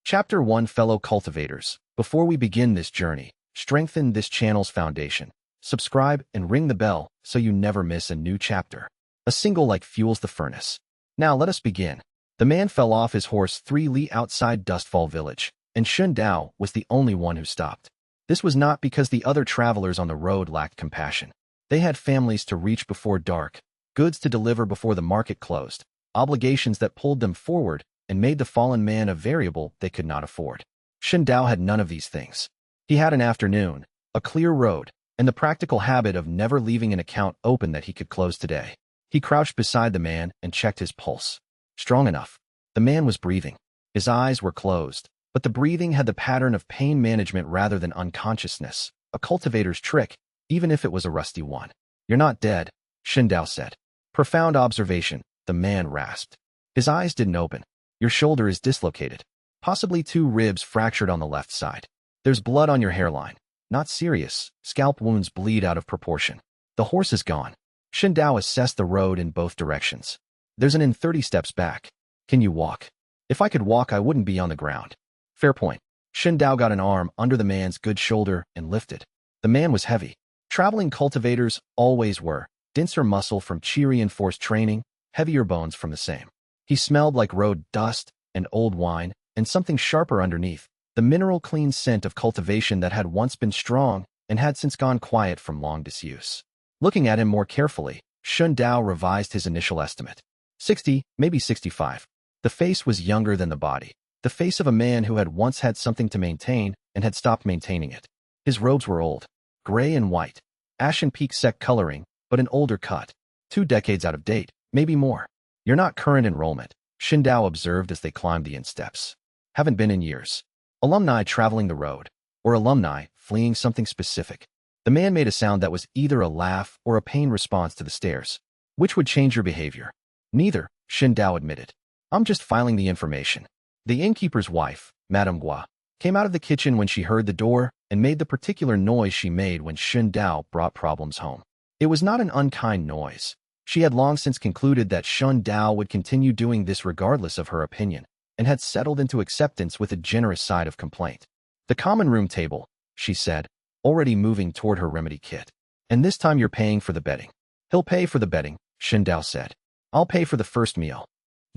Chapter 1 Fellow Cultivators. Before we begin this journey, strengthen this channel's foundation. Subscribe and ring the bell so you never miss a new chapter. A single like fuels the furnace. Now let us begin. The man fell off his horse 3 li outside Dustfall village, and Shun Dao was the only one who stopped. This was not because the other travelers on the road lacked compassion. They had families to reach before dark, goods to deliver before the market closed, obligations that pulled them forward and made the fallen man a variable they could not afford. Shun Dao had none of these things. He had an afternoon, a clear road, and the practical habit of never leaving an account open that he could close today. He crouched beside the man and checked his pulse. Strong enough. The man was breathing. His eyes were closed, but the breathing had the pattern of pain management rather than unconsciousness, a cultivator's trick, even if it was a rusty one. You're not dead, Shun Dao said. Profound observation, the man rasped. His eyes didn't open. Your shoulder is dislocated. Possibly 2 ribs fractured on the left side. There's blood on your hairline. Not serious. Scalp wounds bleed out of proportion. The horse is gone. Shun Dao assessed the road in both directions. There's an inn 30 steps back. Can you walk? If I could walk, I wouldn't be on the ground. Fair point. Shun Dao got an arm under the man's good shoulder and lifted. The man was heavy. Traveling cultivators always were. Denser muscle from chi-reinforced training, heavier bones from the same. He smelled like road dust and old wine, and something sharper underneath, the mineral clean scent of cultivation that had once been strong and had since gone quiet from long disuse. Looking at him more carefully, Shun Dao revised his initial estimate. 60, maybe 65. The face was younger than the body, the face of a man who had once had something to maintain and had stopped maintaining it. His robes were old, gray and white, Ashen Peak sect coloring, but an older cut. 2 decades out of date, maybe more. You're not current enrollment, Shun Dao observed as they climbed the inn steps. Haven't been in years. Alumni traveling the road, or alumni fleeing something specific. The man made a sound that was either a laugh or a pain response to the stares. Which would change your behavior? Neither, Shun Dao admitted. I'm just filing the information. The innkeeper's wife, Madame Gua, came out of the kitchen when she heard the door and made the particular noise she made when Shun Dao brought problems home. It was not an unkind noise. She had long since concluded that Shun Dao would continue doing this regardless of her opinion, and had settled into acceptance with a generous side of complaint. The common room table, she said, already moving toward her remedy kit. And this time you're paying for the bedding. He'll pay for the bedding, Shun Dao said. I'll pay for the first meal.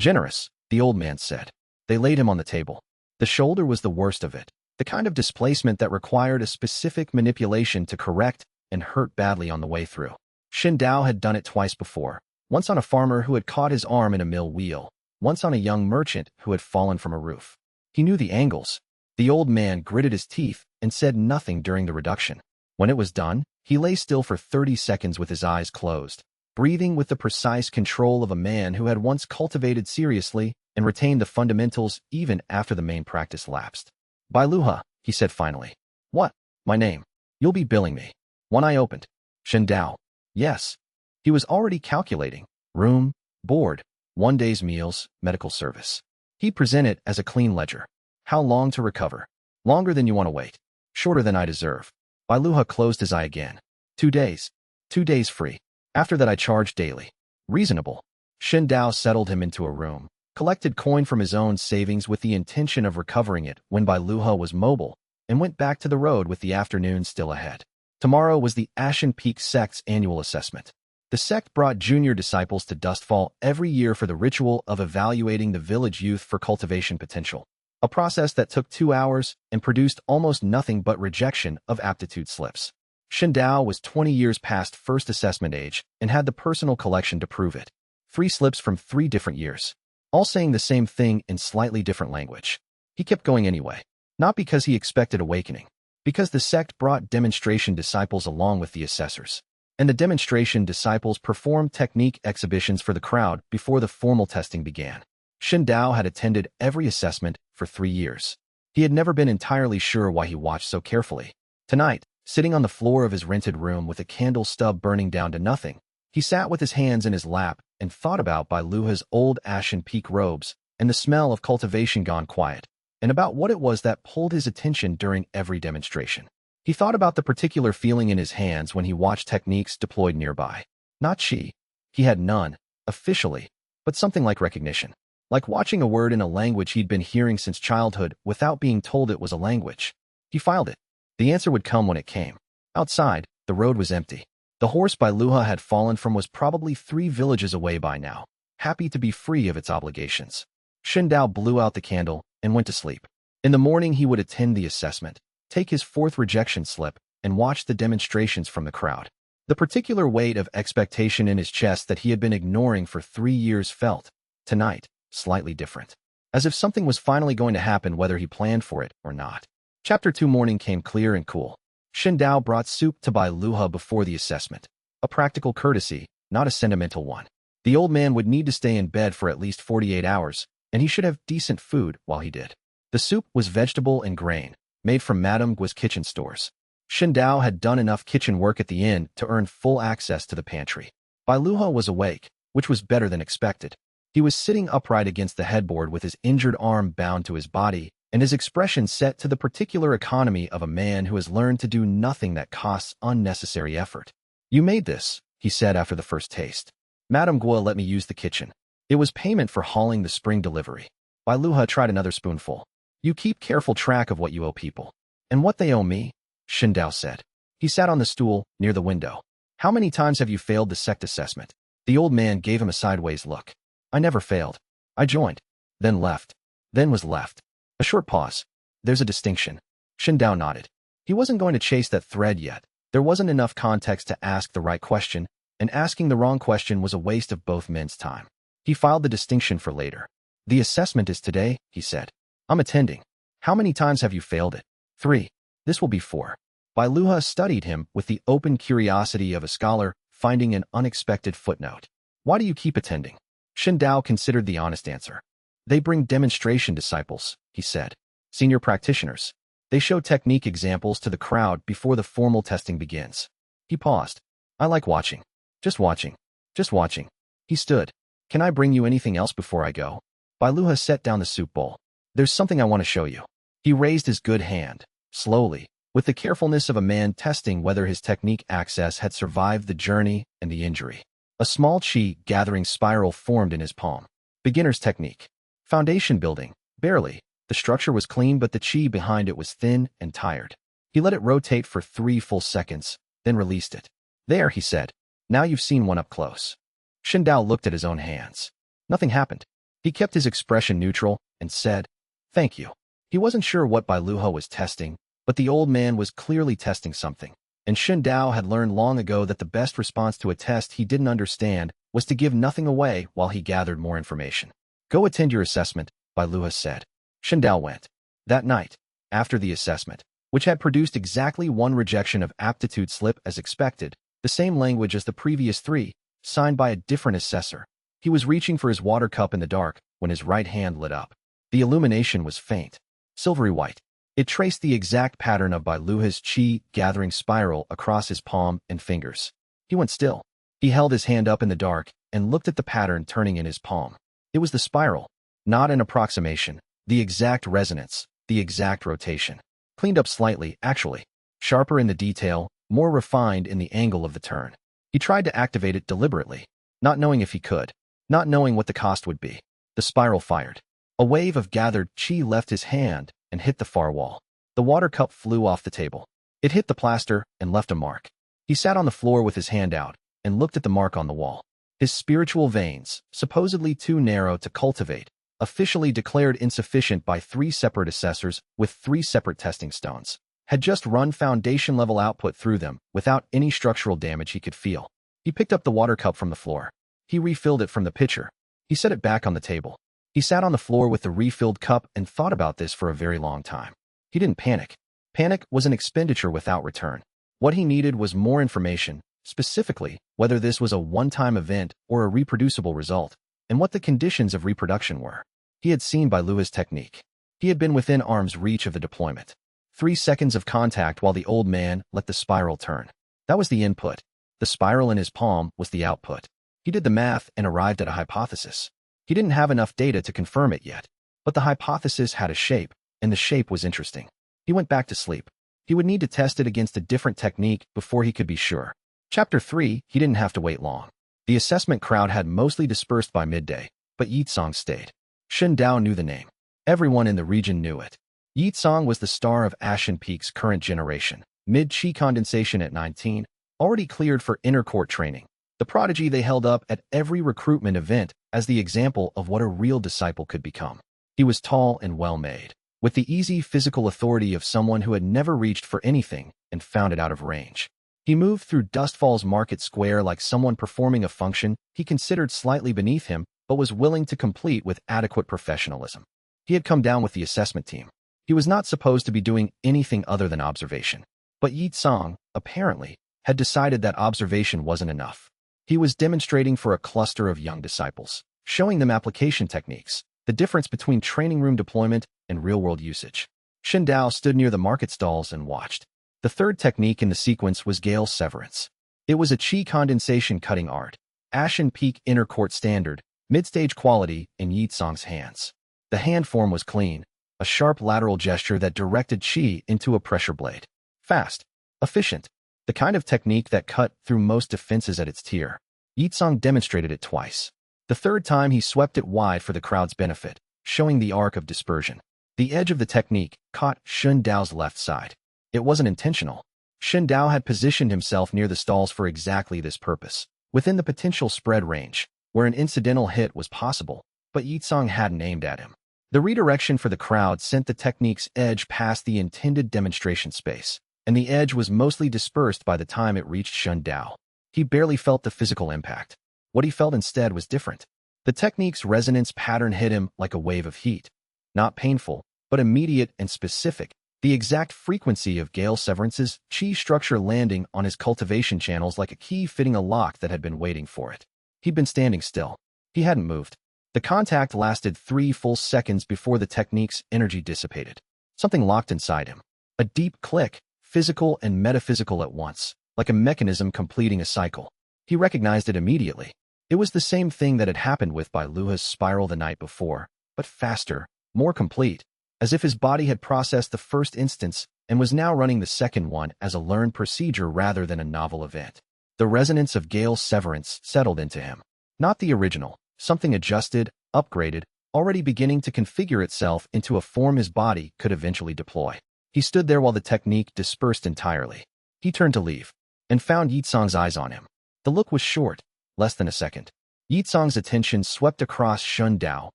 Generous, the old man said. They laid him on the table. The shoulder was the worst of it, the kind of displacement that required a specific manipulation to correct and hurt badly on the way through. Shun Dao had done it twice before, once on a farmer who had caught his arm in a mill wheel, once on a young merchant who had fallen from a roof. He knew the angles. The old man gritted his teeth and said nothing during the reduction. When it was done, he lay still for 30 seconds with his eyes closed, breathing with the precise control of a man who had once cultivated seriously and retained the fundamentals even after the main practice lapsed. Bai Luha, he said finally. What? My name. You'll be billing me. One eye opened. Shun Dao. Yes. He was already calculating. Room, board, 1 day's meals, medical service. He'd present it as a clean ledger. How long to recover? Longer than you want to wait. Shorter than I deserve. Bai Luha closed his eye again. 2 days. 2 days free. After that I charge daily. Reasonable. Shun Dao settled him into a room, collected coin from his own savings with the intention of recovering it when Bai Luha was mobile, and went back to the road with the afternoon still ahead. Tomorrow was the Ashen Peak sect's annual assessment. The sect brought junior disciples to Dustfall every year for the ritual of evaluating the village youth for cultivation potential, a process that took 2 hours and produced almost nothing but rejection of aptitude slips. Shun Dao was 20 years past first assessment age and had the personal collection to prove it. 3 slips from 3 different years, all saying the same thing in slightly different language. He kept going anyway, not because he expected awakening, because the sect brought demonstration disciples along with the assessors, and the demonstration disciples performed technique exhibitions for the crowd before the formal testing began. Shun Dao had attended every assessment for 3 years. He had never been entirely sure why he watched so carefully. Tonight, sitting on the floor of his rented room with a candle stub burning down to nothing, he sat with his hands in his lap and thought about Bai Luha's old Ashen Peak robes and the smell of cultivation gone quiet, and about what it was that pulled his attention during every demonstration. He thought about the particular feeling in his hands when he watched techniques deployed nearby. Not chi. He had none, officially, but something like recognition. Like watching a word in a language he'd been hearing since childhood without being told it was a language. He filed it. The answer would come when it came. Outside, the road was empty. The horse Bailuha had fallen from was probably 3 villages away by now, happy to be free of its obligations. Shindao blew out the candle and went to sleep. In the morning he would attend the assessment, take his 4th rejection slip, and watch the demonstrations from the crowd. The particular weight of expectation in his chest that he had been ignoring for 3 years felt, tonight, slightly different. As if something was finally going to happen whether he planned for it or not. Chapter 2 morning came clear and cool. Shindao brought soup to Bailuha before the assessment. A practical courtesy, not a sentimental one. The old man would need to stay in bed for at least 48 hours, and he should have decent food while he did. The soup was vegetable and grain, made from Madame Gui's kitchen stores. Shindao had done enough kitchen work at the inn to earn full access to the pantry. Bailuha was awake, which was better than expected. He was sitting upright against the headboard with his injured arm bound to his body, and his expression set to the particular economy of a man who has learned to do nothing that costs unnecessary effort. "You made this," he said after the first taste. "Madame Gui let me use the kitchen. It was payment for hauling the spring delivery." Bailuha tried another spoonful. "You keep careful track of what you owe people." "And what they owe me?" Shindao said. He sat on the stool, near the window. "How many times have you failed the sect assessment?" The old man gave him a sideways look. "I never failed. I joined. Then left. Then was left." A short pause. "There's a distinction." Shindao nodded. He wasn't going to chase that thread yet. There wasn't enough context to ask the right question, and asking the wrong question was a waste of both men's time. He filed the distinction for later. "The assessment is today," he said. "I'm attending. How many times have you failed it?" 3. "This will be 4. Bailuha studied him with the open curiosity of a scholar finding an unexpected footnote. "Why do you keep attending?" Shindao considered the honest answer. "They bring demonstration disciples," he said. "Senior practitioners. They show technique examples to the crowd before the formal testing begins." He paused. "I like watching. Just watching. Just watching." He stood. "Can I bring you anything else before I go?" Bailuha set down the soup bowl. "There's something I want to show you." He raised his good hand, slowly, with the carefulness of a man testing whether his technique access had survived the journey and the injury. A small chi-gathering spiral formed in his palm. Beginner's technique. Foundation building. Barely. The structure was clean, but the chi behind it was thin and tired. He let it rotate for 3 full seconds, then released it. "There," he said. "Now you've seen one up close." Shindao looked at his own hands. Nothing happened. He kept his expression neutral and said, "Thank you." He wasn't sure what Bailuha was testing, but the old man was clearly testing something, and Shindao had learned long ago that the best response to a test he didn't understand was to give nothing away while he gathered more information. "Go attend your assessment," Bailuha said. Shindao went. That night, after the assessment, which had produced exactly 1 rejection of aptitude slip as expected, the same language as the previous 3, signed by a different assessor, he was reaching for his water cup in the dark when his right hand lit up. The illumination was faint, silvery white. It traced the exact pattern of Bailuha's chi-gathering spiral across his palm and fingers. He went still. He held his hand up in the dark and looked at the pattern turning in his palm. It was the spiral, not an approximation, the exact resonance, the exact rotation. Cleaned up slightly, actually. Sharper in the detail, more refined in the angle of the turn. He tried to activate it deliberately, not knowing if he could, not knowing what the cost would be. The spiral fired. A wave of gathered chi left his hand and hit the far wall. The water cup flew off the table. It hit the plaster and left a mark. He sat on the floor with his hand out and looked at the mark on the wall. His spiritual veins, supposedly too narrow to cultivate, officially declared insufficient by 3 separate assessors with 3 separate testing stones, had just run foundation-level output through them without any structural damage he could feel. He picked up the water cup from the floor. He refilled it from the pitcher. He set it back on the table. He sat on the floor with the refilled cup and thought about this for a very long time. He didn't panic. Panic was an expenditure without return. What he needed was more information, specifically whether this was a one-time event or a reproducible result, and what the conditions of reproduction were. He had seen Bailuha's technique. He had been within arm's reach of the deployment. 3 seconds of contact while the old man let the spiral turn. That was the input. The spiral in his palm was the output. He did the math and arrived at a hypothesis. He didn't have enough data to confirm it yet, but the hypothesis had a shape, and the shape was interesting. He went back to sleep. He would need to test it against a different technique before he could be sure. Chapter 3, he didn't have to wait long. The assessment crowd had mostly dispersed by midday, but Yitsong stayed. Shen Dao knew the name. Everyone in the region knew it. Yi Tsang was the star of Ashen Peak's current generation, mid-chi condensation at 19, already cleared for inner court training. The prodigy they held up at every recruitment event as the example of what a real disciple could become. He was tall and well-made, with the easy physical authority of someone who had never reached for anything and found it out of range. He moved through Dustfall's market square like someone performing a function he considered slightly beneath him but was willing to complete with adequate professionalism. He had come down with the assessment team. He was not supposed to be doing anything other than observation. But Yi Tsang, apparently, had decided that observation wasn't enough. He was demonstrating for a cluster of young disciples, showing them application techniques, the difference between training room deployment and real-world usage. Shen Dao stood near the market stalls and watched. The third technique in the sequence was Gale Severance. It was a chi condensation cutting art, Ashen Peak inner court standard, mid-stage quality in Yi Tsang's hands. The hand form was clean, a sharp lateral gesture that directed chi into a pressure blade. Fast, efficient, the kind of technique that cut through most defenses at its tier. Yi Tsang demonstrated it twice. The third time he swept it wide for the crowd's benefit, showing the arc of dispersion. The edge of the technique caught Shen Dao's left side. It wasn't intentional. Shen Dao had positioned himself near the stalls for exactly this purpose, within the potential spread range, where an incidental hit was possible, but Yi Tsang hadn't aimed at him. The redirection for the crowd sent the technique's edge past the intended demonstration space, and the edge was mostly dispersed by the time it reached Shen Dao. He barely felt the physical impact. What he felt instead was different. The technique's resonance pattern hit him like a wave of heat. Not painful, but immediate and specific, the exact frequency of Gale Severance's chi structure landing on his cultivation channels like a key fitting a lock that had been waiting for it. He'd been standing still. He hadn't moved. The contact lasted 3 full seconds before the technique's energy dissipated. Something locked inside him. A deep click, physical and metaphysical at once, like a mechanism completing a cycle. He recognized it immediately. It was the same thing that had happened with Bai Luha's spiral the night before, but faster, more complete, as if his body had processed the first instance and was now running the second one as a learned procedure rather than a novel event. The resonance of Gale Severance settled into him. Not the original, something adjusted, upgraded, already beginning to configure itself into a form his body could eventually deploy. He stood there while the technique dispersed entirely. He turned to leave, and found Yi Tsang's eyes on him. The look was short, less than a second. Yi Tsang's attention swept across Shen Dao,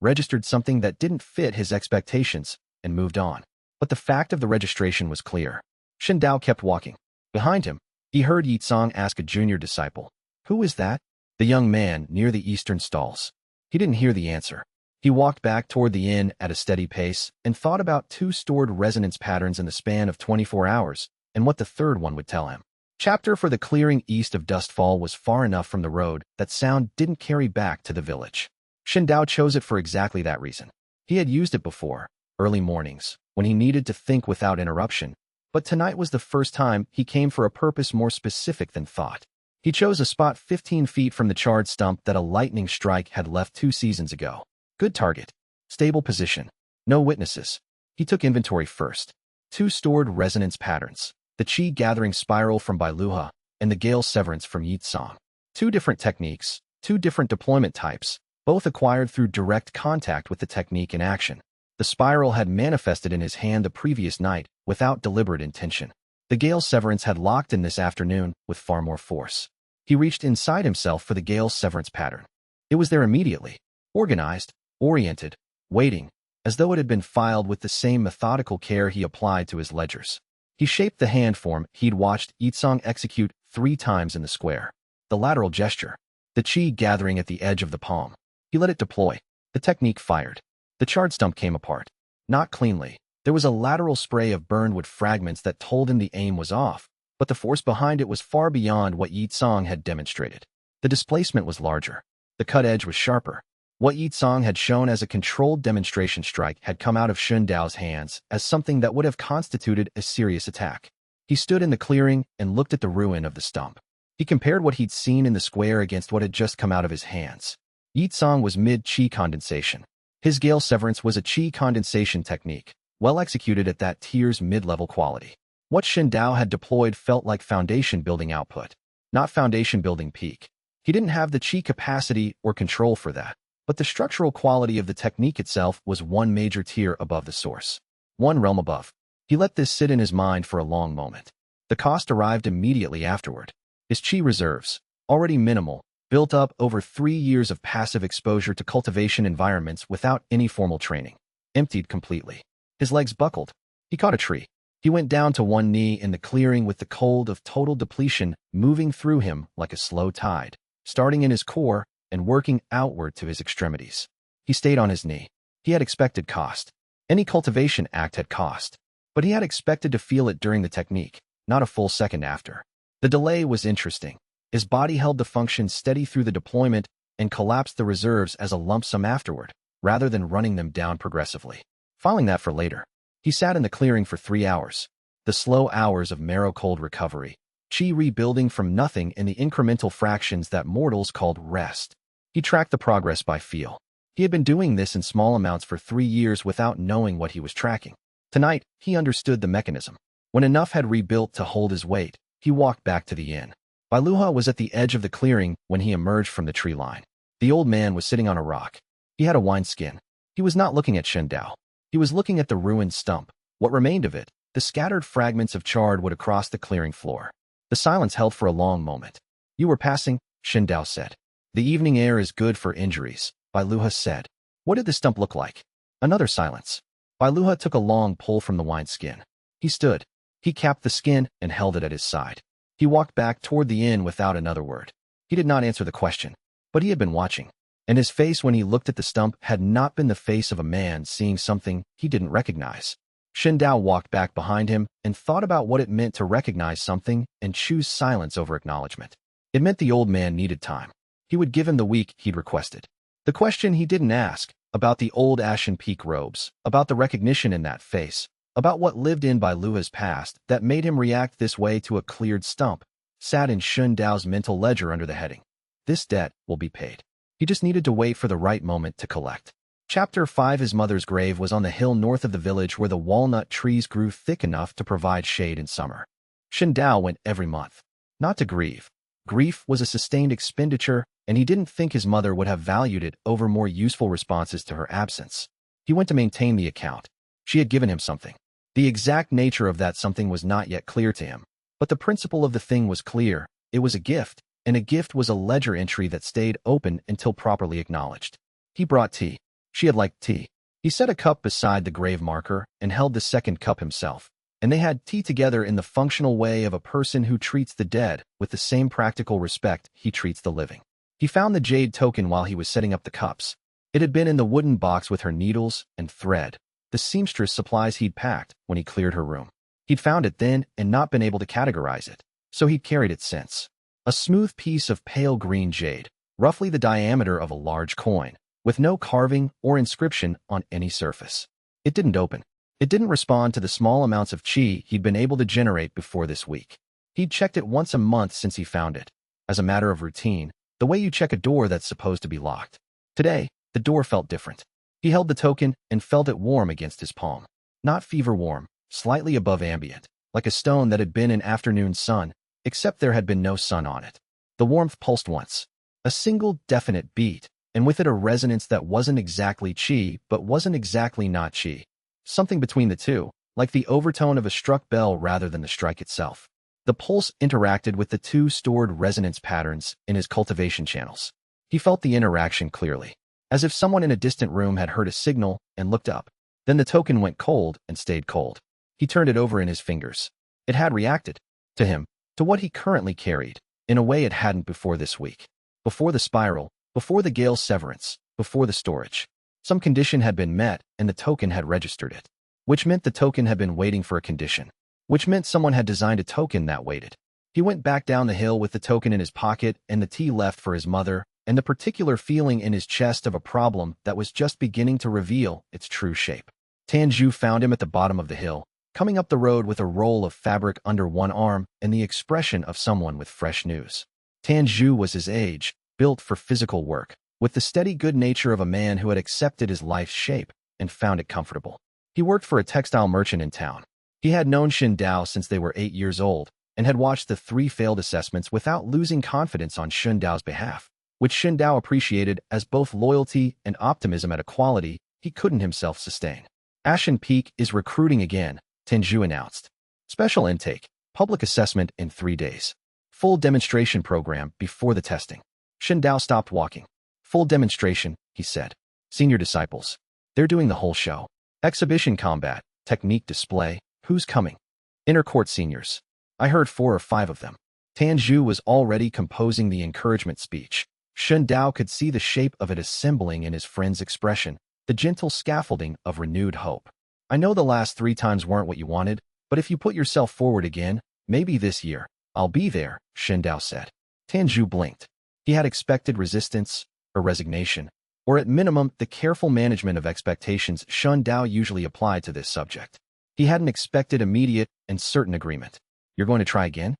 registered something that didn't fit his expectations, and moved on. But the fact of the registration was clear. Shen Dao kept walking. Behind him, he heard Yi Tsang ask a junior disciple, "Who is that?" The young man near the eastern stalls. He didn't hear the answer. He walked back toward the inn at a steady pace and thought about 2 stored resonance patterns in the span of 24 hours and what the third one would tell him. Chapter for the clearing east of Dustfall was far enough from the road that sound didn't carry back to the village. Shen Dao chose it for exactly that reason. He had used it before, early mornings, when he needed to think without interruption, but tonight was the first time he came for a purpose more specific than thought. He chose a spot 15 feet from the charred stump that a lightning strike had left 2 seasons ago. Good target. Stable position. No witnesses. He took inventory first. 2 stored resonance patterns. The Qi gathering spiral from Bai Luha, and the Gale Severance from Yi Tsang. 2 different techniques, 2 different deployment types, both acquired through direct contact with the technique in action. The spiral had manifested in his hand the previous night without deliberate intention. The Gale Severance had locked in this afternoon with far more force. He reached inside himself for the Gale Severance pattern. It was there immediately, organized, oriented, waiting, as though it had been filed with the same methodical care he applied to his ledgers. He shaped the hand form he'd watched Yi Tsang execute 3 times in the square. The lateral gesture, the chi gathering at the edge of the palm. He let it deploy. The technique fired. The charred stump came apart. Not cleanly. There was a lateral spray of burned wood fragments that told him the aim was off, but the force behind it was far beyond what Yi Tsang had demonstrated. The displacement was larger. The cut edge was sharper. What Yi Tsang had shown as a controlled demonstration strike had come out of Shen Dao's hands as something that would have constituted a serious attack. He stood in the clearing and looked at the ruin of the stump. He compared what he'd seen in the square against what had just come out of his hands. Yi Tsang was mid-chi condensation. His Gale Severance was a chi condensation technique, well executed at that tier's mid-level quality. What Shen Dao had deployed felt like foundation-building output, not foundation-building peak. He didn't have the chi capacity or control for that. But the structural quality of the technique itself was one major tier above the source. One realm above. He let this sit in his mind for a long moment. The cost arrived immediately afterward. His chi reserves, already minimal, built up over 3 years of passive exposure to cultivation environments without any formal training, emptied completely. His legs buckled. He caught a tree. He went down to one knee in the clearing with the cold of total depletion moving through him like a slow tide, starting in his core and working outward to his extremities. He stayed on his knee. He had expected cost. Any cultivation act had cost. But he had expected to feel it during the technique, not a full second after. The delay was interesting. His body held the function steady through the deployment and collapsed the reserves as a lump sum afterward, rather than running them down progressively. Filing that for later. He sat in the clearing for 3 hours. The slow hours of marrow-cold recovery. Chi rebuilding from nothing in the incremental fractions that mortals called rest. He tracked the progress by feel. He had been doing this in small amounts for 3 years without knowing what he was tracking. Tonight, he understood the mechanism. When enough had rebuilt to hold his weight, he walked back to the inn. Bailuha was at the edge of the clearing when he emerged from the tree line. The old man was sitting on a rock. He had a wineskin. He was not looking at Shindao. He was looking at the ruined stump, what remained of it, the scattered fragments of charred wood across the clearing floor. The silence held for a long moment. You were passing, Shindao said. The evening air is good for injuries, Bailuha said. What did the stump look like? Another silence. Bailuha took a long pull from the wineskin. He stood. He capped the skin and held it at his side. He walked back toward the inn without another word. He did not answer the question, but he had been watching. And his face when he looked at the stump had not been the face of a man seeing something he didn't recognize. Shindao walked back behind him and thought about what it meant to recognize something and choose silence over acknowledgement. It meant the old man needed time. He would give him the week he'd requested. The question he didn't ask, about the old Ashen Peak robes, about the recognition in that face, about what lived in Bailuha's past that made him react this way to a cleared stump, sat in Shundao's mental ledger under the heading. This debt will be paid. He just needed to wait for the right moment to collect. Chapter 5. His mother's grave was on the hill north of the village where the walnut trees grew thick enough to provide shade in summer. Shindao went every month. Not to grieve. Grief was a sustained expenditure, and he didn't think his mother would have valued it over more useful responses to her absence. He went to maintain the account. She had given him something. The exact nature of that something was not yet clear to him, but the principle of the thing was clear. It was a gift, and a gift was a ledger entry that stayed open until properly acknowledged. He brought tea. She had liked tea. He set a cup beside the grave marker and held the second cup himself, and they had tea together in the functional way of a person who treats the dead with the same practical respect he treats the living. He found the jade token while he was setting up the cups. It had been in the wooden box with her needles and thread, the seamstress supplies he'd packed when he cleared her room. He'd found it then and not been able to categorize it, so he'd carried it since. A smooth piece of pale green jade, roughly the diameter of a large coin, with no carving or inscription on any surface. It didn't open. It didn't respond to the small amounts of chi he'd been able to generate before this week. He'd checked it once a month since he found it, as a matter of routine, the way you check a door that's supposed to be locked. Today, the door felt different. He held the token and felt it warm against his palm. Not fever warm, slightly above ambient, like a stone that had been in afternoon sun, except there had been no sun on it. The warmth pulsed once. A single definite beat, and with it a resonance that wasn't exactly chi, but wasn't exactly not chi. Something between the two, like the overtone of a struck bell rather than the strike itself. The pulse interacted with the two stored resonance patterns in his cultivation channels. He felt the interaction clearly, as if someone in a distant room had heard a signal and looked up. Then the token went cold and stayed cold. He turned it over in his fingers. It had reacted. To him. To what he currently carried. In a way it hadn't before this week. Before the spiral. Before the Gale severance. Before the storage. Some condition had been met and the token had registered it. Which meant the token had been waiting for a condition. Which meant someone had designed a token that waited. He went back down the hill with the token in his pocket and the tea left for his mother, and the particular feeling in his chest of a problem that was just beginning to reveal its true shape. Tanju found him at the bottom of the hill, coming up the road with a roll of fabric under one arm and the expression of someone with fresh news. Tanju was his age, built for physical work, with the steady good nature of a man who had accepted his life's shape and found it comfortable. He worked for a textile merchant in town. He had known Shindao since they were 8 years old and had watched the 3 failed assessments without losing confidence on Shundao's behalf. which Shen Dao appreciated as both loyalty and optimism at a quality he couldn't himself sustain. Ashen Peak is recruiting again, Lin Jue announced. Special intake, public assessment in 3 days. Full demonstration program before the testing. Shen Dao stopped walking. Full demonstration, he said. Senior disciples. They're doing the whole show. Exhibition combat, technique display, who's coming? Inner court seniors. I heard 4 or 5 of them. Lin Jue was already composing the encouragement speech. Shen Dao could see the shape of it assembling in his friend's expression, the gentle scaffolding of renewed hope. I know the last 3 times weren't what you wanted, but if you put yourself forward again, maybe this year, I'll be there, Shen Dao said. Lin Jue blinked. He had expected resistance, or resignation, or at minimum the careful management of expectations Shen Dao usually applied to this subject. He hadn't expected immediate and certain agreement. You're going to try again?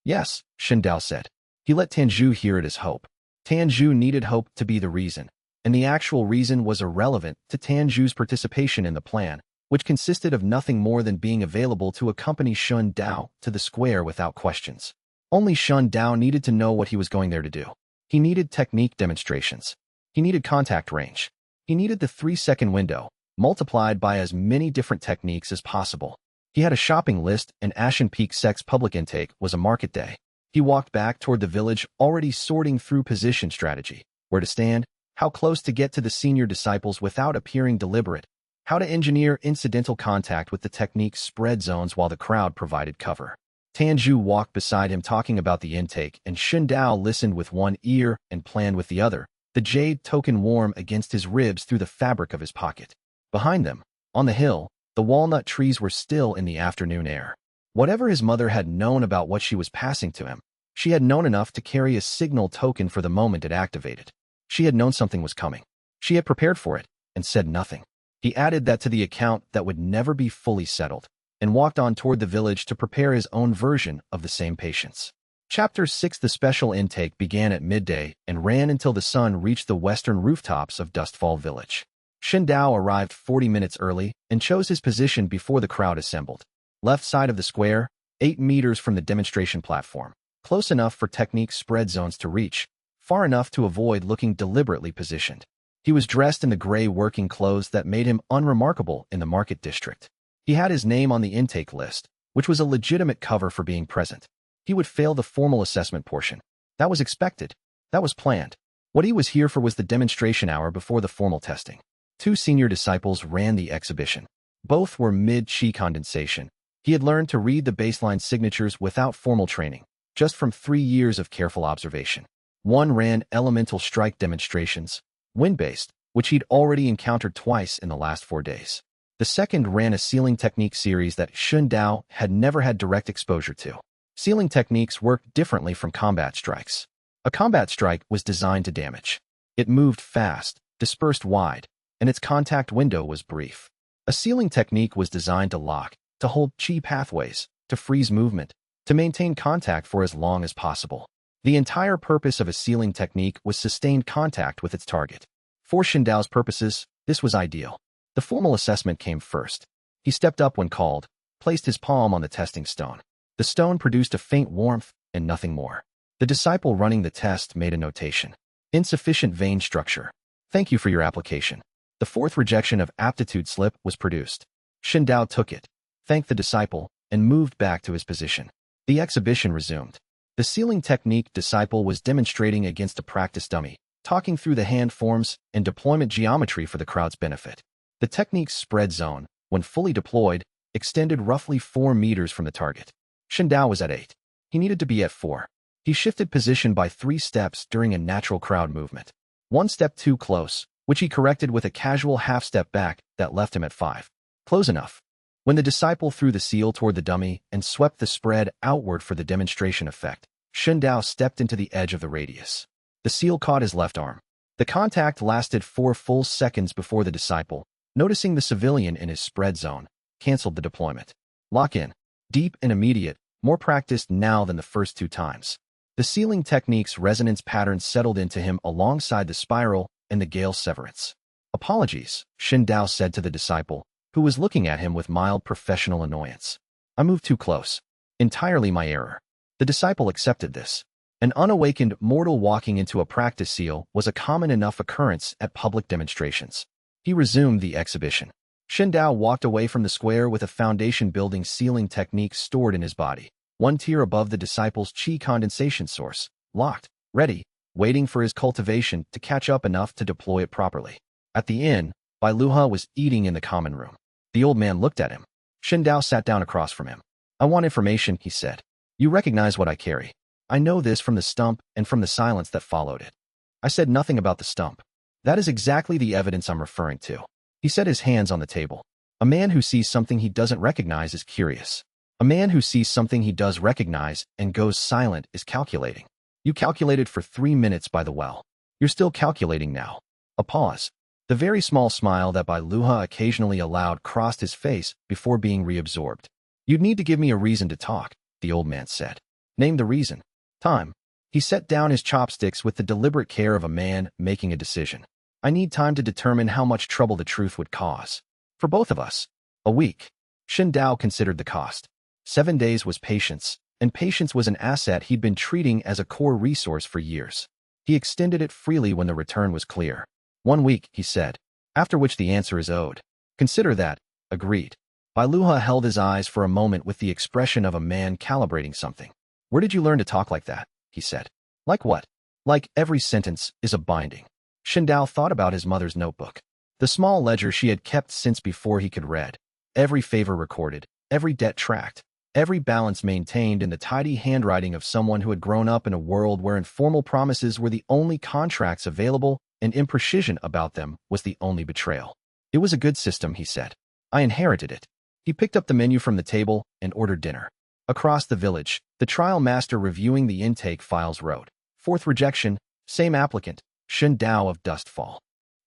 Yes, Shen Dao said. He let Lin Jue hear it as hope. Lin Jue needed hope to be the reason, and the actual reason was irrelevant to Lin Jue's participation in the plan, which consisted of nothing more than being available to accompany Shen Dao to the square without questions. Only Shen Dao needed to know what he was going there to do. He needed technique demonstrations. He needed contact range. He needed the 3-second window, multiplied by as many different techniques as possible. He had a shopping list, and Ashen Peak Sect's public intake was a market day. He walked back toward the village, already sorting through position strategy, where to stand, how close to get to the senior disciples without appearing deliberate, how to engineer incidental contact with the technique spread zones while the crowd provided cover. Lin Jue walked beside him talking about the intake, and Shen Dao listened with one ear and planned with the other, the jade token warm against his ribs through the fabric of his pocket. Behind them, on the hill, the walnut trees were still in the afternoon air. Whatever his mother had known about what she was passing to him, she had known enough to carry a signal token for the moment it activated. She had known something was coming. She had prepared for it, and said nothing. He added that to the account that would never be fully settled, and walked on toward the village to prepare his own version of the same patience. Chapter 6. The special intake began at midday and ran until the sun reached the western rooftops of Dustfall Village. Shen Dao arrived 40 minutes early and chose his position before the crowd assembled. Left side of the square, 8 meters from the demonstration platform, close enough for technique spread zones to reach, far enough to avoid looking deliberately positioned. He was dressed in the gray working clothes that made him unremarkable in the market district. He had his name on the intake list, which was a legitimate cover for being present. He would fail the formal assessment portion. That was expected. That was planned. What he was here for was the demonstration hour before the formal testing. 2 senior disciples ran the exhibition. Both were mid-chi condensation. He had learned to read the baseline signatures without formal training, just from 3 years of careful observation. One ran elemental strike demonstrations, wind-based, which he'd already encountered twice in the last 4 days. The second ran a sealing technique series that Shen Dao had never had direct exposure to. Sealing techniques worked differently from combat strikes. A combat strike was designed to damage. It moved fast, dispersed wide, and its contact window was brief. A sealing technique was designed to lock, to hold chi pathways, to freeze movement, to maintain contact for as long as possible. The entire purpose of a sealing technique was sustained contact with its target. For Shen Dao's purposes, this was ideal. The formal assessment came first. He stepped up when called, placed his palm on the testing stone. The stone produced a faint warmth and nothing more. The disciple running the test made a notation. Insufficient vein structure. Thank you for your application. The 4th rejection of aptitude slip was produced. Shen Dao took it, thanked the disciple, and moved back to his position. The exhibition resumed. The sealing technique disciple was demonstrating against a practice dummy, talking through the hand forms and deployment geometry for the crowd's benefit. The technique's spread zone, when fully deployed, extended roughly 4 meters from the target. Shen Dao was at 8. He needed to be at 4. He shifted position by 3 steps during a natural crowd movement. 1 step too close, which he corrected with a casual half-step back that left him at 5. Close enough. When the disciple threw the seal toward the dummy and swept the spread outward for the demonstration effect, Shen Dao stepped into the edge of the radius. The seal caught his left arm. The contact lasted 4 full seconds before the disciple, noticing the civilian in his spread zone, canceled the deployment. Lock in. Deep and immediate, more practiced now than the first 2 times. The sealing technique's resonance pattern settled into him alongside the spiral and the gale severance. Apologies, Shen Dao said to the disciple, who was looking at him with mild professional annoyance. I moved too close. Entirely my error. The disciple accepted this. An unawakened mortal walking into a practice seal was a common enough occurrence at public demonstrations. He resumed the exhibition. Dao walked away from the square with a foundation-building sealing technique stored in his body, one tier above the disciple's chi condensation source, locked, ready, waiting for his cultivation to catch up enough to deploy it properly. At the inn, Bai Luha was eating in the common room. The old man looked at him. Dao sat down across from him. "I want information," he said. "You recognize what I carry. I know this from the stump and from the silence that followed it." I said nothing about the stump. "That is exactly the evidence I'm referring to." He set his hands on the table. "A man who sees something he doesn't recognize is curious. A man who sees something he does recognize and goes silent is calculating. You calculated for 3 minutes by the well. You're still calculating now." A pause. The very small smile that Bai Luha occasionally allowed crossed his face before being reabsorbed. "You'd need to give me a reason to talk," the old man said. "Name the reason." "Time." He set down his chopsticks with the deliberate care of a man making a decision. "I need time to determine how much trouble the truth would cause. For both of us. A week." Dao considered the cost. 7 days was patience, and patience was an asset he'd been treating as a core resource for years. He extended it freely when the return was clear. 1 week, he said, after which the answer is owed. "Consider that." Agreed. Bai Luha held his eyes for a moment with the expression of a man calibrating something. "Where did you learn to talk like that?" he said. "Like what?" "Like every sentence is a binding." Dao thought about his mother's notebook. The small ledger she had kept since before he could read. Every favor recorded, every debt tracked, every balance maintained in the tidy handwriting of someone who had grown up in a world where informal promises were the only contracts available and imprecision about them was the only betrayal. "It was a good system," he said. "I inherited it." He picked up the menu from the table and ordered dinner. Across the village, the trial master reviewing the intake files wrote, "Fourth rejection, same applicant, Dao of Dustfall."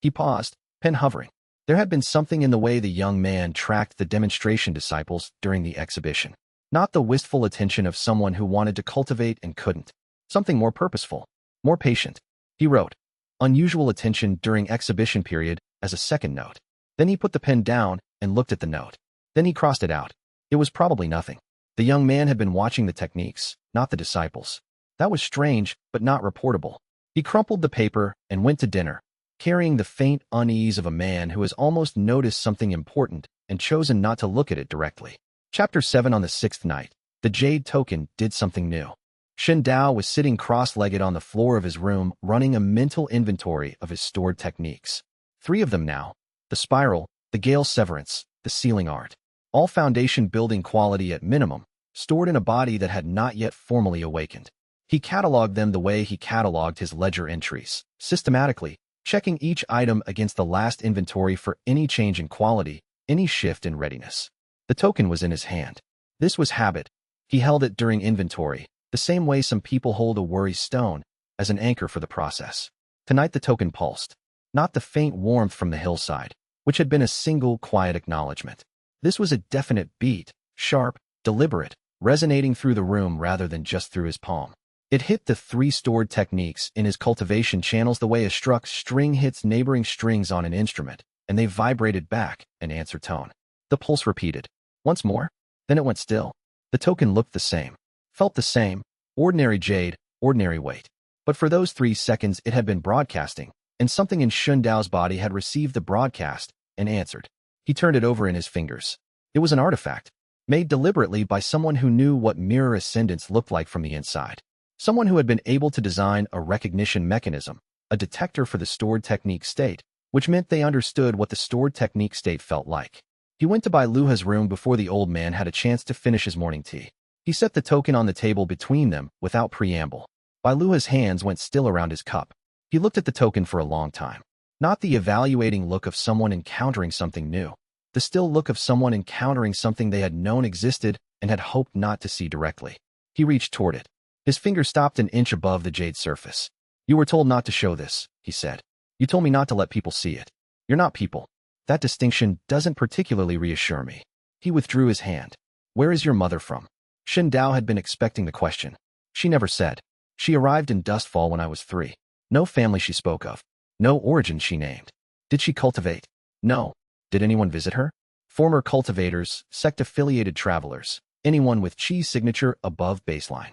He paused, pen hovering. There had been something in the way the young man tracked the demonstration disciples during the exhibition. Not the wistful attention of someone who wanted to cultivate and couldn't. Something more purposeful, more patient. He wrote, "Unusual attention during exhibition period," as a second note. Then he put the pen down and looked at the note. Then he crossed it out. It was probably nothing. The young man had been watching the techniques, not the disciples. That was strange, but not reportable. He crumpled the paper and went to dinner, carrying the faint unease of a man who has almost noticed something important and chosen not to look at it directly. Chapter 7. On the 6th night, the jade token did something new. Dao was sitting cross-legged on the floor of his room, running a mental inventory of his stored techniques. 3 of them now: the spiral, the gale severance, the sealing art. All foundation building quality at minimum, stored in a body that had not yet formally awakened. He cataloged them the way he cataloged his ledger entries, systematically, checking each item against the last inventory for any change in quality, any shift in readiness. The token was in his hand. This was habit. He held it during inventory, the same way some people hold a worry stone, as an anchor for the process. Tonight the token pulsed. Not the faint warmth from the hillside, which had been a single quiet acknowledgement. This was a definite beat, sharp, deliberate, resonating through the room rather than just through his palm. It hit the 3 stored techniques in his cultivation channels the way a struck string hits neighboring strings on an instrument, and they vibrated back, an answer tone. The pulse repeated. Once more. Then it went still. The token looked the same, felt the same, ordinary jade, ordinary weight. But for those 3 seconds it had been broadcasting, and something in Dao's body had received the broadcast and answered. He turned it over in his fingers. It was an artifact, made deliberately by someone who knew what mirror ascendance looked like from the inside. Someone who had been able to design a recognition mechanism, a detector for the stored technique state, which meant they understood what the stored technique state felt like. He went to Bai Luha's room before the old man had a chance to finish his morning tea. He set the token on the table between them without preamble. Bai Luha's hands went still around his cup. He looked at the token for a long time. Not the evaluating look of someone encountering something new. The still look of someone encountering something they had known existed and had hoped not to see directly. He reached toward it. His finger stopped an inch above the jade surface. "You were told not to show this," he said. "You told me not to let people see it. You're not people. That distinction doesn't particularly reassure me." He withdrew his hand. "Where is your mother from?" Dao had been expecting the question. She never said. She arrived in Dustfall when I was 3. No family she spoke of. No origin she named. Did she cultivate? No. Did anyone visit her? Former cultivators, sect-affiliated travelers, anyone with chi signature above baseline?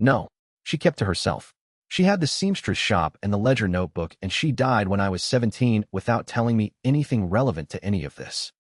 No. she kept to herself. She had the seamstress shop and the ledger notebook, and she died when I was 17 without telling me anything relevant to any of this.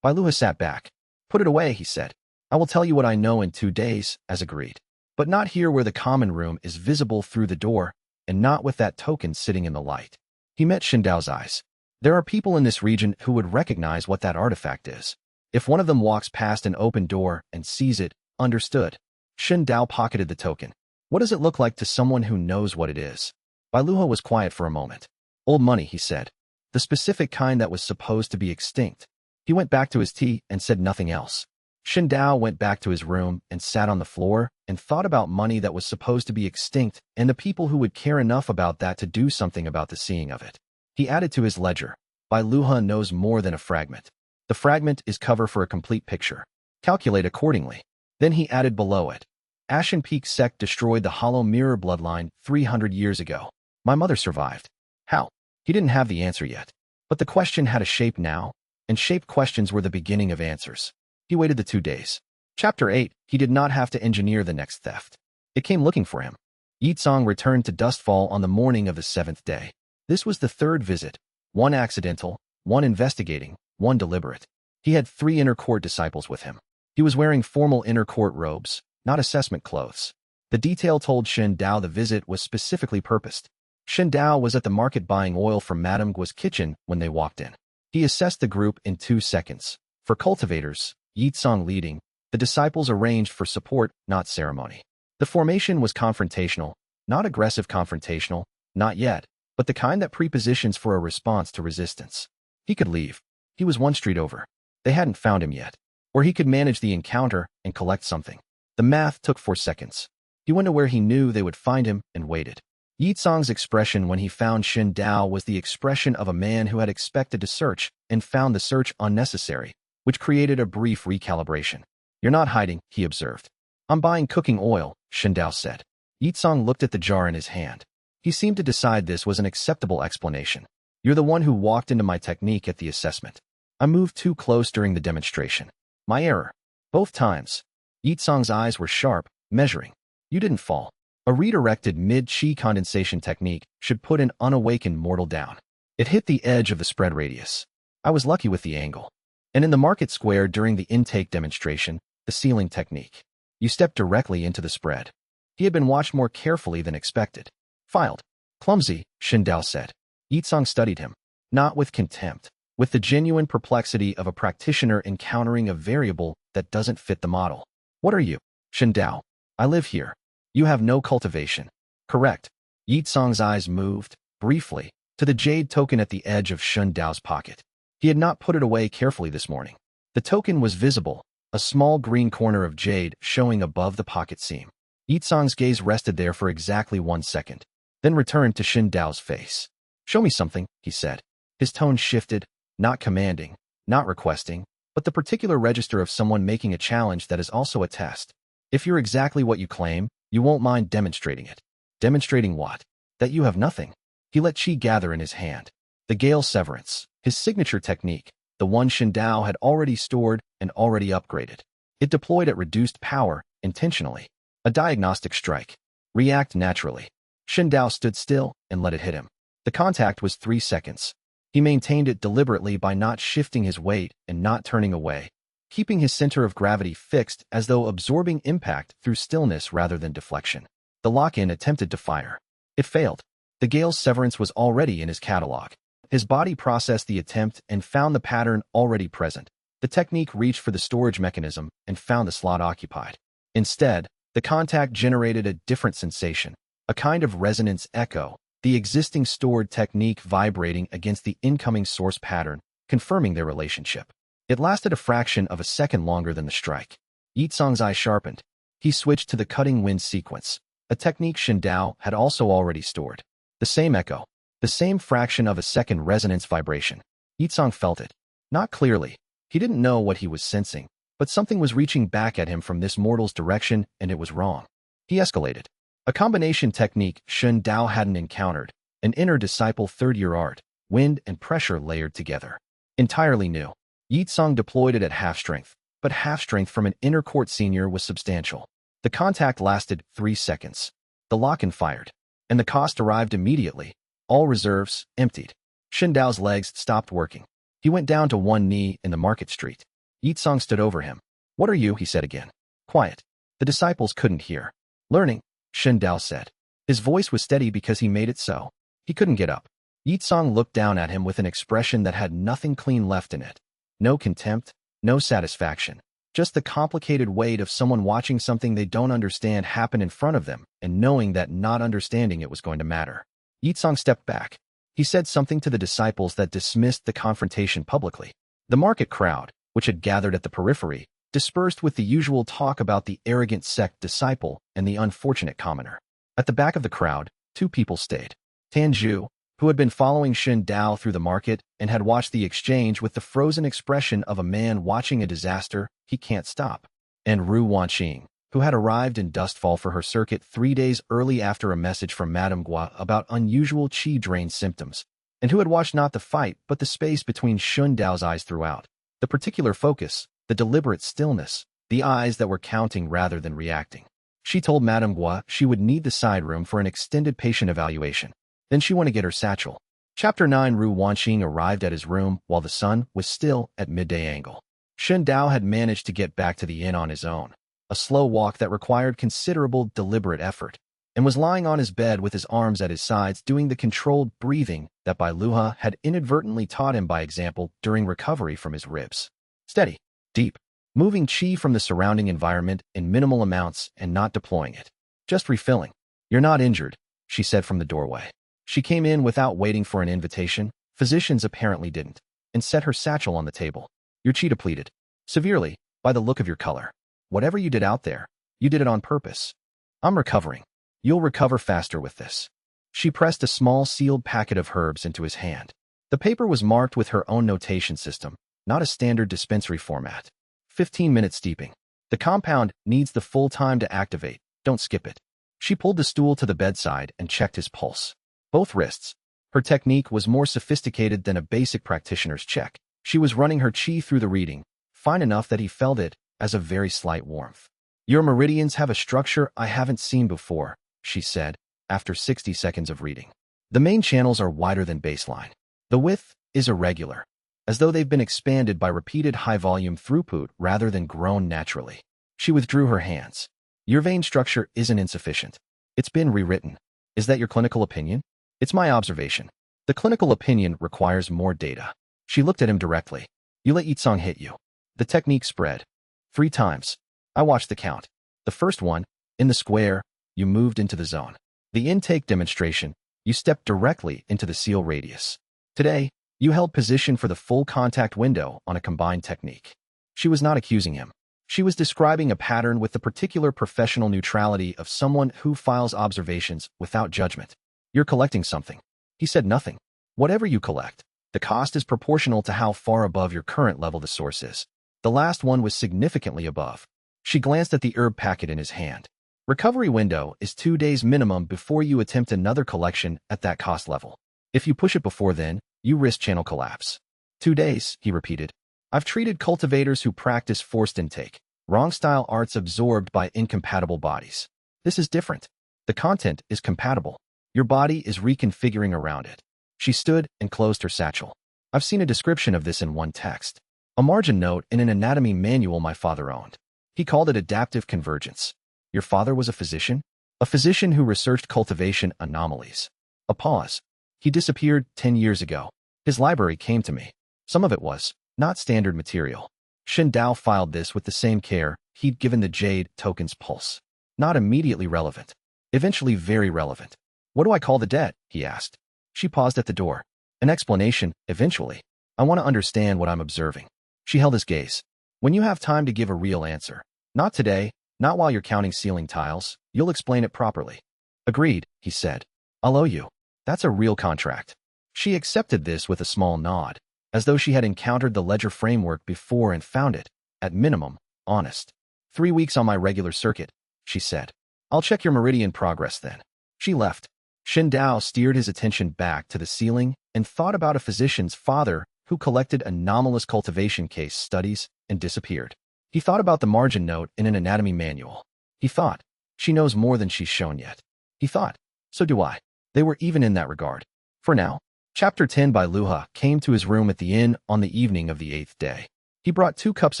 Bailuha sat back. Put it away, he said. I will tell you what I know in 2 days, as agreed. But not here where the common room is visible through the door, and not with that token sitting in the light. He met Shindao's eyes. There are people in this region who would recognize what that artifact is. If one of them walks past an open door and sees it, understood. Shindao pocketed the token. What does it look like to someone who knows what it is? Bailuha was quiet for a moment. Old money, he said. The specific kind that was supposed to be extinct. He went back to his tea and said nothing else. Shindao went back to his room and sat on the floor and thought about money that was supposed to be extinct and the people who would care enough about that to do something about the seeing of it. He added to his ledger. Bailuha knows more than a fragment. The fragment is cover for a complete picture. Calculate accordingly. Then he added below it. Ashen Peak sect destroyed the Hollow Mirror bloodline 300 years ago. My mother survived. How? He didn't have the answer yet. But the question had a shape now, and shaped questions were the beginning of answers. He waited the 2 days. Chapter 8, he did not have to engineer the next theft. It came looking for him. Yitsong returned to Dustfall on the morning of the 7th day. This was the 3rd visit, 1 accidental, 1 investigating, 1 deliberate. He had 3 inner court disciples with him. He was wearing formal inner court robes, not assessment clothes. The detail told Shen Dao the visit was specifically purposed. Shen Dao was at the market buying oil from Madame Guo's kitchen when they walked in. He assessed the group in 2 seconds. For cultivators, Yitsong leading, the disciples arranged for support, not ceremony. The formation was confrontational, not aggressive confrontational, not yet, but the kind that prepositions for a response to resistance. He could leave. He was 1 street over. They hadn't found him yet. Or he could manage the encounter and collect something. The math took 4 seconds. He went to where he knew they would find him and waited. Yitsong's expression when he found Shin Dao was the expression of a man who had expected to search and found the search unnecessary, which created a brief recalibration. You're not hiding, he observed. I'm buying cooking oil, Shin Dao said. Yitsong looked at the jar in his hand. He seemed to decide this was an acceptable explanation. You're the one who walked into my technique at the assessment. I moved too close during the demonstration. My error. Both times. Yitsong's eyes were sharp, measuring. You didn't fall. A redirected mid-chi condensation technique should put an unawakened mortal down. It hit the edge of the spread radius. I was lucky with the angle. And in the market square during the intake demonstration, the ceiling technique. You stepped directly into the spread. He had been watched more carefully than expected. Filed. Clumsy, Shindao said. Yitsong studied him. Not with contempt. With the genuine perplexity of a practitioner encountering a variable that doesn't fit the model. What are you? Shindao. I live here. You have no cultivation. Correct. Yitsong's eyes moved, briefly, to the jade token at the edge of Shindao's pocket. He had not put it away carefully this morning. The token was visible, a small green corner of jade showing above the pocket seam. Yitsong's gaze rested there for exactly 1 second, then returned to Shindao's face. Show me something, he said. His tone shifted, not commanding, not requesting, but the particular register of someone making a challenge that is also a test. If you're exactly what you claim, you won't mind demonstrating it. Demonstrating what? That you have nothing. He let chi gather in his hand. The Gale Severance, his signature technique, the one Shindao had already stored and already upgraded. It deployed at reduced power, intentionally. A diagnostic strike. React naturally. Shindao stood still and let it hit him. The contact was 3 seconds. He maintained it deliberately by not shifting his weight and not turning away, keeping his center of gravity fixed as though absorbing impact through stillness rather than deflection. The lock-in attempted to fire. It failed. The Gale's Severance was already in his catalog. His body processed the attempt and found the pattern already present. The technique reached for the storage mechanism and found the slot occupied. Instead, the contact generated a different sensation, a kind of resonance echo, the existing stored technique vibrating against the incoming source pattern, confirming their relationship. It lasted a fraction of a second longer than the strike. Yitsong's eye sharpened. He switched to the cutting wind sequence, a technique Shindao had also already stored. The same echo. The same fraction of a second resonance vibration. Yitsong felt it. Not clearly. He didn't know what he was sensing, but something was reaching back at him from this mortal's direction, and it was wrong. He escalated. A combination technique Shun Dao hadn't encountered, an inner disciple third-year art, wind and pressure layered together. Entirely new. Yitsong deployed it at half strength, but half strength from an inner court senior was substantial. The contact lasted 3 seconds. The lock-in fired, and the cost arrived immediately. All reserves emptied. Shen Dao's legs stopped working. He went down to one knee in the market street. Yitsong stood over him. "What are you?" he said again. "Quiet." The disciples couldn't hear. "Learning," Shen Dao said. His voice was steady because he made it so. He couldn't get up. Yitsong looked down at him with an expression that had nothing clean left in it. No contempt, no satisfaction. Just the complicated weight of someone watching something they don't understand happen in front of them and knowing that not understanding it was going to matter. Yitsong stepped back. He said something to the disciples that dismissed the confrontation publicly. The market crowd, which had gathered at the periphery, dispersed with the usual talk about the arrogant sect disciple and the unfortunate commoner. At the back of the crowd, two people stayed. Tan Zhu, who had been following Shen Dao through the market and had watched the exchange with the frozen expression of a man watching a disaster he can't stop, and Ru Wanqing, who had arrived in Dustfall for her circuit 3 days early after a message from Madame Gua about unusual qi drain symptoms, and who had watched not the fight but the space between Shen Dao's eyes throughout. The particular focus, the deliberate stillness, the eyes that were counting rather than reacting. She told Madame Gua she would need the side room for an extended patient evaluation. Then she went to get her satchel. Chapter 9. Ru Wanqing arrived at his room while the sun was still at midday angle. Shen Dao had managed to get back to the inn on his own, a slow walk that required considerable deliberate effort, and was lying on his bed with his arms at his sides doing the controlled breathing that Bai Luha had inadvertently taught him by example during recovery from his ribs. Steady, deep, moving qi from the surrounding environment in minimal amounts and not deploying it. Just refilling. "You're not injured," she said from the doorway. She came in without waiting for an invitation, physicians apparently didn't, and set her satchel on the table. "You're qi depleted. Severely, by the look of your color. Whatever you did out there, you did it on purpose. I'm recovering. You'll recover faster with this." She pressed a small sealed packet of herbs into his hand. The paper was marked with her own notation system, not a standard dispensary format. 15-minute steeping. The compound needs the full time to activate. Don't skip it. She pulled the stool to the bedside and checked his pulse. Both wrists. Her technique was more sophisticated than a basic practitioner's check. She was running her qi through the reading, fine enough that he felt it as a very slight warmth. "Your meridians have a structure I haven't seen before," she said, after 60 seconds of reading. "The main channels are wider than baseline. The width is irregular, as though they've been expanded by repeated high-volume throughput rather than grown naturally." She withdrew her hands. "Your vein structure isn't insufficient. It's been rewritten. Is that your clinical opinion?" "It's my observation. The clinical opinion requires more data." She looked at him directly. "You let Yitsong hit you." The technique spread. 3 times. I watched the count. The first one, in the square, you moved into the zone. The intake demonstration, you stepped directly into the seal radius. Today, you held position for the full contact window on a combined technique. She was not accusing him. She was describing a pattern with the particular professional neutrality of someone who files observations without judgment. "You're collecting something." He said nothing. "Whatever you collect, the cost is proportional to how far above your current level the source is." The last one was significantly above. She glanced at the herb packet in his hand. "Recovery window is 2 days minimum before you attempt another collection at that cost level. If you push it before then, you risk channel collapse." 2 days, he repeated. "I've treated cultivators who practice forced intake, wrong style arts absorbed by incompatible bodies. This is different. The content is compatible. Your body is reconfiguring around it." She stood and closed her satchel. "I've seen a description of this in one text. A margin note in an anatomy manual my father owned. He called it adaptive convergence." "Your father was a physician?" "A physician who researched cultivation anomalies." A pause. "He disappeared 10 years ago. His library came to me. Some of it was not standard material." Shen Dao filed this with the same care he'd given the jade token's pulse. "Not immediately relevant. Eventually very relevant." "What do I call the debt?" he asked. She paused at the door. "An explanation, eventually. I want to understand what I'm observing." She held his gaze. "When you have time to give a real answer. Not today, not while you're counting ceiling tiles. You'll explain it properly." "Agreed," he said. "I'll owe you. That's a real contract." She accepted this with a small nod, as though she had encountered the ledger framework before and found it, at minimum, honest. 3 weeks on my regular circuit," she said. "I'll check your meridian progress then." She left. Shen Dao steered his attention back to the ceiling and thought about a physician's father who collected anomalous cultivation case studies and disappeared. He thought about the margin note in an anatomy manual. He thought, she knows more than she's shown yet. He thought. So do I. They were even in that regard. For now. Chapter 10 by Luha came to his room at the inn on the evening of the 8th day. He brought 2 cups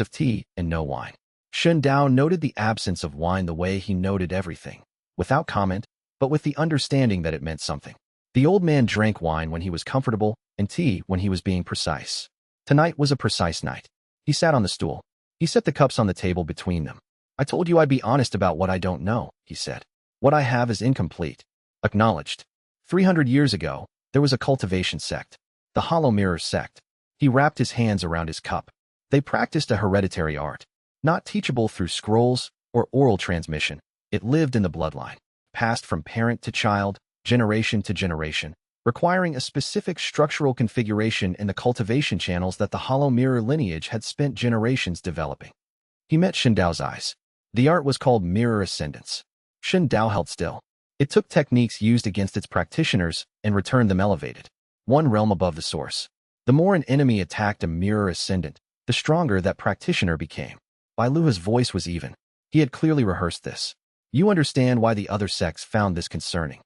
of tea and no wine. Shen Dao noted the absence of wine the way he noted everything, without comment, but with the understanding that it meant something. The old man drank wine when he was comfortable and tea when he was being precise. Tonight was a precise night. He sat on the stool. He set the cups on the table between them. I told you I'd be honest about what I don't know, he said. What I have is incomplete. Acknowledged. 300 years ago, there was a cultivation sect, the Hollow Mirror sect. He wrapped his hands around his cup. They practiced a hereditary art, not teachable through scrolls or oral transmission. It lived in the bloodline, passed from parent to child, generation to generation, requiring a specific structural configuration in the cultivation channels that the Hollow Mirror lineage had spent generations developing. He met Shen Dao's eyes. The art was called Mirror Ascendance. Shen Dao held still. It took techniques used against its practitioners and returned them elevated, one realm above the source. The more an enemy attacked a mirror ascendant, the stronger that practitioner became. Bai Luha's voice was even. He had clearly rehearsed this. You understand why the other sects found this concerning.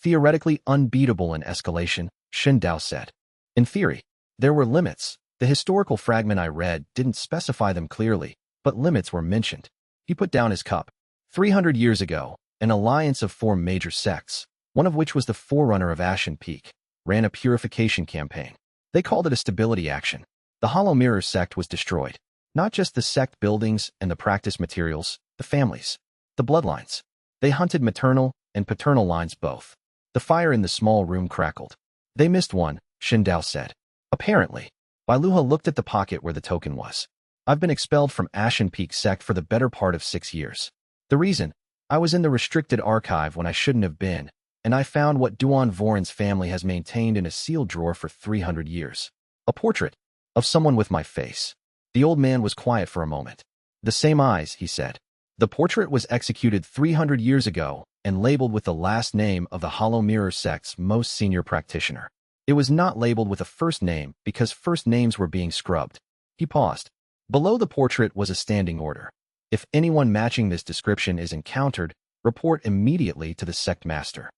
Theoretically unbeatable in escalation, Shen Dao said. In theory, there were limits. The historical fragment I read didn't specify them clearly, but limits were mentioned. He put down his cup. 300 years ago, an alliance of 4 major sects, one of which was the forerunner of Ashen Peak, ran a purification campaign. They called it a stability action. The Hollow Mirror sect was destroyed. Not just the sect buildings and the practice materials, the families, the bloodlines. They hunted maternal and paternal lines both. The fire in the small room crackled. They missed one, Shen Dao said. Apparently. Bai Luha looked at the pocket where the token was. I've been expelled from Ashen Peak sect for the better part of 6 years. The reason? I was in the restricted archive when I shouldn't have been, and I found what Duan Voren's family has maintained in a sealed drawer for 300 years. A portrait of someone with my face. The old man was quiet for a moment. The same eyes, he said. The portrait was executed 300 years ago and labeled with the last name of the Hollow Mirror sect's most senior practitioner. It was not labeled with a first name because first names were being scrubbed. He paused. Below the portrait was a standing order. If anyone matching this description is encountered, report immediately to the sect master.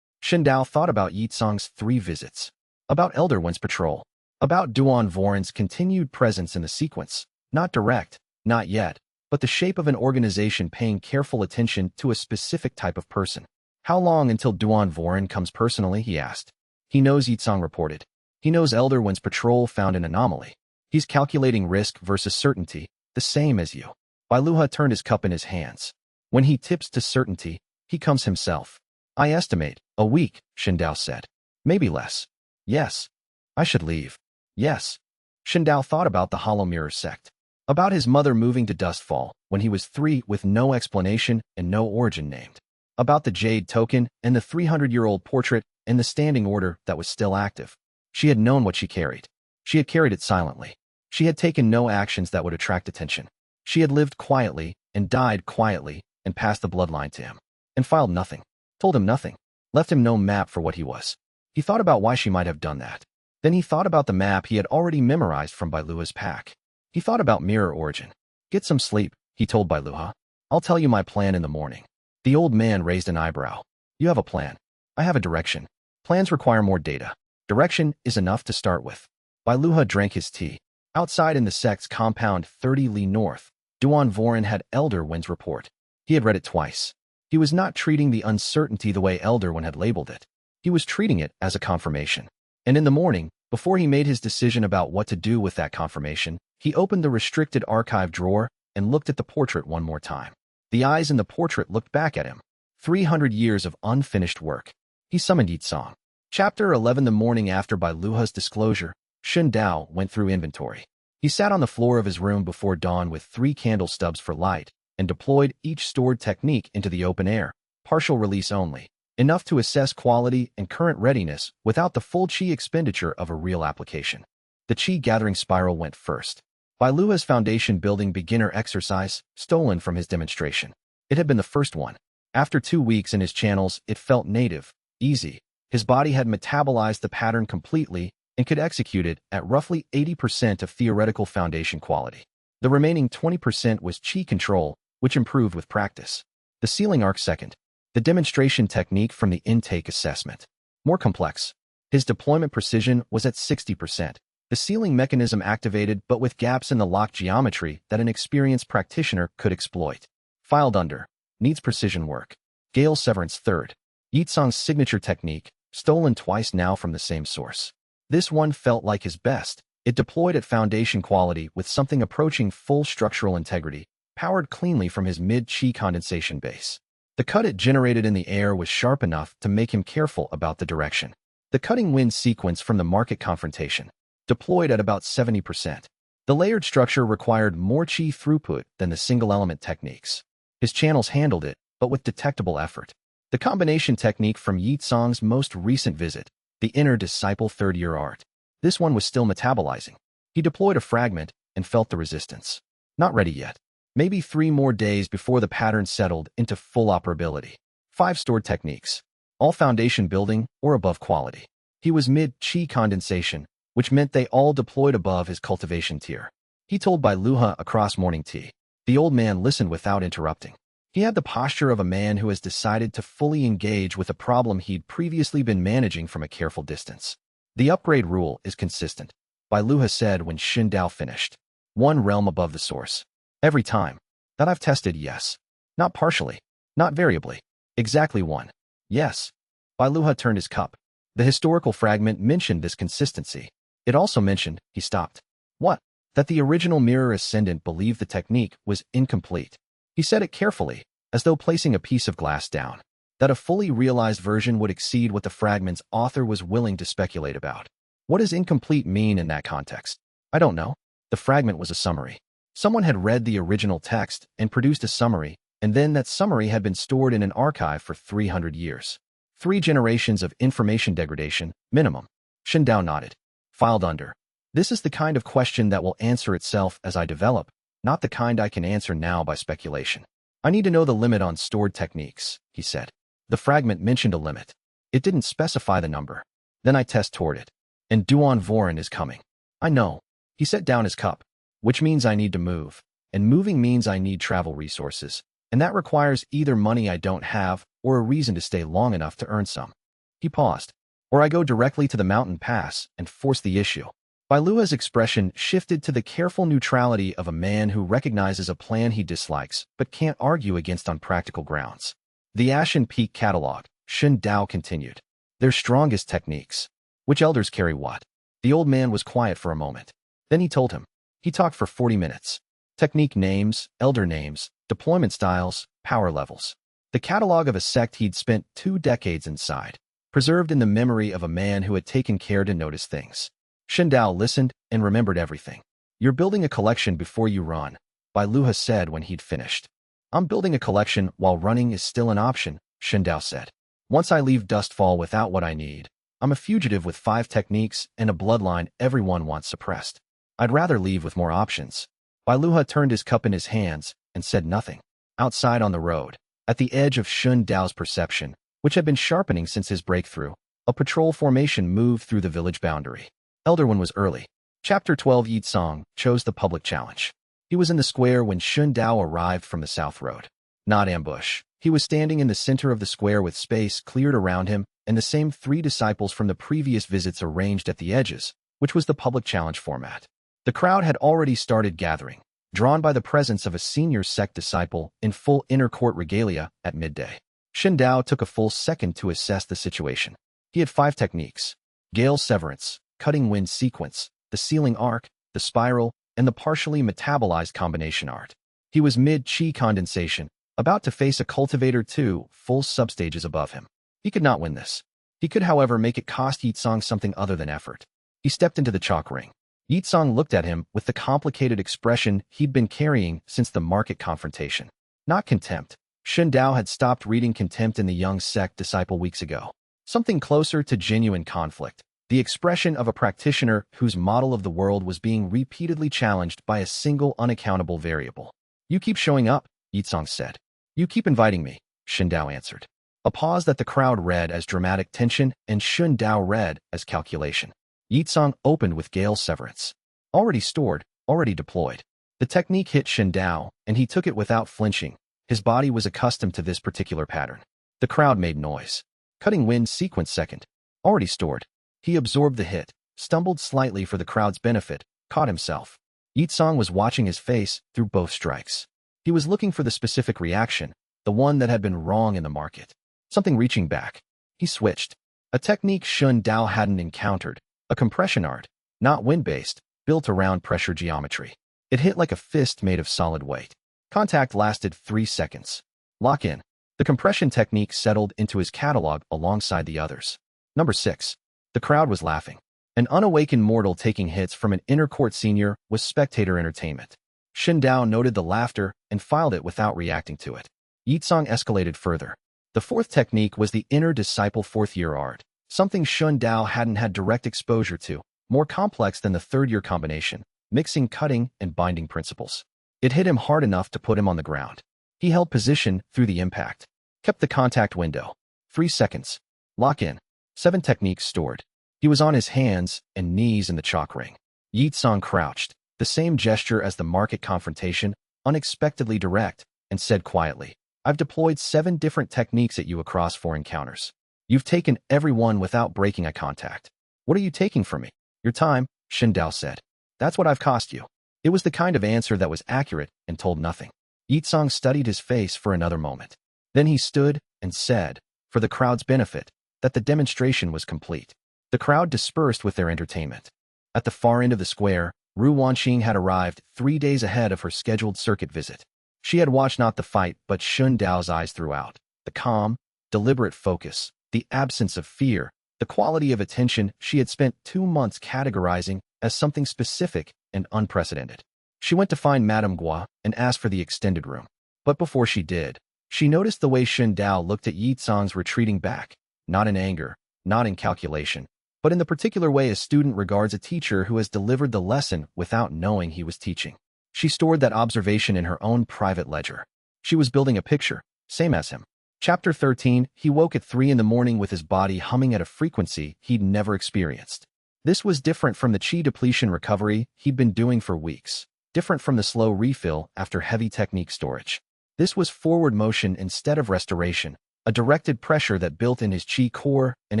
Shen Dao thought about Yitsong's 3 visits, about Elder One's patrol, about Duan Voren's continued presence in the sequence, not direct, not yet, but the shape of an organization paying careful attention to a specific type of person. How long until Duan Voren comes personally, he asked. He knows Yitsong reported. He knows Elder One's patrol found an anomaly. He's calculating risk versus certainty, the same as you. Bai Luha turned his cup in his hands. When he tips to certainty, he comes himself. I estimate, a week, Shen Dao said. Maybe less. Yes. I should leave. Yes. Shen Dao thought about the Hollow Mirror sect. About his mother moving to Dustfall when he was 3 with no explanation and no origin named. About the jade token and the 300-year-old portrait and the standing order that was still active. She had known what she carried. She had carried it silently. She had taken no actions that would attract attention. She had lived quietly and died quietly and passed the bloodline to him. And filed nothing. Told him nothing. Left him no map for what he was. He thought about why she might have done that. Then he thought about the map he had already memorized from Bai Luha's pack. He thought about mirror origin. Get some sleep, he told Bai Luha. I'll tell you my plan in the morning. The old man raised an eyebrow. You have a plan. I have a direction. Plans require more data. Direction is enough to start with. Bai Luha drank his tea. Outside in the sect's compound 30 li north, Duan Voren had Elder One's report. He had read it twice. He was not treating the uncertainty the way Elder One had labeled it. He was treating it as a confirmation. And in the morning, before he made his decision about what to do with that confirmation, he opened the restricted archive drawer and looked at the portrait one more time. The eyes in the portrait looked back at him. 300 years of unfinished work. He summoned Yitsong. Chapter 11. The morning after Bai Luha's disclosure, Shen Dao went through inventory. He sat on the floor of his room before dawn with 3 candle stubs for light and deployed each stored technique into the open air, partial release only, enough to assess quality and current readiness without the full qi expenditure of a real application. The qi gathering spiral went first. Bai Luha's foundation building beginner exercise, stolen from his demonstration. It had been the first one. After 2 weeks in his channels, it felt native, easy. His body had metabolized the pattern completely and could execute it at roughly 80% of theoretical foundation quality. The remaining 20% was qi control, which improved with practice. The sealing arc second. The demonstration technique from the intake assessment. More complex. His deployment precision was at 60%. The sealing mechanism activated but with gaps in the lock geometry that an experienced practitioner could exploit. Filed under. Needs precision work. Gale Severance third. Yitsong's signature technique, stolen twice now from the same source. This one felt like his best. It deployed at foundation quality with something approaching full structural integrity, powered cleanly from his mid-chi condensation base. The cut it generated in the air was sharp enough to make him careful about the direction. The cutting wind sequence from the market confrontation. Deployed at about 70%. The layered structure required more chi throughput than the single-element techniques. His channels handled it, but with detectable effort. The combination technique from Yitsong's most recent visit, the inner disciple third-year art. This one was still metabolizing. He deployed a fragment and felt the resistance. Not ready yet. Maybe 3 more days before the pattern settled into full operability. 5 stored techniques. All foundation building or above quality. He was mid-chi condensation, which meant they all deployed above his cultivation tier. He told Bai Luha across morning tea. The old man listened without interrupting. He had the posture of a man who has decided to fully engage with a problem he'd previously been managing from a careful distance. The upgrade rule is consistent, Bai Luha said when Xin Dao finished. 1 realm above the source. Every time. That I've tested, yes. Not partially. Not variably. Exactly 1. Yes. Bai Luha turned his cup. The historical fragment mentioned this consistency. It also mentioned, he stopped. What? That the original mirror ascendant believed the technique was incomplete. He said it carefully, as though placing a piece of glass down. That a fully realized version would exceed what the fragment's author was willing to speculate about. What does incomplete mean in that context? I don't know. The fragment was a summary. Someone had read the original text and produced a summary, and then that summary had been stored in an archive for 300 years. 3 generations of information degradation, minimum. Xin Dao nodded. Filed under. This is the kind of question that will answer itself as I develop, not the kind I can answer now by speculation. I need to know the limit on stored techniques, he said. The fragment mentioned a limit. It didn't specify the number. Then I test toward it. And Duan Voren is coming. I know. He set down his cup. Which means I need to move. And moving means I need travel resources. And that requires either money I don't have or a reason to stay long enough to earn some. He paused. Or I go directly to the mountain pass and force the issue. Bai Lua's expression shifted to the careful neutrality of a man who recognizes a plan he dislikes but can't argue against on practical grounds. The Ashen Peak Catalog, Xin Dao continued. Their strongest techniques. Which elders carry what? The old man was quiet for a moment. Then he told him. He talked for 40 minutes. Technique names, elder names, deployment styles, power levels. The catalog of a sect he'd spent 2 decades inside, preserved in the memory of a man who had taken care to notice things. Xin Dao listened and remembered everything. You're building a collection before you run, Bai Luha said when he'd finished. I'm building a collection while running is still an option, Xin Dao said. Once I leave Dustfall without what I need, I'm a fugitive with 5 techniques and a bloodline everyone wants suppressed. I'd rather leave with more options. Bai Luha turned his cup in his hands and said nothing. Outside on the road, at the edge of Xin Dao's perception, which had been sharpening since his breakthrough, a patrol formation moved through the village boundary. Elder One was early. Chapter 12 Yitsong chose the public challenge. He was in the square when Xin Dao arrived from the south road. Not ambush. He was standing in the center of the square with space cleared around him and the same 3 disciples from the previous visits arranged at the edges, which was the public challenge format. The crowd had already started gathering, drawn by the presence of a senior sect disciple in full inner court regalia at midday. Xin Dao took a full second to assess the situation. He had 5 techniques. Gale Severance, Cutting Wind Sequence, the Sealing Arc, the Spiral, and the partially metabolized combination art. He was mid-chi condensation, about to face a cultivator 2 full substages above him. He could not win this. He could, however, make it cost Yitsong something other than effort. He stepped into the chalk ring. Yitsong looked at him with the complicated expression he'd been carrying since the market confrontation. Not contempt. Xin Dao had stopped reading contempt in the young sect disciple weeks ago. Something closer to genuine conflict. The expression of a practitioner whose model of the world was being repeatedly challenged by a single unaccountable variable. You keep showing up, Yitsong said. You keep inviting me, Xin Dao answered. A pause that the crowd read as dramatic tension and Xin Dao read as calculation. Yitsong opened with Gale Severance. Already stored, already deployed. The technique hit Xin Dao, and he took it without flinching. His body was accustomed to this particular pattern. The crowd made noise. Cutting wind sequence second. Already stored. He absorbed the hit, stumbled slightly for the crowd's benefit, caught himself. Yitsong was watching his face through both strikes. He was looking for the specific reaction, the one that had been wrong in the market. Something reaching back. He switched. A technique Shun Dao hadn't encountered, a compression art, not wind-based, built around pressure geometry. It hit like a fist made of solid weight. Contact lasted 3 seconds. Lock in. The compression technique settled into his catalog alongside the others. Number 6. The crowd was laughing. An unawakened mortal taking hits from an inner court senior was spectator entertainment. Shun Dao noted the laughter and filed it without reacting to it. Yitsong escalated further. The 4th technique was the inner disciple 4th-year art, something Shun Dao hadn't had direct exposure to, more complex than the 3rd-year combination, mixing cutting and binding principles. It hit him hard enough to put him on the ground. He held position through the impact. Kept the contact window. 3 seconds. Lock in. 7 techniques stored. He was on his hands and knees in the chalk ring. Yitsong crouched, the same gesture as the market confrontation, unexpectedly direct, and said quietly, I've deployed 7 different techniques at you across 4 encounters. You've taken every one without breaking eye contact. What are you taking from me? Your time, Shun Dao said. That's what I've cost you. It was the kind of answer that was accurate and told nothing. Yitsong studied his face for another moment. Then he stood and said, for the crowd's benefit, that the demonstration was complete. The crowd dispersed with their entertainment. At the far end of the square, Ru Wanxing had arrived 3 days ahead of her scheduled circuit visit. She had watched not the fight but Shun Dao's eyes throughout. The calm, deliberate focus, the absence of fear, the quality of attention she had spent 2 months categorizing as something specific and unprecedented. She went to find Madame Gua and asked for the extended room. But before she did, she noticed the way Shun Dao looked at Yitsong's retreating back, not in anger, not in calculation, but in the particular way a student regards a teacher who has delivered the lesson without knowing he was teaching. She stored that observation in her own private ledger. She was building a picture, same as him. Chapter 13, he woke at 3 in the morning with his body humming at a frequency he'd never experienced. This was different from the qi depletion recovery he'd been doing for weeks, different from the slow refill after heavy technique storage. This was forward motion instead of restoration, a directed pressure that built in his qi core and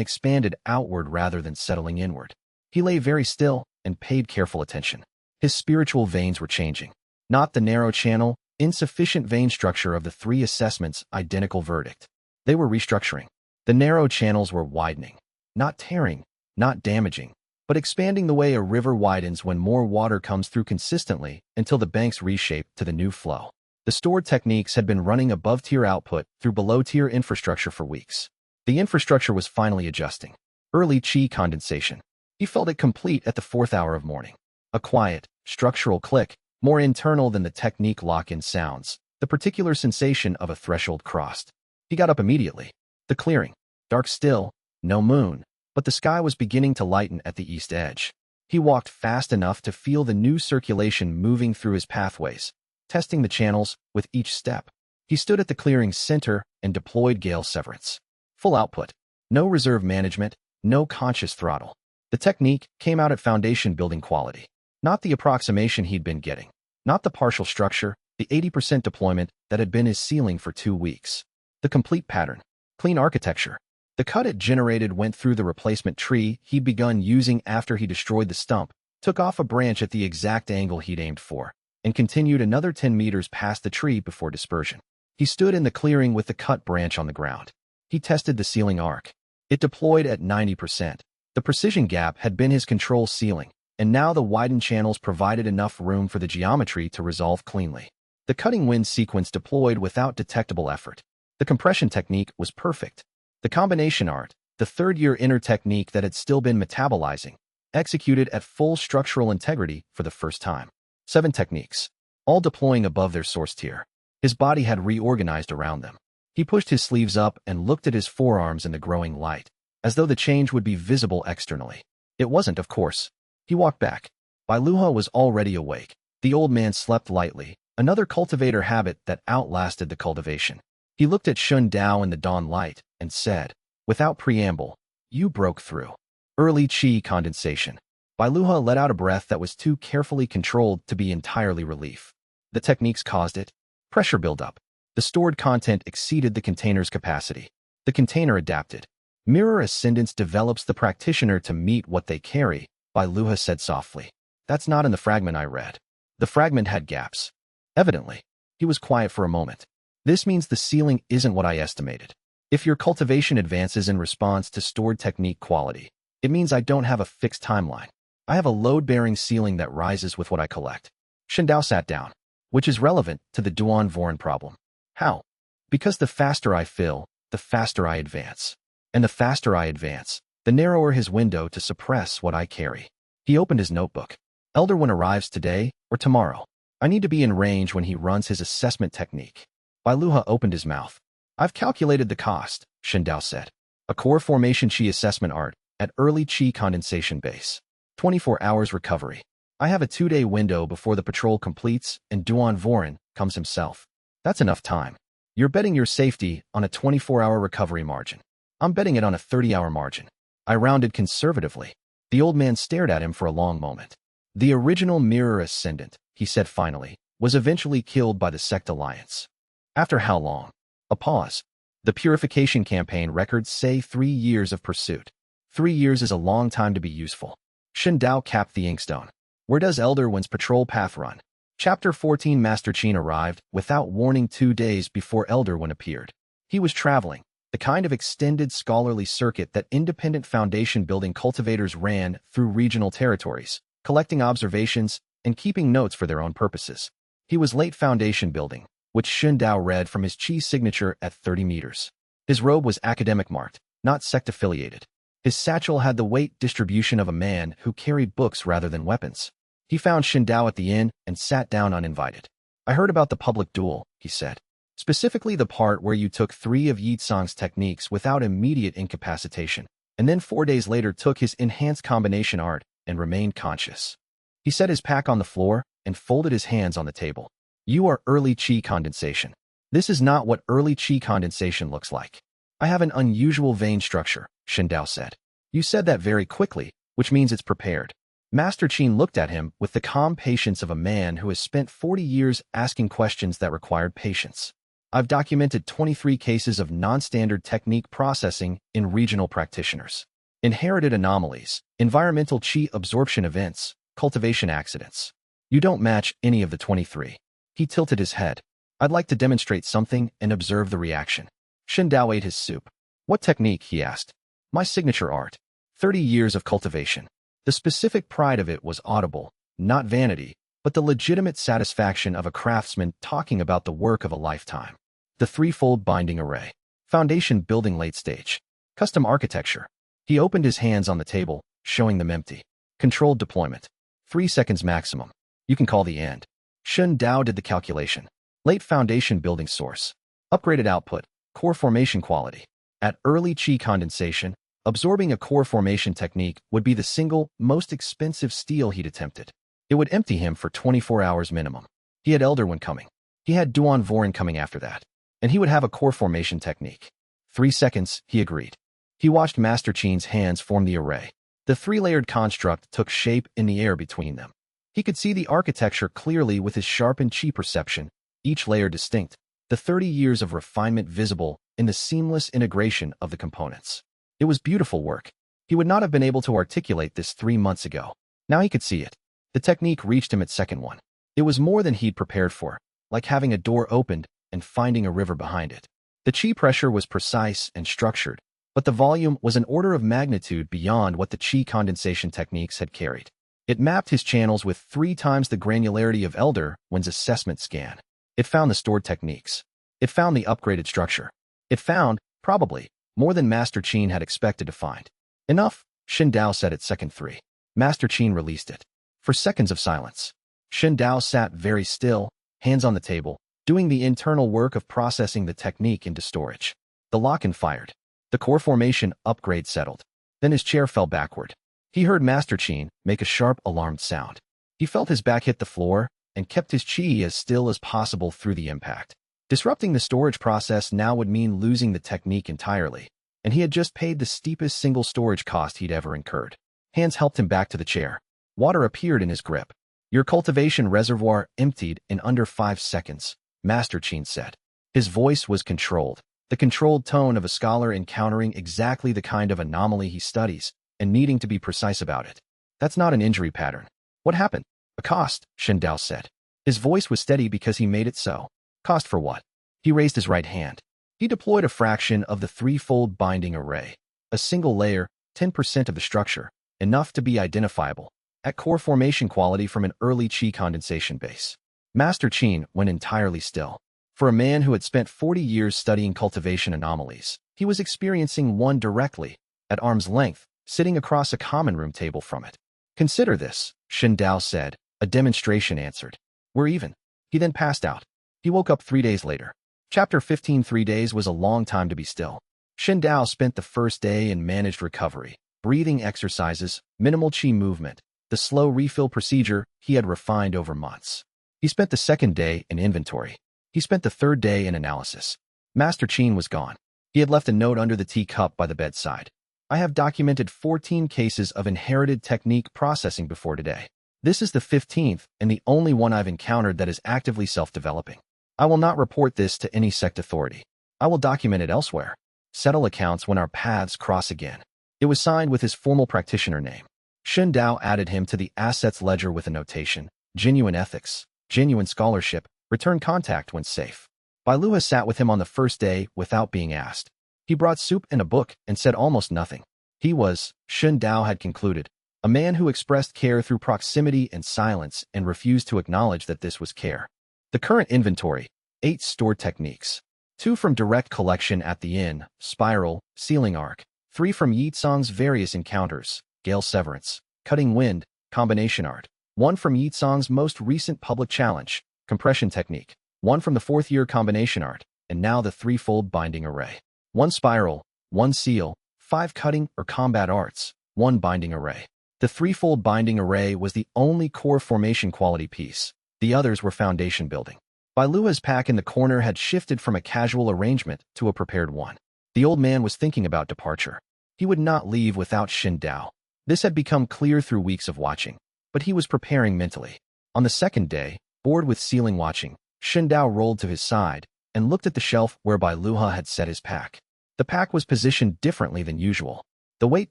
expanded outward rather than settling inward. He lay very still and paid careful attention. His spiritual veins were changing. Not the narrow channel, insufficient vein structure of the 3 assessments' identical verdict. They were restructuring. The narrow channels were widening. Not tearing, not damaging, but expanding the way a river widens when more water comes through consistently until the banks reshape to the new flow. The stored techniques had been running above-tier output through below-tier infrastructure for weeks. The infrastructure was finally adjusting. Early qi condensation. He felt it complete at the 4th hour of morning. A quiet, structural click, more internal than the technique lock-in sounds, the particular sensation of a threshold crossed. He got up immediately. The clearing. Dark still, no moon, but the sky was beginning to lighten at the east edge. He walked fast enough to feel the new circulation moving through his pathways, testing the channels with each step. He stood at the clearing's center and deployed gale severance. Full output. No reserve management, no conscious throttle. The technique came out at foundation building quality. Not the approximation he'd been getting. Not the partial structure, the 80% deployment that had been his ceiling for 2 weeks. The complete pattern. Clean architecture. The cut it generated went through the replacement tree he'd begun using after he destroyed the stump, took off a branch at the exact angle he'd aimed for, and continued another 10 meters past the tree before dispersion. He stood in the clearing with the cut branch on the ground. He tested the ceiling arc. It deployed at 90%. The precision gap had been his control ceiling, and now the widened channels provided enough room for the geometry to resolve cleanly. The cutting wind sequence deployed without detectable effort. The compression technique was perfect. The combination art, the 3rd-year inner technique that had still been metabolizing, executed at full structural integrity for the first time. 7 techniques, all deploying above their source tier. His body had reorganized around them. He pushed his sleeves up and looked at his forearms in the growing light, as though the change would be visible externally. It wasn't, of course. He walked back. Bailuha was already awake. The old man slept lightly, another cultivator habit that outlasted the cultivation. He looked at Shun Dao in the dawn light and said, without preamble, you broke through. Early qi condensation. Bailuha let out a breath that was too carefully controlled to be entirely relief. The techniques caused it. Pressure buildup. The stored content exceeded the container's capacity. The container adapted. Mirror Ascendance develops the practitioner to meet what they carry, Bai Luha said softly. That's not in the fragment I read. The fragment had gaps. Evidently. He was quiet for a moment. This means the ceiling isn't what I estimated. If your cultivation advances in response to stored technique quality, it means I don't have a fixed timeline. I have a load-bearing ceiling that rises with what I collect. Shindao sat down, which is relevant to the Duan Voren problem. How? Because the faster I fill, the faster I advance. And the faster I advance, the narrower his window to suppress what I carry. He opened his notebook. Elder One arrives today or tomorrow. I need to be in range when he runs his assessment technique. Bai Luha opened his mouth. I've calculated the cost, Shindao said. A core formation Qi assessment art at early Qi condensation base. 24 hours recovery. I have a 2-day window before the patrol completes and Duan Voren comes himself. That's enough time. You're betting your safety on a 24-hour recovery margin. I'm betting it on a 30-hour margin. I rounded conservatively. The old man stared at him for a long moment. The original Mirror Ascendant, he said finally, was eventually killed by the Sect Alliance. After how long? A pause. The purification campaign records say 3 years of pursuit. 3 years is a long time to be useful. Shindao capped the inkstone. Where does Elder One's patrol path run? Chapter 14. Master Qin arrived without warning 2 days before Elder One appeared. He was traveling, the kind of extended scholarly circuit that independent foundation building cultivators ran through regional territories, collecting observations and keeping notes for their own purposes. He was late foundation building, which Shindao read from his Qi signature at 30 meters. His robe was academic marked, not sect-affiliated. His satchel had the weight distribution of a man who carried books rather than weapons. He found Shindao at the inn and sat down uninvited. I heard about the public duel, he said. Specifically the part where you took 3 of Yitsong's techniques without immediate incapacitation, and then 4 days later took his enhanced combination art and remained conscious. He set his pack on the floor and folded his hands on the table. You are early Qi condensation. This is not what early Qi condensation looks like. I have an unusual vein structure, Shindao said. You said that very quickly, which means it's prepared. Master Qin looked at him with the calm patience of a man who has spent 40 years asking questions that required patience. I've documented 23 cases of non-standard technique processing in regional practitioners. Inherited anomalies, environmental Qi absorption events, cultivation accidents. You don't match any of the 23. He tilted his head. I'd like to demonstrate something and observe the reaction. Shindao ate his soup. What technique, he asked. My signature art. 30 years of cultivation. The specific pride of it was audible, not vanity, but the legitimate satisfaction of a craftsman talking about the work of a lifetime. The threefold binding array. Foundation building late stage. Custom architecture. He opened his hands on the table, showing them empty. Controlled deployment. 3 seconds maximum. You can call the end. Shindao did the calculation. Late foundation building source. Upgraded output. Core formation quality. At early Qi condensation, absorbing a core formation technique would be the single most expensive steal he'd attempted. It would empty him for 24 hours minimum. He had Elder One coming. He had Duan Voren coming after that. And he would have a core formation technique. 3 seconds, he agreed. He watched Master Qin's hands form the array. The 3-layered construct took shape in the air between them. He could see the architecture clearly with his sharpened Qi perception, each layer distinct, the 30 years of refinement visible in the seamless integration of the components. It was beautiful work. He would not have been able to articulate this 3 months ago. Now he could see it. The technique reached him at second one. It was more than he'd prepared for, like having a door opened and finding a river behind it. The Qi pressure was precise and structured, but the volume was an order of magnitude beyond what the Qi condensation techniques had carried. It mapped his channels with 3 times the granularity of Elder One's assessment scan. It found the stored techniques. It found the upgraded structure. It found, probably, more than Master Qin had expected to find. Enough, Shindao said at second 3. Master Qin released it. For seconds of silence. Shindao sat very still, hands on the table, doing the internal work of processing the technique into storage. The lock-in fired. The core formation upgrade settled. Then his chair fell backward. He heard Master Qin make a sharp, alarmed sound. He felt his back hit the floor and kept his Qi as still as possible through the impact. Disrupting the storage process now would mean losing the technique entirely, and he had just paid the steepest single storage cost he'd ever incurred. Hands helped him back to the chair. Water appeared in his grip. Your cultivation reservoir emptied in under 5 seconds, Master Qin said. His voice was controlled, the controlled tone of a scholar encountering exactly the kind of anomaly he studies and needing to be precise about it. That's not an injury pattern. What happened? A cost, Shindao said. His voice was steady because he made it so. Cost for what? He raised his right hand. He deployed a fraction of the threefold binding array. A single layer, 10% of the structure, enough to be identifiable, at core formation quality from an early qi condensation base. Master Qin went entirely still. For a man who had spent 40 years studying cultivation anomalies, he was experiencing one directly, at arm's length, sitting across a common room table from it. Consider this, Shindao said. A demonstration answered. We're even. He then passed out. He woke up 3 days later. Chapter 15. 3 days was a long time to be still. Shindao spent the first day in managed recovery, breathing exercises, minimal qi movement, the slow refill procedure he had refined over months. He spent the second day in inventory. He spent the third day in analysis. Master Qin was gone. He had left a note under the teacup by the bedside. I have documented 14 cases of inherited technique processing before today. This is the 15th and the only one I've encountered that is actively self-developing. I will not report this to any sect authority. I will document it elsewhere. Settle accounts when our paths cross again. It was signed with his formal practitioner name. Shindao added him to the assets ledger with a notation: genuine ethics, genuine scholarship, return contact when safe. Bailuha sat with him on the first day without being asked. He brought soup and a book and said almost nothing. He was, Shindao had concluded, a man who expressed care through proximity and silence and refused to acknowledge that this was care. The current inventory: 8 stored techniques. 2 from direct collection at the inn, spiral, sealing arc. 3 from Yitsong's various encounters, gale severance, cutting wind, combination art. 1 from Yitsong's most recent public challenge, compression technique. 1 from the 4th year combination art, and now the threefold binding array. 1 spiral, 1 seal, 5 cutting or combat arts, 1 binding array. The threefold binding array was the only core formation quality piece. The others were foundation building. Bailua's pack in the corner had shifted from a casual arrangement to a prepared one. The old man was thinking about departure. He would not leave without Shindao. This had become clear through weeks of watching, but he was preparing mentally. On the second day, bored with ceiling watching, Shindao rolled to his side and looked at the shelf where Bailuha had set his pack. The pack was positioned differently than usual. The weight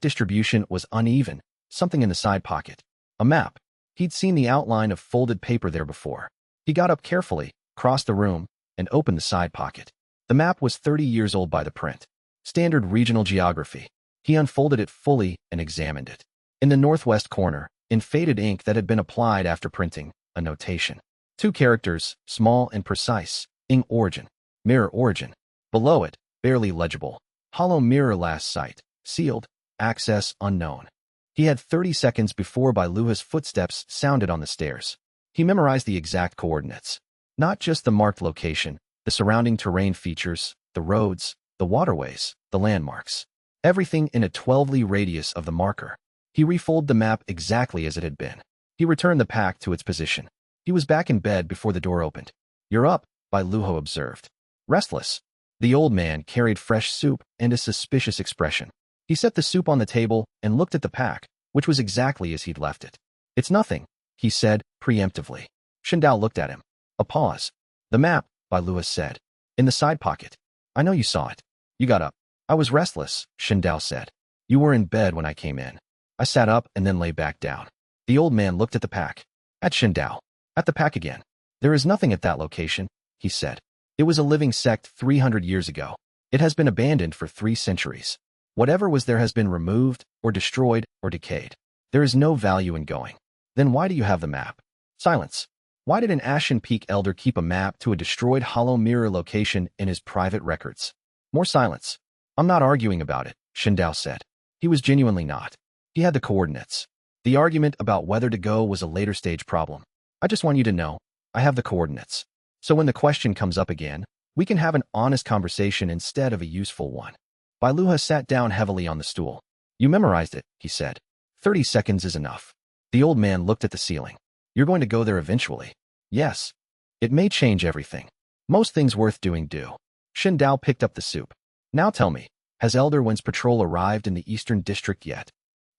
distribution was uneven, something in the side pocket. A map. He'd seen the outline of folded paper there before. He got up carefully, crossed the room, and opened the side pocket. The map was 30 years old by the print. Standard regional geography. He unfolded it fully and examined it. In the northwest corner, in faded ink that had been applied after printing, a notation. 2 characters, small and precise. Ing origin. Mirror origin. Below it, barely legible. Hollow mirror last sight. Sealed. Access unknown. He had 30 seconds before Bailuha's footsteps sounded on the stairs. He memorized the exact coordinates. Not just the marked location, the surrounding terrain features, the roads, the waterways, the landmarks. Everything in a 12-li radius of the marker. He refolded the map exactly as it had been. He returned the pack to its position. He was back in bed before the door opened. You're up, Bailuha observed. Restless. The old man carried fresh soup and a suspicious expression. He set the soup on the table and looked at the pack, which was exactly as he'd left it. It's nothing, he said, preemptively. Shindao looked at him. A pause. The map, Bailuha said. In the side pocket. I know you saw it. You got up. I was restless, Shindao said. You were in bed when I came in. I sat up and then lay back down. The old man looked at the pack. At Shindao. At the pack again. There is nothing at that location, he said. It was a living sect 300 years ago. It has been abandoned for 3 centuries. Whatever was there has been removed, or destroyed, or decayed. There is no value in going. Then why do you have the map? Silence. Why did an Ashen Peak elder keep a map to a destroyed hollow mirror location in his private records? More silence. I'm not arguing about it, Shindao said. He was genuinely not. He had the coordinates. The argument about whether to go was a later stage problem. I just want you to know, I have the coordinates. So when the question comes up again, we can have an honest conversation instead of a useful one. Bailuha sat down heavily on the stool. You memorized it, he said. 30 seconds is enough. The old man looked at the ceiling. You're going to go there eventually. Yes. It may change everything. Most things worth doing do. Shindao picked up the soup. Now tell me, has Elder Wen's patrol arrived in the Eastern District yet?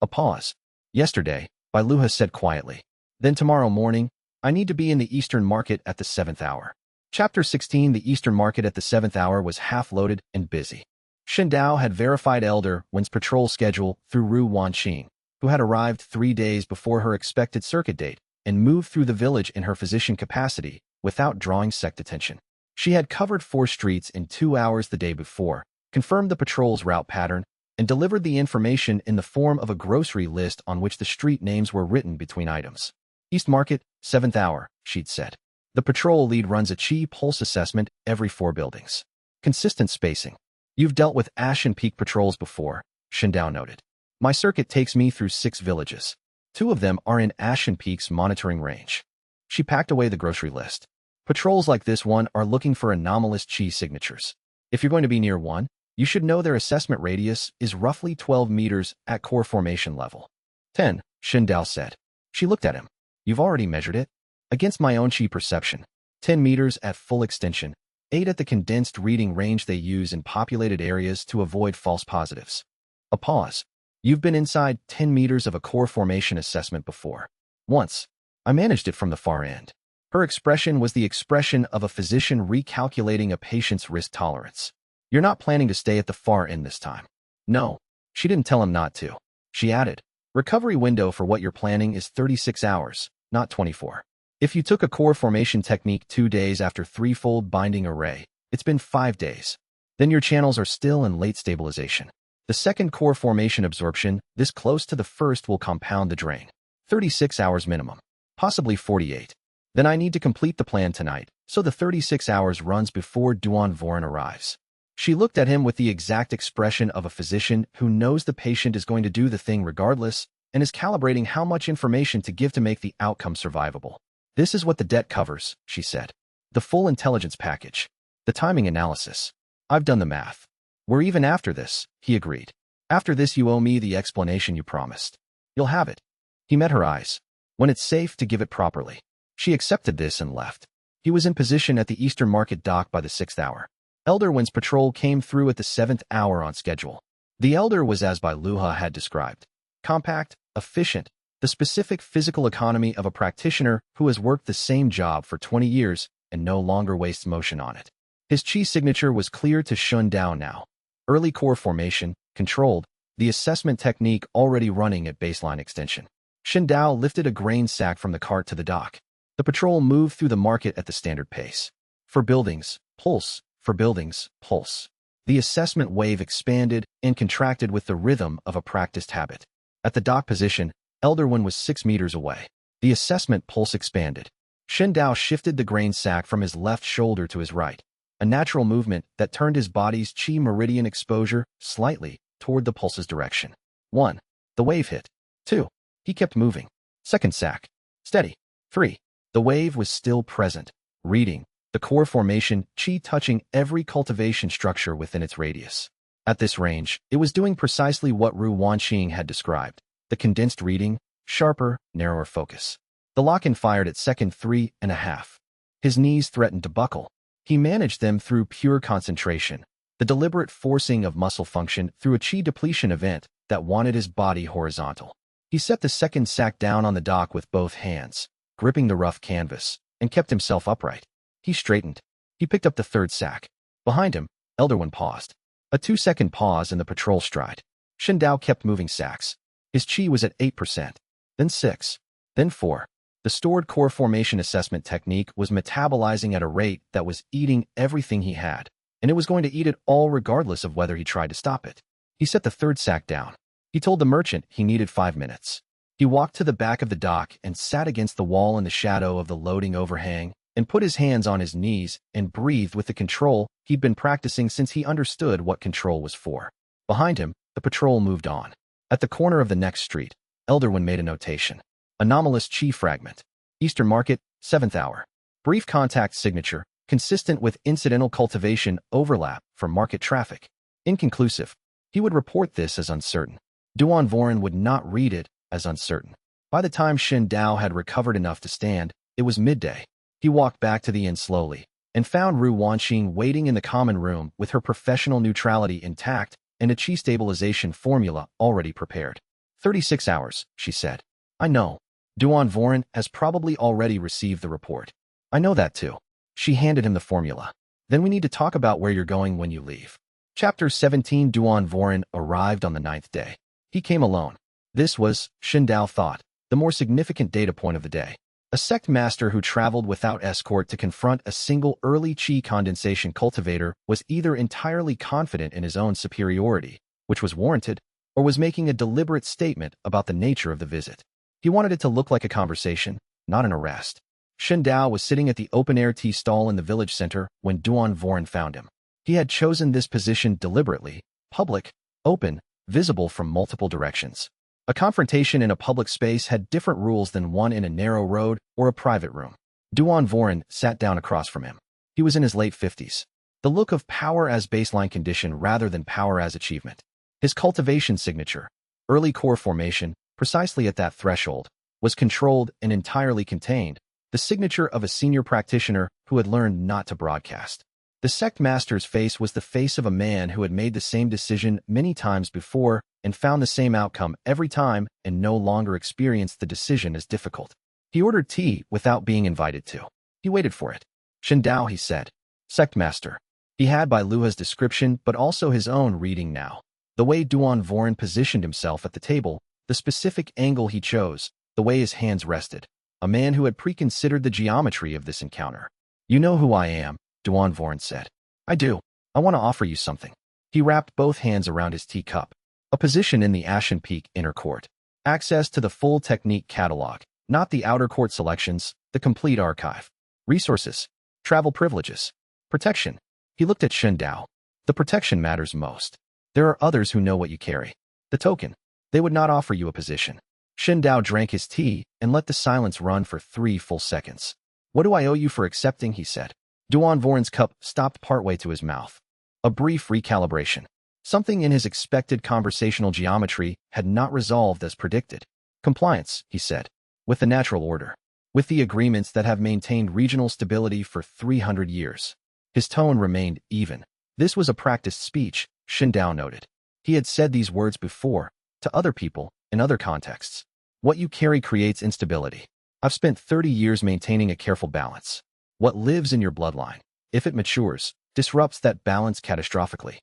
A pause. Yesterday, Bailuha said quietly. Then tomorrow morning, I need to be in the Eastern Market at the 7th hour. Chapter 16. The Eastern Market at the 7th hour was half-loaded and busy. Shindao had verified Elder Wen's patrol schedule through Ru Wanqing, who had arrived 3 days before her expected circuit date and moved through the village in her physician capacity without drawing sect attention. She had covered 4 streets in 2 hours the day before, confirmed the patrol's route pattern, and delivered the information in the form of a grocery list on which the street names were written between items. East Market, 7th hour, she'd said. The patrol lead runs a Qi pulse assessment every 4 buildings. Consistent spacing. You've dealt with Ashen Peak patrols before, Shindao noted. My circuit takes me through 6 villages. 2 of them are in Ashen Peak's monitoring range. She packed away the grocery list. Patrols like this one are looking for anomalous Qi signatures. If you're going to be near one, you should know their assessment radius is roughly 12 meters at core formation level. 10, Shindao said. She looked at him. You've already measured it? Against my own Qi perception. 10 meters at full extension, 8 at the condensed reading range they use in populated areas to avoid false positives. A pause. You've been inside 10 meters of a core formation assessment before. Once. I managed it from the far end. Her expression was the expression of a physician recalculating a patient's risk tolerance. You're not planning to stay at the far end this time. No. She didn't tell him not to. She added, recovery window for what you're planning is 36 hours, not 24. If you took a core formation technique 2 days after 3-fold binding array, it's been 5 days. Then your channels are still in late stabilization. The second core formation absorption, this close to the first, will compound the drain. 36 hours minimum. Possibly 48. Then I need to complete the plan tonight, so the 36 hours runs before Duan Voren arrives. She looked at him with the exact expression of a physician who knows the patient is going to do the thing regardless and is calibrating how much information to give to make the outcome survivable. This is what the debt covers, she said. The full intelligence package. The timing analysis. I've done the math. We're even after this, he agreed. After this you owe me the explanation you promised. You'll have it. He met her eyes. When it's safe to give it properly. She accepted this and left. He was in position at the Eastern Market dock by the 6th hour. Elder Wen's patrol came through at the 7th hour on schedule. The Elder was as Bai Luha had described. Compact, efficient, the specific physical economy of a practitioner who has worked the same job for 20 years and no longer wastes motion on it. His Qi signature was clear to Shindao now. Early core formation, controlled, the assessment technique already running at baseline extension. Shindao lifted a grain sack from the cart to the dock. The patrol moved through the market at the standard pace. For buildings, pulse. For buildings, pulse. The assessment wave expanded and contracted with the rhythm of a practiced habit. At the dock position, Elder Wen was 6 meters away. The assessment pulse expanded. Shindao shifted the grain sack from his left shoulder to his right, a natural movement that turned his body's Qi meridian exposure slightly toward the pulse's direction. 1. The wave hit. 2. He kept moving. Second sack. Steady. 3. The wave was still present, reading, the core formation, Qi touching every cultivation structure within its radius. At this range, it was doing precisely what Ru Wanqing had described, the condensed reading, sharper, narrower focus. The lock-in fired at second 3.5. His knees threatened to buckle. He managed them through pure concentration, the deliberate forcing of muscle function through a Qi depletion event that wanted his body horizontal. He set the second sack down on the dock with both hands, gripping the rough canvas, and kept himself upright. He straightened. He picked up the third sack. Behind him, Elder Wen paused. A 2-second pause in the patrol stride. Shindao kept moving sacks. His Qi was at 8%, then 6, then 4. The stored core formation assessment technique was metabolizing at a rate that was eating everything he had, and it was going to eat it all regardless of whether he tried to stop it. He set the third sack down. He told the merchant he needed 5 minutes. He walked to the back of the dock and sat against the wall in the shadow of the loading overhang and put his hands on his knees and breathed with the control he'd been practicing since he understood what control was for. Behind him, the patrol moved on. At the corner of the next street, Elder Wen made a notation. Anomalous Qi fragment. Eastern Market, 7th hour. Brief contact signature, consistent with incidental cultivation overlap for market traffic. Inconclusive. He would report this as uncertain. Duan Voren would not read it as uncertain. By the time Shindao had recovered enough to stand, it was midday. He walked back to the inn slowly and found Ru Wanqing waiting in the common room with her professional neutrality intact and a Qi stabilization formula already prepared. 36 hours, she said. I know. Duan Voren has probably already received the report. I know that too. She handed him the formula. Then we need to talk about where you're going when you leave. Chapter 17. Duan Voren arrived on the 9th day. He came alone. This was, Shen Dao thought, the more significant data point of the day. A sect master who traveled without escort to confront a single early qi condensation cultivator was either entirely confident in his own superiority, which was warranted, or was making a deliberate statement about the nature of the visit. He wanted it to look like a conversation, not an arrest. Shen Dao was sitting at the open-air tea stall in the village center when Duan Voren found him. He had chosen this position deliberately, public, open, visible from multiple directions. A confrontation in a public space had different rules than one in a narrow road or a private room. Duan Voren sat down across from him. He was in his late 50s. The look of power as baseline condition rather than power as achievement. His cultivation signature, early core formation, precisely at that threshold, was controlled and entirely contained, the signature of a senior practitioner who had learned not to broadcast. The sect master's face was the face of a man who had made the same decision many times before and found the same outcome every time and no longer experienced the decision as difficult. He ordered tea without being invited to. He waited for it. Shen Dao, he said. Sect master. He had Bai Luha's description but also his own reading now. The way Duan Voren positioned himself at the table, the specific angle he chose, the way his hands rested. A man who had preconsidered the geometry of this encounter. You know who I am, Duan Voren said. I do. I want to offer you something. He wrapped both hands around his teacup. A position in the Ashen Peak inner court. Access to the full technique catalog, not the outer court selections, the complete archive. Resources. Travel privileges. Protection. He looked at Shen Dao. The protection matters most. There are others who know what you carry. The token. They would not offer you a position. Shen Dao drank his tea and let the silence run for 3 full seconds. What do I owe you for accepting, he said. Duan Voren's cup stopped partway to his mouth. A brief recalibration. Something in his expected conversational geometry had not resolved as predicted. Compliance, he said, with the natural order, with the agreements that have maintained regional stability for 300 years. His tone remained even. This was a practiced speech, Shen Dao noted. He had said these words before, to other people, in other contexts. What you carry creates instability. I've spent 30 years maintaining a careful balance. What lives in your bloodline, if it matures, disrupts that balance catastrophically.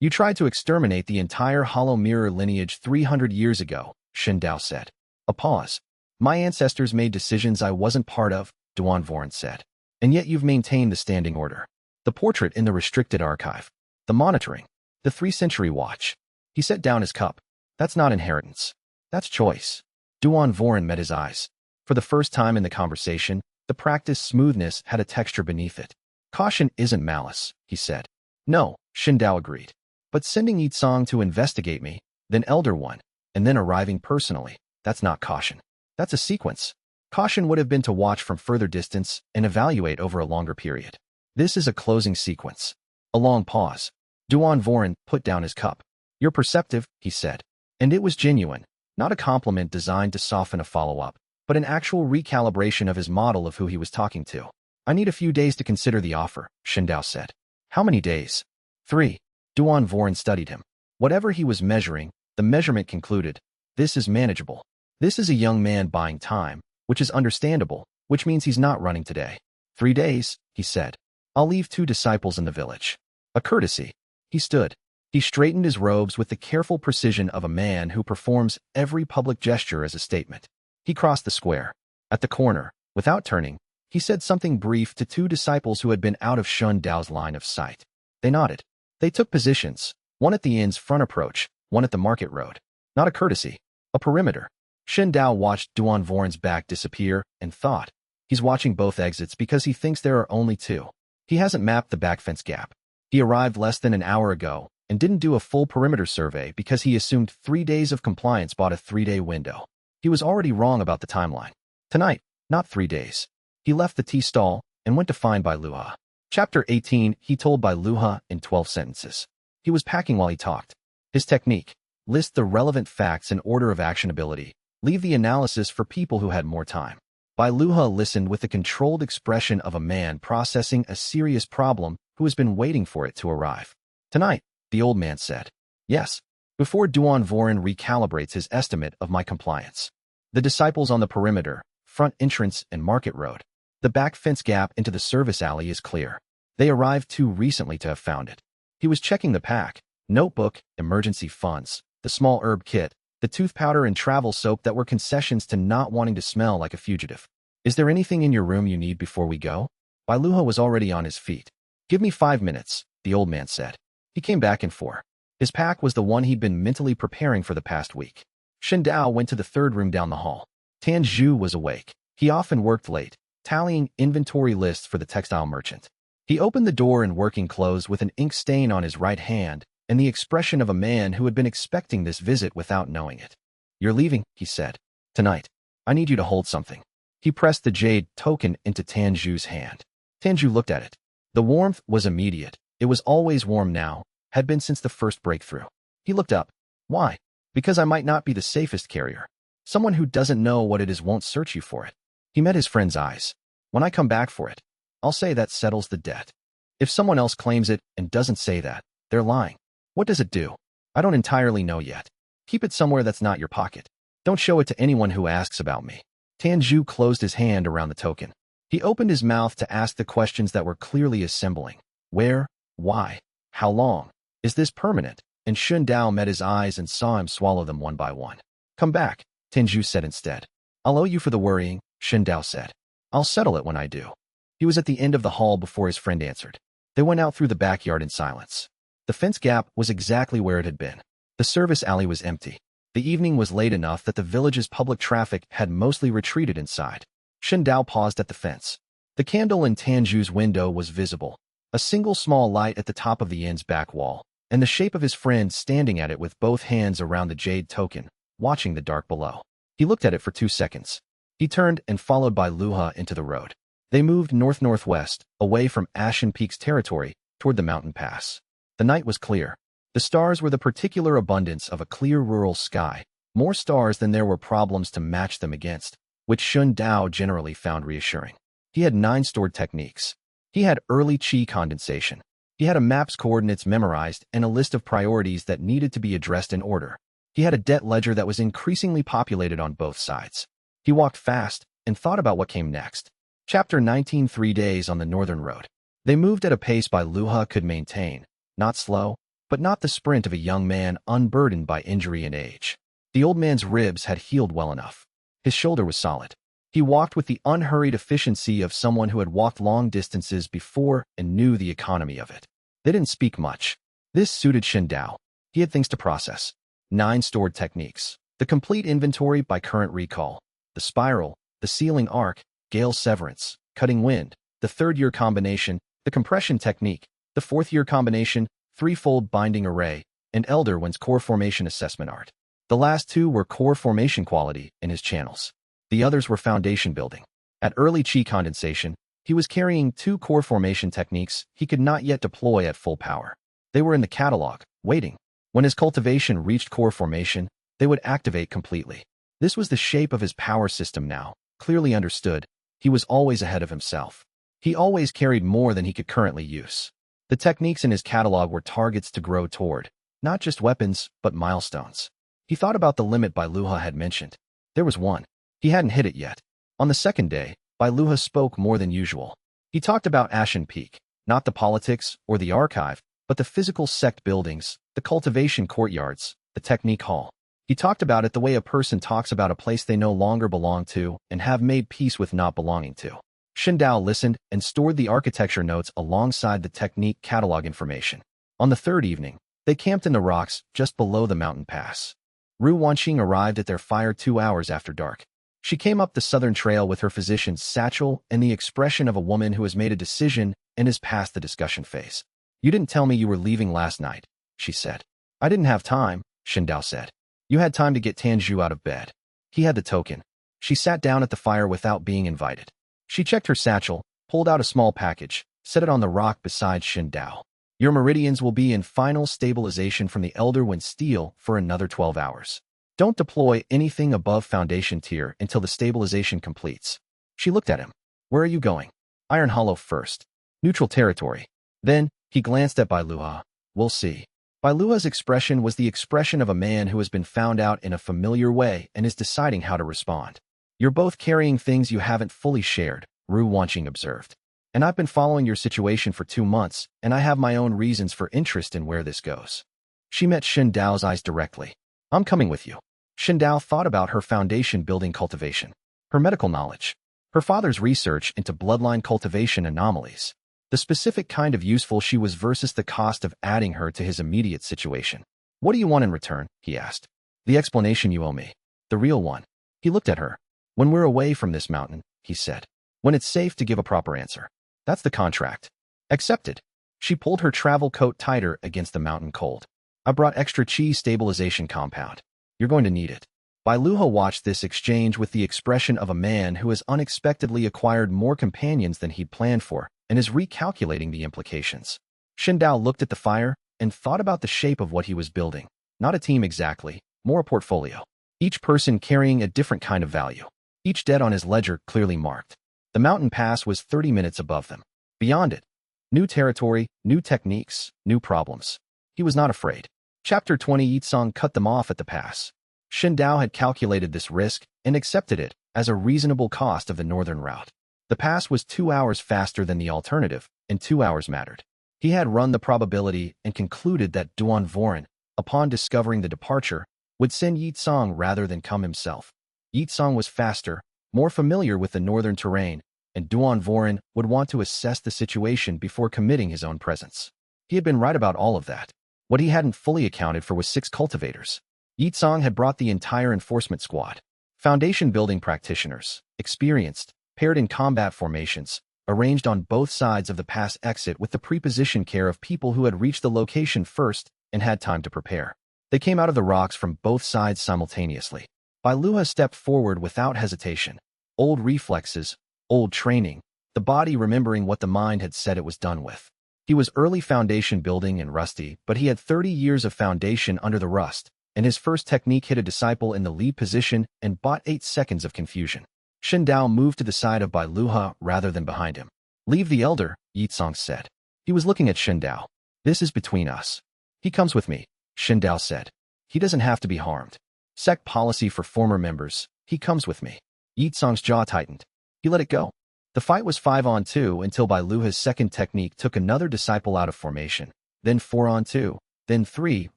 You tried to exterminate the entire hollow mirror lineage 300 years ago, Shen Dao said. A pause. My ancestors made decisions I wasn't part of, Duan Voren said. And yet you've maintained the standing order. The portrait in the restricted archive. The monitoring. The 3-century watch. He set down his cup. That's not inheritance. That's choice. Duan Voren met his eyes. For the first time in the conversation, the practiced smoothness had a texture beneath it. Caution isn't malice, he said. No, Shen Dao agreed. But sending Yi Tsang to investigate me, then Elder One, and then arriving personally, that's not caution. That's a sequence. Caution would have been to watch from further distance and evaluate over a longer period. This is a closing sequence. A long pause. Duan Voren put down his cup. You're perceptive, he said. And it was genuine, not a compliment designed to soften a follow-up, but an actual recalibration of his model of who he was talking to. I need a few days to consider the offer, Shen Dao said. How many days? 3. Duan Voren studied him. Whatever he was measuring, the measurement concluded. This is manageable. This is a young man buying time, which is understandable, which means he's not running today. 3 days, he said. I'll leave 2 disciples in the village. A courtesy. He stood. He straightened his robes with the careful precision of a man who performs every public gesture as a statement. He crossed the square. At the corner, without turning, he said something brief to 2 disciples who had been out of Shen Dao's line of sight. They nodded. They took positions, one at the inn's front approach, one at the market road. Not a courtesy, a perimeter. Shen Dao watched Duan Voren's back disappear and thought, he's watching both exits because he thinks there are only 2. He hasn't mapped the back fence gap. He arrived less than an hour ago and didn't do a full perimeter survey because he assumed 3 days of compliance bought a 3-day window. He was already wrong about the timeline. Tonight, not 3 days. He left the tea stall and went to find Bai Luha. Chapter 18, he told Bai Luha in 12 sentences. He was packing while he talked. His technique, list the relevant facts in order of actionability, leave the analysis for people who had more time. Bai Luha listened with the controlled expression of a man processing a serious problem who has been waiting for it to arrive. Tonight, the old man said. Yes, before Duan Voren recalibrates his estimate of my compliance. The disciples on the perimeter, front entrance and market road. The back fence gap into the service alley is clear. They arrived too recently to have found it. He was checking the pack, notebook, emergency funds, the small herb kit, the tooth powder and travel soap that were concessions to not wanting to smell like a fugitive. Is there anything in your room you need before we go? Bai Luha was already on his feet. Give me 5 minutes, the old man said. He came back in 4. His pack was the one he'd been mentally preparing for the past week. Shen Dao went to the third room down the hall. Tan Zhu was awake. He often worked late, tallying inventory lists for the textile merchant. He opened the door in working clothes with an ink stain on his right hand and the expression of a man who had been expecting this visit without knowing it. You're leaving, he said. Tonight. I need you to hold something. He pressed the jade token into Tan Zhu's hand. Tan Zhu looked at it. The warmth was immediate. It was always warm now, had been since the first breakthrough. He looked up. Why? Because I might not be the safest carrier. Someone who doesn't know what it is won't search you for it. He met his friend's eyes. When I come back for it, I'll say that settles the debt. If someone else claims it and doesn't say that, they're lying. What does it do? I don't entirely know yet. Keep it somewhere that's not your pocket. Don't show it to anyone who asks about me. Tan Zhu closed his hand around the token. He opened his mouth to ask the questions that were clearly assembling. Where? Why? How long? Is this permanent? And Shen Dao met his eyes and saw him swallow them one by one. Come back, Tan Zhu said instead. I'll owe you for the worrying, Shen Dao said. I'll settle it when I do. He was at the end of the hall before his friend answered. They went out through the backyard in silence. The fence gap was exactly where it had been. The service alley was empty. The evening was late enough that the village's public traffic had mostly retreated inside. Shen Dao paused at the fence. The candle in Tan Zhu's window was visible, a single small light at the top of the inn's back wall, and the shape of his friend standing at it with both hands around the jade token, watching the dark below. He looked at it for 2 seconds. He turned and followed Bai Luha into the road. They moved north-northwest, away from Ashen Peak's territory, toward the mountain pass. The night was clear. The stars were the particular abundance of a clear rural sky, more stars than there were problems to match them against, which Shen Dao generally found reassuring. He had 9 stored techniques. He had early qi condensation. He had a map's coordinates memorized and a list of priorities that needed to be addressed in order. He had a debt ledger that was increasingly populated on both sides. He walked fast and thought about what came next. Chapter 19. 3 days on the northern road. They moved at a pace Bai Luha could maintain, not slow, but not the sprint of a young man unburdened by injury and age. The old man's ribs had healed well enough. His shoulder was solid. He walked with the unhurried efficiency of someone who had walked long distances before and knew the economy of it. They didn't speak much. This suited Shen Dao. He had things to process. 9 stored techniques. The complete inventory by current recall. The spiral, the sealing arc, gale severance, cutting wind, the 3rd-year combination, the compression technique, the 4th-year combination, threefold binding array, and Elder One's core formation assessment art. The last 2 were core formation quality in his channels. The others were foundation building. At early qi condensation, he was carrying 2 core formation techniques he could not yet deploy at full power. They were in the catalog, waiting. When his cultivation reached core formation, they would activate completely. This was the shape of his power system now, clearly understood. He was always ahead of himself. He always carried more than he could currently use. The techniques in his catalog were targets to grow toward, not just weapons, but milestones. He thought about the limit Bai Luha had mentioned. There was one. He hadn't hit it yet. On the 2nd day, Bai Luha spoke more than usual. He talked about Ashen Peak, not the politics or the archive, but the physical sect buildings, the cultivation courtyards, the technique hall. He talked about it the way a person talks about a place they no longer belong to and have made peace with not belonging to. Shen Dao listened and stored the architecture notes alongside the technique catalog information. On the 3rd evening, they camped in the rocks just below the mountain pass. Ru Wanqing arrived at their fire 2 hours after dark. She came up the southern trail with her physician's satchel and the expression of a woman who has made a decision and is past the discussion phase. You didn't tell me you were leaving last night, she said. I didn't have time, Shen Dao said. You had time to get Tan Zhu out of bed. He had the token. She sat down at the fire without being invited. She checked her satchel, pulled out a small package, set it on the rock beside Shen Dao. Your meridians will be in final stabilization from the Elder Wind Steel for another 12 hours. Don't deploy anything above foundation tier until the stabilization completes. She looked at him. Where are you going? Iron Hollow first. Neutral territory. Then, he glanced at Bai Luha. We'll see. Bai Luha's expression was the expression of a man who has been found out in a familiar way and is deciding how to respond. You're both carrying things you haven't fully shared, Ru Wanqing observed. And I've been following your situation for 2 months, and I have my own reasons for interest in where this goes. She met Shen Dao's eyes directly. I'm coming with you. Shen Dao thought about her foundation building cultivation, her medical knowledge, her father's research into bloodline cultivation anomalies, the specific kind of useful she was versus the cost of adding her to his immediate situation. What do you want in return? He asked. The explanation you owe me. The real one. He looked at her. When we're away from this mountain, he said. When it's safe to give a proper answer. That's the contract. Accepted. She pulled her travel coat tighter against the mountain cold. I brought extra chi stabilization compound. You're going to need it. Bai Luhe watched this exchange with the expression of a man who has unexpectedly acquired more companions than he'd planned for and is recalculating the implications. Shen Dao looked at the fire and thought about the shape of what he was building. Not a team exactly, more a portfolio. Each person carrying a different kind of value. Each debt on his ledger clearly marked. The mountain pass was 30 minutes above them. Beyond it, new territory, new techniques, new problems. He was not afraid. Chapter 20 Yitsong cut them off at the pass. Shen Dao had calculated this risk and accepted it as a reasonable cost of the northern route. The pass was 2 hours faster than the alternative, and 2 hours mattered. He had run the probability and concluded that Duan Voren, upon discovering the departure, would send Yitsong rather than come himself. Yitsong was faster, more familiar with the northern terrain, and Duan Voren would want to assess the situation before committing his own presence. He had been right about all of that. What he hadn't fully accounted for was 6 cultivators. Yitsong had brought the entire enforcement squad. Foundation building practitioners, experienced, paired in combat formations, arranged on both sides of the pass exit with the preposition care of people who had reached the location first and had time to prepare. They came out of the rocks from both sides simultaneously. Bai Luhe stepped forward without hesitation. Old reflexes, old training, the body remembering what the mind had said it was done with. He was early foundation building and rusty, but he had 30 years of foundation under the rust, and his first technique hit a disciple in the lead position and bought 8 seconds of confusion. Shen Dao moved to the side of Bai Luhe rather than behind him. Leave the elder, Yitsong said. He was looking at Shen Dao. This is between us. He comes with me, Shen Dao said. He doesn't have to be harmed. Sect policy for former members. He comes with me. Yitsong's jaw tightened. He let it go. The fight was 5-on-2 until Bai Luhe's second technique took another disciple out of formation, then 4-on-2, then 3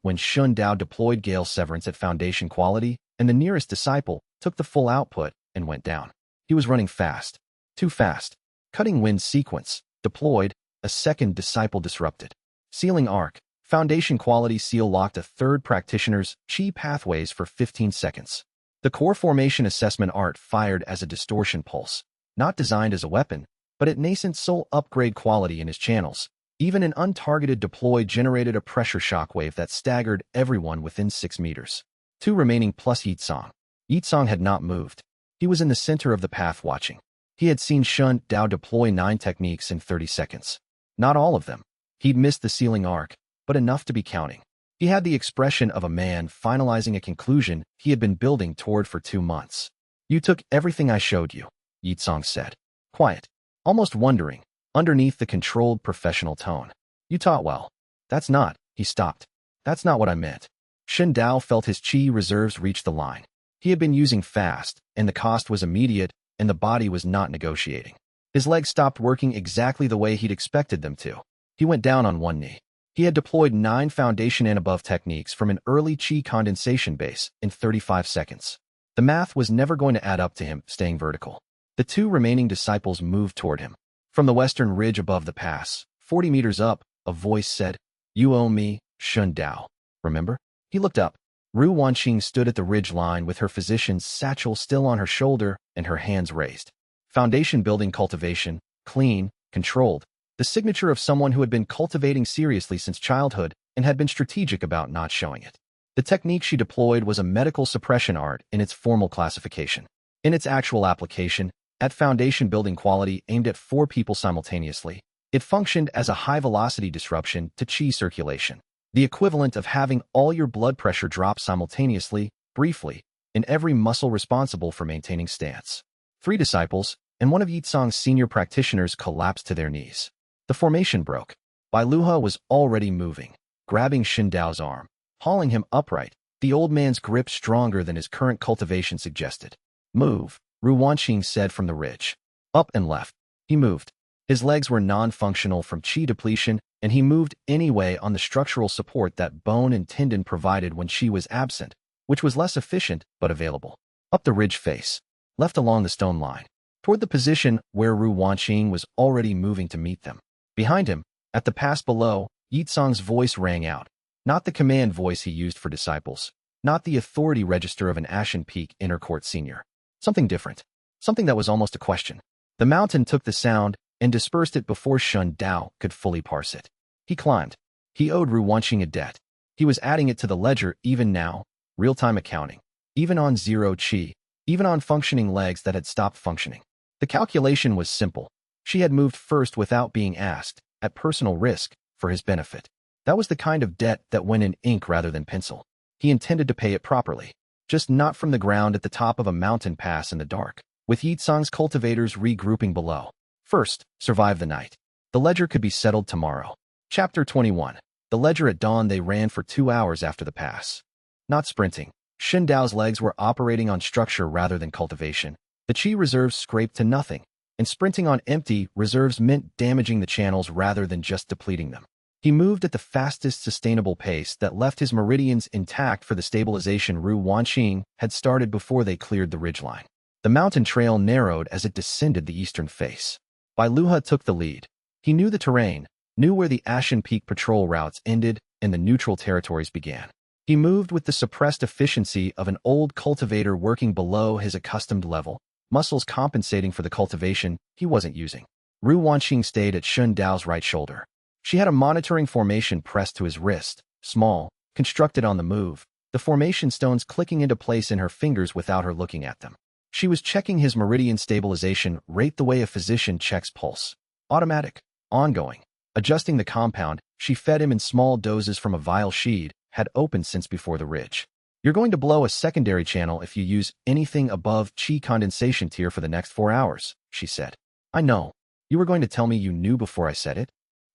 when Shen Dao deployed Gale Severance at foundation quality, and the nearest disciple took the full output and went down. He was running fast. Too fast. Cutting wind sequence. Deployed. A second disciple disrupted. Sealing arc. Foundation quality seal locked a third practitioner's chi pathways for 15 seconds. The core formation assessment art fired as a distortion pulse. Not designed as a weapon, but at Nascent Soul upgrade quality in his channels. Even an untargeted deploy generated a pressure shockwave that staggered everyone within 6 meters. 2 remaining plus Yitsong. Yitsong had not moved. He was in the center of the path watching. He had seen Shen Dao deploy 9 techniques in 30 seconds. Not all of them. He'd missed the sealing arc, but enough to be counting. He had the expression of a man finalizing a conclusion he had been building toward for 2 months. You took everything I showed you, Yitsong said. Quiet. Almost wondering, underneath the controlled professional tone. You taught well. That's not, he stopped. That's not what I meant. Shen Dao felt his chi reserves reach the line. He had been using fast, and the cost was immediate, and the body was not negotiating. His legs stopped working exactly the way he'd expected them to. He went down on one knee. He had deployed 9 foundation and above techniques from an early chi condensation base in 35 seconds. The math was never going to add up to him staying vertical. The 2 remaining disciples moved toward him. From the western ridge above the pass, 40 meters up, a voice said, You owe me, Shen Dao. Remember? He looked up. Ru Wanqing stood at the ridge line with her physician's satchel still on her shoulder and her hands raised. Foundation building cultivation, clean, controlled, the signature of someone who had been cultivating seriously since childhood and had been strategic about not showing it. The technique she deployed was a medical suppression art in its formal classification. In its actual application, at foundation building quality aimed at 4 people simultaneously, it functioned as a high-velocity disruption to chi circulation, the equivalent of having all your blood pressure drop simultaneously, briefly, in every muscle responsible for maintaining stance. 3 disciples, and one of Yitsong's senior practitioners collapsed to their knees. The formation broke. Bai Luhe was already moving, grabbing Shen Dao's arm, hauling him upright, the old man's grip stronger than his current cultivation suggested. Move, Ru Wanqing said from the ridge. up and left. He moved. His legs were non-functional from qi depletion, and he moved anyway on the structural support that bone and tendon provided when qi was absent, which was less efficient but available. Up the ridge face, left along the stone line, toward the position where Ru Wanqing was already moving to meet them. Behind him, at the pass below, Yitsong's voice rang out, not the command voice he used for disciples, not the authority register of an Ashen Peak Inner Court senior. Something different, something that was almost a question. The mountain took the sound and dispersed it before Shun Dao could fully parse it. He climbed. He owed Ru Wanqing a debt. He was adding it to the ledger even now, real-time accounting, even on zero qi, even on functioning legs that had stopped functioning. The calculation was simple. She had moved first without being asked, at personal risk, for his benefit. That was the kind of debt that went in ink rather than pencil. He intended to pay it properly, just not from the ground at the top of a mountain pass in the dark, with Yitsong's cultivators regrouping below. First, survive the night. The ledger could be settled tomorrow. Chapter 21. The ledger at dawn. They ran for 2 hours after the pass. Not sprinting. Shen Dao's legs were operating on structure rather than cultivation. The qi reserves scraped to nothing, and sprinting on empty reserves meant damaging the channels rather than just depleting them. He moved at the fastest sustainable pace that left his meridians intact for the stabilization Ru Wanqing had started before they cleared the ridgeline. The mountain trail narrowed as it descended the eastern face. Bai Luha took the lead. He knew the terrain, knew where the Ashen Peak patrol routes ended and the neutral territories began. He moved with the suppressed efficiency of an old cultivator working below his accustomed level, muscles compensating for the cultivation he wasn't using. Ru Wanqing stayed at Shun Dao's right shoulder. She had a monitoring formation pressed to his wrist, small, constructed on the move, the formation stones clicking into place in her fingers without her looking at them. She was checking his meridian stabilization rate the way a physician checks pulse. Automatic, ongoing. Adjusting the compound, she fed him in small doses from a vial she'd had opened since before the ridge. You're going to blow a secondary channel if you use anything above qi condensation tier for the next 4 hours, she said. I know. You were going to tell me you knew before I said it?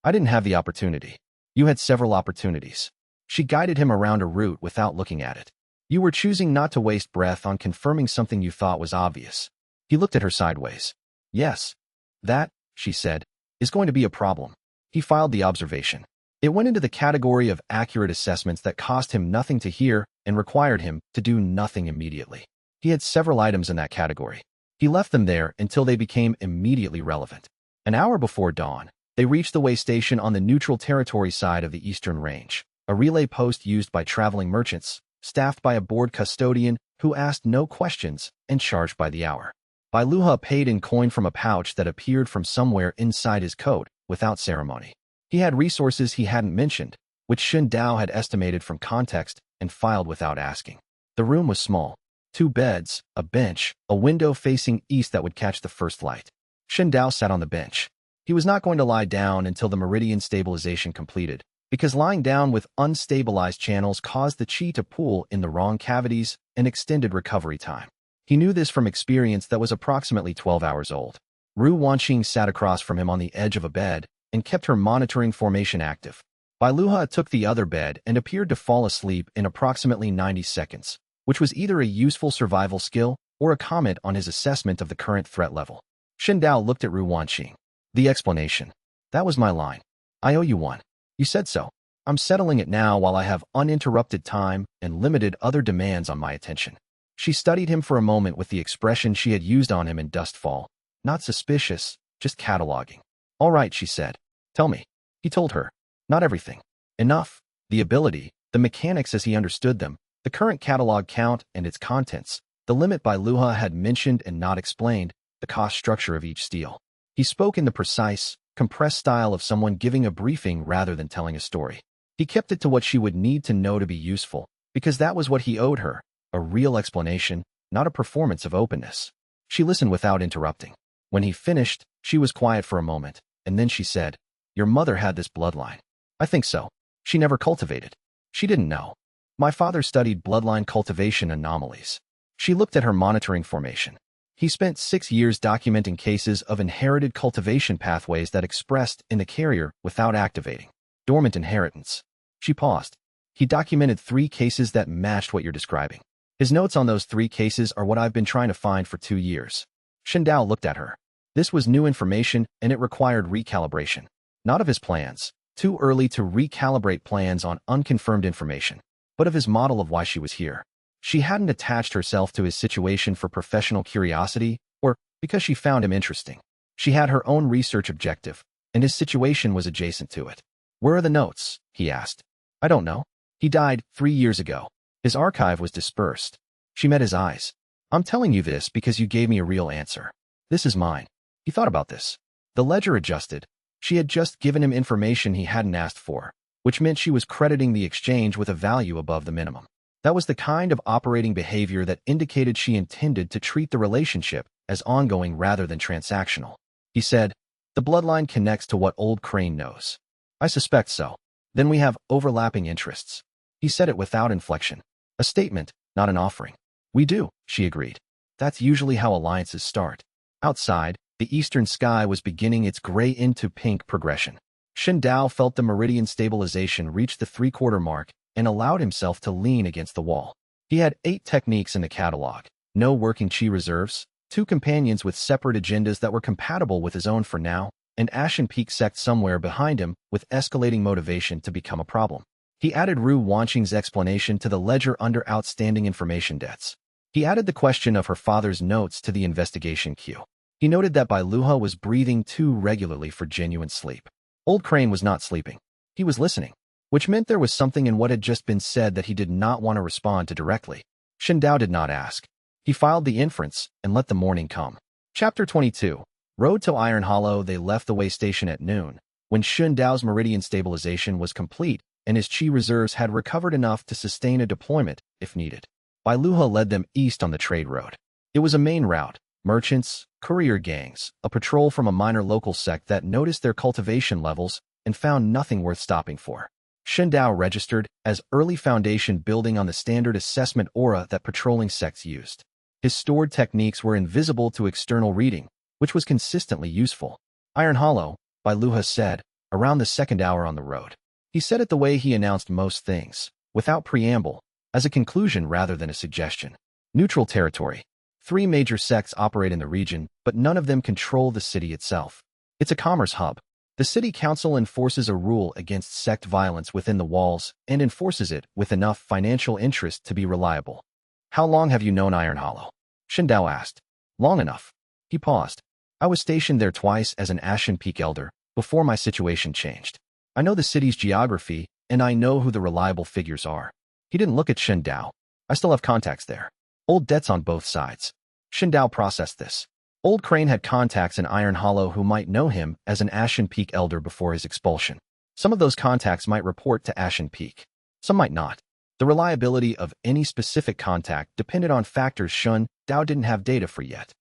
I didn't have the opportunity. You had several opportunities. She guided him around a route without looking at it. You were choosing not to waste breath on confirming something you thought was obvious. He looked at her sideways. Yes. That, she said, is going to be a problem. He filed the observation. It went into the category of accurate assessments that cost him nothing to hear and required him to do nothing immediately. He had several items in that category. He left them there until they became immediately relevant. An hour before dawn, they reached the way station on the neutral territory side of the eastern range, a relay post used by traveling merchants, staffed by a bored custodian who asked no questions and charged by the hour. Bai Luha paid in coin from a pouch that appeared from somewhere inside his coat, without ceremony. He had resources he hadn't mentioned, which Shun Dao had estimated from context and filed without asking. The room was small. 2 beds, a bench, a window facing east that would catch the first light. Shun Dao sat on the bench. He was not going to lie down until the meridian stabilization completed, because lying down with unstabilized channels caused the qi to pool in the wrong cavities and extended recovery time. He knew this from experience that was approximately 12 hours old. Ru Wanqing sat across from him on the edge of a bed and kept her monitoring formation active. Bai Luha took the other bed and appeared to fall asleep in approximately 90 seconds, which was either a useful survival skill or a comment on his assessment of the current threat level. Shun Dao looked at Ru Wanqing. The explanation. That was my line. I owe you one. You said so. I'm settling it now while I have uninterrupted time and limited other demands on my attention. She studied him for a moment with the expression she had used on him in Dustfall. Not suspicious, just cataloging. All right, she said. Tell me. He told her. Not everything. Enough. The ability, the mechanics as he understood them, the current catalog count and its contents, the limit Bai Luha had mentioned and not explained, the cost structure of each steel. He spoke in the precise, compressed style of someone giving a briefing rather than telling a story. He kept it to what she would need to know to be useful, because that was what he owed her, a real explanation, not a performance of openness. She listened without interrupting. When he finished, she was quiet for a moment, and then she said, Your mother had this bloodline. I think so. She never cultivated. She didn't know. My father studied bloodline cultivation anomalies. She looked at her monitoring formation. He spent 6 years documenting cases of inherited cultivation pathways that expressed in the carrier without activating. Dormant inheritance. She paused. He documented 3 cases that matched what you're describing. His notes on those 3 cases are what I've been trying to find for 2 years. Shun Dao looked at her. This was new information and it required recalibration. Not of his plans, too early to recalibrate plans on unconfirmed information, but of his model of why she was here. She hadn't attached herself to his situation for professional curiosity or because she found him interesting. She had her own research objective, and his situation was adjacent to it. "Where are the notes?" he asked. "I don't know. He died 3 years ago. His archive was dispersed." She met his eyes. "I'm telling you this because you gave me a real answer. This is mine." He thought about this. The ledger adjusted. She had just given him information he hadn't asked for, which meant she was crediting the exchange with a value above the minimum. That was the kind of operating behavior that indicated she intended to treat the relationship as ongoing rather than transactional. He said, "The bloodline connects to what Old Crane knows." "I suspect so. Then we have overlapping interests." He said it without inflection. A statement, not an offering. "We do," she agreed. That's usually how alliances start. Outside, the eastern sky was beginning its gray into pink progression. Shen Dao felt the meridian stabilization reach the 3/4 mark and allowed himself to lean against the wall. He had 8 techniques in the catalog, no working chi reserves, 2 companions with separate agendas that were compatible with his own for now, and Ashen Peak sect somewhere behind him with escalating motivation to become a problem. He added Ru Wanqing's explanation to the ledger under outstanding information debts. He added the question of her father's notes to the investigation queue. He noted that Bai Luha was breathing too regularly for genuine sleep. Old Crane was not sleeping. He was listening, which meant there was something in what had just been said that he did not want to respond to directly. Shen Dao did not ask. He filed the inference and let the morning come. Chapter 22. Road to Iron Hollow. They left the way station at noon, when Shen Dao's meridian stabilization was complete and his chi reserves had recovered enough to sustain a deployment if needed. Bai Luha led them east on the trade road. It was a main route. Merchants, courier gangs, a patrol from a minor local sect that noticed their cultivation levels and found nothing worth stopping for. Shen Dao registered as early foundation building on the standard assessment aura that patrolling sects used. His stored techniques were invisible to external reading, which was consistently useful. Iron Hollow, Bai Luha said, around the 2nd hour on the road. He said it the way he announced most things, without preamble, as a conclusion rather than a suggestion. Neutral territory. 3 major sects operate in the region, but none of them control the city itself. It's a commerce hub. The city council enforces a rule against sect violence within the walls and enforces it with enough financial interest to be reliable. "How long have you known Iron Hollow?" Shen Dao asked. "Long enough." He paused. "I was stationed there twice as an Ashen Peak elder before my situation changed. I know the city's geography and I know who the reliable figures are." He didn't look at Shen Dao. "I still have contacts there. Old debts on both sides." Shen Dao processed this. Old Crane had contacts in Iron Hollow who might know him as an Ashen Peak elder before his expulsion. Some of those contacts might report to Ashen Peak. Some might not. The reliability of any specific contact depended on factors Shen Dao didn't have data for yet.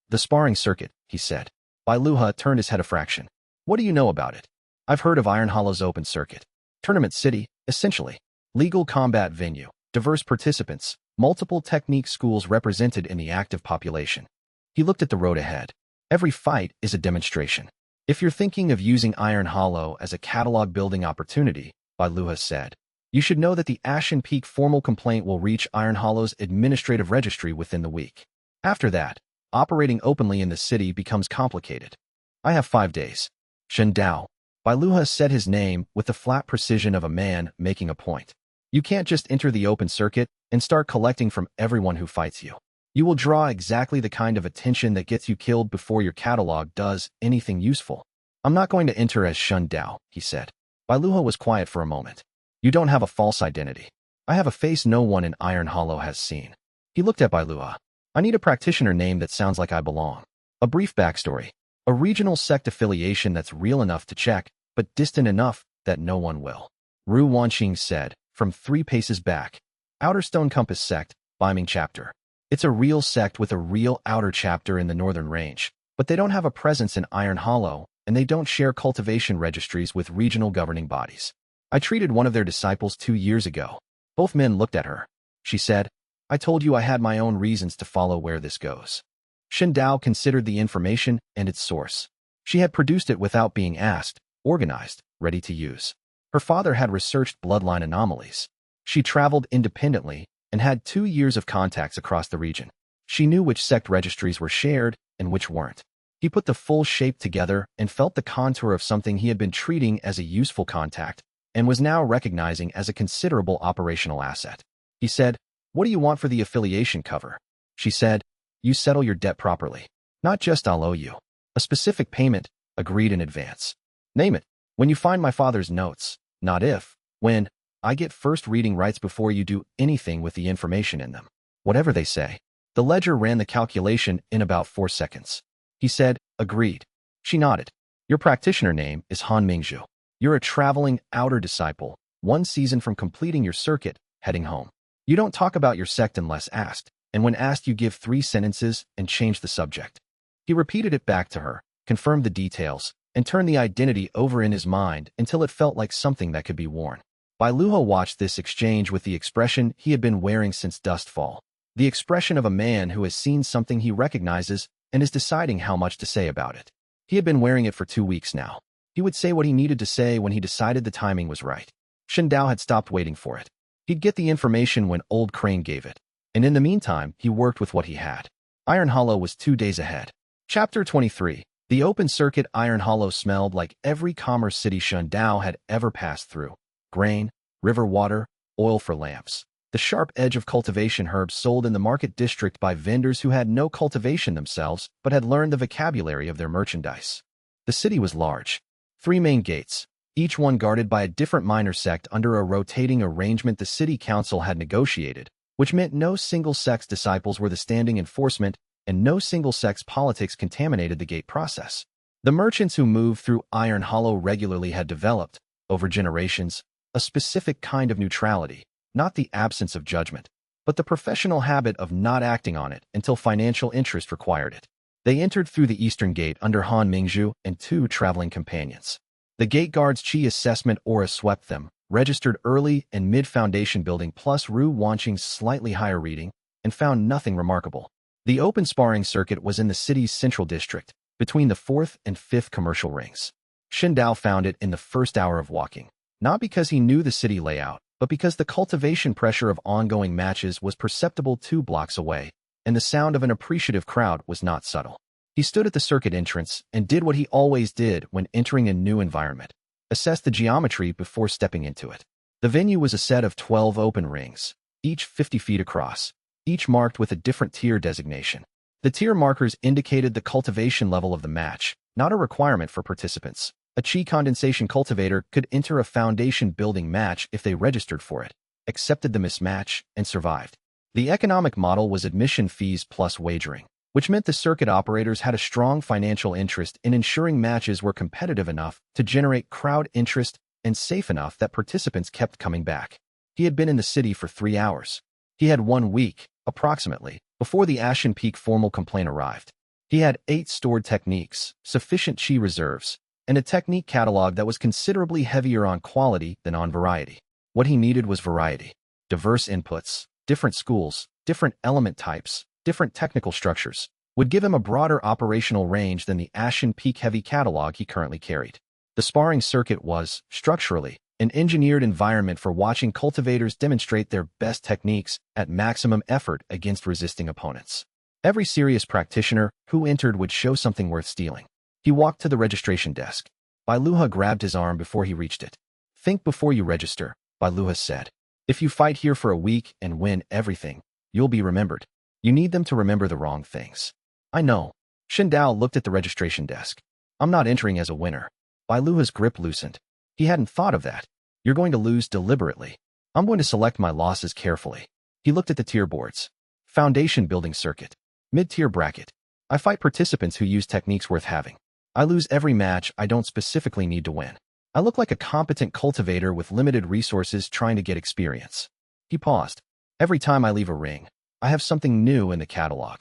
"The sparring circuit," he said. Bai Luha turned his head a fraction. "What do you know about it?" "I've heard of Iron Hollow's open circuit. Tournament city, essentially. Legal combat venue, diverse participants, multiple technique schools represented in the active population." He looked at the road ahead. "Every fight is a demonstration. If you're thinking of using Iron Hollow as a catalog building opportunity," Bai Luha said, "you should know that the Ashen Peak formal complaint will reach Iron Hollow's administrative registry within the week. After that, operating openly in the city becomes complicated." "I have 5 days." Shen Dao. Bai Luha said his name with the flat precision of a man making a point. "You can't just enter the open circuit and start collecting from everyone who fights you. You will draw exactly the kind of attention that gets you killed before your catalog does anything useful." "I'm not going to enter as Shen Dao," he said. Bai Luha was quiet for a moment. "You don't have a false identity. I have a face no one in Iron Hollow has seen." He looked at Bai Luha. "I need a practitioner name that sounds like I belong. A brief backstory. A regional sect affiliation that's real enough to check, but distant enough that no one will." Ru Wanqing said, from 3 paces back. "Outer Stone Compass sect, Biming chapter. It's a real sect with a real outer chapter in the northern range, but they don't have a presence in Iron Hollow, and they don't share cultivation registries with regional governing bodies. I treated one of their disciples 2 years ago." Both men looked at her. She said, "I told you I had my own reasons to follow where this goes." Shen Dao considered the information and its source. She had produced it without being asked, organized, ready to use. Her father had researched bloodline anomalies. She traveled independently and had 2 years of contacts across the region. She knew which sect registries were shared and which weren't. He put the full shape together and felt the contour of something he had been treating as a useful contact and was now recognizing as a considerable operational asset. He said, "What do you want for the affiliation cover?" She said, "You settle your debt properly. Not just I'll owe you. A specific payment, agreed in advance. Name it. When you find my father's notes, not if, when, I get first reading rights before you do anything with the information in them. Whatever they say." The ledger ran the calculation in about 4 seconds. He said, "Agreed." She nodded. "Your practitioner name is Han Mingzhu. You're a traveling outer disciple, 1 season from completing your circuit, heading home. You don't talk about your sect unless asked, and when asked you give 3 sentences and change the subject." He repeated it back to her, confirmed the details, and turned the identity over in his mind until it felt like something that could be worn. Bai Luo watched this exchange with the expression he had been wearing since Dustfall. The expression of a man who has seen something he recognizes and is deciding how much to say about it. He had been wearing it for 2 weeks now. He would say what he needed to say when he decided the timing was right. Shen Dao had stopped waiting for it. He'd get the information when Old Crane gave it, and in the meantime, he worked with what he had. Iron Hollow was 2 days ahead. Chapter 23. The open circuit Iron Hollow smelled like every commerce city Shen Dao had ever passed through. Grain, river water, oil for lamps. The sharp edge of cultivation herbs sold in the market district by vendors who had no cultivation themselves but had learned the vocabulary of their merchandise. The city was large. 3 main gates, each one guarded by a different minor sect under a rotating arrangement the city council had negotiated, which meant no single sect's disciples were the standing enforcement and no single sect's politics contaminated the gate process. The merchants who moved through Iron Hollow regularly had developed, over generations, a specific kind of neutrality, not the absence of judgment, but the professional habit of not acting on it until financial interest required it. They entered through the eastern gate under Han Mingzhu and 2 traveling companions. The gate guard's Qi assessment aura swept them, registered early and mid-foundation building plus Ru Wanqing's slightly higher reading, and found nothing remarkable. The open sparring circuit was in the city's central district, between the 4th and 5th commercial rings. Shen Dao found it in the first hour of walking, not because he knew the city layout, but because the cultivation pressure of ongoing matches was perceptible 2 blocks away, and the sound of an appreciative crowd was not subtle. He stood at the circuit entrance and did what he always did when entering a new environment: assess the geometry before stepping into it. The venue was a set of 12 open rings, each 50 feet across, each marked with a different tier designation. The tier markers indicated the cultivation level of the match, not a requirement for participants. A Qi condensation cultivator could enter a foundation building match if they registered for it, accepted the mismatch, and survived. The economic model was admission fees plus wagering, which meant the circuit operators had a strong financial interest in ensuring matches were competitive enough to generate crowd interest and safe enough that participants kept coming back. He had been in the city for 3 hours. He had 1 week, approximately, before the Ashen Peak formal complaint arrived. He had 8 stored techniques, sufficient Qi reserves, and a technique catalog that was considerably heavier on quality than on variety. What he needed was variety. Diverse inputs, different schools, different element types, different technical structures, would give him a broader operational range than the Ashen Peak heavy catalog he currently carried. The sparring circuit was, structurally, an engineered environment for watching cultivators demonstrate their best techniques at maximum effort against resisting opponents. Every serious practitioner who entered would show something worth stealing. He walked to the registration desk. Bai Luha grabbed his arm before he reached it. "Think before you register," Bai Luha said. "If you fight here for a week and win everything, you'll be remembered. You need them to remember the wrong things." "I know." Shen Dao looked at the registration desk. "I'm not entering as a winner." Bai Luha's grip loosened. He hadn't thought of that. "You're going to lose deliberately. I'm going to select my losses carefully." He looked at the tier boards. Foundation building circuit. Mid-tier bracket. I fight participants who use techniques worth having. I lose every match I don't specifically need to win. I look like a competent cultivator with limited resources trying to get experience. He paused. Every time I leave a ring, I have something new in the catalog.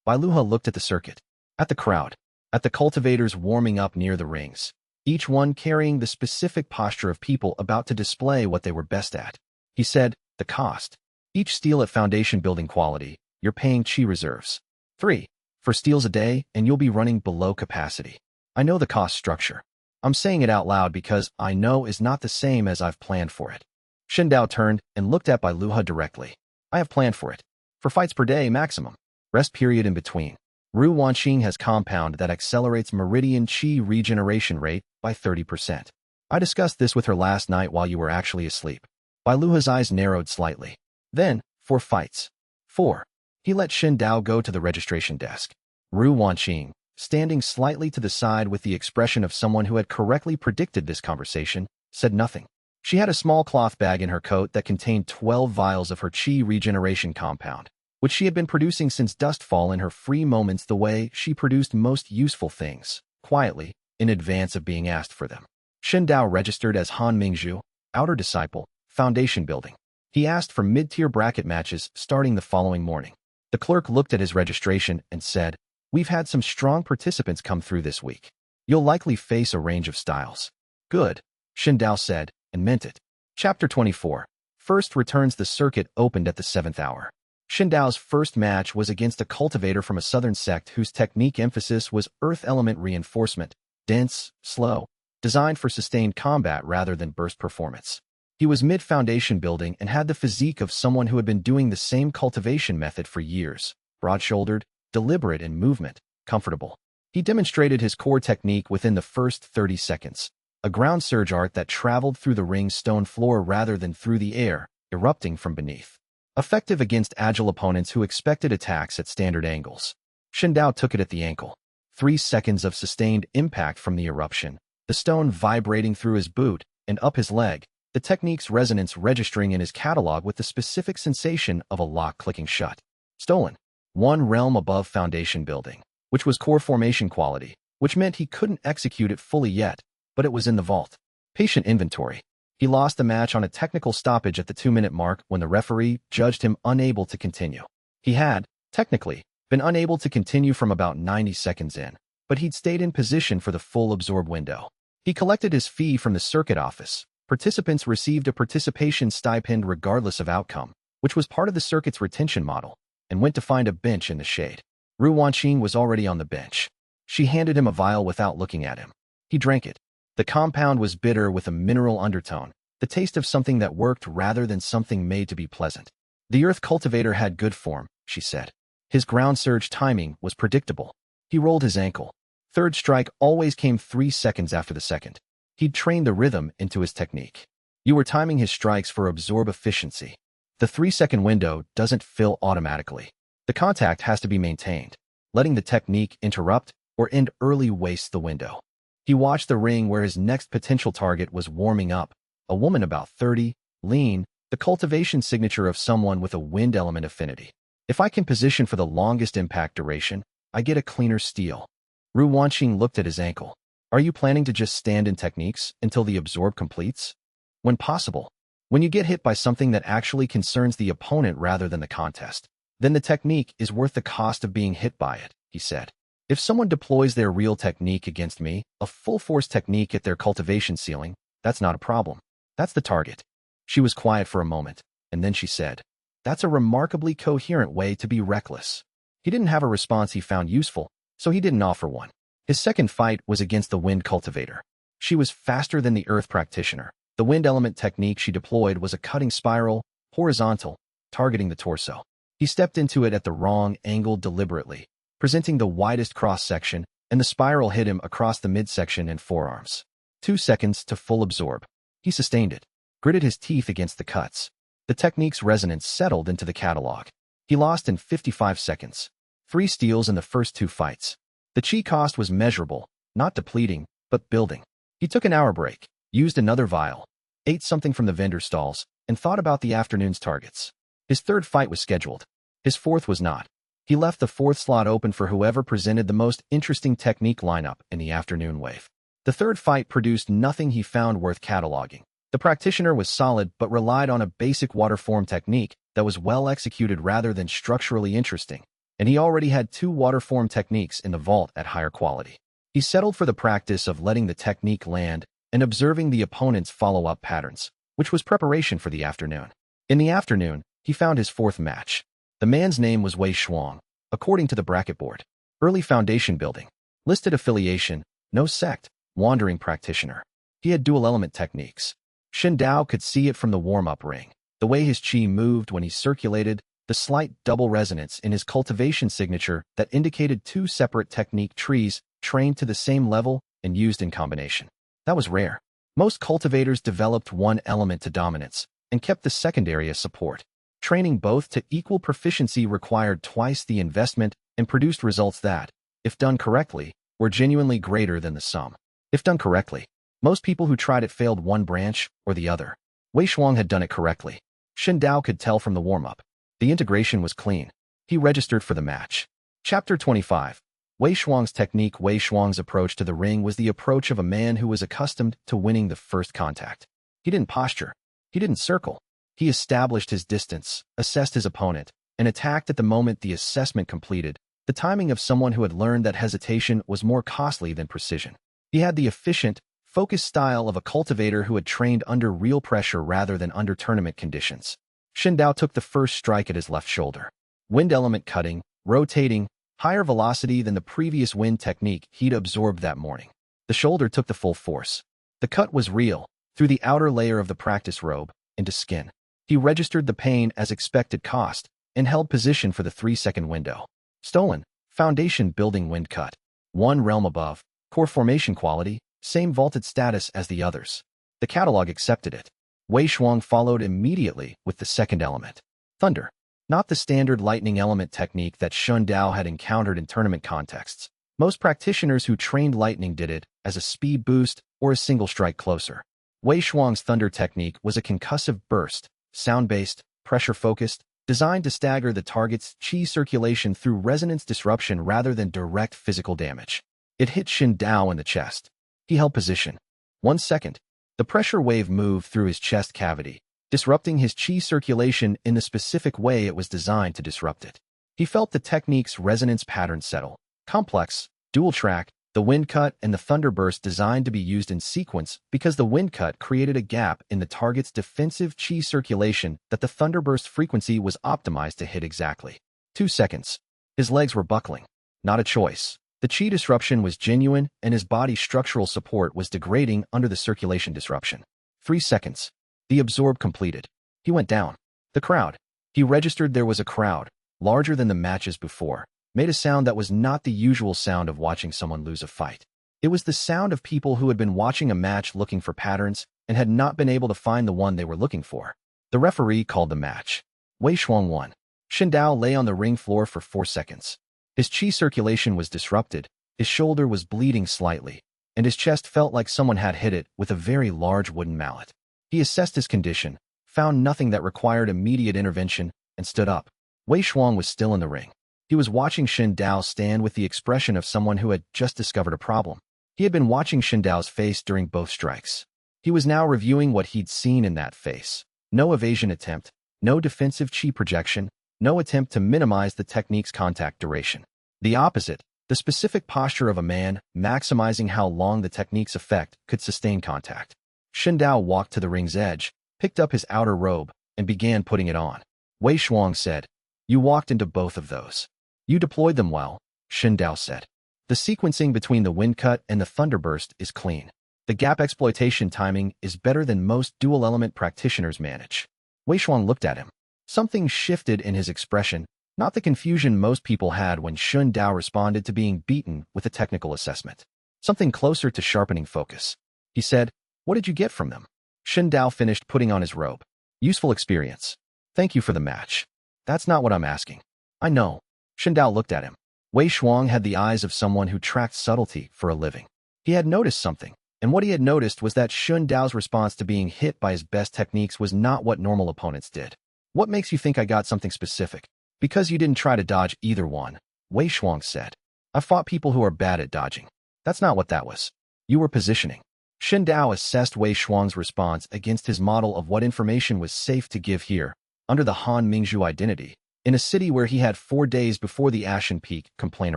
Bai Luha looked at the circuit, at the crowd, at the cultivators warming up near the rings, each one carrying the specific posture of people about to display what they were best at. He said, "The cost. Each steal at foundation building quality, you're paying Qi reserves. 3. For steals a day, and you'll be running below capacity. I know the cost structure. I'm saying it out loud because I know is not the same as I've planned for it." Shen Dao turned and looked at Bai Luha directly. "I have planned for it. For fights per day maximum. Rest period in between. Ru Wanqing has compound that accelerates meridian qi regeneration rate by 30%. I discussed this with her last night while you were actually asleep. Bai Luha's eyes narrowed slightly. Then, 4 fights. 4. He let Xin Dao go to the registration desk. Ru Wanqing, standing slightly to the side with the expression of someone who had correctly predicted this conversation, said nothing. She had a small cloth bag in her coat that contained 12 vials of her qi regeneration compound, which she had been producing since dustfall in her free moments the way she produced most useful things, quietly, in advance of being asked for them. Xin Dao registered as Han Mingzhu, outer disciple, foundation building. He asked for mid-tier bracket matches starting the following morning. The clerk looked at his registration and said, "We've had some strong participants come through this week. You'll likely face a range of styles." "Good," Xin Dao said, and meant it. Chapter 24. First returns. The circuit opened at the 7th hour. Xin Dao's first match was against a cultivator from a southern sect whose technique emphasis was earth element reinforcement, dense, slow, designed for sustained combat rather than burst performance. He was mid-foundation building and had the physique of someone who had been doing the same cultivation method for years, broad-shouldered, deliberate in movement, comfortable. He demonstrated his core technique within the first 30 seconds, a ground surge art that traveled through the ring's stone floor rather than through the air, erupting from beneath. Effective against agile opponents who expected attacks at standard angles. Xin Dao took it at the ankle. 3 seconds of sustained impact from the eruption, the stone vibrating through his boot and up his leg, the technique's resonance registering in his catalog with the specific sensation of a lock clicking shut. Stolen. 1 realm above foundation building, which was core formation quality, which meant he couldn't execute it fully yet, but it was in the vault. Patient inventory. He lost the match on a technical stoppage at the 2-minute mark when the referee judged him unable to continue. He had, technically, been unable to continue from about 90 seconds in, but he'd stayed in position for the full absorb window. He collected his fee from the circuit office. Participants received a participation stipend regardless of outcome, which was part of the circuit's retention model, and went to find a bench in the shade. Ru Wanqing was already on the bench. She handed him a vial without looking at him. He drank it. The compound was bitter with a mineral undertone, the taste of something that worked rather than something made to be pleasant. The earth cultivator had good form, she said. His ground surge timing was predictable. He rolled his ankle. Third strike always came 3 seconds after the second. He'd trained the rhythm into his technique. You were timing his strikes for absorb efficiency. The 3-second window doesn't fill automatically. The contact has to be maintained. Letting the technique interrupt or end early wastes the window. He watched the ring where his next potential target was warming up, a woman about 30, lean, the cultivation signature of someone with a wind element affinity. If I can position for the longest impact duration, I get a cleaner steal. Ru Wanqing looked at his ankle. Are you planning to just stand in techniques until the absorb completes? When possible. When you get hit by something that actually concerns the opponent rather than the contest, then the technique is worth the cost of being hit by it, he said. If someone deploys their real technique against me, a full-force technique at their cultivation ceiling, that's not a problem. That's the target. She was quiet for a moment, and then she said, "That's a remarkably coherent way to be reckless." He didn't have a response he found useful, so he didn't offer one. His second fight was against the wind cultivator. She was faster than the earth practitioner. The wind element technique she deployed was a cutting spiral, horizontal, targeting the torso. He stepped into it at the wrong angle deliberately, presenting the widest cross-section, and the spiral hit him across the midsection and forearms. 2 seconds to full absorb. He sustained it, gritted his teeth against the cuts. The technique's resonance settled into the catalog. He lost in 55 seconds. 3 steals in the first 2 fights. The chi cost was measurable, not depleting, but building. He took an hour break, used another vial, ate something from the vendor stalls, and thought about the afternoon's targets. His third fight was scheduled. His fourth was not. He left the 4th slot open for whoever presented the most interesting technique lineup in the afternoon wave. The third fight produced nothing he found worth cataloging. The practitioner was solid but relied on a basic water form technique that was well executed rather than structurally interesting, and he already had 2 water form techniques in the vault at higher quality. He settled for the practice of letting the technique land and observing the opponent's follow-up patterns, which was preparation for the afternoon. In the afternoon, he found his 4th match. The man's name was Wei Shuang, according to the bracket board. Early foundation building. Listed affiliation, no sect, wandering practitioner. He had dual element techniques. Xin Dao could see it from the warm-up ring. The way his chi moved when he circulated, the slight double resonance in his cultivation signature that indicated two separate technique trees trained to the same level and used in combination. That was rare. Most cultivators developed one element to dominance and kept the secondary as support. Training both to equal proficiency required twice the investment and produced results that, if done correctly, were genuinely greater than the sum. If done correctly, most people who tried it failed one branch or the other. Wei Shuang had done it correctly. Shen Dao could tell from the warm-up. The integration was clean. He registered for the match. Chapter 25. Wei Shuang's technique. Wei Shuang's approach to the ring was the approach of a man who was accustomed to winning the first contact. He didn't posture. He didn't circle. He established his distance, assessed his opponent, and attacked at the moment the assessment completed, the timing of someone who had learned that hesitation was more costly than precision. He had the efficient, focused style of a cultivator who had trained under real pressure rather than under tournament conditions. Shen Dao took the first strike at his left shoulder. Wind element cutting, rotating, higher velocity than the previous wind technique he'd absorbed that morning. The shoulder took the full force. The cut was real, through the outer layer of the practice robe, into skin. He registered the pain as expected cost and held position for the 3-second window. Stolen, foundation building wind cut. One realm above, core formation quality, same vaulted status as the others. The catalog accepted it. Wei Shuang followed immediately with the second element. Thunder. Not the standard lightning element technique that Shen Dao had encountered in tournament contexts. Most practitioners who trained lightning did it as a speed boost or a single strike closer. Wei Shuang's thunder technique was a concussive burst, sound-based, pressure-focused, designed to stagger the target's qi circulation through resonance disruption rather than direct physical damage. It hit Shen Dao in the chest. He held position. 1 second. The pressure wave moved through his chest cavity, disrupting his qi circulation in the specific way it was designed to disrupt it. He felt the technique's resonance pattern settle. Complex, dual track, the wind cut and the thunder burst designed to be used in sequence because the wind cut created a gap in the target's defensive qi circulation that the thunder burst frequency was optimized to hit exactly. 2 seconds. His legs were buckling. Not a choice. The qi disruption was genuine and his body's structural support was degrading under the circulation disruption. 3 seconds. The absorb completed. He went down. The crowd. He registered there was a crowd, larger than the matches before, made a sound that was not the usual sound of watching someone lose a fight. It was the sound of people who had been watching a match looking for patterns and had not been able to find the one they were looking for. The referee called the match. Wei Shuang won. Shen Dao lay on the ring floor for 4 seconds. His qi circulation was disrupted, his shoulder was bleeding slightly, and his chest felt like someone had hit it with a very large wooden mallet. He assessed his condition, found nothing that required immediate intervention, and stood up. Wei Shuang was still in the ring. He was watching Shen Dao stand with the expression of someone who had just discovered a problem. He had been watching Shen Dao's face during both strikes. He was now reviewing what he'd seen in that face. No evasion attempt, no defensive qi projection, no attempt to minimize the technique's contact duration. The opposite, the specific posture of a man maximizing how long the technique's effect could sustain contact. Shen Dao walked to the ring's edge, picked up his outer robe, and began putting it on. Wei Shuang said, "You walked into both of those. You deployed them well," Shen Dao said. "The sequencing between the wind cut and the thunderburst is clean. The gap exploitation timing is better than most dual-element practitioners manage." Wei Shuang looked at him. Something shifted in his expression, not the confusion most people had when Shen Dao responded to being beaten with a technical assessment. Something closer to sharpening focus. He said, "What did you get from them?" Shen Dao finished putting on his robe. "Useful experience. Thank you for the match." "That's not what I'm asking." "I know." Shen Dao looked at him. Wei Shuang had the eyes of someone who tracked subtlety for a living. He had noticed something, and what he had noticed was that Shen Dao's response to being hit by his best techniques was not what normal opponents did. "What makes you think I got something specific?" "Because you didn't try to dodge either one," Wei Shuang said. "I fought people who are bad at dodging. That's not what that was. You were positioning." Shen Dao assessed Wei Shuang's response against his model of what information was safe to give here, under the Han Mingzhu identity, in a city where he had 4 days before the Ashen Peak complaint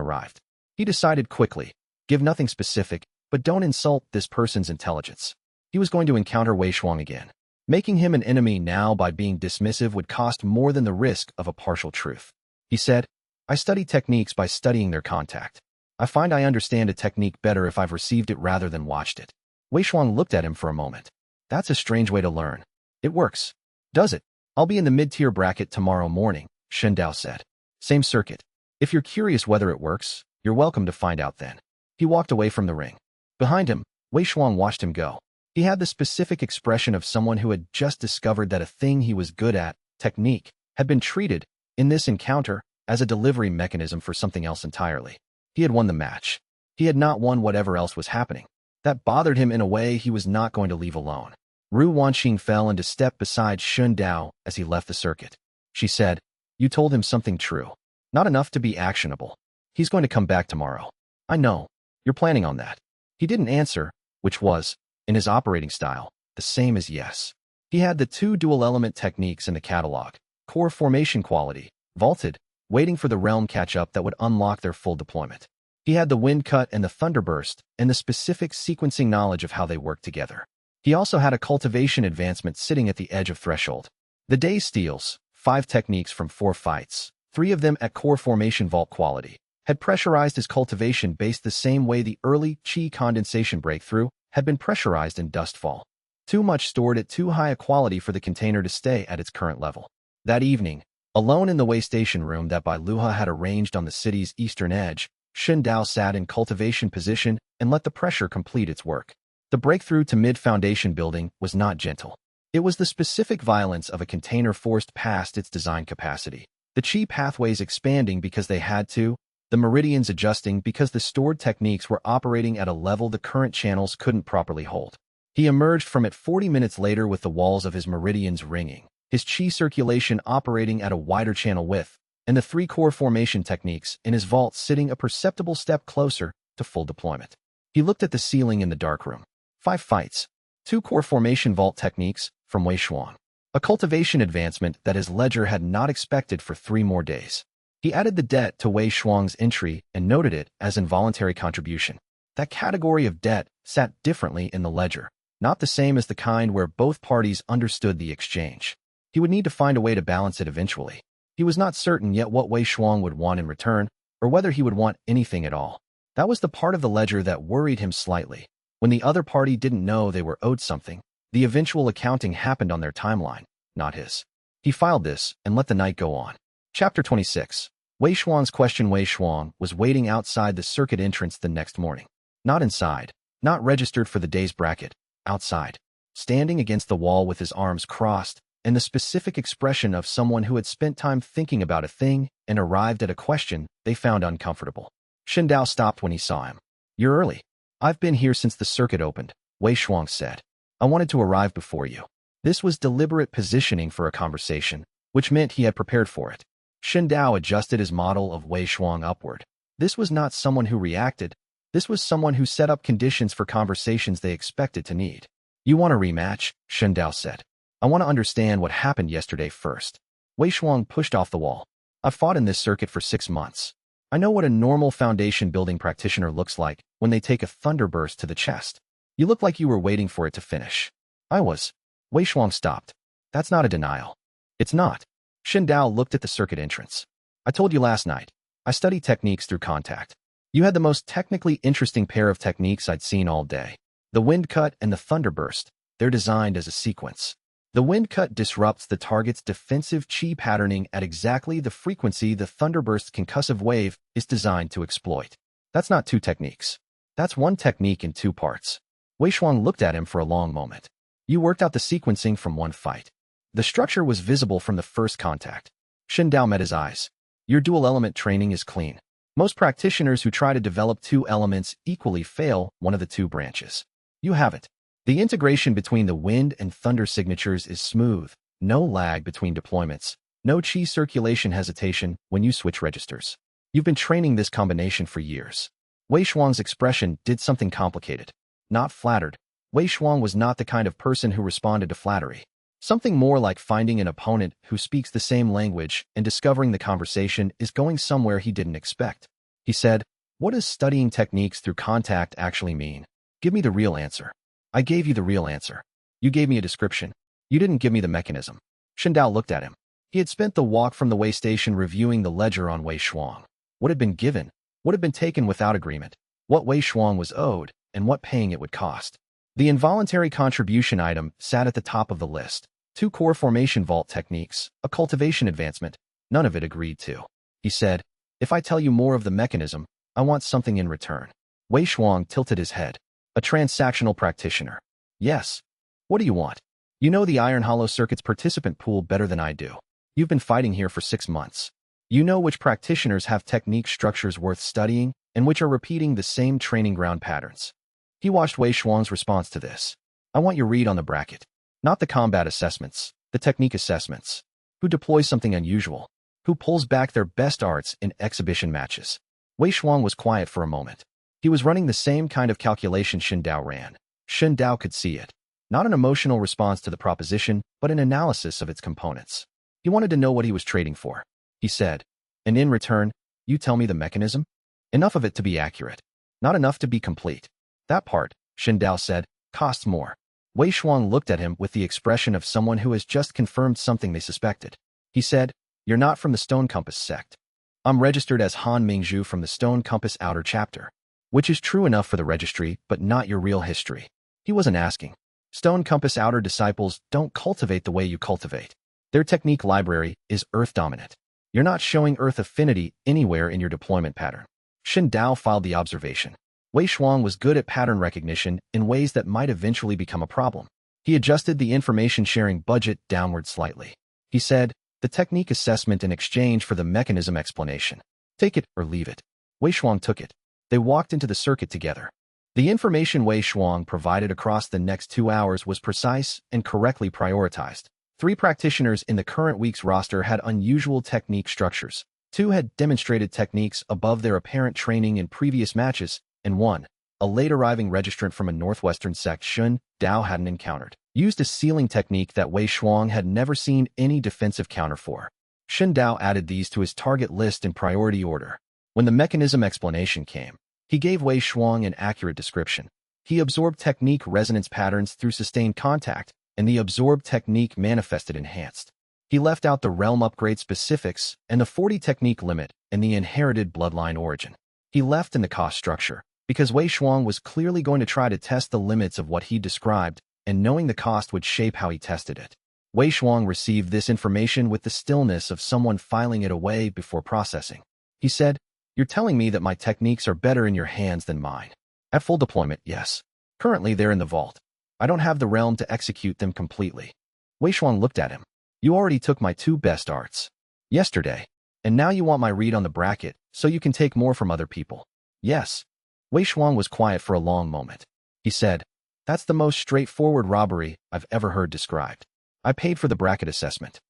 arrived. He decided quickly, give nothing specific, but don't insult this person's intelligence. He was going to encounter Wei Shuang again. Making him an enemy now by being dismissive would cost more than the risk of a partial truth. He said, "I study techniques by studying their contact. I find I understand a technique better if I've received it rather than watched it." Wei Shuang looked at him for a moment. "That's a strange way to learn." "It works." "Does it? I'll be in the mid-tier bracket tomorrow morning, Shen Dao said. Same circuit. If you're curious whether it works, you're welcome to find out then. He walked away from the ring. Behind him, Wei Shuang watched him go. He had the specific expression of someone who had just discovered that a thing he was good at, technique, had been treated, in this encounter, as a delivery mechanism for something else entirely. He had won the match. He had not won whatever else was happening. That bothered him in a way he was not going to leave alone. Ru Wanqing fell into step beside Shen Dao as he left the circuit. She said, "You told him something true. Not enough to be actionable. He's going to come back tomorrow." "I know. You're planning on that." He didn't answer, which was, in his operating style, the same as yes. He had the two dual-element techniques in the catalog, core formation quality, vaulted, waiting for the realm catch-up that would unlock their full deployment. He had the wind cut and the thunderburst, and the specific sequencing knowledge of how they work together. He also had a cultivation advancement sitting at the edge of threshold. The day steals, 5 techniques from 4 fights, 3 of them at core formation vault quality, had pressurized his cultivation based the same way the early Qi condensation breakthrough had been pressurized in Dustfall. Too much stored at too high a quality for the container to stay at its current level. That evening, alone in the waystation room that Bai Luha had arranged on the city's eastern edge, Shen Dao sat in cultivation position and let the pressure complete its work. The breakthrough to mid-foundation building was not gentle. It was the specific violence of a container forced past its design capacity. The Qi pathways expanding because they had to, the meridians adjusting because the stored techniques were operating at a level the current channels couldn't properly hold. He emerged from it 40 minutes later with the walls of his meridians ringing, his Qi circulation operating at a wider channel width, and the 3 core formation techniques in his vault sitting a perceptible step closer to full deployment. He looked at the ceiling in the darkroom. 5 fights, 2 core formation vault techniques from Wei Shuang. A cultivation advancement that his ledger had not expected for 3 more days. He added the debt to Wei Shuang's entry and noted it as involuntary contribution. That category of debt sat differently in the ledger, not the same as the kind where both parties understood the exchange. He would need to find a way to balance it eventually. He was not certain yet what Wei Shuang would want in return, or whether he would want anything at all. That was the part of the ledger that worried him slightly. When the other party didn't know they were owed something, the eventual accounting happened on their timeline, not his. He filed this and let the night go on. Chapter 26. Wei Shuang's question. Wei Shuang was waiting outside the circuit entrance the next morning. Not inside, not registered for the day's bracket, outside, standing against the wall with his arms crossed, and the specific expression of someone who had spent time thinking about a thing and arrived at a question they found uncomfortable. Shen Dao stopped when he saw him. "You're early." "I've been here since the circuit opened," Wei Shuang said. "I wanted to arrive before you." This was deliberate positioning for a conversation, which meant he had prepared for it. Shen Dao adjusted his model of Wei Shuang upward. This was not someone who reacted. This was someone who set up conditions for conversations they expected to need. "You want a rematch?" Shen Dao said. "I want to understand what happened yesterday first." Wei Shuang pushed off the wall. "I've fought in this circuit for 6 months. I know what a normal foundation building practitioner looks like when they take a thunderburst to the chest. You look like you were waiting for it to finish." "I was." Wei Shuang stopped. "That's not a denial." "It's not." Shen Dao looked at the circuit entrance. "I told you last night. I study techniques through contact. You had the most technically interesting pair of techniques I'd seen all day. The wind cut and the thunderburst, they're designed as a sequence. The wind cut disrupts the target's defensive Qi patterning at exactly the frequency the thunderburst's concussive wave is designed to exploit. That's not 2 techniques. That's 1 technique in 2 parts." Wei Shuang looked at him for a long moment. "You worked out the sequencing from 1 fight. The structure was visible from the first contact." Shen Dao met his eyes. "Your dual-element training is clean. Most practitioners who try to develop 2 elements equally fail one of the 2 branches. You haven't. The integration between the wind and thunder signatures is smooth, no lag between deployments, no Qi circulation hesitation when you switch registers. You've been training this combination for years." Wei Shuang's expression did something complicated. Not flattered. Wei Shuang was not the kind of person who responded to flattery. Something more like finding an opponent who speaks the same language and discovering the conversation is going somewhere he didn't expect. He said, "What does studying techniques through contact actually mean? Give me the real answer." "I gave you the real answer. You gave me a description. You didn't give me the mechanism." Shen Dao looked at him. He had spent the walk from the way station reviewing the ledger on Wei Shuang. What had been given, what had been taken without agreement, what Wei Shuang was owed, and what paying it would cost. The involuntary contribution item sat at the top of the list. 2 core formation vault techniques, a cultivation advancement, None of it agreed to. He said, if I tell you more of the mechanism, I want something in return. Wei Shuang tilted his head. A transactional practitioner. Yes. What do you want? You know the Iron Hollow Circuit's participant pool better than I do. You've been fighting here for 6 months. You know which practitioners have technique structures worth studying and which are repeating the same training ground patterns. He watched Wei Shuang's response to this. I want your read on the bracket. Not the combat assessments, the technique assessments. Who deploys something unusual? Who pulls back their best arts in exhibition matches? Wei Shuang was quiet for a moment. He was running the same kind of calculation Xin Dao ran. Xin Dao could see it. Not an emotional response to the proposition, but an analysis of its components. He wanted to know what he was trading for. He said, and in return, you tell me the mechanism? Enough of it to be accurate. Not enough to be complete. That part, Xin Dao said, costs more. Wei Shuang looked at him with the expression of someone who has just confirmed something they suspected. He said, you're not from the Stone Compass sect. I'm registered as Han Mingzhu from the Stone Compass Outer Chapter. Which is true enough for the registry, but not your real history. He wasn't asking. Stone Compass Outer disciples don't cultivate the way you cultivate. Their technique library is Earth dominant. You're not showing Earth affinity anywhere in your deployment pattern. Xin Dao filed the observation. Wei Shuang was good at pattern recognition in ways that might eventually become a problem. He adjusted the information sharing budget downward slightly. He said, the technique assessment in exchange for the mechanism explanation. Take it or leave it. Wei Shuang took it. They walked into the circuit together. The information Wei Shuang provided across the next 2 hours was precise and correctly prioritized. 3 practitioners in the current week's roster had unusual technique structures. 2 had demonstrated techniques above their apparent training in previous matches, and 1, a late-arriving registrant from a northwestern sect Xin Dao hadn't encountered, used a sealing technique that Wei Shuang had never seen any defensive counter for. Xin Dao added these to his target list in priority order. When the mechanism explanation came, he gave Wei Shuang an accurate description. He absorbed technique resonance patterns through sustained contact, and the absorbed technique manifested enhanced. He left out the realm upgrade specifics and the 40 technique limit and the inherited bloodline origin. He left in the cost structure, because Wei Shuang was clearly going to try to test the limits of what he described, and knowing the cost would shape how he tested it. Wei Shuang received this information with the stillness of someone filing it away before processing. He said, you're telling me that my techniques are better in your hands than mine. At full deployment, yes. Currently, they're in the vault. I don't have the realm to execute them completely. Wei Shuang looked at him. You already took my 2 best arts. Yesterday. And now you want my read on the bracket, so you can take more from other people. Yes. Wei Shuang was quiet for a long moment. He said, that's the most straightforward robbery I've ever heard described. I paid for the bracket assessment.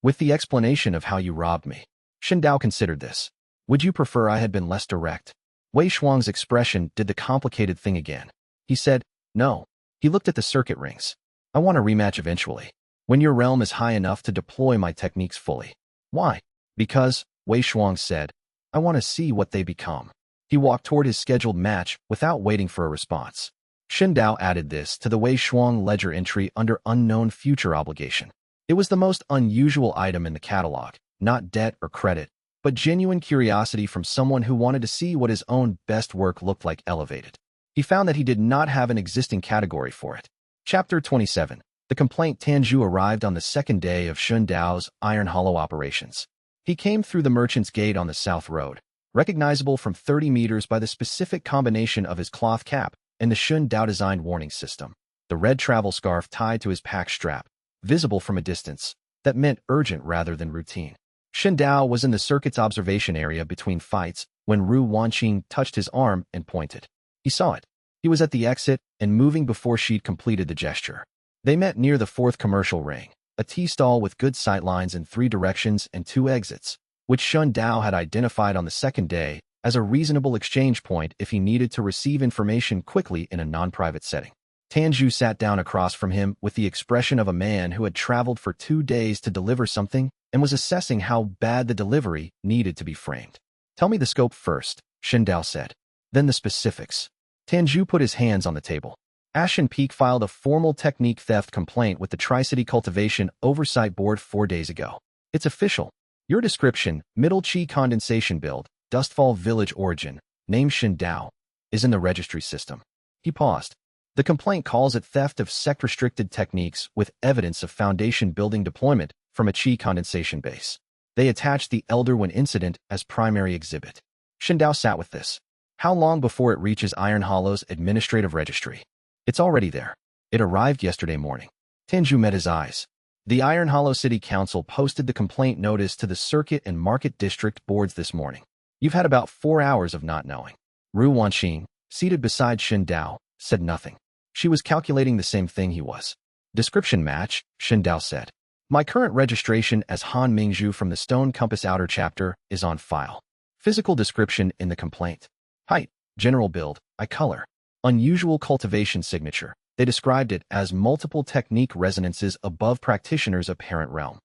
With the explanation of how you robbed me. Xin Dao considered this. Would you prefer I had been less direct? Wei Shuang's expression did the complicated thing again. He said, no. He looked at the circuit rings. I want a rematch eventually. When your realm is high enough to deploy my techniques fully. Why? Because, Wei Shuang said, I want to see what they become. He walked toward his scheduled match without waiting for a response. Xin Dao added this to the Wei Shuang ledger entry under unknown future obligation. It was the most unusual item in the catalog, not debt or credit, but genuine curiosity from someone who wanted to see what his own best work looked like elevated. He found that he did not have an existing category for it. Chapter 27. The complaint Tanju arrived on the second day of Xin Dao's Iron Hollow operations. He came through the Merchant's Gate on the South Road, recognizable from 30 meters by the specific combination of his cloth cap and the Xin Dao-designed warning system, the red travel scarf tied to his pack strap, visible from a distance, that meant urgent rather than routine. Xin Dao was in the circuit's observation area between fights when Ru Wanqing touched his arm and pointed. He saw it. He was at the exit and moving before she'd completed the gesture. They met near the 4th commercial ring, a tea stall with good sightlines in 3 directions and 2 exits, which Xin Dao had identified on the second day as a reasonable exchange point if he needed to receive information quickly in a non-private setting. Tanju sat down across from him with the expression of a man who had traveled for 2 days to deliver something and was assessing how bad the delivery needed to be framed. Tell me the scope first, Xin Dao said. Then the specifics. Tanju put his hands on the table. Ashen Peak filed a formal technique theft complaint with the Tri-City Cultivation Oversight Board 4 days ago. It's official. Your description, Middle Qi Condensation Build, Dustfall Village Origin, name Xin Dao, is in the registry system. He paused. The complaint calls it theft of sect-restricted techniques with evidence of foundation building deployment from a Qi condensation base. They attached the Elder One incident as primary exhibit. Shindao sat with this. How long before it reaches Iron Hollow's administrative registry? It's already there. It arrived yesterday morning. Tianju met his eyes. The Iron Hollow City Council posted the complaint notice to the Circuit and Market District boards this morning. You've had about 4 hours of not knowing. Ru Wanqing, seated beside Shindao, said nothing. She was calculating the same thing he was. Description match, Shindao said. My current registration as Han Mingzhu from the Stone Compass Outer Chapter is on file. Physical description in the complaint. Height, general build, eye color. Unusual cultivation signature. They described it as multiple technique resonances above practitioner's apparent realm.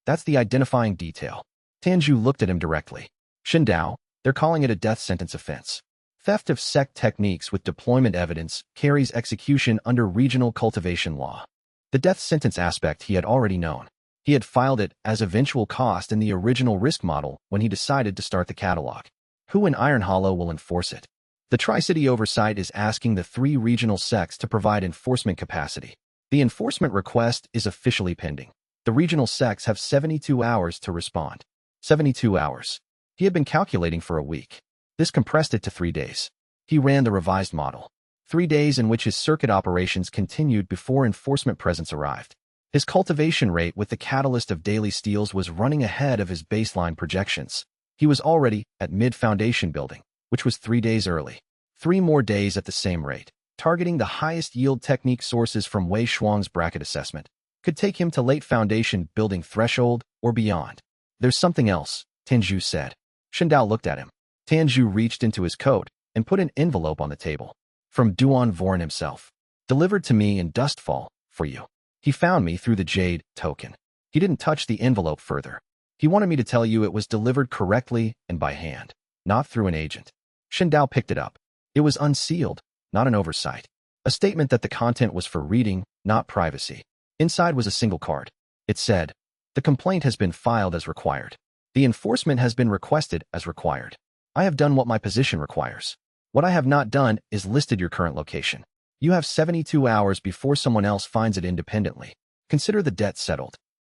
That's the identifying detail. Tianju looked at him directly. Shindao, they're calling it a death sentence offense. Theft of sect techniques with deployment evidence carries execution under regional cultivation law. The death sentence aspect he had already known. He had filed it as eventual cost in the original risk model when he decided to start the catalog. Who in Iron Hollow will enforce it? The Tri-City Oversight is asking the 3 regional sects to provide enforcement capacity. The enforcement request is officially pending. The regional sects have 72 hours to respond. 72 hours. He had been calculating for a week. This compressed it to 3 days. He ran the revised model. 3 days in which his circuit operations continued before enforcement presence arrived. His cultivation rate with the catalyst of daily steals was running ahead of his baseline projections. He was already at mid-foundation building, which was 3 days early. 3 more days at the same rate, targeting the highest yield technique sources from Wei Shuang's bracket assessment, could take him to late foundation building threshold or beyond. There's something else, Tianju said. Shindao looked at him. Tianju reached into his coat and put an envelope on the table. From Duan Voren himself. Delivered to me in Dustfall, for you. He found me through the Jade token. He didn't touch the envelope further. He wanted me to tell you it was delivered correctly and by hand, not through an agent. Shindao picked it up. It was unsealed, not an oversight. A statement that the content was for reading, not privacy. Inside was a single card. It said, the complaint has been filed as required. The enforcement has been requested as required. I have done what my position requires. What I have not done is listed your current location. You have 72 hours before someone else finds it independently. Consider the debt settled.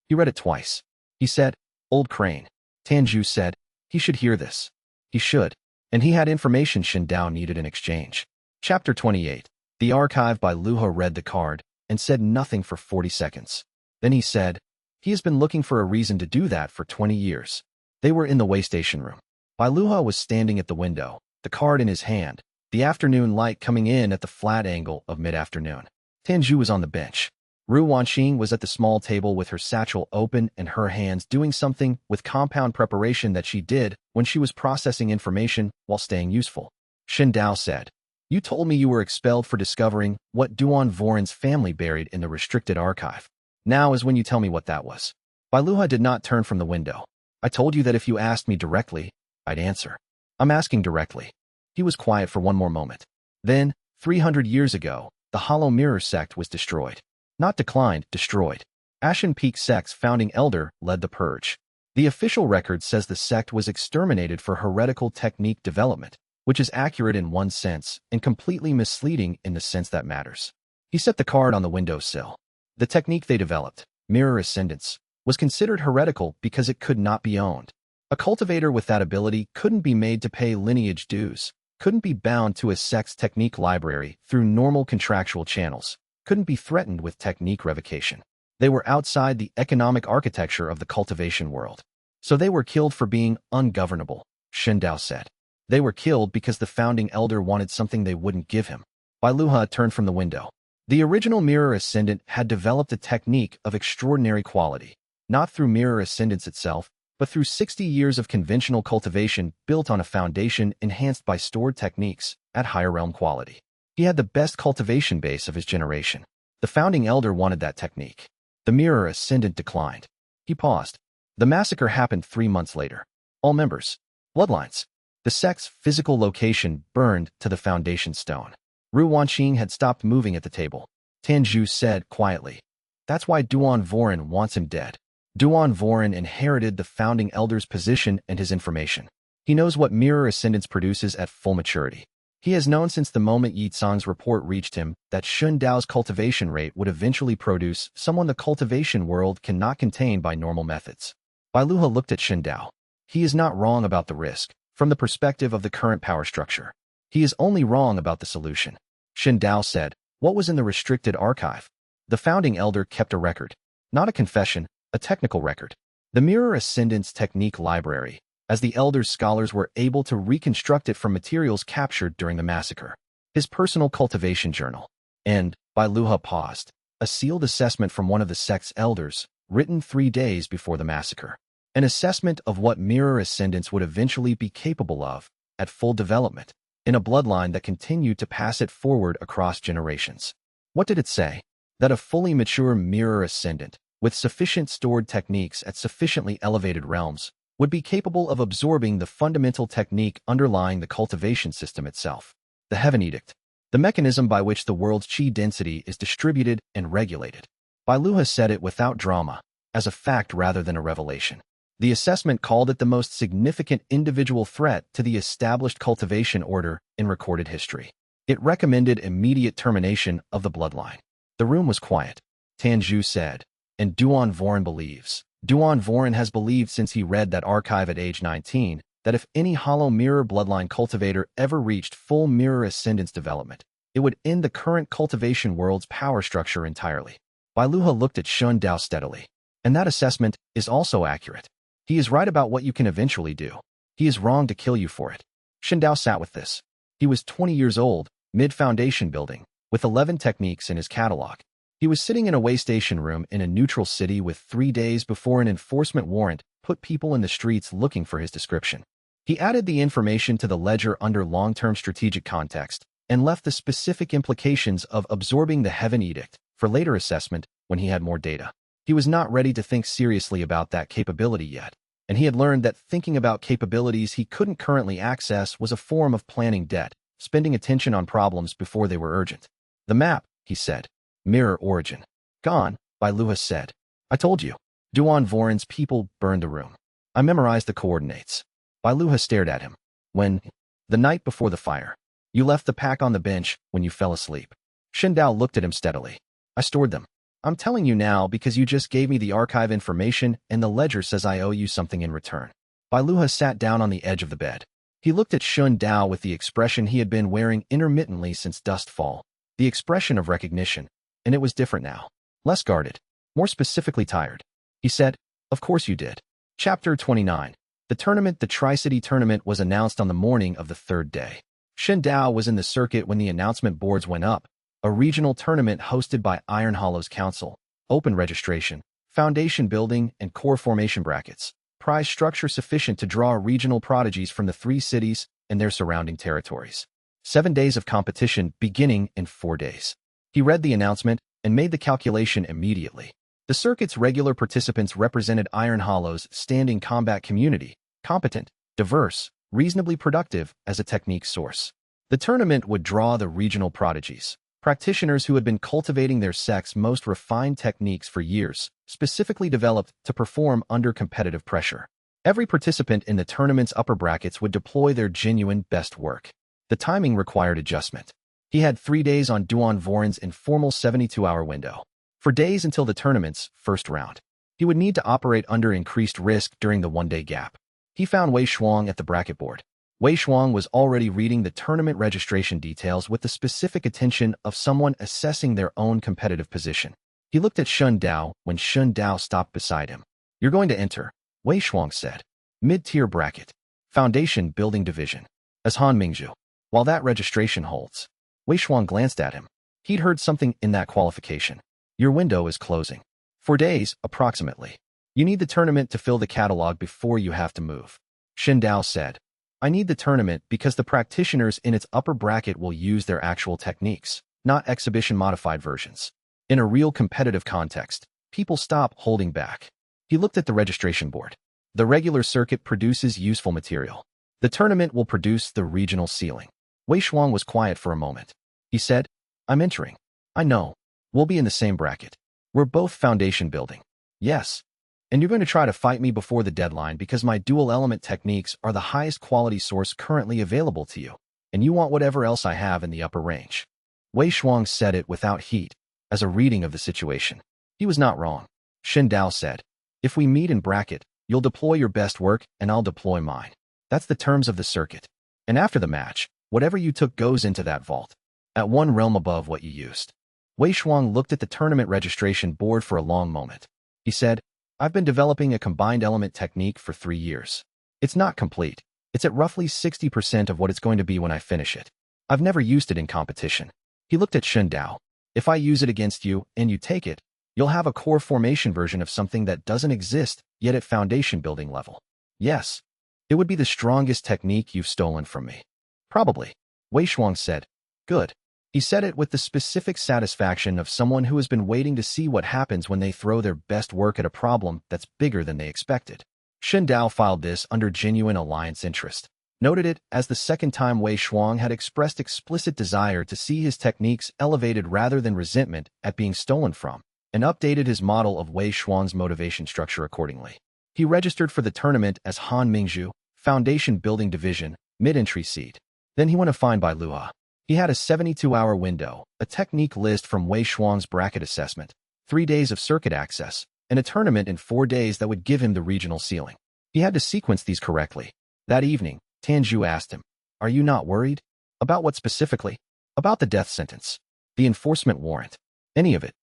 He read it twice. He said, Old Crane. Tianju said, he should hear this. He should. And he had information Shindao needed in exchange. Chapter 28. The archive by Luha read the card and said nothing for 40 seconds. Then he said, he has been looking for a reason to do that for 20 years. They were in the waystation room. Bai Luha was standing at the window, the card in his hand, the afternoon light coming in at the flat angle of mid-afternoon. Tianju was on the bench. Ru Wanqing was at the small table with her satchel open and her hands doing something with compound preparation that she did when she was processing information while staying useful. Shindao said, you told me you were expelled for discovering what Duan Voren's family buried in the restricted archive. Now is when you tell me what that was. Bai Luha did not turn from the window. I told you that if you asked me directly, I'd answer. I'm asking directly. He was quiet for one more moment. Then, 300 years ago, the Hollow Mirror sect was destroyed. Not declined, destroyed. Ashen Peak sect's founding elder led the purge. The official record says the sect was exterminated for heretical technique development, which is accurate in one sense and completely misleading in the sense that matters. He set the card on the windowsill. The technique they developed, Mirror Ascendance, was considered heretical because it could not be owned. A cultivator with that ability couldn't be made to pay lineage dues, couldn't be bound to a sect's technique library through normal contractual channels, couldn't be threatened with technique revocation. They were outside the economic architecture of the cultivation world. So they were killed for being ungovernable, Shindao said. They were killed because the founding elder wanted something they wouldn't give him. Bai Luha turned from the window. The original Mirror Ascendant had developed a technique of extraordinary quality, not through Mirror Ascendance itself, but through 60 years of conventional cultivation built on a foundation enhanced by stored techniques at higher realm quality. He had the best cultivation base of his generation. The founding elder wanted that technique. The Mirror Ascendant declined. He paused. The massacre happened 3 months later. All members, bloodlines. The sect's physical location burned to the foundation stone. Ru Wanqing had stopped moving at the table. Tianju said quietly, that's why Duan Voren wants him dead. Duan Voren inherited the founding elder's position and his information. He knows what Mirror Ascendance produces at full maturity. He has known since the moment Yi Tsang's report reached him that Shun Dao's cultivation rate would eventually produce someone the cultivation world cannot contain by normal methods. Luha looked at Shen Dao. He is not wrong about the risk, from the perspective of the current power structure. He is only wrong about the solution. Shen Dao said, what was in the restricted archive? The founding elder kept a record. Not a confession, a technical record. The Mirror Ascendance Technique Library, as the elder's scholars were able to reconstruct it from materials captured during the massacre. His personal cultivation journal. And, Luha paused, a sealed assessment from one of the sect's elders, written 3 days before the massacre. An assessment of what mirror ascendants would eventually be capable of, at full development, in a bloodline that continued to pass it forward across generations. What did it say? That a fully mature mirror ascendant, with sufficient stored techniques at sufficiently elevated realms, would be capable of absorbing the fundamental technique underlying the cultivation system itself. The Heaven Edict. The mechanism by which the world's chi density is distributed and regulated. Luha said it without drama, as a fact rather than a revelation. The assessment called it the most significant individual threat to the established cultivation order in recorded history. It recommended immediate termination of the bloodline. The room was quiet. Tanju said, and Duan Voren believes. Duan Voren has believed since he read that archive at age 19, that if any hollow mirror bloodline cultivator ever reached full mirror ascendance development, it would end the current cultivation world's power structure entirely. Luha looked at Shen Dao steadily. And that assessment is also accurate. He is right about what you can eventually do. He is wrong to kill you for it. Shen Dao sat with this. He was 20 years old, mid-foundation building, with 11 techniques in his catalog. He was sitting in a waystation room in a neutral city with 3 days before an enforcement warrant put people in the streets looking for his description. He added the information to the ledger under long-term strategic context and left the specific implications of absorbing the Heaven Edict for later assessment when he had more data. He was not ready to think seriously about that capability yet, and he had learned that thinking about capabilities he couldn't currently access was a form of planning debt, spending attention on problems before they were urgent. The map, he said. Mirror origin. Gone, Luha said. I told you. Duan Voren's people burned the room. I memorized the coordinates. Luha stared at him. When? The night before the fire. You left the pack on the bench when you fell asleep. Shen Dao looked at him steadily. I stored them. I'm telling you now because you just gave me the archive information and the ledger says I owe you something in return. Luha sat down on the edge of the bed. He looked at Shen Dao with the expression he had been wearing intermittently since Dustfall. The expression of recognition. And it was different now. Less guarded. More specifically tired. He said, of course you did. Chapter 29. The tournament. The Tri-City tournament was announced on the morning of the 3rd day. Shen Dao was in the circuit when the announcement boards went up. A regional tournament hosted by Iron Hollow's Council. Open registration. Foundation building and core formation brackets. Prize structure sufficient to draw regional prodigies from the 3 cities and their surrounding territories. 7 days of competition beginning in 4 days. He read the announcement and made the calculation immediately. The circuit's regular participants represented Iron Hollow's standing combat community, competent, diverse, reasonably productive as a technique source. The tournament would draw the regional prodigies, practitioners who had been cultivating their sect's most refined techniques for years, specifically developed to perform under competitive pressure. Every participant in the tournament's upper brackets would deploy their genuine best work. The timing required adjustment. He had 3 days on Duan Voren's informal 72-hour window. For days until the tournament's first round, he would need to operate under increased risk during the 1-day gap. He found Wei Shuang at the bracket board. Wei Shuang was already reading the tournament registration details with the specific attention of someone assessing their own competitive position. He looked at Shen Dao when Shen Dao stopped beside him. You're going to enter, Wei Shuang said. Mid-tier bracket. Foundation building division. As Han Mingzhu. While that registration holds. Wei Shuang glanced at him. He'd heard something in that qualification. Your window is closing. 4 days, approximately. You need the tournament to fill the catalog before you have to move. Shen Dao said. I need the tournament because the practitioners in its upper bracket will use their actual techniques, not exhibition-modified versions. In a real competitive context, people stop holding back. He looked at the registration board. The regular circuit produces useful material. The tournament will produce the regional ceiling. Wei Shuang was quiet for a moment. He said, I'm entering. I know. We'll be in the same bracket. We're both foundation building. Yes. And you're going to try to fight me before the deadline because my dual element techniques are the highest quality source currently available to you, and you want whatever else I have in the upper range. Wei Shuang said it without heat, as a reading of the situation. He was not wrong. Shen Dao said, if we meet in bracket, You'll deploy your best work, and I'll deploy mine. That's the terms of the circuit. And after the match, whatever you took goes into that vault, at one realm above what you used. Wei Shuang looked at the tournament registration board for a long moment. He said, I've been developing a combined element technique for 3 years. It's not complete. It's at roughly 60% of what it's going to be when I finish it. I've never used it in competition. He looked at Shen Dao. If I use it against you, and you take it, you'll have a core formation version of something that doesn't exist, yet at foundation building level. Yes. It would be the strongest technique you've stolen from me. Probably. Wei Shuang said. Good. He said it with the specific satisfaction of someone who has been waiting to see what happens when they throw their best work at a problem that's bigger than they expected. Shen Dao filed this under genuine alliance interest, noted it as the second time Wei Shuang had expressed explicit desire to see his techniques elevated rather than resentment at being stolen from, and updated his model of Wei Shuang's motivation structure accordingly. He registered for the tournament as Han Mingzhu, Foundation Building Division, mid-entry seed. Then he went assigned by Luo. He had a 72-hour window, a technique list from Wei Shuang's bracket assessment, 3 days of circuit access, and a tournament in 4 days that would give him the regional ceiling. He had to sequence these correctly. That evening, Tanju asked him, Are you not worried? About what specifically? About the death sentence. The enforcement warrant. Any of it.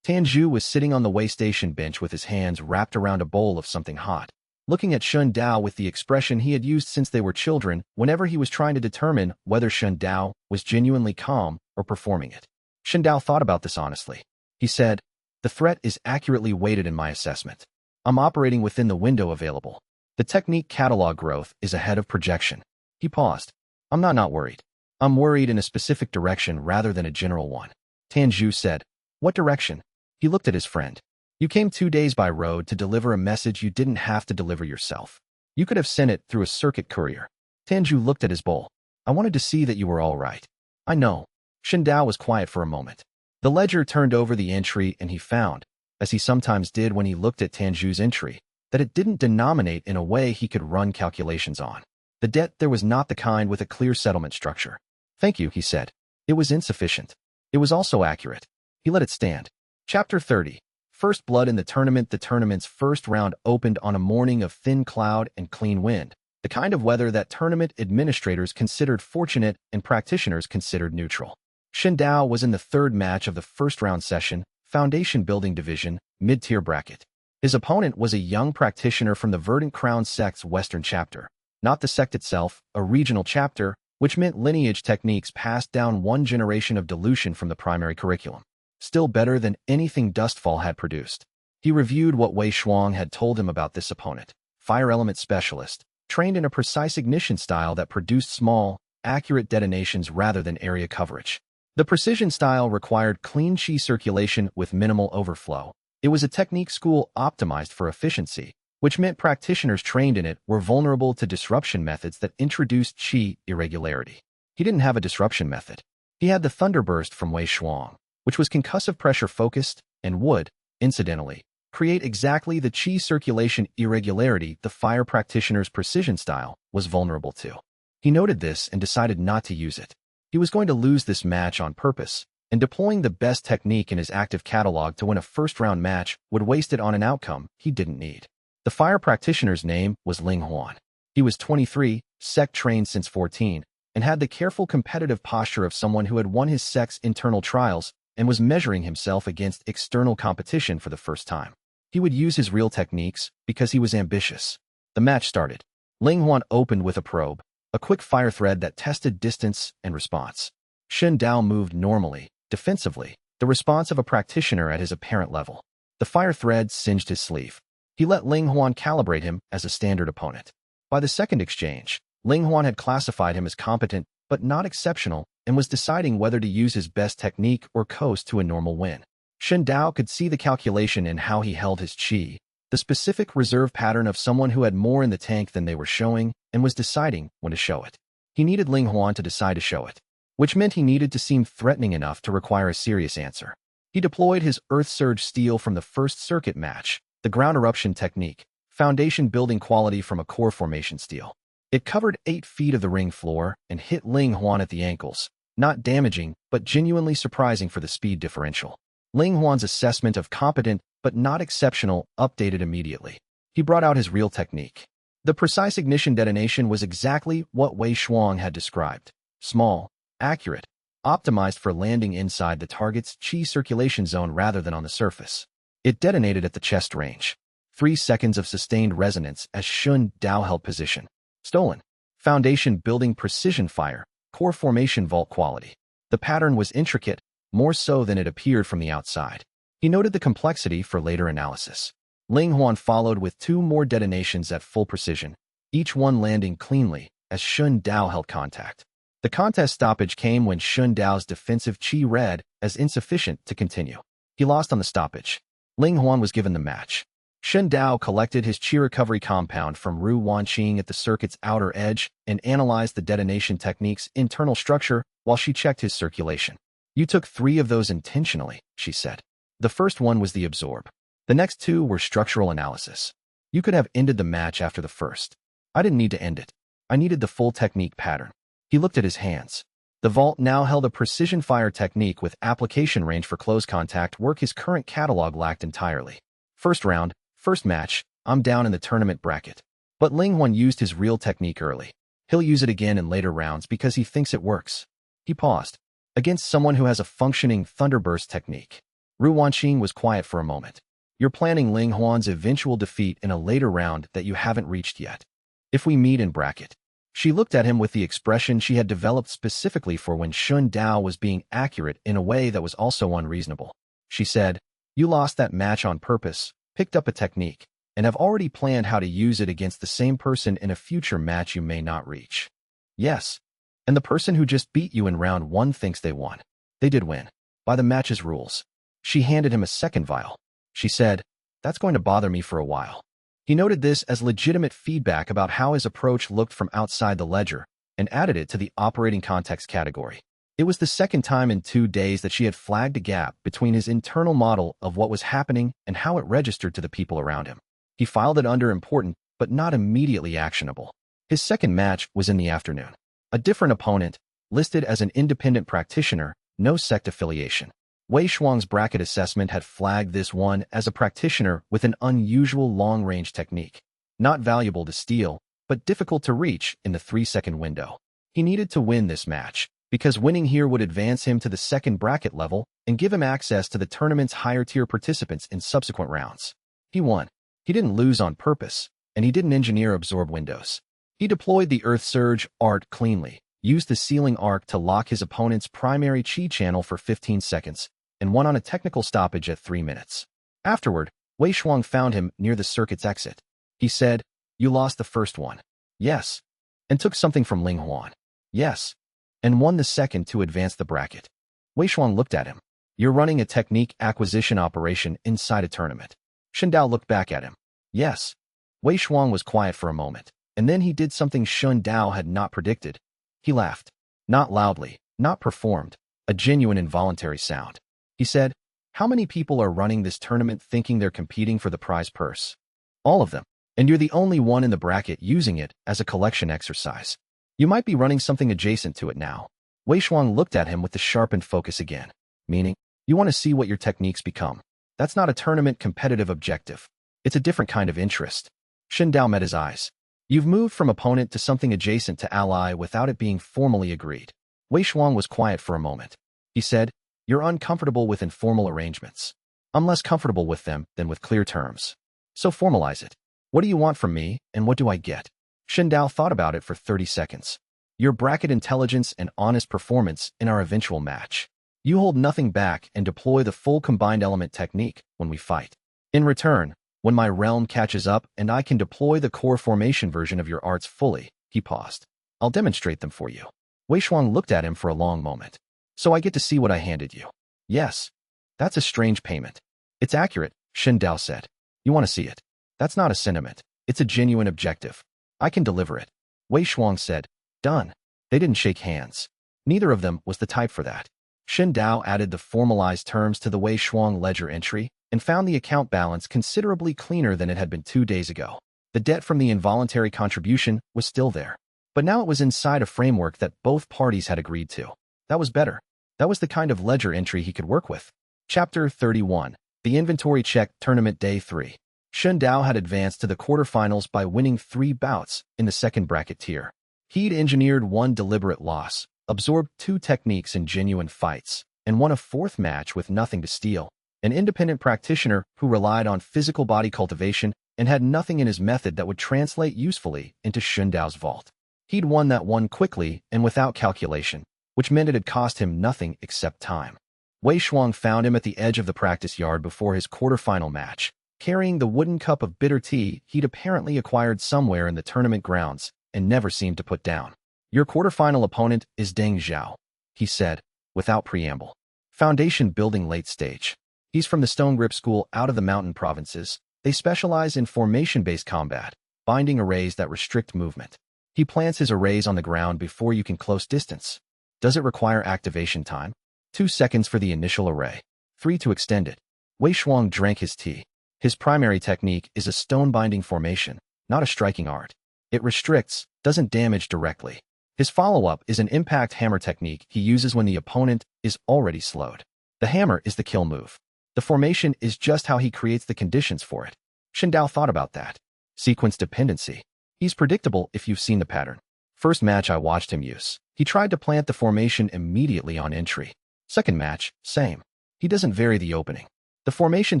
Tanju was sitting on the way station bench with his hands wrapped around a bowl of something hot, looking at Shen Dao with the expression he had used since they were children whenever he was trying to determine whether Shen Dao was genuinely calm or performing it. Shen Dao thought about this honestly. He said, The threat is accurately weighted in my assessment. I'm operating within the window available. The technique catalog growth is ahead of projection. He paused. I'm not worried. I'm worried in a specific direction rather than a general one. Tanju said, What direction? He looked at his friend. You came 2 days by road to deliver a message you didn't have to deliver yourself. You could have sent it through a circuit courier. Tanju looked at his bowl. I wanted to see that you were all right. I know. Shen Dao was quiet for a moment. The ledger turned over the entry and he found, as he sometimes did when he looked at Tanju's entry, that it didn't denominate in a way he could run calculations on. The debt there was not the kind with a clear settlement structure. Thank you, he said. It was insufficient. It was also accurate. He let it stand. Chapter 30. First blood in the tournament. The tournament's first round opened on a morning of thin cloud and clean wind, the kind of weather that tournament administrators considered fortunate and practitioners considered neutral. Shen Dao was in the third match of the first round session, Foundation Building Division, mid-tier bracket. His opponent was a young practitioner from the Verdant Crown sect's Western chapter, not the sect itself, a regional chapter, which meant lineage techniques passed down one generation of dilution from the primary curriculum. Still better than anything Dustfall had produced. He reviewed what Wei Shuang had told him about this opponent, fire element specialist, trained in a precise ignition style that produced small, accurate detonations rather than area coverage. The precision style required clean qi circulation with minimal overflow. It was a technique school optimized for efficiency, which meant practitioners trained in it were vulnerable to disruption methods that introduced qi irregularity. He didn't have a disruption method. He had the thunderburst from Wei Shuang, which was concussive pressure focused and would, incidentally, create exactly the qi circulation irregularity the fire practitioner's precision style was vulnerable to. He noted this and decided not to use it. He was going to lose this match on purpose, and deploying the best technique in his active catalog to win a first-round match would waste it on an outcome he didn't need. The fire practitioner's name was Ling Huan. He was 23, sect trained since 14, and had the careful competitive posture of someone who had won his sect's internal trials and was measuring himself against external competition for the first time. He would use his real techniques because he was ambitious. The match started. Ling Huan opened with a probe, a quick fire thread that tested distance and response. Shen Dao moved normally, defensively, the response of a practitioner at his apparent level. The fire thread singed his sleeve. He let Ling Huan calibrate him as a standard opponent. By the second exchange, Ling Huan had classified him as competent but not exceptional and was deciding whether to use his best technique or coast to a normal win. Shen Dao could see the calculation in how he held his qi, the specific reserve pattern of someone who had more in the tank than they were showing and was deciding when to show it. He needed Ling Huan to decide to show it, which meant he needed to seem threatening enough to require a serious answer. He deployed his Earth Surge steel from the first circuit match, the ground eruption technique, foundation building quality from a core formation steel. It covered 8 feet of the ring floor and hit Ling Huan at the ankles, not damaging, but genuinely surprising for the speed differential. Ling Huan's assessment of competent, but not exceptional, updated immediately. He brought out his real technique. The precise ignition detonation was exactly what Wei Shuang had described. Small, accurate, optimized for landing inside the target's qi circulation zone rather than on the surface. It detonated at the chest range. 3 seconds of sustained resonance as Shun Dao held position. Stolen. Foundation building precision fire, core formation vault quality. The pattern was intricate, more so than it appeared from the outside. He noted the complexity for later analysis. Ling Huan followed with 2 more detonations at full precision, each one landing cleanly as Shun Dao held contact. The contest stoppage came when Shun Dao's defensive qi read as insufficient to continue. He lost on the stoppage. Ling Huan was given the match. Shun Dao collected his qi recovery compound from Ru Wanqing at the circuit's outer edge and analyzed the detonation technique's internal structure while she checked his circulation. "You took 3 of those intentionally," she said. "The first one was the absorb. The next 2 were structural analysis. You could have ended the match after the first. I didn't need to end it. I needed the full technique pattern." He looked at his hands. The vault now held a precision fire technique with application range for close contact work his current catalog lacked entirely. "First round, first match, I'm down in the tournament bracket. But Ling Huan used his real technique early. He'll use it again in later rounds because he thinks it works." He paused. "Against someone who has a functioning thunderburst technique." Ru Wanqing was quiet for a moment. "You're planning Ling Huan's eventual defeat in a later round that you haven't reached yet. If we meet in bracket." She looked at him with the expression she had developed specifically for when Shun Dao was being accurate in a way that was also unreasonable. She said, "You lost that match on purpose, picked up a technique, and have already planned how to use it against the same person in a future match you may not reach." "Yes. And the person who just beat you in round 1 thinks they won. They did win. By the match's rules." She handed him a second vial. She said, "That's going to bother me for a while." He noted this as legitimate feedback about how his approach looked from outside the ledger and added it to the operating context category. It was the second time in 2 days that she had flagged a gap between his internal model of what was happening and how it registered to the people around him. He filed it under important but not immediately actionable. His second match was in the afternoon. A different opponent, listed as an independent practitioner, no sect affiliation. Wei Shuang's bracket assessment had flagged this one as a practitioner with an unusual long-range technique. Not valuable to steal, but difficult to reach in the 3-second window. He needed to win this match, because winning here would advance him to the second bracket level and give him access to the tournament's higher-tier participants in subsequent rounds. He won. He didn't lose on purpose, and he didn't engineer absorb windows. He deployed the Earth Surge art cleanly, used the ceiling arc to lock his opponent's primary chi channel for 15 seconds, and won on a technical stoppage at 3 minutes. Afterward, Wei Shuang found him near the circuit's exit. He said, "You lost the first one." "Yes." "And took something from Ling Huan." "Yes." "And won the second to advance the bracket." Wei Shuang looked at him. "You're running a technique acquisition operation inside a tournament." Shun Dao looked back at him. "Yes." Wei Shuang was quiet for a moment, and then he did something Shun Dao had not predicted. He laughed. Not loudly, not performed, a genuine involuntary sound. He said, "How many people are running this tournament thinking they're competing for the prize purse?" "All of them. And you're the only one in the bracket using it as a collection exercise. You might be running something adjacent to it now." Wei Shuang looked at him with the sharpened focus again. "Meaning, you want to see what your techniques become. That's not a tournament competitive objective. It's a different kind of interest." Shun Dao met his eyes. "You've moved from opponent to something adjacent to ally without it being formally agreed." Wei Shuang was quiet for a moment. He said, "You're uncomfortable with informal arrangements. I'm less comfortable with them than with clear terms. So formalize it. What do you want from me, and what do I get?" Shun Dao thought about it for 30 seconds. "Your bracket intelligence and honest performance in our eventual match. You hold nothing back and deploy the full combined element technique when we fight. In return, when my realm catches up and I can deploy the core formation version of your arts fully," he paused, "I'll demonstrate them for you." Wei Shuang looked at him for a long moment. "So I get to see what I handed you?" "Yes." "That's a strange payment." "It's accurate," Shun Dao said. "You want to see it?" "That's not a sentiment. It's a genuine objective. I can deliver it." Wei Shuang said, "Done." They didn't shake hands. Neither of them was the type for that. Shun Dao added the formalized terms to the Wei Shuang ledger entry and found the account balance considerably cleaner than it had been 2 days ago. The debt from the involuntary contribution was still there, but now it was inside a framework that both parties had agreed to. That was better. That was the kind of ledger entry he could work with. Chapter 31. The Inventory Check Tournament Day 3. Shen Dao had advanced to the quarterfinals by winning 3 bouts in the second bracket tier. He'd engineered 1 deliberate loss, absorbed 2 techniques in genuine fights, and won a 4th match with nothing to steal. An independent practitioner who relied on physical body cultivation and had nothing in his method that would translate usefully into Shen Dao's vault. He'd won that one quickly and without calculation, which meant it had cost him nothing except time. Wei Shuang found him at the edge of the practice yard before his quarterfinal match, carrying the wooden cup of bitter tea he'd apparently acquired somewhere in the tournament grounds and never seemed to put down. Your quarterfinal opponent is Deng Zhao, he said, without preamble. Foundation building late stage. He's from the Stone Grip School out of the mountain provinces. They specialize in formation-based combat, binding arrays that restrict movement. He plants his arrays on the ground before you can close distance. Does it require activation time? 2 seconds for the initial array. 3 to extend it. Wei Shuang drank his tea. His primary technique is a stone-binding formation, not a striking art. It restricts, doesn't damage directly. His follow-up is an impact hammer technique he uses when the opponent is already slowed. The hammer is the kill move. The formation is just how he creates the conditions for it. Shen Dao thought about that. Sequence dependency. He's predictable if you've seen the pattern. First match I watched him use. He tried to plant the formation immediately on entry. Second match, same. He doesn't vary the opening. The formation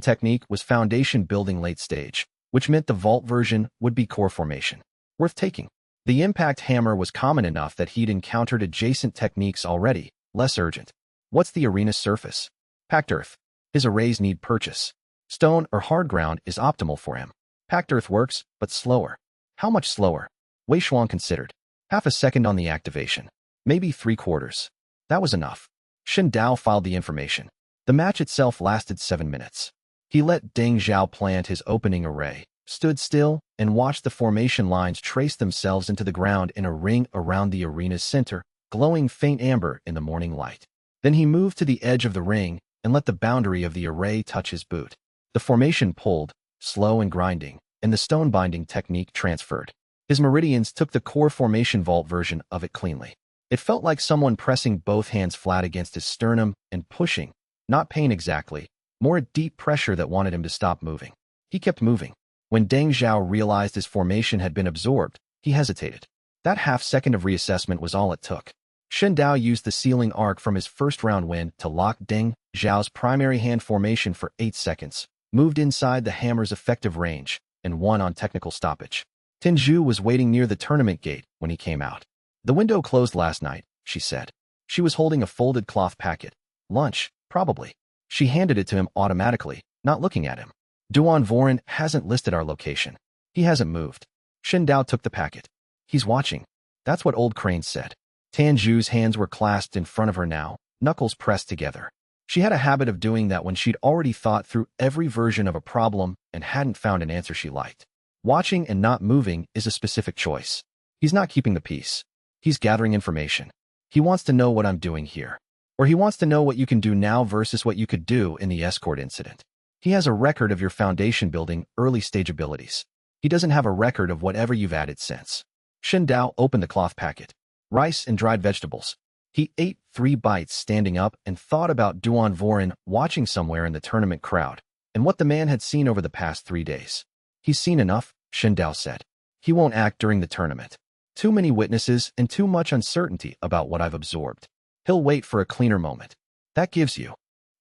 technique was foundation building late stage, which meant the vault version would be core formation. Worth taking. The impact hammer was common enough that he'd encountered adjacent techniques already, less urgent. What's the arena surface? Packed earth. His arrays need purchase. Stone or hard ground is optimal for him. Packed earth works, but slower. How much slower? Wei Shuang considered. Half a second on the activation. Maybe 3/4. That was enough. Shen Dao filed the information. The match itself lasted 7 minutes. He let Deng Zhao plant his opening array, stood still, and watched the formation lines trace themselves into the ground in a ring around the arena's center, glowing faint amber in the morning light. Then he moved to the edge of the ring and let the boundary of the array touch his boot. The formation pulled, slow and grinding, and the stone binding technique transferred. His meridians took the core formation vault version of it cleanly. It felt like someone pressing both hands flat against his sternum and pushing, not pain exactly, more a deep pressure that wanted him to stop moving. He kept moving. When Deng Zhao realized his formation had been absorbed, he hesitated. That half-second of reassessment was all it took. Shen Dao used the sealing arc from his first round win to lock Deng Zhao's primary hand formation for 8 seconds, moved inside the hammer's effective range, and won on technical stoppage. Tenju was waiting near the tournament gate when he came out. The window closed last night, she said. She was holding a folded cloth packet. Lunch, probably. She handed it to him automatically, not looking at him. Duan Voren hasn't listed our location. He hasn't moved. Shen Dao took the packet. He's watching. That's what old Crane said. Tanju's hands were clasped in front of her now, knuckles pressed together. She had a habit of doing that when she'd already thought through every version of a problem and hadn't found an answer she liked. Watching and not moving is a specific choice. He's not keeping the peace. He's gathering information. He wants to know what I'm doing here. Or he wants to know what you can do now versus what you could do in the escort incident. He has a record of your foundation building early stage abilities. He doesn't have a record of whatever you've added since. Shen Dao opened the cloth packet. Rice and dried vegetables. He ate 3 bites standing up and thought about Duan Voren watching somewhere in the tournament crowd, and what the man had seen over the past 3 days. He's seen enough, Shen Dao said. He won't act during the tournament. Too many witnesses and too much uncertainty about what I've absorbed. He'll wait for a cleaner moment. That gives you.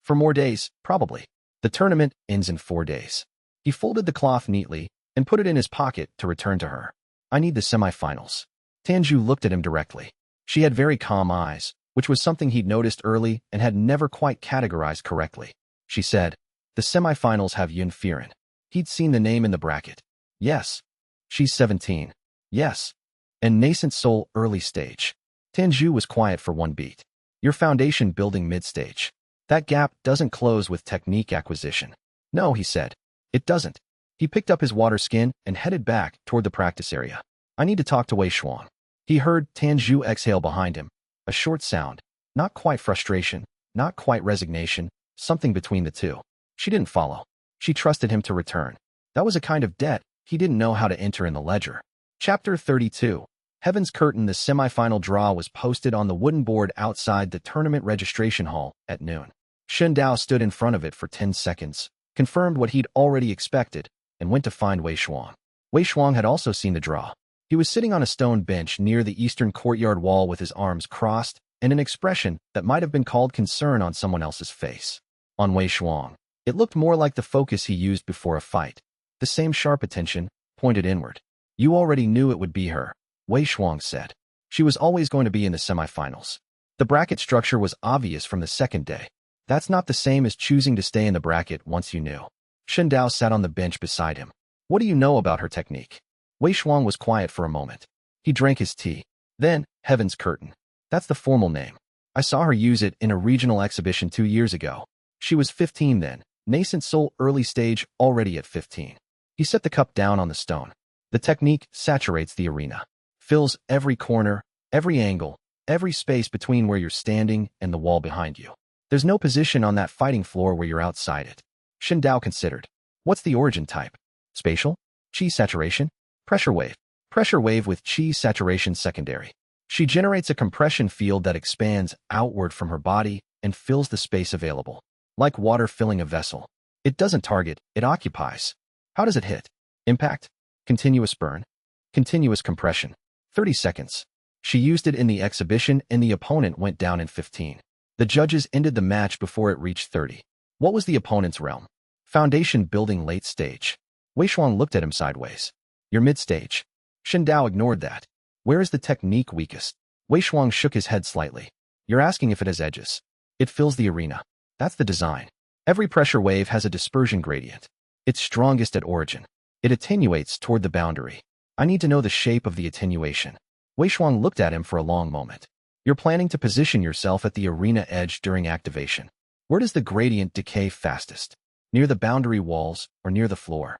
For more days, probably. The tournament ends in 4 days. He folded the cloth neatly and put it in his pocket to return to her. I need the semifinals. Tanju looked at him directly. She had very calm eyes, which was something he'd noticed early and had never quite categorized correctly. She said, the semifinals have Yun Firen. He'd seen the name in the bracket. Yes. She's 17. Yes. And Nascent Soul early stage. Tanju was quiet for 1 beat. Your foundation building mid-stage. That gap doesn't close with technique acquisition. No, he said. It doesn't. He picked up his water skin and headed back toward the practice area. I need to talk to Wei Shuang. He heard Tanju exhale behind him. A short sound. Not quite frustration, not quite resignation, something between the two. She didn't follow. She trusted him to return. That was a kind of debt he didn't know how to enter in the ledger. Chapter 32. Heaven's Curtain. The semifinal draw was posted on the wooden board outside the tournament registration hall at noon. Shen Dao stood in front of it for 10 seconds, confirmed what he'd already expected. and went to find Wei Shuang. Wei Shuang had also seen the draw. He was sitting on a stone bench near the eastern courtyard wall with his arms crossed and an expression that might have been called concern on someone else's face. On Wei Shuang, it looked more like the focus he used before a fight. The same sharp attention, pointed inward. You already knew it would be her, Wei Shuang said. She was always going to be in the semifinals. The bracket structure was obvious from the second day. That's not the same as choosing to stay in the bracket once you knew. Shen Dao sat on the bench beside him. What do you know about her technique? Wei Shuang was quiet for a moment. He drank his tea. Then, Heaven's Curtain. That's the formal name. I saw her use it in a regional exhibition 2 years ago. She was 15 then, Nascent Soul early stage, already at 15. He set the cup down on the stone. The technique saturates the arena. Fills every corner, every angle, every space between where you're standing and the wall behind you. There's no position on that fighting floor where you're outside it. Shen Dao considered. What's the origin type? Spatial? Qi saturation? Pressure wave. Pressure wave with qi saturation secondary. She generates a compression field that expands outward from her body and fills the space available. Like water filling a vessel. It doesn't target, it occupies. How does it hit? Impact? Continuous burn? Continuous compression. 30 seconds. She used it in the exhibition and the opponent went down in 15. The judges ended the match before it reached 30. What was the opponent's realm? Foundation building late stage. Wei Shuang looked at him sideways. You're mid-stage. Shen Dao ignored that. Where is the technique weakest? Wei Shuang shook his head slightly. You're asking if it has edges. It fills the arena. That's the design. Every pressure wave has a dispersion gradient. It's strongest at origin. It attenuates toward the boundary. I need to know the shape of the attenuation. Wei Shuang looked at him for a long moment. You're planning to position yourself at the arena edge during activation. Where does the gradient decay fastest? Near the boundary walls or near the floor?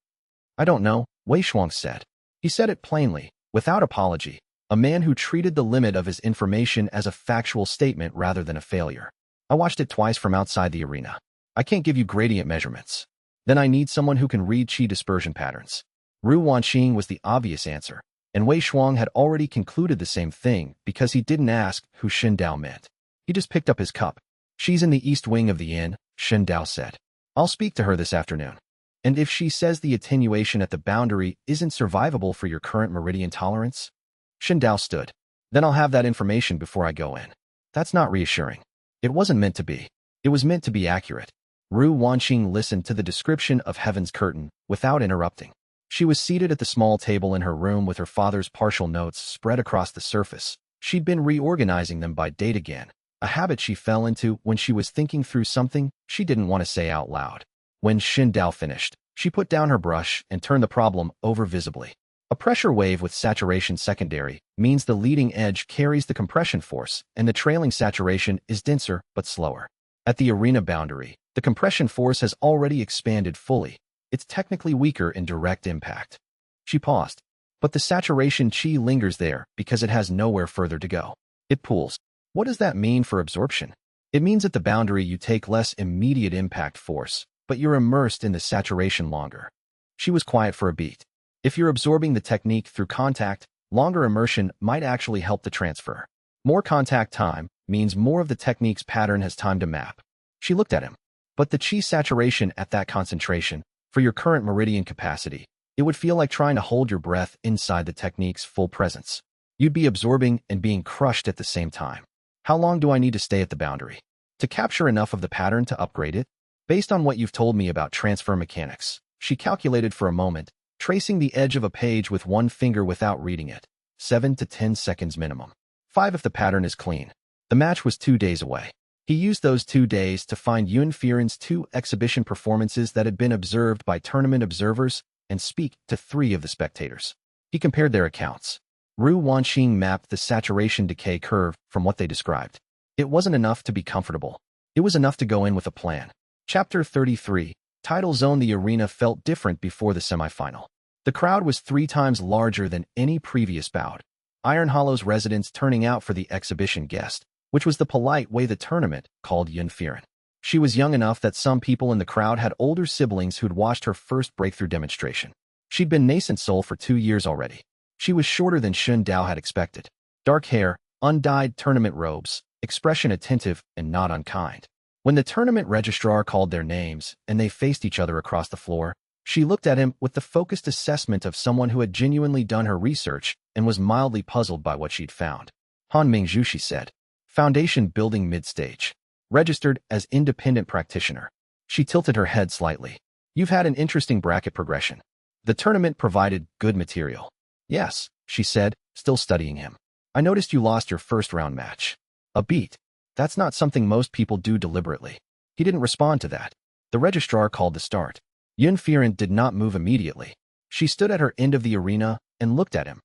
I don't know, Wei Shuang said. He said it plainly, without apology, a man who treated the limit of his information as a factual statement rather than a failure. I watched it twice from outside the arena. I can't give you gradient measurements. Then I need someone who can read qi dispersion patterns. Ru Wanqing was the obvious answer, and Wei Shuang had already concluded the same thing because he didn't ask who Shen Dao meant. He just picked up his cup. She's in the east wing of the inn, Shen Dao said. I'll speak to her this afternoon. And if she says the attenuation at the boundary isn't survivable for your current meridian tolerance? Shen Dao stood. Then I'll have that information before I go in. That's not reassuring. It wasn't meant to be. It was meant to be accurate. Ru Wanqing listened to the description of Heaven's Curtain without interrupting. She was seated at the small table in her room with her father's partial notes spread across the surface. She'd been reorganizing them by date again, a habit she fell into when she was thinking through something she didn't want to say out loud. When Shen Dao finished, she put down her brush and turned the problem over visibly. A pressure wave with saturation secondary means the leading edge carries the compression force and the trailing saturation is denser but slower. At the arena boundary, the compression force has already expanded fully. It's technically weaker in direct impact. She paused. But the saturation qi lingers there because it has nowhere further to go. It pools. What does that mean for absorption? It means at the boundary you take less immediate impact force, but you're immersed in the saturation longer. She was quiet for a beat. If you're absorbing the technique through contact, longer immersion might actually help the transfer. More contact time means more of the technique's pattern has time to map. She looked at him. But the qi saturation at that concentration, for your current meridian capacity, it would feel like trying to hold your breath inside the technique's full presence. You'd be absorbing and being crushed at the same time. How long do I need to stay at the boundary? To capture enough of the pattern to upgrade it? Based on what you've told me about transfer mechanics, she calculated for a moment, tracing the edge of a page with one finger without reading it. 7 to 10 seconds minimum. 5 if the pattern is clean. The match was 2 days away. He used those 2 days to find Yun Firen's 2 exhibition performances that had been observed by tournament observers and speak to 3 of the spectators. He compared their accounts. Ru Wanqing mapped the saturation decay curve from what they described. It wasn't enough to be comfortable. It was enough to go in with a plan. Chapter 33, Title Zone. The arena felt different before the semifinal. The crowd was 3 times larger than any previous bout. Iron Hollow's residents turning out for the exhibition guest, which was the polite way the tournament called Yun Firen. She was young enough that some people in the crowd had older siblings who'd watched her first breakthrough demonstration. She'd been Nascent Soul for 2 years already. She was shorter than Shen Dao had expected. Dark hair, undyed tournament robes, expression attentive and not unkind. When the tournament registrar called their names and they faced each other across the floor, She looked at him with the focused assessment of someone who had genuinely done her research and was mildly puzzled by what she'd found. Han Mingzhu, she said. Foundation building mid-stage. Registered as independent practitioner. She tilted her head slightly. You've had an interesting bracket progression. The tournament provided good material. Yes, she said, still studying him. I noticed you lost your first round match. A beat. That's not something most people do deliberately. He didn't respond to that. The registrar called the start. Yun Firen did not move immediately. She stood at her end of the arena and looked at him.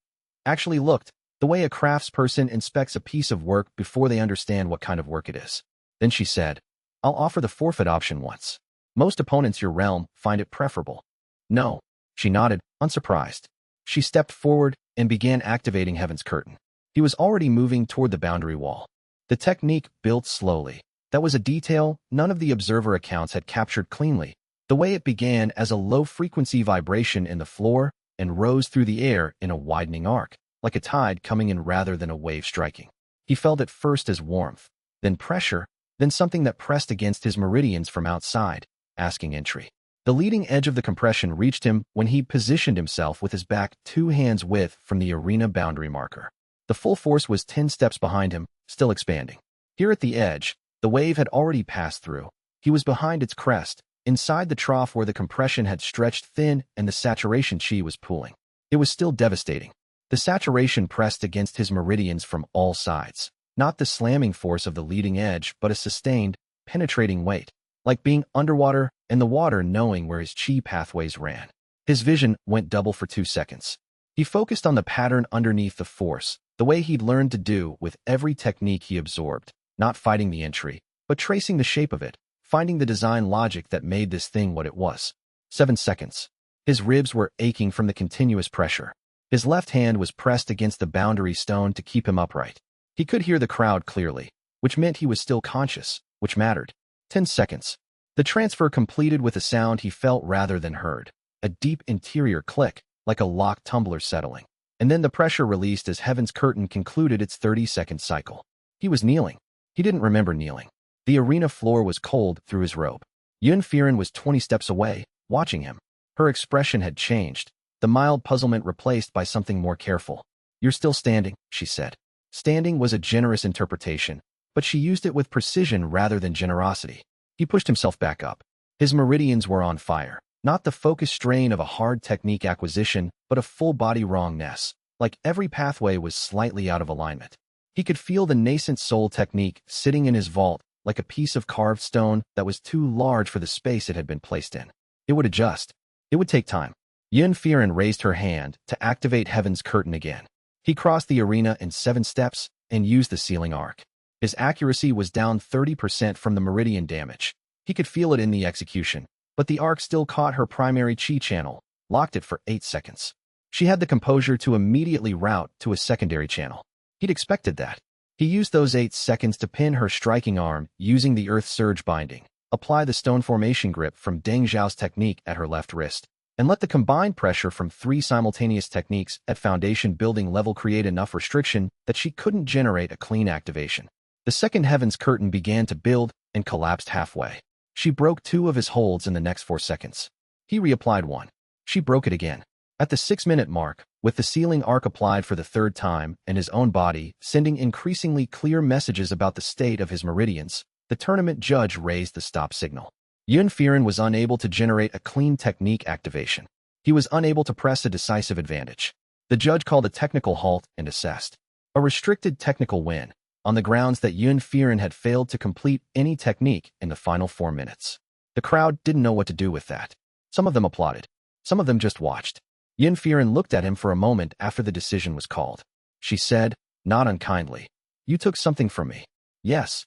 Actually looked, the way a craftsperson inspects a piece of work before they understand what kind of work it is. Then she said, I'll offer the forfeit option once. Most opponents your realm find it preferable. No. She nodded, unsurprised. She stepped forward and began activating Heaven's Curtain. He was already moving toward the boundary wall. The technique built slowly. That was a detail none of the observer accounts had captured cleanly. The way it began as a low-frequency vibration in the floor and rose through the air in a widening arc, like a tide coming in rather than a wave striking. He felt it first as warmth, then pressure, then something that pressed against his meridians from outside, asking entry. The leading edge of the compression reached him when he positioned himself with his back 2 hands width from the arena boundary marker. The full force was 10 steps behind him, still expanding. Here at the edge, the wave had already passed through. He was behind its crest, inside the trough where the compression had stretched thin and the saturation chi was pooling. It was still devastating. The saturation pressed against his meridians from all sides. Not the slamming force of the leading edge, but a sustained, penetrating weight, like being underwater and the water knowing where his chi pathways ran. His vision went double for 2 seconds. He focused on the pattern underneath the force, the way he'd learned to do with every technique he absorbed, not fighting the entry, but tracing the shape of it, finding the design logic that made this thing what it was. 7 seconds. His ribs were aching from the continuous pressure. His left hand was pressed against the boundary stone to keep him upright. He could hear the crowd clearly, which meant he was still conscious, which mattered. 10 seconds. The transfer completed with a sound he felt rather than heard. A deep interior click, like a locked tumbler settling. And then the pressure released as Heaven's Curtain concluded its 30-second cycle. He was kneeling. He didn't remember kneeling. The arena floor was cold through his robe. Yun Firen was 20 steps away, watching him. Her expression had changed, the mild puzzlement replaced by something more careful. You're still standing, she said. Standing was a generous interpretation, but she used it with precision rather than generosity. He pushed himself back up. His meridians were on fire, not the focused strain of a hard technique acquisition, but a full-body wrongness, like every pathway was slightly out of alignment. He could feel the Nascent Soul technique sitting in his vault, like a piece of carved stone that was too large for the space it had been placed in. It would adjust. It would take time. Yun Firen raised her hand to activate Heaven's Curtain again. He crossed the arena in 7 steps and used the ceiling arc. His accuracy was down 30% from the meridian damage. He could feel it in the execution, but the arc still caught her primary chi channel, locked it for 8 seconds. She had the composure to immediately route to a secondary channel. He'd expected that. He used those 8 seconds to pin her striking arm using the Earth Surge binding, apply the stone formation grip from Deng Zhao's technique at her left wrist, and let the combined pressure from 3 simultaneous techniques at foundation building level create enough restriction that she couldn't generate a clean activation. The second Heaven's Curtain began to build and collapsed halfway. She broke 2 of his holds in the next 4 seconds. He reapplied 1. She broke it again. At the 6-minute mark, with the ceiling arc applied for the 3rd time and his own body sending increasingly clear messages about the state of his meridians, the tournament judge raised the stop signal. Yun Firen was unable to generate a clean technique activation. He was unable to press a decisive advantage. The judge called a technical halt and assessed a restricted technical win, on the grounds that Yun Firen had failed to complete any technique in the final 4 minutes. The crowd didn't know what to do with that. Some of them applauded. Some of them just watched. Yun Firen looked at him for a moment after the decision was called. She said, not unkindly, "You took something from me." "Yes."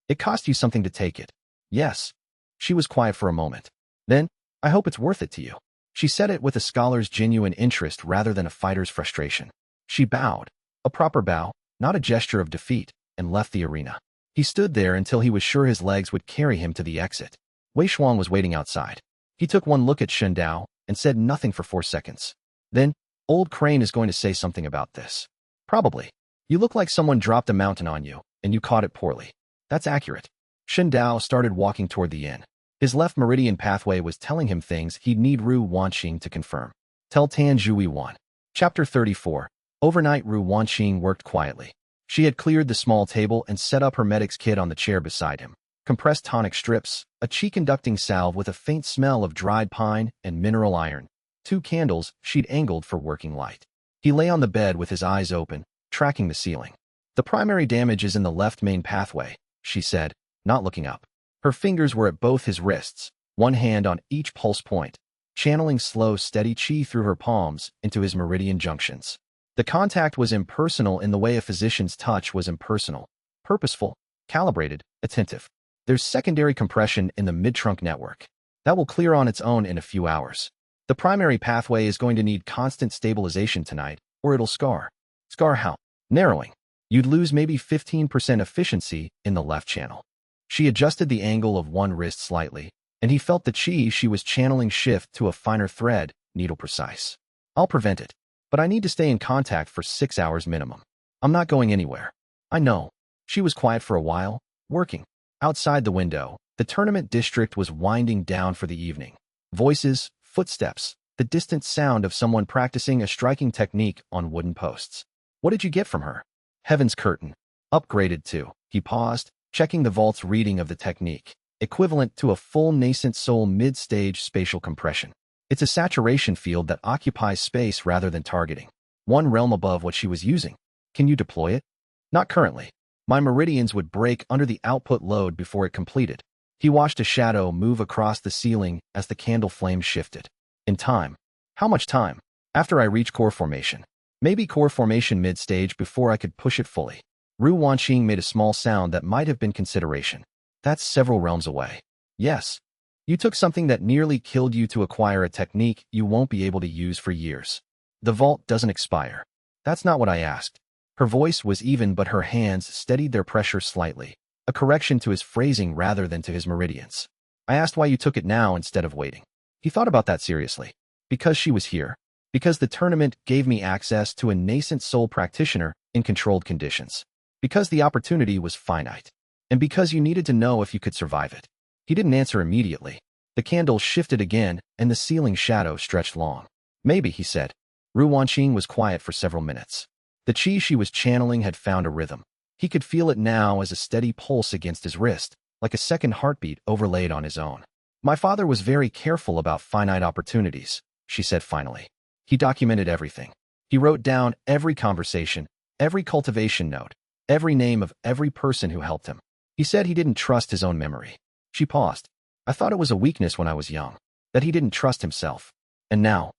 "It cost you something to take it." "Yes." She was quiet for a moment. Then, "I hope it's worth it to you." She said it with a scholar's genuine interest rather than a fighter's frustration. She bowed, a proper bow, not a gesture of defeat, and left the arena. He stood there until he was sure his legs would carry him to the exit. Wei Shuang was waiting outside. He took one look at Shen Dao and said nothing for 4 seconds. Then, "Old Crane is going to say something about this." "Probably. You look like someone dropped a mountain on you, and you caught it poorly." "That's accurate." Shen Dao started walking toward the inn. His left meridian pathway was telling him things he'd need Ru Wanqing to confirm. Tell Tan Zhui 1. Chapter 34. Overnight, Ru Wanqing worked quietly. She had cleared the small table and set up her medic's kit on the chair beside him. Compressed tonic strips, a qi-conducting salve with a faint smell of dried pine and mineral iron. 2 candles she'd angled for working light. He lay on the bed with his eyes open, tracking the ceiling. The primary damage is in the left main pathway, she said, not looking up. Her fingers were at both his wrists, one hand on each pulse point, channeling slow, steady qi through her palms into his meridian junctions. The contact was impersonal in the way a physician's touch was impersonal, purposeful, calibrated, attentive. There's secondary compression in the mid-trunk network. That will clear on its own in a few hours. The primary pathway is going to need constant stabilization tonight, or it'll scar. Scar how? Narrowing. You'd lose maybe 15% efficiency in the left channel. She adjusted the angle of one wrist slightly, and he felt the qi she was channeling shift to a finer thread, needle precise. I'll prevent it, but I need to stay in contact for 6 hours minimum. I'm not going anywhere. I know. She was quiet for a while, working. Outside the window, the tournament district was winding down for the evening. Voices, footsteps, the distant sound of someone practicing a striking technique on wooden posts. What did you get from her? Heaven's curtain. Upgraded to. He paused, checking the vault's reading of the technique, equivalent to a full Nascent Soul mid-stage spatial compression. It's a saturation field that occupies space rather than targeting. One realm above what she was using. Can you deploy it? Not currently. My meridians would break under the output load before it completed. He watched a shadow move across the ceiling as the candle flame shifted. In time. How much time? After I reach core formation. Maybe core formation mid-stage before I could push it fully. Ru Wanqing made a small sound that might have been consideration. That's several realms away. Yes. You took something that nearly killed you to acquire a technique you won't be able to use for years. The vault doesn't expire. That's not what I asked. Her voice was even, but her hands steadied their pressure slightly, a correction to his phrasing rather than to his meridians. I asked why you took it now instead of waiting. He thought about that seriously. Because she was here. Because the tournament gave me access to a Nascent Soul practitioner in controlled conditions. Because the opportunity was finite. And because you needed to know if you could survive it. He didn't answer immediately. The candle shifted again, and the ceiling shadow stretched long. Maybe, he said. Ru Wanqing was quiet for several minutes. The qi she was channeling had found a rhythm. He could feel it now as a steady pulse against his wrist, like a second heartbeat overlaid on his own. My father was very careful about finite opportunities, she said finally. He documented everything. He wrote down every conversation, every cultivation note, every name of every person who helped him. He said he didn't trust his own memory. She paused. I thought it was a weakness when I was young, that he didn't trust himself. And now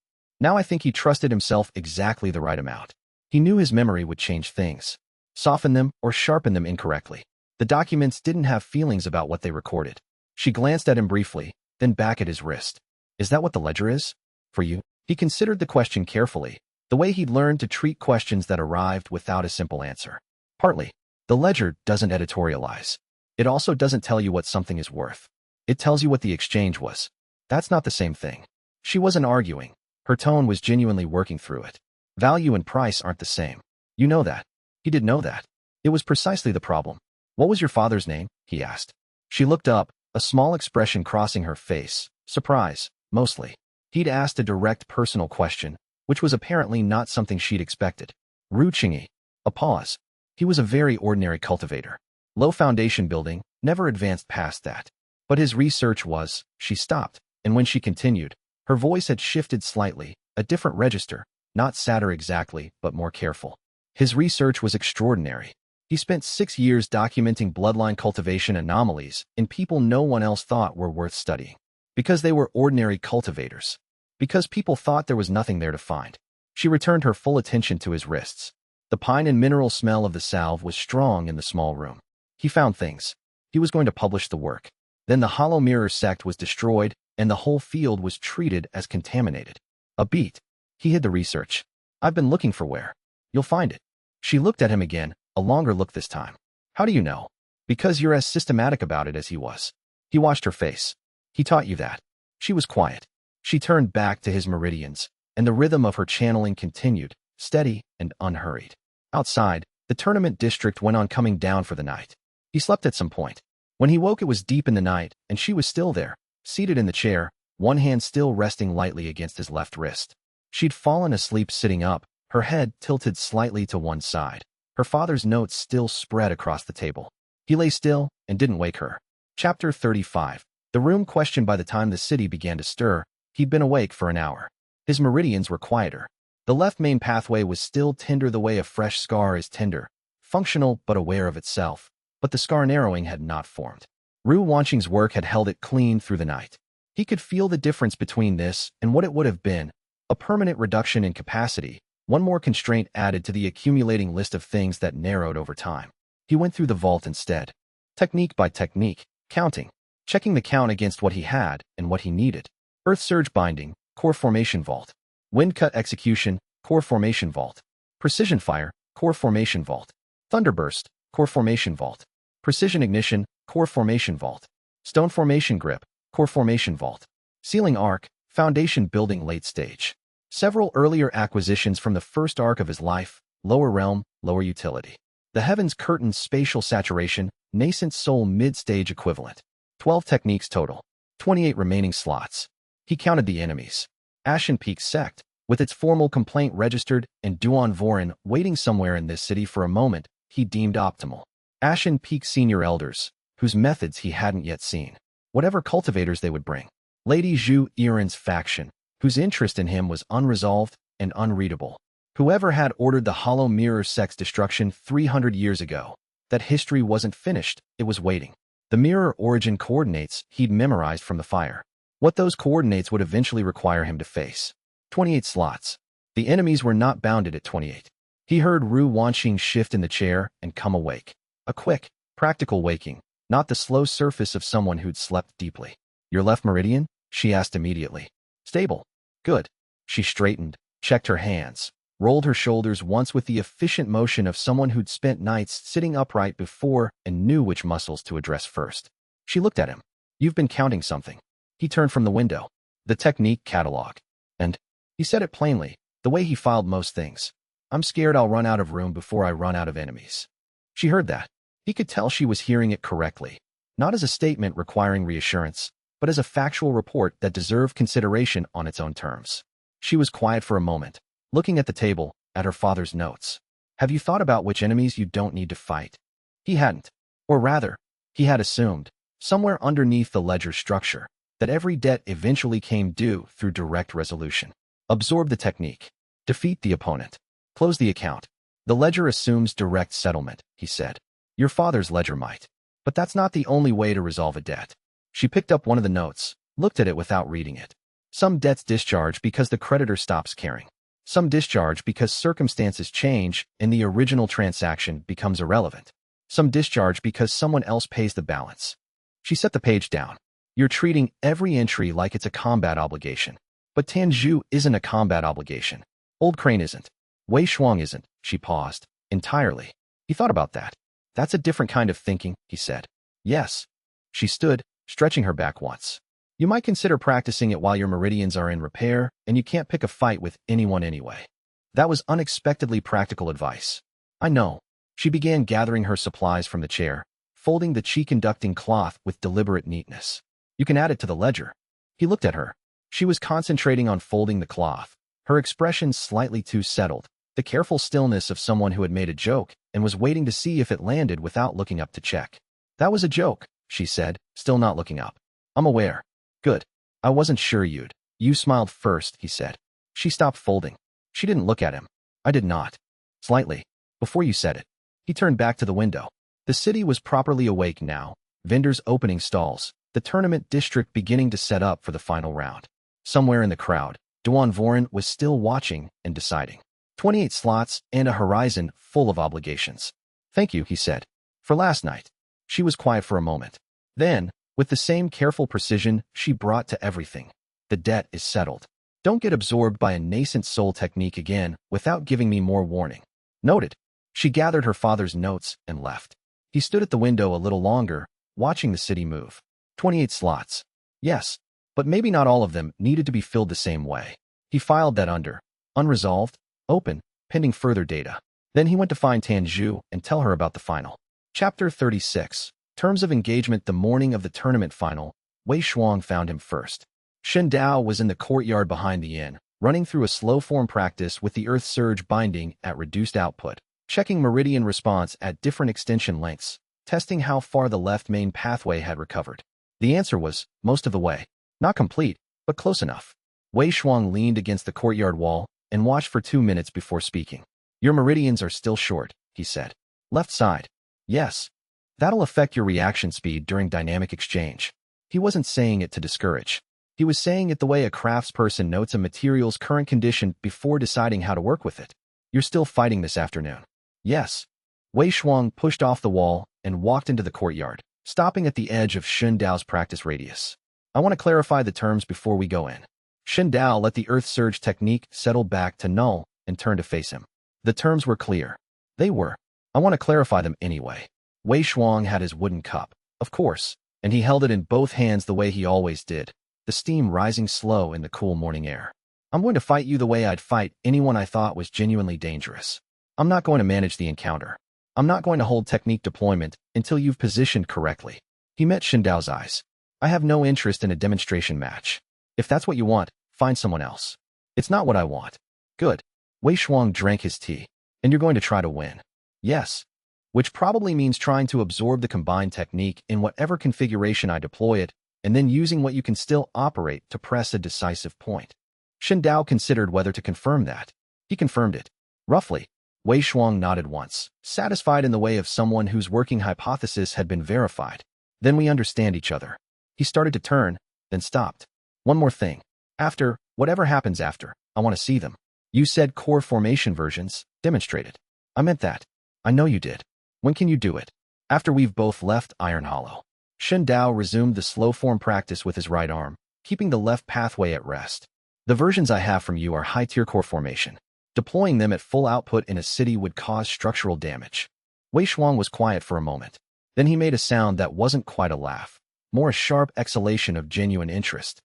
I think he trusted himself exactly the right amount. He knew his memory would change things, soften them or sharpen them incorrectly. The documents didn't have feelings about what they recorded. She glanced at him briefly, then back at his wrist. Is that what the ledger is? For you? He considered the question carefully, the way he'd learned to treat questions that arrived without a simple answer. Partly. The ledger doesn't editorialize. It also doesn't tell you what something is worth. It tells you what the exchange was. That's not the same thing. She wasn't arguing. Her tone was genuinely working through it. Value and price aren't the same. You know that. He did know that. It was precisely the problem. What was your father's name? He asked. She looked up, a small expression crossing her face. Surprise, mostly. He'd asked a direct personal question, which was apparently not something she'd expected. Ru Qingyi. A pause. He was a very ordinary cultivator. Low foundation building, never advanced past that. But his research was. She stopped, and when she continued, her voice had shifted slightly, a different register, not sadder exactly, but more careful. His research was extraordinary. He spent 6 years documenting bloodline cultivation anomalies in people no one else thought were worth studying. Because they were ordinary cultivators. Because people thought there was nothing there to find. She returned her full attention to his wrists. The pine and mineral smell of the salve was strong in the small room. He found things. He was going to publish the work. Then the Hollow Mirror sect was destroyed, and the whole field was treated as contaminated. A beat. He hid the research. I've been looking for where. You'll find it. She looked at him again, a longer look this time. How do you know? Because you're as systematic about it as he was. He watched her face. He taught you that. She was quiet. She turned back to his meridians, and the rhythm of her channeling continued, steady and unhurried. Outside, the tournament district went on coming down for the night. He slept at some point. When he woke, it was deep in the night, and she was still there, seated in the chair, one hand still resting lightly against his left wrist. She'd fallen asleep sitting up, her head tilted slightly to one side. Her father's notes still spread across the table. He lay still and didn't wake her. Chapter 35. The room questioned by the time the city began to stir. He'd been awake for an hour. His meridians were quieter. The left main pathway was still tender the way a fresh scar is tender, functional but aware of itself, but the scar narrowing had not formed. Ru Wanqing's work had held it clean through the night. He could feel the difference between this and what it would have been, a permanent reduction in capacity, one more constraint added to the accumulating list of things that narrowed over time. He went through the vault instead, technique by technique, counting, checking the count against what he had and what he needed. Earth Surge Binding, Core Formation Vault. Wind Cut Execution, Core Formation Vault. Precision Fire, Core Formation Vault. Thunderburst, Core Formation Vault. Precision Ignition, Core Formation Vault. Stone Formation Grip, Core Formation Vault. Sealing Arc, Foundation Building Late Stage. Several earlier acquisitions from the first arc of his life, Lower Realm, Lower Utility. The Heavens Curtain Spatial Saturation, Nascent Soul Mid-Stage Equivalent. 12 techniques total. 28 remaining slots. He counted the enemies. Ashen Peak Sect, with its formal complaint registered, and Duan Vorin waiting somewhere in this city for a moment he deemed optimal. Ashen Peak Senior Elders, whose methods he hadn't yet seen. Whatever cultivators they would bring. Lady Zhu Yiren's faction, whose interest in him was unresolved and unreadable. Whoever had ordered the Hollow Mirror sect's destruction 300 years ago. That history wasn't finished, it was waiting. The mirror origin coordinates he'd memorized from the fire. What those coordinates would eventually require him to face. 28 slots. The enemies were not bounded at 28. He heard Ru Wanqing shift in the chair and come awake. A quick, practical waking, not the slow surface of someone who'd slept deeply. Your left meridian? She asked immediately. Stable. Good. She straightened, checked her hands, rolled her shoulders once with the efficient motion of someone who'd spent nights sitting upright before and knew which muscles to address first. She looked at him. You've been counting something. He turned from the window. The technique catalog. And he said it plainly, the way he filed most things. I'm scared I'll run out of room before I run out of enemies. She heard that. He could tell she was hearing it correctly, not as a statement requiring reassurance, but as a factual report that deserved consideration on its own terms. She was quiet for a moment, looking at the table, at her father's notes. Have you thought about which enemies you don't need to fight? He hadn't. Or rather, he had assumed, somewhere underneath the ledger structure, that every debt eventually came due through direct resolution. Absorb the technique. Defeat the opponent. Close the account. The ledger assumes direct settlement, he said. Your father's ledger might. But that's not the only way to resolve a debt. She picked up one of the notes, looked at it without reading it. Some debts discharge because the creditor stops caring. Some discharge because circumstances change and the original transaction becomes irrelevant. Some discharge because someone else pays the balance. She set the page down. You're treating every entry like it's a combat obligation. But Tanzhu isn't a combat obligation. Old Crane isn't. Wei Shuang isn't. She paused. Entirely. He thought about that. That's a different kind of thinking, he said. Yes. She stood, stretching her back once. You might consider practicing it while your meridians are in repair and you can't pick a fight with anyone anyway. That was unexpectedly practical advice. I know. She began gathering her supplies from the chair, folding the chi-conducting cloth with deliberate neatness. You can add it to the ledger. He looked at her. She was concentrating on folding the cloth, her expression slightly too settled, the careful stillness of someone who had made a joke and was waiting to see if it landed without looking up to check. That was a joke, she said, still not looking up. I'm aware. Good. I wasn't sure you'd. You smiled first, he said. She stopped folding. She didn't look at him. I did not. Slightly. Before you said it. He turned back to the window. The city was properly awake now, vendors opening stalls, the tournament district beginning to set up for the final round. Somewhere in the crowd, Duan Vorin was still watching and deciding. 28 slots and a horizon full of obligations. Thank you, he said. For last night. She was quiet for a moment. Then, with the same careful precision she brought to everything. The debt is settled. Don't get absorbed by a nascent soul technique again without giving me more warning. Noted. She gathered her father's notes and left. He stood at the window a little longer, watching the city move. 28 slots. Yes, but maybe not all of them needed to be filled the same way. He filed that under unresolved, open, pending further data. Then he went to find Tanzhu and tell her about the final. Chapter 36. Terms of engagement. The morning of the tournament final, Wei Shuang found him first. Shen Dao was in the courtyard behind the inn, running through a slow-form practice with the earth surge binding at reduced output, checking meridian response at different extension lengths, testing how far the left main pathway had recovered. The answer was, most of the way. Not complete, but close enough. Wei Shuang leaned against the courtyard wall and watched for 2 minutes before speaking. Your meridians are still short, he said. Left side. Yes. That'll affect your reaction speed during dynamic exchange. He wasn't saying it to discourage. He was saying it the way a craftsperson notes a material's current condition before deciding how to work with it. You're still fighting this afternoon. Yes. Wei Shuang pushed off the wall and walked into the courtyard, stopping at the edge of Shen Dao's practice radius. I want to clarify the terms before we go in. Shen Dao let the earth surge technique settle back to null and turned to face him. The terms were clear. They were. I want to clarify them anyway. Wei Shuang had his wooden cup, of course, and he held it in both hands the way he always did, the steam rising slow in the cool morning air. I'm going to fight you the way I'd fight anyone I thought was genuinely dangerous. I'm not going to manage the encounter. I'm not going to hold technique deployment until you've positioned correctly. He met Shen Dao's eyes. I have no interest in a demonstration match. If that's what you want, find someone else. It's not what I want. Good. Wei Shuang drank his tea. And you're going to try to win. Yes. Which probably means trying to absorb the combined technique in whatever configuration I deploy it, and then using what you can still operate to press a decisive point. Shen Dao considered whether to confirm that. He confirmed it. Roughly. Wei Shuang nodded once, satisfied in the way of someone whose working hypothesis had been verified. Then we understand each other. He started to turn, then stopped. One more thing. After, whatever happens after, I want to see them. You said core formation versions, demonstrated. I meant that. I know you did. When can you do it? After we've both left Iron Hollow. Shen Dao resumed the slow-form practice with his right arm, keeping the left pathway at rest. The versions I have from you are high-tier core formation. Deploying them at full output in a city would cause structural damage. Wei Shuang was quiet for a moment. Then he made a sound that wasn't quite a laugh, more a sharp exhalation of genuine interest.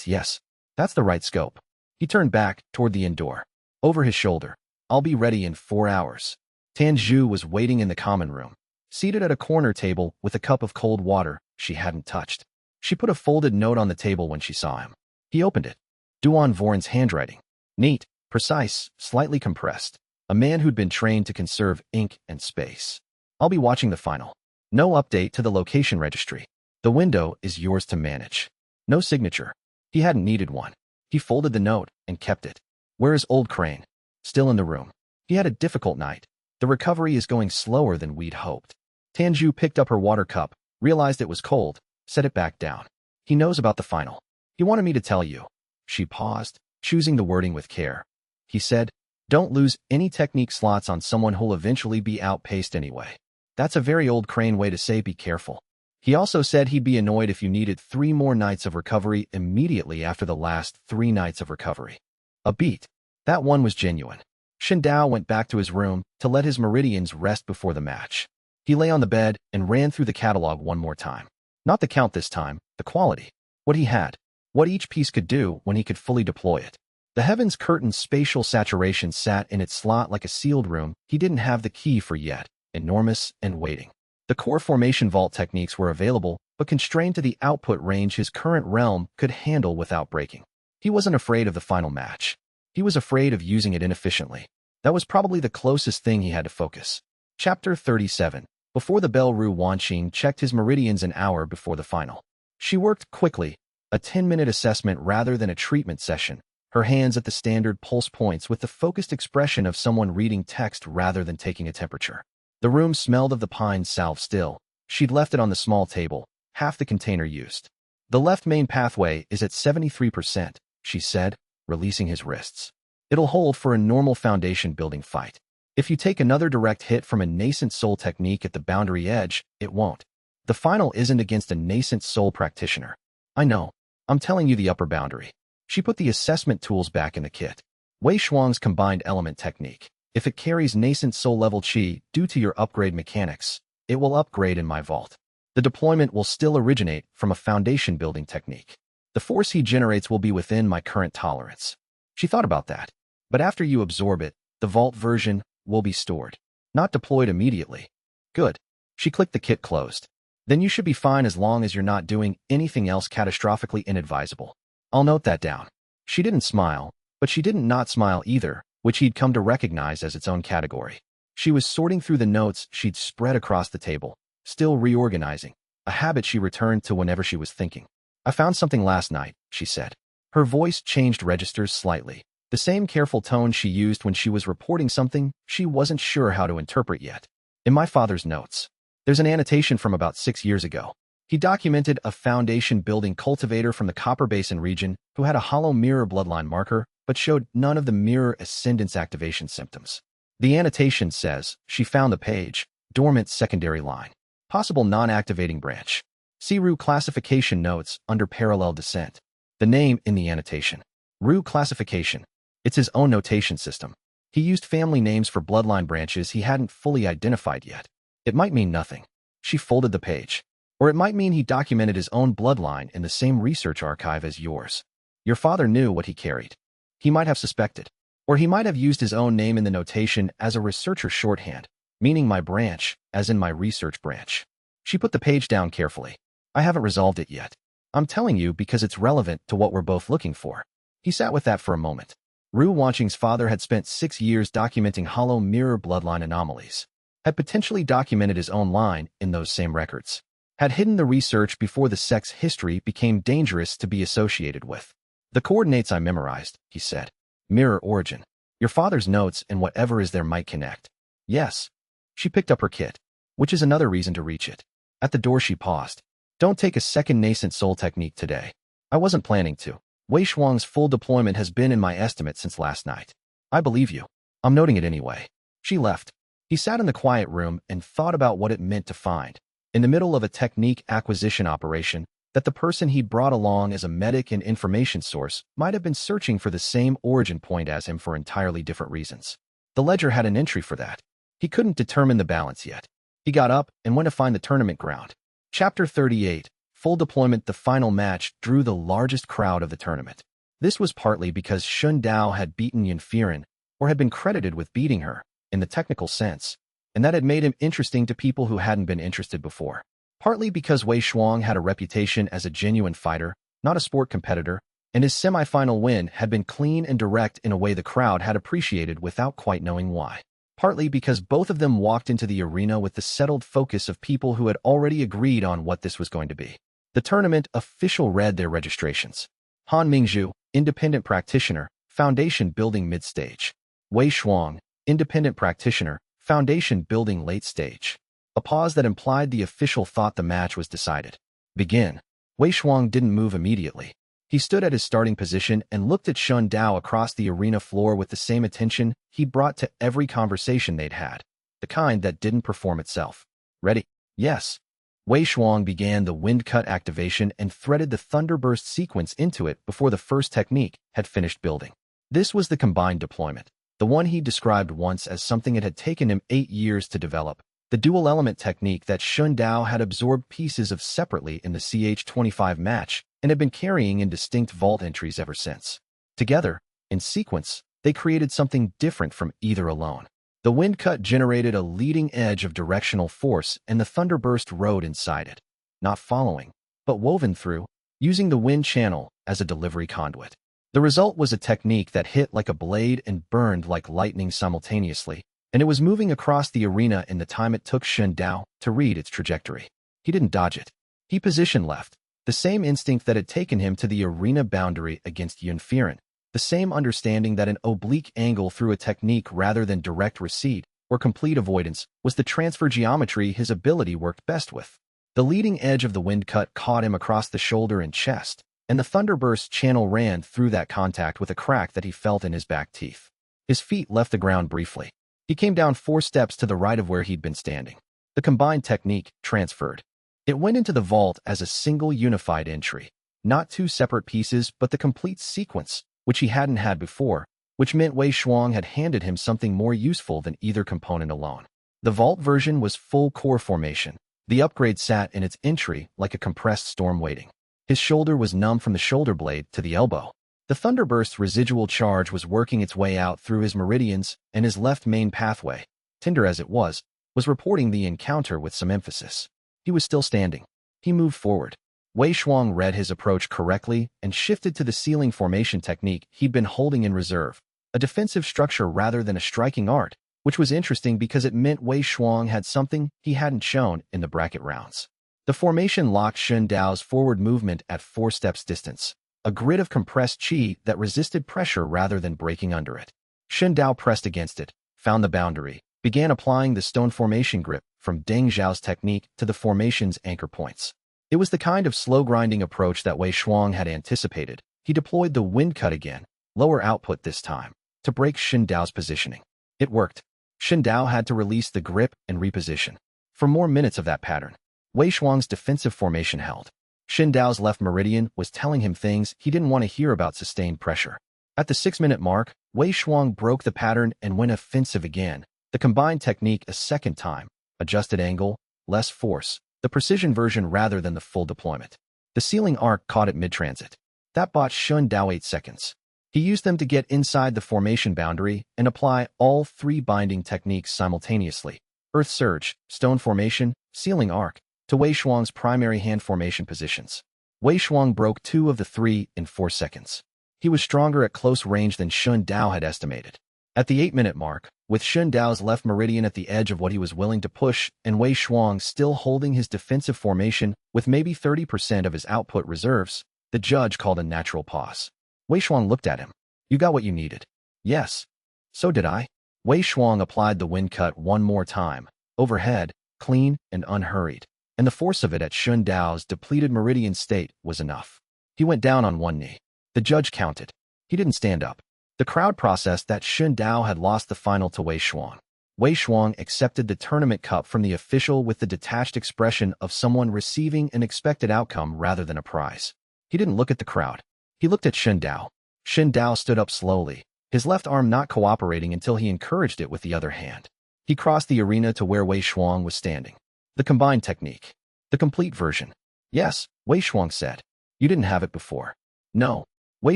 Yes, that's the right scope. He turned back toward the inn door. Over his shoulder. I'll be ready in 4 hours. Tan Zhu was waiting in the common room, seated at a corner table with a cup of cold water she hadn't touched. She put a folded note on the table when she saw him. He opened it. Duan Voren's handwriting. Neat, precise, slightly compressed. A man who'd been trained to conserve ink and space. I'll be watching the final. No update to the location registry. The window is yours to manage. No signature. He hadn't needed one. He folded the note and kept it. Where is Old Crane? Still in the room. He had a difficult night. The recovery is going slower than we'd hoped. Tan Zhu picked up her water cup, realized it was cold, set it back down. He knows about the final. He wanted me to tell you. She paused, choosing the wording with care. He said, don't lose any technique slots on someone who'll eventually be outpaced anyway. That's a very Old Crane way to say be careful. He also said he'd be annoyed if you needed 3 more nights of recovery immediately after the last 3 nights of recovery. A beat. That one was genuine. Shen Dao went back to his room to let his meridians rest before the match. He lay on the bed and ran through the catalog one more time. Not the count this time, the quality. What he had. What each piece could do when he could fully deploy it. The heavens curtain's spatial saturation sat in its slot like a sealed room he didn't have the key for yet, enormous and waiting. The core formation vault techniques were available, but constrained to the output range his current realm could handle without breaking. He wasn't afraid of the final match. He was afraid of using it inefficiently. That was probably the closest thing he had to focus. Chapter 37. Before the bell, Ru Wanqing checked his meridians an hour before the final. She worked quickly, a 10-minute assessment rather than a treatment session, her hands at the standard pulse points with the focused expression of someone reading text rather than taking a temperature. The room smelled of the pine salve still. She'd left it on the small table, half the container used. The left main pathway is at 73%, she said, releasing his wrists. It'll hold for a normal foundation building fight. If you take another direct hit from a Nascent Soul technique at the boundary edge, it won't. The final isn't against a Nascent Soul practitioner. I know. I'm telling you the upper boundary. She put the assessment tools back in the kit. Wei Shuang's combined element technique. If it carries Nascent Soul level Qi due to your upgrade mechanics, it will upgrade in my vault. The deployment will still originate from a foundation building technique. The force he generates will be within my current tolerance. She thought about that. But after you absorb it, the vault version will be stored. Not deployed immediately. Good. She clicked the kit closed. Then you should be fine as long as you're not doing anything else catastrophically inadvisable. I'll note that down. She didn't smile, but she didn't not smile either, which he'd come to recognize as its own category. She was sorting through the notes she'd spread across the table, still reorganizing, a habit she returned to whenever she was thinking. I found something last night, she said. Her voice changed registers slightly, the same careful tone she used when she was reporting something she wasn't sure how to interpret yet. In my father's notes, there's an annotation from about 6 years ago. He documented a foundation-building cultivator from the Copper Basin region who had a hollow mirror bloodline marker but showed none of the mirror ascendance activation symptoms. The annotation says, she found the page, dormant secondary line, possible non-activating branch. See Ru classification notes under parallel descent. The name in the annotation. Ru classification. It's his own notation system. He used family names for bloodline branches he hadn't fully identified yet. It might mean nothing. She folded the page. Or it might mean he documented his own bloodline in the same research archive as yours. Your father knew what he carried. He might have suspected. Or he might have used his own name in the notation as a researcher shorthand, meaning my branch, as in my research branch. She put the page down carefully. I haven't resolved it yet. I'm telling you because it's relevant to what we're both looking for. He sat with that for a moment. Ru Wanqing's father had spent 6 years documenting hollow mirror bloodline anomalies, had potentially documented his own line in those same records, had hidden the research before the sect's history became dangerous to be associated with. The coordinates I memorized, he said. Mirror origin. Your father's notes and whatever is there might connect. Yes. She picked up her kit, which is another reason to reach it. At the door she paused. Don't take a second Nascent Soul technique today. I wasn't planning to. Wei Shuang's full deployment has been in my estimate since last night. I believe you. I'm noting it anyway. She left. He sat in the quiet room and thought about what it meant to find, in the middle of a technique acquisition operation, that the person he'd brought along as a medic and information source might have been searching for the same origin point as him for entirely different reasons. The ledger had an entry for that. He couldn't determine the balance yet. He got up and went to find the tournament ground. Chapter 38, Full Deployment. The final match drew the largest crowd of the tournament. This was partly because Shun Dao had beaten Yanfiren, or had been credited with beating her, in the technical sense, and that had made him interesting to people who hadn't been interested before. Partly because Wei Shuang had a reputation as a genuine fighter, not a sport competitor, and his semi-final win had been clean and direct in a way the crowd had appreciated without quite knowing why. Partly because both of them walked into the arena with the settled focus of people who had already agreed on what this was going to be. The tournament official read their registrations. Han Mingzhu, independent practitioner, foundation building mid-stage. Wei Shuang, independent practitioner, foundation building late stage. A pause that implied the official thought the match was decided. Begin. Wei Shuang didn't move immediately. He stood at his starting position and looked at Shun Dao across the arena floor with the same attention he brought to every conversation they'd had, the kind that didn't perform itself. Ready? Yes. Wei Shuang began the wind cut activation and threaded the thunderburst sequence into it before the first technique had finished building. This was the combined deployment, the one he described once as something it had taken him 8 years to develop. The dual-element technique that Shun Dao had absorbed pieces of separately in the CH25 match and had been carrying in distinct vault entries ever since. Together, in sequence, they created something different from either alone. The wind cut generated a leading edge of directional force and the thunderburst rode inside it, not following, but woven through, using the wind channel as a delivery conduit. The result was a technique that hit like a blade and burned like lightning simultaneously, and it was moving across the arena in the time it took Shun Dao to read its trajectory. He didn't dodge it. He positioned left, the same instinct that had taken him to the arena boundary against Yanfiren, the same understanding that an oblique angle through a technique rather than direct recede or complete avoidance was the transfer geometry his ability worked best with. The leading edge of the wind cut caught him across the shoulder and chest, and the thunderburst channel ran through that contact with a crack that he felt in his back teeth. His feet left the ground briefly. He came down 4 steps to the right of where he'd been standing. The combined technique transferred. It went into the vault as a single unified entry, not 2 separate pieces but the complete sequence, which he hadn't had before, which meant Wei Shuang had handed him something more useful than either component alone. The vault version was full core formation. The upgrade sat in its entry like a compressed storm waiting. His shoulder was numb from the shoulder blade to the elbow. The thunderburst's residual charge was working its way out through his meridians, and his left main pathway, tender as it was reporting the encounter with some emphasis. He was still standing. He moved forward. Wei Shuang read his approach correctly and shifted to the ceiling formation technique he'd been holding in reserve, a defensive structure rather than a striking art, which was interesting because it meant Wei Shuang had something he hadn't shown in the bracket rounds. The formation locked Shun Dao's forward movement at 4 steps distance, a grid of compressed qi that resisted pressure rather than breaking under it. Shun Dao pressed against it, found the boundary, began applying the stone formation grip from Deng Zhao's technique to the formation's anchor points. It was the kind of slow-grinding approach that Wei Shuang had anticipated. He deployed the wind cut again, lower output this time, to break Shun Dao's positioning. It worked. Shun Dao had to release the grip and reposition. For more minutes of that pattern, Wei Shuang's defensive formation held. Shun Dao's left meridian was telling him things he didn't want to hear about sustained pressure. At the 6-minute mark, Wei Shuang broke the pattern and went offensive again. The combined technique a second time, adjusted angle, less force, the precision version rather than the full deployment. The ceiling arc caught at mid-transit. That bought Shun Dao 8 seconds. He used them to get inside the formation boundary and apply all 3 binding techniques simultaneously: earth surge, stone formation, ceiling arc, to Wei Shuang's primary hand formation positions. Wei Shuang broke 2 of the 3 in 4 seconds. He was stronger at close range than Shun Dao had estimated. At the 8-minute mark, with Shun Dao's left meridian at the edge of what he was willing to push and Wei Shuang still holding his defensive formation with maybe 30% of his output reserves, the judge called a natural pause. Wei Shuang looked at him. You got what you needed. Yes. So did I. Wei Shuang applied the wind cut one more time, overhead, clean and unhurried, and the force of it at Shun Dao's depleted meridian state was enough. He went down on one knee. The judge counted. He didn't stand up. The crowd processed that Shun Dao had lost the final to Wei Shuang. Wei Shuang accepted the tournament cup from the official with the detached expression of someone receiving an expected outcome rather than a prize. He didn't look at the crowd. He looked at Shun Dao. Shun Dao stood up slowly, his left arm not cooperating until he encouraged it with the other hand. He crossed the arena to where Wei Shuang was standing. The combined technique. The complete version. Yes, Wei Shuang said. You didn't have it before. No. Wei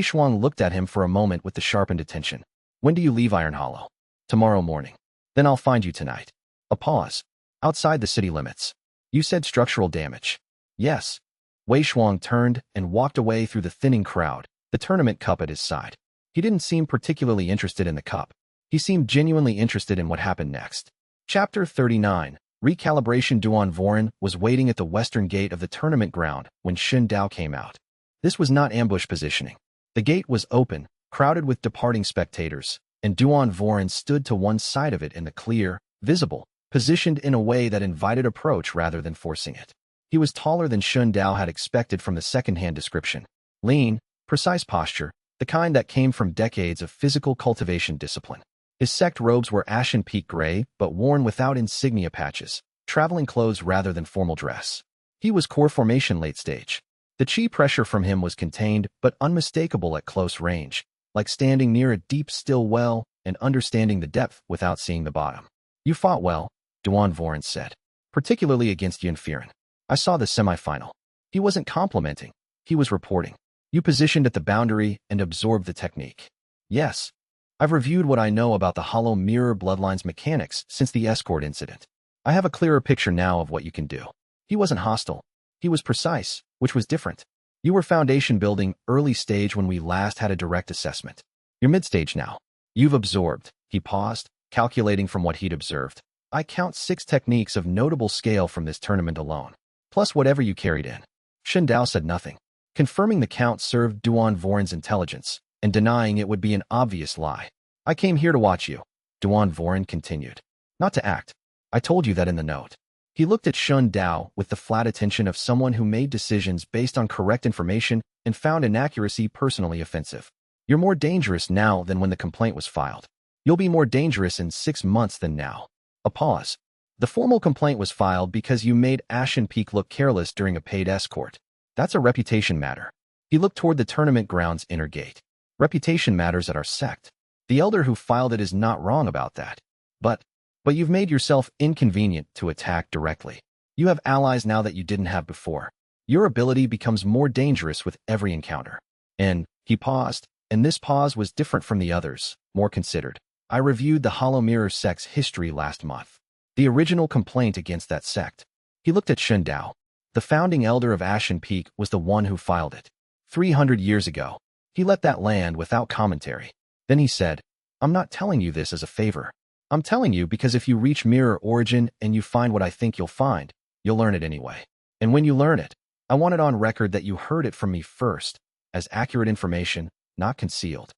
Shuang looked at him for a moment with the sharpened attention. When do you leave Iron Hollow? Tomorrow morning. Then I'll find you tonight. A pause. Outside the city limits. You said structural damage. Yes. Wei Shuang turned and walked away through the thinning crowd, the tournament cup at his side. He didn't seem particularly interested in the cup. He seemed genuinely interested in what happened next. Chapter 39. Recalibration. Duan Voren was waiting at the western gate of the tournament ground when Shun Dao came out. This was not ambush positioning. The gate was open, crowded with departing spectators, and Duan Voren stood to one side of it in the clear, visible, positioned in a way that invited approach rather than forcing it. He was taller than Shun Dao had expected from the second-hand description. Lean, precise posture, the kind that came from decades of physical cultivation discipline. His sect robes were ashen peak gray, but worn without insignia patches, traveling clothes rather than formal dress. He was core formation late stage. The chi pressure from him was contained but unmistakable at close range, like standing near a deep still well and understanding the depth without seeing the bottom. You fought well, Duan Voren said, particularly against Yin Firen. I saw the semi-final. He wasn't complimenting. He was reporting. You positioned at the boundary and absorbed the technique. Yes. I've reviewed what I know about the Hollow Mirror Bloodline's mechanics since the escort incident. I have a clearer picture now of what you can do. He wasn't hostile. He was precise, which was different. You were foundation building early stage when we last had a direct assessment. You're mid-stage now. You've absorbed. He paused, calculating from what he'd observed. I count 6 techniques of notable scale from this tournament alone, plus whatever you carried in. Shun Dao said nothing. Confirming the count served Duan Voren's intelligence, and denying it would be an obvious lie. I came here to watch you, Duan Voren continued. Not to act. I told you that in the note. He looked at Shun Dao with the flat attention of someone who made decisions based on correct information and found inaccuracy personally offensive. You're more dangerous now than when the complaint was filed. You'll be more dangerous in 6 months than now. A pause. The formal complaint was filed because you made Ashen Peak look careless during a paid escort. That's a reputation matter. He looked toward the tournament ground's inner gate. Reputation matters at our sect. The elder who filed it is not wrong about that. But you've made yourself inconvenient to attack directly. You have allies now that you didn't have before. Your ability becomes more dangerous with every encounter. And, he paused, and this pause was different from the others, more considered. I reviewed the Hollow Mirror sect's history last month. The original complaint against that sect. He looked at Shen Dao. The founding elder of Ashen Peak was the one who filed it. 300 years ago. He let that land without commentary. Then he said, I'm not telling you this as a favor. I'm telling you because if you reach mirror origin and you find what I think you'll find, you'll learn it anyway. And when you learn it, I want it on record that you heard it from me first, as accurate information, not concealed.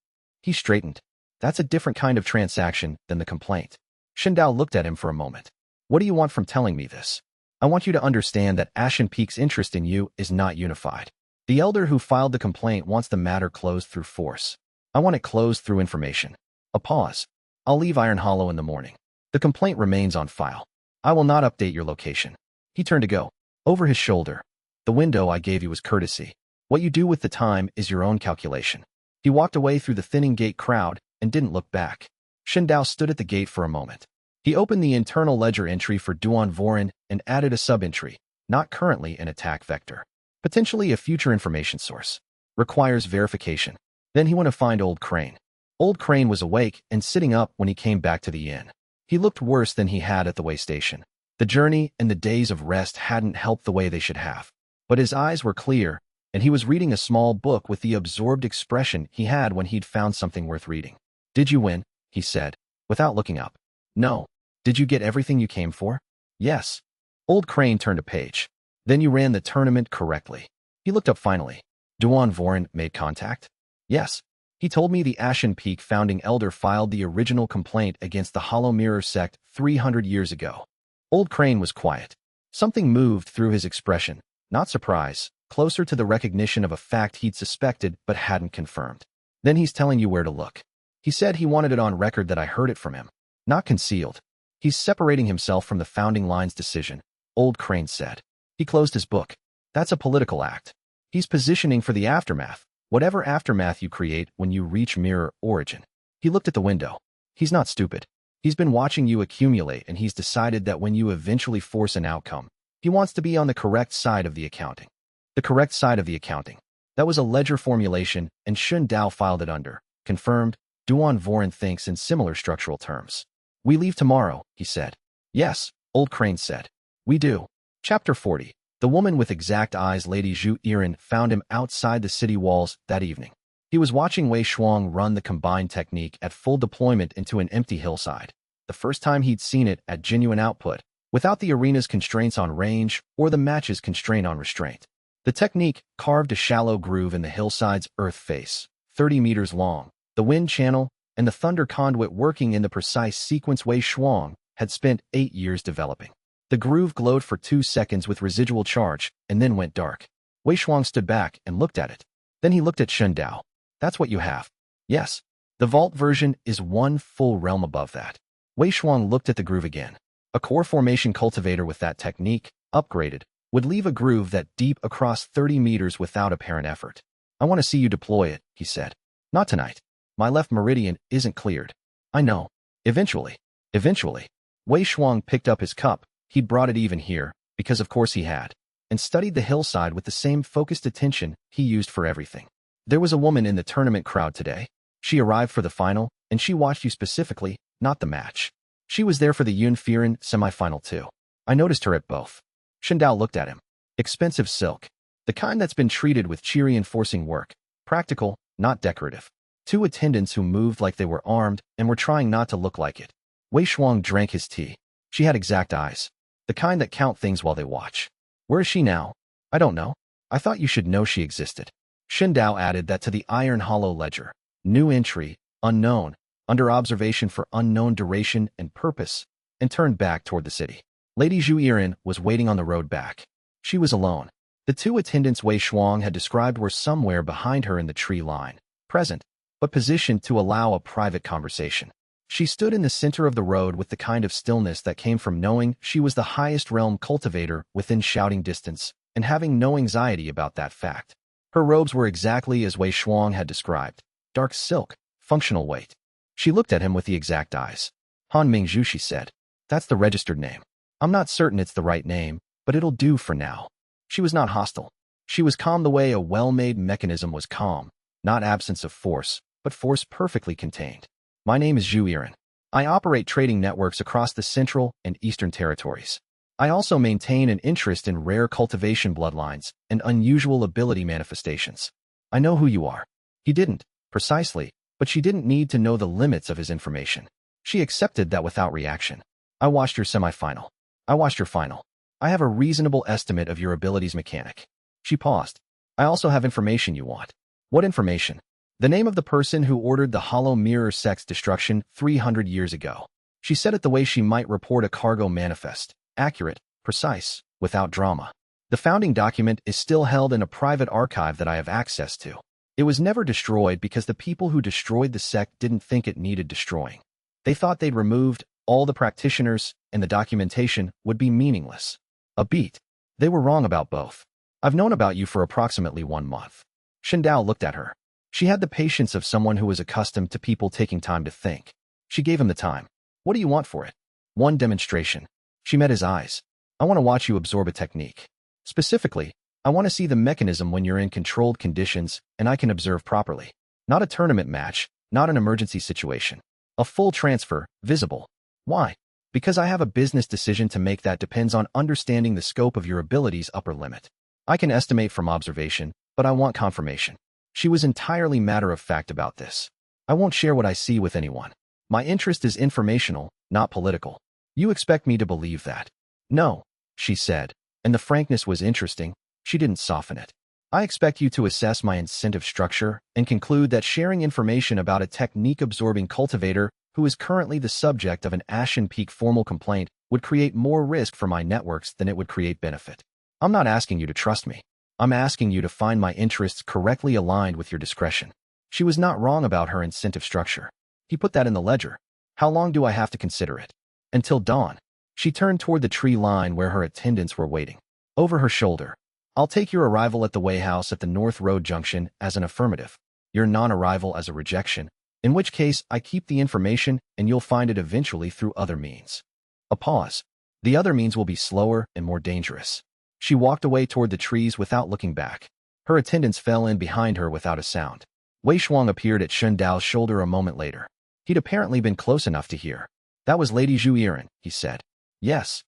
He straightened. That's a different kind of transaction than the complaint. Shen Dao looked at him for a moment. What do you want from telling me this? I want you to understand that Ashen Peak's interest in you is not unified. The elder who filed the complaint wants the matter closed through force. I want it closed through information. A pause. I'll leave Iron Hollow in the morning. The complaint remains on file. I will not update your location. He turned to go. Over his shoulder. The window I gave you was courtesy. What you do with the time is your own calculation. He walked away through the thinning gate crowd and didn't look back. Shen Dao stood at the gate for a moment. He opened the internal ledger entry for Duan Vorin and added a sub-entry, not currently an attack vector. Potentially a future information source. Requires verification. Then he went to find Old Crane. Old Crane was awake and sitting up when he came back to the inn. He looked worse than he had at the way station. The journey and the days of rest hadn't helped the way they should have. But his eyes were clear, and he was reading a small book with the absorbed expression he had when he'd found something worth reading. Did you win? He said, without looking up. No. Did you get everything you came for? Yes. Old Crane turned a page. Then you ran the tournament correctly. He looked up finally. Duan Vorin made contact? Yes. He told me the Ashen Peak founding elder filed the original complaint against the Hollow Mirror sect 300 years ago. Old Crane was quiet. Something moved through his expression, not surprise, closer to the recognition of a fact he'd suspected but hadn't confirmed. Then he's telling you where to look. He said he wanted it on record that I heard it from him. Not concealed. He's separating himself from the founding line's decision, Old Crane said. He closed his book. That's a political act. He's positioning for the aftermath. Whatever aftermath you create when you reach mirror origin. He looked at the window. He's not stupid. He's been watching you accumulate and he's decided that when you eventually force an outcome, he wants to be on the correct side of the accounting. The correct side of the accounting. That was a ledger formulation and Shen Dao filed it under. Confirmed, Duan Vorin thinks in similar structural terms. We leave tomorrow, he said. Yes, Old Crane said. We do. Chapter 40. The woman with exact eyes, Lady Zhu Yiren, found him outside the city walls that evening. He was watching Wei Shuang run the combined technique at full deployment into an empty hillside. The first time he'd seen it at genuine output, without the arena's constraints on range or the match's constraint on restraint. The technique carved a shallow groove in the hillside's earth face, 30 meters long, the wind channel, and the thunder conduit working in the precise sequence Wei Shuang had spent 8 years developing. The groove glowed for 2 seconds with residual charge and then went dark. Wei Shuang stood back and looked at it. Then he looked at Shen Dao. That's what you have. Yes. The vault version is one full realm above that. Wei Shuang looked at the groove again. A core formation cultivator with that technique, upgraded, would leave a groove that deep across 30 meters without apparent effort. I want to see you deploy it, he said. Not tonight. My left meridian isn't cleared. I know. Eventually. Eventually. Wei Shuang picked up his cup. He'd brought it even here, because of course he had, and studied the hillside with the same focused attention he used for everything. There was a woman in the tournament crowd today. She arrived for the final, and she watched you specifically, not the match. She was there for the Yun Firen semifinal too. I noticed her at both. Shen Dao looked at him. Expensive silk. The kind that's been treated with chi reinforcing work. Practical, not decorative. 2 attendants who moved like they were armed and were trying not to look like it. Wei Shuang drank his tea. She had exact eyes. The kind that count things while they watch. Where is she now? I don't know. I thought you should know she existed. Shen Dao added that to the Iron Hollow ledger. New entry, unknown, under observation for unknown duration and purpose, and turned back toward the city. Lady Zhu Yiren was waiting on the road back. She was alone. The 2 attendants Wei Shuang had described were somewhere behind her in the tree line, present, but positioned to allow a private conversation. She stood in the center of the road with the kind of stillness that came from knowing she was the highest realm cultivator within shouting distance and having no anxiety about that fact. Her robes were exactly as Wei Shuang had described. Dark silk, functional weight. She looked at him with the exact eyes. Han Mingzhu, she said. That's the registered name. I'm not certain it's the right name, but it'll do for now. She was not hostile. She was calm the way a well-made mechanism was calm, not absence of force, but force perfectly contained. My name is Zhu Yiren. I operate trading networks across the Central and Eastern territories. I also maintain an interest in rare cultivation bloodlines and unusual ability manifestations. I know who you are. He didn't, precisely, but she didn't need to know the limits of his information. She accepted that without reaction. I watched your semifinal. I watched your final. I have a reasonable estimate of your abilities mechanic. She paused. I also have information you want. What information? The name of the person who ordered the hollow mirror sect's destruction 300 years ago. She said it the way she might report a cargo manifest. Accurate, precise, without drama. The founding document is still held in a private archive that I have access to. It was never destroyed because the people who destroyed the sect didn't think it needed destroying. They thought they'd removed all the practitioners and the documentation would be meaningless. A beat. They were wrong about both. I've known about you for approximately 1 month. Shindao looked at her. She had the patience of someone who was accustomed to people taking time to think. She gave him the time. What do you want for it? One demonstration. She met his eyes. I want to watch you absorb a technique. Specifically, I want to see the mechanism when you're in controlled conditions and I can observe properly. Not a tournament match, not an emergency situation. A full transfer, visible. Why? Because I have a business decision to make that depends on understanding the scope of your ability's upper limit. I can estimate from observation, but I want confirmation. She was entirely matter-of-fact about this. I won't share what I see with anyone. My interest is informational, not political. You expect me to believe that? No, she said, and the frankness was interesting. She didn't soften it. I expect you to assess my incentive structure and conclude that sharing information about a technique-absorbing cultivator who is currently the subject of an Ashen Peak formal complaint would create more risk for my networks than it would create benefit. I'm not asking you to trust me. I'm asking you to find my interests correctly aligned with your discretion. She was not wrong about her incentive structure. He put that in the ledger. How long do I have to consider it? Until dawn. She turned toward the tree line where her attendants were waiting. Over her shoulder. I'll take your arrival at the Way House at the North Road Junction as an affirmative, your non-arrival as a rejection, in which case I keep the information and you'll find it eventually through other means. A pause. The other means will be slower and more dangerous. She walked away toward the trees without looking back. Her attendants fell in behind her without a sound. Wei Shuang appeared at Shun Dao's shoulder a moment later. He'd apparently been close enough to hear. That was Lady Zhu Yiren, he said. Yes.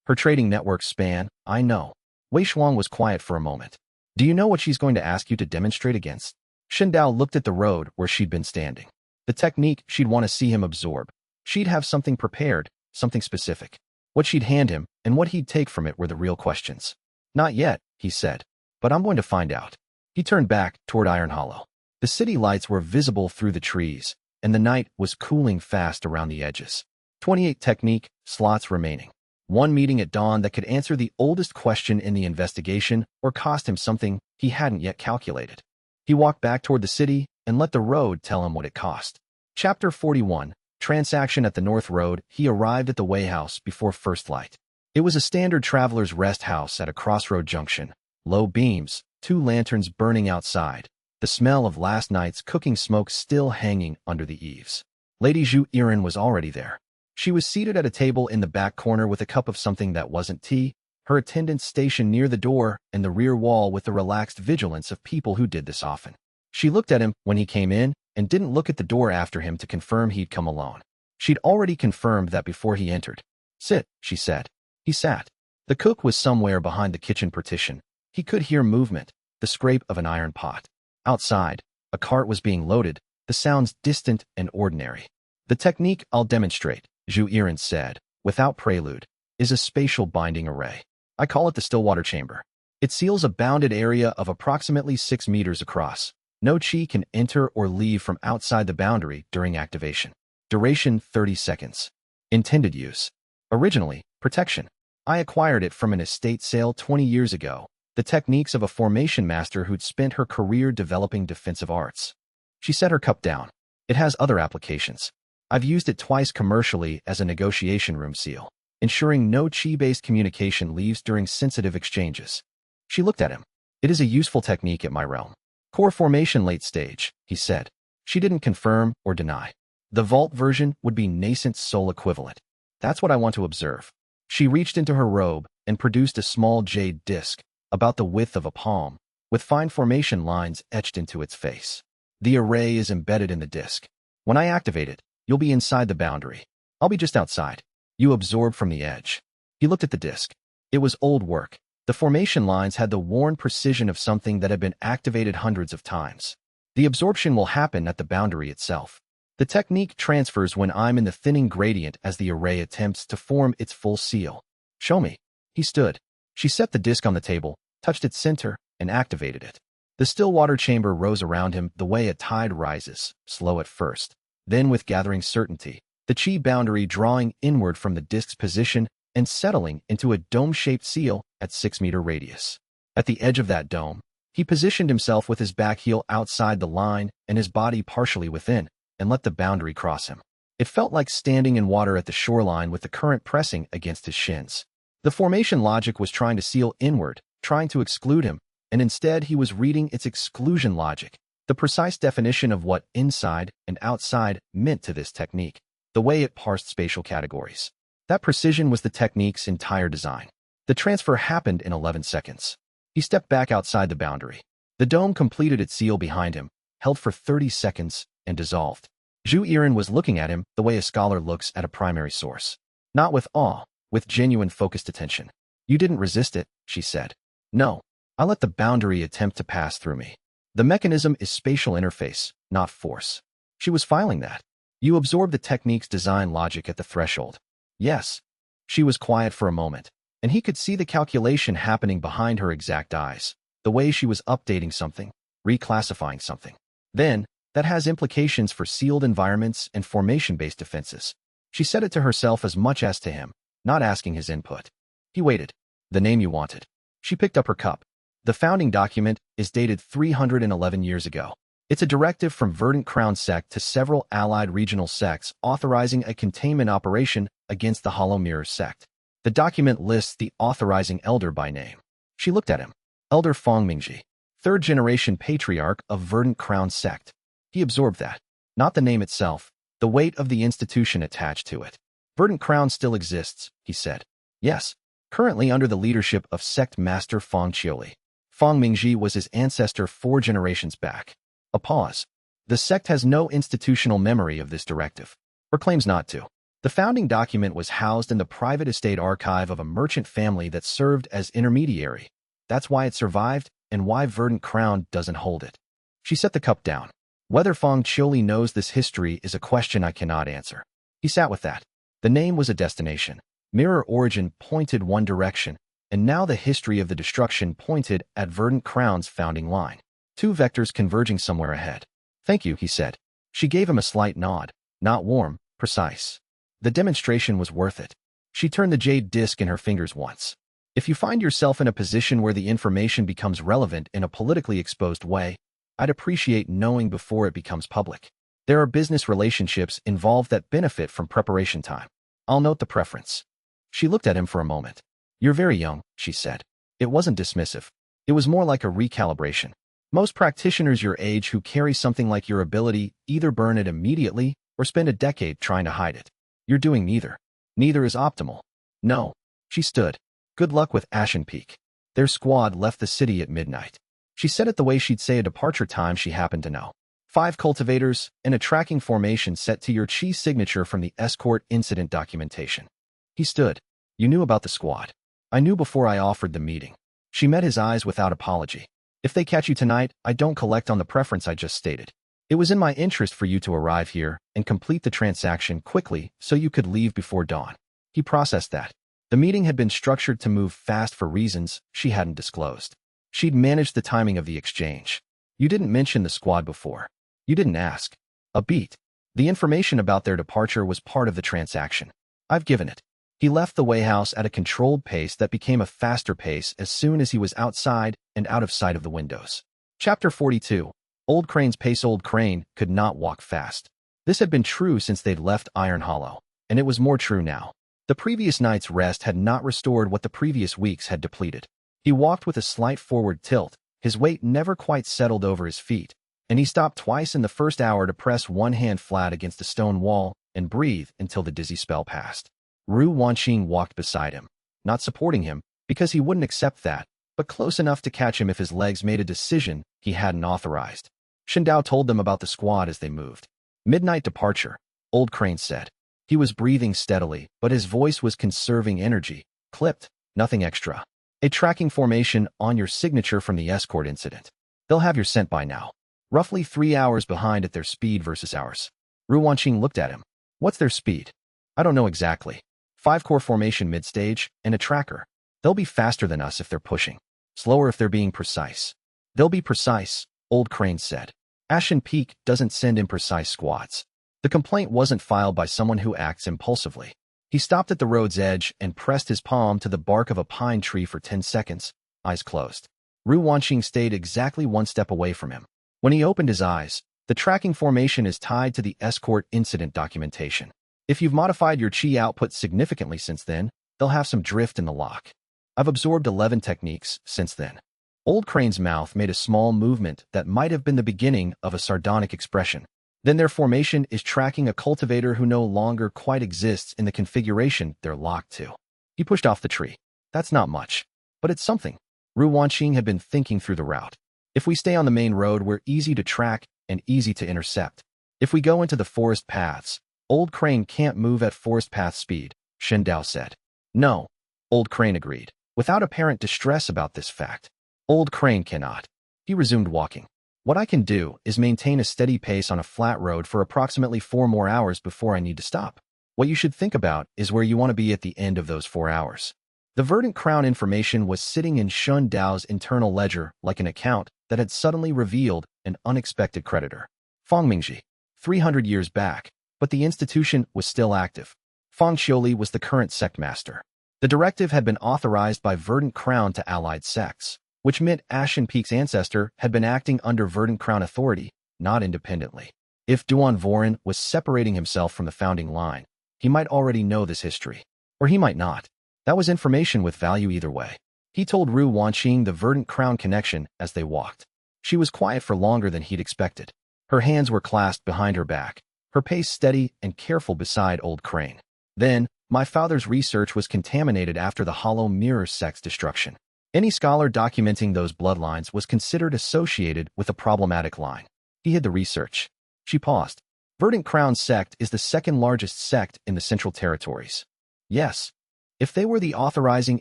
Her trading network span, I know. Wei Shuang was quiet for a moment. Do you know what she's going to ask you to demonstrate against? Shun Dao looked at the road where she'd been standing. The technique she'd want to see him absorb. She'd have something prepared, something specific. What she'd hand him and what he'd take from it were the real questions. Not yet, he said, but I'm going to find out. He turned back toward Iron Hollow. The city lights were visible through the trees, and the night was cooling fast around the edges. 28 technique slots remaining. One meeting at dawn that could answer the oldest question in the investigation or cost him something he hadn't yet calculated. He walked back toward the city and let the road tell him what it cost. Chapter 41, Transaction at the North Road. He arrived at the Way House before first light. It was a standard traveler's rest house at a crossroad junction. Low beams, 2 lanterns burning outside, the smell of last night's cooking smoke still hanging under the eaves. Lady Zhu Yiren was already there. She was seated at a table in the back corner with a cup of something that wasn't tea, her attendants stationed near the door and the rear wall with the relaxed vigilance of people who did this often. She looked at him when he came in and didn't look at the door after him to confirm he'd come alone. She'd already confirmed that before he entered. Sit, she said. He sat. The cook was somewhere behind the kitchen partition. He could hear movement, the scrape of an iron pot. Outside, a cart was being loaded, the sounds distant and ordinary. The technique I'll demonstrate, Zhu Yiren said, without prelude, is a spatial binding array. I call it the Stillwater Chamber. It seals a bounded area of approximately 6 meters across. No chi can enter or leave from outside the boundary during activation. Duration 30 seconds. Intended use. Originally, protection. I acquired it from an estate sale 20 years ago, the techniques of a formation master who'd spent her career developing defensive arts. She set her cup down. It has other applications. I've used it twice commercially as a negotiation room seal, ensuring no chi-based communication leaves during sensitive exchanges. She looked at him. It is a useful technique at my realm. Core formation late stage, he said. She didn't confirm or deny. The vault version would be Nascent Soul equivalent. That's what I want to observe. She reached into her robe and produced a small jade disc, about the width of a palm, with fine formation lines etched into its face. The array is embedded in the disc. When I activate it, you'll be inside the boundary. I'll be just outside. You absorb from the edge. He looked at the disc. It was old work. The formation lines had the worn precision of something that had been activated hundreds of times. The absorption will happen at the boundary itself. The technique transfers when I'm in the thinning gradient as the array attempts to form its full seal. Show me. He stood. She set the disc on the table, touched its center, and activated it. The still water chamber rose around him the way a tide rises, slow at first. Then with gathering certainty, the chi boundary drawing inward from the disc's position and settling into a dome-shaped seal at 6-meter radius. At the edge of that dome, he positioned himself with his back heel outside the line and his body partially within, and let the boundary cross him. It felt like standing in water at the shoreline with the current pressing against his shins. The formation logic was trying to seal inward, trying to exclude him, and instead he was reading its exclusion logic, the precise definition of what inside and outside meant to this technique, the way it parsed spatial categories. That precision was the technique's entire design. The transfer happened in 11 seconds. He stepped back outside the boundary. The dome completed its seal behind him, held for 30 seconds, and dissolved. Zhu Yiren was looking at him the way a scholar looks at a primary source. Not with awe, with genuine focused attention. You didn't resist it, she said. No, I let the boundary attempt to pass through me. The mechanism is spatial interface, not force. She was filing that. You absorb the technique's design logic at the threshold. Yes. She was quiet for a moment, and he could see the calculation happening behind her exact eyes, the way she was updating something, reclassifying something. Then, that has implications for sealed environments and formation-based defenses. She said it to herself as much as to him, not asking his input. He waited. The name you wanted. She picked up her cup. The founding document is dated 311 years ago. It's a directive from Verdant Crown sect to several allied regional sects authorizing a containment operation against the Hollow Mirror sect. The document lists the authorizing elder by name. She looked at him. Elder Fong Mingji, third-generation patriarch of Verdant Crown sect. He absorbed that. Not the name itself, the weight of the institution attached to it. Verdant Crown still exists, he said. Yes, currently under the leadership of sect master Fong Qiuli. Fong Mingji was his ancestor 4 generations back. A pause. The sect has no institutional memory of this directive, or claims not to. The founding document was housed in the private estate archive of a merchant family that served as intermediary. That's why it survived and why Verdant Crown doesn't hold it. She set the cup down. Whether Fong Qiuli knows this history is a question I cannot answer. He sat with that. The name was a destination. Mirror origin pointed one direction, and now the history of the destruction pointed at Verdant Crown's founding line. 2 vectors converging somewhere ahead. Thank you, he said. She gave him a slight nod. Not warm, precise. The demonstration was worth it. She turned the jade disc in her fingers once. If you find yourself in a position where the information becomes relevant in a politically exposed way, I'd appreciate knowing before it becomes public. There are business relationships involved that benefit from preparation time. I'll note the preference. She looked at him for a moment. You're very young, she said. It wasn't dismissive. It was more like a recalibration. Most practitioners your age who carry something like your ability either burn it immediately or spend a decade trying to hide it. You're doing neither. Neither is optimal. No. She stood. Good luck with Ashen Peak. Their squad left the city at midnight. She said it the way she'd say a departure time she happened to know. 5 cultivators and a tracking formation set to your chi signature from the escort incident documentation. He stood. You knew about the squad. I knew before I offered the meeting. She met his eyes without apology. If they catch you tonight, I don't collect on the preference I just stated. It was in my interest for you to arrive here and complete the transaction quickly so you could leave before dawn. He processed that. The meeting had been structured to move fast for reasons she hadn't disclosed. She'd managed the timing of the exchange. You didn't mention the squad before. You didn't ask. A beat. The information about their departure was part of the transaction. I've given it. He left the Wayhouse at a controlled pace that became a faster pace as soon as he was outside and out of sight of the windows. Chapter 42. Old Crane's pace. Old Crane could not walk fast. This had been true since they'd left Iron Hollow, and it was more true now. The previous night's rest had not restored what the previous weeks had depleted. He walked with a slight forward tilt, his weight never quite settled over his feet, and he stopped twice in the first hour to press one hand flat against a stone wall and breathe until the dizzy spell passed. Ru Wanqing walked beside him, not supporting him, because he wouldn't accept that, but close enough to catch him if his legs made a decision he hadn't authorized. Shindao told them about the squad as they moved. Midnight departure, Old Crane said. He was breathing steadily, but his voice was conserving energy, clipped, Nothing extra. A tracking formation on your signature from the escort incident. They'll have your scent by now. Roughly 3 hours behind at their speed versus ours. Ru Wanqing looked at him. What's their speed? I don't know exactly. 5-core formation mid-stage, and a tracker. They'll be faster than us if they're pushing. Slower if they're being precise. They'll be precise, Old Crane said. Ashen Peak doesn't send imprecise squads. The complaint wasn't filed by someone who acts impulsively. He stopped at the road's edge and pressed his palm to the bark of a pine tree for 10 seconds, eyes closed. Ru Wanqing stayed exactly 1 step away from him. When he opened his eyes, the tracking formation is tied to the escort incident documentation. If you've modified your chi output significantly since then, they'll have some drift in the lock. I've absorbed 11 techniques since then. Old Crane's mouth made a small movement that might have been the beginning of a sardonic expression. Then their formation is tracking a cultivator who no longer quite exists in the configuration they're locked to. He pushed off the tree. That's not much, but it's something. Ru Wanqing had been thinking through the route. If we stay on the main road, we're easy to track and easy to intercept. If we go into the forest paths, Old Crane can't move at forest path speed, Shen Dao said. No, Old Crane agreed, without apparent distress about this fact. Old Crane cannot. He resumed walking. What I can do is maintain a steady pace on a flat road for approximately 4 more hours before I need to stop. What you should think about is where you want to be at the end of those 4 hours. The verdant crown information was sitting in Shen Dao's internal ledger like an account that had suddenly revealed an unexpected creditor. Fang Mingji, 300 years back, but the institution was still active. Fang Xiuli was the current sect master. The directive had been authorized by Verdant Crown to allied sects, which meant Ashen Peak's ancestor had been acting under Verdant Crown authority, not independently. If Duan Voren was separating himself from the founding line, he might already know this history. Or he might not. That was information with value either way. He told Ru Wanqing the Verdant Crown connection as they walked. She was quiet for longer than he'd expected. Her hands were clasped behind her back, her pace steady and careful beside Old Crane. Then, my father's research was contaminated after the Hollow Mirror sect's destruction. Any scholar documenting those bloodlines was considered associated with a problematic line. He hid the research. She paused. Verdant Crown sect is the second largest sect in the Central Territories. Yes. If they were the authorizing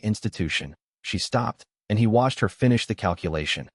institution, she stopped, and he watched her finish the calculation.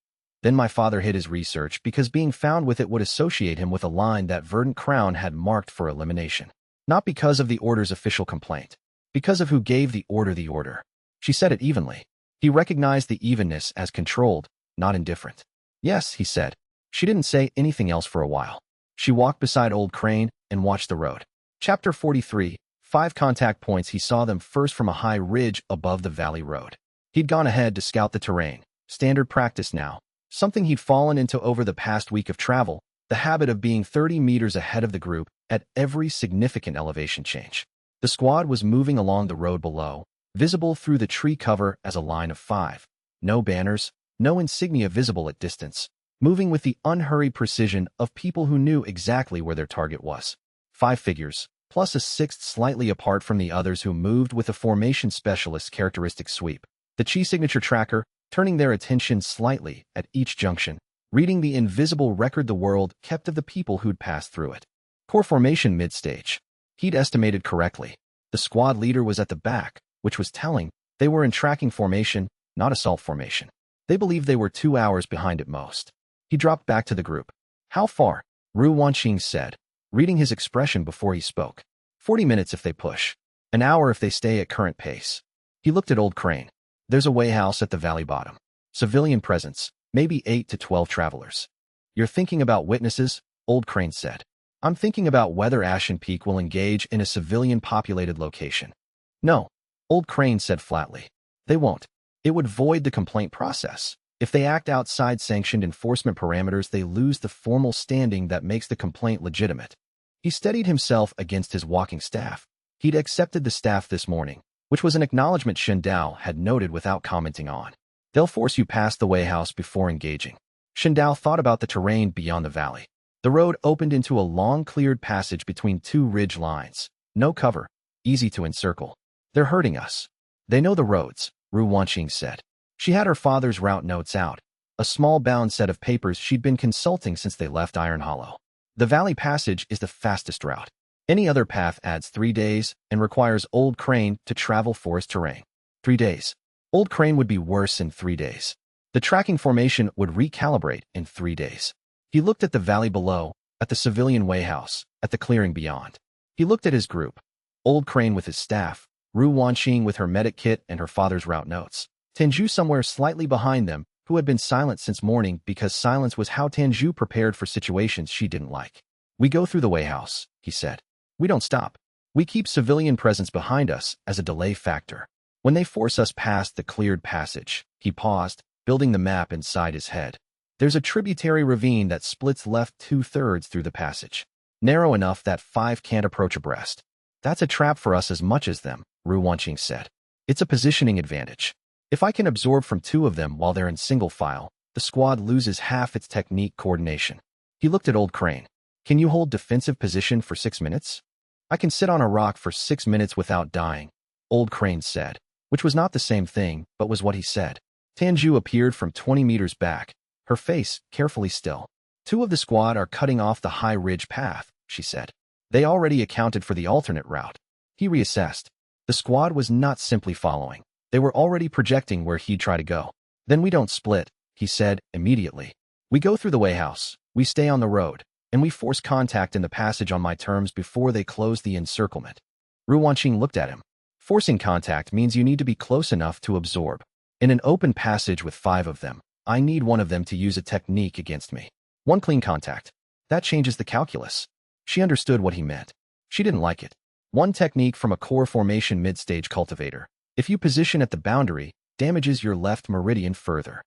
Then my father hid his research because being found with it would associate him with a line that Verdant Crown had marked for elimination. Not because of the order's official complaint. Because of who gave the order. She said it evenly. He recognized the evenness as controlled, not indifferent. Yes, he said. She didn't say anything else for a while. She walked beside Old Crane and watched the road. Chapter 43, 5 contact points. He saw them first from a high ridge above the valley road. He'd gone ahead to scout the terrain. Standard practice now. Something he'd fallen into over the past week of travel, the habit of being 30 meters ahead of the group at every significant elevation change. The squad was moving along the road below, visible through the tree cover as a line of 5. No banners, no insignia visible at distance, moving with the unhurried precision of people who knew exactly where their target was. 5 figures, plus a 6th slightly apart from the others who moved with a formation specialist's characteristic sweep. The chi signature tracker, turning their attention slightly at each junction, reading the invisible record the world kept of the people who'd passed through it. Core formation mid-stage. He'd estimated correctly. The squad leader was at the back, which was telling. They were in tracking formation, not assault formation. They believed they were 2 hours behind at most. He dropped back to the group. How far? Ru Wanqing said, reading his expression before he spoke. 40 minutes if they push. An hour if they stay at current pace. He looked at Old Crane. There's a wayhouse at the valley bottom. Civilian presence, maybe 8 to 12 travelers. You're thinking about witnesses? Old Crane said. I'm thinking about whether Ashen Peak will engage in a civilian-populated location. No, Old Crane said flatly. They won't. It would void the complaint process. If they act outside sanctioned enforcement parameters, they lose the formal standing that makes the complaint legitimate. He steadied himself against his walking staff. He'd accepted the staff this morning, which was an acknowledgement Shen Dao had noted without commenting on. They'll force you past the wayhouse before engaging. Shen Dao thought about the terrain beyond the valley. The road opened into a long cleared passage between 2 ridge lines. No cover, easy to encircle. They're hurting us. They know the roads, Ru Wanqing said. She had her father's route notes out, a small bound set of papers she'd been consulting since they left Iron Hollow. The valley passage is the fastest route. Any other path adds 3 days and requires Old Crane to travel forest terrain. 3 days. Old Crane would be worse in 3 days. The tracking formation would recalibrate in 3 days. He looked at the valley below, at the civilian wayhouse, at the clearing beyond. He looked at his group. Old Crane with his staff, Ru Wanqing with her medic kit and her father's route notes. Tanju somewhere slightly behind them, who had been silent since morning because silence was how Tanju prepared for situations she didn't like. We go through the wayhouse, he said. We don't stop. We keep civilian presence behind us as a delay factor. When they force us past the cleared passage, he paused, building the map inside his head. There's a tributary ravine that splits left 2/3 through the passage. Narrow enough that 5 can't approach abreast. That's a trap for us as much as them, Ru Wanqing said. It's a positioning advantage. If I can absorb from 2 of them while they're in single file, the squad loses half its technique coordination. He looked at Old Crane. Can you hold defensive position for 6 minutes? I can sit on a rock for 6 minutes without dying, Old Crane said, which was not the same thing, but was what he said. Tanju appeared from 20 meters back, her face carefully still. 2 of the squad are cutting off the high ridge path, she said. They already accounted for the alternate route. He reassessed. The squad was not simply following. They were already projecting where he'd try to go. Then we don't split, he said immediately. We go through the wayhouse, we stay on the road, and we force contact in the passage on my terms before they close the encirclement. Ru Wanqing looked at him. Forcing contact means you need to be close enough to absorb. In an open passage with 5 of them, I need one of them to use a technique against me. 1 clean contact. That changes the calculus. She understood what he meant. She didn't like it. 1 technique from a core formation mid-stage cultivator. If you position at the boundary, damages your left meridian further.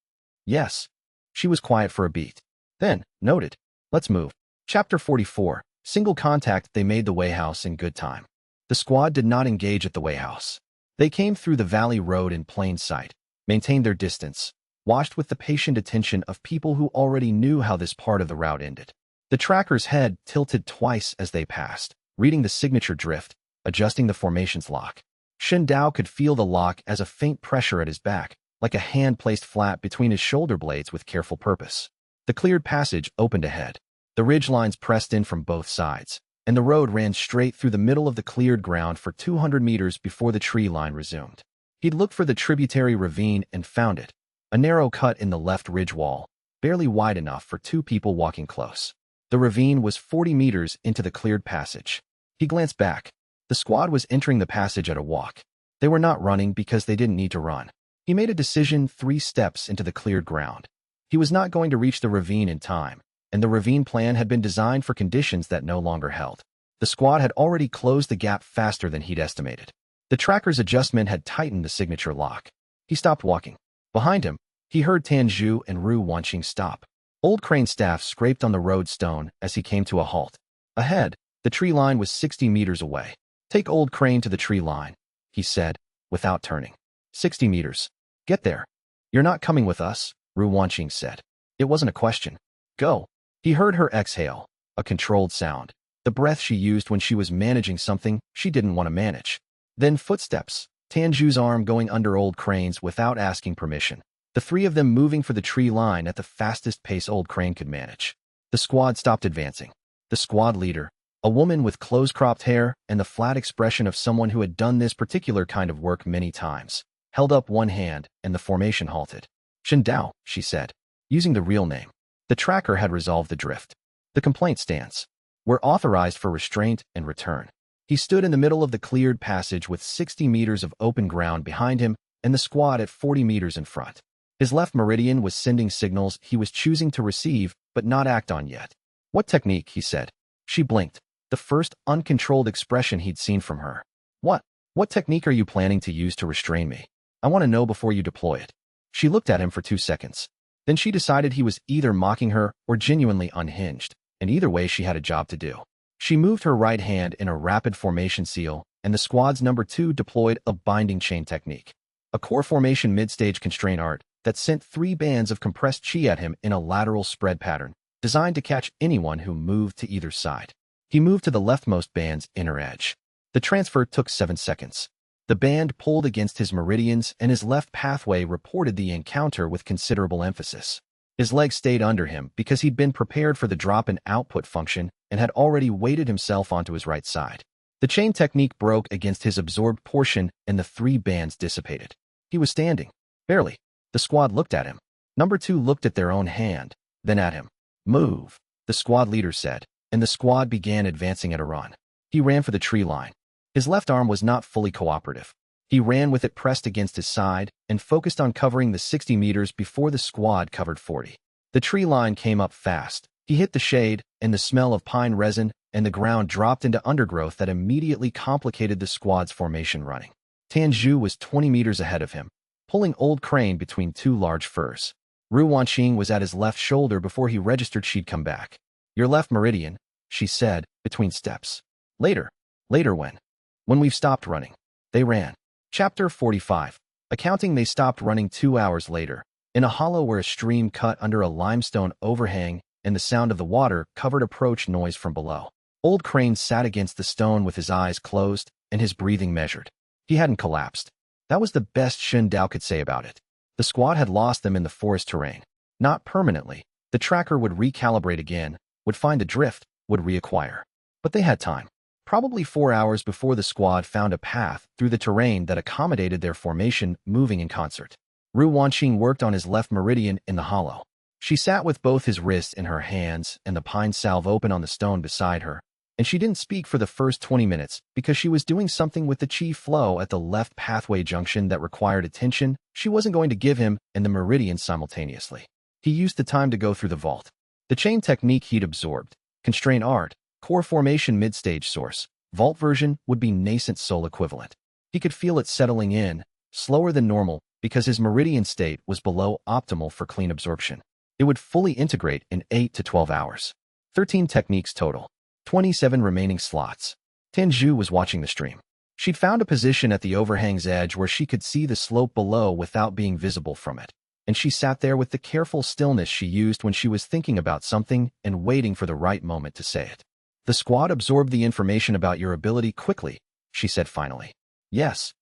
Yes. She was quiet for a beat. Then, noted. Let's move. Chapter 44. Single contact. They made the wayhouse in good time. The squad did not engage at the wayhouse. They came through the valley road in plain sight, maintained their distance, watched with the patient attention of people who already knew how this part of the route ended. The tracker's head tilted twice as they passed, reading the signature drift, adjusting the formation's lock. Shen Dao could feel the lock as a faint pressure at his back, like a hand placed flat between his shoulder blades with careful purpose. The cleared passage opened ahead. The ridge lines pressed in from both sides, and the road ran straight through the middle of the cleared ground for 200 meters before the tree line resumed. He'd looked for the tributary ravine and found it, a narrow cut in the left ridge wall, barely wide enough for 2 people walking close. The ravine was 40 meters into the cleared passage. He glanced back. The squad was entering the passage at a walk. They were not running because they didn't need to run. He made a decision 3 steps into the cleared ground. He was not going to reach the ravine in time, and the ravine plan had been designed for conditions that no longer held. The squad had already closed the gap faster than he'd estimated. The tracker's adjustment had tightened the signature lock. He stopped walking. Behind him, he heard Tanju and Ru Wanqing stop. Old Crane's staff scraped on the road stone as he came to a halt. Ahead, the tree line was 60 meters away. Take Old Crane to the tree line, he said, without turning. 60 meters. Get there. You're not coming with us, Ru Wanqing said. It wasn't a question. Go. He heard her exhale, a controlled sound, the breath she used when she was managing something she didn't want to manage. Then footsteps, Tanju's arm going under Old Crane's without asking permission. The 3 of them moving for the tree line at the fastest pace Old Crane could manage. The squad stopped advancing. The squad leader, a woman with close-cropped hair and the flat expression of someone who had done this particular kind of work many times, held up one hand and the formation halted. Shen Dao, she said, using the real name. The tracker had resolved the drift. The complaint stands. We're authorized for restraint and return. He stood in the middle of the cleared passage with 60 meters of open ground behind him and the squad at 40 meters in front. His left meridian was sending signals he was choosing to receive but not act on yet. What technique, he said. She blinked, the first uncontrolled expression he'd seen from her. What technique are you planning to use to restrain me? I want to know before you deploy it. She looked at him for 2 seconds. Then she decided he was either mocking her or genuinely unhinged, and either way she had a job to do. She moved her right hand in a rapid formation seal, and the squad's number 2 deployed a binding chain technique, a core formation mid-stage constraint art that sent 3 bands of compressed chi at him in a lateral spread pattern, designed to catch anyone who moved to either side. He moved to the leftmost band's inner edge. The transfer took 7 seconds. The band pulled against his meridians and his left pathway reported the encounter with considerable emphasis. His leg stayed under him because he'd been prepared for the drop-in output function and had already weighted himself onto his right side. The chain technique broke against his absorbed portion and the 3 bands dissipated. He was standing. Barely. The squad looked at him. Number 2 looked at their own hand, then at him. Move, the squad leader said, and the squad began advancing at a run. He ran for the tree line. His left arm was not fully cooperative. He ran with it pressed against his side and focused on covering the 60 meters before the squad covered 40. The tree line came up fast. He hit the shade, and the smell of pine resin and the ground dropped into undergrowth that immediately complicated the squad's formation running. Lin Jue was 20 meters ahead of him, pulling Old Crane between 2 large firs. Ru Wanqing was at his left shoulder before he registered she'd come back. Your left meridian, she said, between steps. Later. Later when? When we've stopped running. They ran. Chapter 45. Accounting they stopped running 2 hours later, in a hollow where a stream cut under a limestone overhang and the sound of the water covered approach noise from below. Old Crane sat against the stone with his eyes closed and his breathing measured. He hadn't collapsed. That was the best Shen Dao could say about it. The squad had lost them in the forest terrain. Not permanently. The tracker would recalibrate again, would find a drift, would reacquire. But they had time. Probably 4 hours before the squad found a path through the terrain that accommodated their formation moving in concert. Ru Wanqing worked on his left meridian in the hollow. She sat with both his wrists in her hands and the pine salve open on the stone beside her, and she didn't speak for the first 20 minutes because she was doing something with the chi flow at the left pathway junction that required attention she wasn't going to give him and the meridian simultaneously. He used the time to go through the vault. The chain technique he'd absorbed, constraint art, core formation mid-stage source, vault version would be Nascent Soul equivalent. He could feel it settling in, slower than normal, because his meridian state was below optimal for clean absorption. It would fully integrate in 8 to 12 hours. 13 techniques total. 27 remaining slots. Lin Jue was watching the stream. She'd found a position at the overhang's edge where she could see the slope below without being visible from it, and she sat there with the careful stillness she used when she was thinking about something and waiting for the right moment to say it. The squad absorbed the information about your ability quickly, she said finally. Yes.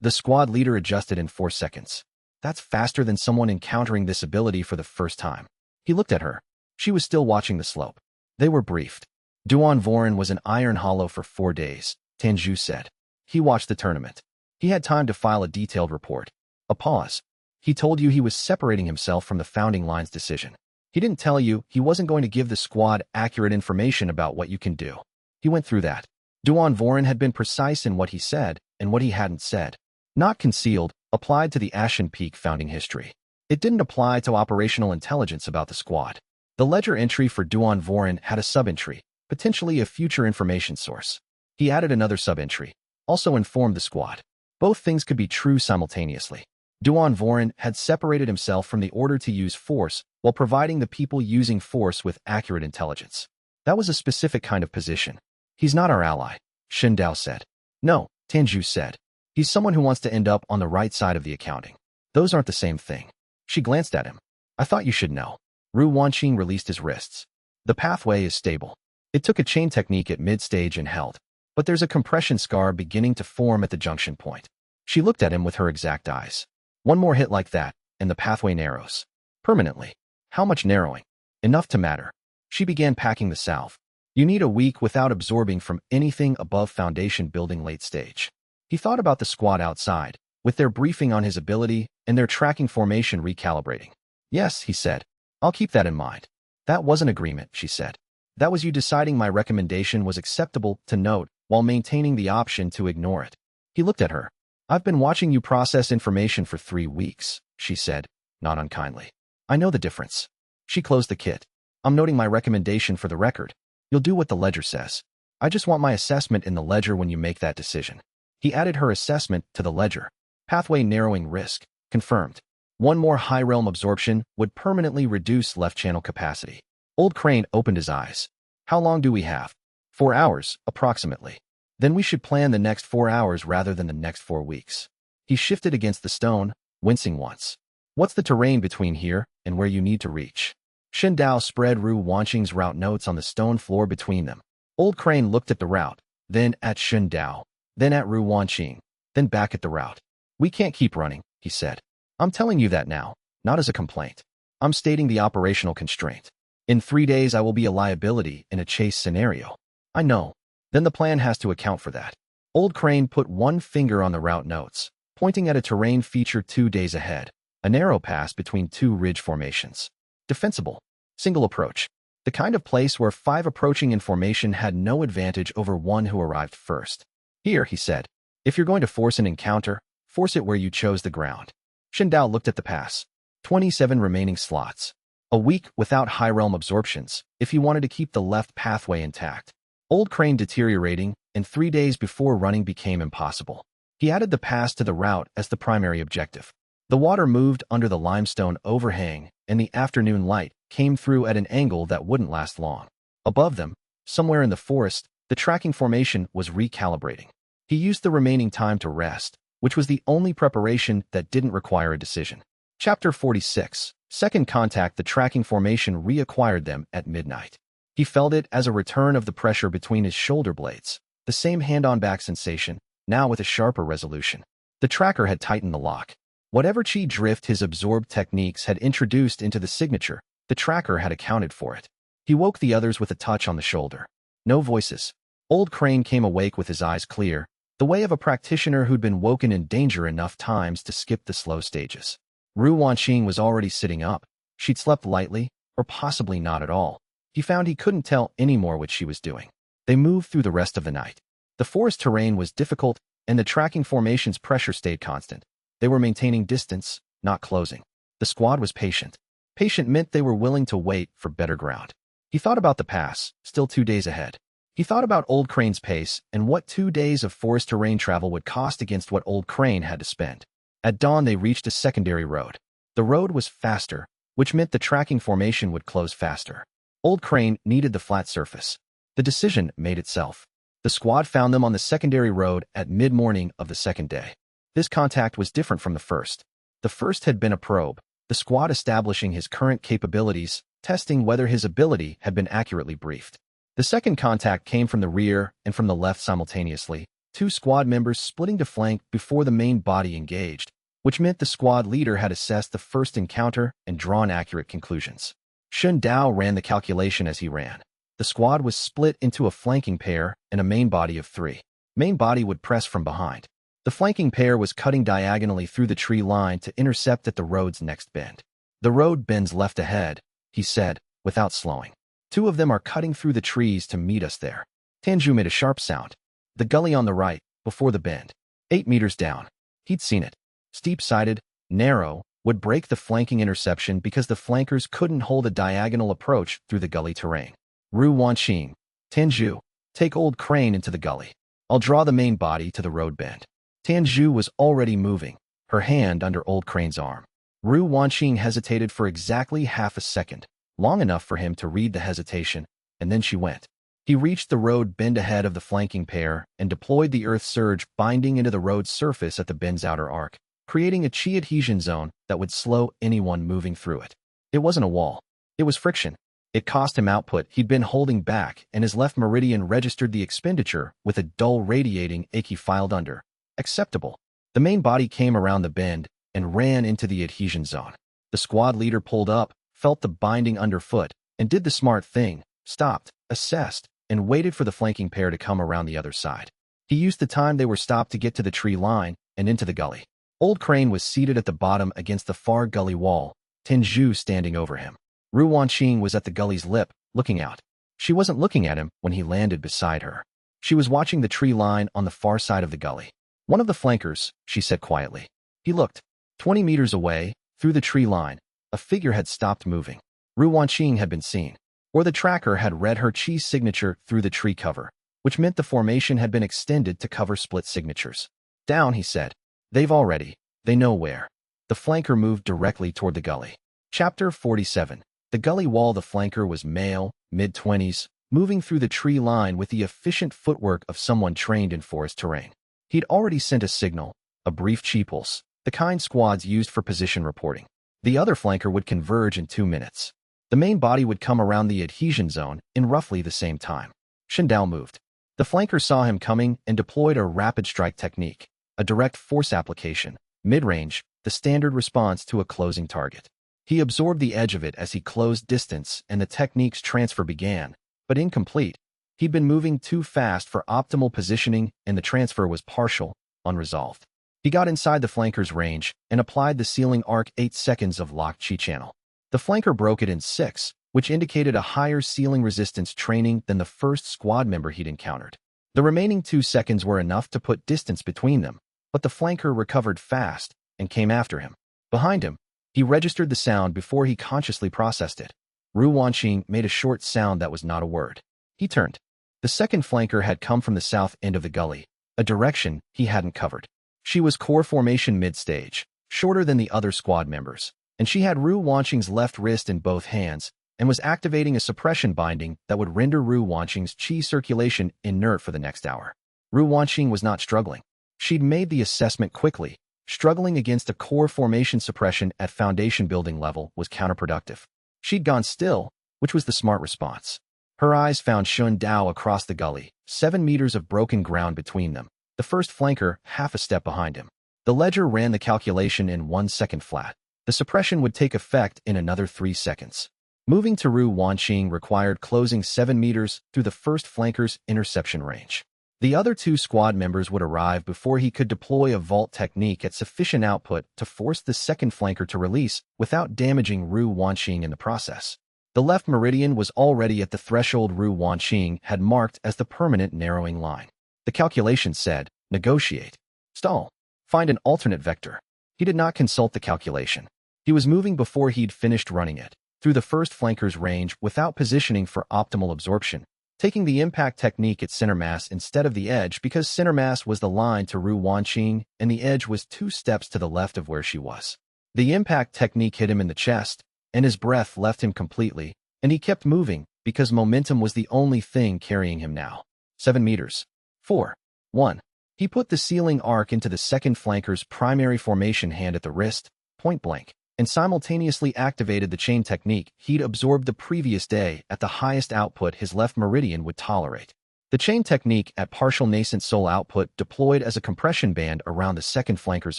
The squad leader adjusted in 4 seconds. That's faster than someone encountering this ability for the first time. He looked at her. She was still watching the slope. They were briefed. Duan Voren was in Iron Hollow for 4 days, Lin Jue said. He watched the tournament. He had time to file a detailed report. A pause. He told you he was separating himself from the founding line's decision. He didn't tell you he wasn't going to give the squad accurate information about what you can do. He went through that. Duan Voren had been precise in what he said and what he hadn't said. Not concealed, applied to the Ashen Peak founding history. It didn't apply to operational intelligence about the squad. The ledger entry for Duan Voren had a sub-entry, potentially a future information source. He added another sub-entry, also informed the squad. Both things could be true simultaneously. Duan Voren had separated himself from the order to use force while providing the people using force with accurate intelligence. That was a specific kind of position. He's not our ally, Shen Dao said. No, Lin Jue said. He's someone who wants to end up on the right side of the accounting. Those aren't the same thing. She glanced at him. I thought you should know. Ru Wanqing released his wrists. The pathway is stable. It took a chain technique at mid-stage and held, but there's a compression scar beginning to form at the junction point. She looked at him with her exact eyes. One more hit like that, and the pathway narrows. Permanently. How much narrowing? Enough to matter. She began packing the salve. You need a week without absorbing from anything above foundation building late stage. He thought about the squad outside, with their briefing on his ability and their tracking formation recalibrating. Yes, he said. I'll keep that in mind. That was an agreement, she said. That was you deciding my recommendation was acceptable to note while maintaining the option to ignore it. He looked at her. I've been watching you process information for 3 weeks, she said, not unkindly. I know the difference. She closed the kit. I'm noting my recommendation for the record. You'll do what the ledger says. I just want my assessment in the ledger when you make that decision. He added her assessment to the ledger. Pathway narrowing risk, confirmed. One more high realm absorption would permanently reduce left channel capacity. Old Crane opened his eyes. How long do we have? 4 hours, approximately. Then we should plan the next 4 hours rather than the next 4 weeks. He shifted against the stone, wincing once. What's the terrain between here and where you need to reach? Shen Dao spread Ru Wanqing's route notes on the stone floor between them. Old Crane looked at the route, then at Shen Dao, then at Ru Wanqing, then back at the route. We can't keep running, he said. I'm telling you that now, not as a complaint. I'm stating the operational constraint. In 3 days I will be a liability in a chase scenario. I know. Then the plan has to account for that. Old Crane put one finger on the route notes, pointing at a terrain feature 2 days ahead, a narrow pass between two ridge formations. Defensible. Single approach. The kind of place where 5 approaching in formation had no advantage over one who arrived first. Here, he said, if you're going to force an encounter, force it where you chose the ground. Shen Dao looked at the pass. 27 remaining slots. A week without high realm absorptions, if he wanted to keep the left pathway intact. Old Crane deteriorating, and 3 days before running became impossible. He added the pass to the route as the primary objective. The water moved under the limestone overhang, and the afternoon light came through at an angle that wouldn't last long. Above them, somewhere in the forest, the tracking formation was recalibrating. He used the remaining time to rest, which was the only preparation that didn't require a decision. Chapter 46. Second contact. The tracking formation reacquired them at midnight. He felt it as a return of the pressure between his shoulder blades, the same hand-on-back sensation, now with a sharper resolution. The tracker had tightened the lock. Whatever chi drift his absorbed techniques had introduced into the signature, the tracker had accounted for it. He woke the others with a touch on the shoulder. No voices. Old Crane came awake with his eyes clear, the way of a practitioner who'd been woken in danger enough times to skip the slow stages. Ru Wanqing was already sitting up. She'd slept lightly, or possibly not at all. He found he couldn't tell anymore what she was doing. They moved through the rest of the night. The forest terrain was difficult, and the tracking formation's pressure stayed constant. They were maintaining distance, not closing. The squad was patient. Patient meant they were willing to wait for better ground. He thought about the pass, still 2 days ahead. He thought about Old Crane's pace and what 2 days of forest terrain travel would cost against what Old Crane had to spend. At dawn they reached a secondary road. The road was faster, which meant the tracking formation would close faster. Old Crane needed the flat surface. The decision made itself. The squad found them on the secondary road at mid-morning of the second day. This contact was different from the first. The first had been a probe, the squad establishing his current capabilities, testing whether his ability had been accurately briefed. The second contact came from the rear and from the left simultaneously, 2 squad members splitting to flank before the main body engaged, which meant the squad leader had assessed the first encounter and drawn accurate conclusions. Shen Dao ran the calculation as he ran. The squad was split into a flanking pair and a main body of 3. Main body would press from behind. The flanking pair was cutting diagonally through the tree line to intercept at the road's next bend. The road bends left ahead, he said, without slowing. 2 of them are cutting through the trees to meet us there. Tanju made a sharp sound. The gully on the right, before the bend. 8 meters down. He'd seen it. Steep-sided, narrow, would break the flanking interception because the flankers couldn't hold a diagonal approach through the gully terrain. Ru Wanqing. Tanju, take Old Crane into the gully. I'll draw the main body to the road bend. Tanju was already moving, her hand under Old Crane's arm. Ru Wanqing hesitated for exactly half a second, long enough for him to read the hesitation, and then she went. He reached the road bend ahead of the flanking pair and deployed the earth surge binding into the road's surface at the bend's outer arc, creating a chi adhesion zone that would slow anyone moving through it. It wasn't a wall. It was friction. It cost him output he'd been holding back, and his left meridian registered the expenditure with a dull radiating ache he filed under. Acceptable. The main body came around the bend and ran into the adhesion zone. The squad leader pulled up, felt the binding underfoot, and did the smart thing, stopped, assessed, and waited for the flanking pair to come around the other side. He used the time they were stopped to get to the tree line and into the gully. Old Crane was seated at the bottom against the far gully wall, Tanju standing over him. Ru Wanqing was at the gully's lip, looking out. She wasn't looking at him when he landed beside her. She was watching the tree line on the far side of the gully. One of the flankers, she said quietly. He looked. 20 meters away, through the tree line, a figure had stopped moving. Ru Wanqing had been seen. Or the tracker had read her chi signature through the tree cover, which meant the formation had been extended to cover split signatures. Down, he said. They know where. The flanker moved directly toward the gully. Chapter 47. The gully wall. The flanker was male, mid-20s, moving through the tree line with the efficient footwork of someone trained in forest terrain. He'd already sent a signal, a brief chi pulse, the kind squads used for position reporting. The other flanker would converge in 2 minutes. The main body would come around the adhesion zone in roughly the same time. Shen Dao moved. The flanker saw him coming and deployed a rapid strike technique, a direct force application, mid-range, the standard response to a closing target. He absorbed the edge of it as he closed distance and the technique's transfer began, but incomplete. He'd been moving too fast for optimal positioning and the transfer was partial, unresolved. He got inside the flanker's range and applied the sealing arc 8 seconds of locked chi channel. The flanker broke it in 6, which indicated a higher sealing resistance training than the first squad member he'd encountered. The remaining 2 seconds were enough to put distance between them, but the flanker recovered fast and came after him. Behind him, he registered the sound before he consciously processed it. Ru Wanqing made a short sound that was not a word. He turned. The second flanker had come from the south end of the gully, a direction he hadn't covered. She was core formation mid-stage, shorter than the other squad members, and she had Ru Wanqing's left wrist in both hands and was activating a suppression binding that would render Ru Wanqing's chi circulation inert for the next hour. Ru Wanqing was not struggling. She'd made the assessment quickly. Struggling against a core formation suppression at foundation building level was counterproductive. She'd gone still, which was the smart response. Her eyes found Shun Dao across the gully, 7 meters of broken ground between them, the first flanker half a step behind him. The ledger ran the calculation in 1 second flat. The suppression would take effect in another 3 seconds. Moving to Ru Wanqing required closing 7 meters through the first flanker's interception range. The other 2 squad members would arrive before he could deploy a vault technique at sufficient output to force the second flanker to release without damaging Ru Wanqing in the process. The left meridian was already at the threshold Ru Wanqing had marked as the permanent narrowing line. The calculation said, negotiate, stall, find an alternate vector. He did not consult the calculation. He was moving before he'd finished running it, through the first flanker's range without positioning for optimal absorption, taking the impact technique at center mass instead of the edge because center mass was the line to Ru Wanqing and the edge was 2 steps to the left of where she was. The impact technique hit him in the chest, and his breath left him completely, and he kept moving because momentum was the only thing carrying him now. 7 meters. 4. 1. He put the sealing arc into the second flanker's primary formation hand at the wrist, point blank, and simultaneously activated the chain technique he'd absorbed the previous day at the highest output his left meridian would tolerate. The chain technique at partial nascent soul output deployed as a compression band around the second flanker's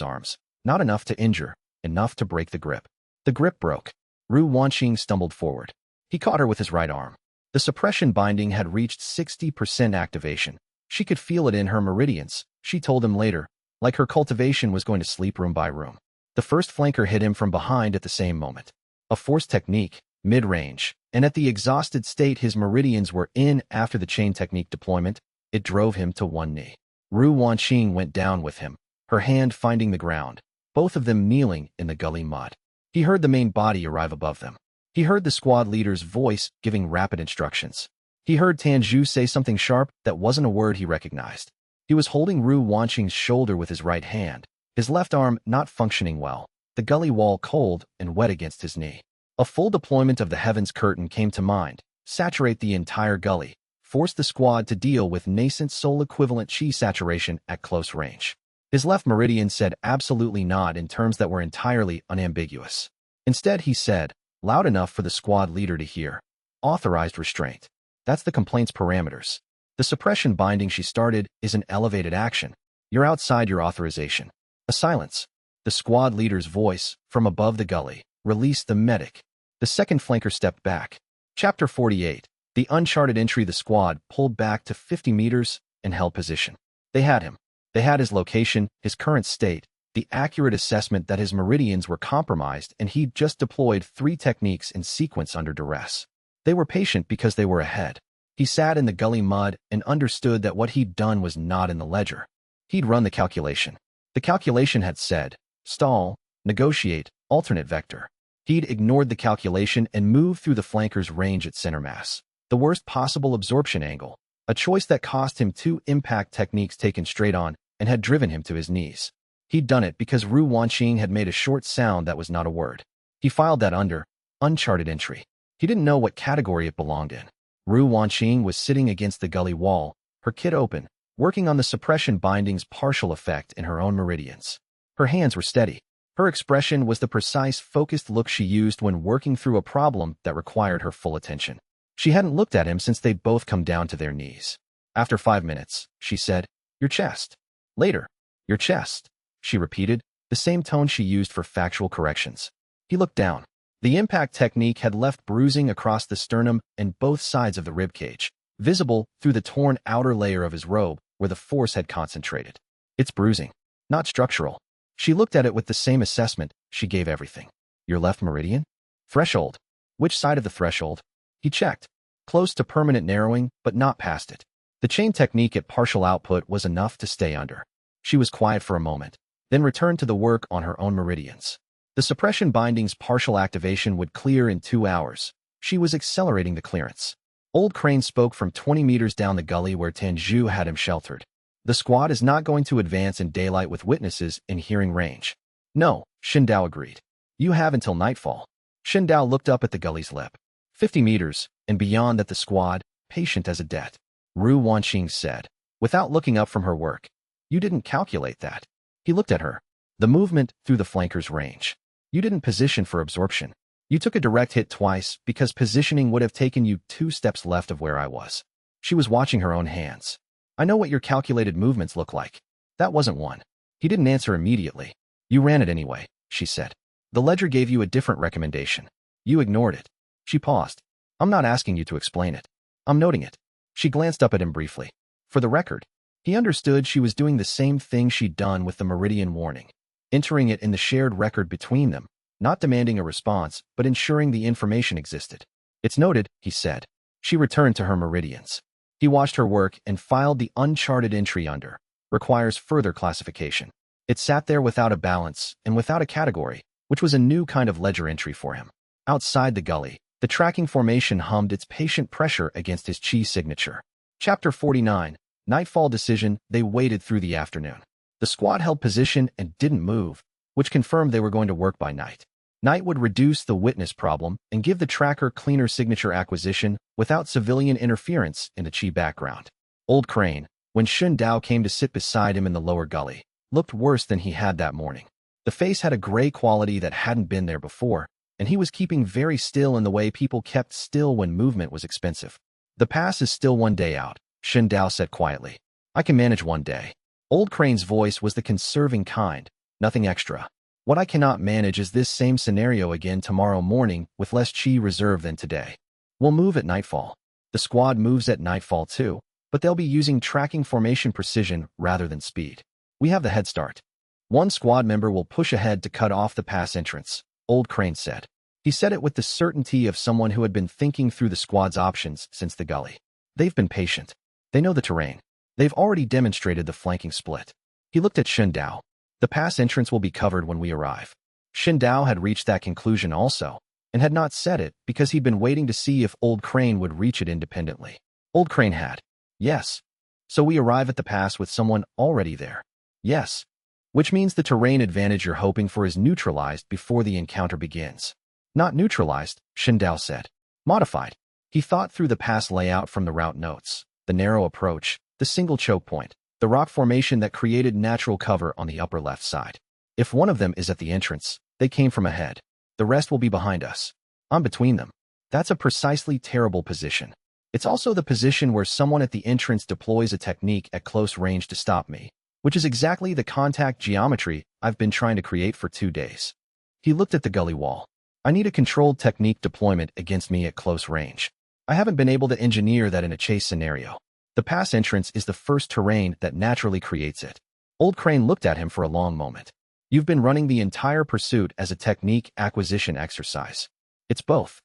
arms, not enough to injure, enough to break the grip. The grip broke. Ru Wanqing stumbled forward. He caught her with his right arm. The suppression binding had reached 60% activation. She could feel it in her meridians, she told him later, like her cultivation was going to sleep room by room. The first flanker hit him from behind at the same moment. A force technique, mid-range, and at the exhausted state his meridians were in after the chain technique deployment, it drove him to one knee. Ru Wanqing went down with him, her hand finding the ground, both of them kneeling in the gully mud. He heard the main body arrive above them. He heard the squad leader's voice giving rapid instructions. He heard Tanju say something sharp that wasn't a word he recognized. He was holding Ru Wanqing's shoulder with his right hand, his left arm not functioning well, the gully wall cold and wet against his knee. A full deployment of the heavens curtain came to mind, saturate the entire gully, force the squad to deal with nascent soul equivalent chi saturation at close range. His left meridian said absolutely not in terms that were entirely unambiguous. Instead he said, loud enough for the squad leader to hear, authorized restraint. That's the complaint's parameters. The suppression binding she started is an elevated action. You're outside your authorization. A silence. The squad leader's voice, from above the gully, released the medic. The second flanker stepped back. Chapter 48. The uncharted entry. The squad pulled back to 50 meters and held position. They had him. They had his location, his current state, the accurate assessment that his meridians were compromised and he'd just deployed 3 techniques in sequence under duress. They were patient because they were ahead. He sat in the gully mud and understood that what he'd done was not in the ledger. He'd run the calculation. The calculation had said, stall, negotiate, alternate vector. He'd ignored the calculation and moved through the flanker's range at center mass, the worst possible absorption angle, a choice that cost him 2 impact techniques taken straight on and had driven him to his knees. He'd done it because Ru Wanqing had made a short sound that was not a word. He filed that under uncharted entry. He didn't know what category it belonged in. Ru Wanqing was sitting against the gully wall, her kit open, working on the suppression binding's partial effect in her own meridians. Her hands were steady. Her expression was the precise, focused look she used when working through a problem that required her full attention. She hadn't looked at him since they'd both come down to their knees. After 5 minutes, she said, your chest. Later, your chest, she repeated, the same tone she used for factual corrections. He looked down. The impact technique had left bruising across the sternum and both sides of the ribcage, visible through the torn outer layer of his robe where the force had concentrated. It's bruising. not structural. She looked at it with the same assessment she gave everything. Your left meridian? Threshold. Which side of the threshold? He checked. Close to permanent narrowing, but not past it. The chain technique at partial output was enough to stay under. She was quiet for a moment, then returned to the work on her own meridians. The suppression binding's partial activation would clear in 2 hours. She was accelerating the clearance. Old Crane spoke from 20 meters down the gully where Lin Jue had him sheltered. The squad is not going to advance in daylight with witnesses in hearing range. No, Dao agreed. You have until nightfall. Dao looked up at the gully's lip. 50 meters, and beyond that the squad, patient as a debt. Ru Wanqing said, without looking up from her work. You didn't calculate that. He looked at her. The movement through the flanker's range. You didn't position for absorption. You took a direct hit twice because positioning would have taken you 2 steps left of where I was. She was watching her own hands. I know what your calculated movements look like. That wasn't one. He didn't answer immediately. You ran it anyway, she said. The ledger gave you a different recommendation. You ignored it. She paused. I'm not asking you to explain it. I'm noting it. She glanced up at him briefly. For the record, he understood she was doing the same thing she'd done with the meridian warning, entering it in the shared record between them, not demanding a response, but ensuring the information existed. It's noted, he said. She returned to her meridians. He watched her work and filed the uncharted entry under. Requires further classification. It sat there without a balance and without a category, which was a new kind of ledger entry for him. Outside the gully, the tracking formation hummed its patient pressure against his chi signature. Chapter 49, Nightfall Decision. They waited through the afternoon. The squad held position and didn't move, which confirmed they were going to work by night. Night would reduce the witness problem and give the tracker cleaner signature acquisition without civilian interference in the chi background. Old Crane, when Dao came to sit beside him in the lower gully, looked worse than he had that morning. The face had a gray quality that hadn't been there before, and he was keeping very still in the way people kept still when movement was expensive. The pass is still 1 day out, Dao said quietly. I can manage 1 day. Old Crane's voice was the conserving kind, nothing extra. What I cannot manage is this same scenario again tomorrow morning with less chi reserve than today. We'll move at nightfall. The squad moves at nightfall too, but they'll be using tracking formation precision rather than speed. We have the head start. 1 squad member will push ahead to cut off the pass entrance, Old Crane said. He said it with the certainty of someone who had been thinking through the squad's options since the gully. They've been patient. They know the terrain. They've already demonstrated the flanking split. He looked at Dao. The pass entrance will be covered when we arrive. Dao had reached that conclusion also, and had not said it because he'd been waiting to see if Old Crane would reach it independently. Old Crane had. Yes. So we arrive at the pass with someone already there. Yes. Which means the terrain advantage you're hoping for is neutralized before the encounter begins. Not neutralized, Dao said. Modified. He thought through the pass layout from the route notes, the narrow approach, the single choke point, the rock formation that created natural cover on the upper left side. If one of them is at the entrance, they came from ahead. The rest will be behind us. I'm between them. That's a precisely terrible position. It's also the position where someone at the entrance deploys a technique at close range to stop me, which is exactly the contact geometry I've been trying to create for 2 days. He looked at the gully wall. I need a controlled technique deployment against me at close range. I haven't been able to engineer that in a chase scenario. The pass entrance is the first terrain that naturally creates it. Old Crane looked at him for a long moment. You've been running the entire pursuit as a technique acquisition exercise. It's both.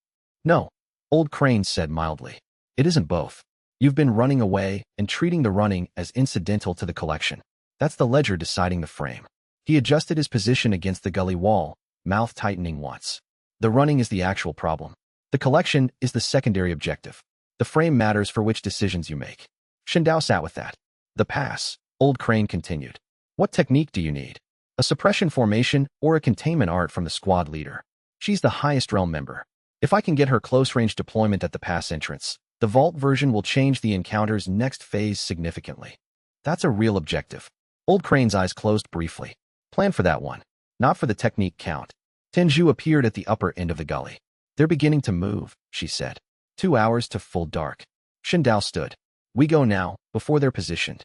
No, Old Crane said mildly. It isn't both. You've been running away and treating the running as incidental to the collection. That's the ledger deciding the frame. He adjusted his position against the gully wall, mouth tightening once. The running is the actual problem. The collection is the secondary objective. The frame matters for which decisions you make. Dao sat with that. The pass, Old Crane continued. What technique do you need? A suppression formation or a containment art from the squad leader? She's the highest realm member. If I can get her close-range deployment at the pass entrance, the vault version will change the encounter's next phase significantly. That's a real objective. Old Crane's eyes closed briefly. Plan for that one. Not for the technique count. Lin Jue appeared at the upper end of the gully. They're beginning to move, she said. 2 hours to full dark. Dao stood. We go now, before they're positioned.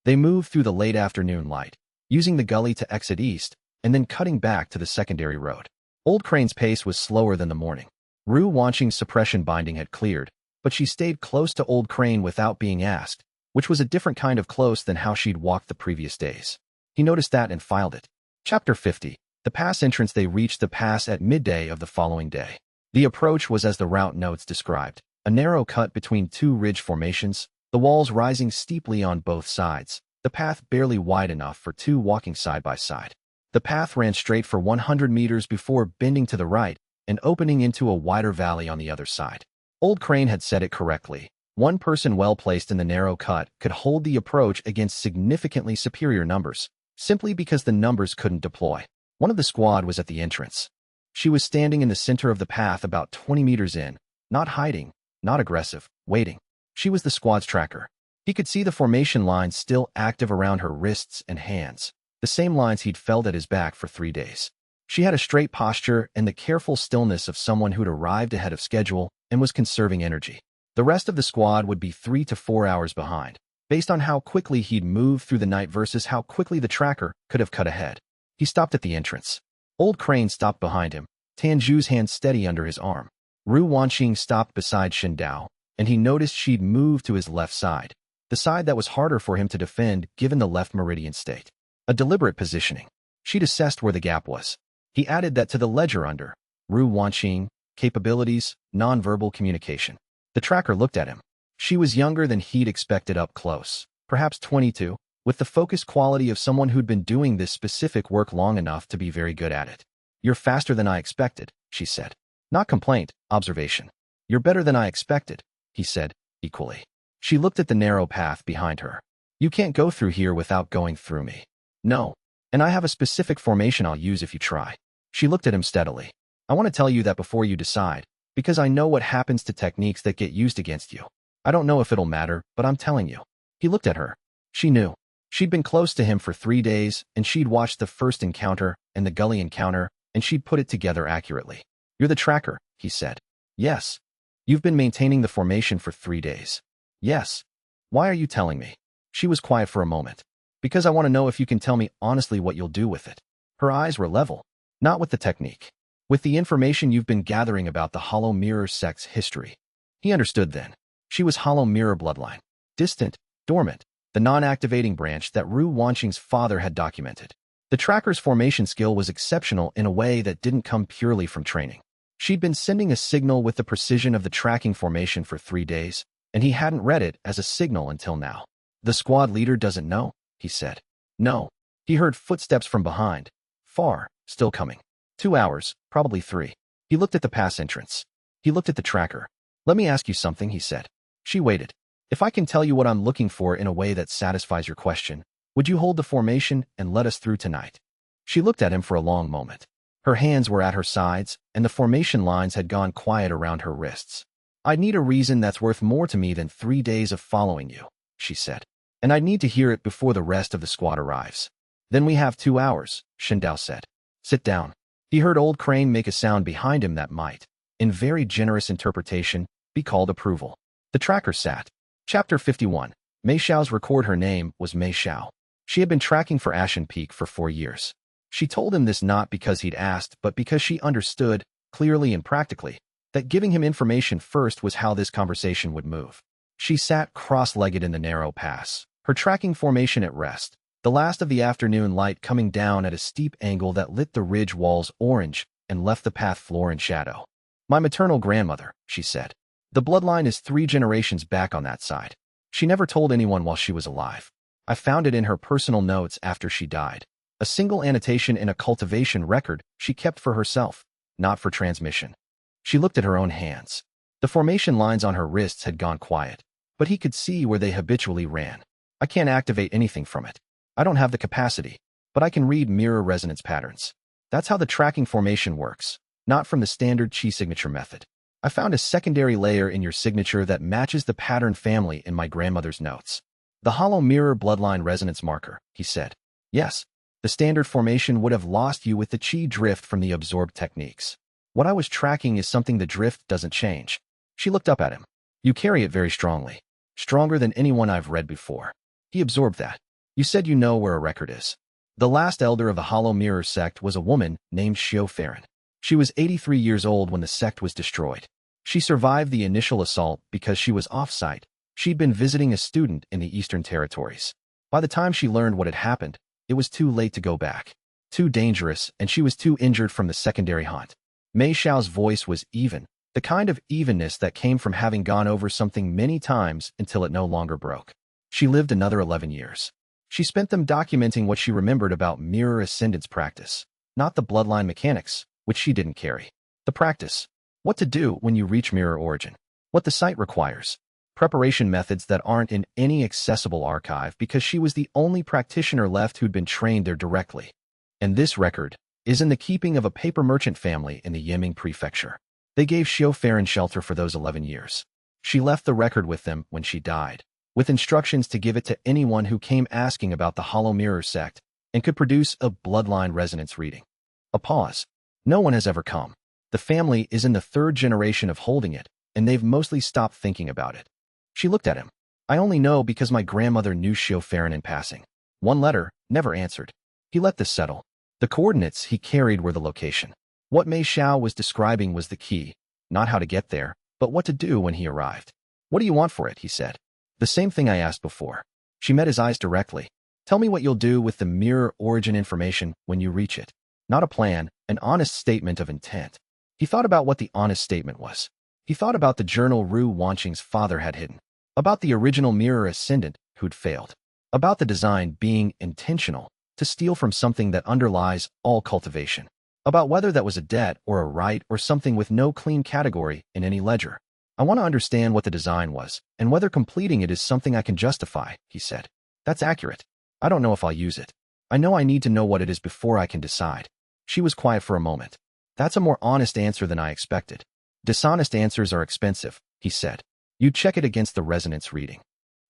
They moved through the late afternoon light, using the gully to exit east, and then cutting back to the secondary road. Old Crane's pace was slower than the morning. Ru Wanqing's suppression binding had cleared, but she stayed close to Old Crane without being asked, which was a different kind of close than how she'd walked the previous days. He noticed that and filed it. Chapter 50. The pass entrance. They reached the pass at midday of the following day. The approach was as the route notes described, a narrow cut between two ridge formations, the walls rising steeply on both sides, the path barely wide enough for two walking side by side. The path ran straight for 100 meters before bending to the right and opening into a wider valley on the other side. Old Crane had said it correctly. One person well placed in the narrow cut could hold the approach against significantly superior numbers, simply because the numbers couldn't deploy. One of the squad was at the entrance. She was standing in the center of the path about 20 meters in, not hiding, not aggressive, waiting. She was the squad's tracker. He could see the formation lines still active around her wrists and hands, the same lines he'd felt at his back for 3 days. She had a straight posture and the careful stillness of someone who'd arrived ahead of schedule and was conserving energy. The rest of the squad would be 3 to 4 hours behind, based on how quickly he'd moved through the night versus how quickly the tracker could have cut ahead. He stopped at the entrance. Old Crane stopped behind him, Tanju's hand steady under his arm. Ru Wanqing stopped beside Shindao, and he noticed she'd moved to his left side, the side that was harder for him to defend given the left meridian state. A deliberate positioning. She'd assessed where the gap was. He added that to the ledger under Ru Wanqing, capabilities, nonverbal communication. The tracker looked at him. She was younger than he'd expected up close, perhaps 22, with the focused quality of someone who'd been doing this specific work long enough to be very good at it. You're faster than I expected, she said. Not complaint, observation. You're better than I expected, he said, equally. She looked at the narrow path behind her. You can't go through here without going through me. No. And I have a specific formation I'll use if you try. She looked at him steadily. I want to tell you that before you decide, because I know what happens to techniques that get used against you. I don't know if it'll matter, but I'm telling you. He looked at her. She knew. She'd been close to him for 3 days, and she'd watched the first encounter and the gully encounter, and she'd put it together accurately. You're the tracker, he said. Yes. You've been maintaining the formation for 3 days. Yes. Why are you telling me? She was quiet for a moment. Because I want to know if you can tell me honestly what you'll do with it. Her eyes were level. Not with the technique. With the information you've been gathering about the Hollow Mirror sect's history. He understood then. She was Hollow Mirror bloodline. Distant, dormant, the non-activating branch that Ru Wanqing's father had documented. The tracker's formation skill was exceptional in a way that didn't come purely from training. She'd been sending a signal with the precision of the tracking formation for 3 days, and he hadn't read it as a signal until now. The squad leader doesn't know, he said. No. He heard footsteps from behind. Far, still coming. 2 hours, probably 3. He looked at the pass entrance. He looked at the tracker. Let me ask you something, he said. She waited. If I can tell you what I'm looking for in a way that satisfies your question, would you hold the formation and let us through tonight? She looked at him for a long moment. Her hands were at her sides, and the formation lines had gone quiet around her wrists. I'd need a reason that's worth more to me than 3 days of following you, she said. And I'd need to hear it before the rest of the squad arrives. Then we have 2 hours, Shindao said. Sit down. He heard Old Crane make a sound behind him that might, in very generous interpretation, be called approval. The tracker sat. Chapter 51. Mei Xiao's record. Her name was Mei Xiao. She had been tracking for Ashen Peak for 4 years. She told him this not because he'd asked, but because she understood, clearly and practically, that giving him information first was how this conversation would move. She sat cross-legged in the narrow pass, her tracking formation at rest, the last of the afternoon light coming down at a steep angle that lit the ridge walls orange and left the path floor in shadow. My maternal grandmother, she said. The bloodline is 3 generations back on that side. She never told anyone while she was alive. I found it in her personal notes after she died. A single annotation in a cultivation record she kept for herself, not for transmission. She looked at her own hands. The formation lines on her wrists had gone quiet, but he could see where they habitually ran. I can't activate anything from it. I don't have the capacity, but I can read mirror resonance patterns. That's how the tracking formation works, not from the standard chi signature method. I found a secondary layer in your signature that matches the pattern family in my grandmother's notes. The hollow mirror bloodline resonance marker, he said. Yes, the standard formation would have lost you with the chi drift from the absorbed techniques. What I was tracking is something the drift doesn't change. She looked up at him. You carry it very strongly. Stronger than anyone I've read before. He absorbed that. You said you know where a record is. The last elder of the Hollow Mirror sect was a woman named Xiao Farron. She was 83 years old when the sect was destroyed. She survived the initial assault because she was off-site. She'd been visiting a student in the Eastern Territories. By the time she learned what had happened, it was too late to go back. Too dangerous, and she was too injured from the secondary haunt. Mei Xiao's voice was even, the kind of evenness that came from having gone over something many times until it no longer broke. She lived another 11 years. She spent them documenting what she remembered about mirror ascendance practice, not the bloodline mechanics, which she didn't carry. The practice. What to do when you reach mirror origin. What the site requires. Preparation methods that aren't in any accessible archive because she was the only practitioner left who'd been trained there directly. And this record is in the keeping of a paper merchant family in the Yiming prefecture. They gave Xiu Farren shelter for those 11 years. She left the record with them when she died, with instructions to give it to anyone who came asking about the Hollow Mirror sect and could produce a bloodline resonance reading. A pause. No one has ever come. The family is in the third generation of holding it, and they've mostly stopped thinking about it. She looked at him. I only know because my grandmother knew Xiu Farren in passing. One letter, never answered. He let this settle. The coordinates he carried were the location. What Mei Xiao was describing was the key, not how to get there, but what to do when he arrived. What do you want for it, he said. The same thing I asked before. She met his eyes directly. Tell me what you'll do with the mirror origin information when you reach it. Not a plan, an honest statement of intent. He thought about what the honest statement was. He thought about the journal Ru Wanqing's father had hidden, about the original mirror ascendant who'd failed, about the design being intentional, to steal from something that underlies all cultivation, about whether that was a debt or a right or something with no clean category in any ledger. I want to understand what the design was, and whether completing it is something I can justify, he said. That's accurate. I don't know if I'll use it. I know I need to know what it is before I can decide. She was quiet for a moment. That's a more honest answer than I expected. Dishonest answers are expensive, he said. You check it against the resonance reading.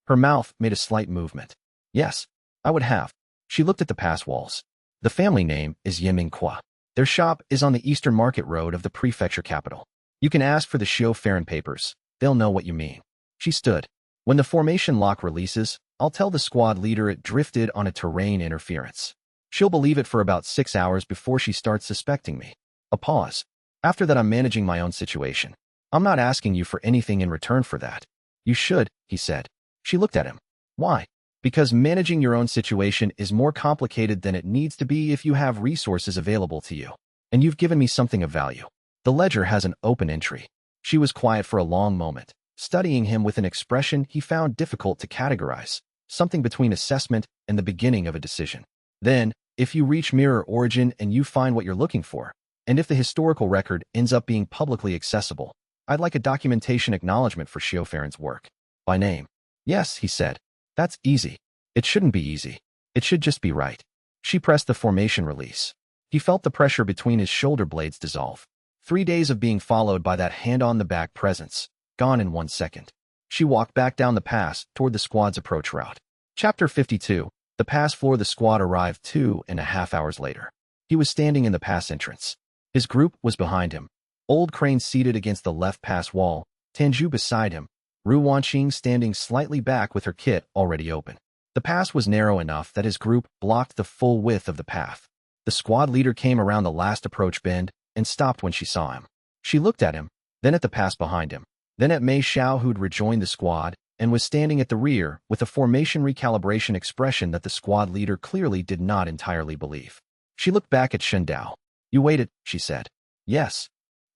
Her mouth made a slight movement. Yes, I would have. She looked at the pass walls. The family name is Yiming Kwa. Their shop is on the eastern market road of the prefecture capital. You can ask for the Xiu Farren papers. They'll know what you mean. She stood. When the formation lock releases, I'll tell the squad leader it drifted on a terrain interference. She'll believe it for about 6 hours before she starts suspecting me. A pause. After that, I'm managing my own situation. I'm not asking you for anything in return for that. You should, he said. She looked at him. Why? Because managing your own situation is more complicated than it needs to be if you have resources available to you. And you've given me something of value. The ledger has an open entry. She was quiet for a long moment, studying him with an expression he found difficult to categorize, something between assessment and the beginning of a decision. Then, if you reach mirror origin and you find what you're looking for, and if the historical record ends up being publicly accessible, I'd like a documentation acknowledgement for Xiu Farren's work. By name. Yes, he said. That's easy. It shouldn't be easy. It should just be right. She pressed the formation release. He felt the pressure between his shoulder blades dissolve. 3 days of being followed by that hand-on-the-back presence, gone in 1 second. She walked back down the pass toward the squad's approach route. Chapter 52. The pass floor. The squad arrived 2.5 hours later. He was standing in the pass entrance. His group was behind him. Old Crane seated against the left pass wall, Tanju beside him, Ru Wanqing standing slightly back with her kit already open. The pass was narrow enough that his group blocked the full width of the path. The squad leader came around the last approach bend and stopped when she saw him. She looked at him, then at the pass behind him, then at Mei Xiao, who'd rejoined the squad and was standing at the rear with a formation recalibration expression that the squad leader clearly did not entirely believe. She looked back at Shen Dao. You waited, she said. Yes.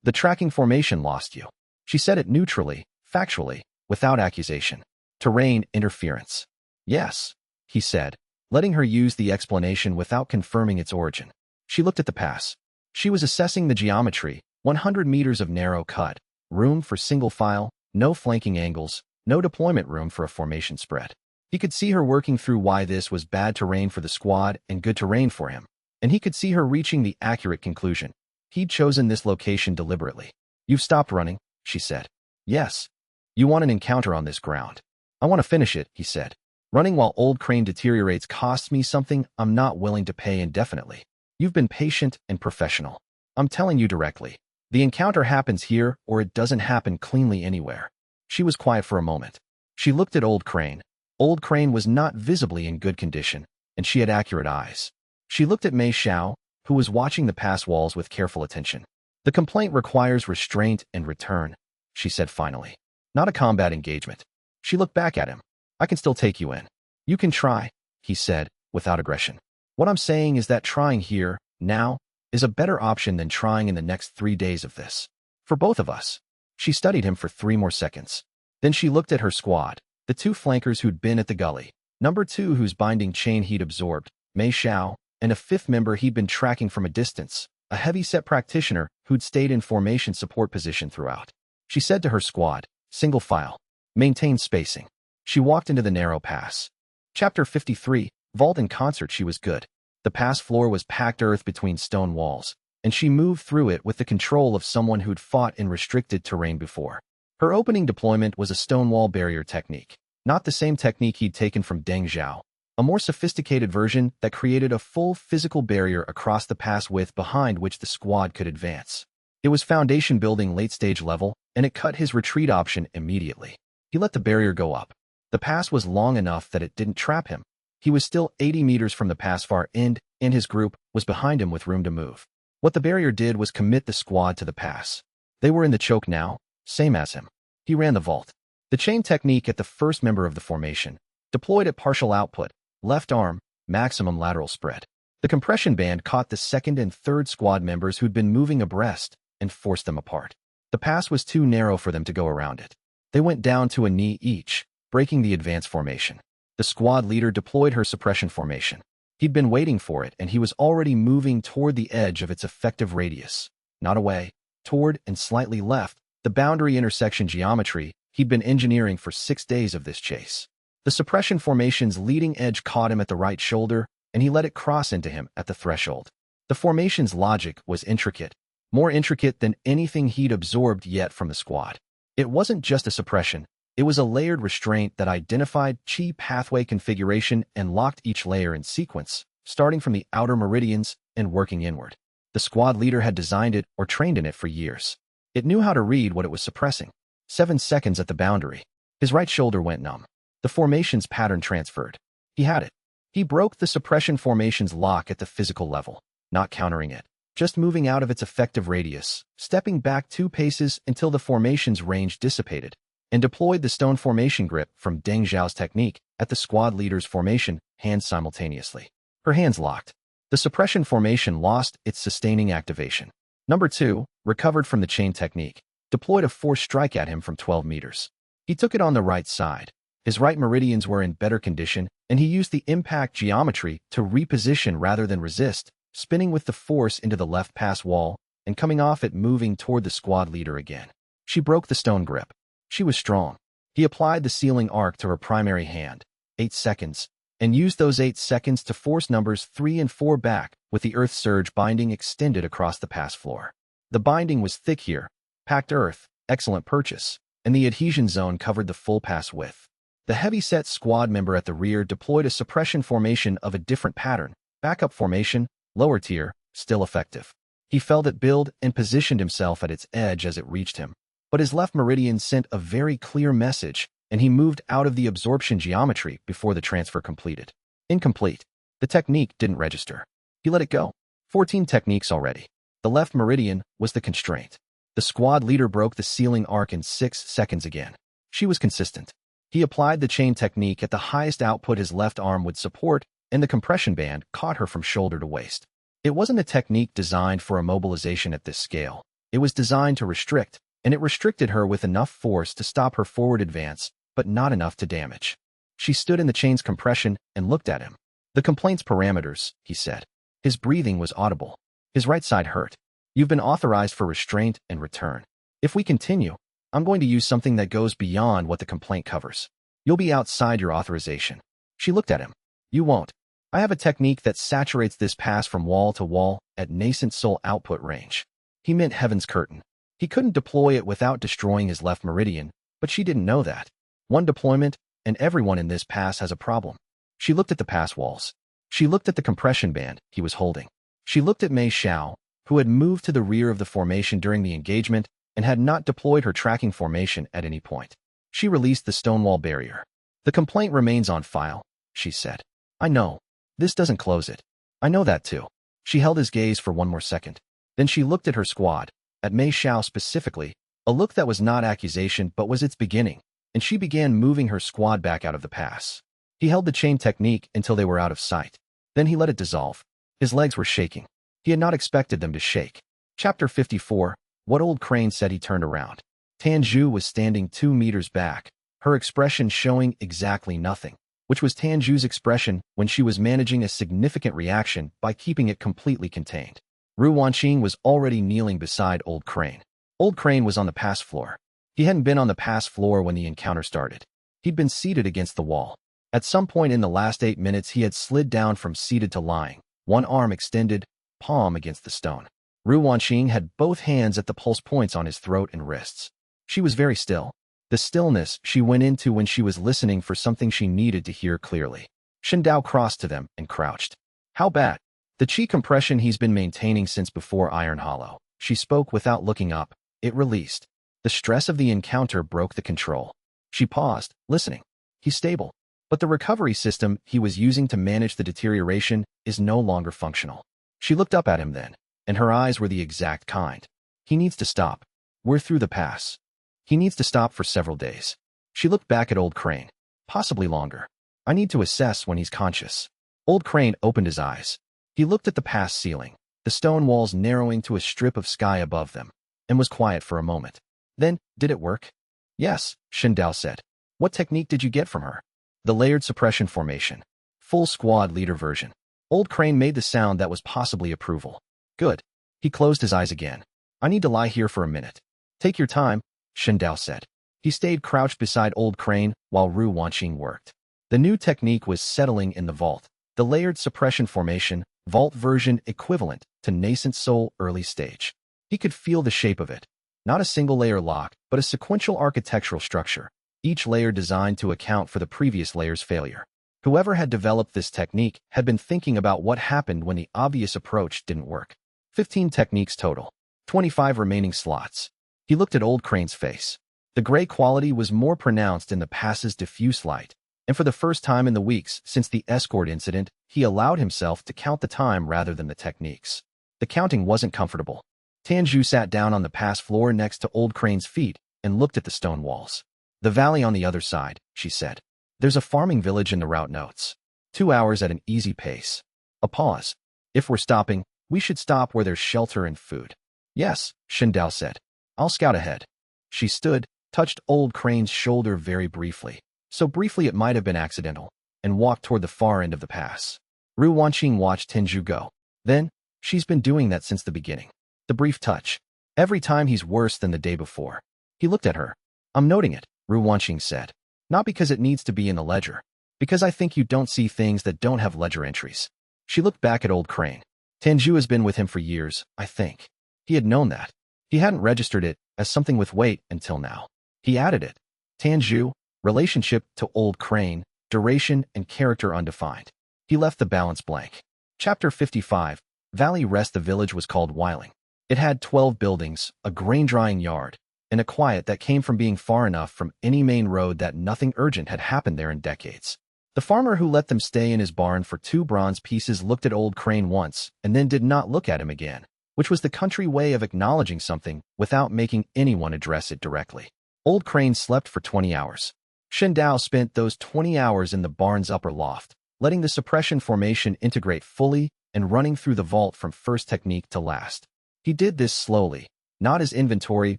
The tracking formation lost you. She said it neutrally, factually, without accusation. Terrain interference. Yes, he said, letting her use the explanation without confirming its origin. She looked at the pass. She was assessing the geometry, 100 meters of narrow cut, room for single file, no flanking angles, no deployment room for a formation spread. He could see her working through why this was bad terrain for the squad and good terrain for him, and he could see her reaching the accurate conclusion. He'd chosen this location deliberately. You've stopped running, she said. Yes. You want an encounter on this ground. I want to finish it, he said. Running while Old Crane deteriorates costs me something I'm not willing to pay indefinitely. You've been patient and professional. I'm telling you directly. The encounter happens here or it doesn't happen cleanly anywhere. She was quiet for a moment. She looked at Old Crane. Old Crane was not visibly in good condition, and she had accurate eyes. She looked at Mei Xiao, who was watching the pass walls with careful attention. The complaint requires restraint and return, she said finally. Not a combat engagement. She looked back at him. I can still take you in. You can try, he said, without aggression. What I'm saying is that trying here, now, is a better option than trying in the next 3 days of this. For both of us. She studied him for 3 more seconds. Then she looked at her squad, the 2 flankers who'd been at the gully, number 2 whose binding chain he'd absorbed, Mei Xiao, and a 5th member he'd been tracking from a distance, a heavy-set practitioner who'd stayed in formation support position throughout. She said to her squad, single file, maintain spacing. She walked into the narrow pass. Chapter 53, Vault in concert. She was good. The pass floor was packed earth between stone walls, and she moved through it with the control of someone who'd fought in restricted terrain before. Her opening deployment was a stone wall barrier technique, not the same technique he'd taken from Deng Zhao, a more sophisticated version that created a full physical barrier across the pass width behind which the squad could advance. It was foundation building late-stage level, and it cut his retreat option immediately. He let the barrier go up. The pass was long enough that it didn't trap him. He was still 80 meters from the pass far end, and his group was behind him with room to move. What the barrier did was commit the squad to the pass. They were in the choke now, same as him. He ran the vault. The chain technique at the first member of the formation, deployed at partial output, left arm, maximum lateral spread. The compression band caught the second and third squad members who'd been moving abreast and forced them apart. The pass was too narrow for them to go around it. They went down to a knee each, breaking the advance formation. The squad leader deployed her suppression formation. He'd been waiting for it, and he was already moving toward the edge of its effective radius. Not away, toward and slightly left, the boundary intersection geometry he'd been engineering for 6 days of this chase. The suppression formation's leading edge caught him at the right shoulder, and he let it cross into him at the threshold. The formation's logic was intricate, more intricate than anything he'd absorbed yet from the squad. It wasn't just a suppression. It was a layered restraint that identified chi pathway configuration and locked each layer in sequence, starting from the outer meridians and working inward. The squad leader had designed it or trained in it for years. It knew how to read what it was suppressing. 7 seconds at the boundary. His right shoulder went numb. The formation's pattern transferred. He had it. He broke the suppression formation's lock at the physical level, not countering it, just moving out of its effective radius, stepping back 2 paces until the formation's range dissipated, and deployed the stone formation grip from Deng Zhao's technique at the squad leader's formation, hands simultaneously. Her hands locked. The suppression formation lost its sustaining activation. Number 2, recovered from the chain technique, deployed a force strike at him from 12 meters. He took it on the right side. His right meridians were in better condition, and he used the impact geometry to reposition rather than resist, spinning with the force into the left pass wall and coming off it, moving toward the squad leader again. She broke the stone grip. She was strong. He applied the sealing arc to her primary hand, 8 seconds, and used those 8 seconds to force numbers 3 and 4 back with the earth surge binding extended across the pass floor. The binding was thick here, packed earth, excellent purchase, and the adhesion zone covered the full pass width. The heavy-set squad member at the rear deployed a suppression formation of a different pattern, backup formation, lower tier, still effective. He felt it build and positioned himself at its edge as it reached him. But his left meridian sent a very clear message, and he moved out of the absorption geometry before the transfer completed. Incomplete. The technique didn't register. He let it go. 14 techniques already. The left meridian was the constraint. The squad leader broke the sealing arc in 6 seconds again. She was consistent. He applied the chain technique at the highest output his left arm would support, and the compression band caught her from shoulder to waist. It wasn't a technique designed for immobilization at this scale. It was designed to restrict, and it restricted her with enough force to stop her forward advance, but not enough to damage. She stood in the chain's compression and looked at him. The complaint's parameters, he said. His breathing was audible. His right side hurt. You've been authorized for restraint and return. If we continue, I'm going to use something that goes beyond what the complaint covers. You'll be outside your authorization. She looked at him. You won't. I have a technique that saturates this pass from wall to wall at Nascent Soul output range. He meant Heaven's Curtain. He couldn't deploy it without destroying his left meridian, but she didn't know that. One deployment, and everyone in this pass has a problem. She looked at the pass walls. She looked at the compression band he was holding. She looked at Mei Xiao, who had moved to the rear of the formation during the engagement and had not deployed her tracking formation at any point. She released the stonewall barrier. The complaint remains on file, she said. I know. This doesn't close it. I know that too. She held his gaze for 1 more second. Then she looked at her squad, at Mei Xiao specifically, a look that was not accusation but was its beginning, and she began moving her squad back out of the pass. He held the chain technique until they were out of sight. Then he let it dissolve. His legs were shaking. He had not expected them to shake. Chapter 54. What Old Crane Said. He turned around. Tan Jue was standing 2 meters back, her expression showing exactly nothing, which was Tan Jue's expression when she was managing a significant reaction by keeping it completely contained. Ru Wanqing was already kneeling beside Old Crane. Old Crane was on the pass floor. He hadn't been on the pass floor when the encounter started. He'd been seated against the wall. At some point in the last 8 minutes, he had slid down from seated to lying, one arm extended, palm against the stone. Ru Wanqing had both hands at the pulse points on his throat and wrists. She was very still. The stillness she went into when she was listening for something she needed to hear clearly. Shen Dao crossed to them and crouched. How bad? The chi compression he's been maintaining since before Iron Hollow. She spoke without looking up. It released. The stress of the encounter broke the control. She paused, listening. He's stable. But the recovery system he was using to manage the deterioration is no longer functional. She looked up at him then, and her eyes were the exact kind. He needs to stop. We're through the pass. He needs to stop for several days. She looked back at Old Crane. Possibly longer. I need to assess when he's conscious. Old Crane opened his eyes. He looked at the pass ceiling, the stone walls narrowing to a strip of sky above them, and was quiet for a moment. Then, did it work? Yes, Shen Dao said. What technique did you get from her? The layered suppression formation. Full squad leader version. Old Crane made the sound that was possibly approval. Good. He closed his eyes again. I need to lie here for a minute. Take your time, Shen Dao said. He stayed crouched beside Old Crane while Ru Wanqing worked. The new technique was settling in the vault. The layered suppression formation, vault version equivalent to Nascent Soul early stage. He could feel the shape of it. Not a single layer lock, but a sequential architectural structure, each layer designed to account for the previous layer's failure. Whoever had developed this technique had been thinking about what happened when the obvious approach didn't work. 15 techniques total. 25 remaining slots. He looked at Old Crane's face. The gray quality was more pronounced in the pass's diffuse light, and for the first time in the weeks since the escort incident, he allowed himself to count the time rather than the techniques. The counting wasn't comfortable. Tan Jue sat down on the pass floor next to Old Crane's feet and looked at the stone walls. The valley on the other side, she said. There's a farming village in the route notes. 2 hours at an easy pace. A pause. If we're stopping, we should stop where there's shelter and food. Yes, Shen Dao said. I'll scout ahead. She stood, touched Old Crane's shoulder very briefly, so briefly it might have been accidental, and walked toward the far end of the pass. Ru Wanqing watched Tan Jue go. Then, she's been doing that since the beginning. The brief touch. Every time he's worse than the day before. He looked at her. I'm noting it, Ru Wanqing said. Not because it needs to be in the ledger. Because I think you don't see things that don't have ledger entries. She looked back at Old Crane. Tan Jue has been with him for years, I think. He had known that. He hadn't registered it as something with weight until now. He added it. Tan Jue, relationship to Old Crane, duration and character undefined. He left the balance blank. Chapter 55. Valley Rest. The village was called Wiling. It had 12 buildings, a grain-drying yard, and a quiet that came from being far enough from any main road that nothing urgent had happened there in decades. The farmer who let them stay in his barn for 2 bronze pieces looked at Old Crane once and then did not look at him again, which was the country way of acknowledging something without making anyone address it directly. Old Crane slept for 20 hours. Shen Dao spent those 20 hours in the barn's upper loft, letting the suppression formation integrate fully and running through the vault from first technique to last. He did this slowly, not as inventory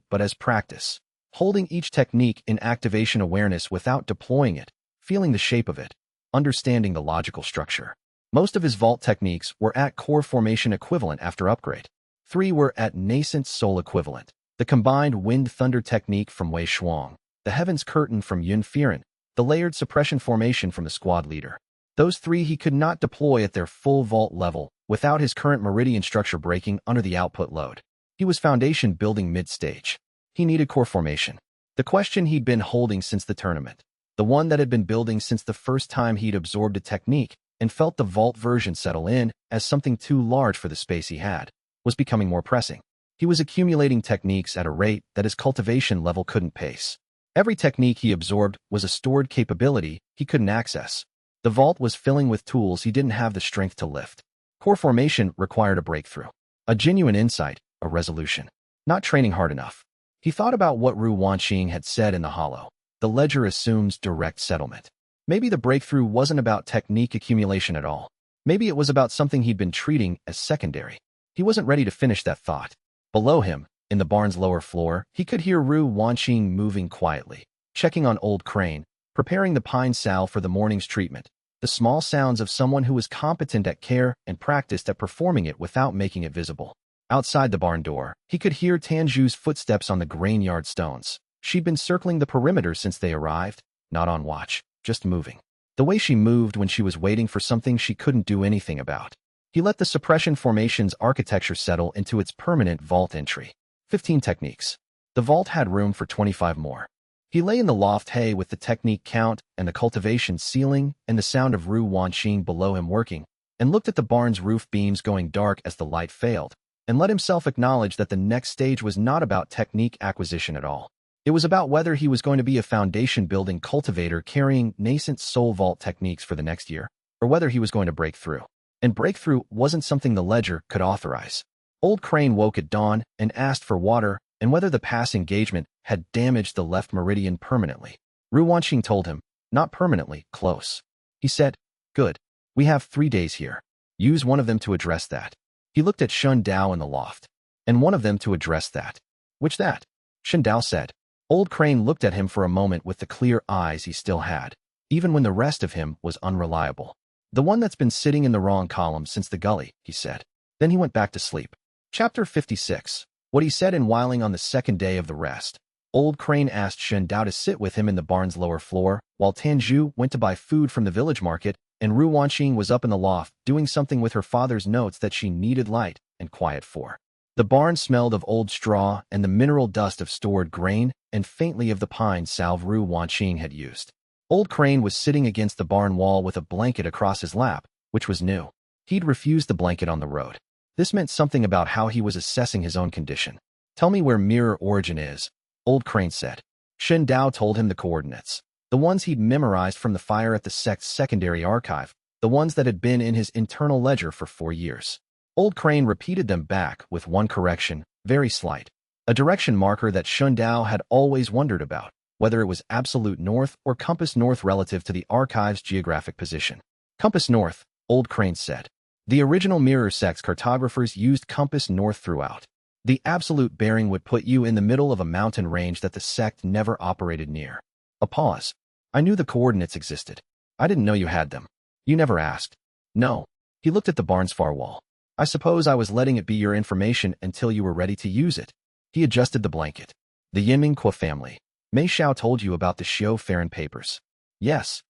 but as practice, holding each technique in activation awareness without deploying it, feeling the shape of it, understanding the logical structure. Most of his vault techniques were at core formation equivalent after upgrade. 3 were at Nascent Soul equivalent. The combined Wind Thunder technique from Wei Shuang, the Heaven's Curtain from Yun Firen, the layered suppression formation from the squad leader. Those 3 he could not deploy at their full vault level without his current meridian structure breaking under the output load. He was foundation building mid-stage. He needed core formation. The question he'd been holding since the tournament, the one that had been building since the first time he'd absorbed a technique and felt the vault version settle in as something too large for the space he had, was becoming more pressing. He was accumulating techniques at a rate that his cultivation level couldn't pace. Every technique he absorbed was a stored capability he couldn't access. The vault was filling with tools he didn't have the strength to lift. Core formation required a breakthrough, a genuine insight, a resolution. Not training hard enough. He thought about what Ru Wanqing had said in the hollow. The ledger assumes direct settlement. Maybe the breakthrough wasn't about technique accumulation at all. Maybe it was about something he'd been treating as secondary. He wasn't ready to finish that thought. Below him, in the barn's lower floor, he could hear Ru Wanqing moving quietly, checking on Old Crane, preparing the pine salve for the morning's treatment. The small sounds of someone who was competent at care and practiced at performing it without making it visible. Outside the barn door, he could hear Tanju's footsteps on the grainyard stones. She'd been circling the perimeter since they arrived, not on watch, just moving. The way she moved when she was waiting for something she couldn't do anything about. He let the suppression formation's architecture settle into its permanent vault entry. 15 techniques. The vault had room for 25 more. He lay in the loft hay with the technique count and the cultivation ceiling and the sound of Ru Wanqing below him working, and looked at the barn's roof beams going dark as the light failed, and let himself acknowledge that the next stage was not about technique acquisition at all. It was about whether he was going to be a foundation-building cultivator carrying Nascent Soul vault techniques for the next year, or whether he was going to break through. And breakthrough wasn't something the ledger could authorize. Old Crane woke at dawn and asked for water and whether the past engagement had damaged the left meridian permanently. Ru Wanqing told him, not permanently, close. He said, good. We have 3 days here. Use one of them to address that. He looked at Shun Dao in the loft. And one of them to address that. Which that? Shun Dao said. Old Crane looked at him for a moment with the clear eyes he still had, even when the rest of him was unreliable. The one that's been sitting in the wrong column since the gully, he said. Then he went back to sleep. Chapter 56. What he said in whiling on the second day of the rest. Old Crane asked Shun Dao to sit with him in the barn's lower floor, while Tanju went to buy food from the village market, and Ru Wanqing was up in the loft doing something with her father's notes that she needed light and quiet for. The barn smelled of old straw and the mineral dust of stored grain, and faintly of the pine salve Ru Wanqing had used. Old Crane was sitting against the barn wall with a blanket across his lap, which was new. He'd refused the blanket on the road. This meant something about how he was assessing his own condition. Tell me where Mirror Origin is, Old Crane said. Shun Dao told him the coordinates. The ones he'd memorized from the fire at the sect's secondary archive, the ones that had been in his internal ledger for 4 years. Old Crane repeated them back with one correction, very slight. A direction marker that Shun Dao had always wondered about, whether it was absolute north or compass north relative to the archive's geographic position. Compass north, Old Crane said. The original Mirror Sect's cartographers used compass north throughout. The absolute bearing would put you in the middle of a mountain range that the sect never operated near. A pause. I knew the coordinates existed. I didn't know you had them. You never asked. No. He looked at the barn's far wall. I suppose I was letting it be your information until you were ready to use it. He adjusted the blanket. The Yinming Kuo family. Mei Xiao told you about the Xiao Farron papers. Yes.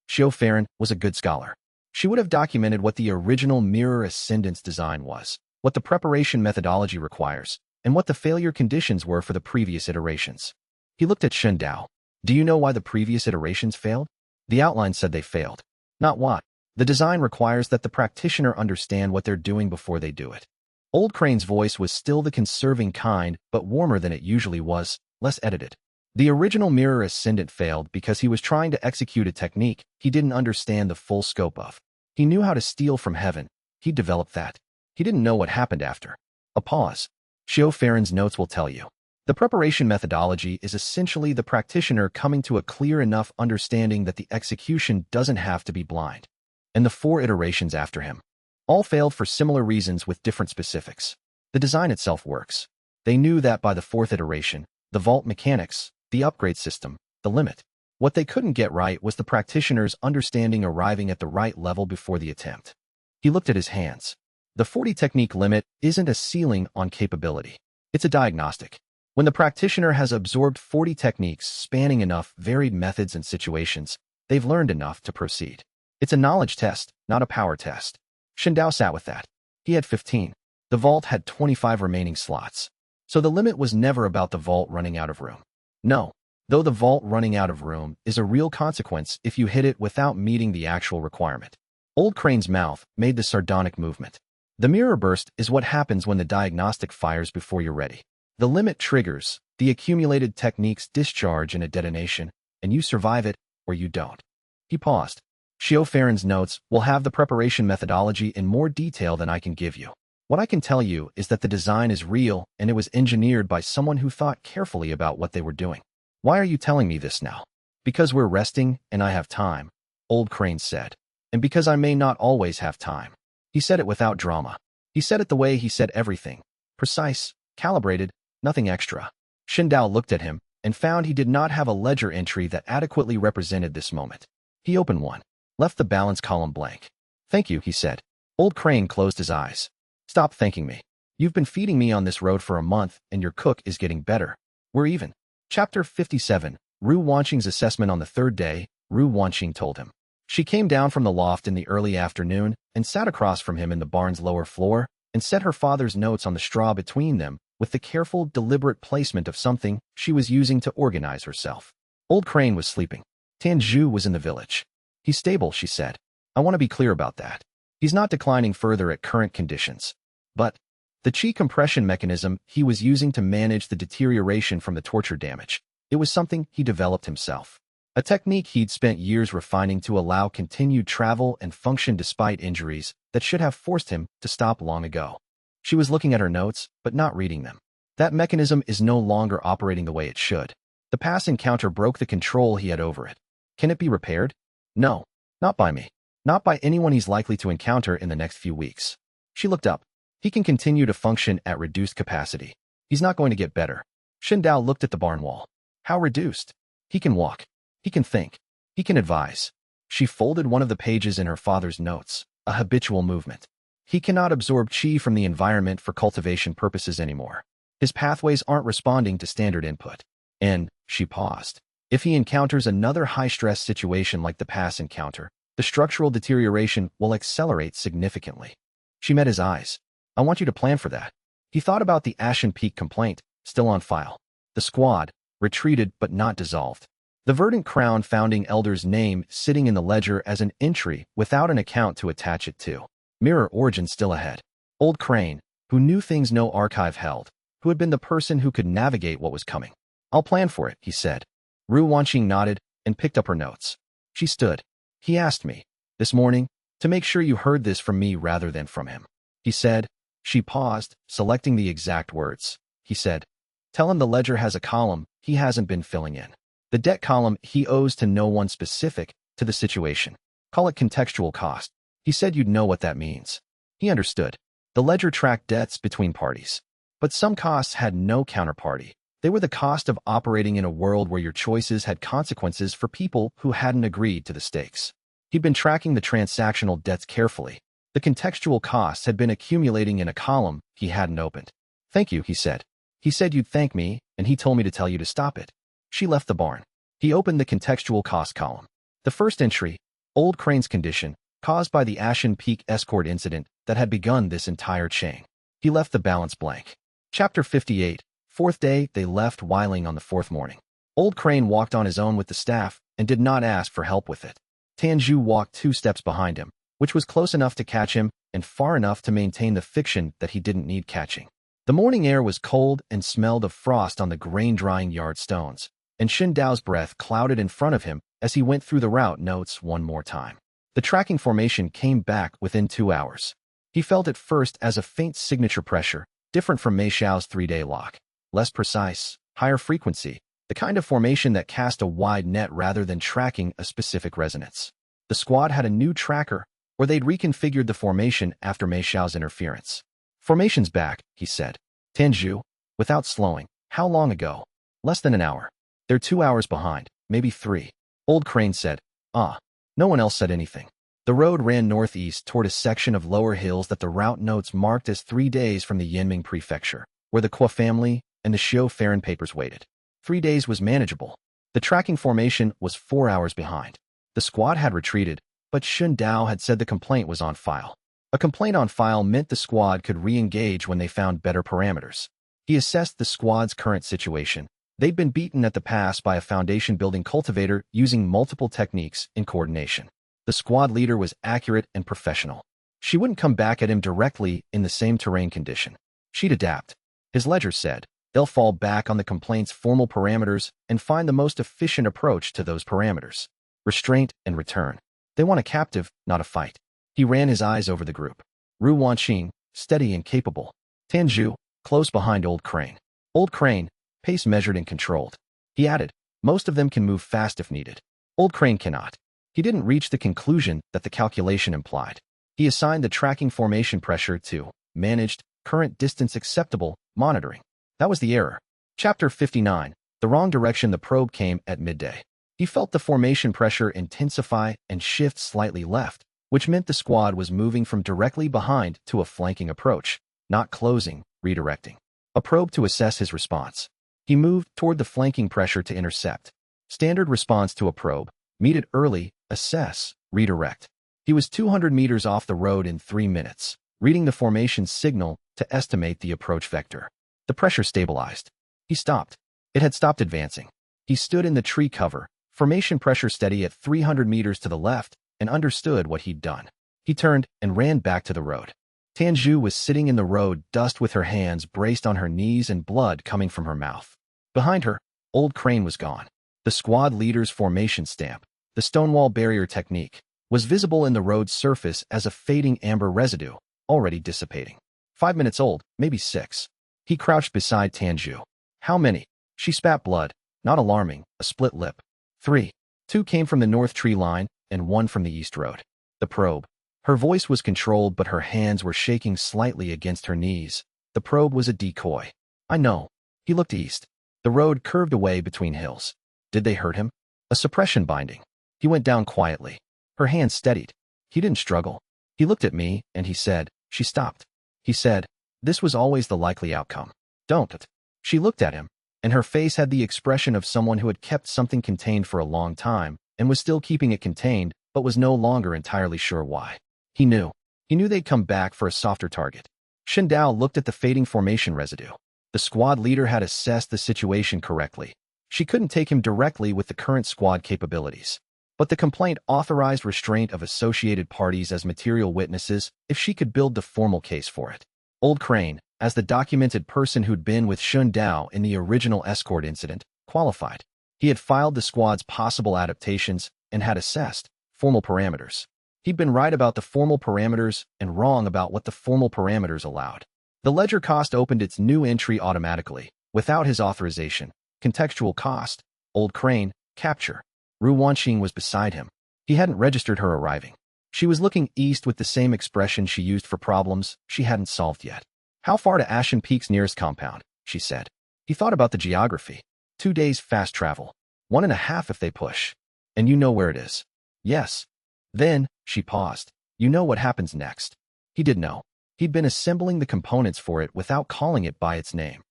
Xiao Farron was a good scholar. She would have documented what the original Mirror Ascendance design was, what the preparation methodology requires, and what the failure conditions were for the previous iterations. He looked at Shun Dao. Do you know why the previous iterations failed? The outline said they failed. Not what. The design requires that the practitioner understand what they're doing before they do it. Old Crane's voice was still the conserving kind, but warmer than it usually was, less edited. The original Mirror Ascendant failed because he was trying to execute a technique he didn't understand the full scope of. He knew how to steal from heaven. He developed that. He didn't know what happened after. A pause. Xiao Farron's notes will tell you. The preparation methodology is essentially the practitioner coming to a clear enough understanding that the execution doesn't have to be blind. And the 4 iterations after him. All failed for similar reasons with different specifics. The design itself works. They knew that by the 4th iteration, the vault mechanics, the upgrade system, the limit. What they couldn't get right was the practitioner's understanding arriving at the right level before the attempt. He looked at his hands. The 40 technique limit isn't a ceiling on capability. It's a diagnostic. When the practitioner has absorbed 40 techniques spanning enough varied methods and situations, they've learned enough to proceed. It's a knowledge test, not a power test. Shun Dao sat with that. He had 15. The vault had 25 remaining slots. So the limit was never about the vault running out of room. No, though the vault running out of room is a real consequence if you hit it without meeting the actual requirement. Old Crane's mouth made the sardonic movement. The mirror burst is what happens when the diagnostic fires before you're ready. The limit triggers, the accumulated techniques discharge in a detonation, and you survive it, or you don't. He paused. Xiao Farron's notes will have the preparation methodology in more detail than I can give you. What I can tell you is that the design is real and it was engineered by someone who thought carefully about what they were doing. Why are you telling me this now? Because we're resting and I have time, Old Crane said. and because I may not always have time. He said it without drama. He said it the way he said everything. Precise, calibrated, nothing extra. Xindao looked at him and found he did not have a ledger entry that adequately represented this moment. He opened one, left the balance column blank. Thank you, he said. Old Crane closed his eyes. Stop thanking me. You've been feeding me on this road for a month, and your cook is getting better. We're even. Chapter 57, Ru Wanqing's assessment on the third day, Ru Wanqing told him. She came down from the loft in the early afternoon and sat across from him in the barn's lower floor and set her father's notes on the straw between them with the careful, deliberate placement of something she was using to organize herself. Old Crane was sleeping. Tanju was in the village. He's stable, she said. I want to be clear about that. He's not declining further at current conditions. But the chi compression mechanism he was using to manage the deterioration from the torture damage, it was something he developed himself. A technique he'd spent years refining to allow continued travel and function despite injuries that should have forced him to stop long ago. She was looking at her notes, but not reading them. That mechanism is no longer operating the way it should. The past encounter broke the control he had over it. Can it be repaired? No, not by me. Not by anyone he's likely to encounter in the next few weeks. She looked up. He can continue to function at reduced capacity. He's not going to get better. Xindao looked at the barn wall. How reduced? He can walk. He can think. He can advise. She folded one of the pages in her father's notes, a habitual movement. He cannot absorb chi from the environment for cultivation purposes anymore. His pathways aren't responding to standard input. And, she paused, if he encounters another high-stress situation like the past encounter, the structural deterioration will accelerate significantly. She met his eyes. I want you to plan for that. He thought about the Ashen Peak complaint, still on file. The squad, retreated but not dissolved. The Verdant Crown founding elder's name sitting in the ledger as an entry without an account to attach it to. Mirror origin still ahead. Old Crane, who knew things no archive held, who had been the person who could navigate what was coming. I'll plan for it, he said. Ru Wanqing nodded and picked up her notes. She stood. He asked me, this morning, to make sure you heard this from me rather than from him. He said. She paused, selecting the exact words. He said, tell him the ledger has a column he hasn't been filling in. The debt column he owes to no one specific to the situation. Call it contextual cost. He said you'd know what that means. He understood. The ledger tracked debts between parties. But some costs had no counterparty. They were the cost of operating in a world where your choices had consequences for people who hadn't agreed to the stakes. He'd been tracking the transactional debts carefully. The contextual costs had been accumulating in a column he hadn't opened. Thank you, he said. He said you'd thank me, and he told me to tell you to stop it. She left the barn. He opened the contextual cost column. The first entry, Old Crane's condition, caused by the Ashen Peak escort incident that had begun this entire chain. He left the balance blank. Chapter 58, fourth day, they left Wiling on the fourth morning. Old Crane walked on his own with the staff and did not ask for help with it. Tanju walked 2 steps behind him, which was close enough to catch him and far enough to maintain the fiction that he didn't need catching. The morning air was cold and smelled of frost on the grain-drying yard stones, and Xindao's breath clouded in front of him as he went through the route notes one more time. The tracking formation came back within 2 hours. He felt it first as a faint signature pressure, different from Mei Xiao's 3-day lock. Less precise, higher frequency, the kind of formation that cast a wide net rather than tracking a specific resonance. The squad had a new tracker, or they'd reconfigured the formation after Mei Xiao's interference. Formation's back, he said. Tanju, without slowing, how long ago? Less than an hour. They're 2 hours behind, maybe 3. Old Crane said. No one else said anything. The road ran northeast toward a section of lower hills that the route notes marked as 3 days from the Yinming prefecture, where the Kuo family and the Xiu Farron papers waited. 3 days was manageable. The tracking formation was 4 hours behind. The squad had retreated, but Xun Dao had said the complaint was on file. A complaint on file meant the squad could re-engage when they found better parameters. He assessed the squad's current situation. They'd been beaten at the pass by a foundation-building cultivator using multiple techniques in coordination. The squad leader was accurate and professional. She wouldn't come back at him directly in the same terrain condition. She'd adapt. His ledger said, they'll fall back on the complaint's formal parameters and find the most efficient approach to those parameters. Restraint and return. They want a captive, not a fight. He ran his eyes over the group. Ru Wanqing, steady and capable. Tanju, close behind Old Crane. Old Crane, pace measured and controlled. He added, most of them can move fast if needed. Old Crane cannot. He didn't reach the conclusion that the calculation implied. He assigned the tracking formation pressure to managed current distance acceptable monitoring. That was the error. Chapter 59. The wrong direction. The probe came at midday. He felt the formation pressure intensify and shift slightly left, which meant the squad was moving from directly behind to a flanking approach, not closing, redirecting. A probe to assess his response. He moved toward the flanking pressure to intercept. Standard response to a probe. Meet it early, assess, redirect. He was 200 meters off the road in 3 minutes, reading the formation signal to estimate the approach vector. The pressure stabilized. He stopped. It had stopped advancing. He stood in the tree cover, formation pressure steady at 300 meters to the left, and understood what he'd done. He turned and ran back to the road. Tianzhu was sitting in the road, dust with her hands braced on her knees and blood coming from her mouth. Behind her, Old Crane was gone. The squad leader's formation stamp, the stonewall barrier technique, was visible in the road's surface as a fading amber residue, already dissipating. 5 minutes old, maybe 6. He crouched beside Tianzhu. How many? She spat blood. Not alarming, a split lip. 3. 2 came from the north tree line, and 1 from the east road. The probe. Her voice was controlled, but her hands were shaking slightly against her knees. The probe was a decoy. I know. He looked east. The road curved away between hills. Did they hurt him? A suppression binding. He went down quietly. Her hands steadied. He didn't struggle. He looked at me, and he said, she stopped. He said, this was always the likely outcome. Don't. She looked at him, and her face had the expression of someone who had kept something contained for a long time, and was still keeping it contained, but was no longer entirely sure why. He knew. He knew they'd come back for a softer target. Shen Dao looked at the fading formation residue. The squad leader had assessed the situation correctly. She couldn't take him directly with the current squad capabilities. But the complaint authorized restraint of associated parties as material witnesses if she could build the formal case for it. Old Crane, as the documented person who'd been with Shen Dao in the original escort incident, qualified. He had filed the squad's possible adaptations and had assessed formal parameters. He'd been right about the formal parameters and wrong about what the formal parameters allowed. The ledger cost opened its new entry automatically, without his authorization. Contextual cost. Old Crane. Capture. Ru Wanxing was beside him. He hadn't registered her arriving. She was looking east with the same expression she used for problems she hadn't solved yet. How far to Ashen Peak's nearest compound? She said. He thought about the geography. 2 days fast travel. 1.5 if they push. And you know where it is. Yes. Then, she paused. You know what happens next. He did know. He'd been assembling the components for it without calling it by its name.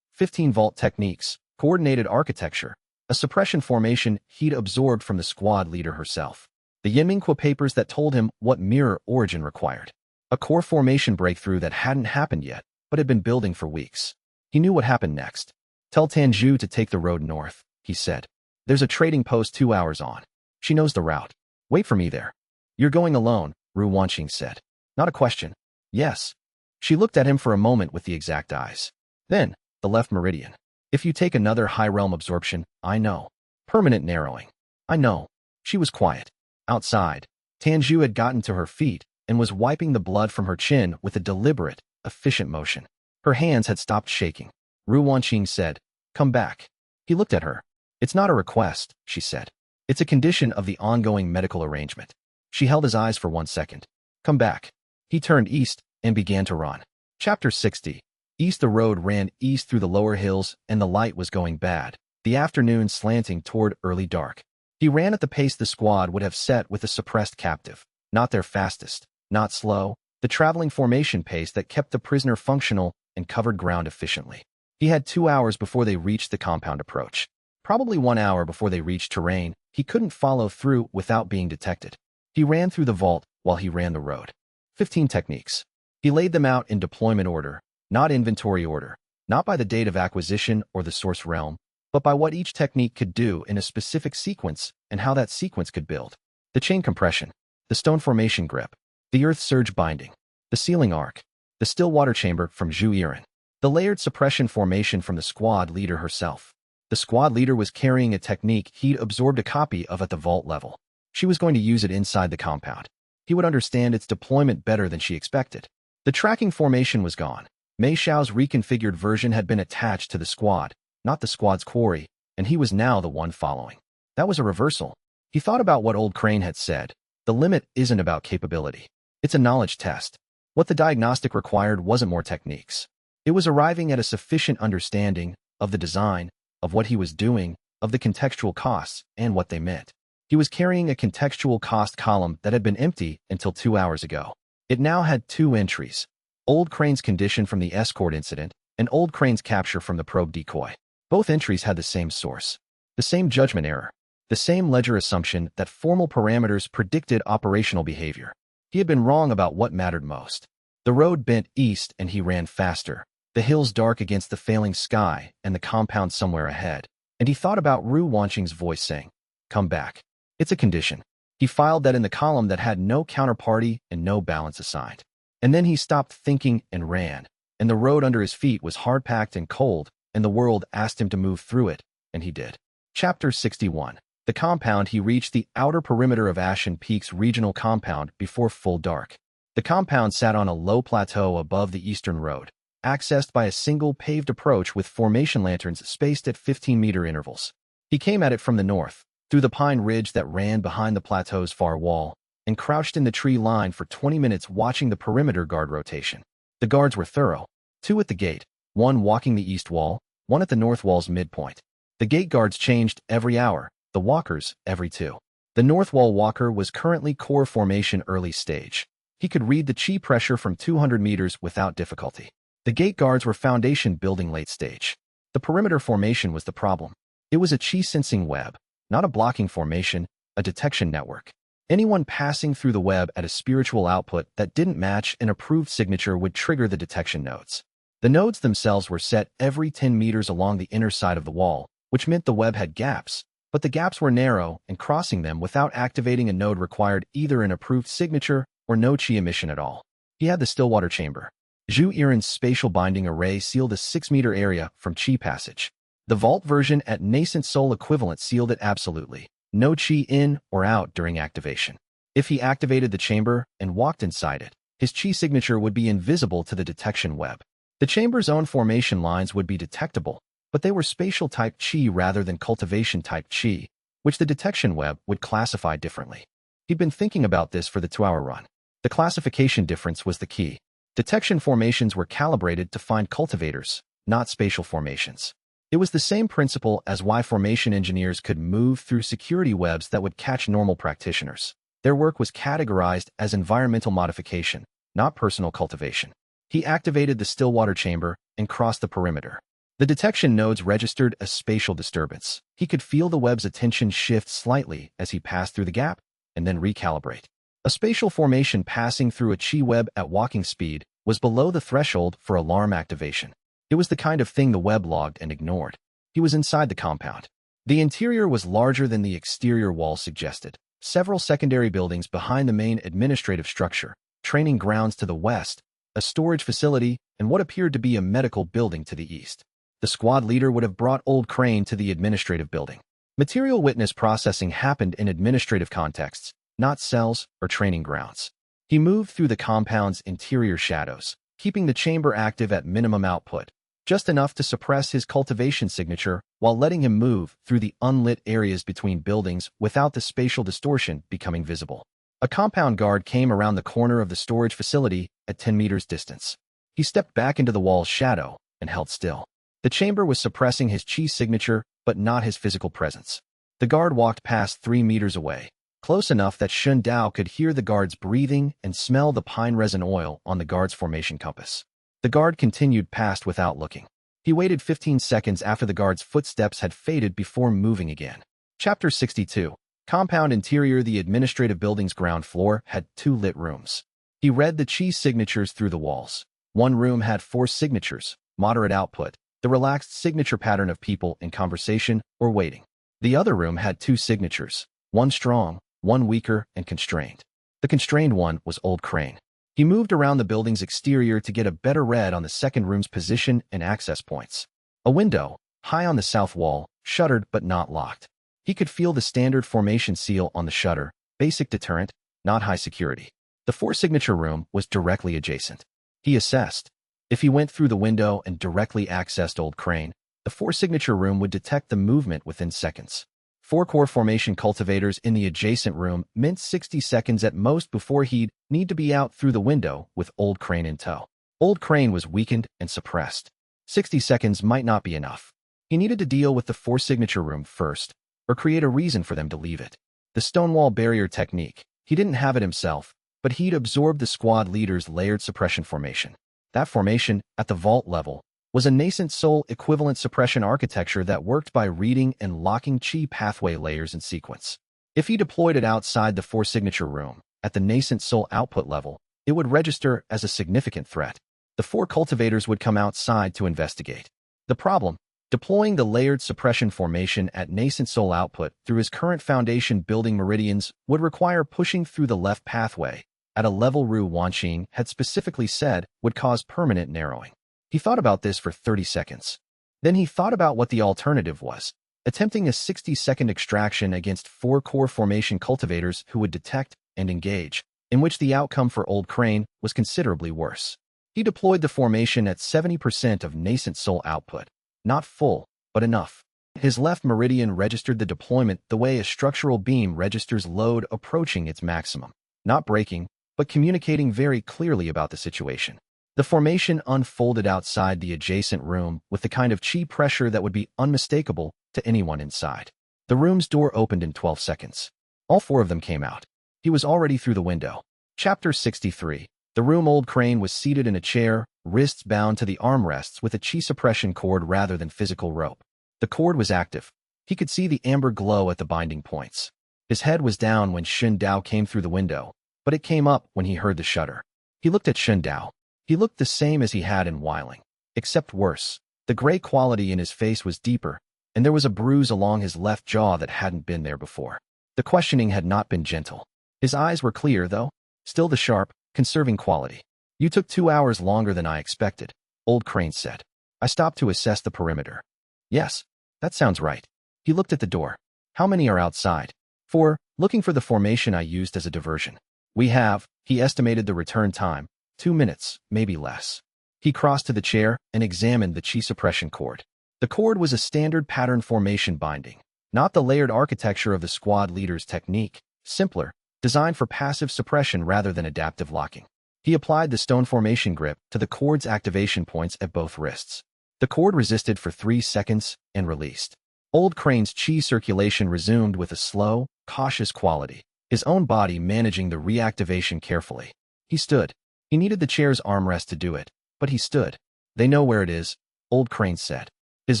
15-volt techniques, coordinated architecture, a suppression formation he'd absorbed from the squad leader herself. The Yinmingqua papers that told him what mirror origin required. A core formation breakthrough that hadn't happened yet, but had been building for weeks. He knew what happened next. Tell Tianzhu to take the road north, he said. There's a trading post 2 hours on. She knows the route. Wait for me there. You're going alone, Ru Wanxing said. Not a question. Yes. She looked at him for a moment with the exact eyes. Then, the left meridian. If you take another high realm absorption, I know. Permanent narrowing. I know. She was quiet. Outside, Tianzhu had gotten to her feet and was wiping the blood from her chin with a deliberate, efficient motion. Her hands had stopped shaking. Ru Wanxing said, come back. He looked at her. It's not a request, she said. It's a condition of the ongoing medical arrangement. She held his eyes for 1 second. Come back. He turned east and began to run. Chapter 60. East. The road ran east through the lower hills, and the light was going bad, the afternoon slanting toward early dark. He ran at the pace the squad would have set with a suppressed captive. Not their fastest, not slow, the traveling formation pace that kept the prisoner functional and covered ground efficiently. He had 2 hours before they reached the compound approach. Probably 1 hour before they reached terrain he couldn't follow through without being detected. He ran through the vault while he ran the road. 15 techniques. He laid them out in deployment order, not inventory order, not by the date of acquisition or the source realm, but by what each technique could do in a specific sequence and how that sequence could build. The chain compression, the stone formation grip, the earth surge binding, the sealing arc, the still water chamber from Zhu Yiren, the layered suppression formation from the squad leader herself. The squad leader was carrying a technique he'd absorbed a copy of at the vault level. She was going to use it inside the compound. He would understand its deployment better than she expected. The tracking formation was gone. Mei Xiao's reconfigured version had been attached to the squad, not the squad's quarry, and he was now the one following. That was a reversal. He thought about what Old Crane had said. The limit isn't about capability. It's a knowledge test. What the diagnostic required wasn't more techniques. It was arriving at a sufficient understanding of the design, of what he was doing, of the contextual costs, and what they meant. He was carrying a contextual cost column that had been empty until 2 hours ago. It now had 2 entries: Old Crane's condition from the escort incident and Old Crane's capture from the probe decoy. Both entries had the same source, the same judgment error, the same ledger assumption that formal parameters predicted operational behavior. He had been wrong about what mattered most. The road bent east and he ran faster, the hills dark against the failing sky and the compound somewhere ahead. And he thought about Ru Wanqing's voice saying, "Come back." It's a condition. He filed that in the column that had no counterparty and no balance assigned. And then he stopped thinking and ran. And the road under his feet was hard-packed and cold, and the world asked him to move through it, and he did. Chapter 61. The compound. He reached the outer perimeter of Ashen Peak's regional compound before full dark. The compound sat on a low plateau above the eastern road, accessed by a single paved approach with formation lanterns spaced at 15-meter intervals. He came at it from the north, through the pine ridge that ran behind the plateau's far wall, and crouched in the tree line for 20 minutes watching the perimeter guard rotation. The guards were thorough. 2 at the gate, 1 walking the east wall, 1 at the north wall's midpoint. The gate guards changed every hour, the walkers every 2. The north wall walker was currently core formation early stage. He could read the chi pressure from 200 meters without difficulty. The gate guards were foundation building late stage. The perimeter formation was the problem. It was a chi sensing web, not a blocking formation, a detection network. Anyone passing through the web at a spiritual output that didn't match an approved signature would trigger the detection nodes. The nodes themselves were set every 10 meters along the inner side of the wall, which meant the web had gaps, but the gaps were narrow, and crossing them without activating a node required either an approved signature or no chi emission at all. He had the Stillwater chamber. Zhu Yiren's spatial binding array sealed a 6-meter area from chi passage. The vault version at Nascent Soul equivalent sealed it absolutely. No chi in or out during activation. If he activated the chamber and walked inside it, his chi signature would be invisible to the detection web. The chamber's own formation lines would be detectable, but they were spatial type chi rather than cultivation type chi, which the detection web would classify differently. He'd been thinking about this for the 2-hour run. The classification difference was the key. Detection formations were calibrated to find cultivators, not spatial formations. It was the same principle as why formation engineers could move through security webs that would catch normal practitioners. Their work was categorized as environmental modification, not personal cultivation. He activated the Stillwater chamber and crossed the perimeter. The detection nodes registered a spatial disturbance. He could feel the web's attention shift slightly as he passed through the gap, and then recalibrate. A spatial formation passing through a chi web at walking speed was below the threshold for alarm activation. It was the kind of thing the web logged and ignored. He was inside the compound. The interior was larger than the exterior wall suggested. Several secondary buildings behind the main administrative structure, training grounds to the west, a storage facility, and what appeared to be a medical building to the east. The squad leader would have brought Old Crane to the administrative building. Material witness processing happened in administrative contexts, not cells or training grounds. He moved through the compound's interior shadows, keeping the chamber active at minimum output, just enough to suppress his cultivation signature while letting him move through the unlit areas between buildings without the spatial distortion becoming visible. A compound guard came around the corner of the storage facility at 10 meters distance. He stepped back into the wall's shadow and held still. The chamber was suppressing his chi signature, but not his physical presence. The guard walked past 3 meters away, close enough that Shun Dao could hear the guard's breathing and smell the pine resin oil on the guard's formation compass. The guard continued past without looking. He waited 15 seconds after the guard's footsteps had faded before moving again. Chapter 62. Compound interior. The administrative building's ground floor had 2 lit rooms. He read the chi signatures through the walls. One room had 4 signatures, moderate output, the relaxed signature pattern of people in conversation or waiting. The other room had 2 signatures, one strong, one weaker and constrained. The constrained one was Old Crane. He moved around the building's exterior to get a better read on the second room's position and access points. A window, high on the south wall, shuttered but not locked. He could feel the standard formation seal on the shutter, basic deterrent, not high security. The 4-signature room was directly adjacent. He assessed. If he went through the window and directly accessed Old Crane, the 4-signature room would detect the movement within seconds. 4-core formation cultivators in the adjacent room meant 60 seconds at most before he'd need to be out through the window with Old Crane in tow. Old Crane was weakened and suppressed. 60 seconds might not be enough. He needed to deal with the 4-signature room first, or create a reason for them to leave it. The stonewall barrier technique. He didn't have it himself, but he'd absorbed the squad leader's layered suppression formation. That formation, at the vault level, was a Nascent Soul equivalent suppression architecture that worked by reading and locking chi pathway layers in sequence. If he deployed it outside the 4-signature room, at the Nascent Soul output level, it would register as a significant threat. The 4 cultivators would come outside to investigate. The problem: deploying the layered suppression formation at Nascent Soul output through his current foundation building meridians would require pushing through the left pathway, at a level Ru Wanqing had specifically said would cause permanent narrowing. He thought about this for 30 seconds. Then he thought about what the alternative was: attempting a 60-second extraction against 4-core formation cultivators who would detect and engage, in which the outcome for Old Crane was considerably worse. He deployed the formation at 70% of Nascent Soul output. Not full, but enough. His left meridian registered the deployment the way a structural beam registers load approaching its maximum. Not breaking, but communicating very clearly about the situation. The formation unfolded outside the adjacent room with the kind of chi pressure that would be unmistakable to anyone inside. The room's door opened in 12 seconds. All 4 of them came out. He was already through the window. Chapter 63. The room. Old Crane was seated in a chair, wrists bound to the armrests with a chi suppression cord rather than physical rope. The cord was active. He could see the amber glow at the binding points. His head was down when Shun Dao came through the window, but it came up when he heard the shutter. He looked at Shun Dao. He looked the same as he had in Weiling, except worse. The gray quality in his face was deeper, and there was a bruise along his left jaw that hadn't been there before. The questioning had not been gentle. His eyes were clear, though, still the sharp, conserving quality. "You took 2 hours longer than I expected," Old Crane said. "I stopped to assess the perimeter." "Yes, that sounds right." He looked at the door. "How many are outside?" "4, looking for the formation I used as a diversion." "We have," he estimated the return time, 2 minutes, maybe less. He crossed to the chair and examined the chi suppression cord. The cord was a standard pattern formation binding, not the layered architecture of the squad leader's technique, simpler, designed for passive suppression rather than adaptive locking. He applied the stone formation grip to the cord's activation points at both wrists. The cord resisted for 3 seconds and released. Old Crane's chi circulation resumed with a slow, cautious quality, his own body managing the reactivation carefully. He stood. He needed the chair's armrest to do it, but he stood. "They know where it is," Old Crane said. His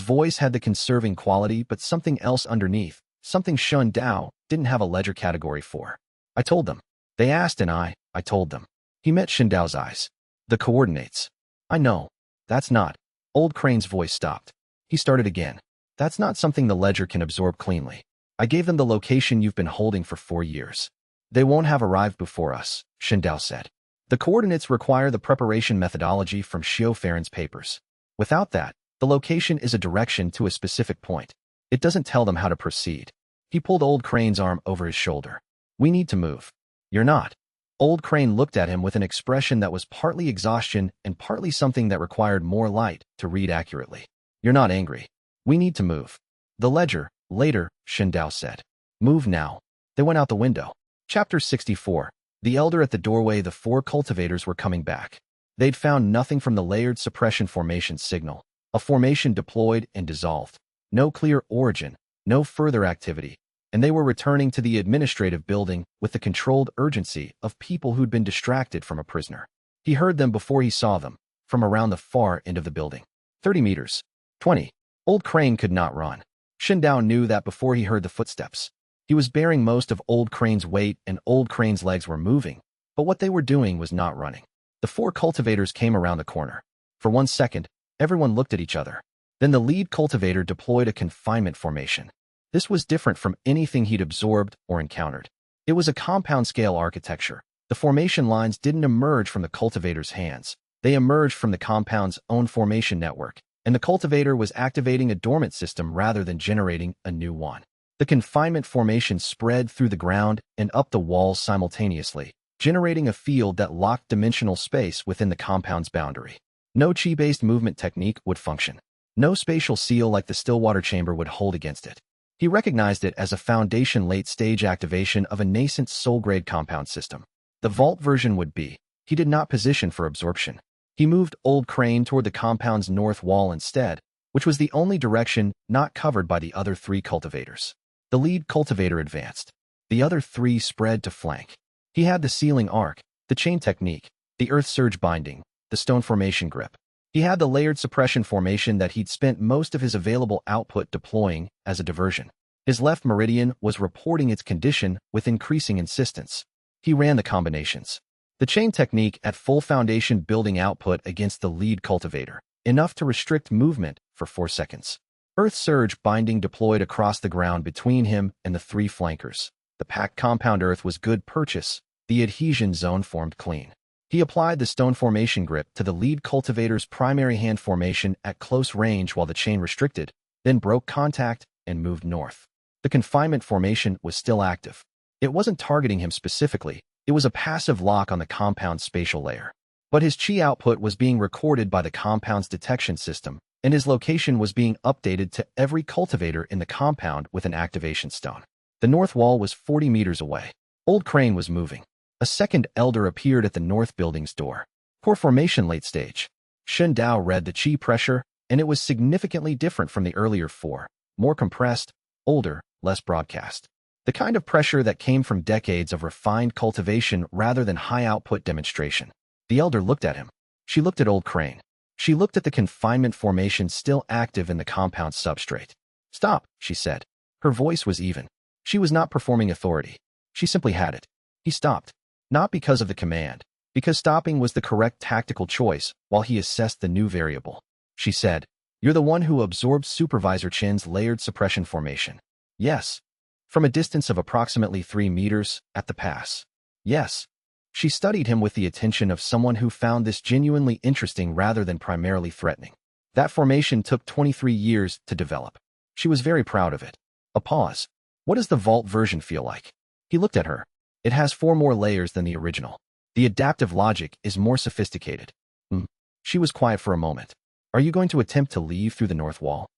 voice had the conserving quality, but something else underneath, something Shun Dao didn't have a ledger category for. "I told them. They asked and I told them." He met Shun Dao's eyes. "The coordinates." "I know. That's not." Old Crane's voice stopped. He started again. "That's not something the ledger can absorb cleanly. I gave them the location you've been holding for 4 years. They won't have arrived before us," Shun Dao said. "The coordinates require the preparation methodology from Xiao Farron's papers. Without that, the location is a direction to a specific point. It doesn't tell them how to proceed." He pulled Old Crane's arm over his shoulder. "We need to move." "You're not." Old Crane looked at him with an expression that was partly exhaustion and partly something that required more light to read accurately. "You're not angry. We need to move." "The ledger, later," Shun Dao said. "Move now." They went out the window. Chapter 64. The elder at the doorway. The 4 cultivators were coming back. They'd found nothing from the layered suppression formation signal. A formation deployed and dissolved. No clear origin, no further activity. And they were returning to the administrative building with the controlled urgency of people who'd been distracted from a prisoner. He heard them before he saw them, from around the far end of the building. 30 meters. 20. Old Crane could not run. Shun Dao knew that before he heard the footsteps. He was bearing most of Old Crane's weight and Old Crane's legs were moving, but what they were doing was not running. The 4 cultivators came around the corner. For 1 second, everyone looked at each other. Then the lead cultivator deployed a confinement formation. This was different from anything he'd absorbed or encountered. It was a compound-scale architecture. The formation lines didn't emerge from the cultivator's hands. They emerged from the compound's own formation network, and the cultivator was activating a dormant system rather than generating a new one. The confinement formation spread through the ground and up the walls simultaneously, generating a field that locked dimensional space within the compound's boundary. No chi-based movement technique would function. No spatial seal like the Stillwater chamber would hold against it. He recognized it as a foundation late-stage activation of a nascent soul-grade compound system. The vault version would be. He did not position for absorption. He moved Old Crane toward the compound's north wall instead, which was the only direction not covered by the other 3 cultivators. The lead cultivator advanced. The other 3 spread to flank. He had the sealing arc, the chain technique, the earth surge binding, the stone formation grip. He had the layered suppression formation that he'd spent most of his available output deploying as a diversion. His left meridian was reporting its condition with increasing insistence. He ran the combinations. The chain technique at full foundation building output against the lead cultivator, enough to restrict movement for 4 seconds. Earth surge binding deployed across the ground between him and the 3 flankers. The packed compound earth was good purchase. The adhesion zone formed clean. He applied the stone formation grip to the lead cultivator's primary hand formation at close range while the chain restricted, then broke contact and moved north. The confinement formation was still active. It wasn't targeting him specifically. It was a passive lock on the compound's spatial layer. But his chi output was being recorded by the compound's detection system, and his location was being updated to every cultivator in the compound with an activation stone. The north wall was 40 meters away. Old Crane was moving. A second elder appeared at the north building's door. Core formation late stage. Shen Dao read the chi pressure, and it was significantly different from the earlier 4. More compressed, older, less broadcast. The kind of pressure that came from decades of refined cultivation rather than high-output demonstration. The elder looked at him. She looked at Old Crane. She looked at the confinement formation still active in the compound substrate. "Stop," she said. Her voice was even. She was not performing authority. She simply had it. He stopped. Not because of the command, because stopping was the correct tactical choice while he assessed the new variable. She said, "You're the one who absorbed Supervisor Chin's layered suppression formation." "Yes." From a distance of approximately 3 meters at the pass. "Yes." She studied him with the attention of someone who found this genuinely interesting rather than primarily threatening. That formation took 23 years to develop. She was very proud of it. A pause. "What does the vault version feel like?" He looked at her. "It has 4 more layers than the original. The adaptive logic is more sophisticated." She was quiet for a moment. "Are you going to attempt to leave through the north wall?"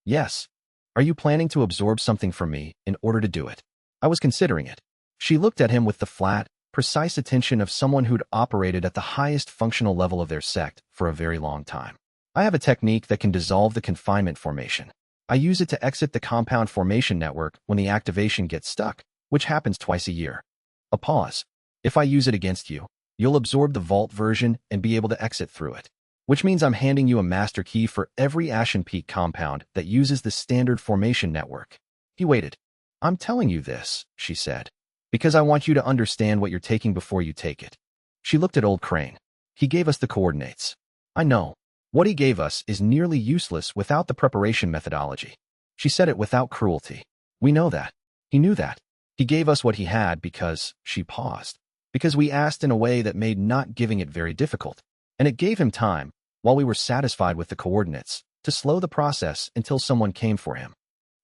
"Yes." "Are you planning to absorb something from me in order to do it?" "I was considering it." She looked at him with the flat, precise attention of someone who'd operated at the highest functional level of their sect for a very long time. "I have a technique that can dissolve the confinement formation. I use it to exit the compound formation network when the activation gets stuck, which happens twice a year." A pause. "If I use it against you, you'll absorb the vault version and be able to exit through it. Which means I'm handing you a master key for every Ashen Peak compound that uses the standard formation network." He waited. "I'm telling you this," she said, "because I want you to understand what you're taking before you take it." She looked at Old Crane. "He gave us the coordinates." "I know. What he gave us is nearly useless without the preparation methodology." She said it without cruelty. "We know that." He knew that. "He gave us what he had because," she paused, "because we asked in a way that made not giving it very difficult. And it gave him time, while we were satisfied with the coordinates, to slow the process until someone came for him."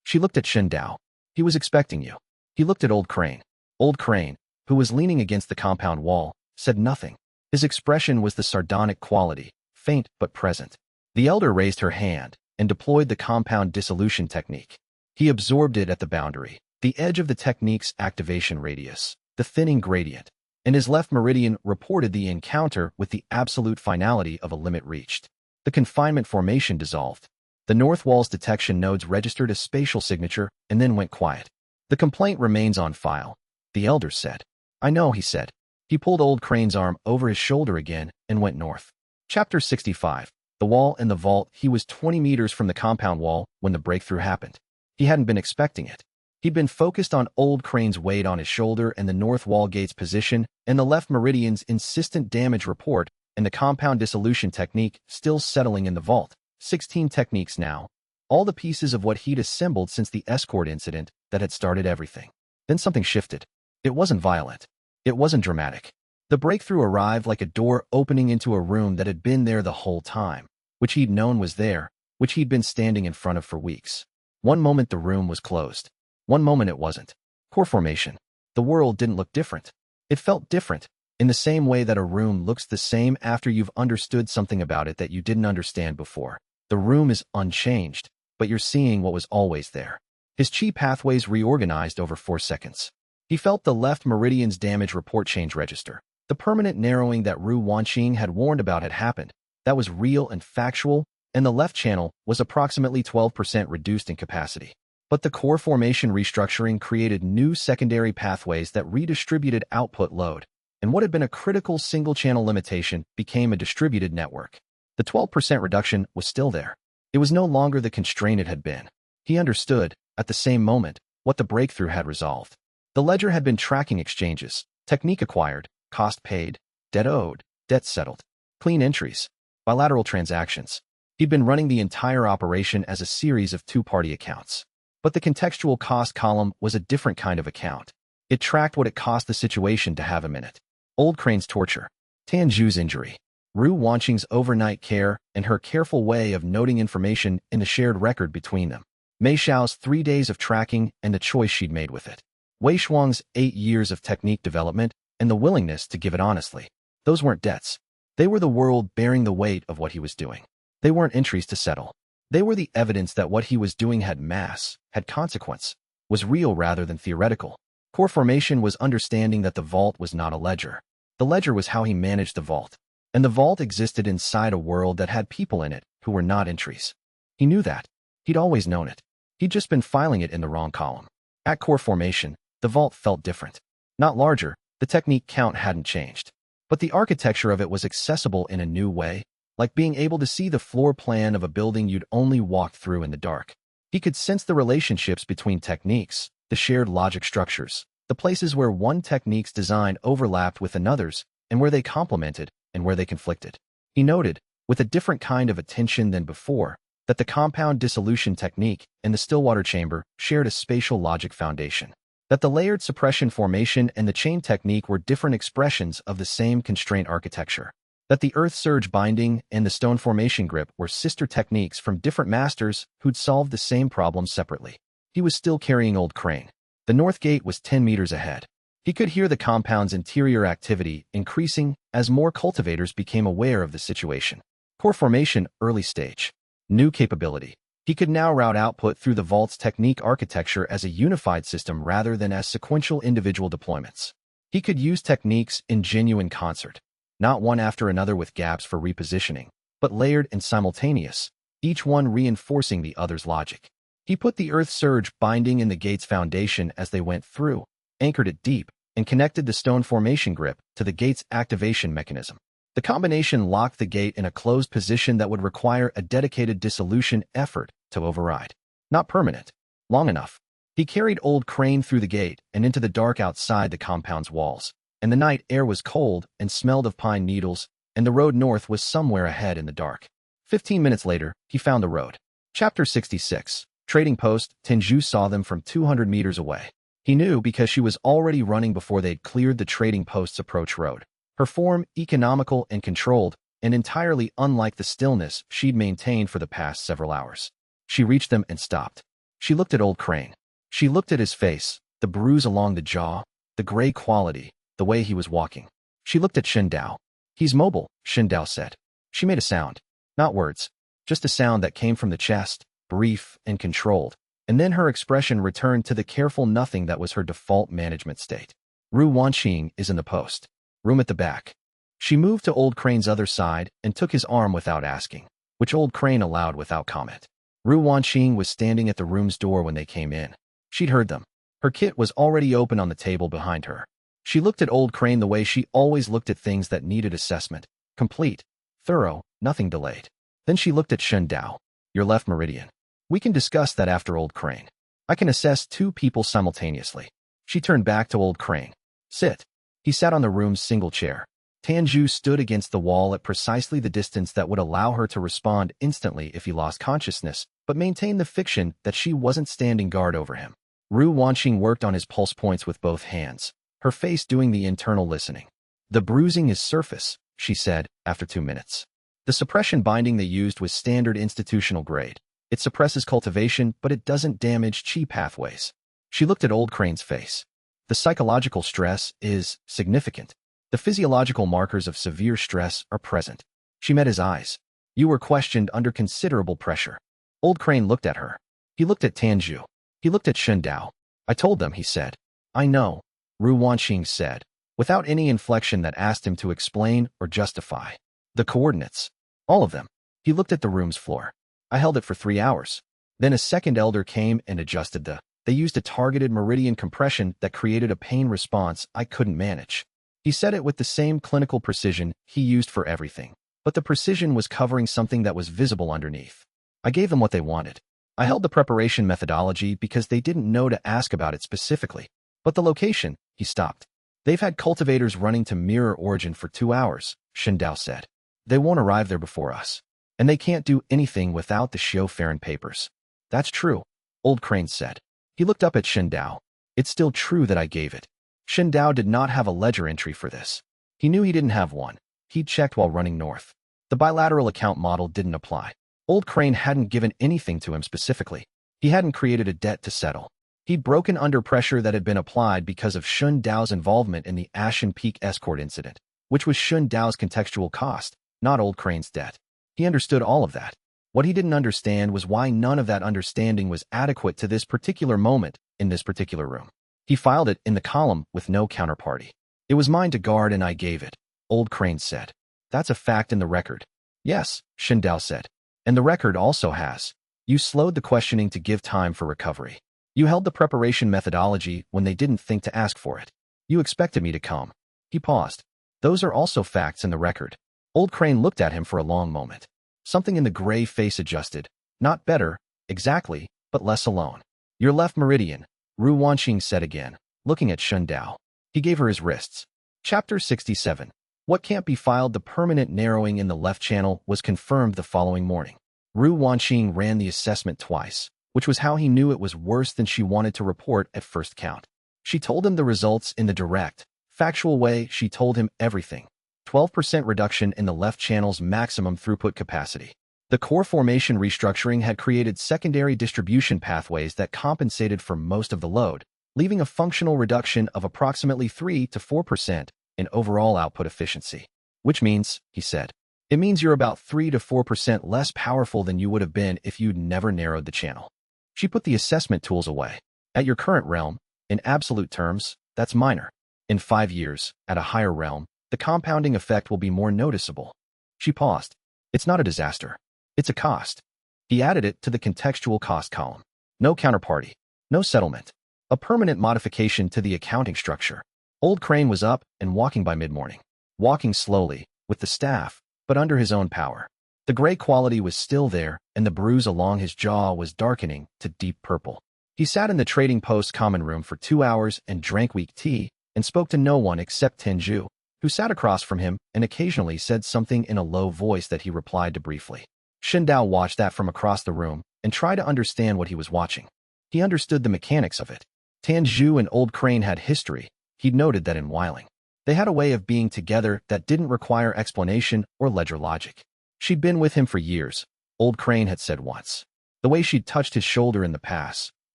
She looked at Shen Dao. "He was expecting you." He looked at Old Crane. Old Crane, who was leaning against the compound wall, said nothing. His expression was the sardonic quality, faint but present. The elder raised her hand and deployed the compound dissolution technique. He absorbed it at the boundary, the edge of the technique's activation radius, the thinning gradient, and his left meridian reported the encounter with the absolute finality of a limit reached. The confinement formation dissolved. The north wall's detection nodes registered a spatial signature and then went quiet. "The complaint remains on file," the elder said. "I know," he said. He pulled Old Crane's arm over his shoulder again and went north. Chapter 65. The wall and the vault. He was 20 meters from the compound wall when the breakthrough happened. He hadn't been expecting it. He'd been focused on Old Crane's weight on his shoulder and the north wall gate's position and the left meridian's insistent damage report and the compound dissolution technique still settling in the vault. 16 techniques now. All the pieces of what he'd assembled since the escort incident that had started everything. Then something shifted. It wasn't violent. It wasn't dramatic. The breakthrough arrived like a door opening into a room that had been there the whole time, which he'd known was there, which he'd been standing in front of for weeks. One moment the room was closed. One moment it wasn't. Core formation. The world didn't look different. It felt different, in the same way that a room looks the same after you've understood something about it that you didn't understand before. The room is unchanged, but you're seeing what was always there. His chi pathways reorganized over 4 seconds. He felt the left meridian's damage report change register. The permanent narrowing that Ru Wanqing had warned about had happened. That was real and factual, and the left channel was approximately 12% reduced in capacity. But the core formation restructuring created new secondary pathways that redistributed output load, and what had been a critical single-channel limitation became a distributed network. The 12% reduction was still there. It was no longer the constraint it had been. He understood, at the same moment, what the breakthrough had resolved. The ledger had been tracking exchanges, technique acquired, cost paid, debt owed, debt settled, clean entries, bilateral transactions. He'd been running the entire operation as a series of two-party accounts. But the contextual cost column was a different kind of account. It tracked what it cost the situation to have him in it. Old Crane's torture, Tanju's injury, Ru Wanqing's overnight care, and her careful way of noting information in the shared record between them. Mei Xiao's 3 days of tracking and the choice she'd made with it. Wei Shuang's 8 years of technique development and the willingness to give it honestly. Those weren't debts. They were the world bearing the weight of what he was doing. They weren't entries to settle. They were the evidence that what he was doing had mass, had consequence, was real rather than theoretical. Core formation was understanding that the vault was not a ledger. The ledger was how he managed the vault. And the vault existed inside a world that had people in it who were not entries. He knew that. He'd always known it. He'd just been filing it in the wrong column. At core formation, the vault felt different. Not larger, the technique count hadn't changed. But the architecture of it was accessible in a new way, like being able to see the floor plan of a building you'd only walked through in the dark. He could sense the relationships between techniques, the shared logic structures, the places where one technique's design overlapped with another's, and where they complemented, and where they conflicted. He noted, with a different kind of attention than before, that the compound dissolution technique and the Stillwater chamber shared a spatial logic foundation. That the layered suppression formation and the chain technique were different expressions of the same constraint architecture. That the earth surge binding and the stone formation grip were sister techniques from different masters who'd solved the same problem separately. He was still carrying Old Crane. The north gate was 10 meters ahead. He could hear the compound's interior activity increasing as more cultivators became aware of the situation. Core formation, early stage. New capability. He could now route output through the vault's technique architecture as a unified system rather than as sequential individual deployments. He could use techniques in genuine concert, not one after another with gaps for repositioning, but layered and simultaneous, each one reinforcing the other's logic. He put the earth surge binding in the gate's foundation as they went through, anchored it deep, and connected the stone formation grip to the gate's activation mechanism. The combination locked the gate in a closed position that would require a dedicated dissolution effort to override. Not permanent. Long enough. He carried Old Crane through the gate and into the dark outside the compound's walls, and the night air was cold and smelled of pine needles, and the road north was somewhere ahead in the dark. 15 minutes later, he found the road. Chapter 66. Trading Post. Tenju saw them from 200 meters away. He knew because she was already running before they'd cleared the trading post's approach road. Her form, economical and controlled, and entirely unlike the stillness she'd maintained for the past several hours. She reached them and stopped. She looked at Old Crane. She looked at his face, the bruise along the jaw, the gray quality, the way he was walking. She looked at Shen Dao. He's mobile, Shen Dao said. She made a sound. Not words. Just a sound that came from the chest, brief and controlled. And then her expression returned to the careful nothing that was her default management state. Ru Wanqing is in the post. Room at the back. She moved to Old Crane's other side and took his arm without asking, which Old Crane allowed without comment. Ru Wanqing was standing at the room's door when they came in. She'd heard them. Her kit was already open on the table behind her. She looked at Old Crane the way she always looked at things that needed assessment. Complete. Thorough. Nothing delayed. Then she looked at Shen Dao. Your left meridian. We can discuss that after Old Crane. I can assess 2 people simultaneously. She turned back to Old Crane. Sit. He sat on the room's single chair. Tanju stood against the wall at precisely the distance that would allow her to respond instantly if he lost consciousness, but maintain the fiction that she wasn't standing guard over him. Ru Wanqing worked on his pulse points with both hands, her face doing the internal listening. The bruising is surface, she said, after 2 minutes. The suppression binding they used was standard institutional grade. It suppresses cultivation, but it doesn't damage chi pathways. She looked at Old Crane's face. The psychological stress is significant. The physiological markers of severe stress are present. She met his eyes. You were questioned under considerable pressure. Old Crane looked at her. He looked at Tanju. He looked at Shen Dao. I told them, he said. I know, Ru Wanqing said, without any inflection that asked him to explain or justify. The coordinates. All of them. He looked at the room's floor. I held it for 3 hours. Then a second elder came and adjusted They used a targeted meridian compression that created a pain response I couldn't manage. He said it with the same clinical precision he used for everything. But the precision was covering something that was visible underneath. I gave them what they wanted. I held the preparation methodology because they didn't know to ask about it specifically. But the location, he stopped. They've had cultivators running to Mirror Origin for 2 hours, Shen Dao said. They won't arrive there before us. And they can't do anything without the Xiao Farron papers. That's true, Old Crane said. He looked up at Shen Dao. It's still true that I gave it. Shen Dao did not have a ledger entry for this. He knew he didn't have one. He'd checked while running north. The bilateral account model didn't apply. Old Crane hadn't given anything to him specifically. He hadn't created a debt to settle. He'd broken under pressure that had been applied because of Shen Dao's involvement in the Ashen Peak escort incident, which was Shen Dao's contextual cost, not Old Crane's debt. He understood all of that. What he didn't understand was why none of that understanding was adequate to this particular moment in this particular room. He filed it in the column with no counterparty. It was mine to guard and I gave it, Old Crane said. That's a fact in the record. Yes, Shen Dao said. And the record also has. You slowed the questioning to give time for recovery. You held the preparation methodology when they didn't think to ask for it. You expected me to come. He paused. Those are also facts in the record. Old Crane looked at him for a long moment. Something in the gray face adjusted. Not better, exactly, but less alone. Your left meridian, Ru Wanqing said again, looking at Shen Dao. He gave her his wrists. Chapter 67. What can't be filed? The permanent narrowing in the left channel was confirmed the following morning. Ru Wanqing ran the assessment twice, which was how he knew it was worse than she wanted to report at first count. She told him the results in the direct, factual way. She told him everything. 12% reduction in the left channel's maximum throughput capacity. The core formation restructuring had created secondary distribution pathways that compensated for most of the load, leaving a functional reduction of approximately 3 to 4% in overall output efficiency. Which means, he said, it means you're about 3 to 4% less powerful than you would have been if you'd never narrowed the channel. She put the assessment tools away. At your current realm, in absolute terms, that's minor. In 5 years, at a higher realm, the compounding effect will be more noticeable. She paused. It's not a disaster. It's a cost. He added it to the contextual cost column. No counterparty. No settlement. A permanent modification to the accounting structure. Old Crane was up and walking by mid-morning. Walking slowly, with the staff, but under his own power. The gray quality was still there, and the bruise along his jaw was darkening to deep purple. He sat in the trading post common room for 2 hours and drank weak tea, and spoke to no one except Lin Jue, who sat across from him and occasionally said something in a low voice that he replied to briefly. Shen Dao watched that from across the room and tried to understand what he was watching. He understood the mechanics of it. Lin Jue and Old Crane had history. He'd noted that in Wiling. They had a way of being together that didn't require explanation or ledger logic. She'd been with him for years, Old Crane had said once. The way she'd touched his shoulder in the past,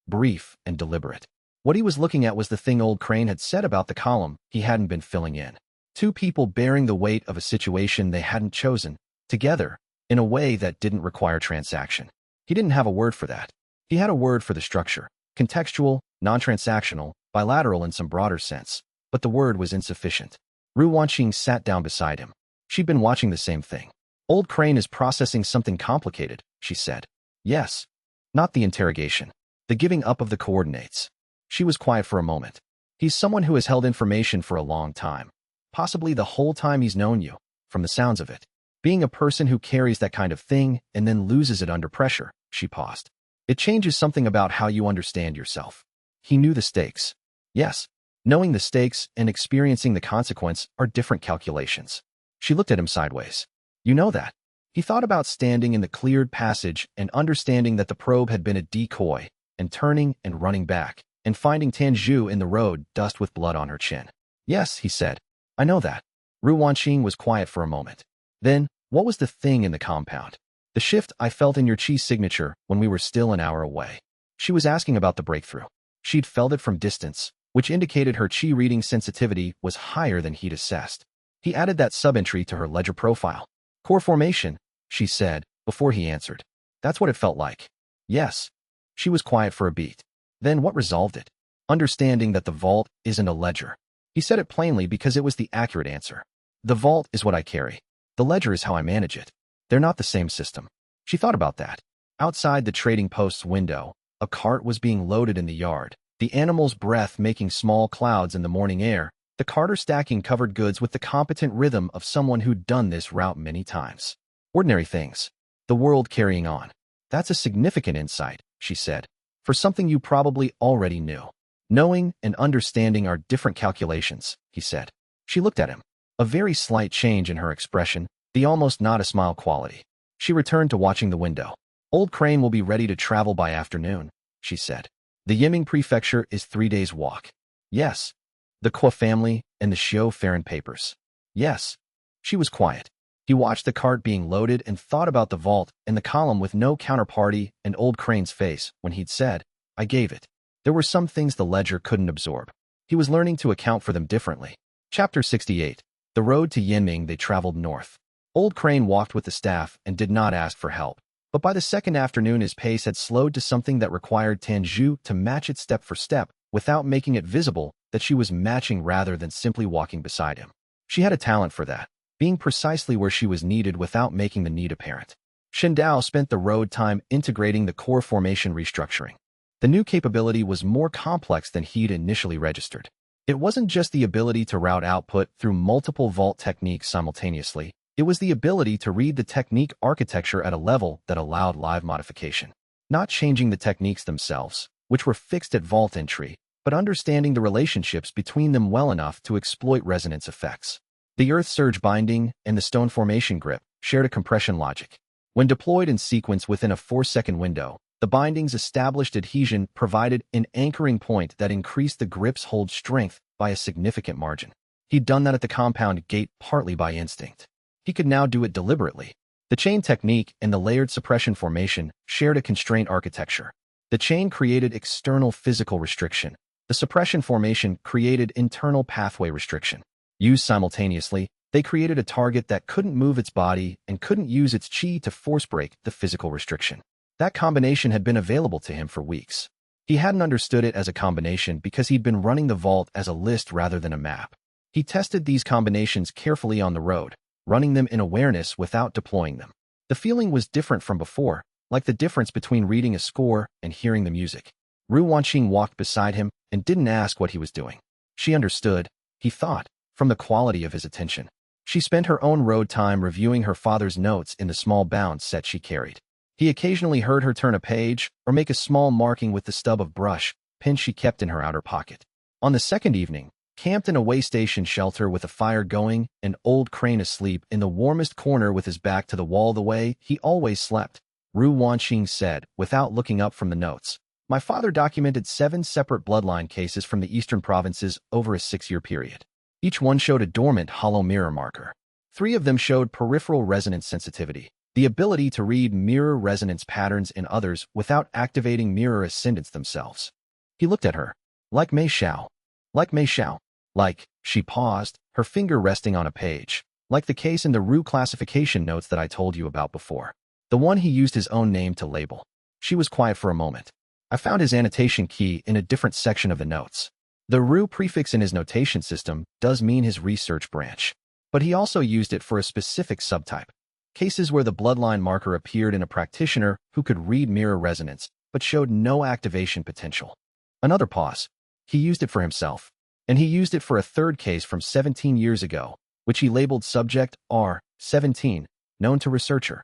brief and deliberate. What he was looking at was the thing Old Crane had said about the column he hadn't been filling in. Two people bearing the weight of a situation they hadn't chosen, together, in a way that didn't require transaction. He didn't have a word for that. He had a word for the structure. Contextual, non-transactional, bilateral in some broader sense. But the word was insufficient. Ru Wanqing sat down beside him. She'd been watching the same thing. Old Crane is processing something complicated, she said. Yes. Not the interrogation. The giving up of the coordinates. She was quiet for a moment. He's someone who has held information for a long time. Possibly the whole time he's known you, from the sounds of it. Being a person who carries that kind of thing and then loses it under pressure, she paused. It changes something about how you understand yourself. He knew the stakes. Yes. Knowing the stakes and experiencing the consequence are different calculations. She looked at him sideways. You know that. He thought about standing in the cleared passage and understanding that the probe had been a decoy, and turning and running back, and finding Lin Jue in the road, dust with blood on her chin. Yes, he said. I know that. Ru Wanqing was quiet for a moment. Then, what was the thing in the compound? The shift I felt in your chi signature when we were still an hour away. She was asking about the breakthrough. She'd felt it from distance, which indicated her chi reading sensitivity was higher than he'd assessed. He added that sub-entry to her ledger profile. Core formation, she said, before he answered. That's what it felt like. Yes. She was quiet for a beat. Then what resolved it? Understanding that the vault isn't a ledger. He said it plainly because it was the accurate answer. The vault is what I carry. The ledger is how I manage it. They're not the same system. She thought about that. Outside the trading post's window, a cart was being loaded in the yard, the animal's breath making small clouds in the morning air, the carter stacking covered goods with the competent rhythm of someone who'd done this route many times. Ordinary things. The world carrying on. That's a significant insight, she said, for something you probably already knew. Knowing and understanding are different calculations, he said. She looked at him. A very slight change in her expression, the almost not a smile quality. She returned to watching the window. Old Crane will be ready to travel by afternoon, she said. The Yiming prefecture is 3 days' walk. Yes. The Kwa family and the Xiao Farron papers. Yes. She was quiet. He watched the cart being loaded and thought about the vault and the column with no counterparty and Old Crane's face when he'd said, I gave it. There were some things the ledger couldn't absorb. He was learning to account for them differently. Chapter 68. The road to Yiming. They traveled north. Old Crane walked with the staff and did not ask for help. But by the second afternoon his pace had slowed to something that required Tanju to match it step for step without making it visible that she was matching rather than simply walking beside him. She had a talent for that, being precisely where she was needed without making the need apparent. Shindao spent the road time integrating the core formation restructuring. The new capability was more complex than he'd initially registered. It wasn't just the ability to route output through multiple vault techniques simultaneously, it was the ability to read the technique architecture at a level that allowed live modification. Not changing the techniques themselves, which were fixed at vault entry, but understanding the relationships between them well enough to exploit resonance effects. The Earth Surge binding and the Stone Formation grip shared a compression logic. When deployed in sequence within a 4-second window, the binding's established adhesion provided an anchoring point that increased the grip's hold strength by a significant margin. He'd done that at the compound gate partly by instinct. He could now do it deliberately. The chain technique and the layered suppression formation shared a constraint architecture. The chain created external physical restriction. The suppression formation created internal pathway restriction. Used simultaneously, they created a target that couldn't move its body and couldn't use its chi to force break the physical restriction. That combination had been available to him for weeks. He hadn't understood it as a combination because he'd been running the vault as a list rather than a map. He tested these combinations carefully on the road, running them in awareness without deploying them. The feeling was different from before, like the difference between reading a score and hearing the music. Ru Wanqing walked beside him and didn't ask what he was doing. She understood, he thought, from the quality of his attention. She spent her own road time reviewing her father's notes in the small bound set she carried. He occasionally heard her turn a page or make a small marking with the stub of brush, pin she kept in her outer pocket. On the second evening, camped in a way station shelter with a fire going and Old Crane asleep in the warmest corner with his back to the wall the way he always slept, Ru Wanqing said, without looking up from the notes. My father documented 7 separate bloodline cases from the eastern provinces over a 6-year period. Each one showed a dormant hollow mirror marker. 3 of them showed peripheral resonance sensitivity, the ability to read mirror resonance patterns in others without activating mirror ascendants themselves. He looked at her. Like Mei Xiao. Like Mei Xiao. Like, she paused, her finger resting on a page. Like the case in the Ru classification notes that I told you about before. The one he used his own name to label. She was quiet for a moment. I found his annotation key in a different section of the notes. The Ru prefix in his notation system does mean his research branch, but he also used it for a specific subtype. Cases where the bloodline marker appeared in a practitioner who could read mirror resonance, but showed no activation potential. Another pause. He used it for himself. And he used it for a third case from 17 years ago, which he labeled subject R17, known to researcher.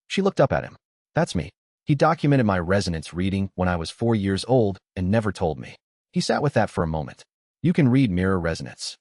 She looked up at him. That's me. He documented my resonance reading when I was 4 years old and never told me. He sat with that for a moment. You can read mirror resonance.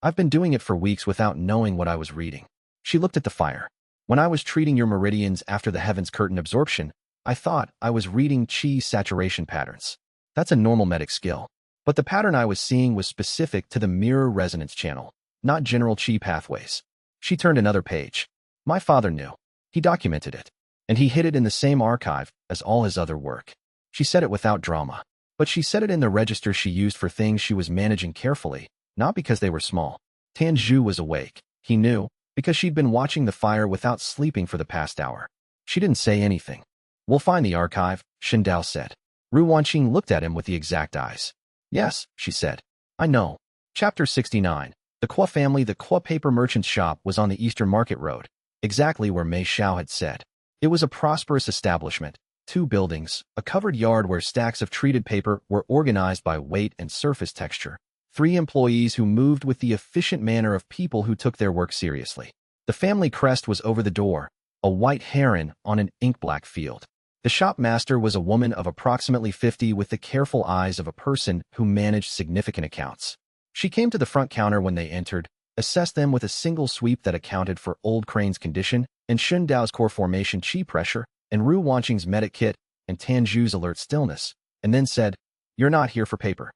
I've been doing it for weeks without knowing what I was reading. She looked at the fire. When I was treating your meridians after the heavens curtain absorption, I thought I was reading chi saturation patterns. That's a normal medic skill. But the pattern I was seeing was specific to the mirror resonance channel, not general chi pathways. She turned another page. My father knew. He documented it. And he hid it in the same archive as all his other work. She said it without drama. But she said it in the register she used for things she was managing carefully, not because they were small. Tanju was awake. He knew, because she'd been watching the fire without sleeping for the past hour. She didn't say anything. We'll find the archive, Shindao said. Ru Wanqing looked at him with the exact eyes. Yes, she said. I know. Chapter 69. The Kuo family. The Kuo paper merchant's shop was on the Eastern Market Road, exactly where Mei Xiao had said. It was a prosperous establishment, 2 buildings, a covered yard where stacks of treated paper were organized by weight and surface texture, 3 employees who moved with the efficient manner of people who took their work seriously. The family crest was over the door, a white heron on an ink-black field. The shopmaster was a woman of approximately 50 with the careful eyes of a person who managed significant accounts. She came to the front counter when they entered, assessed them with a single sweep that accounted for Old Crane's condition, and Shun Dao's core formation chi pressure, and Ru Wanqing's medic kit, and Tan Zhu's alert stillness, and then said, "You're not here for paper."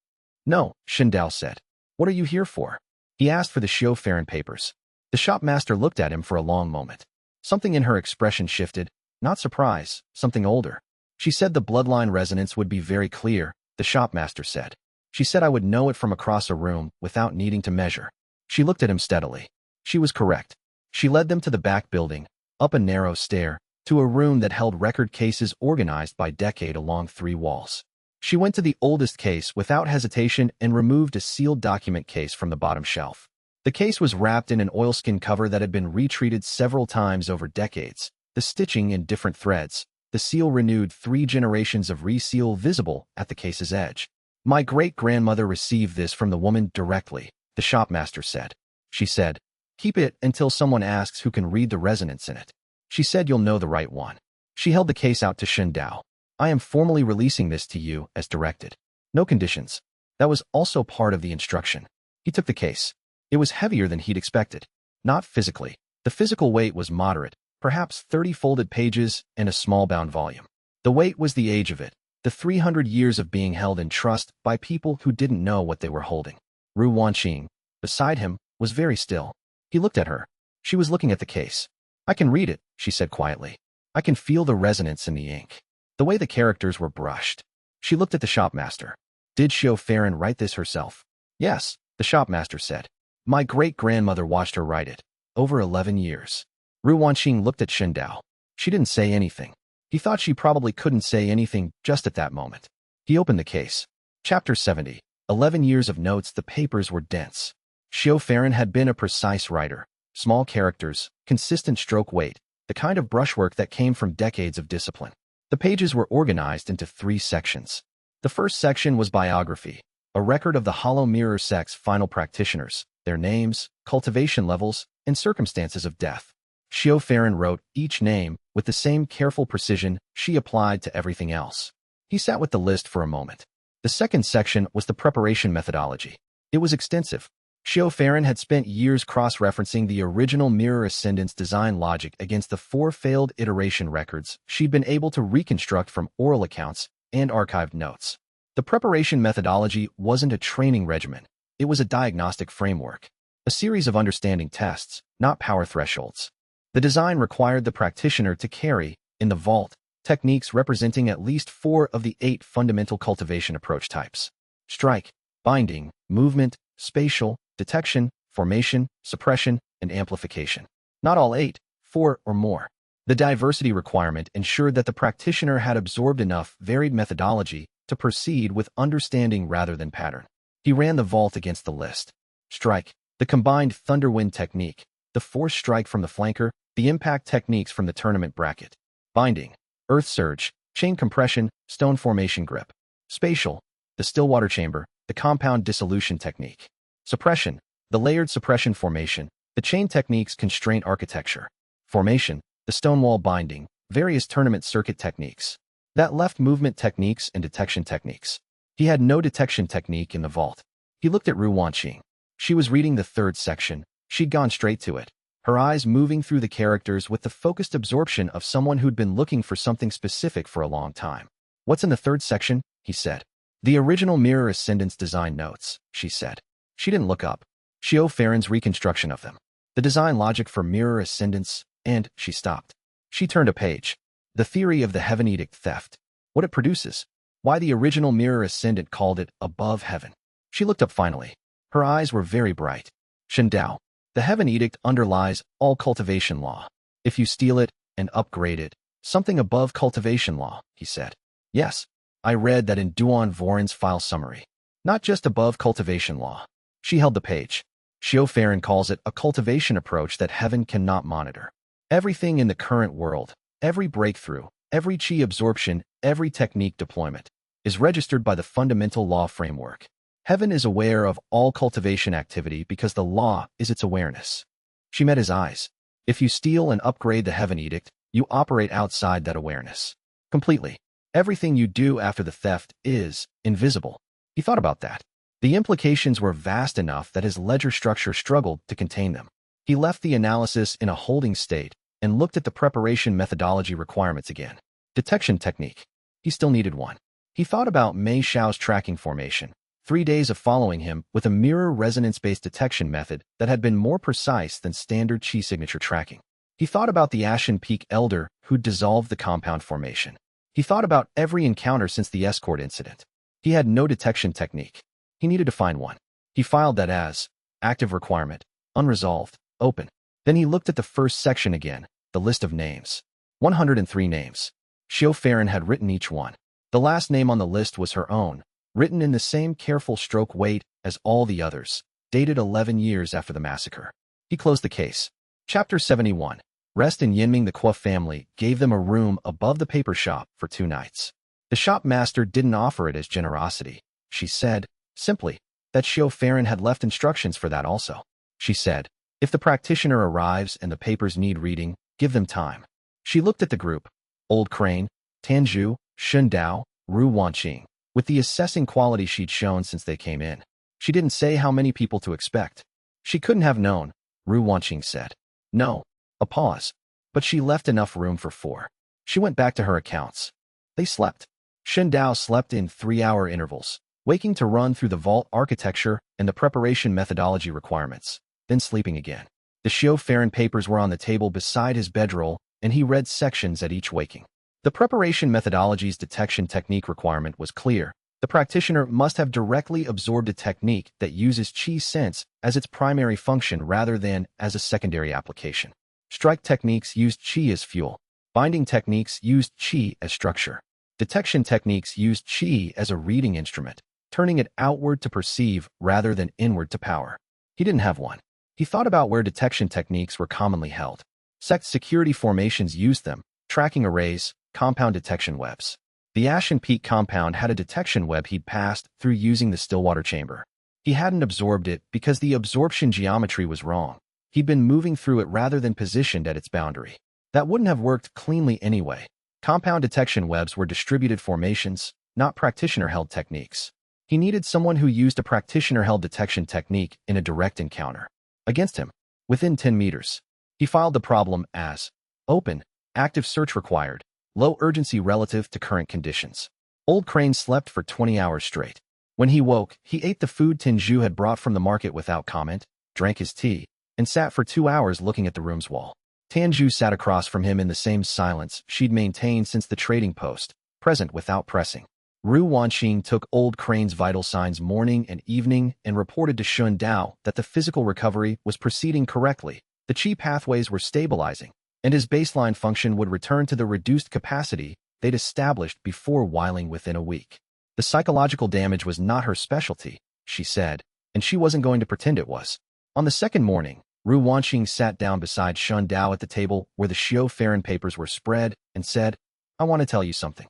"No," Shun Dao said. "What are you here for?" He asked for the Xiao Farron papers. The shopmaster looked at him for a long moment. Something in her expression shifted, not surprise, something older. She said the bloodline resonance would be very clear, the shopmaster said. She said I would know it from across a room without needing to measure. She looked at him steadily. She was correct. She led them to the back building, up a narrow stair, to a room that held record cases organized by decade along 3 walls. She went to the oldest case without hesitation and removed a sealed document case from the bottom shelf. The case was wrapped in an oilskin cover that had been retreated several times over decades, the stitching in different threads, the seal renewed 3 generations of reseal visible at the case's edge. My great-grandmother received this from the woman directly, the shopmaster said. She said, "Keep it until someone asks who can read the resonance in it." She said you'll know the right one. She held the case out to Shun Dao. "I am formally releasing this to you as directed. No conditions." That was also part of the instruction. He took the case. It was heavier than he'd expected. Not physically. The physical weight was moderate, perhaps 30 folded pages and a small bound volume. The weight was the age of it, the 300 years of being held in trust by people who didn't know what they were holding. Ru Wanqing, beside him, was very still. He looked at her. She was looking at the case. "I can read it," she said quietly. "I can feel the resonance in the ink. The way the characters were brushed." She looked at the shopmaster. "Did Xiao Farron write this herself?" "Yes," the shopmaster said. "My great-grandmother watched her write it. Over 11 years. Ru Wanqing looked at Shun Dao. She didn't say anything. He thought she probably couldn't say anything just at that moment. He opened the case. Chapter 70. 11 years of notes. The papers were dense. Xiao Farron had been a precise writer. Small characters, consistent stroke weight, the kind of brushwork that came from decades of discipline. The pages were organized into 3 sections. The first section was biography, a record of the Hollow Mirror sect's final practitioners, their names, cultivation levels, and circumstances of death. Xiao Farron wrote each name with the same careful precision she applied to everything else. He sat with the list for a moment. The second section was the preparation methodology. It was extensive. Xiao Farron had spent years cross-referencing the original Mirror Ascendant's design logic against the 4 failed iteration records she'd been able to reconstruct from oral accounts and archived notes. The preparation methodology wasn't a training regimen. It was a diagnostic framework, a series of understanding tests, not power thresholds. The design required the practitioner to carry, in the vault, techniques representing at least 4 of the 8 fundamental cultivation approach types: strike, binding, movement, spatial, detection, formation, suppression, and amplification. Not all 8, 4 or more. The diversity requirement ensured that the practitioner had absorbed enough varied methodology to proceed with understanding rather than pattern. He ran the vault against the list. Strike, the combined Thunderwind technique, the force strike from the flanker, the impact techniques from the tournament bracket. Binding, earth surge, chain compression, stone formation grip. Spatial, the Stillwater chamber, the compound dissolution technique. Suppression, the layered suppression formation, the chain techniques constraint architecture. Formation, the stonewall binding, various tournament circuit techniques. That left movement techniques and detection techniques. He had no detection technique in the vault. He looked at Ru Wanqing. She was reading the 3rd section. She'd gone straight to it, her eyes moving through the characters with the focused absorption of someone who'd been looking for something specific for a long time. "What's in the 3rd section?" he said. "The original Mirror Ascendant's design notes," she said. She didn't look up. Xiao Farron's reconstruction of them. The design logic for Mirror Ascendants, and she stopped. She turned a page. The theory of the Heaven Edict theft. What it produces. Why the original Mirror Ascendant called it above heaven. She looked up finally. Her eyes were very bright. "Shun Dao, the Heaven Edict underlies all cultivation law. If you steal it and upgrade it, something above cultivation law," he said. "Yes, I read that in Duan Voran's file summary. Not just above cultivation law. She held the page. Xiu Farron calls it a cultivation approach that heaven cannot monitor. Everything in the current world, every breakthrough, every chi absorption, every technique deployment, is registered by the fundamental law framework. Heaven is aware of all cultivation activity because the law is its awareness. She met his eyes. If you steal and upgrade the heaven edict, you operate outside that awareness. Completely. Everything you do after the theft is invisible. He thought about that. The implications were vast enough that his ledger structure struggled to contain them. He left the analysis in a holding state and looked at the preparation methodology requirements again. Detection technique. He still needed one. He thought about Mei Xiao's tracking formation, 3 days of following him with a mirror resonance-based detection method that had been more precise than standard chi signature tracking. He thought about the Ashen Peak elder who'd dissolved the compound formation. He thought about every encounter since the escort incident. He had no detection technique. He needed to find one. He filed that as active requirement, unresolved, open. Then he looked at the first section again, the list of names. 103 names. Xiu Farron had written each one. The last name on the list was her own, written in the same careful stroke weight as all the others, dated 11 years after the massacre. He closed the case. Chapter 71. Rest in Yinming. The Kuo family gave them a room above the paper shop for 2 nights. The shop master didn't offer it as generosity. She said, simply, that Xiu Farron had left instructions for that also. She said, if the practitioner arrives and the papers need reading, give them time. She looked at the group. Old Crane, Tanju, Shun Dao, Ru Wanqing, with the assessing quality she'd shown since they came in. She didn't say how many people to expect. She couldn't have known, Ru Wanqing said. No. A pause. But she left enough room for 4. She went back to her accounts. They slept. Shun Dao slept in 3-hour intervals, waking to run through the vault architecture and the preparation methodology requirements, then sleeping again. The Xiu Farron papers were on the table beside his bedroll, and he read sections at each waking. The preparation methodology's detection technique requirement was clear. The practitioner must have directly absorbed a technique that uses chi sense as its primary function rather than as a secondary application. Strike techniques used chi as fuel. Binding techniques used chi as structure. Detection techniques used chi as a reading instrument, turning it outward to perceive rather than inward to power. He didn't have one. He thought about where detection techniques were commonly held. Sect security formations used them, tracking arrays, compound detection webs. The Ashen Peak compound had a detection web he'd passed through using the Stillwater chamber. He hadn't absorbed it because the absorption geometry was wrong. He'd been moving through it rather than positioned at its boundary. That wouldn't have worked cleanly anyway. Compound detection webs were distributed formations, not practitioner-held techniques. He needed someone who used a practitioner-held detection technique in a direct encounter. Against him, within 10 meters. He filed the problem as open, active search required, low urgency relative to current conditions. Old Crane slept for 20 hours straight. When he woke, he ate the food Lin Jue had brought from the market without comment, drank his tea, and sat for 2 hours looking at the room's wall. Tanju sat across from him in the same silence she'd maintained since the trading post, present without pressing. Ru Wanqing took Old Crane's vital signs morning and evening and reported to Shun Dao that the physical recovery was proceeding correctly, the chi pathways were stabilizing, and his baseline function would return to the reduced capacity they'd established before whiling within a week. The psychological damage was not her specialty, she said, and she wasn't going to pretend it was. On the second morning, Ru Wanqing sat down beside Shun Dao at the table where the Xiu Farron papers were spread and said, I want to tell you something.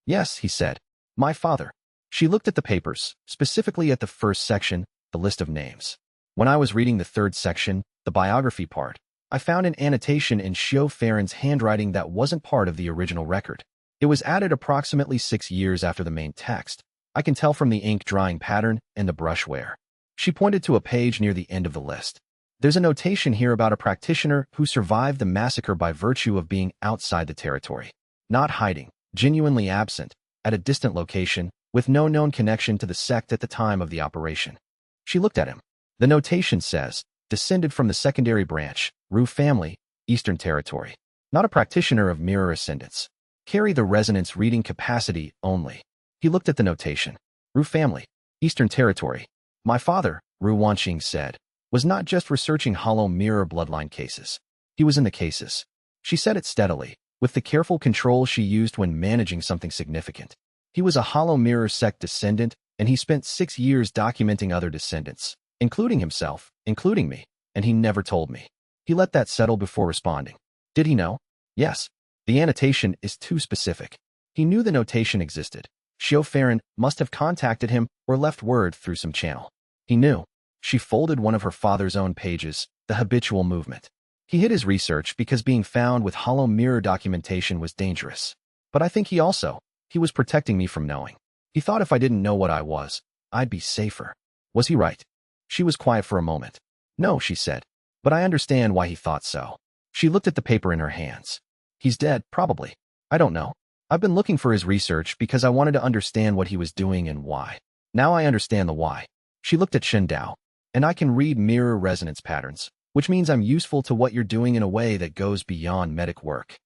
Yes, he said. My father. She looked at the papers, specifically at the first section, the list of names. When I was reading the third section, the biography part, I found an annotation in Xiu Farron's handwriting that wasn't part of the original record. It was added approximately 6 years after the main text. I can tell from the ink drying pattern and the brush wear. She pointed to a page near the end of the list. There's a notation here about a practitioner who survived the massacre by virtue of being outside the territory. Not hiding, genuinely absent, at a distant location, with no known connection to the sect at the time of the operation. She looked at him. The notation says, descended from the secondary branch, Ru family, Eastern Territory. Not a practitioner of mirror ascendants. Carry the resonance reading capacity only. He looked at the notation. Ru family, Eastern Territory. My father, Ru Wanqing said, was not just researching hollow mirror bloodline cases. He was in the cases. She said it steadily, with the careful control she used when managing something significant. He was a hollow mirror sect descendant, and he spent 6 years documenting other descendants, including himself, including me, and he never told me. He let that settle before responding. Did he know? Yes. The annotation is too specific. He knew the notation existed. Xiao must have contacted him or left word through some channel. He knew. She folded one of her father's own pages, the habitual movement. He hid his research because being found with hollow mirror documentation was dangerous. But I think he was protecting me from knowing. He thought if I didn't know what I was, I'd be safer. Was he right? She was quiet for a moment. No, she said. But I understand why he thought so. She looked at the paper in her hands. He's dead, probably. I don't know. I've been looking for his research because I wanted to understand what he was doing and why. Now I understand the why. She looked at Shen Dao. And I can read mirror resonance patterns, which means I'm useful to what you're doing in a way that goes beyond medic work.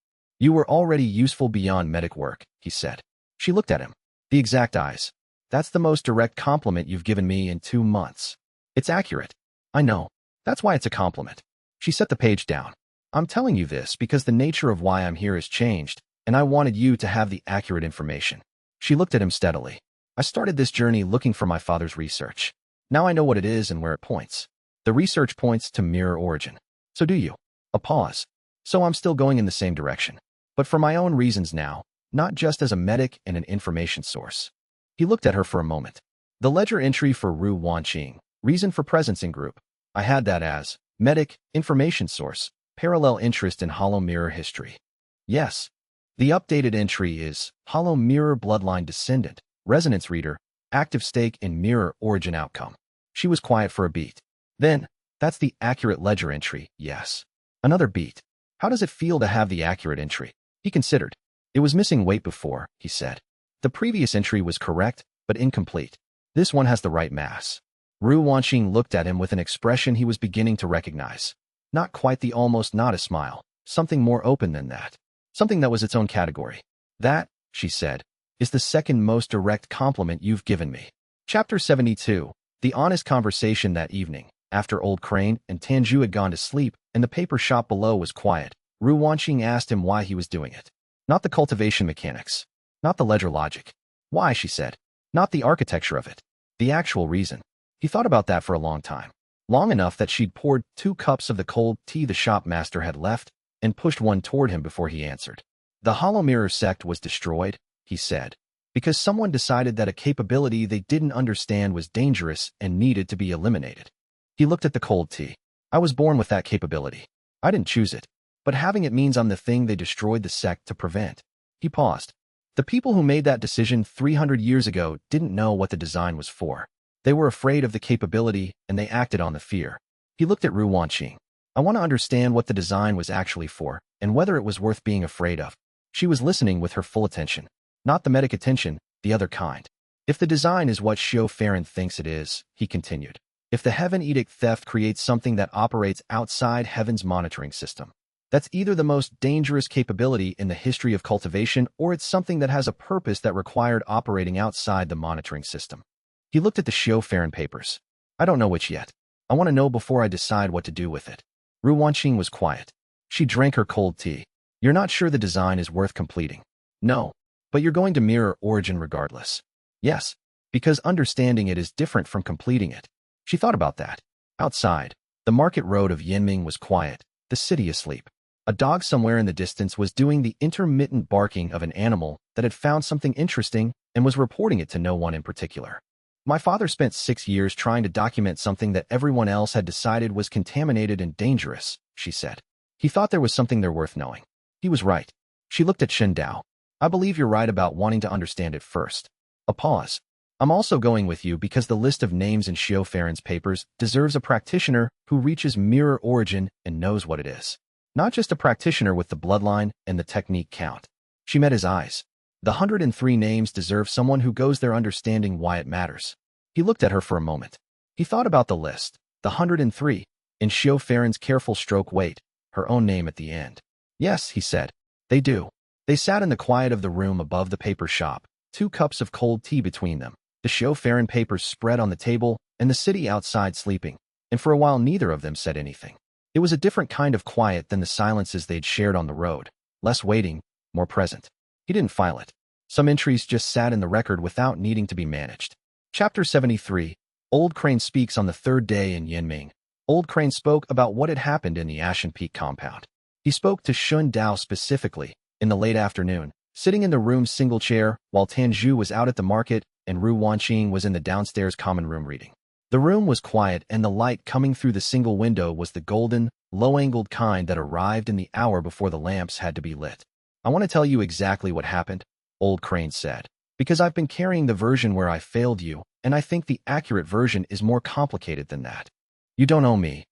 You were already useful beyond medic work, he said. She looked at him. The exact eyes. That's the most direct compliment you've given me in 2 months. It's accurate. I know. That's why it's a compliment. She set the page down. I'm telling you this because the nature of why I'm here has changed, and I wanted you to have the accurate information. She looked at him steadily. I started this journey looking for my father's research. Now I know what it is and where it points. The research points to mirror origin. So do you. A pause. So I'm still going in the same direction. But for my own reasons now, not just as a medic and an information source. He looked at her for a moment. The ledger entry for Ru Wanqing, reason for presence in group. I had that as medic, information source, parallel interest in hollow mirror history. Yes. The updated entry is hollow mirror bloodline descendant, resonance reader, active stake in mirror origin outcome. She was quiet for a beat. Then, that's the accurate ledger entry, yes. Another beat. How does it feel to have the accurate entry? He considered. It was missing weight before, he said. The previous entry was correct, but incomplete. This one has the right mass. Ru Wanqing looked at him with an expression he was beginning to recognize. Not quite the almost not a smile, something more open than that. Something that was its own category. That, she said, is the second most direct compliment you've given me. Chapter 72. The honest conversation that evening, after Old Crane and Tanju had gone to sleep and the paper shop below was quiet, Ru Wanqing asked him why he was doing it. Not the cultivation mechanics. Not the ledger logic. Why, she said. Not the architecture of it. The actual reason. He thought about that for a long time. Long enough that she'd poured 2 cups of the cold tea the shop master had left and pushed one toward him before he answered. The hollow mirror sect was destroyed, he said, because someone decided that a capability they didn't understand was dangerous and needed to be eliminated. He looked at the cold tea. I was born with that capability. I didn't choose it, but having it means I'm the thing they destroyed the sect to prevent. He paused. The people who made that decision 300 years ago didn't know what the design was for. They were afraid of the capability, and they acted on the fear. He looked at Ru Wanqing. I want to understand what the design was actually for, and whether it was worth being afraid of. She was listening with her full attention. Not the medic attention, the other kind. If the design is what Xiao thinks it is, he continued. If the Heaven Edict theft creates something that operates outside Heaven's monitoring system, that's either the most dangerous capability in the history of cultivation or it's something that has a purpose that required operating outside the monitoring system. He looked at the Xiao papers. I don't know which yet. I want to know before I decide what to do with it. Ru Wanqing was quiet. She drank her cold tea. You're not sure the design is worth completing? No. But you're going to mirror origin regardless. Yes. Because understanding it is different from completing it. She thought about that. Outside, the market road of Yinming was quiet, the city asleep. A dog somewhere in the distance was doing the intermittent barking of an animal that had found something interesting and was reporting it to no one in particular. My father spent 6 years trying to document something that everyone else had decided was contaminated and dangerous, she said. He thought there was something there worth knowing. He was right. She looked at Shen Dao. I believe you're right about wanting to understand it first. A pause. I'm also going with you because the list of names in Xiao papers deserves a practitioner who reaches mirror origin and knows what it is. Not just a practitioner with the bloodline and the technique count. She met his eyes. The 103 names deserve someone who goes there understanding why it matters. He looked at her for a moment. He thought about the list, the 103, in Xiao careful stroke weight, her own name at the end. Yes, he said. They do. They sat in the quiet of the room above the paper shop, 2 cups of cold tea between them, the Xiao papers spread on the table, and the city outside sleeping, and for a while neither of them said anything. It was a different kind of quiet than the silences they'd shared on the road, less waiting, more present. He didn't file it. Some entries just sat in the record without needing to be managed. Chapter 73. Old Crane speaks on the third day in Yinming. Old Crane spoke about what had happened in the Ashen Peak compound. He spoke to Xun Dao specifically, in the late afternoon, sitting in the room's single chair, while Tanju was out at the market and Ru Wanqing was in the downstairs common room reading. The room was quiet and the light coming through the single window was the golden, low-angled kind that arrived in the hour before the lamps had to be lit. I want to tell you exactly what happened, Old Crane said, because I've been carrying the version where I failed you, and I think the accurate version is more complicated than that. You don't owe me.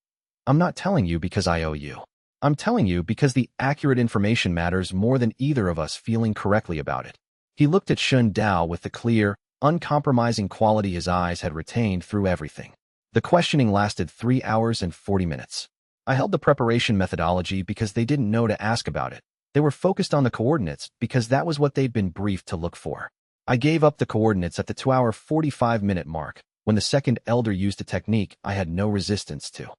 I'm not telling you because I owe you. I'm telling you because the accurate information matters more than either of us feeling correctly about it. He looked at Xun Dao with the clear, uncompromising quality his eyes had retained through everything. The questioning lasted 3 hours and 40 minutes. I held the preparation methodology because they didn't know to ask about it. They were focused on the coordinates because that was what they'd been briefed to look for. I gave up the coordinates at the 2-hour 45-minute mark, when the second elder used a technique I had no resistance to.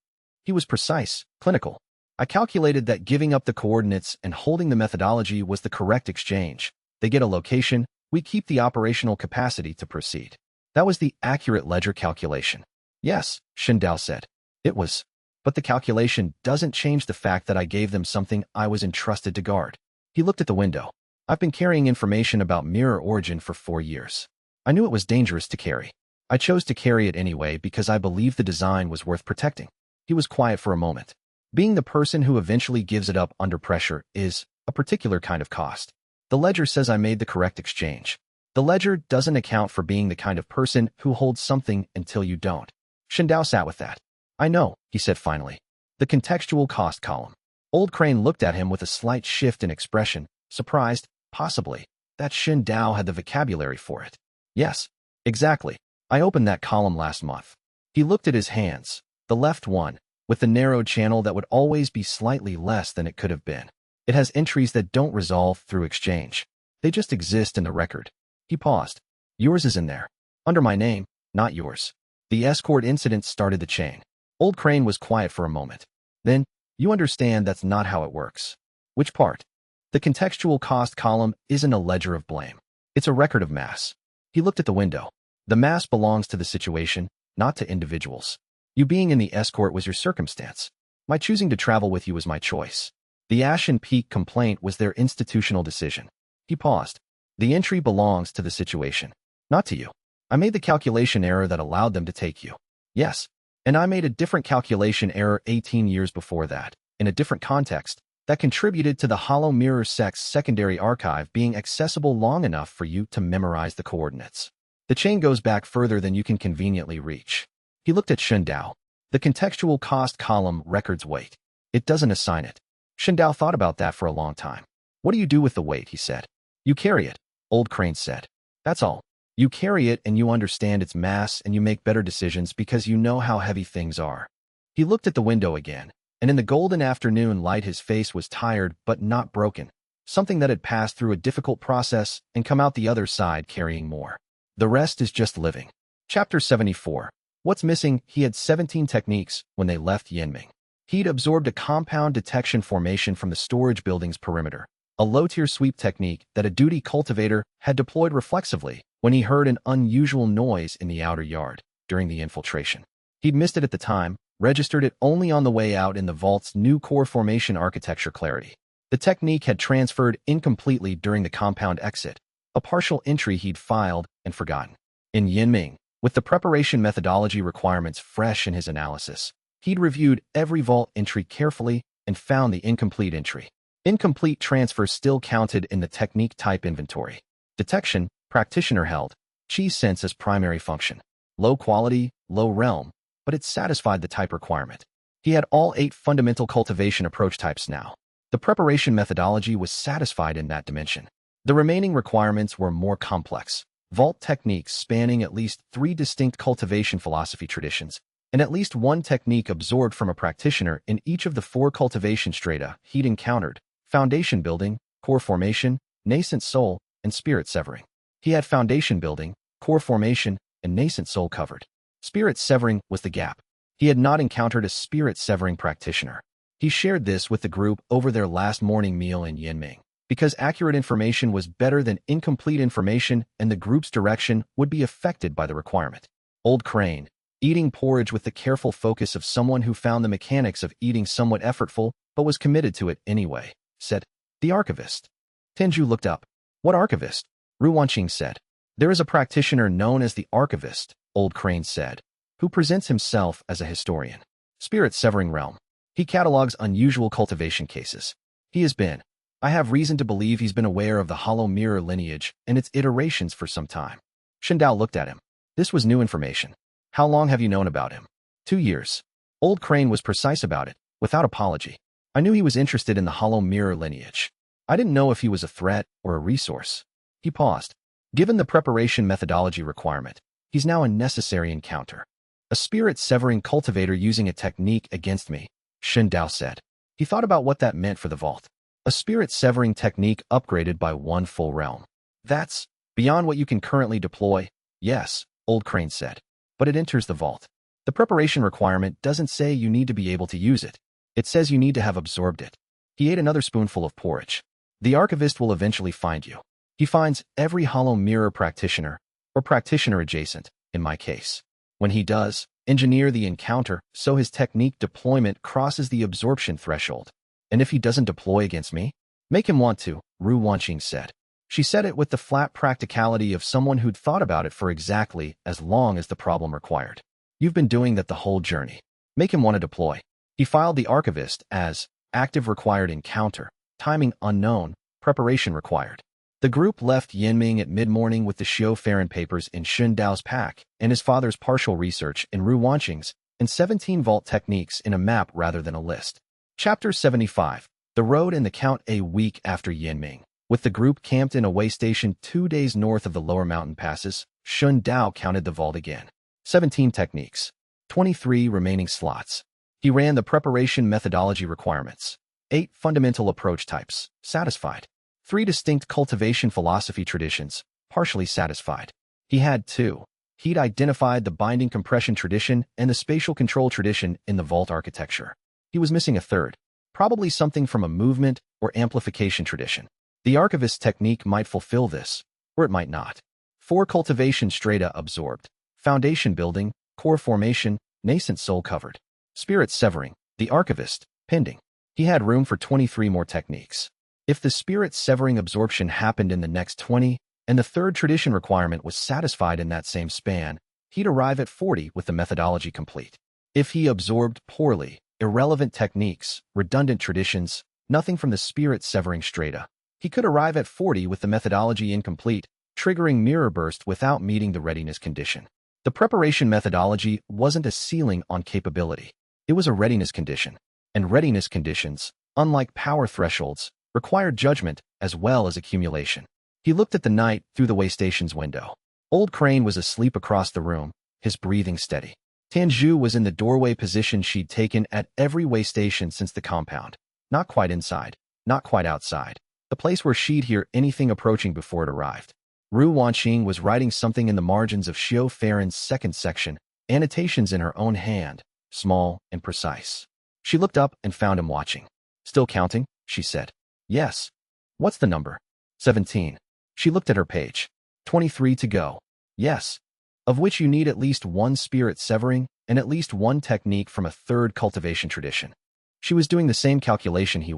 He was precise, clinical. I calculated that giving up the coordinates and holding the methodology was the correct exchange. They get a location, we keep the operational capacity to proceed. That was the accurate ledger calculation. Yes, Xun Dao said. It was. But the calculation doesn't change the fact that I gave them something I was entrusted to guard. He looked at the window. I've been carrying information about mirror origin for 4 years. I knew it was dangerous to carry. I chose to carry it anyway because I believed the design was worth protecting. He was quiet for a moment. Being the person who eventually gives it up under pressure is a particular kind of cost. The ledger says I made the correct exchange. The ledger doesn't account for being the kind of person who holds something until you don't. Xun Dao sat with that. I know, he said finally. The contextual cost column. Old Crane looked at him with a slight shift in expression, surprised, possibly, that Xun Dao had the vocabulary for it. Yes, exactly. I opened that column last month. He looked at his hands, the left one, with the narrowed channel that would always be slightly less than it could have been. It has entries that don't resolve through exchange. They just exist in the record. He paused. Yours is in there. Under my name, not yours. The escort incident started the chain. Old Crane was quiet for a moment. Then, you understand that's not how it works. Which part? The contextual cost column isn't a ledger of blame. It's a record of mass. He looked at the window. The mass belongs to the situation, not to individuals. You being in the escort was your circumstance. My choosing to travel with you was my choice. The Ashen Peak complaint was their institutional decision. He paused. The entry belongs to the situation, not to you. I made the calculation error that allowed them to take you. Yes, and I made a different calculation error 18 years before that, in a different context, that contributed to the Hollow Mirror Sect's secondary archive being accessible long enough for you to memorize the coordinates. The chain goes back further than you can conveniently reach. He looked at Xun Dao. The contextual cost column records weight. It doesn't assign it. Xun Dao thought about that for a long time. What do you do with the weight, he said. You carry it, Old Crane said. That's all. You carry it and you understand its mass and you make better decisions because you know how heavy things are. He looked at the window again, and in the golden afternoon light his face was tired but not broken, something that had passed through a difficult process and come out the other side carrying more. The rest is just living. Chapter 74. What's missing? He had 17 techniques when they left Yinming. He'd absorbed a compound detection formation from the storage building's perimeter, a low-tier sweep technique that a duty cultivator had deployed reflexively when he heard an unusual noise in the outer yard during the infiltration. He'd missed it at the time, registered it only on the way out in the vault's new core formation architecture clarity. The technique had transferred incompletely during the compound exit, a partial entry he'd filed and forgotten. In Yinming, with the preparation methodology requirements fresh in his analysis, he'd reviewed every vault entry carefully and found the incomplete entry. Incomplete transfer still counted in the technique type inventory. Detection, practitioner held, chi sense as primary function. Low quality, low realm, but it satisfied the type requirement. He had all 8 fundamental cultivation approach types now. The preparation methodology was satisfied in that dimension. The remaining requirements were more complex. Vault techniques spanning at least 3 distinct cultivation philosophy traditions, and at least 1 technique absorbed from a practitioner in each of the 4 cultivation strata he'd encountered: foundation building, core formation, nascent soul, and spirit severing. He had foundation building, core formation, and nascent soul covered. Spirit severing was the gap. He had not encountered a spirit severing practitioner. He shared this with the group over their last morning meal in Yinming. because accurate information was better than incomplete information and the group's direction would be affected by the requirement. Old Crane, eating porridge with the careful focus of someone who found the mechanics of eating somewhat effortful but was committed to it anyway, said, "The archivist." Tenju looked up. "What archivist?" Ru Wanqing said. "There is a practitioner known as the archivist," Old Crane said, "who presents himself as a historian. Spirit-severing realm. He catalogs unusual cultivation cases. I have reason to believe he's been aware of the hollow mirror lineage and its iterations for some time." Shindao looked at him. This was new information. "How long have you known about him?" 2 years. Old Crane was precise about it, without apology. "I knew he was interested in the hollow mirror lineage. I didn't know if he was a threat or a resource." He paused. "Given the preparation methodology requirement, he's now a necessary encounter. A spirit-severing cultivator using a technique against me," Shindao said. He thought about what that meant for the vault. A spirit-severing technique upgraded by 1 full realm. "That's beyond what you can currently deploy." "Yes," Old Crane said. "But it enters the vault. The preparation requirement doesn't say you need to be able to use it. It says you need to have absorbed it." He ate another spoonful of porridge. "The archivist will eventually find you. He finds every hollow mirror practitioner, or practitioner adjacent, in my case. When he does, engineer the encounter so his technique deployment crosses the absorption threshold. And if he doesn't deploy against me, make him want to," Ru Wanqing said. She said it with the flat practicality of someone who'd thought about it for exactly as long as the problem required. "You've been doing that the whole journey. Make him want to deploy." He filed the archivist as active required encounter, timing unknown, preparation required. The group left Yinming at mid-morning with the xianxia papers in Shun Dao's pack and his father's partial research in Ru Wanqing's and 17 vault techniques in a map rather than a list. Chapter 75. The Road and the Count. A week after Yinming, with the group camped in a way station 2 days north of the lower mountain passes, Shun Dao counted the vault again. 17 techniques. 23 remaining slots. He ran the preparation methodology requirements. 8 fundamental approach types. Satisfied. 3 distinct cultivation philosophy traditions. Partially satisfied. He had 2. He'd identified the binding compression tradition and the spatial control tradition in the vault architecture. He was missing a 3rd. Probably something from a movement or amplification tradition. The archivist technique might fulfill this, or it might not. 4 cultivation strata absorbed. Foundation building, core formation, nascent soul covered. Spirit severing, the archivist, pending. He had room for 23 more techniques. If the spirit severing absorption happened in the next 20, and the 3rd tradition requirement was satisfied in that same span, he'd arrive at 40 with the methodology complete. If he absorbed poorly, irrelevant techniques, redundant traditions, nothing from the spirit severing strata, he could arrive at 40 with the methodology incomplete, triggering mirror burst without meeting the readiness condition. The preparation methodology wasn't a ceiling on capability. It was a readiness condition. And readiness conditions, unlike power thresholds, required judgment as well as accumulation. He looked at the night through the way station's window. Old Crane was asleep across the room, his breathing steady. Tanju was in the doorway position she'd taken at every way station since the compound. Not quite inside, not quite outside. The place where she'd hear anything approaching before it arrived. Ru Wanqing was writing something in the margins of Xiao Farron's 2nd section, annotations in her own hand, small and precise. She looked up and found him watching. "Still counting?" she said. "Yes." "What's the number?" 17. She looked at her page. 23 to go. "Yes." "Of which you need at least 1 spirit severing and at least 1 technique from a 3rd cultivation tradition." She was doing the same calculation he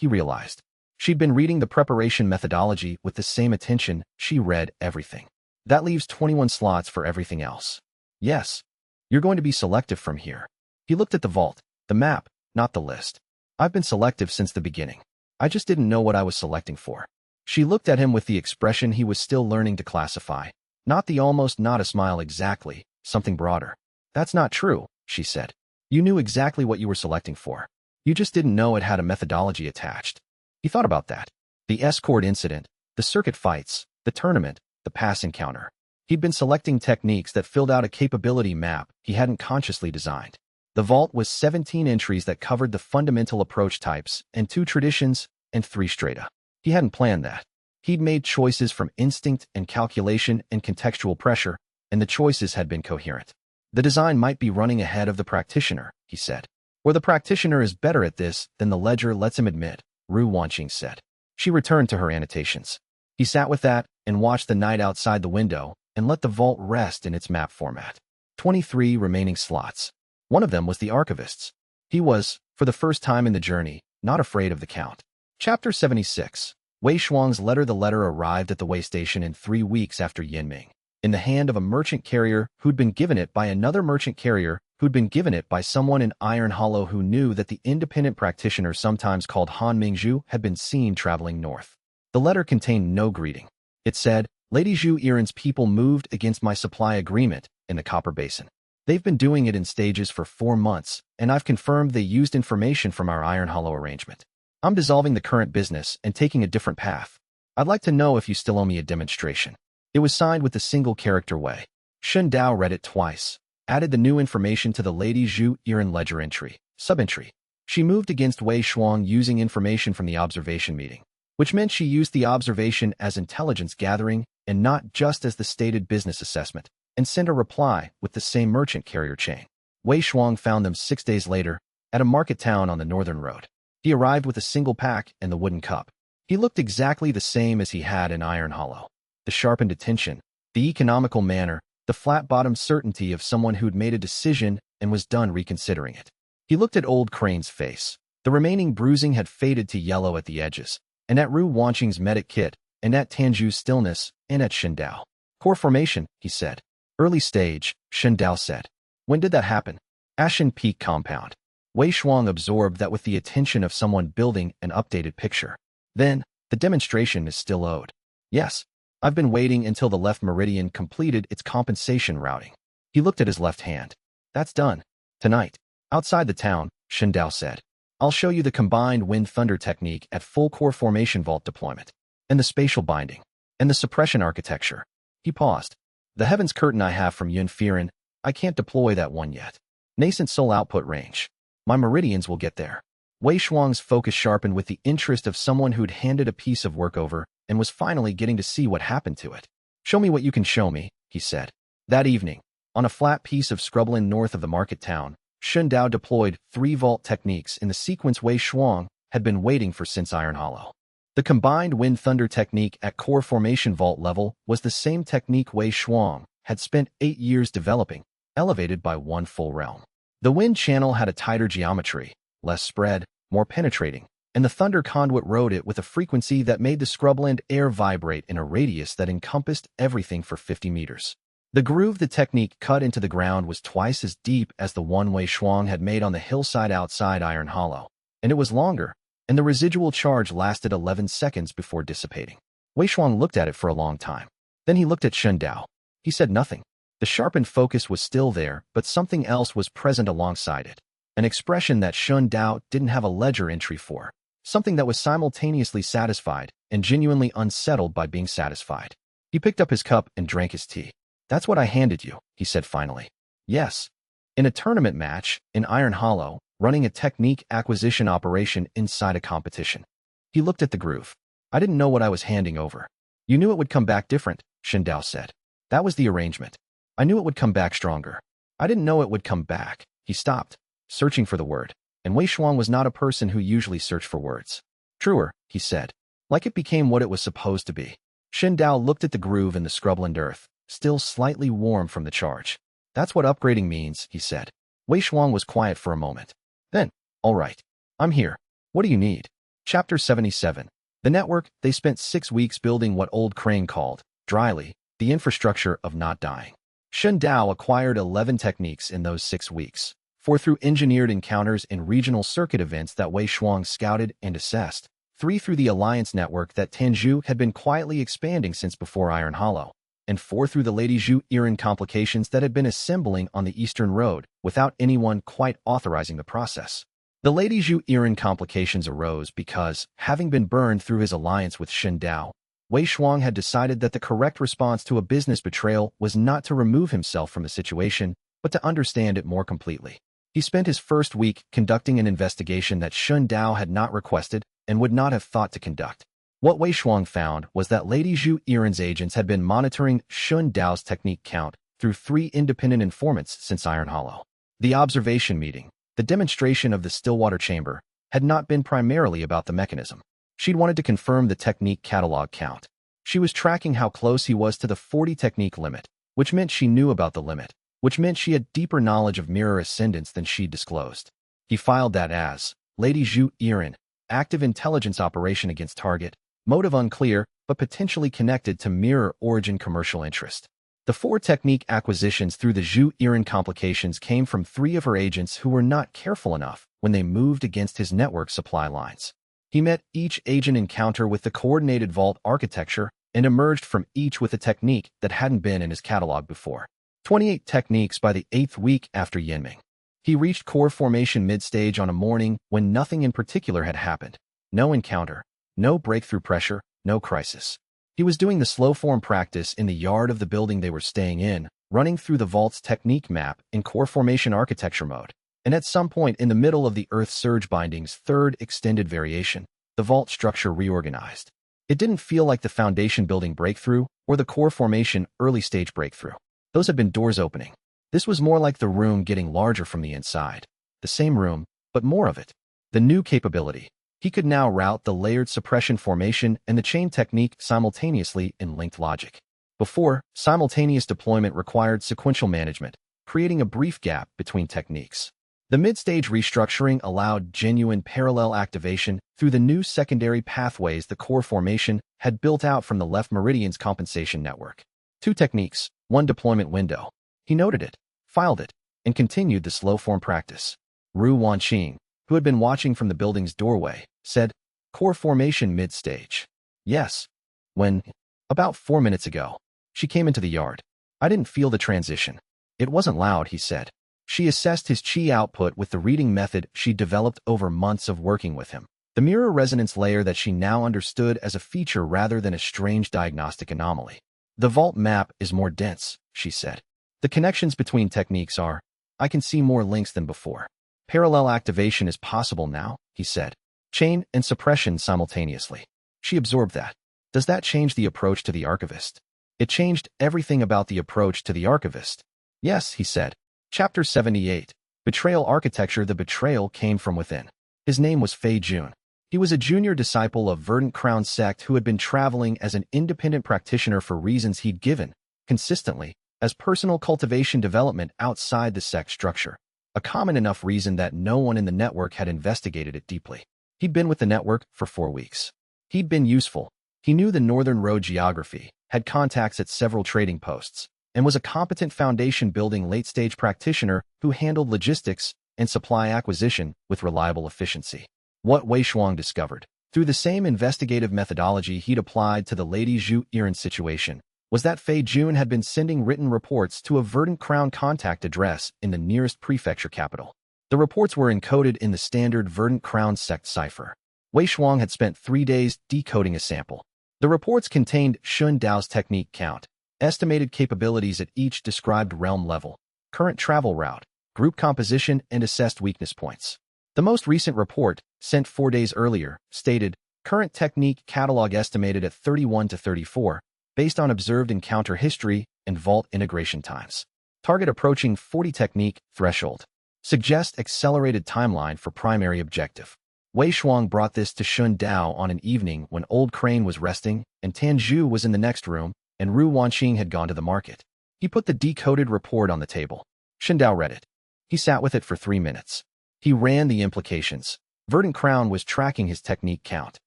realized. She'd been reading the preparation methodology with the same attention she read everything. That leaves 21 slots for everything else. "Yes. You're going to be selective from here." He looked at the vault, the map, not the list. "I've been selective since the beginning. I just didn't know what I was selecting for." She looked at him with the expression he was still learning to classify. Not the almost not a smile exactly, something broader. "That's not true," she said. "You knew exactly what you were selecting for. You just didn't know it had a methodology attached." He thought about that. The escort incident, the circuit fights, the tournament, the pass encounter. He'd been selecting techniques that filled out a capability map he hadn't consciously designed. The vault was 17 entries that covered the fundamental approach types and 2 traditions and 3 strata. He hadn't planned that. He'd made choices from instinct and calculation and contextual pressure, and the choices had been coherent. The design might be running ahead of the practitioner, he said. Or the practitioner is better at this than the ledger lets him admit, Ru Wanqing said. She returned to her annotations. He sat with that and watched the night outside the window and let the vault rest in its map format. 23 remaining slots. One of them was the archivist's. He was, for the first time in the journey, not afraid of the count. Chapter 76. Wei Shuang's letter. The letter arrived at the way station in 3 weeks after Yinming, in the hand of a merchant carrier who'd been given it by another merchant carrier who'd been given it by someone in Iron Hollow who knew that the independent practitioner sometimes called Han Mingzhu had been seen traveling north. The letter contained no greeting. It said, Lady Zhu Yiren's people moved against my supply agreement in the Copper Basin. They've been doing it in stages for 4 months, and I've confirmed they used information from our Iron Hollow arrangement. I'm dissolving the current business and taking a different path. I'd like to know if you still owe me a demonstration. It was signed with the single character Wei. Shen Dao read it twice, added the new information to the Lady Zhu Yiren ledger entry, sub-entry. She moved against Wei Shuang using information from the observation meeting, which meant she used the observation as intelligence gathering and not just as the stated business assessment, and sent a reply with the same merchant carrier chain. Wei Shuang found them 6 days later at a market town on the northern road. He arrived with a single pack and the wooden cup. He looked exactly the same as he had in Iron Hollow. The sharpened attention, the economical manner, the flat-bottomed certainty of someone who'd made a decision and was done reconsidering it. He looked at Old Crane's face. The remaining bruising had faded to yellow at the edges, and at Ru Wanqing's medic kit, and at Tanju's stillness, and at Shen Dao. Core formation, he said. Early stage, Shen Dao said. When did that happen? Ashen Peak Compound. Wei Shuang absorbed that with the attention of someone building an updated picture. Then, the demonstration is still owed. Yes, I've been waiting until the left meridian completed its compensation routing. He looked at his left hand. That's done. Tonight. Outside the town, Shen Dao said. I'll show you the combined wind-thunder technique at full core formation vault deployment, and the spatial binding, and the suppression architecture. He paused. The heavens curtain I have from Yun Firen, I can't deploy that one yet. Nascent Soul output range. My meridians will get there. Wei Shuang's focus sharpened with the interest of someone who'd handed a piece of work over and was finally getting to see what happened to it. Show me what you can show me, he said. That evening, on a flat piece of scrubland north of the market town, Shen Dao deployed 3 vault techniques in the sequence Wei Shuang had been waiting for since Iron Hollow. The combined wind-thunder technique at core formation vault level was the same technique Wei Shuang had spent 8 years developing, elevated by 1 full realm. The wind channel had a tighter geometry, less spread, more penetrating, and the thunder conduit rode it with a frequency that made the scrubland air vibrate in a radius that encompassed everything for 50 meters. The groove the technique cut into the ground was twice as deep as the one Wei Shuang had made on the hillside outside Iron Hollow, and it was longer, and the residual charge lasted 11 seconds before dissipating. Wei Shuang looked at it for a long time. Then he looked at Shen Dao. He said nothing. The sharpened focus was still there, but something else was present alongside it. An expression that Shen Dao didn't have a ledger entry for. Something that was simultaneously satisfied and genuinely unsettled by being satisfied. He picked up his cup and drank his tea. That's what I handed you, he said finally. Yes. In a tournament match, in Iron Hollow, running a technique acquisition operation inside a competition. He looked at the groove. I didn't know what I was handing over. You knew it would come back different, Shen Dao said. That was the arrangement. I knew it would come back stronger. I didn't know it would come back. He stopped, searching for the word, and Wei Shuang was not a person who usually searched for words. Truer, he said, like it became what it was supposed to be. Shen Dao looked at the groove in the scrubland earth, still slightly warm from the charge. That's what upgrading means, he said. Wei Shuang was quiet for a moment. Then, all right. I'm here. What do you need? Chapter 77. The network. They spent 6 weeks building what Old Crane called, dryly, the infrastructure of not dying. Shen Dao acquired 11 techniques in those 6 weeks, 4 through engineered encounters in regional circuit events that Wei Shuang scouted and assessed, 3 through the alliance network that Tanju had been quietly expanding since before Iron Hollow, and 4 through the Lady Zhu Yiren complications that had been assembling on the Eastern Road without anyone quite authorizing the process. The Lady Zhu Yiren complications arose because, having been burned through his alliance with Shen Dao, Wei Shuang had decided that the correct response to a business betrayal was not to remove himself from the situation, but to understand it more completely. He spent his first week conducting an investigation that Shen Dao had not requested and would not have thought to conduct. What Wei Shuang found was that Lady Zhu Yiren's agents had been monitoring Shen Dao's technique count through 3 independent informants since Iron Hollow. The observation meeting, the demonstration of the Stillwater Chamber, had not been primarily about the mechanism. She'd wanted to confirm the technique catalog count. She was tracking how close he was to the 40 technique limit, which meant she knew about the limit, which meant she had deeper knowledge of mirror ascendance than she'd disclosed. He filed that as Lady Zhu Yiren, active intelligence operation against target, motive unclear, but potentially connected to mirror origin commercial interest. The 4 technique acquisitions through the Zhu Yiren complications came from 3 of her agents who were not careful enough when they moved against his network supply lines. He met each agent encounter with the coordinated vault architecture and emerged from each with a technique that hadn't been in his catalog before. 28 techniques by the 8th week after Yinming. He reached core formation mid-stage on a morning when nothing in particular had happened. No encounter, no breakthrough pressure, no crisis. He was doing the slow form practice in the yard of the building they were staying in, running through the vault's technique map in core formation architecture mode. And at some point in the middle of the Earth Surge Binding's 3rd extended variation, the vault structure reorganized. It didn't feel like the foundation building breakthrough or the core formation early stage breakthrough. Those had been doors opening. This was more like the room getting larger from the inside. The same room, but more of it. The new capability. He could now route the layered suppression formation and the chain technique simultaneously in linked logic. Before, simultaneous deployment required sequential management, creating a brief gap between techniques. The mid-stage restructuring allowed genuine parallel activation through the new secondary pathways the core formation had built out from the left meridian's compensation network. 2 techniques, 1 deployment window. He noted it, filed it, and continued the slow form practice. Ru Wanqing, who had been watching from the building's doorway, said, "Core formation mid-stage." "Yes." "When?" "About 4 minutes ago." She came into the yard. "I didn't feel the transition." "It wasn't loud," he said. She assessed his qi output with the reading method she developed over months of working with him. The mirror resonance layer that she now understood as a feature rather than a strange diagnostic anomaly. "The vault map is more dense," she said. "The connections between techniques are. I can see more links than before. Parallel activation is possible now," he said. "Chain and suppression simultaneously." She absorbed that. "Does that change the approach to the archivist?" It changed everything about the approach to the archivist. "Yes," he said. Chapter 78. Betrayal Architecture. The betrayal came from within. His name was Fei Jun. He was a junior disciple of Verdant Crown sect who had been traveling as an independent practitioner for reasons he'd given, consistently, as personal cultivation development outside the sect structure. A common enough reason that no one in the network had investigated it deeply. He'd been with the network for 4 weeks. He'd been useful. He knew the Northern Road geography, had contacts at several trading posts, and was a competent foundation-building late-stage practitioner who handled logistics and supply acquisition with reliable efficiency. What Wei Shuang discovered, through the same investigative methodology he'd applied to the Lady Zhu Yiren situation, was that Fei Jun had been sending written reports to a Verdant Crown contact address in the nearest prefecture capital. The reports were encoded in the standard Verdant Crown sect cipher. Wei Shuang had spent 3 days decoding a sample. The reports contained Shun Dao's technique count, estimated capabilities at each described realm level, current travel route, group composition, and assessed weakness points. The most recent report, sent 4 days earlier, stated, current technique catalog estimated at 31 to 34, based on observed encounter history and vault integration times. Target approaching 40 technique threshold. Suggest accelerated timeline for primary objective. Wei Shuang brought this to Shun Dao on an evening when Old Crane was resting and Tan Zhu was in the next room, and Ru Wanqing had gone to the market. He put the decoded report on the table. Shun Dao read it. He sat with it for 3 minutes. He ran the implications. Verdant Crown was tracking his technique count.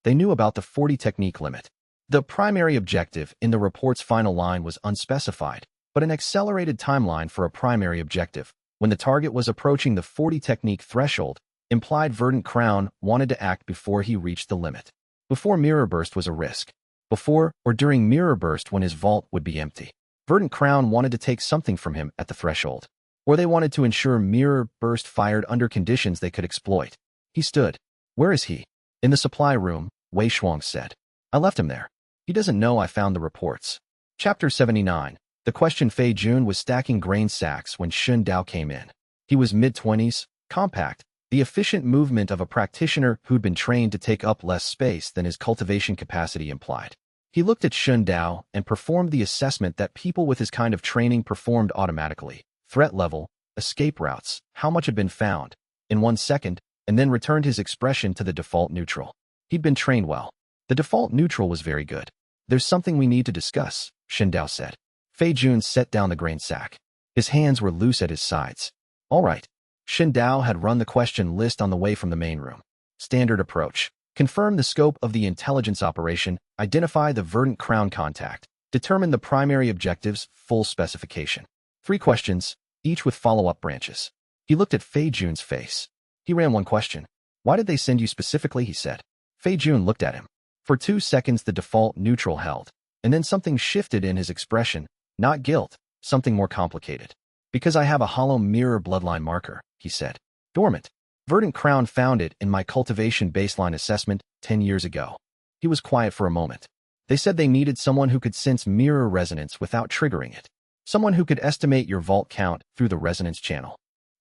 They knew about the 40 technique limit. The primary objective in the report's final line was unspecified, but an accelerated timeline for a primary objective, when the target was approaching the 40 technique threshold, implied Verdant Crown wanted to act before he reached the limit. Before Mirror Burst was a risk. Before or during Mirror Burst when his vault would be empty. Verdant Crown wanted to take something from him at the threshold. Or they wanted to ensure Mirror Burst fired under conditions they could exploit. He stood. "Where is he?" "In the supply room," Wei Shuang said. "I left him there. He doesn't know I found the reports." Chapter 79. The question. Fei Jun was stacking grain sacks when Shun Dao came in. He was mid-20s, compact, the efficient movement of a practitioner who'd been trained to take up less space than his cultivation capacity implied. He looked at Shun Dao and performed the assessment that people with his kind of training performed automatically. Threat level, escape routes, how much had been found, in 1 second, and then returned his expression to the default neutral. He'd been trained well. The default neutral was very good. There's something we need to discuss, Shindao said. Fei Jun set down the grain sack. His hands were loose at his sides. All right. Shindao had run the question list on the way from the main room. Standard approach. Confirm the scope of the intelligence operation, identify the verdant crown contact, determine the primary objectives, full specification. 3 questions, each with follow-up branches. He looked at Fei Jun's face. He ran one question. Why did they send you specifically, he said. Fei Jun looked at him. For 2 seconds the default neutral held, and then something shifted in his expression, not guilt, something more complicated. Because I have a hollow mirror bloodline marker, he said. Dormant. Verdant Crown found it in my cultivation baseline assessment 10 years ago. He was quiet for a moment. They said they needed someone who could sense mirror resonance without triggering it. Someone who could estimate your vault count through the resonance channel.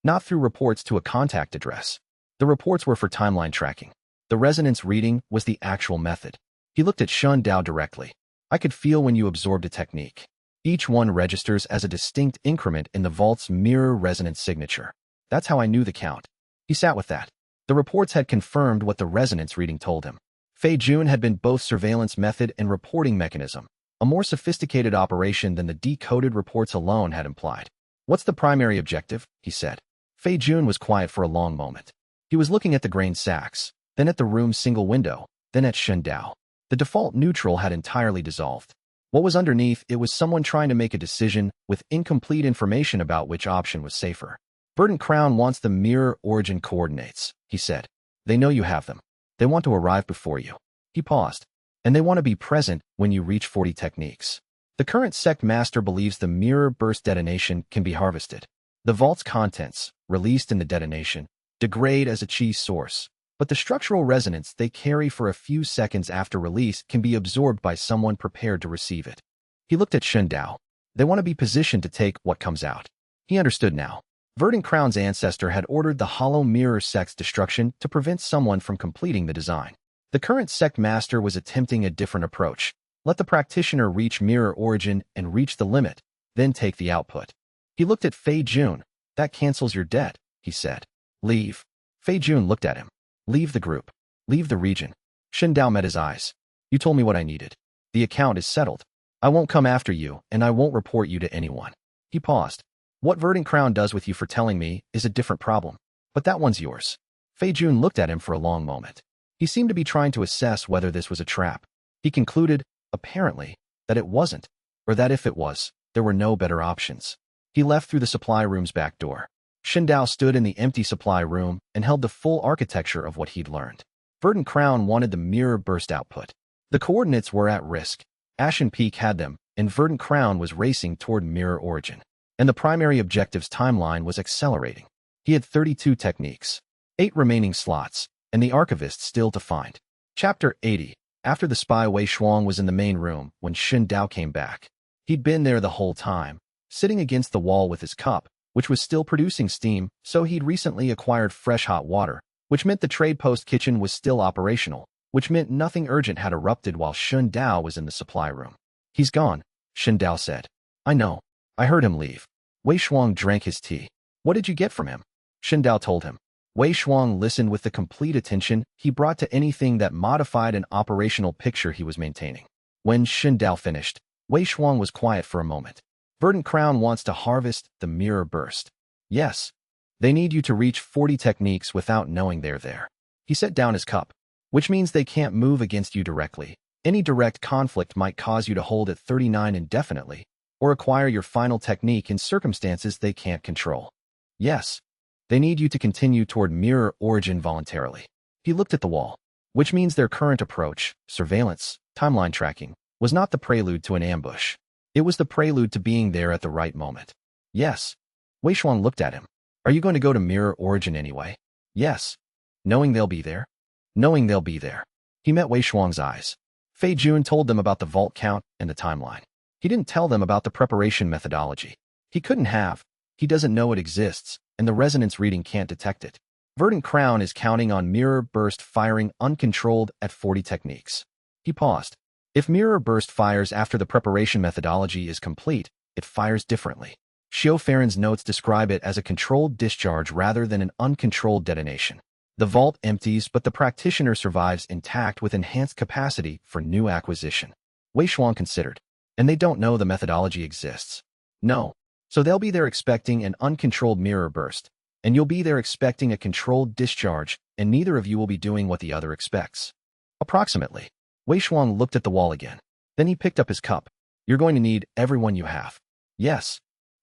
Not through reports to a contact address. The reports were for timeline tracking. The resonance reading was the actual method. He looked at Shindao directly. I could feel when you absorbed a technique. Each one registers as a distinct increment in the vault's mirror resonance signature. That's how I knew the count. He sat with that. The reports had confirmed what the resonance reading told him. Fei Jun had been both surveillance method and reporting mechanism, a more sophisticated operation than the decoded reports alone had implied. What's the primary objective? He said. Fei Jun was quiet for a long moment. He was looking at the grain sacks, then at the room's single window, then at Shindao. The default neutral had entirely dissolved. What was underneath it was someone trying to make a decision with incomplete information about which option was safer. Verdant Crown wants the mirror origin coordinates, he said. They know you have them. They want to arrive before you. He paused. And they want to be present when you reach 40 techniques. The current sect master believes the mirror burst detonation can be harvested. The vault's contents, released in the detonation, degrade as a chi source, but the structural resonance they carry for a few seconds after release can be absorbed by someone prepared to receive it. He looked at Shindao. They want to be positioned to take what comes out. He understood now. Verdant Crown's ancestor had ordered the hollow mirror sect's destruction to prevent someone from completing the design. The current sect master was attempting a different approach. Let the practitioner reach mirror origin and reach the limit, then take the output. He looked at Fei Jun. That cancels your debt, he said. Leave. Fei Jun looked at him. Leave the group. Leave the region. Shindao met his eyes. You told me what I needed. The account is settled. I won't come after you, and I won't report you to anyone. He paused. What Verdant Crown does with you for telling me is a different problem. But that one's yours. Fei Jun looked at him for a long moment. He seemed to be trying to assess whether this was a trap. He concluded, apparently, that it wasn't, or that if it was, there were no better options. He left through the supply room's back door. Shindao stood in the empty supply room and held the full architecture of what he'd learned. Verdant Crown wanted the mirror burst output. The coordinates were at risk. Ashen Peak had them, and Verdant Crown was racing toward mirror origin. And the primary objective's timeline was accelerating. He had 32 techniques, 8 remaining slots, and the archivist still to find. Chapter 80. After the spy Wei Shuang was in the main room when Shindao came back. He'd been there the whole time, sitting against the wall with his cup, which was still producing steam, so he'd recently acquired fresh hot water, which meant the trade post kitchen was still operational, which meant nothing urgent had erupted while Shindao was in the supply room. He's gone, Shindao said. I know. I heard him leave. Wei Shuang drank his tea. What did you get from him? Shindao told him. Wei Shuang listened with the complete attention he brought to anything that modified an operational picture he was maintaining. When Shindao finished, Wei Shuang was quiet for a moment. Verdant Crown wants to harvest the mirror burst. Yes. They need you to reach 40 techniques without knowing they're there. He set down his cup, which means they can't move against you directly. Any direct conflict might cause you to hold at 39 indefinitely, or acquire your final technique in circumstances they can't control. Yes. They need you to continue toward mirror origin voluntarily. He looked at the wall, which means their current approach, surveillance, timeline tracking, was not the prelude to an ambush. It was the prelude to being there at the right moment. Yes. Wei Shuang looked at him. Are you going to go to mirror origin anyway? Yes. Knowing they'll be there? Knowing they'll be there. He met Wei Shuang's eyes. Fei Jun told them about the vault count and the timeline. He didn't tell them about the preparation methodology. He couldn't have. He doesn't know it exists, and the resonance reading can't detect it. Verdant Crown is counting on mirror burst firing uncontrolled at 40 techniques. He paused. If mirror burst fires after the preparation methodology is complete, it fires differently. Xiao Farron's notes describe it as a controlled discharge rather than an uncontrolled detonation. The vault empties, but the practitioner survives intact with enhanced capacity for new acquisition. Wei Shuang considered. And they don't know the methodology exists. No. So they'll be there expecting an uncontrolled mirror burst, and you'll be there expecting a controlled discharge, and neither of you will be doing what the other expects. Approximately. Wei Shuang looked at the wall again. Then he picked up his cup. You're going to need everyone you have. Yes.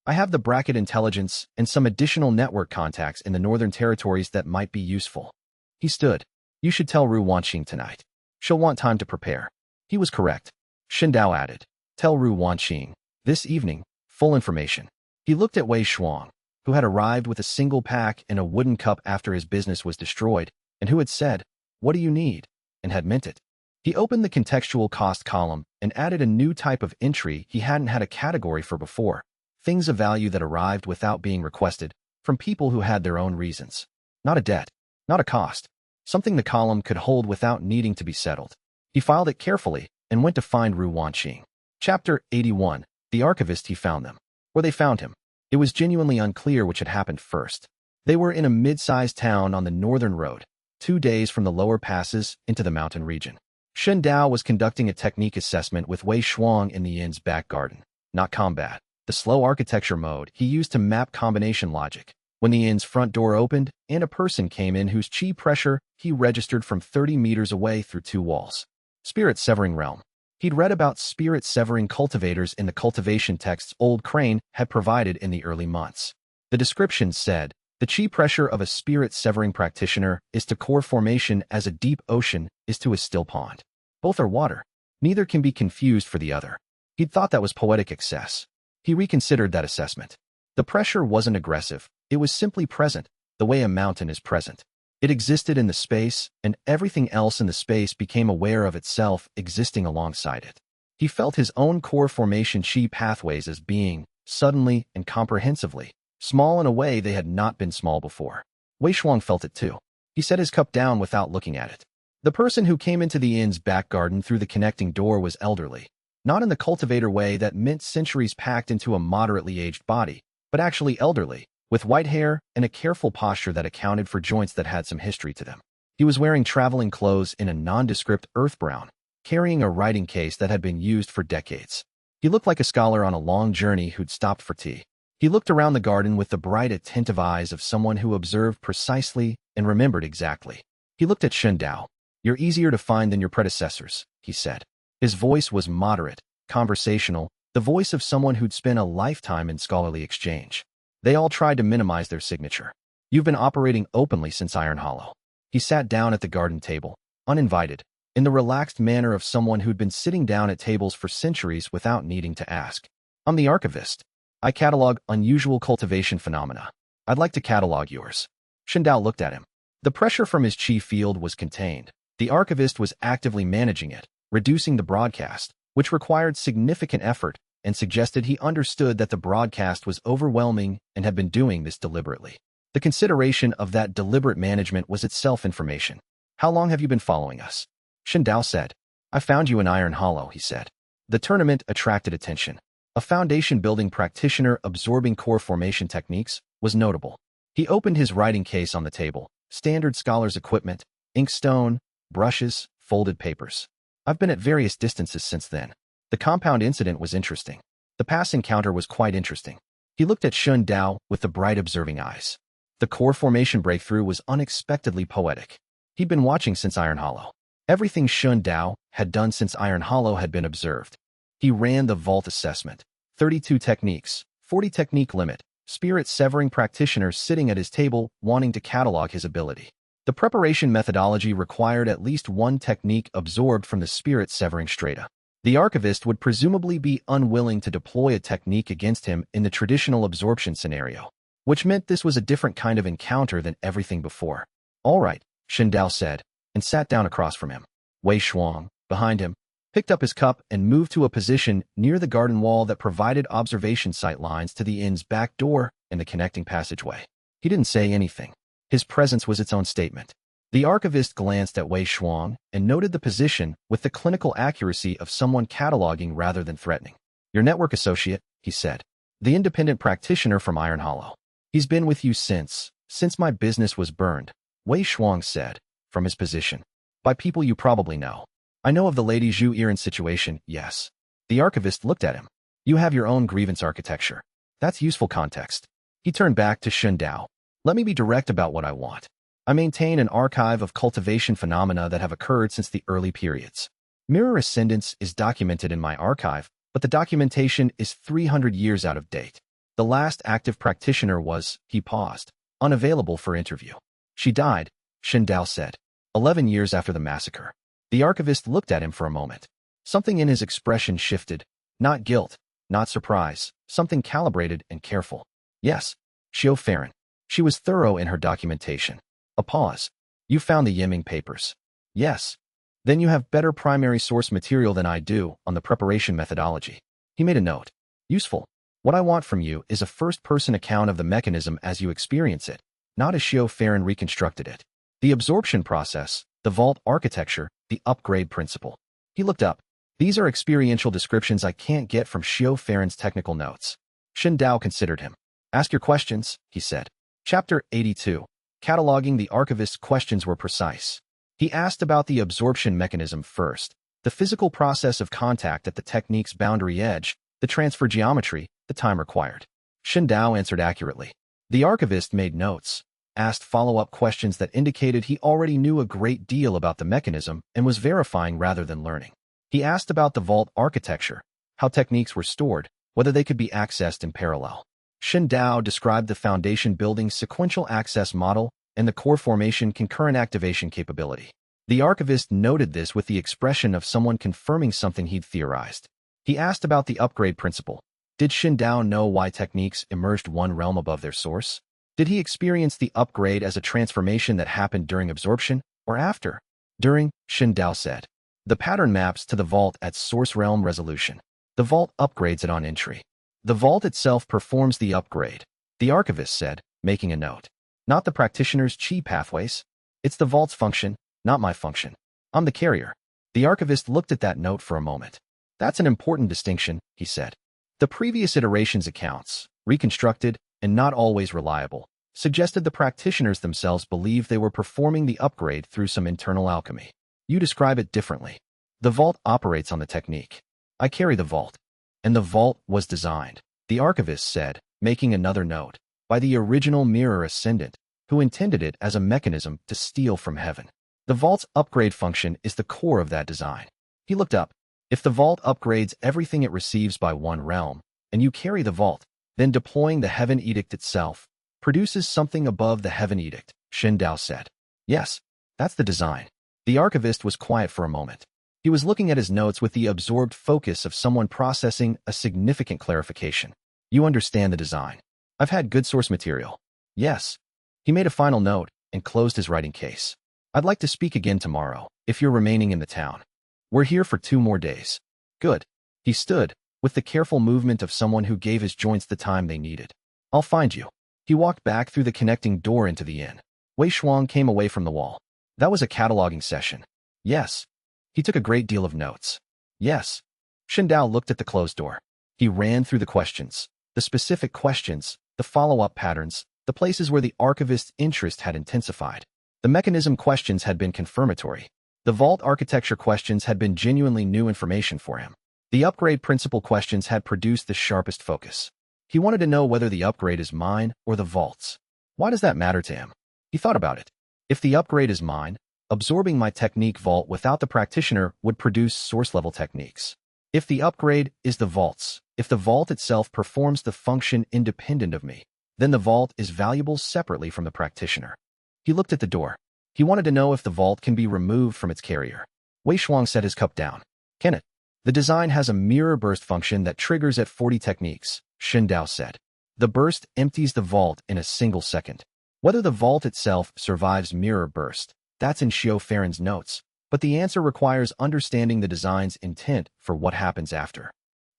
I have the bracket intelligence and some additional network contacts in the northern territories that might be useful. He stood. You should tell Ru Wanqing tonight. She'll want time to prepare. He was correct. Shen Dao added. Tell Ru Wanqing. This evening, full information. He looked at Wei Shuang, who had arrived with a single pack and a wooden cup after his business was destroyed, and who had said, "What do you need?" and had meant it. He opened the contextual cost column and added a new type of entry he hadn't had a category for before. Things of value that arrived without being requested, from people who had their own reasons. Not a debt, not a cost. Something the column could hold without needing to be settled. He filed it carefully and went to find Ru Wanqing. Chapter 81. The Archivist. He found them. Or they found him. It was genuinely unclear which had happened first. They were in a mid-sized town on the northern road, 2 days from the lower passes into the mountain region. Shen Dao was conducting a technique assessment with Wei Shuang in the inn's back garden. Not combat. The slow architecture mode he used to map combination logic. When the inn's front door opened and a person came in whose chi pressure he registered from 30 meters away through 2 walls. Spirit-severing realm. He'd read about spirit-severing cultivators in the cultivation texts Old Crane had provided in the early months. The description said, the chi pressure of a spirit-severing practitioner is to core formation as a deep ocean is to a still pond. Both are water. Neither can be confused for the other. He'd thought that was poetic excess. He reconsidered that assessment. The pressure wasn't aggressive. It was simply present, the way a mountain is present. It existed in the space, and everything else in the space became aware of itself existing alongside it. He felt his own core formation chi pathways as being, suddenly and comprehensively, small in a way they had not been small before. Wei Shuang felt it too. He set his cup down without looking at it. The person who came into the inn's back garden through the connecting door was elderly. Not in the cultivator way that meant centuries packed into a moderately aged body, but actually elderly, with white hair and a careful posture that accounted for joints that had some history to them. He was wearing traveling clothes in a nondescript earth brown, carrying a writing case that had been used for decades. He looked like a scholar on a long journey who'd stopped for tea. He looked around the garden with the bright, attentive eyes of someone who observed precisely and remembered exactly. He looked at Shen Dao. You're easier to find than your predecessors, he said. His voice was moderate, conversational, the voice of someone who'd spent a lifetime in scholarly exchange. They all tried to minimize their signature. You've been operating openly since Iron Hollow. He sat down at the garden table, uninvited, in the relaxed manner of someone who'd been sitting down at tables for centuries without needing to ask. I'm the archivist. I catalog unusual cultivation phenomena. I'd like to catalog yours. Shen Dao looked at him. The pressure from his chi field was contained. The archivist was actively managing it, reducing the broadcast, which required significant effort, and suggested he understood that the broadcast was overwhelming and had been doing this deliberately. The consideration of that deliberate management was itself information. How long have you been following us? Shen Dao said. I found you in Iron Hollow, he said. The tournament attracted attention. A foundation-building practitioner absorbing core formation techniques was notable. He opened his writing case on the table, standard scholar's equipment, inkstone, brushes, folded papers. I've been at various distances since then. The compound incident was interesting. The past encounter was quite interesting. He looked at Shen Dao with the bright observing eyes. The core formation breakthrough was unexpectedly poetic. He'd been watching since Iron Hollow. Everything Shen Dao had done since Iron Hollow had been observed. He ran the vault assessment. 32 techniques, 40 technique limit, spirit-severing practitioner sitting at his table wanting to catalog his ability. The preparation methodology required at least one technique absorbed from the spirit-severing strata. The archivist would presumably be unwilling to deploy a technique against him in the traditional absorption scenario, which meant this was a different kind of encounter than everything before. All right, Shen Dao said, and sat down across from him. Wei Shuang, behind him, picked up his cup and moved to a position near the garden wall that provided observation sight lines to the inn's back door and the connecting passageway. He didn't say anything. His presence was its own statement. The archivist glanced at Wei Shuang and noted the position with the clinical accuracy of someone cataloging rather than threatening. Your network associate, he said. The independent practitioner from Iron Hollow. He's been with you since my business was burned. Wei Shuang said, from his position. By people you probably know. I know of the Lady Zhu Yiren's situation, yes. The archivist looked at him. You have your own grievance architecture. That's useful context. He turned back to Shen Dao. Let me be direct about what I want. I maintain an archive of cultivation phenomena that have occurred since the early periods. Mirror ascendance is documented in my archive, but the documentation is 300 years out of date. The last active practitioner was, he paused, unavailable for interview. She died, Shen Dao said, 11 years after the massacre. The archivist looked at him for a moment. Something in his expression shifted. Not guilt, not surprise, something calibrated and careful. Yes, Xiao Farron. She was thorough in her documentation. A pause. You found the Yiming papers. Yes. Then you have better primary source material than I do on the preparation methodology. He made a note. Useful. What I want from you is a first-person account of the mechanism as you experience it, not as Xiao Farron reconstructed it. The absorption process, the vault architecture, the upgrade principle. He looked up. These are experiential descriptions I can't get from Xiao Farron's technical notes. Shen Dao considered him. Ask your questions, he said. Chapter 82. Cataloging the archivist's questions were precise. He asked about the absorption mechanism first, the physical process of contact at the technique's boundary edge, the transfer geometry, the time required. Shen Dao answered accurately. The archivist made notes, asked follow-up questions that indicated he already knew a great deal about the mechanism and was verifying rather than learning. He asked about the vault architecture, how techniques were stored, whether they could be accessed in parallel. Shen Dao described the foundation building's sequential access model and the core formation concurrent activation capability. The archivist noted this with the expression of someone confirming something he'd theorized. He asked about the upgrade principle. Did Shen Dao know why techniques emerged one realm above their source? Did he experience the upgrade as a transformation that happened during absorption or after? During, Shen Dao said. The pattern maps to the vault at source realm resolution. The vault upgrades it on entry. The vault itself performs the upgrade, the archivist said, making a note. Not the practitioner's chi pathways. It's the vault's function, not my function. I'm the carrier. The archivist looked at that note for a moment. That's an important distinction, he said. The previous iteration's accounts, reconstructed and not always reliable, suggested the practitioners themselves believed they were performing the upgrade through some internal alchemy. You describe it differently. The vault operates on the technique. I carry the vault. And the vault was designed, the archivist said, making another note, by the original mirror ascendant, who intended it as a mechanism to steal from heaven. The vault's upgrade function is the core of that design. He looked up. If the vault upgrades everything it receives by one realm, and you carry the vault, then deploying the heaven edict itself produces something above the heaven edict, Shen Dao said. Yes, that's the design. The archivist was quiet for a moment. He was looking at his notes with the absorbed focus of someone processing a significant clarification. You understand the design. I've had good source material. Yes. He made a final note and closed his writing case. I'd like to speak again tomorrow, if you're remaining in the town. We're here for 2 more days. Good. He stood, with the careful movement of someone who gave his joints the time they needed. I'll find you. He walked back through the connecting door into the inn. Wei Shuang came away from the wall. That was a cataloging session. Yes. He took a great deal of notes. Yes. Shen Dao looked at the closed door. He ran through the questions, the specific questions, the follow-up patterns, the places where the archivist's interest had intensified. The mechanism questions had been confirmatory. The vault architecture questions had been genuinely new information for him. The upgrade principle questions had produced the sharpest focus. He wanted to know whether the upgrade is mine or the vault's. Why does that matter to him? He thought about it. If the upgrade is mine, absorbing my technique vault without the practitioner would produce source-level techniques. If the upgrade is the vault's, if the vault itself performs the function independent of me, then the vault is valuable separately from the practitioner. He looked at the door. He wanted to know if the vault can be removed from its carrier. Wei Shuang set his cup down. Can it? The design has a mirror burst function that triggers at 40 techniques, Shen Dao said. The burst empties the vault in a single second. Whether the vault itself survives mirror burst, that's in Xiao Farron's notes, but the answer requires understanding the design's intent for what happens after.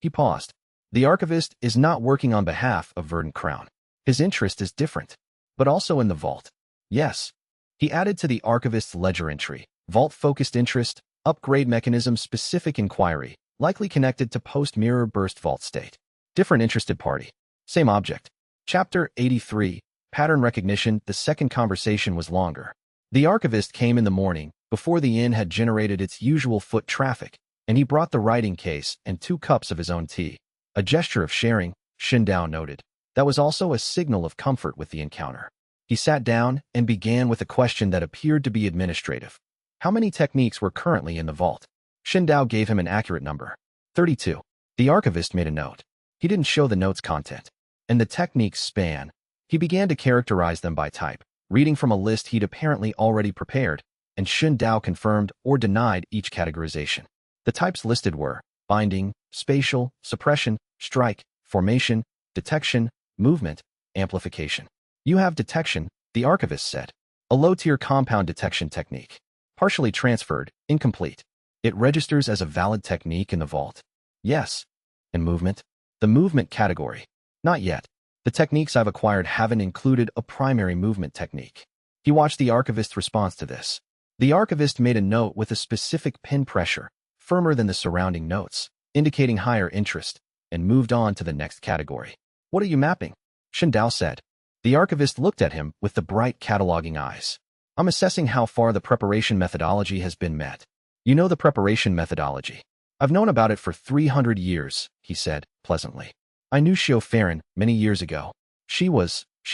He paused. The archivist is not working on behalf of Verdant Crown. His interest is different, but also in the vault. Yes. He added to the archivist's ledger entry, vault-focused interest, upgrade mechanism-specific inquiry, likely connected to post-mirror burst vault state. Different interested party. Same object. Chapter 83, Pattern Recognition. The second conversation was longer. The archivist came in the morning, before the inn had generated its usual foot traffic, and he brought the writing case and 2 cups of his own tea. A gesture of sharing, Xin Dao noted. That was also a signal of comfort with the encounter. He sat down and began with a question that appeared to be administrative. How many techniques were currently in the vault? Xin Dao gave him an accurate number. 32. The archivist made a note. He didn't show the note's content. And the techniques span. He began to characterize them by type, reading from a list he'd apparently already prepared, and Xin Dao confirmed or denied each categorization. The types listed were binding, spatial, suppression, strike, formation, detection, movement, amplification. You have detection, the archivist said. A low-tier compound detection technique. Partially transferred, incomplete. It registers as a valid technique in the vault. Yes. And movement? The movement category. Not yet. The techniques I've acquired haven't included a primary movement technique. He watched the archivist's response to this. The archivist made a note with a specific pin pressure, firmer than the surrounding notes, indicating higher interest, and moved on to the next category. What are you mapping? Xin Dao said. The archivist looked at him with the bright cataloging eyes. I'm assessing how far the preparation methodology has been met. You know the preparation methodology. I've known about it for 300 years, he said, pleasantly. I knew Xiao Farron many years ago. She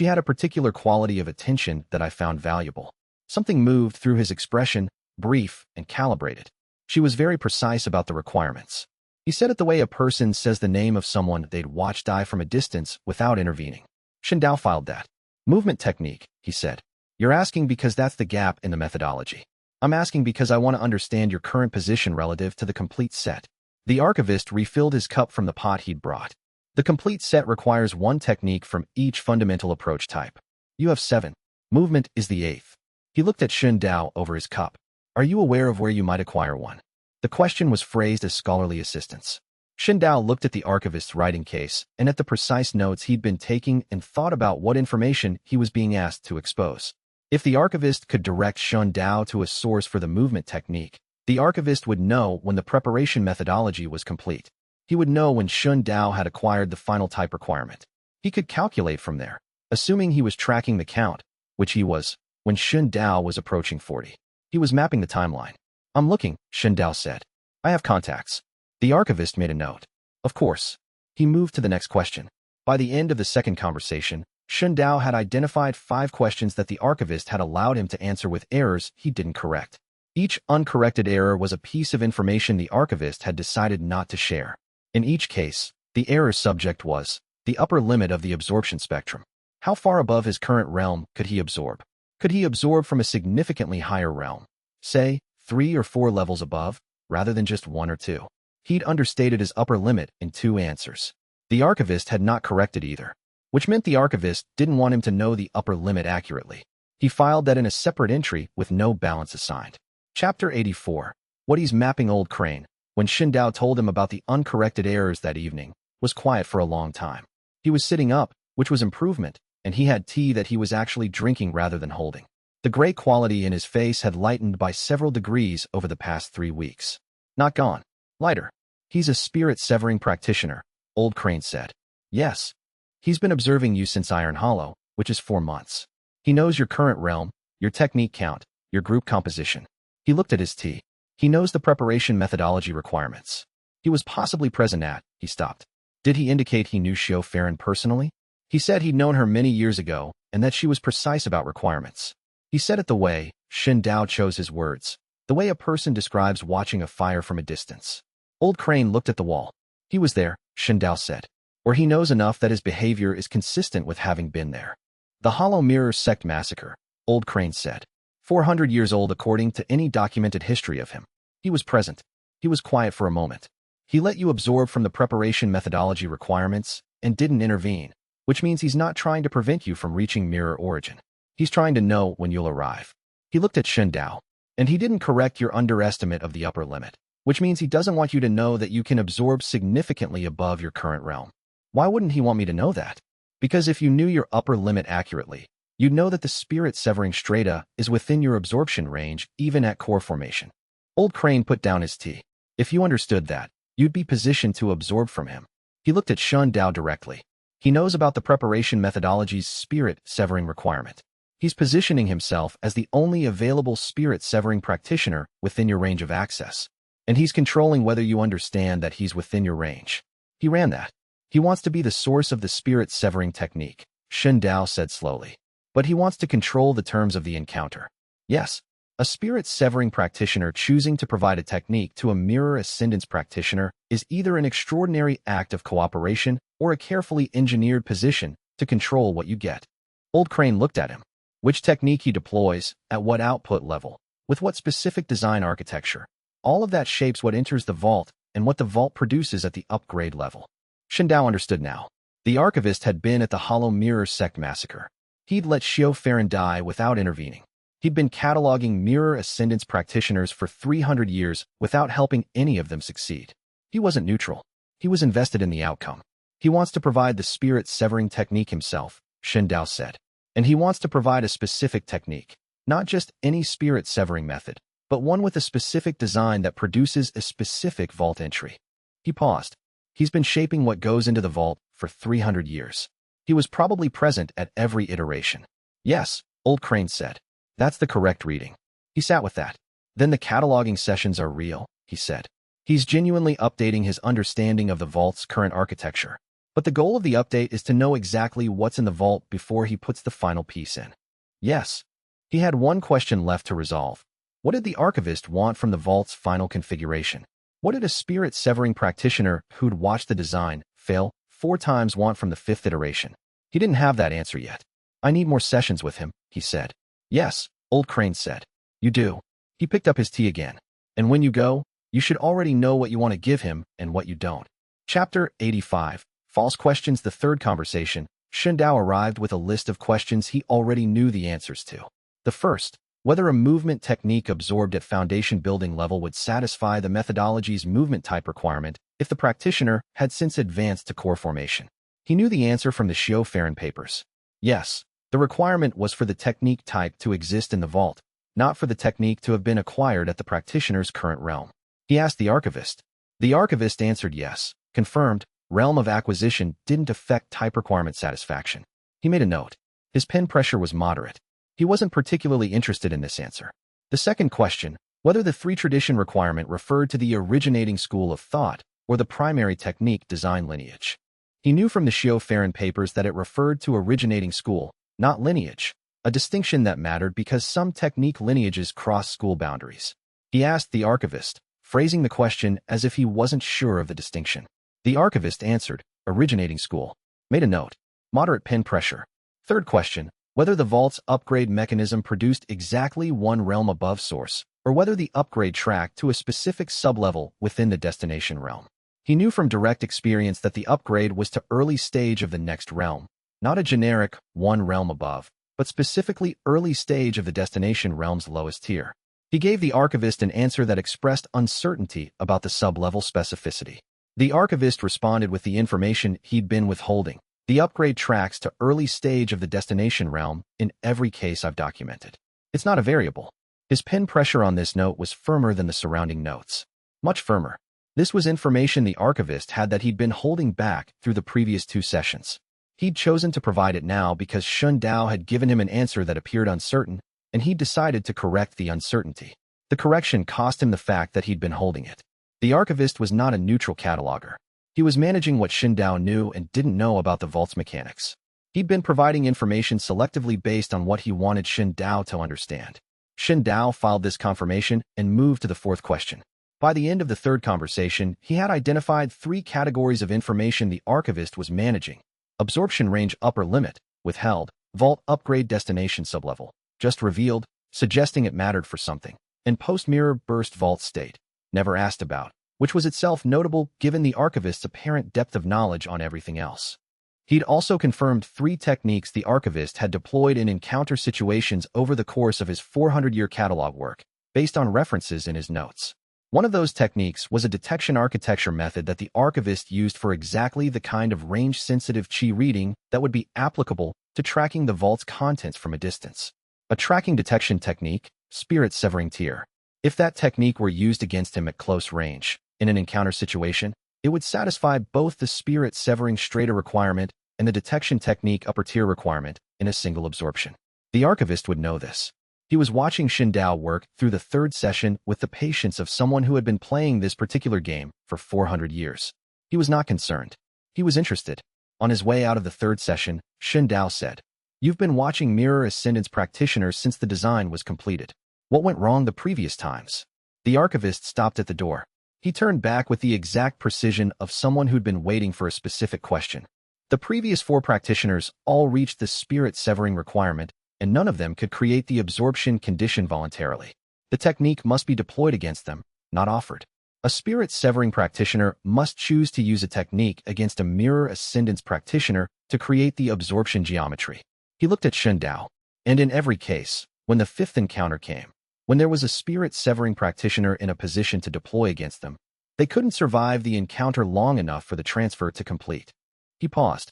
had a particular quality of attention that I found valuable. Something moved through his expression, brief and calibrated. She was very precise about the requirements. He said it the way a person says the name of someone they'd watch die from a distance without intervening. Xin Dao filed that. Movement technique, he said. You're asking because that's the gap in the methodology. I'm asking because I want to understand your current position relative to the complete set. The archivist refilled his cup from the pot he'd brought. The complete set requires 1 technique from each fundamental approach type. You have 7. Movement is the 8th. He looked at Xin Dao over his cup. Are you aware of where you might acquire one? The question was phrased as scholarly assistance. Xin Dao looked at the archivist's writing case and at the precise notes he'd been taking and thought about what information he was being asked to expose. If the archivist could direct Xin Dao to a source for the movement technique, the archivist would know when the preparation methodology was complete. He would know when Xin Dao had acquired the final type requirement. He could calculate from there, assuming he was tracking the count, which he was, when Xin Dao was approaching 40. He was mapping the timeline. I'm looking, Xin Dao said. I have contacts. The archivist made a note. Of course. He moved to the next question. By the end of the second conversation, Xin Dao had identified 5 questions that the archivist had allowed him to answer with errors he didn't correct. Each uncorrected error was a piece of information the archivist had decided not to share. In each case, the error subject was the upper limit of the absorption spectrum. How far above his current realm could he absorb? Could he absorb from a significantly higher realm? Say, 3 or 4 levels above, rather than just 1 or 2. He'd understated his upper limit in 2 answers. The archivist had not corrected either, which meant the archivist didn't want him to know the upper limit accurately. He filed that in a separate entry with no balance assigned. Chapter 84. What he's mapping. Old Crane, when Xin Dao told him about the uncorrected errors that evening, was quiet for a long time. He was sitting up, which was improvement, and he had tea that he was actually drinking rather than holding. The gray quality in his face had lightened by several degrees over the past 3 weeks. Not gone. Lighter. He's a spirit-severing practitioner, Old Crane said. Yes. He's been observing you since Iron Hollow, which is 4 months. He knows your current realm, your technique count, your group composition. He looked at his tea. He knows the preparation methodology requirements. He was possibly present at, he stopped. Did he indicate he knew Xiao Farron personally? He said he'd known her many years ago and that she was precise about requirements. He said it the way, Xin Dao chose his words, the way a person describes watching a fire from a distance. Old Crane looked at the wall. He was there, Xin Dao said. Or he knows enough that his behavior is consistent with having been there. The Hollow Mirror Sect massacre, Old Crane said. 400 years old according to any documented history of him. He was present. He was quiet for a moment. He let you absorb from the preparation methodology requirements and didn't intervene, which means he's not trying to prevent you from reaching mirror origin. He's trying to know when you'll arrive. He looked at Xin Dao, and he didn't correct your underestimate of the upper limit, which means he doesn't want you to know that you can absorb significantly above your current realm. Why wouldn't he want me to know that? Because if you knew your upper limit accurately, you'd know that the spirit-severing strata is within your absorption range even at core formation. Old Crane put down his tea. If you understood that, you'd be positioned to absorb from him. He looked at Xin Dao directly. He knows about the preparation methodology's spirit-severing requirement. He's positioning himself as the only available spirit-severing practitioner within your range of access. And he's controlling whether you understand that he's within your range. He ran that. He wants to be the source of the spirit-severing technique, Shen Dao said slowly. But he wants to control the terms of the encounter. Yes, a spirit-severing practitioner choosing to provide a technique to a mirror ascendance practitioner is either an extraordinary act of cooperation or a carefully engineered position to control what you get. Old Crane looked at him. Which technique he deploys, at what output level, with what specific design architecture. All of that shapes what enters the vault and what the vault produces at the upgrade level. Shen Dao understood now. The archivist had been at the Hollow Mirror sect massacre. He'd let Xiao Farron die without intervening. He'd been cataloging mirror ascendance practitioners for 300 years without helping any of them succeed. He wasn't neutral. He was invested in the outcome. He wants to provide the spirit-severing technique himself, Shen Dao said. And he wants to provide a specific technique, not just any spirit-severing method, but one with a specific design that produces a specific vault entry. He paused. He's been shaping what goes into the vault for 300 years. He was probably present at every iteration. Yes, Old Crane said. That's the correct reading. He sat with that. Then the cataloging sessions are real, he said. He's genuinely updating his understanding of the vault's current architecture. But the goal of the update is to know exactly what's in the vault before he puts the final piece in. Yes. He had one question left to resolve. What did the archivist want from the vault's final configuration? What did a spirit-severing practitioner who'd watched the design fail 4 times want from the 5th iteration? He didn't have that answer yet. I need more sessions with him, he said. Yes, Old Crane said. You do. He picked up his tea again. And when you go, you should already know what you want to give him and what you don't. Chapter 85. False questions. The third conversation, Shen Dao arrived with a list of questions he already knew the answers to. The first, whether a movement technique absorbed at foundation building level would satisfy the methodology's movement type requirement if the practitioner had since advanced to core formation. He knew the answer from the Xiao Farron papers. Yes, the requirement was for the technique type to exist in the vault, not for the technique to have been acquired at the practitioner's current realm. He asked the archivist. The archivist answered yes, confirmed. Realm of acquisition didn't affect type requirement satisfaction. He made a note. His pen pressure was moderate. He wasn't particularly interested in this answer. The second question, whether the 3 tradition requirement referred to the originating school of thought or the primary technique design lineage. He knew from the Xiao Farron papers that it referred to originating school, not lineage, a distinction that mattered because some technique lineages cross school boundaries. He asked the archivist, phrasing the question as if he wasn't sure of the distinction. The archivist answered, originating school. Made a note. Moderate pen pressure. Third question, whether the vault's upgrade mechanism produced exactly one realm above source, or whether the upgrade tracked to a specific sublevel within the destination realm. He knew from direct experience that the upgrade was to early stage of the next realm, not a generic one realm above, but specifically early stage of the destination realm's lowest tier. He gave the archivist an answer that expressed uncertainty about the sublevel specificity. The archivist responded with the information he'd been withholding. The upgrade tracks to early stage of the destination realm in every case I've documented. It's not a variable. His pen pressure on this note was firmer than the surrounding notes. Much firmer. This was information the archivist had that he'd been holding back through the previous 2 sessions. He'd chosen to provide it now because Shen Dao had given him an answer that appeared uncertain, and he'd decided to correct the uncertainty. The correction cost him the fact that he'd been holding it. The archivist was not a neutral cataloger. He was managing what Shen Dao knew and didn't know about the vault's mechanics. He'd been providing information selectively based on what he wanted Shen Dao to understand. Shen Dao filed this confirmation and moved to the 4th question. By the end of the 3rd conversation, he had identified 3 categories of information the archivist was managing. Absorption range upper limit, withheld, vault upgrade destination sublevel, just revealed, suggesting it mattered for something, and post-mirror burst vault state, never asked about, which was itself notable given the archivist's apparent depth of knowledge on everything else. He'd also confirmed 3 techniques the archivist had deployed in encounter situations over the course of his 400-year catalog work, based on references in his notes. One of those techniques was a detection architecture method that the archivist used for exactly the kind of range-sensitive qi reading that would be applicable to tracking the vault's contents from a distance. A tracking detection technique, spirit-severing tier. If that technique were used against him at close range, in an encounter situation, it would satisfy both the spirit-severing strata requirement and the detection technique upper tier requirement in a single absorption. The archivist would know this. He was watching Dao work through the third session with the patience of someone who had been playing this particular game for 400 years. He was not concerned. He was interested. On his way out of the third session, Dao said, "You've been watching Mirror Ascendance practitioners since the design was completed. What went wrong the previous times?" The archivist stopped at the door. He turned back with the exact precision of someone who'd been waiting for a specific question. The previous 4 practitioners all reached the spirit-severing requirement, and none of them could create the absorption condition voluntarily. The technique must be deployed against them, not offered. A spirit-severing practitioner must choose to use a technique against a mirror ascendance practitioner to create the absorption geometry. He looked at Dao, and in every case, when the 5th encounter came, when there was a spirit-severing practitioner in a position to deploy against them, they couldn't survive the encounter long enough for the transfer to complete. He paused.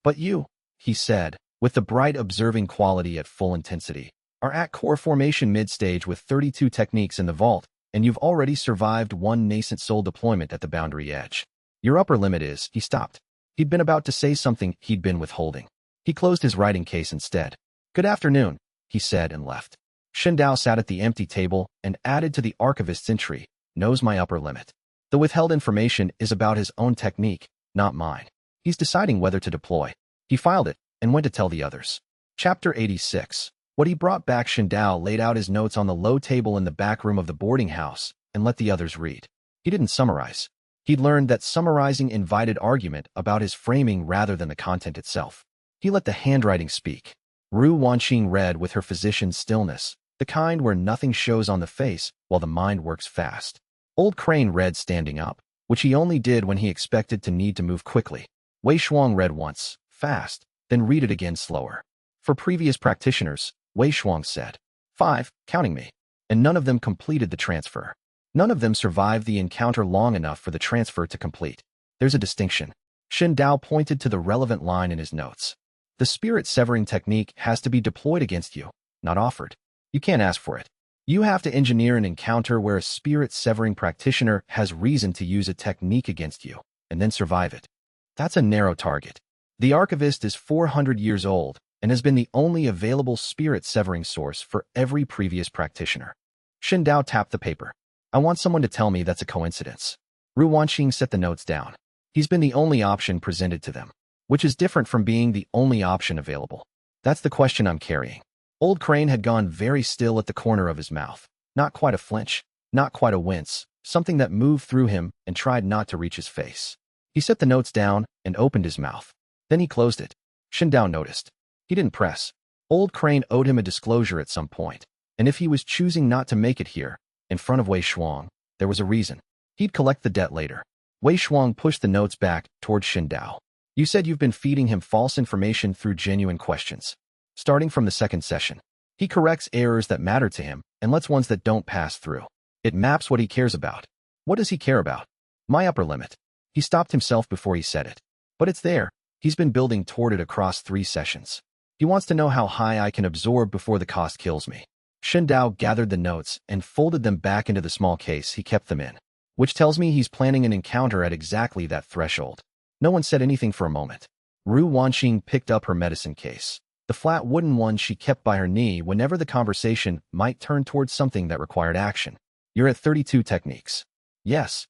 "But you," he said, with the bright observing quality at full intensity, "are at core formation mid-stage with 32 techniques in the vault, and you've already survived 1 Nascent Soul deployment at the boundary edge. Your upper limit is—" He stopped. He'd been about to say something he'd been withholding. He closed his writing case instead. "Good afternoon," he said and left. Dao sat at the empty table and added to the archivist's entry, "Knows my upper limit. The withheld information is about his own technique, not mine. He's deciding whether to deploy." He filed it and went to tell the others. Chapter 86. What he brought back. Dao laid out his notes on the low table in the back room of the boarding house and let the others read. He didn't summarize. He'd learned that summarizing invited argument about his framing rather than the content itself. He let the handwriting speak. Ru Wanqing read with her physician's stillness, the kind where nothing shows on the face while the mind works fast. Old Crane read standing up, which he only did when he expected to need to move quickly. Wei Shuang read once, fast, then read it again slower. For previous practitioners, Wei Shuang said, 5, counting me, and none of them completed the transfer. None of them survived the encounter long enough for the transfer to complete. There's a distinction. Dao pointed to the relevant line in his notes. The spirit-severing technique has to be deployed against you, not offered. You can't ask for it. You have to engineer an encounter where a spirit-severing practitioner has reason to use a technique against you, and then survive it. That's a narrow target. The archivist is 400 years old and has been the only available spirit-severing source for every previous practitioner. Dao tapped the paper. "I want someone to tell me that's a coincidence." Ru Wanqing set the notes down. He's been the only option presented to them, which is different from being the only option available. That's the question I'm carrying. Old Crane had gone very still at the corner of his mouth. Not quite a flinch, not quite a wince, something that moved through him and tried not to reach his face. He set the notes down and opened his mouth. Then he closed it. Dao noticed. He didn't press. Old Crane owed him a disclosure at some point, and if he was choosing not to make it here, in front of Wei Shuang, there was a reason. He'd collect the debt later. Wei Shuang pushed the notes back toward Dao. "You said you've been feeding him false information through genuine questions. Starting from the second session, he corrects errors that matter to him and lets ones that don't pass through. It maps what he cares about. What does he care about? My upper limit." He stopped himself before he said it. "But it's there. He's been building toward it across 3 sessions. He wants to know how high I can absorb before the cost kills me." Dao gathered the notes and folded them back into the small case he kept them in, which tells me he's planning an encounter at exactly that threshold. No one said anything for a moment. Ru Wanqing picked up her medicine case, the flat wooden one she kept by her knee whenever the conversation might turn towards something that required action. "You're at 32 techniques." "Yes."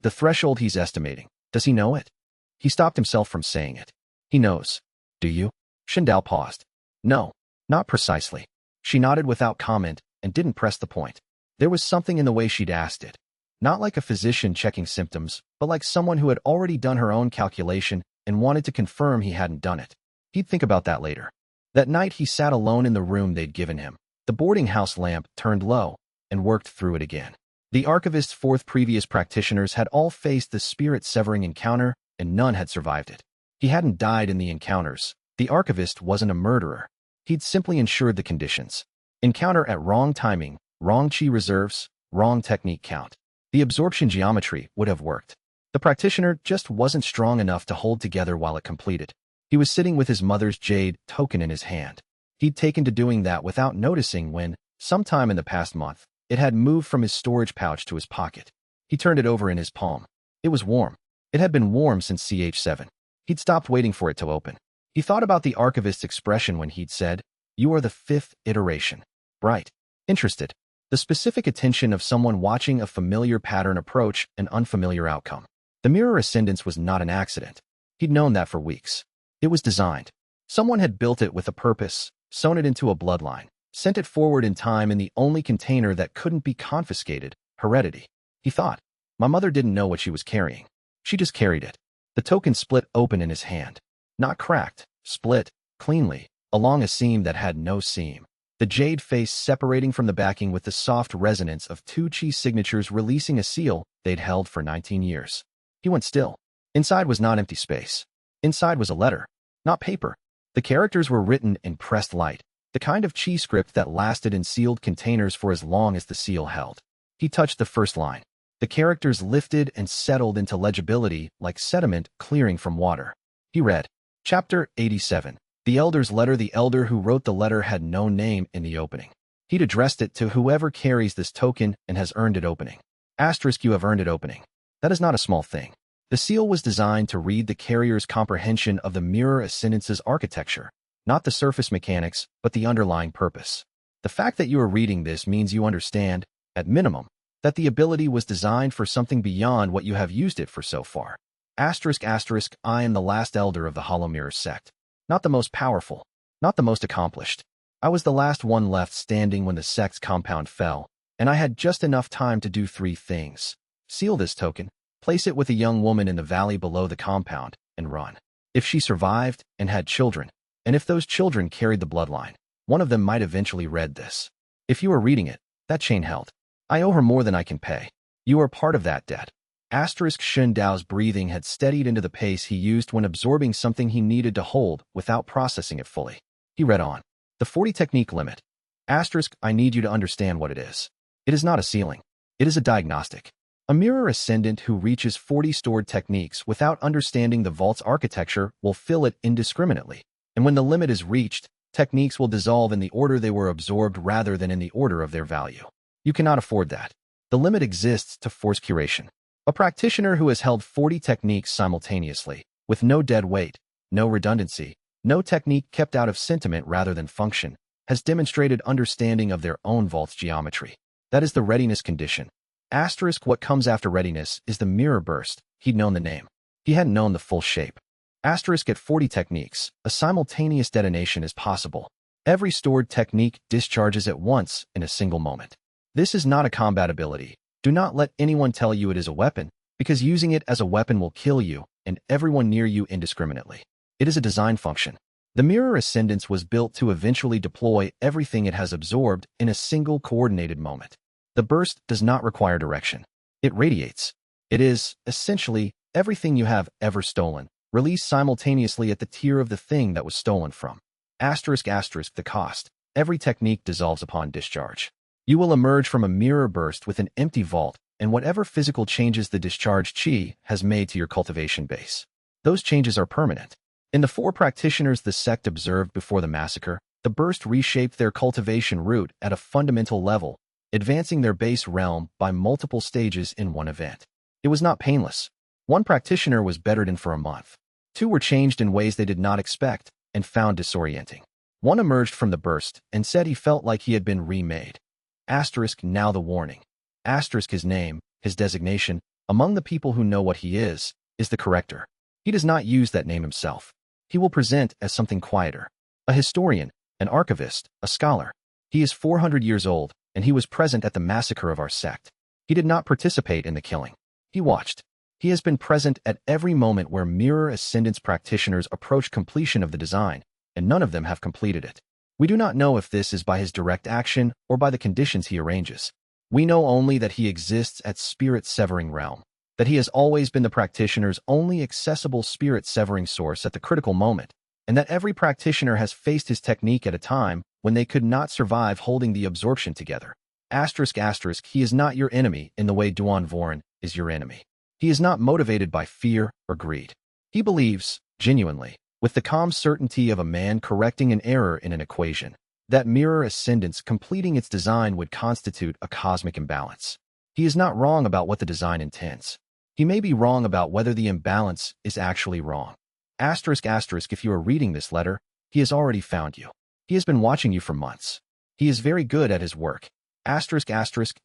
"The threshold he's estimating. Does he know it?" He stopped himself from saying it. "He knows. Do you?" Dao paused. "No, not precisely." She nodded without comment and didn't press the point. There was something in the way she'd asked it. Not like a physician checking symptoms, but like someone who had already done her own calculation and wanted to confirm he hadn't done it. He'd think about that later. That night he sat alone in the room they'd given him. The boarding house lamp turned low and worked through it again. The archivist's 4 previous practitioners had all faced the spirit-severing encounter, and none had survived it. He hadn't died in the encounters. The archivist wasn't a murderer. He'd simply ensured the conditions. Encounter at wrong timing, wrong chi reserves, wrong technique count. The absorption geometry would have worked. The practitioner just wasn't strong enough to hold together while it completed. He was sitting with his mother's jade token in his hand. He'd taken to doing that without noticing when, sometime in the past month, it had moved from his storage pouch to his pocket. He turned it over in his palm. It was warm. It had been warm since CH7. He'd stopped waiting for it to open. He thought about the archivist's expression when he'd said, You are the fifth iteration. Bright. Interested. The specific attention of someone watching a familiar pattern approach an unfamiliar outcome. The mirror ascendance was not an accident. He'd known that for weeks. It was designed. Someone had built it with a purpose, sewn it into a bloodline, sent it forward in time in the only container that couldn't be confiscated, heredity. He thought. My mother didn't know what she was carrying. She just carried it. The token split open in his hand. Not cracked, split, cleanly, along a seam that had no seam. The jade face separating from the backing with the soft resonance of two chi signatures releasing a seal they'd held for 19 years. He went still. Inside was not empty space. Inside was a letter, not paper. The characters were written in pressed light, the kind of chi script that lasted in sealed containers for as long as the seal held. He touched the first line. The characters lifted and settled into legibility like sediment clearing from water. He read, Chapter 87. The Elder's Letter. The elder who wrote the letter had no name in the opening. He'd addressed it to whoever carries this token and has earned it opening. Asterisk, you have earned it opening. That is not a small thing. The seal was designed to read the carrier's comprehension of the mirror ascendance's architecture, not the surface mechanics, but the underlying purpose. The fact that you are reading this means you understand, at minimum, that the ability was designed for something beyond what you have used it for so far. Asterisk, asterisk, I am the last elder of the Hollow Mirror sect. Not the most powerful, not the most accomplished. I was the last one left standing when the sect's compound fell, and I had just enough time to do three things. Seal this token, place it with a young woman in the valley below the compound, and run. If she survived and had children, and if those children carried the bloodline, one of them might eventually read this. If you are reading it, that chain held. I owe her more than I can pay. You are part of that debt. Asterisk, Shun Dao's breathing had steadied into the pace he used when absorbing something he needed to hold without processing it fully. He read on. The 40 technique limit. Asterisk, I need you to understand what it is. It is not a ceiling. It is a diagnostic. A mirror ascendant who reaches 40 stored techniques without understanding the vault's architecture will fill it indiscriminately. And when the limit is reached, techniques will dissolve in the order they were absorbed rather than in the order of their value. You cannot afford that. The limit exists to force curation. A practitioner who has held 40 techniques simultaneously, with no dead weight, no redundancy, no technique kept out of sentiment rather than function, has demonstrated understanding of their own vault's geometry. That is the readiness condition. Asterisk, what comes after readiness is the mirror burst. He'd known the name. He hadn't known the full shape. Asterisk, at 40 techniques, a simultaneous detonation is possible. Every stored technique discharges at once in a single moment. This is not a combat ability. Do not let anyone tell you it is a weapon, because using it as a weapon will kill you and everyone near you indiscriminately. It is a design function. The mirror ascendance was built to eventually deploy everything it has absorbed in a single coordinated moment. The burst does not require direction. It radiates. It is, essentially, everything you have ever stolen, released simultaneously at the tier of the thing that was stolen from. Asterisk, asterisk, the cost. Every technique dissolves upon discharge. You will emerge from a mirror burst with an empty vault and whatever physical changes the discharged chi has made to your cultivation base. Those changes are permanent. In the 4 practitioners the sect observed before the massacre, the burst reshaped their cultivation route at a fundamental level, advancing their base realm by multiple stages in one event. It was not painless. 1 practitioner was bedridden for a month. 2 were changed in ways they did not expect and found disorienting. 1 emerged from the burst and said he felt like he had been remade. Asterisk, now the warning. Asterisk, his name, his designation, among the people who know what he is the corrector. He does not use that name himself. He will present as something quieter. A historian, an archivist, a scholar. He is 400 years old, and he was present at the massacre of our sect. He did not participate in the killing. He watched. He has been present at every moment where mirror ascendance practitioners approach completion of the design, and none of them have completed it. We do not know if this is by his direct action or by the conditions he arranges. We know only that he exists at spirit-severing realm, that he has always been the practitioner's only accessible spirit-severing source at the critical moment, and that every practitioner has faced his technique at a time when they could not survive holding the absorption together. Asterisk, asterisk, he is not your enemy in the way Duan Voren is your enemy. He is not motivated by fear or greed. He believes, genuinely, with the calm certainty of a man correcting an error in an equation, that mirror ascendance completing its design would constitute a cosmic imbalance. He is not wrong about what the design intends. He may be wrong about whether the imbalance is actually wrong. Asterisk, asterisk, if you are reading this letter, he has already found you. He has been watching you for months. He is very good at his work.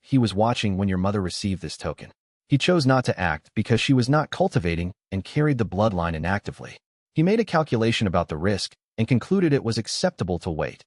He was watching when your mother received this token. He chose not to act because she was not cultivating and carried the bloodline inactively. He made a calculation about the risk and concluded it was acceptable to wait.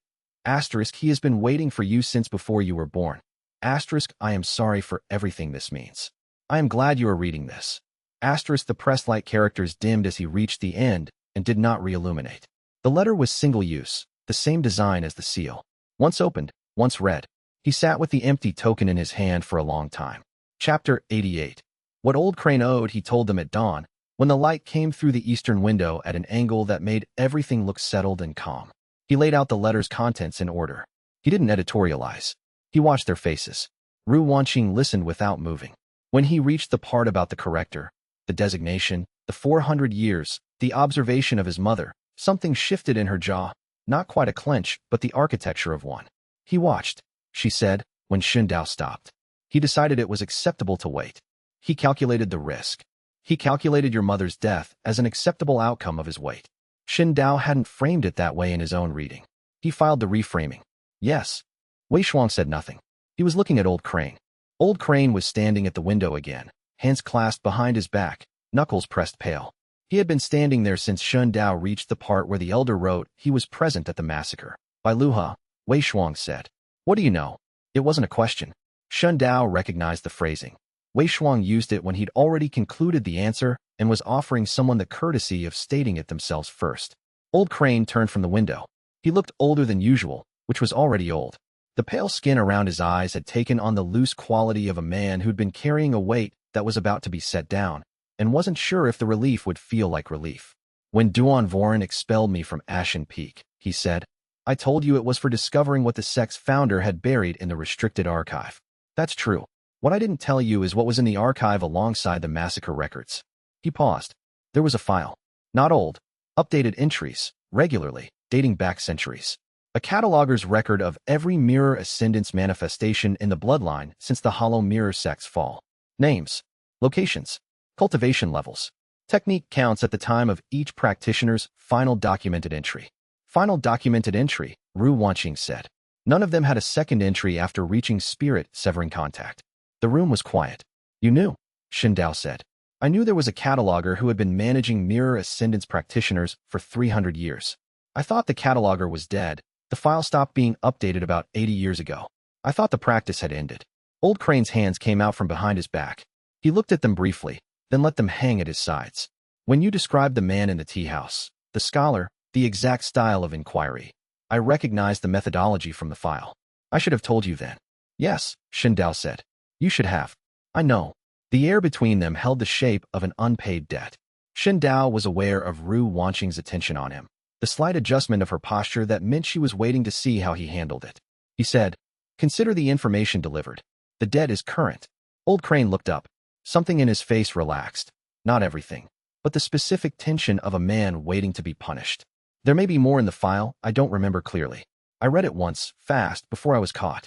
He has been waiting for you since before you were born. I am sorry for everything this means. I am glad you are reading this. The press light characters dimmed as he reached the end and did not re-illuminate. The letter was single-use, the same design as the seal. Once opened, once read. He sat with the empty token in his hand for a long time. Chapter 88. What Old Crane owed, he told them at dawn, when the light came through the eastern window at an angle that made everything look settled and calm. He laid out the letter's contents in order. He didn't editorialize. He watched their faces. Ru Wanqing listened without moving. When he reached the part about the corrector, the designation, the 400 years, the observation of his mother, something shifted in her jaw, not quite a clench, but the architecture of one. He watched, she said, when Xun Dao stopped. He decided it was acceptable to wait. He calculated the risk. He calculated your mother's death as an acceptable outcome of his wait. Xun Dao hadn't framed it that way in his own reading. He filed the reframing. Yes. Wei Shuang said nothing. He was looking at Old Crane. Old Crane was standing at the window again, hands clasped behind his back, knuckles pressed pale. He had been standing there since Xun Dao reached the part where the elder wrote he was present at the massacre. By Luha, Wei Shuang said. What do you know? It wasn't a question. Xun Dao recognized the phrasing. Wei Shuang used it when he'd already concluded the answer and was offering someone the courtesy of stating it themselves first. Old Crane turned from the window. He looked older than usual, which was already old. The pale skin around his eyes had taken on the loose quality of a man who'd been carrying a weight that was about to be set down, and wasn't sure if the relief would feel like relief. When Duan Voren expelled me from Ashen Peak, he said, I told you it was for discovering what the sect's founder had buried in the restricted archive. That's true. What I didn't tell you is what was in the archive alongside the massacre records. He paused. There was a file. Not old. Updated entries, regularly, dating back centuries. A cataloger's record of every mirror ascendance manifestation in the bloodline since the Hollow Mirror sect's fall. Names. Locations. Cultivation levels. Technique counts at the time of each practitioner's final documented entry. Final documented entry, Ru Wanqing said. None of them had a second entry after reaching spirit severing contact. The room was quiet. You knew, Xun Dao said. I knew there was a cataloger who had been managing mirror ascendance practitioners for 300 years. I thought the cataloger was dead. The file stopped being updated about 80 years ago. I thought the practice had ended. Old Crane's hands came out from behind his back. He looked at them briefly, then let them hang at his sides. When you described the man in the tea house, the scholar, the exact style of inquiry, I recognized the methodology from the file. I should have told you then. Yes, Xun Dao said. You should have. I know. The air between them held the shape of an unpaid debt. Xun Dao was aware of Ru Wanqing's attention on him, the slight adjustment of her posture that meant she was waiting to see how he handled it. He said, consider the information delivered. The debt is current. Old Crane looked up. Something in his face relaxed. Not everything, but the specific tension of a man waiting to be punished. There may be more in the file, I don't remember clearly. I read it once, fast, before I was caught.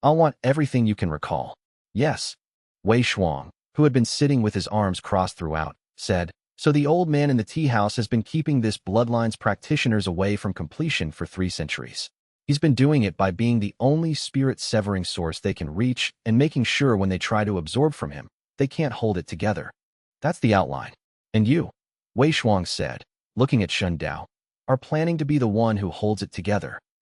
I'll want everything you can recall. Yes. Wei Shuang, who had been sitting with his arms crossed throughout, said, so the old man in the tea house has been keeping this bloodline's practitioners away from completion for 3 centuries. He's been doing it by being the only spirit-severing source they can reach and making sure when they try to absorb from him, they can't hold it together. That's the outline. And you, Wei Shuang said, looking at Xun Dao, are planning to be the one who holds it together.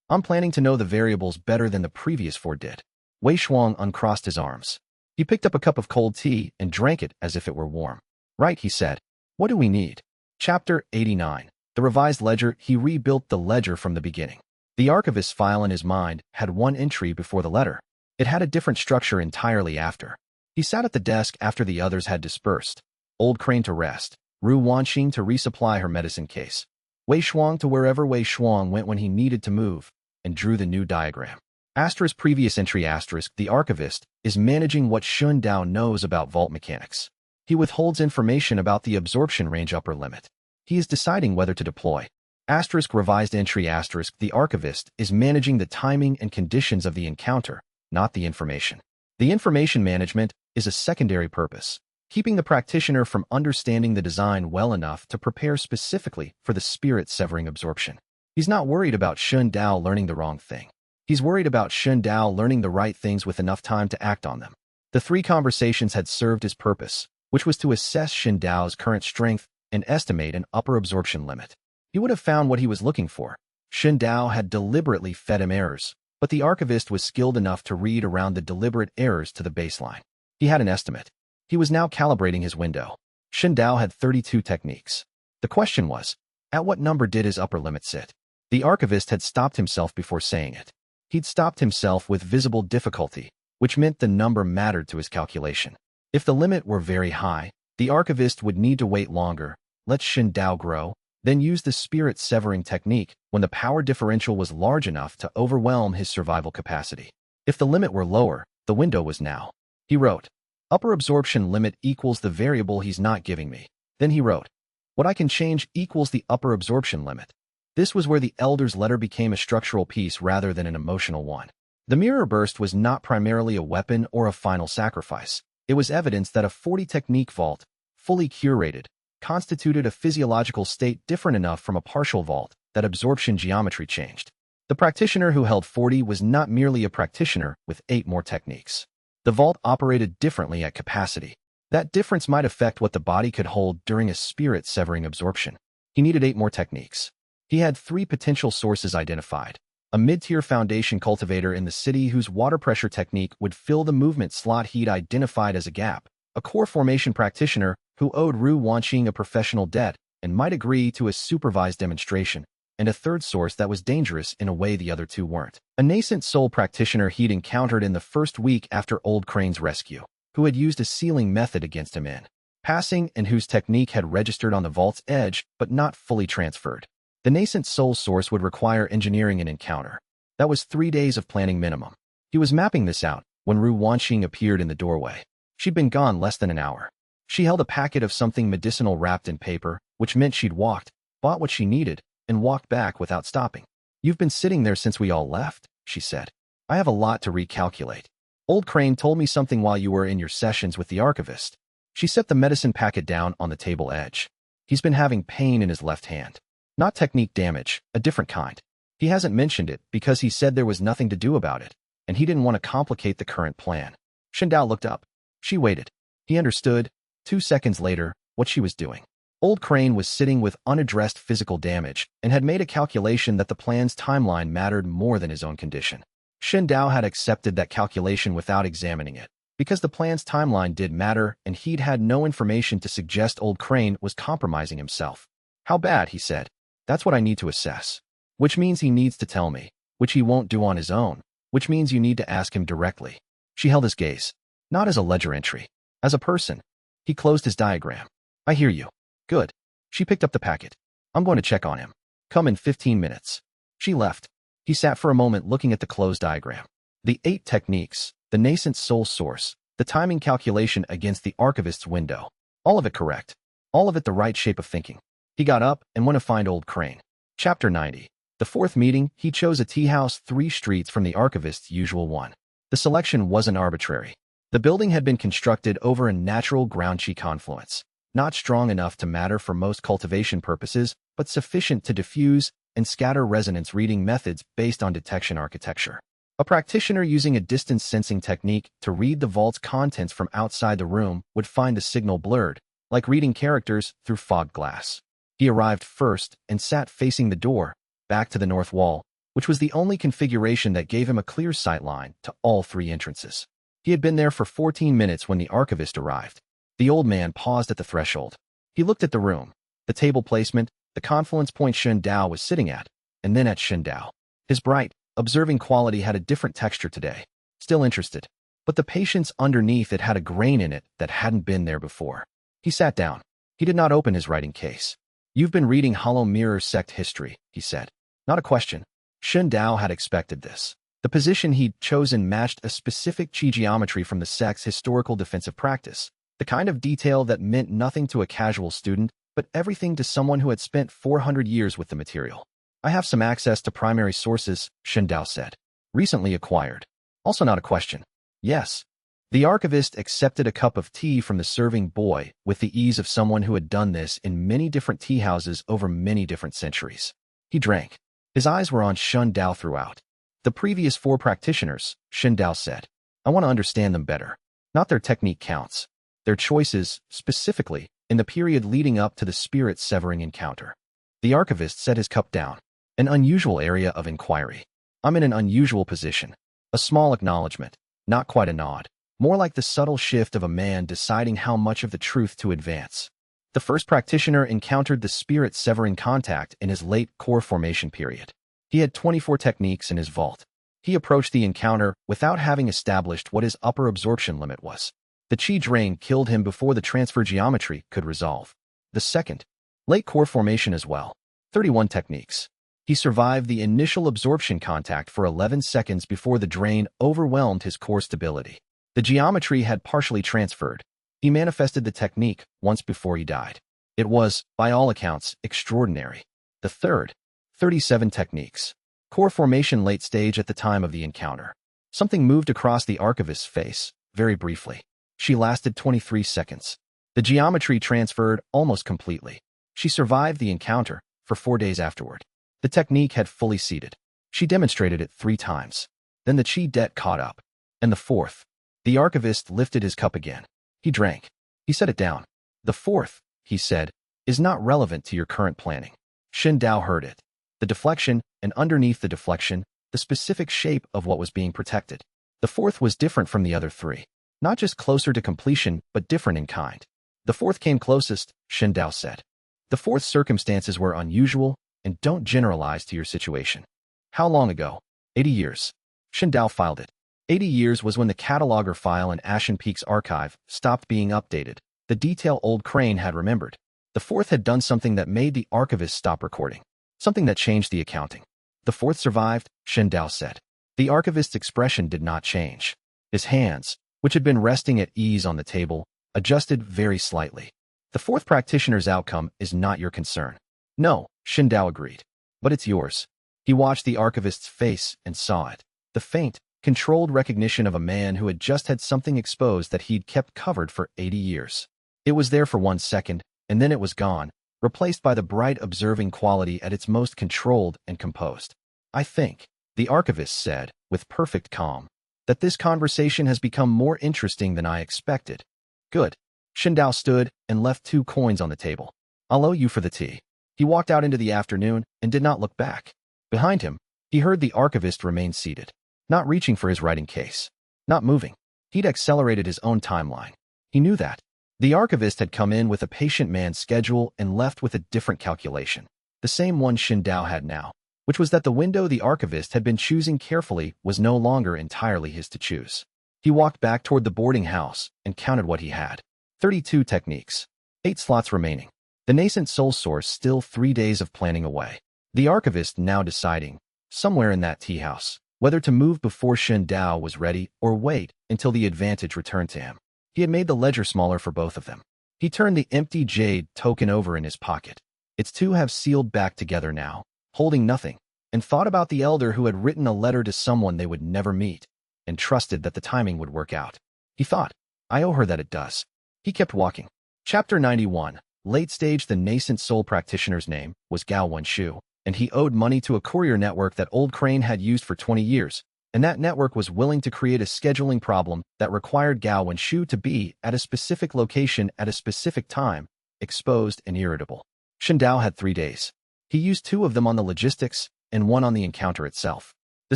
I'm planning to know the variables better than the previous 4 did. Wei Shuang uncrossed his arms. He picked up a cup of cold tea and drank it as if it were warm. Right, he said. What do we need? Chapter 89. The revised ledger. He rebuilt the ledger from the beginning. The archivist's file in his mind had 1 entry before the letter. It had a different structure entirely after. He sat at the desk after the others had dispersed. Old Crane to rest. Ru Wanqing to resupply her medicine case. Wei Shuang to wherever Wei Shuang went when he needed to move, and drew the new diagram. Asterisk previous entry asterisk. The archivist is managing what Xun Dao knows about vault mechanics. He withholds information about the absorption range upper limit. He is deciding whether to deploy. Asterisk revised entry asterisk. The archivist is managing the timing and conditions of the encounter, not the information. The information management is a secondary purpose, keeping the practitioner from understanding the design well enough to prepare specifically for the spirit-severing absorption. He's not worried about Shun Dao learning the wrong thing. He's worried about Shun Dao learning the right things with enough time to act on them. The 3 conversations had served his purpose, which was to assess Shun Dao's current strength and estimate an upper absorption limit. He would have found what he was looking for. Shun Dao had deliberately fed him errors, but the archivist was skilled enough to read around the deliberate errors to the baseline. He had an estimate. He was now calibrating his window. Shun Dao had 32 techniques. The question was, at what number did his upper limit sit? The archivist had stopped himself before saying it. He'd stopped himself with visible difficulty, which meant the number mattered to his calculation. If the limit were very high, the archivist would need to wait longer, let Shun Dao grow, then use the spirit severing technique when the power differential was large enough to overwhelm his survival capacity. If the limit were lower, the window was now. He wrote, upper absorption limit equals the variable he's not giving me. Then he wrote, what I can change equals the upper absorption limit. This was where the elder's letter became a structural piece rather than an emotional one. The mirror burst was not primarily a weapon or a final sacrifice. It was evidence that a 40-technique vault, fully curated, constituted a physiological state different enough from a partial vault that absorption geometry changed. The practitioner who held 40 was not merely a practitioner with 8 more techniques. The vault operated differently at capacity. That difference might affect what the body could hold during a spirit-severing absorption. He needed 8 more techniques. He had 3 potential sources identified. A mid-tier foundation cultivator in the city whose water pressure technique would fill the movement slot he'd identified as a gap. A core formation practitioner who owed Ru Wanqing a professional debt and might agree to a supervised demonstration, and a third source that was dangerous in a way the other 2 weren't. A nascent soul practitioner he'd encountered in the first week after Old Crane's rescue, who had used a sealing method against him in passing and whose technique had registered on the vault's edge but not fully transferred. The nascent soul source would require engineering an encounter. That was 3 days of planning minimum. He was mapping this out when Ru Wanqing appeared in the doorway. She'd been gone less than an hour. She held a packet of something medicinal wrapped in paper, which meant she'd walked, bought what she needed, and walked back without stopping. You've been sitting there since we all left, she said. I have a lot to recalculate. Old Crane told me something while you were in your sessions with the archivist. She set the medicine packet down on the table edge. He's been having pain in his left hand. Not technique damage, a different kind. He hasn't mentioned it because he said there was nothing to do about it, and he didn't want to complicate the current plan. Shun Dao looked up. She waited. He understood, 2 seconds later, what she was doing. Old Crane was sitting with unaddressed physical damage and had made a calculation that the plan's timeline mattered more than his own condition. Shun Dao had accepted that calculation without examining it, because the plan's timeline did matter and he'd had no information to suggest Old Crane was compromising himself. How bad, he said. That's what I need to assess. Which means he needs to tell me, which he won't do on his own, which means you need to ask him directly. She held his gaze. Not as a ledger entry. As a person. He closed his diagram. I hear you. Good. She picked up the packet. I'm going to check on him. Come in 15 minutes. She left. He sat for a moment looking at the closed diagram. The 8 techniques, the nascent soul source, the timing calculation against the archivist's window. All of it correct. All of it the right shape of thinking. He got up and went to find Old Crane. Chapter 90. The 4th meeting, he chose a tea house 3 streets from the archivist's usual one. The selection wasn't arbitrary. The building had been constructed over a natural ground-chi confluence, not strong enough to matter for most cultivation purposes, but sufficient to diffuse and scatter resonance reading methods based on detection architecture. A practitioner using a distance sensing technique to read the vault's contents from outside the room would find the signal blurred, like reading characters through fogged glass. He arrived first and sat facing the door, back to the north wall, which was the only configuration that gave him a clear sight line to all 3 entrances. He had been there for 14 minutes when the archivist arrived. The old man paused at the threshold. He looked at the room, the table placement, the confluence point Shun Dao was sitting at, and then at Shun Dao. His bright, observing quality had a different texture today. Still interested, but the patience underneath it had a grain in it that hadn't been there before. He sat down. He did not open his writing case. You've been reading Hollow Mirror sect history, he said. Not a question. Shun Dao had expected this. The position he'd chosen matched a specific chi geometry from the sect's historical defensive practice, the kind of detail that meant nothing to a casual student, but everything to someone who had spent 400 years with the material. I have some access to primary sources, Shun Dao said. Recently acquired. Also not a question. Yes. The archivist accepted a cup of tea from the serving boy with the ease of someone who had done this in many different tea houses over many different centuries. He drank. His eyes were on Shun Dao throughout. The previous 4 practitioners, Shun Dao said, I want to understand them better. Not their technique counts. Their choices, specifically, in the period leading up to the spirit-severing encounter. The archivist set his cup down. An unusual area of inquiry. I'm in an unusual position. A small acknowledgement, not quite a nod. More like the subtle shift of a man deciding how much of the truth to advance. The first practitioner encountered the spirit-severing contact in his late core formation period. He had 24 techniques in his vault. He approached the encounter without having established what his upper absorption limit was. The chi drain killed him before the transfer geometry could resolve. The second, late core formation as well. 31 techniques. He survived the initial absorption contact for 11 seconds before the drain overwhelmed his core stability. The geometry had partially transferred. He manifested the technique once before he died. It was, by all accounts, extraordinary. The third, 37 techniques. Core formation late stage at the time of the encounter. Something moved across the archivist's face, very briefly. She lasted 23 seconds. The geometry transferred almost completely. She survived the encounter for 4 days afterward. The technique had fully seated. She demonstrated it 3 times. Then the chi debt caught up. And the fourth. The archivist lifted his cup again. He drank. He set it down. The fourth, he said, is not relevant to your current planning. Shin Dao heard it. The deflection, and underneath the deflection, the specific shape of what was being protected. The fourth was different from the other 3. Not just closer to completion, but different in kind. The fourth came closest, Shin Dao said. The fourth circumstances were unusual, and don't generalize to your situation. How long ago? 80 years. Shin Dao filed it. 80 years was when the cataloger file in Ashen Peak's archive stopped being updated. The detail old Crane had remembered. The fourth had done something that made the archivist stop recording. Something that changed the accounting. The fourth survived, Shin Dao said. The archivist's expression did not change. His hands, which had been resting at ease on the table, adjusted very slightly. The fourth practitioner's outcome is not your concern. No, Shin Dao agreed. But it's yours. He watched the archivist's face and saw it. The faint, controlled recognition of a man who had just had something exposed that he'd kept covered for 80 years. It was there for 1 second, and then it was gone, replaced by the bright observing quality at its most controlled and composed. I think, the archivist said, with perfect calm, that this conversation has become more interesting than I expected. Good. Shin Dao stood and left 2 coins on the table. I'll owe you for the tea. He walked out into the afternoon and did not look back. Behind him, he heard the archivist remain seated, not reaching for his writing case, not moving. He'd accelerated his own timeline. He knew that. The archivist had come in with a patient man's schedule and left with a different calculation, the same one Shin Dao had now, which was that the window the archivist had been choosing carefully was no longer entirely his to choose. He walked back toward the boarding house and counted what he had. 32 techniques. 8 slots remaining. The Nascent Soul source still 3 days of planning away. The archivist now deciding, somewhere in that tea house, whether to move before Shin Dao was ready or wait until the advantage returned to him. He had made the ledger smaller for both of them. He turned the empty jade token over in his pocket. Its 2 have sealed back together now, holding nothing, and thought about the elder who had written a letter to someone they would never meet, and trusted that the timing would work out. He thought, I owe her that it does. He kept walking. Chapter 91. Late stage. The Nascent Soul practitioner's name was Gao Wenshu, and he owed money to a courier network that Old Crane had used for 20 years, and that network was willing to create a scheduling problem that required Gao Wenshu to be at a specific location at a specific time, exposed and irritable. Shin Dao had 3 days. He used 2 of them on the logistics and 1 on the encounter itself. The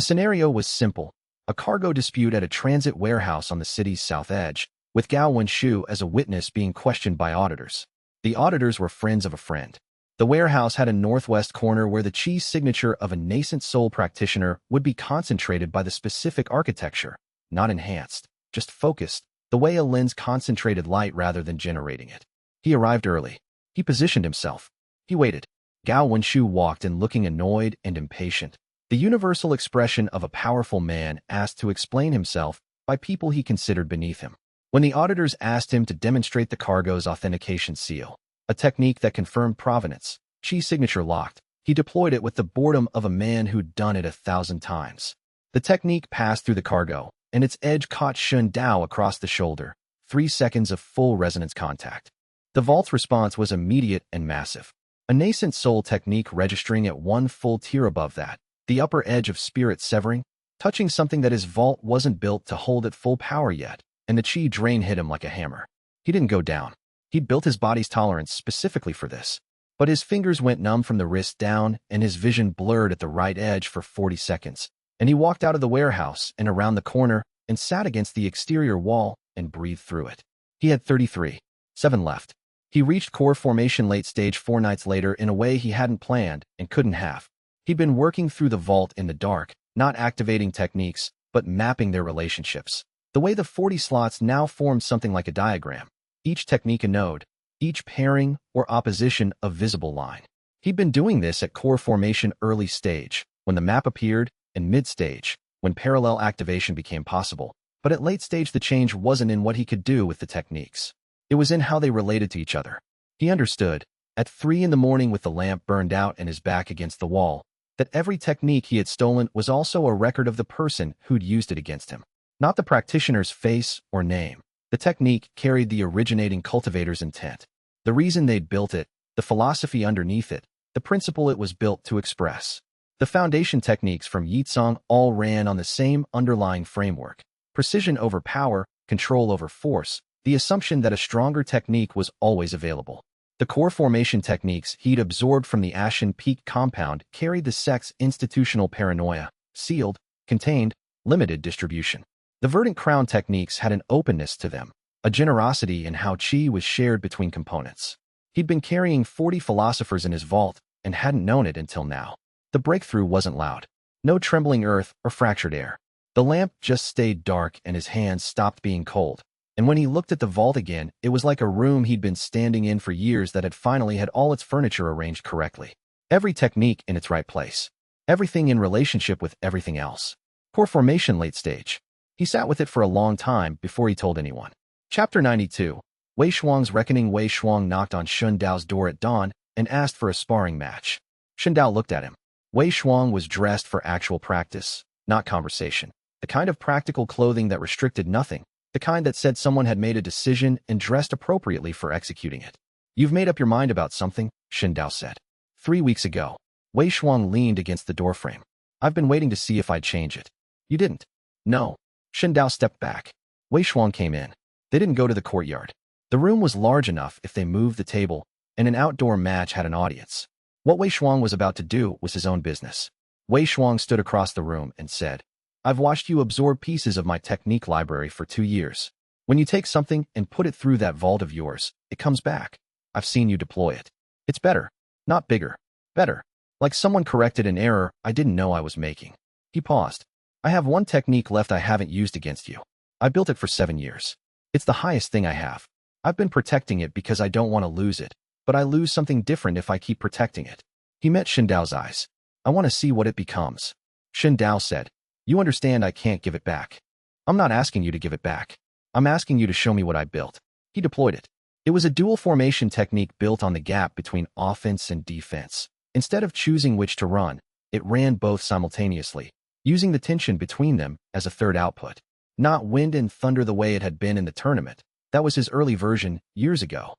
scenario was simple: a cargo dispute at a transit warehouse on the city's south edge, with Gao Wenshu as a witness being questioned by auditors. The auditors were friends of a friend. The warehouse had a northwest corner where the chi signature of a Nascent Soul practitioner would be concentrated by the specific architecture, not enhanced, just focused, the way a lens concentrated light rather than generating it. He arrived early. He positioned himself. He waited. Gao Wenshu walked in looking annoyed and impatient, the universal expression of a powerful man asked to explain himself by people he considered beneath him. When the auditors asked him to demonstrate the cargo's authentication seal, a technique that confirmed provenance, chi signature locked, he deployed it with the boredom of a man who'd done it 1,000 times. The technique passed through the cargo, and its edge caught Shin Dao across the shoulder. 3 seconds of full resonance contact. The vault's response was immediate and massive. A nascent soul technique registering at one full tier above that, the upper edge of spirit severing, touching something that his vault wasn't built to hold at full power yet, and the chi drain hit him like a hammer. He didn't go down. He'd built his body's tolerance specifically for this. But his fingers went numb from the wrist down, and his vision blurred at the right edge for 40 seconds. And he walked out of the warehouse and around the corner and sat against the exterior wall and breathed through it. He had 7 left. He reached core formation late stage 4 nights later in a way he hadn't planned and couldn't have. He'd been working through the vault in the dark, not activating techniques, but mapping their relationships. The way the 40 slots now formed something like a diagram, each technique a node, each pairing or opposition a visible line. He'd been doing this at core formation early stage, when the map appeared, and mid-stage, when parallel activation became possible. But at late stage the change wasn't in what he could do with the techniques. It was in how they related to each other. He understood, at 3 in the morning with the lamp burned out and his back against the wall, that every technique he had stolen was also a record of the person who'd used it against him. Not the practitioner's face or name. The technique carried the originating cultivator's intent. The reason they'd built it, the philosophy underneath it, the principle it was built to express. The foundation techniques from Yizong all ran on the same underlying framework. Precision over power, control over force, the assumption that a stronger technique was always available. The core formation techniques he'd absorbed from the Ashen Peak compound carried the sect's institutional paranoia, sealed, contained, limited distribution. The Verdant Crown techniques had an openness to them, a generosity in how chi was shared between components. He'd been carrying 40 philosophers in his vault and hadn't known it until now. The breakthrough wasn't loud. No trembling earth or fractured air. The lamp just stayed dark and his hands stopped being cold. And when he looked at the vault again, it was like a room he'd been standing in for years that had finally had all its furniture arranged correctly. Every technique in its right place. Everything in relationship with everything else. Core formation late stage. He sat with it for a long time before he told anyone. Chapter 92. Wei Shuang's Reckoning. Wei Shuang knocked on Shun Dao's door at dawn and asked for a sparring match. Shun Dao looked at him. Wei Shuang was dressed for actual practice, not conversation. The kind of practical clothing that restricted nothing. The kind that said someone had made a decision and dressed appropriately for executing it. You've made up your mind about something, Shun Dao said. 3 weeks ago. Wei Shuang leaned against the doorframe. I've been waiting to see if I'd change it. You didn't. No. Shun Dao stepped back. Wei Shuang came in. They didn't go to the courtyard. The room was large enough if they moved the table, and an outdoor match had an audience. What Wei Shuang was about to do was his own business. Wei Shuang stood across the room and said, I've watched you absorb pieces of my technique library for 2 years. When you take something and put it through that vault of yours, it comes back. I've seen you deploy it. It's better. Not bigger. Better. Like someone corrected an error I didn't know I was making. He paused. I have one technique left I haven't used against you. I built it for 7 years. It's the highest thing I have. I've been protecting it because I don't want to lose it, but I lose something different if I keep protecting it. He met Shun Dao's eyes. I want to see what it becomes. Shun Dao said, You understand I can't give it back. I'm not asking you to give it back. I'm asking you to show me what I built. He deployed it. It was a dual formation technique built on the gap between offense and defense. Instead of choosing which to run, it ran both simultaneously, using the tension between them as a third output. Not wind and thunder the way it had been in the tournament. That was his early version, years ago.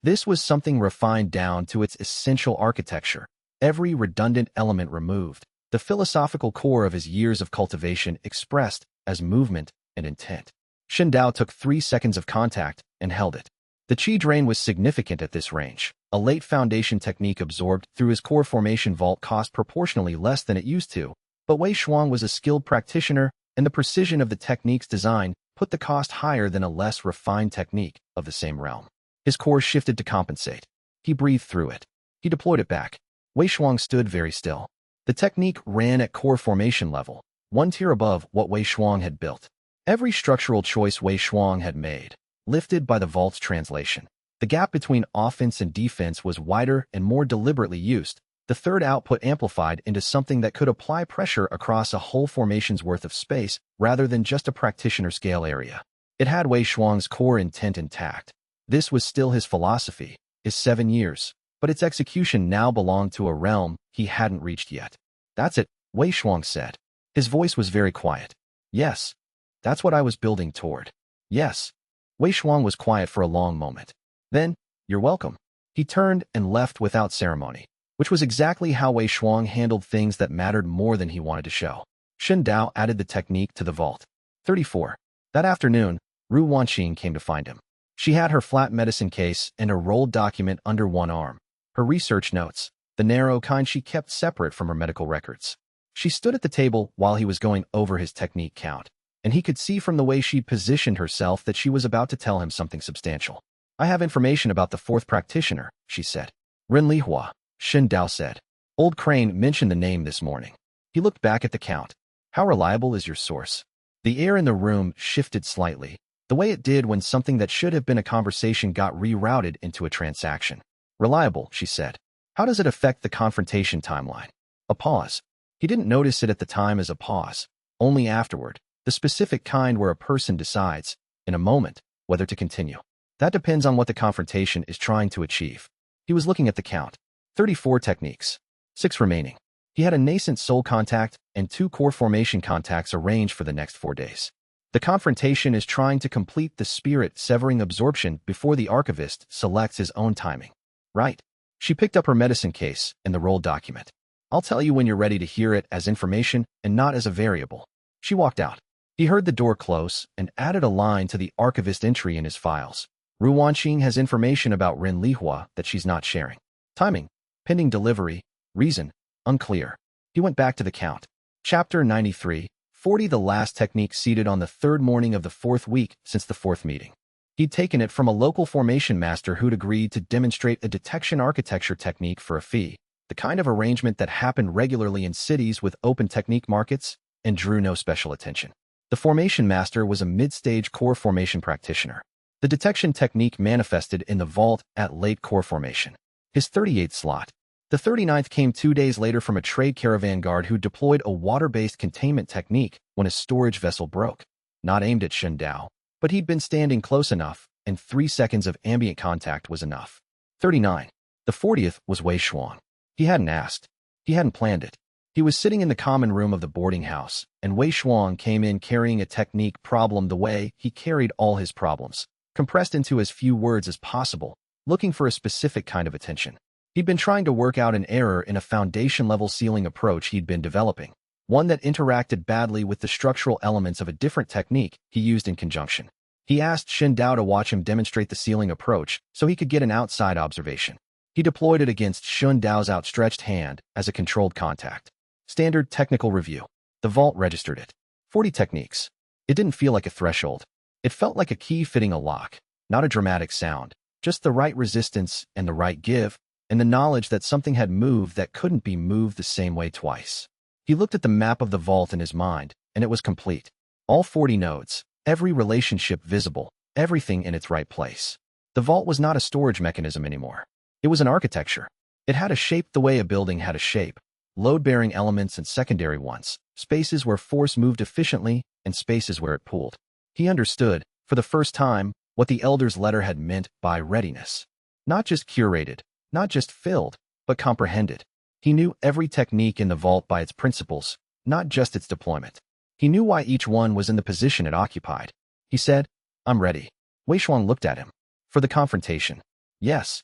This was something refined down to its essential architecture, every redundant element removed. The philosophical core of his years of cultivation expressed as movement and intent. Shun Dao took 3 seconds of contact and held it. The chi drain was significant at this range. A late foundation technique absorbed through his core formation vault cost proportionally less than it used to, but Wei Shuang was a skilled practitioner, and the precision of the technique's design put the cost higher than a less refined technique of the same realm. His core shifted to compensate. He breathed through it. He deployed it back. Wei Shuang stood very still. The technique ran at core formation level, 1 tier above what Wei Shuang had built. Every structural choice Wei Shuang had made, lifted by the vault's translation. The gap between offense and defense was wider and more deliberately used, the third output amplified into something that could apply pressure across a whole formation's worth of space rather than just a practitioner scale area. It had Wei Shuang's core intent intact. This was still his philosophy, his 7 years, but its execution now belonged to a realm he hadn't reached yet. That's it, Wei Shuang said. His voice was very quiet. Yes. That's what I was building toward. Yes. Wei Shuang was quiet for a long moment. Then, you're welcome. He He turned and left without ceremony, which was exactly how Wei Shuang handled things that mattered more than he wanted to show. Shen Dao added the technique to the vault. 34. That afternoon, Ru Wanqing came to find him. She had her flat medicine case and a rolled document under one arm. Her research notes, the narrow kind she kept separate from her medical records. She stood at the table while he was going over his technique count, and he could see from the way she positioned herself that she was about to tell him something substantial. I have information about the fourth practitioner, she said. Ren Lihua, Shen Dao said. Old Crane mentioned the name this morning. He looked back at the count. How reliable is your source? The air in the room shifted slightly, the way it did when something that should have been a conversation got rerouted into a transaction. Reliable, she said. How does it affect the confrontation timeline? A pause. He didn't notice it at the time as a pause, only afterward, the specific kind where a person decides, in a moment, whether to continue. That depends on what the confrontation is trying to achieve. He was looking at the count. 34 techniques. 6 remaining. He had a nascent soul contact and 2 core formation contacts arranged for the next 4 days. The confrontation is trying to complete the spirit-severing absorption before the archivist selects his own timing. Right. She picked up her medicine case and the rolled document. I'll tell you when you're ready to hear it as information and not as a variable. She walked out. He heard the door close and added a line to the archivist entry in his files. Ru Wanqing has information about Ren Lihua that she's not sharing. Timing, pending delivery, reason, unclear. He went back to the count. Chapter 93, 40. The last technique seated on the 3rd morning of the 4th week since the 4th meeting. He'd taken it from a local formation master who'd agreed to demonstrate a detection architecture technique for a fee, the kind of arrangement that happened regularly in cities with open technique markets and drew no special attention. The formation master was a mid-stage core formation practitioner. The detection technique manifested in the vault at late core formation. His 38th slot. The 39th came 2 days later from a trade caravan guard who deployed a water-based containment technique when a storage vessel broke. Not aimed at Shen Dao, but he'd been standing close enough, and 3 seconds of ambient contact was enough. 39. The 40th was Wei Shuang. He hadn't asked. He hadn't planned it. He was sitting in the common room of the boarding house, and Wei Shuang came in carrying a technique problem the way he carried all his problems, compressed into as few words as possible, looking for a specific kind of attention. He'd been trying to work out an error in a foundation-level sealing approach he'd been developing, one that interacted badly with the structural elements of a different technique he used in conjunction. He asked Shen Dao to watch him demonstrate the sealing approach so he could get an outside observation. He deployed it against Shen Dao's outstretched hand as a controlled contact. Standard technical review. The vault registered it. 40 techniques. It didn't feel like a threshold. It felt like a key fitting a lock, not a dramatic sound, just the right resistance and the right give, and the knowledge that something had moved that couldn't be moved the same way twice. He looked at the map of the vault in his mind, and it was complete. All 40 nodes, every relationship visible, everything in its right place. The vault was not a storage mechanism anymore. It was an architecture. It had a shape the way a building had a shape, load-bearing elements and secondary ones, spaces where force moved efficiently and spaces where it pulled. He understood, for the first time, what the Elder's letter had meant by readiness. Not just curated, not just filled, but comprehended. He knew every technique in the vault by its principles, not just its deployment. He knew why each one was in the position it occupied. He said, I'm ready. Wei Shuang looked at him. For the confrontation. Yes.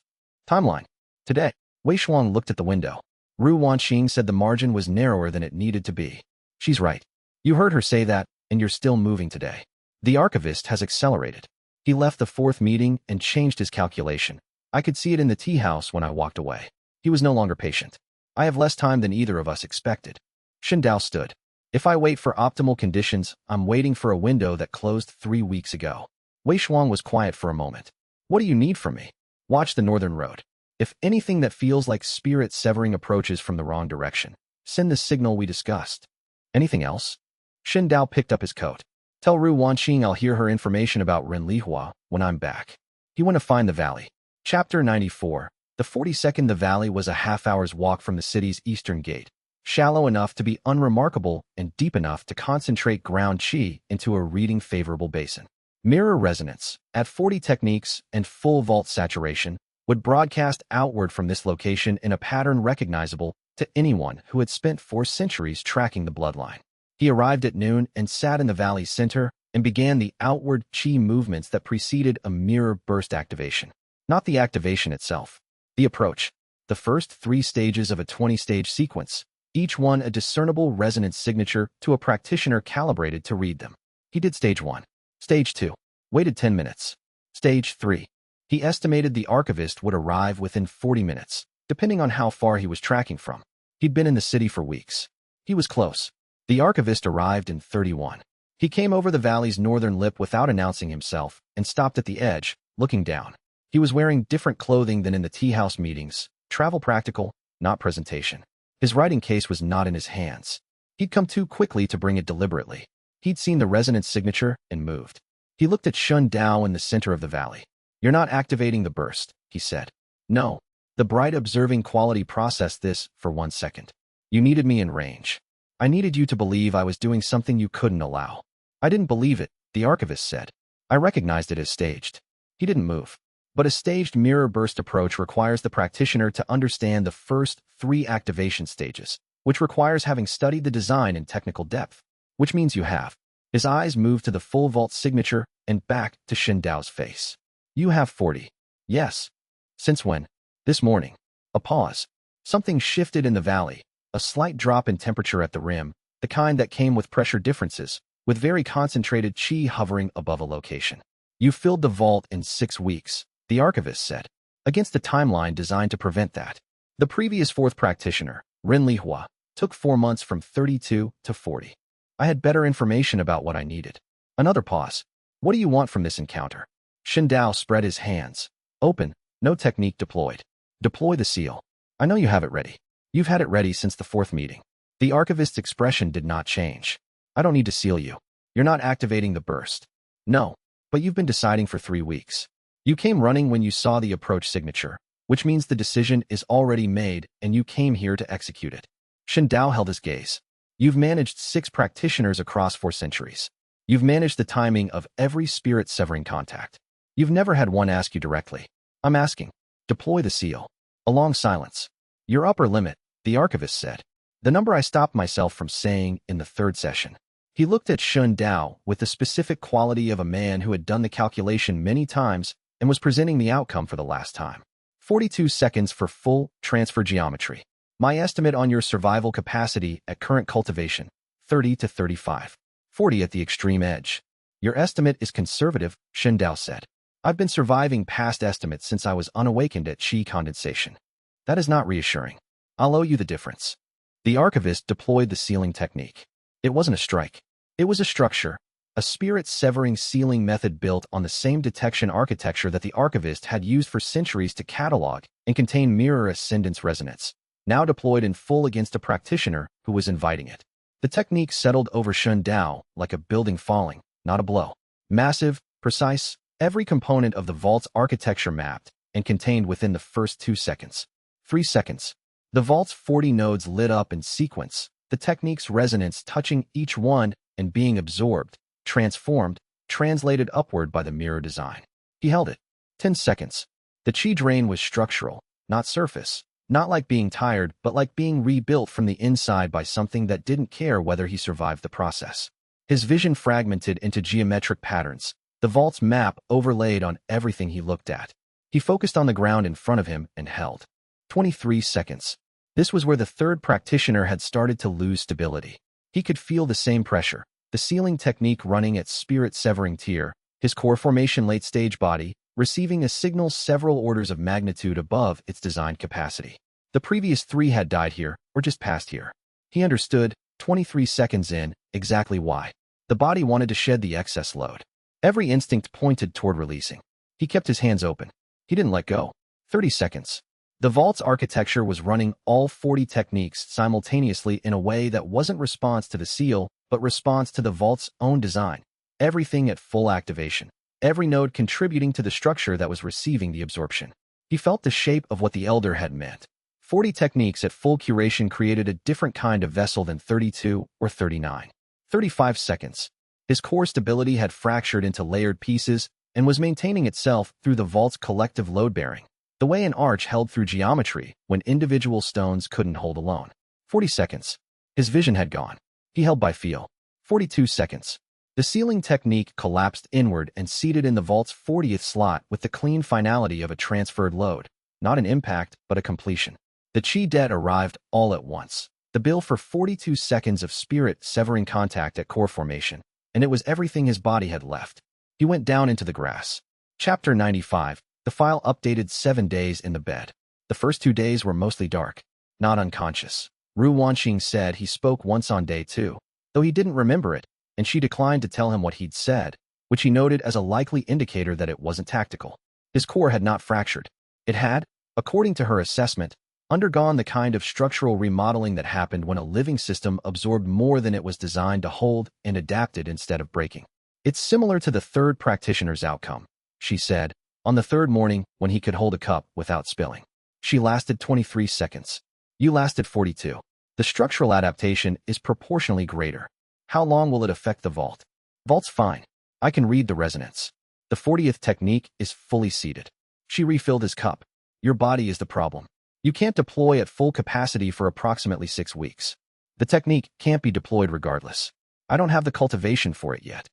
Timeline. Today. Wei Shuang looked at the window. Ru Wanqing said the margin was narrower than it needed to be. She's right. You heard her say that, and you're still moving today. The archivist has accelerated. He left the 4th meeting and changed his calculation. I could see it in the tea house when I walked away. He was no longer patient. I have less time than either of us expected. Shen Dao stood. If I wait for optimal conditions, I'm waiting for a window that closed 3 weeks ago. Wei Shuang was quiet for a moment. What do you need from me? Watch the northern road. If anything that feels like spirit-severing approaches from the wrong direction, send the signal we discussed. Anything else? Shen Dao picked up his coat. Tell Ru Wanqing I'll hear her information about Ren Lihua when I'm back. He went to find the valley. Chapter 94. The 42nd. The valley was a half-hour's walk from the city's eastern gate, shallow enough to be unremarkable and deep enough to concentrate ground qi into a reading favorable basin. Mirror resonance, at 40 techniques and full vault saturation, would broadcast outward from this location in a pattern recognizable to anyone who had spent 4 centuries tracking the bloodline. He arrived at noon and sat in the valley's center and began the outward qi movements that preceded a mirror burst activation. Not the activation itself. The approach. The first 3 stages of a 20-stage sequence, each one a discernible resonance signature to a practitioner calibrated to read them. He did stage 1. Stage 2. Waited 10 minutes. Stage 3. He estimated the archivist would arrive within 40 minutes, depending on how far he was tracking from. He'd been in the city for weeks. He was close. The archivist arrived in 31. He came over the valley's northern lip without announcing himself and stopped at the edge, looking down. He was wearing different clothing than in the tea house meetings, travel practical, not presentation. His writing case was not in his hands. He'd come too quickly to bring it deliberately. He'd seen the resonance signature and moved. He looked at Shun Dao in the center of the valley. "You're not activating the burst," he said. "No." The bright observing quality processed this for 1 second. "You needed me in range. I needed you to believe I was doing something you couldn't allow." "I didn't believe it," the archivist said. "I recognized it as staged." He didn't move. But a staged mirror burst approach requires the practitioner to understand the first 3 activation stages, which requires having studied the design in technical depth, which means you have. His eyes moved to the full vault signature and back to Shin Dao's face. "You have 40. Yes." "Since when?" "This morning." A pause. Something shifted in the valley, a slight drop in temperature at the rim, the kind that came with pressure differences, with very concentrated qi hovering above a location. "You filled the vault in 6 weeks, the archivist said, against a timeline designed to prevent that. The previous 4th practitioner, Lin Jue, took 4 months from 32 to 40. I had better information about what I needed. Another pause. "What do you want from this encounter?" Shin Dao spread his hands. "Open, no technique deployed. Deploy the seal. I know you have it ready. You've had it ready since the 4th meeting." The archivist's expression did not change. "I don't need to seal you. You're not activating the burst." "No, but you've been deciding for 3 weeks. You came running when you saw the approach signature, which means the decision is already made and you came here to execute it." Shin Dao held his gaze. "You've managed 6 practitioners across 4 centuries. You've managed the timing of every spirit-severing contact. You've never had one ask you directly. I'm asking. Deploy the seal." A long silence. "Your upper limit," the archivist said. "The number I stopped myself from saying in the 3rd session." He looked at Shun Dao with the specific quality of a man who had done the calculation many times and was presenting the outcome for the last time. 42 seconds for full transfer geometry. My estimate on your survival capacity at current cultivation, 30 to 35. 40 at the extreme edge. Your estimate is conservative, Shin Dao said. I've been surviving past estimates since I was unawakened at qi condensation. That is not reassuring. I'll owe you the difference. The archivist deployed the sealing technique. It wasn't a strike. It was a structure, a spirit-severing sealing method built on the same detection architecture that the archivist had used for centuries to catalog and contain mirror ascendance resonance, now deployed in full against a practitioner who was inviting it. The technique settled over Shun Dao like a building falling, not a blow. Massive, precise, every component of the vault's architecture mapped and contained within the first 2 seconds. 3 seconds. The vault's 40 nodes lit up in sequence, the technique's resonance touching each one and being absorbed, transformed, translated upward by the mirror design. He held it. 10 seconds. The qi drain was structural, not surface, not like being tired, but like being rebuilt from the inside by something that didn't care whether he survived the process. His vision fragmented into geometric patterns, the vault's map overlaid on everything he looked at. He focused on the ground in front of him and held. 23 seconds. This was where the 3rd practitioner had started to lose stability. He could feel the same pressure, the sealing technique running at spirit-severing tier, his core formation late-stage body, receiving a signal several orders of magnitude above its designed capacity. The previous 3 had died here, or just passed here. He understood, 23 seconds in, exactly why. The body wanted to shed the excess load. Every instinct pointed toward releasing. He kept his hands open. He didn't let go. 30 seconds. The vault's architecture was running all 40 techniques simultaneously in a way that wasn't response to the seal, but response to the vault's own design. Everything at full activation. Every node contributing to the structure that was receiving the absorption. He felt the shape of what the elder had meant. 40 techniques at full curation created a different kind of vessel than 32 or 39. 35 seconds. His core stability had fractured into layered pieces and was maintaining itself through the vault's collective load-bearing, the way an arch held through geometry when individual stones couldn't hold alone. 40 seconds. His vision had gone. He held by feel. 42 seconds. The sealing technique collapsed inward and seated in the vault's 40th slot with the clean finality of a transferred load. Not an impact, but a completion. The chi debt arrived all at once. The bill for 42 seconds of spirit-severing contact at core formation, and it was everything his body had left. He went down into the grass. Chapter 95. The file updated 7 days in the bed. The first 2 days were mostly dark, not unconscious. Ru Wanxing said he spoke once on day 2, though he didn't remember it, and she declined to tell him what he'd said, which he noted as a likely indicator that it wasn't tactical. His core had not fractured. It had, according to her assessment, undergone the kind of structural remodeling that happened when a living system absorbed more than it was designed to hold and adapted instead of breaking. It's similar to the third practitioner's outcome, she said, on the third morning when he could hold a cup without spilling. She lasted 23 seconds. You lasted 42. The structural adaptation is proportionally greater. How long will it affect the vault? Vault's fine. I can read the resonance. The 40th technique is fully seated. She refilled his cup. Your body is the problem. You can't deploy at full capacity for approximately 6 weeks. The technique can't be deployed regardless. I don't have the cultivation for it yet.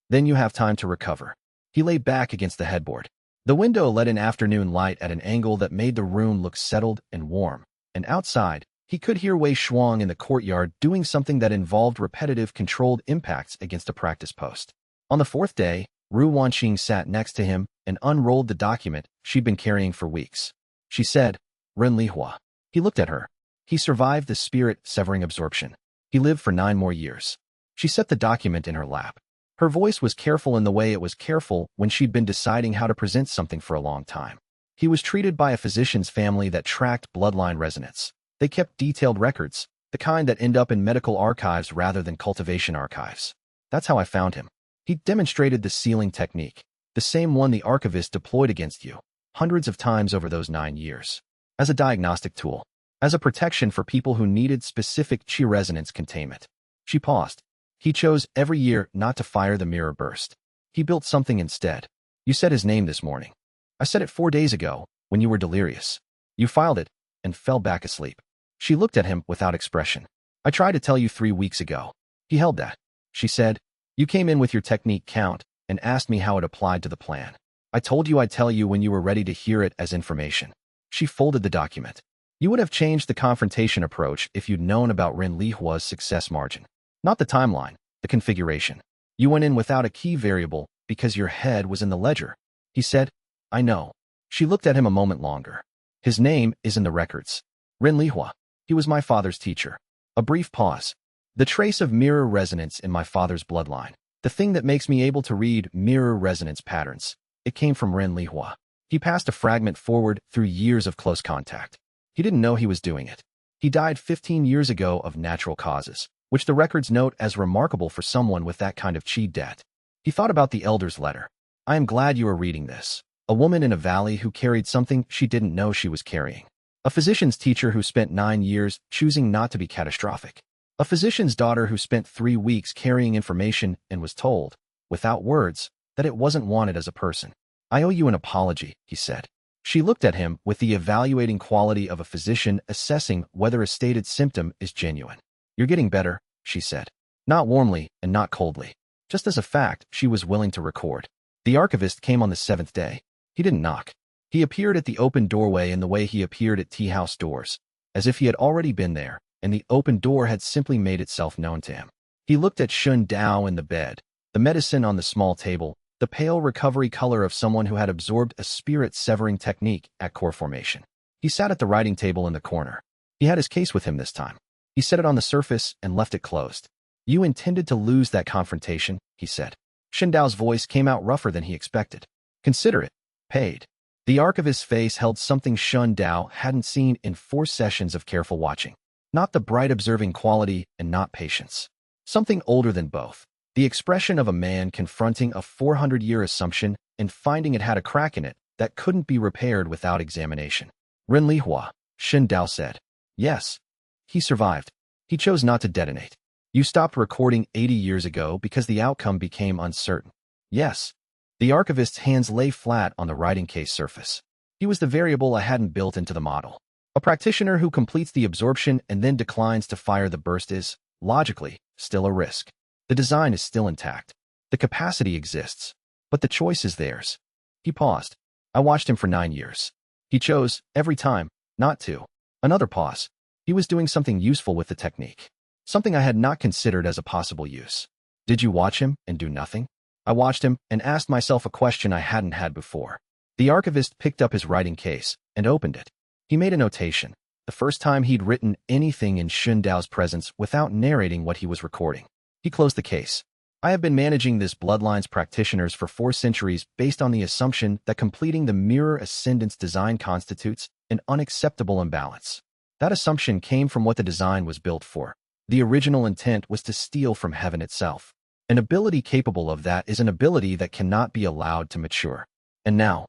Then you have time to recover. He lay back against the headboard. The window let in afternoon light at an angle that made the room look settled and warm, and outside, he could hear Wei Shuang in the courtyard doing something that involved repetitive controlled impacts against a practice post. On the 4th day, Ru Wanxing sat next to him and unrolled the document she'd been carrying for weeks. She said, Ren Lihua. He looked at her. He survived the spirit-severing absorption. He lived for 9 more years. She set the document in her lap. Her voice was careful in the way it was careful when she'd been deciding how to present something for a long time. He was treated by a physician's family that tracked bloodline resonance. They kept detailed records, the kind that end up in medical archives rather than cultivation archives. That's how I found him. He demonstrated the sealing technique, the same one the archivist deployed against you, hundreds of times over those 9 years. As a diagnostic tool, as a protection for people who needed specific chi resonance containment. She paused. He chose every year not to fire the mirror burst. He built something instead. You said his name this morning. I said it 4 days ago, when you were delirious. You filed it, and fell back asleep. She looked at him without expression. I tried to tell you 3 weeks ago. He held that. She said, you came in with your technique count, and asked me how it applied to the plan. I told you I'd tell you when you were ready to hear it as information. She folded the document. You would have changed the confrontation approach if you'd known about Ren Lihua's success margin. Not the timeline, the configuration. You went in without a key variable because your head was in the ledger. He said, I know. She looked at him a moment longer. His name is in the records. Ren Lihua. He was my father's teacher. A brief pause. The trace of mirror resonance in my father's bloodline. The thing that makes me able to read mirror resonance patterns. It came from Ren Lihua. He passed a fragment forward through years of close contact. He didn't know he was doing it. He died 15 years ago of natural causes, which the records note as remarkable for someone with that kind of chi debt. He thought about the elder's letter. I am glad you are reading this. A woman in a valley who carried something she didn't know she was carrying. A physician's teacher who spent 9 years choosing not to be catastrophic. A physician's daughter who spent 3 weeks carrying information and was told, without words, that it wasn't wanted as a person. I owe you an apology, he said. She looked at him with the evaluating quality of a physician assessing whether a stated symptom is genuine. You're getting better, she said. Not warmly and not coldly. Just as a fact she was willing to record. The archivist came on the 7th day. He didn't knock. He appeared at the open doorway in the way he appeared at tea house doors, as if he had already been there, and the open door had simply made itself known to him. He looked at Shun Dao in the bed, the medicine on the small table, the pale recovery color of someone who had absorbed a spirit-severing technique at core formation. He sat at the writing table in the corner. He had his case with him this time. He set it on the surface and left it closed. You intended to lose that confrontation, he said. Shun Dao's voice came out rougher than he expected. Consider it. Paid. The archivist's face held something Shun Dao hadn't seen in 4 sessions of careful watching. Not the bright observing quality and not patience. Something older than both. The expression of a man confronting a 400-year assumption and finding it had a crack in it that couldn't be repaired without examination. Ren Lihua, Shun Dao said. Yes. He survived. He chose not to detonate. You stopped recording 80 years ago because the outcome became uncertain. Yes. The archivist's hands lay flat on the writing case surface. He was the variable I hadn't built into the model. A practitioner who completes the absorption and then declines to fire the burst is, logically, still a risk. The design is still intact. The capacity exists. But the choice is theirs. He paused. I watched him for 9 years. He chose, every time, not to. Another pause. He was doing something useful with the technique. Something I had not considered as a possible use. Did you watch him and do nothing? I watched him and asked myself a question I hadn't had before. The archivist picked up his writing case and opened it. He made a notation. The first time he'd written anything in Xun Dao's presence without narrating what he was recording. He closed the case. I have been managing this bloodline's practitioners for 4 centuries based on the assumption that completing the mirror ascendance design constitutes an unacceptable imbalance. That assumption came from what the design was built for. The original intent was to steal from heaven itself. An ability capable of that is an ability that cannot be allowed to mature. And now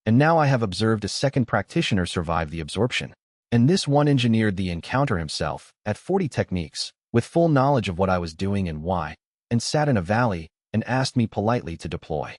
I have observed a second practitioner survive the absorption. And this one engineered the encounter himself, at 40 techniques, with full knowledge of what I was doing and why, and sat in a valley and asked me politely to deploy.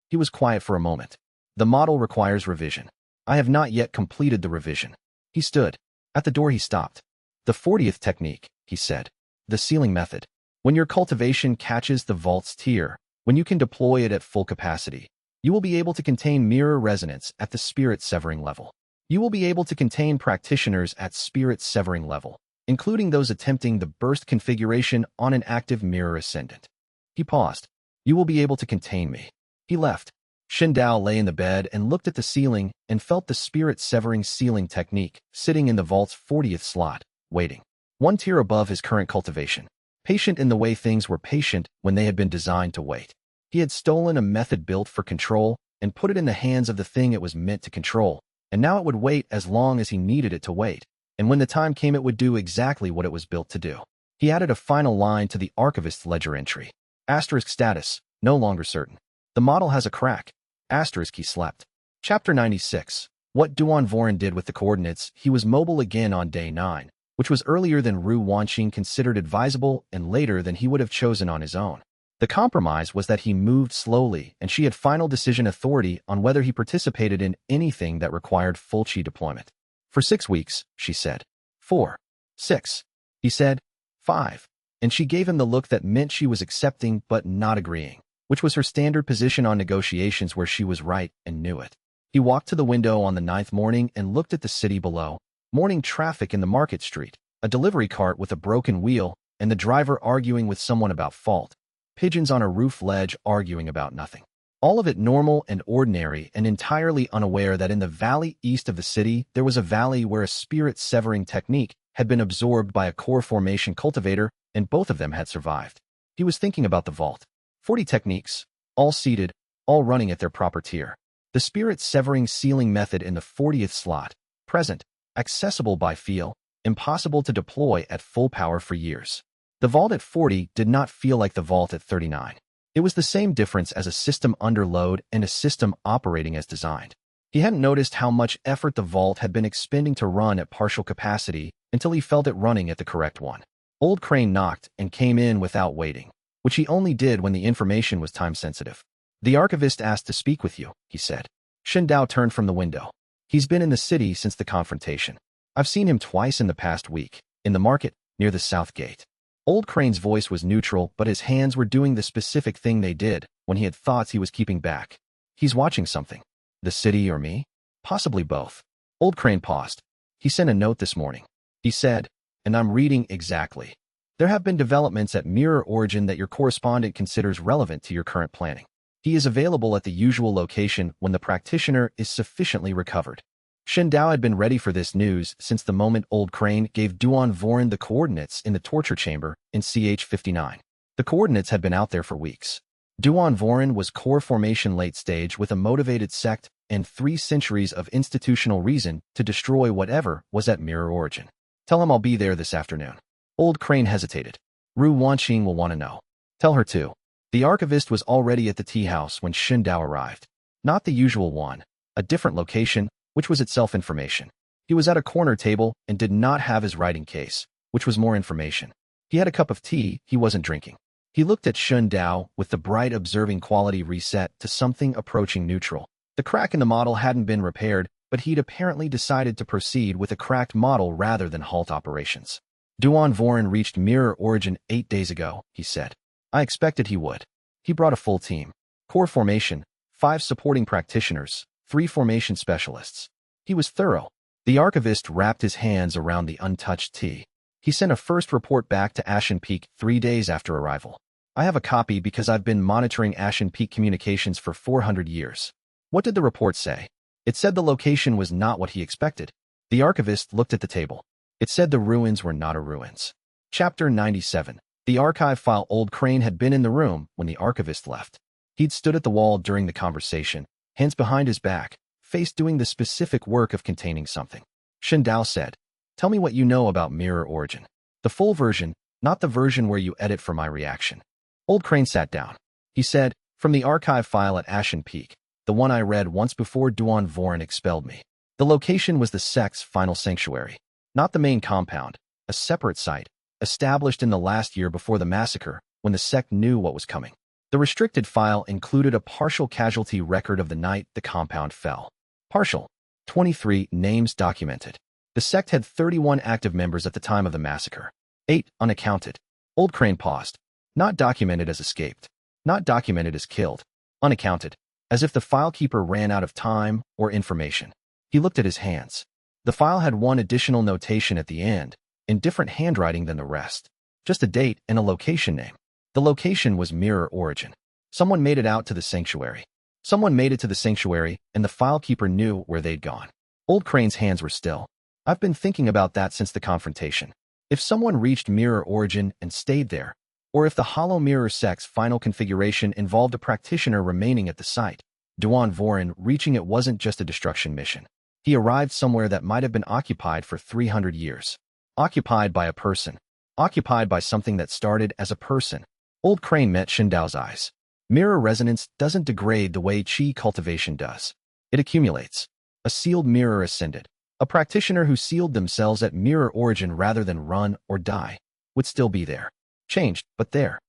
He was quiet for a moment. The model requires revision. I have not yet completed the revision. He stood. At the door he stopped. The 40th technique, he said. The sealing method. When your cultivation catches the vault's tier, when you can deploy it at full capacity, you will be able to contain mirror resonance at the spirit severing level. You will be able to contain practitioners at spirit severing level, including those attempting the burst configuration on an active mirror ascendant. He paused. You will be able to contain me. He left. Xun Dao lay in the bed and looked at the ceiling and felt the spirit severing sealing technique sitting in the vault's 40th slot, waiting. 1 tier above his current cultivation. Patient in the way things were patient when they had been designed to wait. He had stolen a method built for control and put it in the hands of the thing it was meant to control, and now it would wait as long as he needed it to wait, and when the time came it would do exactly what it was built to do. He added a final line to the archivist's ledger entry. Asterisk status, no longer certain. The model has a crack. Asterisk he slept. Chapter 96. What Duan Voren did with the coordinates. He was mobile again on day 9, which was earlier than Ru Wanqing considered advisable and later than he would have chosen on his own. The compromise was that he moved slowly and she had final decision authority on whether he participated in anything that required full chi deployment. For 6 weeks, she said. 4. 6. He said. 5. And she gave him the look that meant she was accepting but not agreeing, which was her standard position on negotiations where she was right and knew it. He walked to the window on the 9th morning and looked at the city below. Morning traffic in the market street, a delivery cart with a broken wheel, and the driver arguing with someone about fault. Pigeons on a roof ledge arguing about nothing. All of it normal and ordinary and entirely unaware that in the valley east of the city there was a valley where a spirit-severing technique had been absorbed by a core formation cultivator and both of them had survived. He was thinking about the vault. 40 techniques, all seated, all running at their proper tier. The spirit-severing sealing method in the 40th slot, present, accessible by feel, impossible to deploy at full power for years. The vault at 40 did not feel like the vault at 39. It was the same difference as a system under load and a system operating as designed. He hadn't noticed how much effort the vault had been expending to run at partial capacity until he felt it running at the correct one. Old Crane knocked and came in without waiting, which he only did when the information was time-sensitive. The archivist asked to speak with you, he said. Xun Dao turned from the window. He's been in the city since the confrontation. I've seen him twice in the past week, in the market, near the south gate. Old Crane's voice was neutral, but his hands were doing the specific thing they did when he had thoughts he was keeping back. He's watching something. The city or me? Possibly both. Old Crane paused. He sent a note this morning. He said, and I'm reading exactly. There have been developments at Mirror Origin that your correspondent considers relevant to your current planning. He is available at the usual location when the practitioner is sufficiently recovered. Xun Dao had been ready for this news since the moment Old Crane gave Duan Voren the coordinates in the torture chamber in CH-59. The coordinates had been out there for weeks. Duan Voren was core formation late stage with a motivated sect and 3 centuries of institutional reason to destroy whatever was at Mirror Origin. Tell him I'll be there this afternoon. Old Crane hesitated. Ru Wanqing will want to know. Tell her too. The archivist was already at the tea house when Xun Dao arrived. Not the usual one, a different location, which was itself information. He was at a corner table and did not have his writing case, which was more information. He had a cup of tea he wasn't drinking. He looked at Xun Dao with the bright observing quality reset to something approaching neutral. The crack in the model hadn't been repaired, but he'd apparently decided to proceed with a cracked model rather than halt operations. Duan Voren reached Mirror Origin 8 days ago, he said. I expected he would. He brought a full team. Core formation, 5 supporting practitioners, 3 formation specialists. He was thorough. The archivist wrapped his hands around the untouched tea. He sent a first report back to Ashen Peak 3 days after arrival. I have a copy because I've been monitoring Ashen Peak communications for 400 years. What did the report say? It said the location was not what he expected. The archivist looked at the table. It said the ruins were not a ruins. Chapter 97. The archive file. Old Crane had been in the room when the archivist left. He'd stood at the wall during the conversation, hands behind his back, face doing the specific work of containing something. Xianxia said, "Tell me what you know about mirror origin. The full version, not the version where you edit for my reaction." Old Crane sat down. He said, "From the archive file at Ashen Peak, the one I read once before Duan Voren expelled me. The location was the sect's final sanctuary, not the main compound, a separate site, established in the last year before the massacre, when the sect knew what was coming. The restricted file included a partial casualty record of the night the compound fell. Partial. 23 names documented. The sect had 31 active members at the time of the massacre. 8 unaccounted." Old Crane paused. "Not documented as escaped. Not documented as killed. Unaccounted. As if the filekeeper ran out of time or information." He looked at his hands. The file had one additional notation at the end, in different handwriting than the rest. Just a date and a location name. The location was mirror origin. Someone made it out to the sanctuary. Someone made it to the sanctuary, and the filekeeper knew where they'd gone. Old Crane's hands were still. "I've been thinking about that since the confrontation. If someone reached mirror origin and stayed there, or if the hollow mirror sect's final configuration involved a practitioner remaining at the site, Duan Voren reaching it wasn't just a destruction mission. He arrived somewhere that might have been occupied for 300 years. Occupied by a person. Occupied by something that started as a person." Old Crane met Xianxia's eyes. "Mirror resonance doesn't degrade the way qi cultivation does. It accumulates. A sealed mirror ascended. A practitioner who sealed themselves at mirror origin rather than run or die would still be there. Changed, but there."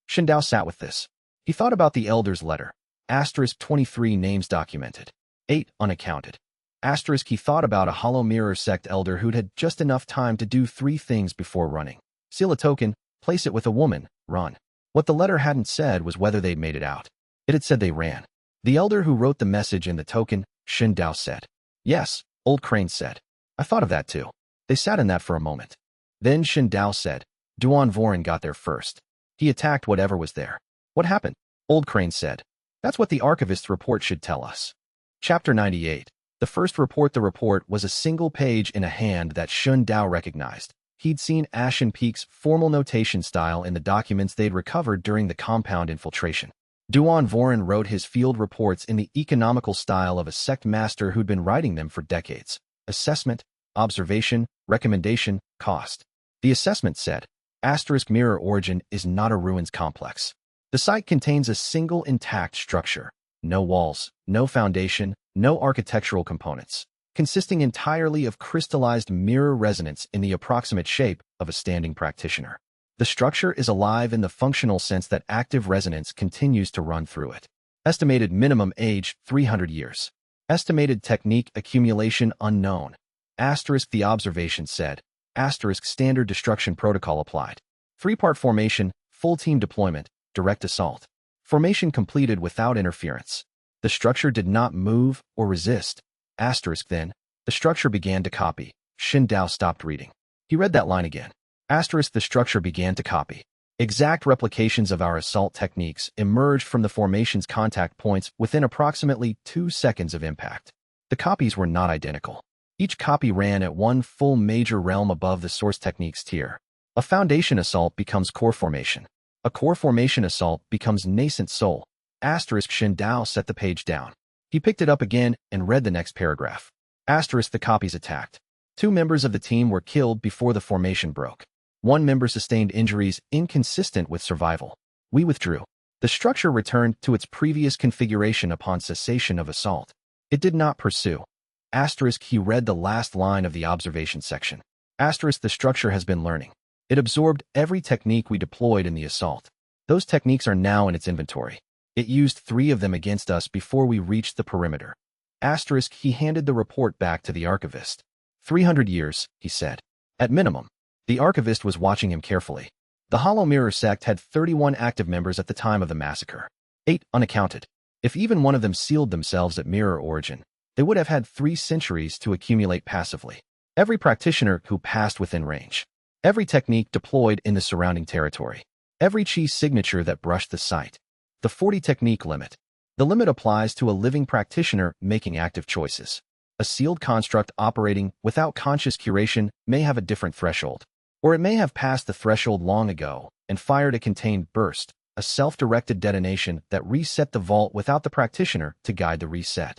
Xianxia sat with this. He thought about the elder's letter. Asterisk 23 names documented. 8 unaccounted. Asterisk he thought about a hollow mirror sect elder who'd had just enough time to do 3 things before running. Seal a token, place it with a woman, run. What the letter hadn't said was whether they'd made it out. It had said they ran. "The elder who wrote the message in the token," Xianxia said. "Yes," Old Crane said. "I thought of that too." They sat in that for a moment. Then Xianxia said, "Duan Voren got there first. He attacked whatever was there." "What happened?" Old Crane said. "That's what the archivist's report should tell us." Chapter 98. The first report. The report was a single page in a hand that Xianxia recognized. He'd seen Ashen Peak's formal notation style in the documents they'd recovered during the compound infiltration. Duan Voren wrote his field reports in the economical style of a sect master who'd been writing them for decades. Assessment, observation, recommendation, cost. The assessment said, asterisk mirror origin is not a ruins complex. The site contains a single intact structure. No walls, no foundation, no architectural components. Consisting entirely of crystallized mirror resonance in the approximate shape of a standing practitioner. The structure is alive in the functional sense that active resonance continues to run through it. Estimated minimum age, 300 years. Estimated technique accumulation unknown. Asterisk the observation said. Asterisk standard destruction protocol applied. 3-part formation, full team deployment, direct assault. Formation completed without interference. The structure did not move or resist. Asterisk then, the structure began to copy. Xianxia stopped reading. He read that line again. Asterisk the structure began to copy. Exact replications of our assault techniques emerged from the formation's contact points within approximately 2 seconds of impact. The copies were not identical. Each copy ran at one full major realm above the source techniques tier. A foundation assault becomes core formation. A core formation assault becomes nascent soul. Asterisk Xianxia set the page down. He picked it up again and read the next paragraph. Asterisk the copies attacked. 2 members of the team were killed before the formation broke. 1 member sustained injuries inconsistent with survival. We withdrew. The structure returned to its previous configuration upon cessation of assault. It did not pursue. Asterisk he read the last line of the observation section. Asterisk the structure has been learning. It absorbed every technique we deployed in the assault. Those techniques are now in its inventory. It used 3 of them against us before we reached the perimeter. Asterisk he handed the report back to the archivist. 300 years, he said. At minimum. The archivist was watching him carefully. The Hollow Mirror sect had 31 active members at the time of the massacre. 8 unaccounted. If even one of them sealed themselves at mirror origin, They would have had 3 centuries to accumulate passively. Every practitioner who passed within range. Every technique deployed in the surrounding territory. Every chi signature that brushed the site. The 40 technique limit. The limit applies to a living practitioner making active choices. A sealed construct operating without conscious curation may have a different threshold. Or it may have passed the threshold long ago and fired a contained burst, a self-directed detonation that reset the vault without the practitioner to guide the reset.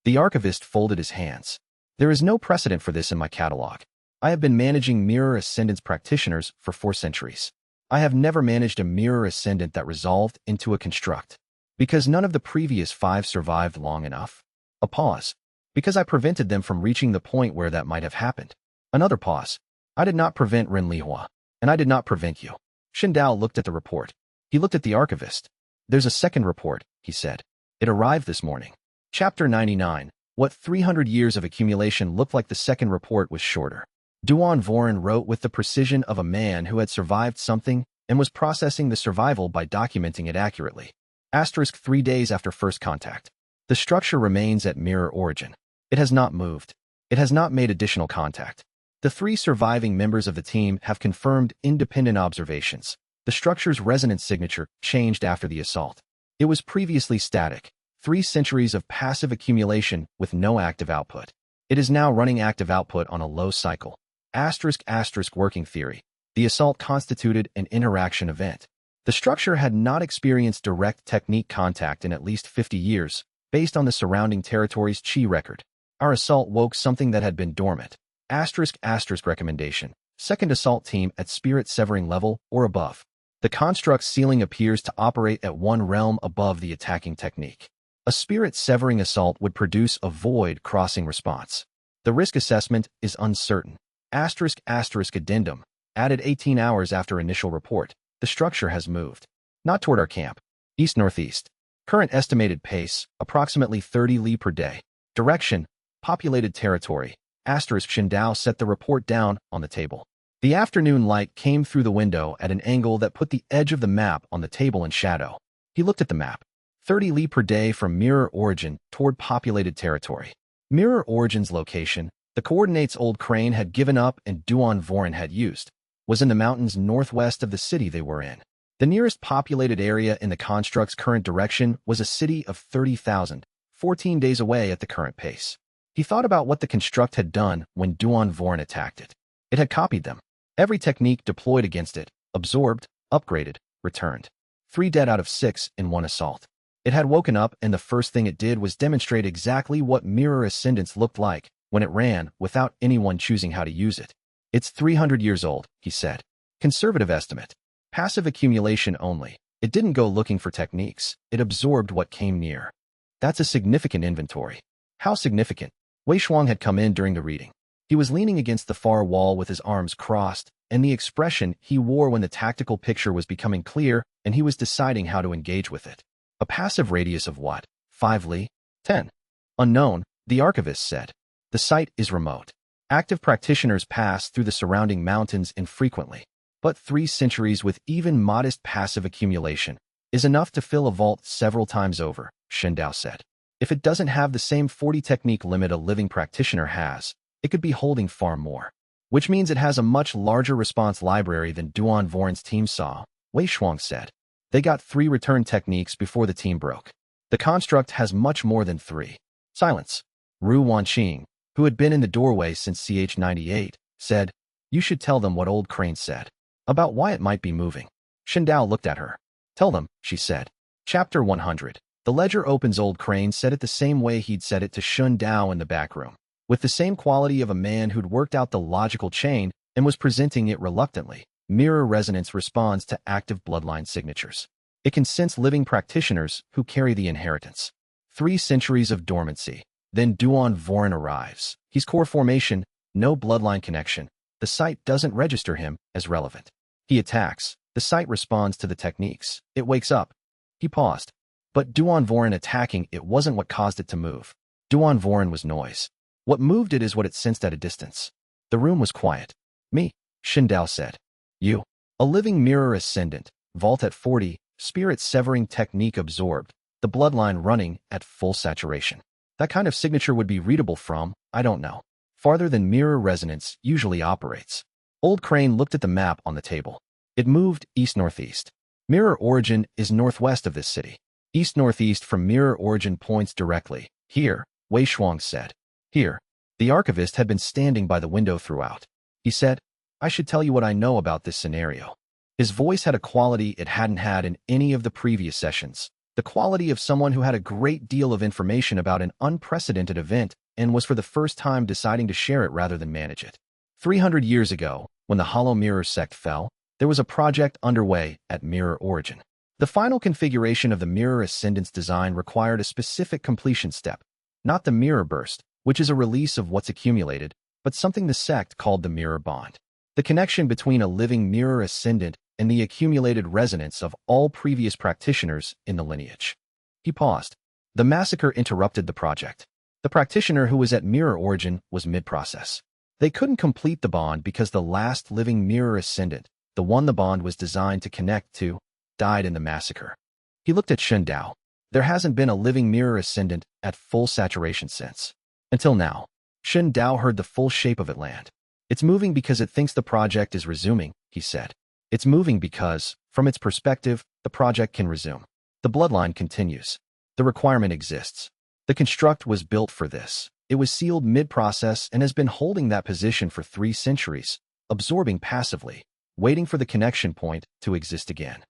The archivist folded his hands. There is no precedent for this in my catalog. I have been managing mirror ascendance practitioners for 4 centuries. I have never managed a mirror ascendant that resolved into a construct. Because none of the previous 5 survived long enough. A pause. Because I prevented them from reaching the point where that might have happened. Another pause. I did not prevent Lin Jue, and I did not prevent you. Shindao looked at the report. He looked at the archivist. There's a second report, he said. It arrived this morning. Chapter 99. What 300 years of accumulation looked like. The second report was shorter. Duan Voren wrote with the precision of a man who had survived something and was processing the survival by documenting it accurately. Asterisk 3 days after first contact. The structure remains at mirror origin. It has not moved. It has not made additional contact. The 3 surviving members of the team have confirmed independent observations. The structure's resonance signature changed after the assault. It was previously static. 3 centuries of passive accumulation with no active output. It is now running active output on a low cycle. Asterisk working theory. The assault constituted an interaction event. The structure had not experienced direct technique contact in at least 50 years, based on the surrounding territory's chi record. Our assault woke something that had been dormant. Asterisk recommendation. Second assault team at spirit severing level or above. The construct's ceiling appears to operate at 1 realm above the attacking technique. A spirit-severing assault would produce a void-crossing response. The risk assessment is uncertain. Asterisk addendum. Added 18 hours after initial report. The structure has moved. Not toward our camp. East-northeast. Current estimated pace, approximately 30 li per day. Direction, populated territory. Asterisk Shindao set the report down on the table. The afternoon light came through the window at an angle that put the edge of the map on the table in shadow. He looked at the map. 30 li per day from mirror origin toward populated territory. Mirror origin's location, the coordinates Old Crane had given up and Duan Voren had used, was in the mountains northwest of the city they were in. The nearest populated area in the construct's current direction was a city of 30,000, 14 days away at the current pace. He thought about what the construct had done when Duan Voren attacked it. It had copied them. Every technique deployed against it, absorbed, upgraded, returned. 3 dead out of 6 in 1 assault. It had woken up and the first thing it did was demonstrate exactly what mirror ascendance looked like when it ran without anyone choosing how to use it. It's 300 years old, he said. Conservative estimate. Passive accumulation only. It didn't go looking for techniques. It absorbed what came near. That's a significant inventory. How significant? Wei Shuang had come in during the reading. He was leaning against the far wall with his arms crossed, and the expression he wore when the tactical picture was becoming clear and he was deciding how to engage with it. A passive radius of what? 5 li? 10. Unknown, the archivist said. The site is remote. Active practitioners pass through the surrounding mountains infrequently. But 3 centuries with even modest passive accumulation is enough to fill a vault several times over, Shindao said. If it doesn't have the same 40 technique limit a living practitioner has, it could be holding far more. Which means it has a much larger response library than Duan Voren's team saw, Wei Shuang said. They got 3 return techniques before the team broke. The construct has much more than 3. Silence. Ru Wanqing, who had been in the doorway since CH98, said, You should tell them what Old Crane said. About why it might be moving. Shindao looked at her. Tell them, she said. Chapter 100. The ledger opens. Old Crane said it the same way he'd said it to Shundao in the back room. With the same quality of a man who'd worked out the logical chain and was presenting it reluctantly. Mirror resonance responds to active bloodline signatures. It can sense living practitioners who carry the inheritance. 3 centuries of dormancy. Then Duan Voren arrives. He's core formation, no bloodline connection. The site doesn't register him as relevant. He attacks. The site responds to the techniques. It wakes up. He paused. But Duan Voren attacking it wasn't what caused it to move. Duan Voren was noise. What moved it is what it sensed at a distance. The room was quiet. Me, Shindao said. You. A living mirror ascendant, vault at 40, spirit severing technique absorbed, the bloodline running at full saturation. That kind of signature would be readable from, I don't know, farther than mirror resonance usually operates. Old Crane looked at the map on the table. It moved east-northeast. Mirror origin is northwest of this city. East-northeast from mirror origin points directly. Here, Wei Shuang said. Here. The archivist had been standing by the window throughout. He said, I should tell you what I know about this scenario. His voice had a quality it hadn't had in any of the previous sessions. The quality of someone who had a great deal of information about an unprecedented event and was for the first time deciding to share it rather than manage it. 300 years ago, when the Hollow Mirror sect fell, there was a project underway at Mirror Origin. The final configuration of the Mirror Ascendance design required a specific completion step, not the Mirror Burst, which is a release of what's accumulated, but something the sect called the Mirror Bond. The connection between a living Mirror Ascendant and the accumulated resonance of all previous practitioners in the lineage. He paused. The massacre interrupted the project. The practitioner who was at Mirror Origin was mid-process. They couldn't complete the bond because the last living Mirror Ascendant, the one the bond was designed to connect to, died in the massacre. He looked at Shen Dao. There hasn't been a living Mirror Ascendant at full saturation since. Until now. Shen Dao heard the full shape of it land. It's moving because it thinks the project is resuming, he said. It's moving because, from its perspective, the project can resume. The bloodline continues. The requirement exists. The construct was built for this. It was sealed mid-process and has been holding that position for 3 centuries, absorbing passively, waiting for the connection point to exist again.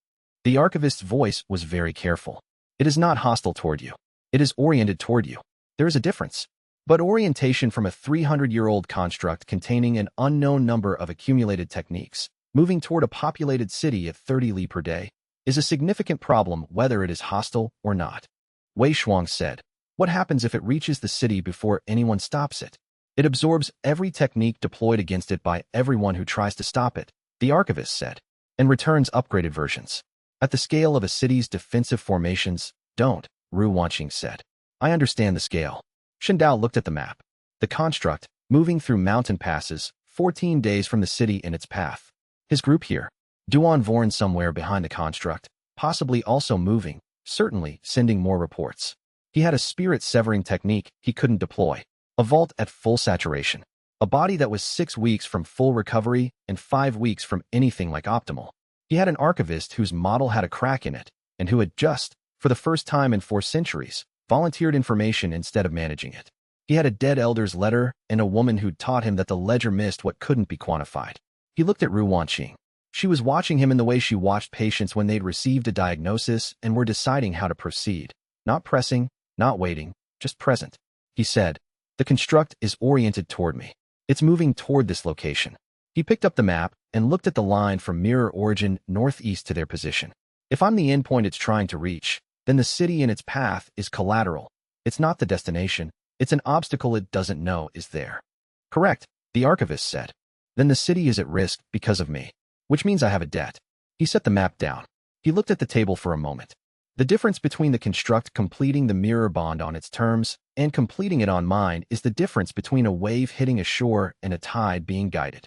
The archivist's voice was very careful. It is not hostile toward you. It is oriented toward you. There is a difference. But orientation from a 300-year-old construct containing an unknown number of accumulated techniques, moving toward a populated city at 30 li per day, is a significant problem whether it is hostile or not. Wei Shuang said, what happens if it reaches the city before anyone stops it? It absorbs every technique deployed against it by everyone who tries to stop it, the archivist said, and returns upgraded versions. At the scale of a city's defensive formations, don't, Ru Wanqing said. I understand the scale. Shen Dao looked at the map. The construct, moving through mountain passes, 14 days from the city in its path. His group here. Duan Vorn somewhere behind the construct, possibly also moving, certainly sending more reports. He had a spirit-severing technique he couldn't deploy. A vault at full saturation. A body that was 6 weeks from full recovery and 5 weeks from anything like optimal. He had an archivist whose model had a crack in it, and who had just, for the first time in 4 centuries, volunteered information instead of managing it. He had a dead elder's letter and a woman who'd taught him that the ledger missed what couldn't be quantified. He looked at Ru Wanqing. She was watching him in the way she watched patients when they'd received a diagnosis and were deciding how to proceed. Not pressing, not waiting, just present. He said, the construct is oriented toward me. It's moving toward this location. He picked up the map and looked at the line from Mirror Origin northeast to their position. If I'm the endpoint it's trying to reach, then the city in its path is collateral. It's not the destination. It's an obstacle it doesn't know is there. Correct, the archivist said. Then the city is at risk because of me, which means I have a debt. He set the map down. He looked at the table for a moment. The difference between the construct completing the mirror bond on its terms and completing it on mine is the difference between a wave hitting a shore and a tide being guided.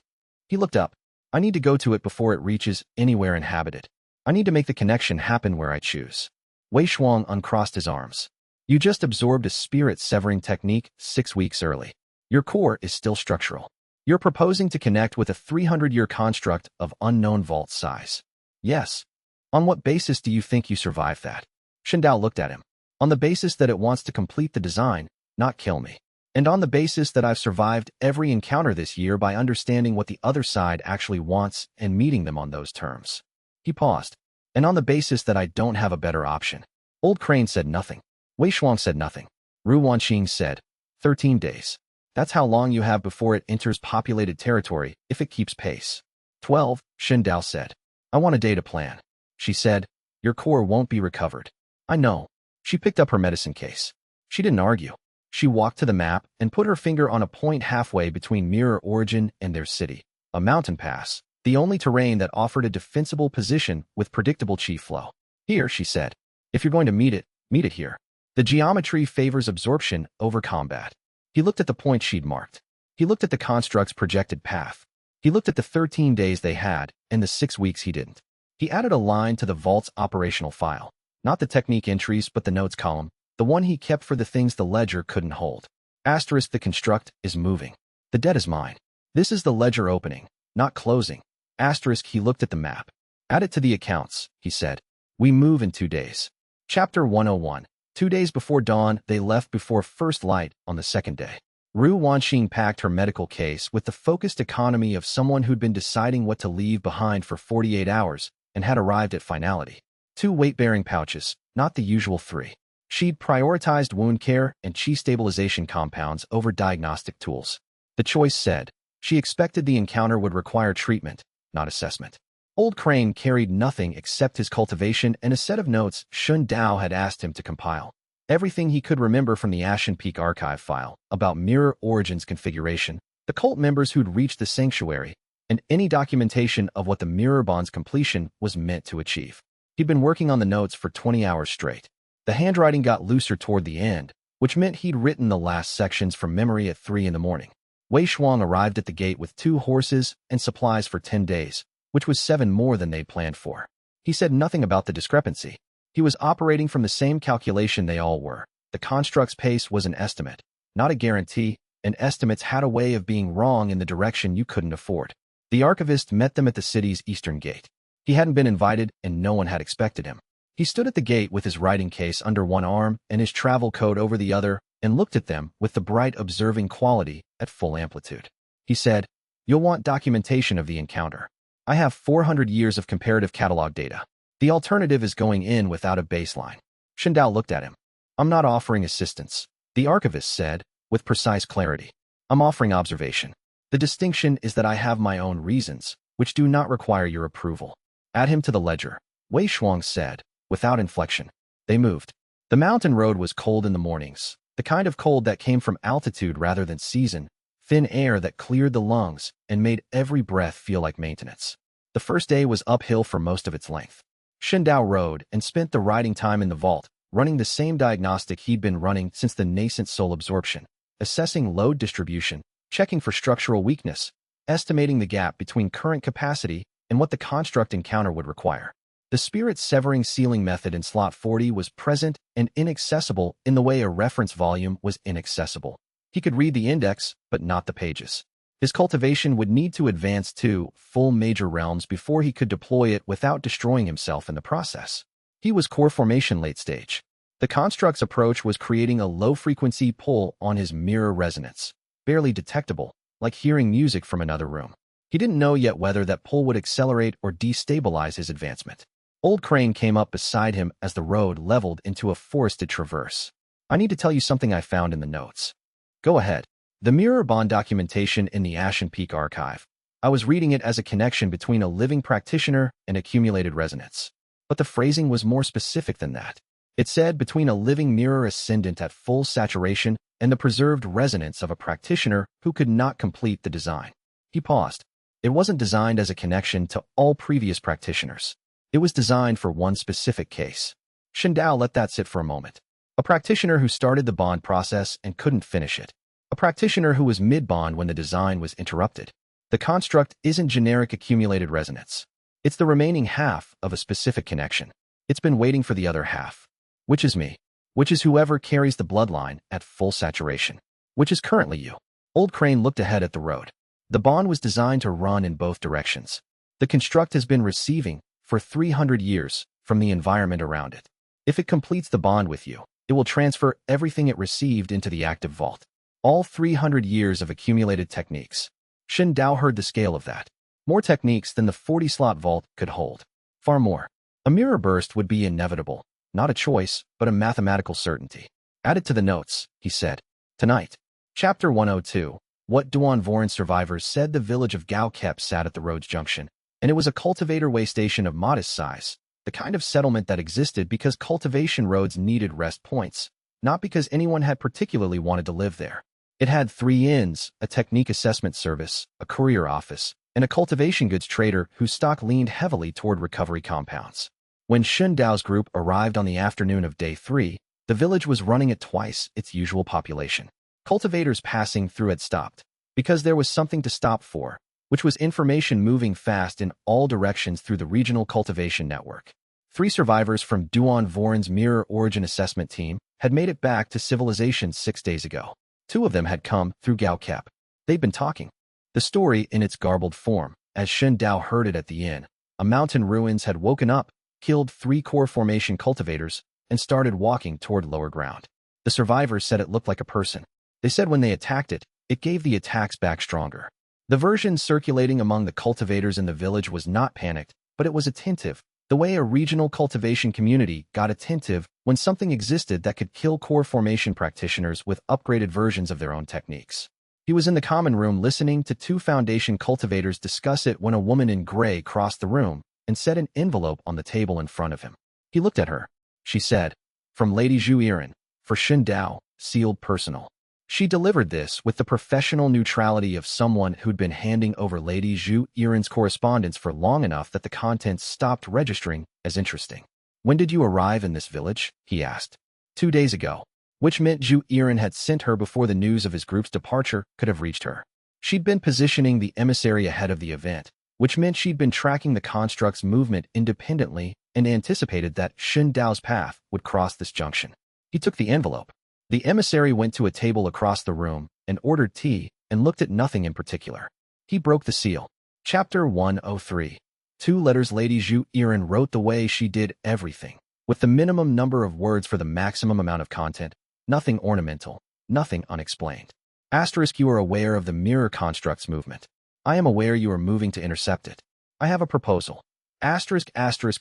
He looked up. I need to go to it before it reaches anywhere inhabited. I need to make the connection happen where I choose. Wei Shuang uncrossed his arms. You just absorbed a spirit-severing technique 6 weeks early. Your core is still structural. You're proposing to connect with a 300-year construct of unknown vault size. Yes. On what basis do you think you survived that? Shen Dao looked at him. On the basis that it wants to complete the design, not kill me. And on the basis that I've survived every encounter this year by understanding what the other side actually wants and meeting them on those terms. He paused. And on the basis that I don't have a better option. Old Crane said nothing. Wei Shuang said nothing. Ru Wanqing said, 13 days. That's how long you have before it enters populated territory if it keeps pace. 12, Shen Dao said. I want a day to plan. She said, your core won't be recovered. I know. She picked up her medicine case. She didn't argue. She walked to the map and put her finger on a point halfway between Mirror Origin and their city. A mountain pass, the only terrain that offered a defensible position with predictable chi flow. Here, she said. If you're going to meet it here. The geometry favors absorption over combat. He looked at the point she'd marked. He looked at the construct's projected path. He looked at the 13 days they had and the 6 weeks he didn't. He added a line to the vault's operational file. Not the technique entries, but the notes column. the one he kept for the things the ledger couldn't hold. Asterisk the construct is moving. The debt is mine. This is the ledger opening, not closing. Asterisk he looked at the map. Add it to the accounts, he said. We move in 2 days. Chapter 101. 2 days before dawn, they left before first light on the second day. Ru Wanxing packed her medical case with the focused economy of someone who'd been deciding what to leave behind for 48 hours and had arrived at finality. 2 weight-bearing pouches, not the usual 3. She'd prioritized wound care and chi stabilization compounds over diagnostic tools. The choice said, she expected the encounter would require treatment, not assessment. Old Crane carried nothing except his cultivation and a set of notes Shun Dao had asked him to compile. Everything he could remember from the Ashen Peak archive file about Mirror Origins configuration, the cult members who'd reached the sanctuary, and any documentation of what the Mirror Bond's completion was meant to achieve. He'd been working on the notes for 20 hours straight. The handwriting got looser toward the end, which meant he'd written the last sections from memory at 3 in the morning. Wei Shuang arrived at the gate with 2 horses and supplies for 10 days, which was 7 more than they'd planned for. He said nothing about the discrepancy. He was operating from the same calculation they all were. The construct's pace was an estimate, not a guarantee, and estimates had a way of being wrong in the direction you couldn't afford. The archivist met them at the city's eastern gate. He hadn't been invited, and no one had expected him. He stood at the gate with his writing case under one arm and his travel coat over the other and looked at them with the bright observing quality at full amplitude. He said, "You'll want documentation of the encounter. I have 400 years of comparative catalog data. The alternative is going in without a baseline." Shindao looked at him. "I'm not offering assistance," the archivist said, with precise clarity. "I'm offering observation. The distinction is that I have my own reasons, which do not require your approval." "Add him to the ledger," Wei Shuang said, without inflection. They moved. The mountain road was cold in the mornings, the kind of cold that came from altitude rather than season, thin air that cleared the lungs and made every breath feel like maintenance. The first day was uphill for most of its length. Shindao rode and spent the riding time in the vault, running the same diagnostic he'd been running since the Nascent Soul absorption, assessing load distribution, checking for structural weakness, estimating the gap between current capacity and what the construct encounter would require. The spirit-severing sealing method in slot 40 was present and inaccessible in the way a reference volume was inaccessible. He could read the index, but not the pages. His cultivation would need to advance 2 full major realms before he could deploy it without destroying himself in the process. He was core formation late stage. The construct's approach was creating a low-frequency pull on his mirror resonance, barely detectable, like hearing music from another room. He didn't know yet whether that pull would accelerate or destabilize his advancement. Old Crane came up beside him as the road leveled into a forested traverse. "I need to tell you something I found in the notes." "Go ahead." "The Mirror Bond documentation in the Ashen Peak archive. I was reading it as a connection between a living practitioner and accumulated resonance. But the phrasing was more specific than that. It said between a living mirror ascendant at full saturation and the preserved resonance of a practitioner who could not complete the design." He paused. It wasn't designed as a connection to all previous practitioners. It was designed for one specific case. Shindao let that sit for a moment. A practitioner who started the bond process and couldn't finish it. A practitioner who was mid-bond when the design was interrupted. The construct isn't generic accumulated resonance. It's the remaining half of a specific connection. It's been waiting for the other half. Which is me. Which is whoever carries the bloodline at full saturation. Which is currently you. Old Crane looked ahead at the road. The bond was designed to run in both directions. The construct has been receiving, for 300 years, from the environment around it. If it completes the bond with you, it will transfer everything it received into the active vault. All 300 years of accumulated techniques. Shin Dao heard the scale of that. More techniques than the 40-slot vault could hold. Far more. A mirror burst would be inevitable. Not a choice, but a mathematical certainty. "Add it to the notes," he said. "Tonight." Chapter 102. What Duan Vorin survivors said. The village of Gao Kep sat at the road's junction, and it was a cultivator way station of modest size, the kind of settlement that existed because cultivation roads needed rest points, not because anyone had particularly wanted to live there. It had 3 inns, a technique assessment service, a courier office, and a cultivation goods trader whose stock leaned heavily toward recovery compounds. When Shun Dao's group arrived on the afternoon of day 3, the village was running at twice its usual population. Cultivators passing through had stopped, because there was something to stop for, which was information moving fast in all directions through the regional cultivation network. 3 survivors from Duan Vorin's Mirror Origin Assessment Team, had made it back to civilization 6 days ago. 2 of them had come through Gao Kep. They'd been talking. The story in its garbled form, as Shen Dao heard it at the inn. A mountain ruins had woken up, killed 3 core formation cultivators, and started walking toward lower ground. The survivors said it looked like a person. They said when they attacked it, it gave the attacks back stronger. The version circulating among the cultivators in the village was not panicked, but it was attentive, the way a regional cultivation community got attentive when something existed that could kill core formation practitioners with upgraded versions of their own techniques. He was in the common room listening to 2 foundation cultivators discuss it when a woman in gray crossed the room and set an envelope on the table in front of him. He looked at her. She said, "From Lady Zhu Yiren, for Shen Dao, sealed personal." She delivered this with the professional neutrality of someone who'd been handing over Lady Zhu Yiren's correspondence for long enough that the contents stopped registering as interesting. "When did you arrive in this village?" he asked. 2 days ago, which meant Zhu Yiren had sent her before the news of his group's departure could have reached her. She'd been positioning the emissary ahead of the event, which meant she'd been tracking the construct's movement independently and anticipated that Shen Dao's path would cross this junction. He took the envelope. The emissary went to a table across the room and ordered tea and looked at nothing in particular. He broke the seal. Chapter 103. 2 letters. Lady Zhu Yiren wrote the way she did everything, with the minimum number of words for the maximum amount of content, nothing ornamental, nothing unexplained. Asterisk. You are aware of the mirror construct's movement. I am aware you are moving to intercept it. I have a proposal. Asterisk.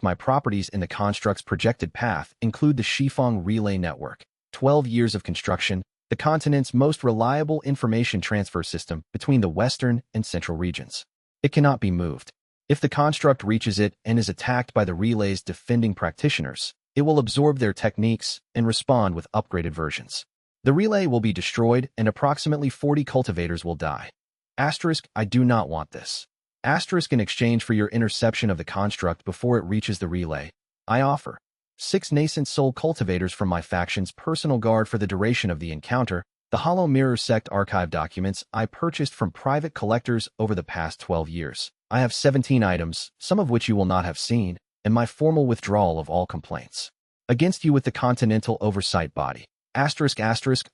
My properties in the construct's projected path include the Shifeng Relay Network, 12 years of construction, the continent's most reliable information transfer system between the western and central regions. It cannot be moved. If the construct reaches it and is attacked by the relay's defending practitioners, it will absorb their techniques and respond with upgraded versions. The relay will be destroyed and approximately 40 cultivators will die. Asterisk. I do not want this. Asterisk. In exchange for your interception of the construct before it reaches the relay, I offer 6 Nascent Soul cultivators from my faction's personal guard for the duration of the encounter. The Hollow Mirror Sect archive documents I purchased from private collectors over the past 12 years. I have 17 items, some of which you will not have seen, and my formal withdrawal of all complaints against you with the Continental Oversight Body. Asterisk.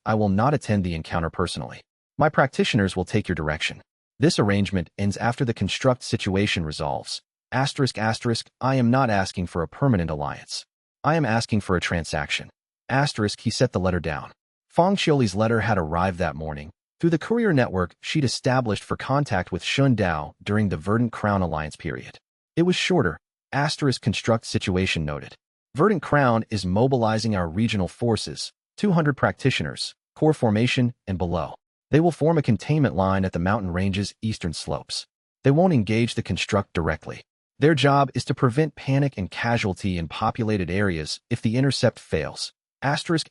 I will not attend the encounter personally. My practitioners will take your direction. This arrangement ends after the construct situation resolves. Asterisk. I am not asking for a permanent alliance. I am asking for a transaction. Asterisk. He set the letter down. Feng Xiuli's letter had arrived that morning through the courier network she'd established for contact with Shen Dao during the Verdant Crown Alliance period. It was shorter. Asterisk. Construct situation noted. Verdant Crown is mobilizing our regional forces, 200 practitioners, core formation, and below. They will form a containment line at the mountain range's eastern slopes. They won't engage the construct directly. Their job is to prevent panic and casualty in populated areas if the intercept fails. Asterisk.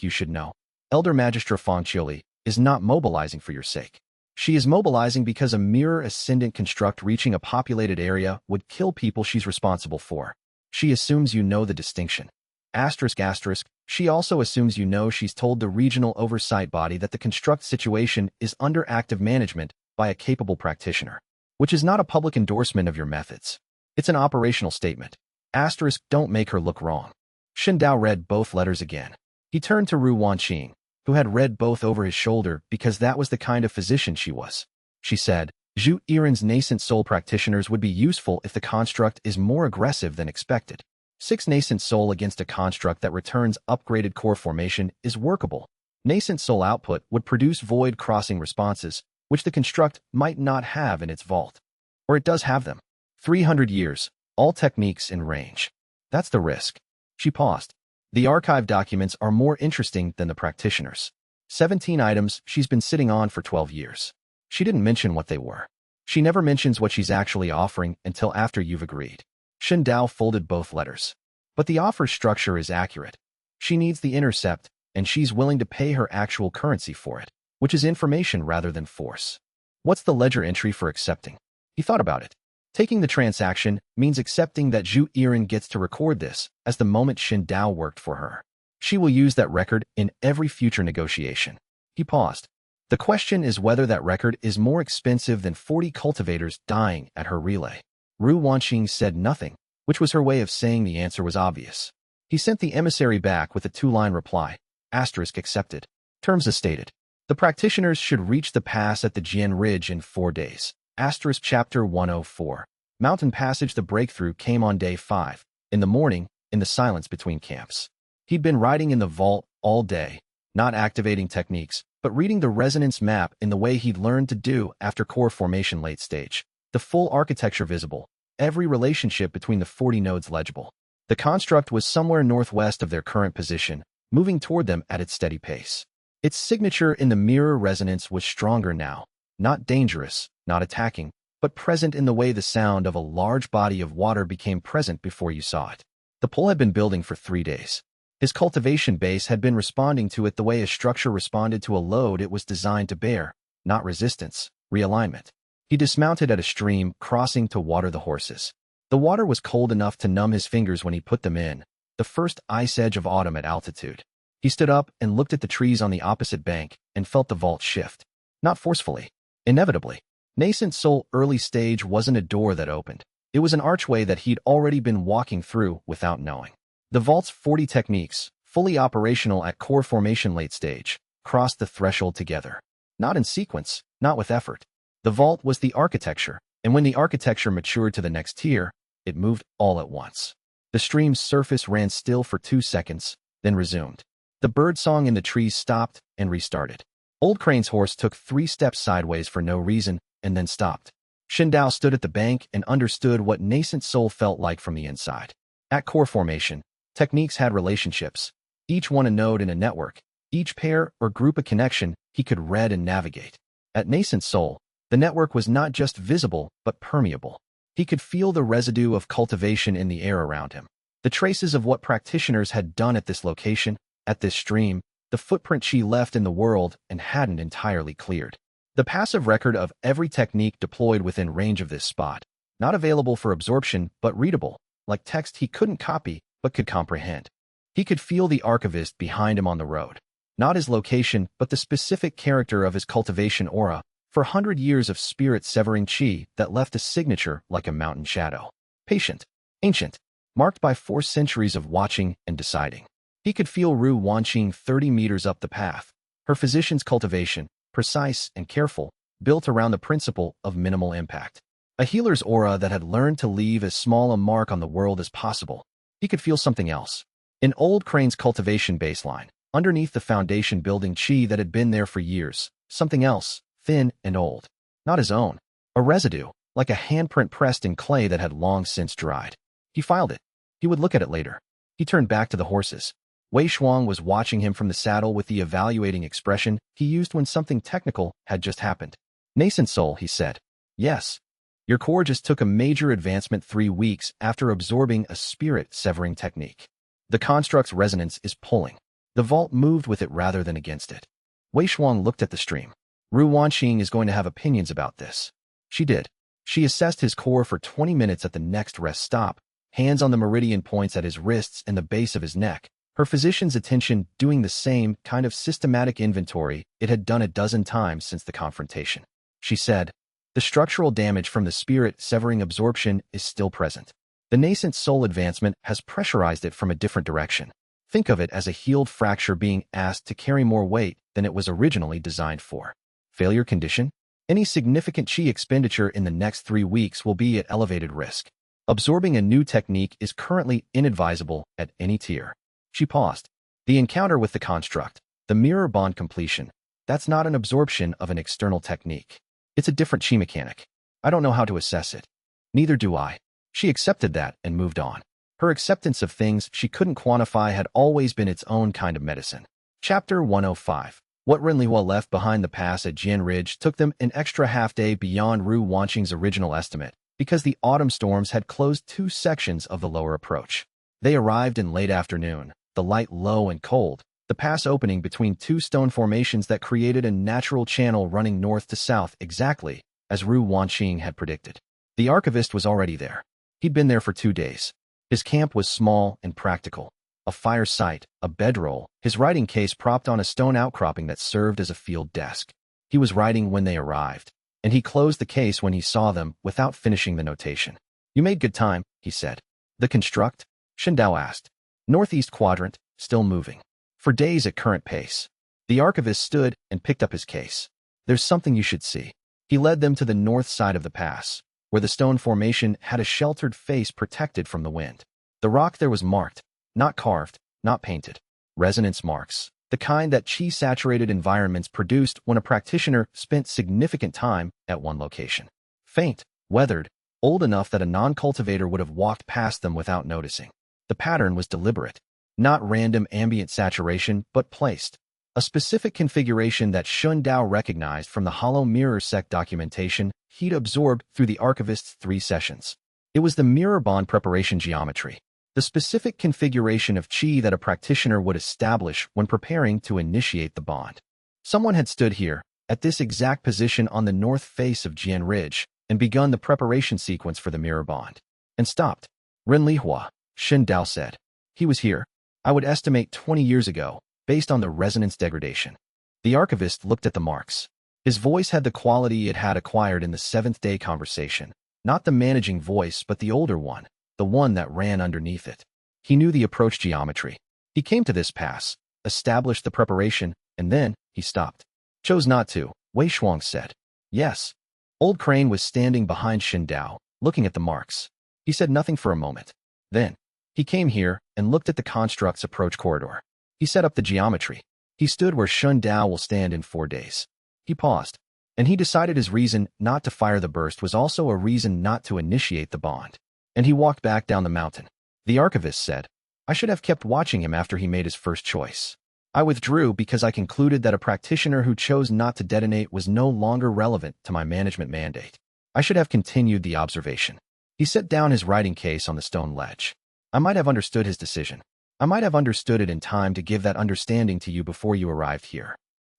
You should know. Elder Magistra Feng Xiuli is not mobilizing for your sake. She is mobilizing because a mirror ascendant construct reaching a populated area would kill people she's responsible for. She assumes you know the distinction. Asterisk. She also assumes you know she's told the regional oversight body that the construct situation is under active management by a capable practitioner, which is not a public endorsement of your methods. It's an operational statement. Asterisk. Don't make her look wrong. Shen Dao read both letters again. He turned to Ru Wanqing, who had read both over his shoulder because that was the kind of physician she was. She said, Zhu Yiren's Nascent Soul practitioners would be useful if the construct is more aggressive than expected. 6 Nascent Soul against a construct that returns upgraded core formation is workable. Nascent Soul output would produce void crossing responses, which the construct might not have in its vault. Or it does have them. 300 years, all techniques in range. That's the risk. She paused. The archive documents are more interesting than the practitioners. 17 items she's been sitting on for 12 years. She didn't mention what they were. She never mentions what she's actually offering until after you've agreed. Shen Dao folded both letters. But the offer structure is accurate. She needs the intercept, and she's willing to pay her actual currency for it, which is information rather than force. What's the ledger entry for accepting? He thought about it. Taking the transaction means accepting that Zhu Yiren gets to record this as the moment Shen Dao worked for her. She will use that record in every future negotiation. He paused. The question is whether that record is more expensive than 40 cultivators dying at her relay. Ru Wanqing said nothing, which was her way of saying the answer was obvious. He sent the emissary back with a 2-line reply. Asterisk accepted. Terms as stated. The practitioners should reach the pass at the Jian Ridge in 4 days. Asterisk Chapter 104. Mountain Passage. The breakthrough came on day 5, in the morning, in the silence between camps. He'd been riding in the vault all day, not activating techniques, but reading the resonance map in the way he'd learned to do after core formation late stage. The full architecture visible, every relationship between the 40 nodes legible. The construct was somewhere northwest of their current position, moving toward them at its steady pace. Its signature in the mirror resonance was stronger now, not dangerous, not attacking, but present in the way the sound of a large body of water became present before you saw it. The pull had been building for 3 days. His cultivation base had been responding to it the way a structure responded to a load it was designed to bear, not resistance, realignment. He dismounted at a stream, crossing to water the horses. The water was cold enough to numb his fingers when he put them in, the first ice edge of autumn at altitude. He stood up and looked at the trees on the opposite bank and felt the vault shift. Not forcefully, inevitably. Nascent Soul early stage wasn't a door that opened. It was an archway that he'd already been walking through without knowing. The vault's 40 techniques, fully operational at core formation late stage, crossed the threshold together. Not in sequence, not with effort. The vault was the architecture, and when the architecture matured to the next tier, it moved all at once. The stream's surface ran still for 2 seconds, then resumed. The birdsong in the trees stopped and restarted. Old Crane's horse took 3 steps sideways for no reason, and then stopped. Shindao stood at the bank and understood what Nascent Soul felt like from the inside. At core formation, techniques had relationships, each one a node in a network, each pair or group a connection he could read and navigate. At Nascent Soul, the network was not just visible, but permeable. He could feel the residue of cultivation in the air around him. The traces of what practitioners had done at this location, at this stream, the footprint she left in the world and hadn't entirely cleared. The passive record of every technique deployed within range of this spot, not available for absorption but readable, like text he couldn't copy but could comprehend. He could feel the archivist behind him on the road. Not his location, but the specific character of his cultivation aura, for 100 years of spirit-severing chi that left a signature like a mountain shadow. Patient, ancient, marked by 4 centuries of watching and deciding. He could feel Ru Wanqing 30 meters up the path, her physician's cultivation, precise and careful, built around the principle of minimal impact. A healer's aura that had learned to leave as small a mark on the world as possible. He could feel something else. In Old Crane's cultivation baseline, underneath the foundation building chi that had been there for years, something else, thin and old. Not his own. A residue, like a handprint pressed in clay that had long since dried. He filed it. He would look at it later. He turned back to the horses. Wei Shuang was watching him from the saddle with the evaluating expression he used when something technical had just happened. Nascent Soul, he said. Yes. Your core just took a major advancement 3 weeks after absorbing a spirit-severing technique. The construct's resonance is pulling. The vault moved with it rather than against it. Wei Shuang looked at the stream. Ru Wanqing is going to have opinions about this. She did. She assessed his core for 20 minutes at the next rest stop, hands on the meridian points at his wrists and the base of his neck, her physician's attention doing the same kind of systematic inventory it had done a dozen times since the confrontation. She said, the structural damage from the spirit-severing absorption is still present. The nascent soul advancement has pressurized it from a different direction. Think of it as a healed fracture being asked to carry more weight than it was originally designed for. Failure condition? Any significant chi expenditure in the next 3 weeks will be at elevated risk. Absorbing a new technique is currently inadvisable at any tier. She paused. The encounter with the construct, the mirror bond completion, that's not an absorption of an external technique. It's a different chi mechanic. I don't know how to assess it. Neither do I. She accepted that and moved on. Her acceptance of things she couldn't quantify had always been its own kind of medicine. Chapter 105. What Renlihua left behind the pass at Jian Ridge took them an extra half-day beyond Ru Wanqing's original estimate, because the autumn storms had closed 2 sections of the lower approach. They arrived in late afternoon, the light low and cold, the pass opening between 2 stone formations that created a natural channel running north to south exactly as Ru Wanqing had predicted. The archivist was already there. He'd been there for 2 days. His camp was small and practical. A fire site, a bedroll, his writing case propped on a stone outcropping that served as a field desk. He was writing when they arrived, and he closed the case when he saw them without finishing the notation. You made good time, he said. The construct? Shindao asked. Northeast quadrant, still moving. for days at current pace. The archivist stood and picked up his case. There's something you should see. He led them to the north side of the pass, where the stone formation had a sheltered face protected from the wind. The rock there was marked, not carved, not painted. Resonance marks, the kind that qi-saturated environments produced when a practitioner spent significant time at one location. Faint, weathered, old enough that a non-cultivator would have walked past them without noticing. The pattern was deliberate, not random ambient saturation, but placed. A specific configuration that Xun Dao recognized from the Hollow Mirror sect documentation he'd absorbed through the archivist's 3 sessions. It was the mirror bond preparation geometry, the specific configuration of qi that a practitioner would establish when preparing to initiate the bond. Someone had stood here, at this exact position on the north face of Jian Ridge, and begun the preparation sequence for the mirror bond. And stopped. Ren Lihua, Xun Dao said. He was here, I would estimate 20 years ago, based on the resonance degradation. The archivist looked at the marks. His voice had the quality it had acquired in the 7th-day conversation, not the managing voice but the older one, the one that ran underneath it. He knew the approach geometry. He came to this pass, established the preparation, and then he stopped. Chose not to, Wei Shuang said. Yes. Old Crane was standing behind Xun Dao, looking at the marks. He said nothing for a moment. Then, he came here and looked at the construct's approach corridor. He set up the geometry. He stood where Xun Dao will stand in 4 days. He paused, and he decided his reason not to fire the burst was also a reason not to initiate the bond. And he walked back down the mountain. The archivist said, I should have kept watching him after he made his first choice. I withdrew because I concluded that a practitioner who chose not to detonate was no longer relevant to my management mandate. I should have continued the observation. He set down his writing case on the stone ledge. I might have understood his decision. I might have understood it in time to give that understanding to you before you arrived here.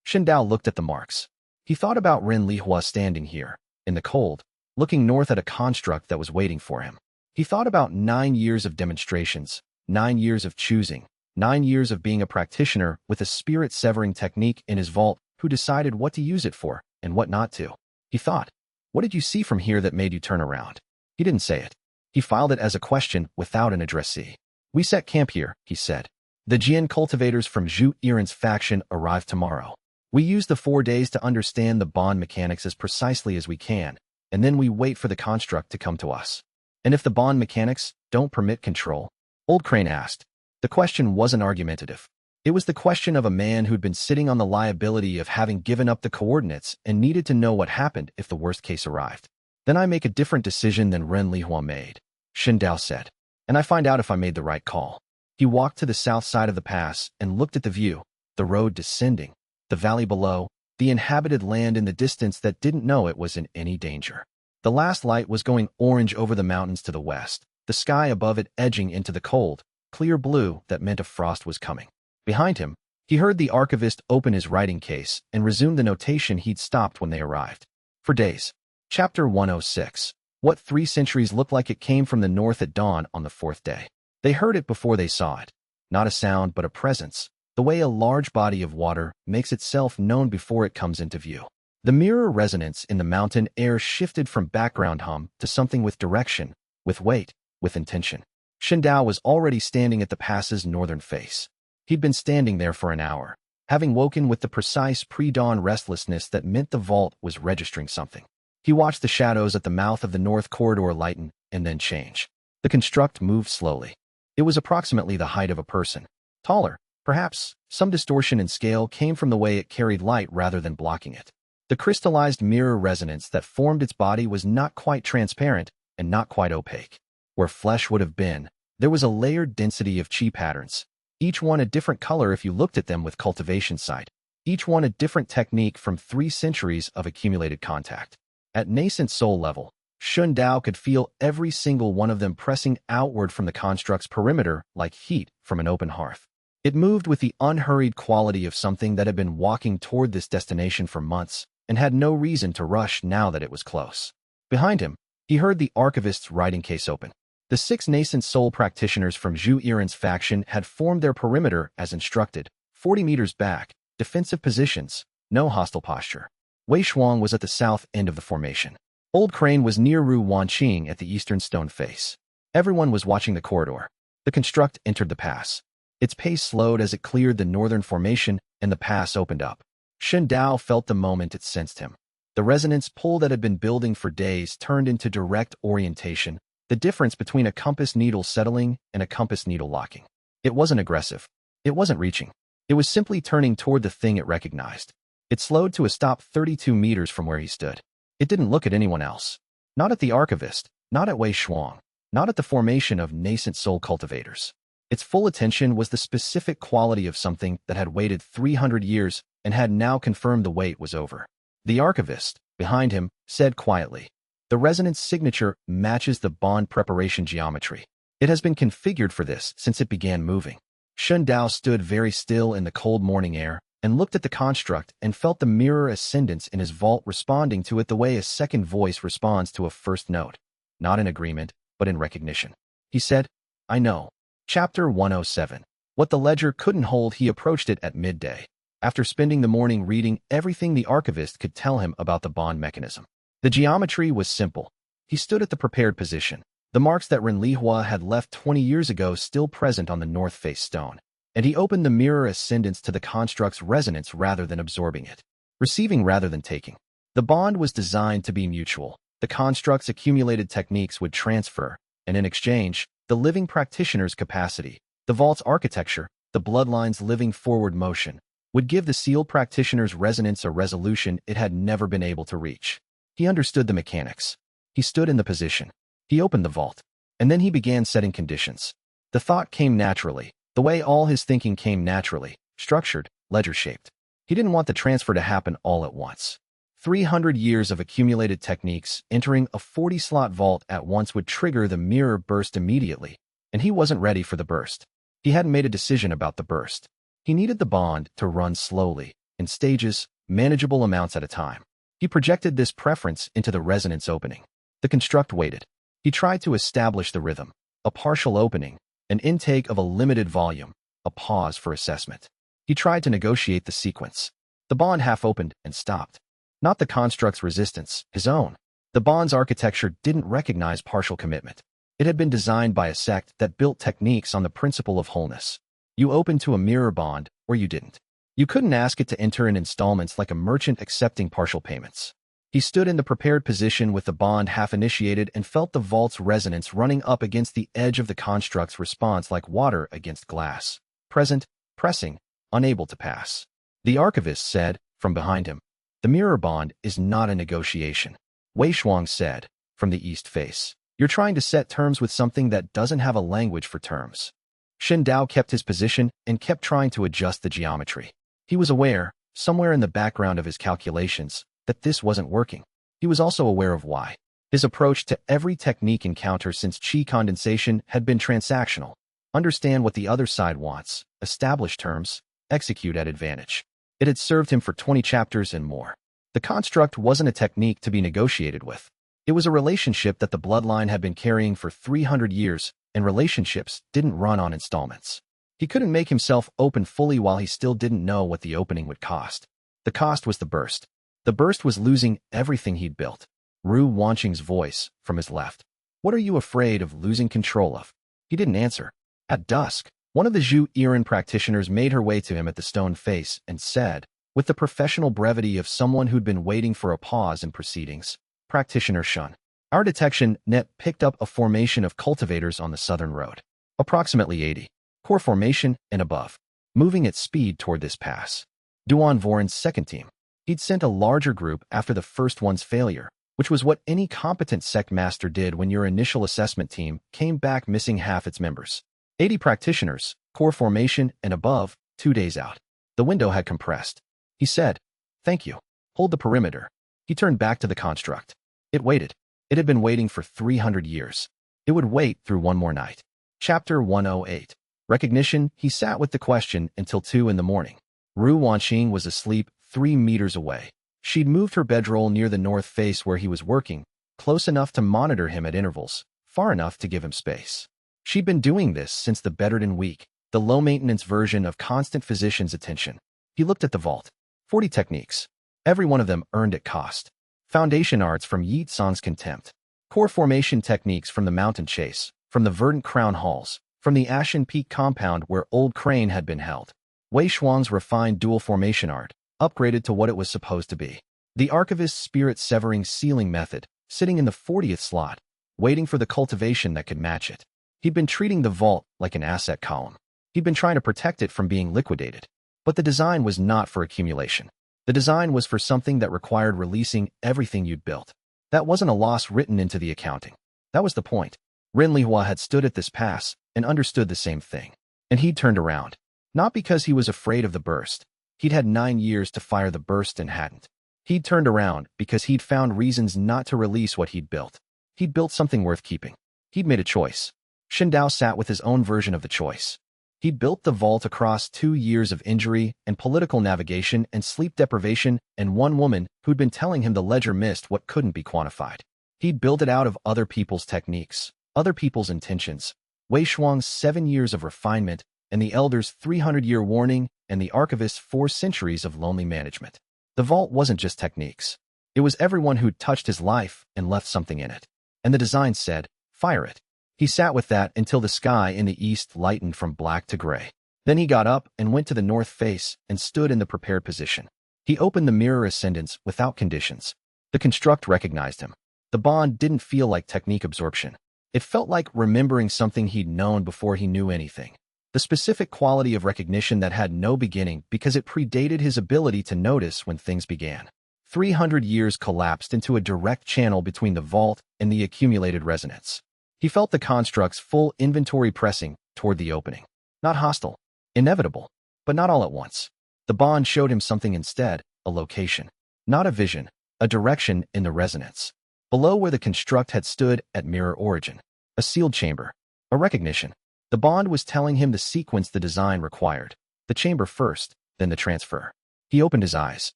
Xun Dao looked at the marks. He thought about Ren Lihua standing here, in the cold, looking north at a construct that was waiting for him. He thought about 9 years of demonstrations, 9 years of choosing, 9 years of being a practitioner with a spirit-severing technique in his vault who decided what to use it for and what not to. He thought, what did you see from here that made you turn around? He didn't say it. He filed it as a question without an addressee. We set camp here, he said. The Jian cultivators from Zhu Yiren's faction arrive tomorrow. We use the 4 days to understand the bond mechanics as precisely as we can, and then we wait for the construct to come to us. And if the bond mechanics don't permit control? Old Crane asked. The question wasn't argumentative. It was the question of a man who'd been sitting on the liability of having given up the coordinates and needed to know what happened if the worst case arrived. Then I make a different decision than Ren Lihua made, Xun Dao said. And I find out if I made the right call. He walked to the south side of the pass and looked at the view, the road descending, the valley below, the inhabited land in the distance that didn't know it was in any danger. The last light was going orange over the mountains to the west, the sky above it edging into the cold, clear blue that meant a frost was coming. Behind him, he heard the archivist open his writing case and resume the notation he'd stopped when they arrived. For days. Chapter 106. What 3 centuries looked like it came from the north at dawn on the 4th day. They heard it before they saw it. Not a sound, but a presence. The way a large body of water makes itself known before it comes into view. The mirror resonance in the mountain air shifted from background hum to something with direction, with weight, with intention. Xun Dao was already standing at the pass's northern face. He'd been standing there for an hour, having woken with the precise pre-dawn restlessness that meant the vault was registering something. He watched the shadows at the mouth of the north corridor lighten and then change. The construct moved slowly. It was approximately the height of a person. Taller, perhaps. Some distortion in scale came from the way it carried light rather than blocking it. The crystallized mirror resonance that formed its body was not quite transparent and not quite opaque. Where flesh would have been, there was a layered density of qi patterns, each one a different color if you looked at them with cultivation sight, each one a different technique from 3 centuries of accumulated contact. At Nascent Soul level, Xun Dao could feel every single one of them pressing outward from the construct's perimeter like heat from an open hearth. It moved with the unhurried quality of something that had been walking toward this destination for months and had no reason to rush now that it was close. Behind him, he heard the archivist's writing case open. The 6 Nascent Soul practitioners from Zhu Yiren's faction had formed their perimeter as instructed, 40 meters back, defensive positions, no hostile posture. Wei Shuang was at the south end of the formation. Old Crane was near Ru Wanqing at the eastern stone face. Everyone was watching the corridor. The construct entered the pass. Its pace slowed as it cleared the northern formation and the pass opened up. Shen Dao felt the moment it sensed him. The resonance pull that had been building for days turned into direct orientation, the difference between a compass needle settling and a compass needle locking. It wasn't aggressive. It wasn't reaching. It was simply turning toward the thing it recognized. It slowed to a stop 32 meters from where he stood. It didn't look at anyone else. Not at the archivist, not at Wei Shuang, not at the formation of Nascent Soul cultivators. Its full attention was the specific quality of something that had waited 300 years and had now confirmed the wait was over. The archivist, behind him, said quietly, "The resonance signature matches the bond preparation geometry. It has been configured for this since it began moving." Shen Dao stood very still in the cold morning air and looked at the construct and felt the mirror ascendance in his vault responding to it the way a second voice responds to a first note. Not in agreement, but in recognition. He said, "I know." Chapter 107. What the ledger couldn't hold, he approached it at midday, after spending the morning reading everything the archivist could tell him about the bond mechanism. The geometry was simple. He stood at the prepared position, the marks that Lin Jue had left 20 years ago still present on the north face stone, and he opened the mirror ascendance to the construct's resonance rather than absorbing it, receiving rather than taking. The bond was designed to be mutual. The construct's accumulated techniques would transfer, and in exchange, the living practitioner's capacity, the vault's architecture, the bloodline's living forward motion, would give the sealed practitioner's resonance a resolution it had never been able to reach. He understood the mechanics. He stood in the position. He opened the vault. And then he began setting conditions. The thought came naturally, the way all his thinking came naturally, structured, ledger-shaped. He didn't want the transfer to happen all at once. 300 years of accumulated techniques entering a 40-slot vault at once would trigger the mirror burst immediately, and he wasn't ready for the burst. He hadn't made a decision about the burst. He needed the bond to run slowly, in stages, manageable amounts at a time. He projected this preference into the resonance opening. The construct waited. He tried to establish the rhythm, a partial opening, an intake of a limited volume, a pause for assessment. He tried to negotiate the sequence. The bond half opened and stopped. Not the construct's resistance, his own. The bond's architecture didn't recognize partial commitment. It had been designed by a sect that built techniques on the principle of wholeness. You opened to a mirror bond, or you didn't. You couldn't ask it to enter in installments like a merchant accepting partial payments. He stood in the prepared position with the bond half initiated and felt the vault's resonance running up against the edge of the construct's response like water against glass. Present, pressing, unable to pass. The archivist said, from behind him, "The mirror bond is not a negotiation." Wei Shuang said, from the east face, "You're trying to set terms with something that doesn't have a language for terms." Shen Dao kept his position and kept trying to adjust the geometry. He was aware, somewhere in the background of his calculations, that this wasn't working. He was also aware of why. His approach to every technique encounter since qi condensation had been transactional. Understand what the other side wants, establish terms, execute at advantage. It had served him for 20 chapters and more. The construct wasn't a technique to be negotiated with. It was a relationship that the bloodline had been carrying for 300 years, and relationships didn't run on installments. He couldn't make himself open fully while he still didn't know what the opening would cost. The cost was the burst. The burst was losing everything he'd built. Ru Wanqing's voice, from his left. "What are you afraid of losing control of?" He didn't answer. At dusk, one of the Zhu Yiren practitioners made her way to him at the stone face and said, with the professional brevity of someone who'd been waiting for a pause in proceedings, "Practitioner Shun, our detection net picked up a formation of cultivators on the southern road. Approximately 80. Core formation and above. Moving at speed toward this pass." Duan Voren's second team. He'd sent a larger group after the first one's failure, which was what any competent sect master did when your initial assessment team came back missing half its members. 80 practitioners, core formation and above, 2 days out. The window had compressed. He said, "Thank you. Hold the perimeter." He turned back to the construct. It waited. It had been waiting for 300 years. It would wait through one more night. Chapter 108. Recognition. He sat with the question until 2 in the morning. Ru Wanqing was asleep 3 meters away. She'd moved her bedroll near the north face where he was working, close enough to monitor him at intervals, far enough to give him space. She'd been doing this since the Bedardin week, the low-maintenance version of constant physician's attention. He looked at the vault. 40 techniques. Every one of them earned at cost. Foundation arts from Yi Tsang's contempt. Core formation techniques from the mountain chase, from the verdant crown halls, from the Ashen Peak compound where Old Crane had been held. Wei Shuang's refined dual formation art, upgraded to what it was supposed to be. The archivist's spirit-severing sealing method, sitting in the 40th slot, waiting for the cultivation that could match it. He'd been treating the vault like an asset column. He'd been trying to protect it from being liquidated. But the design was not for accumulation. The design was for something that required releasing everything you'd built. That wasn't a loss written into the accounting. That was the point. Lin Jue had stood at this pass and understood the same thing. And he'd turned around. Not because he was afraid of the burst. He'd had 9 years to fire the burst and hadn't. He'd turned around because he'd found reasons not to release what he'd built. He'd built something worth keeping. He'd made a choice. Shindao sat with his own version of the choice. He'd built the vault across 2 years of injury and political navigation and sleep deprivation and one woman who'd been telling him the ledger missed what couldn't be quantified. He'd built it out of other people's techniques, other people's intentions. Wei Shuang's 7 years of refinement and the Elder's 300-year warning and the Archivist's 4 centuries of lonely management. The vault wasn't just techniques. It was everyone who'd touched his life and left something in it. And the design said, fire it. He sat with that until the sky in the east lightened from black to gray. Then he got up and went to the north face and stood in the prepared position. He opened the mirror ascendance without conditions. The construct recognized him. The bond didn't feel like technique absorption. It felt like remembering something he'd known before he knew anything. The specific quality of recognition that had no beginning because it predated his ability to notice when things began. 300 years collapsed into a direct channel between the vault and the accumulated resonance. He felt the construct's full inventory pressing toward the opening. Not hostile, inevitable, but not all at once. The bond showed him something instead, a location. Not a vision, a direction in the resonance. Below where the construct had stood at mirror origin. A sealed chamber. A recognition. The bond was telling him the sequence the design required. The chamber first, then the transfer. He opened his eyes.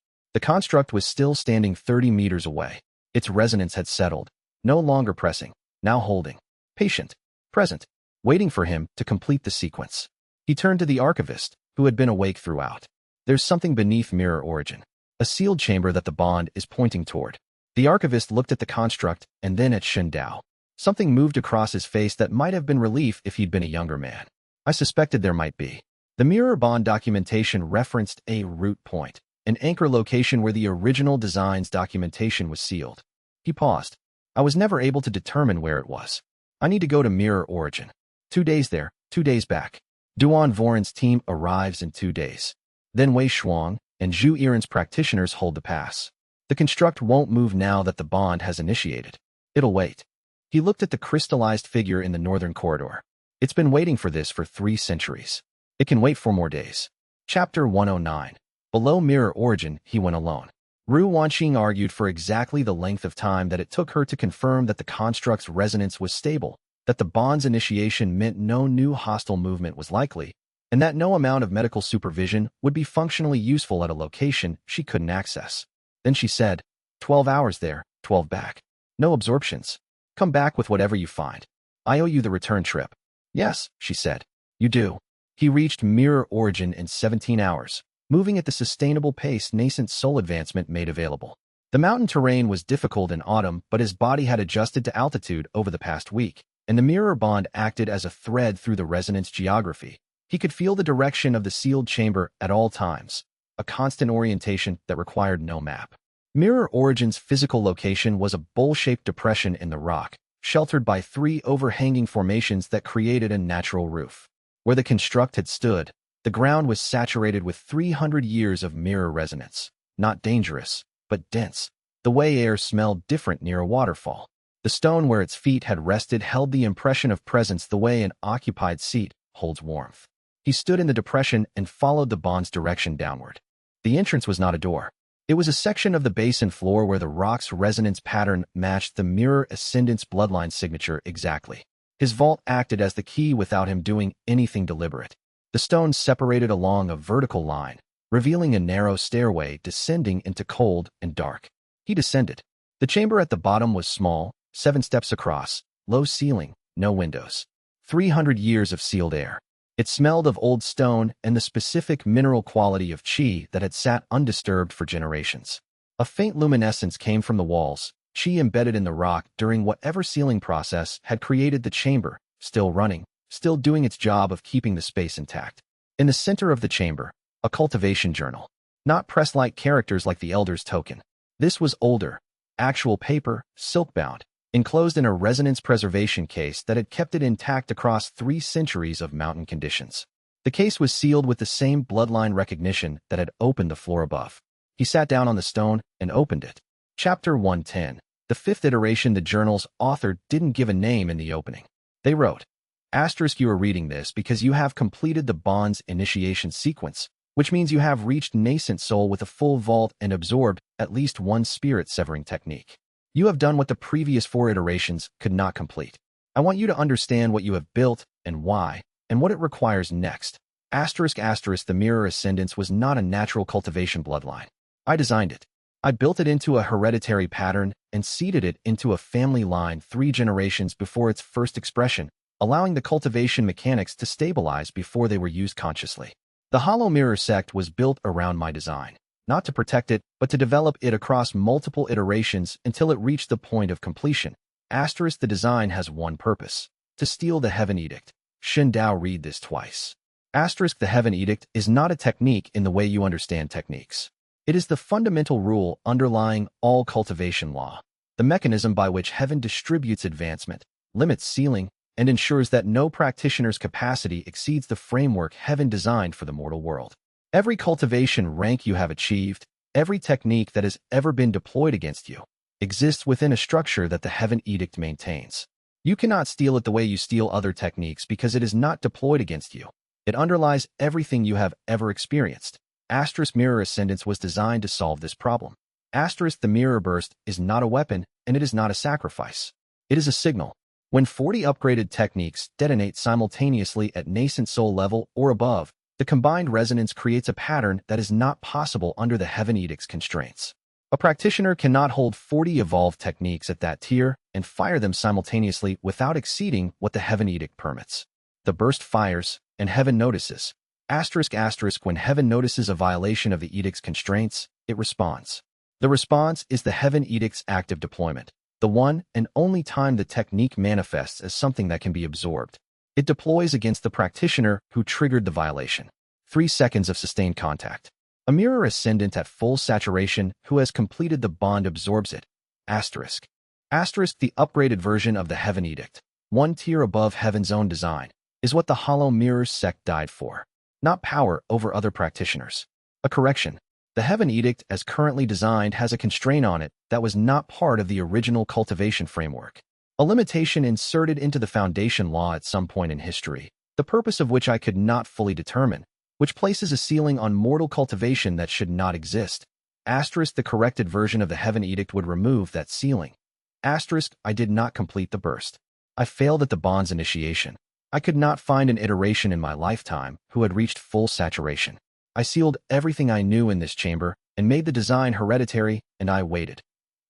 The construct was still standing 30 meters away. Its resonance had settled, no longer pressing, now holding. Patient, present, waiting for him to complete the sequence. He turned to the archivist, who had been awake throughout. There's something beneath mirror origin. A sealed chamber that the bond is pointing toward. The archivist looked at the construct and then at Shindao. Something moved across his face that might have been relief if he'd been a younger man. I suspected there might be. The mirror bond documentation referenced a root point, an anchor location where the original design's documentation was sealed. He paused. I was never able to determine where it was. I need to go to mirror origin. 2 days there, 2 days back. Duan Voran's team arrives in 2 days. Then Wei Shuang and Zhu Yiren's practitioners hold the pass. The construct won't move now that the bond has initiated. It'll wait. He looked at the crystallized figure in the northern corridor. It's been waiting for this for 3 centuries. It can wait 4 more days. Chapter 109. Below mirror origin, he went alone. Ru Wanqing argued for exactly the length of time that it took her to confirm that the construct's resonance was stable, that the bond's initiation meant no new hostile movement was likely, and that no amount of medical supervision would be functionally useful at a location she couldn't access. Then she said, 12 hours there, 12 back. No absorptions. Come back with whatever you find. I owe you the return trip. Yes, she said. You do. He reached mirror origin in 17 hours. Moving at the sustainable pace Nascent Soul advancement made available. The mountain terrain was difficult in autumn, but his body had adjusted to altitude over the past week, and the mirror bond acted as a thread through the resonance geography. He could feel the direction of the sealed chamber at all times, a constant orientation that required no map. Mirror Origin's physical location was a bowl-shaped depression in the rock, sheltered by 3 overhanging formations that created a natural roof. Where the construct had stood, the ground was saturated with 300 years of mirror resonance. Not dangerous, but dense. The way air smelled different near a waterfall. The stone where its feet had rested held the impression of presence the way an occupied seat holds warmth. He stood in the depression and followed the bond's direction downward. The entrance was not a door. It was a section of the basin floor where the rock's resonance pattern matched the mirror ascendant's bloodline signature exactly. His vault acted as the key without him doing anything deliberate. The stones separated along a vertical line, revealing a narrow stairway descending into cold and dark. He descended. The chamber at the bottom was small, 7 steps across, low ceiling, no windows. 300 years of sealed air. It smelled of old stone and the specific mineral quality of qi that had sat undisturbed for generations. A faint luminescence came from the walls, qi embedded in the rock during whatever sealing process had created the chamber, still running, still doing its job of keeping the space intact. In the center of the chamber, a cultivation journal. Not press-like characters like the Elder's token. This was older, actual paper, silk-bound, enclosed in a resonance preservation case that had kept it intact across 3 centuries of mountain conditions. The case was sealed with the same bloodline recognition that had opened the floor above. He sat down on the stone and opened it. Chapter 110. The 5th iteration. The journal's author didn't give a name in the opening. They wrote, "You are reading this because you have completed the bond's initiation sequence, which means you have reached Nascent Soul with a full vault and absorbed at least one spirit-severing technique. You have done what the previous 4 iterations could not complete. I want you to understand what you have built and why, and what it requires next." The Mirror Ascendance was not a natural cultivation bloodline. I designed it. I built it into a hereditary pattern and seeded it into a family line 3 generations before its first expression, allowing the cultivation mechanics to stabilize before they were used consciously. The Hollow Mirror sect was built around my design, not to protect it, but to develop it across multiple iterations until it reached the point of completion. The design has one purpose: to steal the Heaven Edict. Shen Dao, read this twice. The Heaven Edict is not a technique in the way you understand techniques. It is the fundamental rule underlying all cultivation law, the mechanism by which Heaven distributes advancement, limits ceiling, and ensures that no practitioner's capacity exceeds the framework Heaven designed for the mortal world. Every cultivation rank you have achieved, every technique that has ever been deployed against you, exists within a structure that the Heaven Edict maintains. You cannot steal it the way you steal other techniques because it is not deployed against you. It underlies everything you have ever experienced. Mirror Ascendance was designed to solve this problem. The Mirror Burst is not a weapon, and it is not a sacrifice. It is a signal. When 40 upgraded techniques detonate simultaneously at Nascent Soul level or above, the combined resonance creates a pattern that is not possible under the Heaven Edict's constraints. A practitioner cannot hold 40 evolved techniques at that tier and fire them simultaneously without exceeding what the Heaven Edict permits. The burst fires, and Heaven notices. When Heaven notices a violation of the Edict's constraints, it responds. The response is the Heaven Edict's active deployment, the one and only time the technique manifests as something that can be absorbed. It deploys against the practitioner who triggered the violation. 3 seconds of sustained contact. A mirror ascendant at full saturation who has completed the bond absorbs it. The upgraded version of the Heaven Edict, 1 tier above Heaven's own design, is what the Hollow Mirror sect died for. Not power over other practitioners. A correction. The Heaven Edict as currently designed has a constraint on it that was not part of the original cultivation framework. A limitation inserted into the foundation law at some point in history, the purpose of which I could not fully determine, which places a ceiling on mortal cultivation that should not exist. The corrected version of the Heaven Edict would remove that ceiling. I did not complete the burst. I failed at the bond's initiation. I could not find an iteration in my lifetime who had reached full saturation. I sealed everything I knew in this chamber and made the design hereditary, and I waited.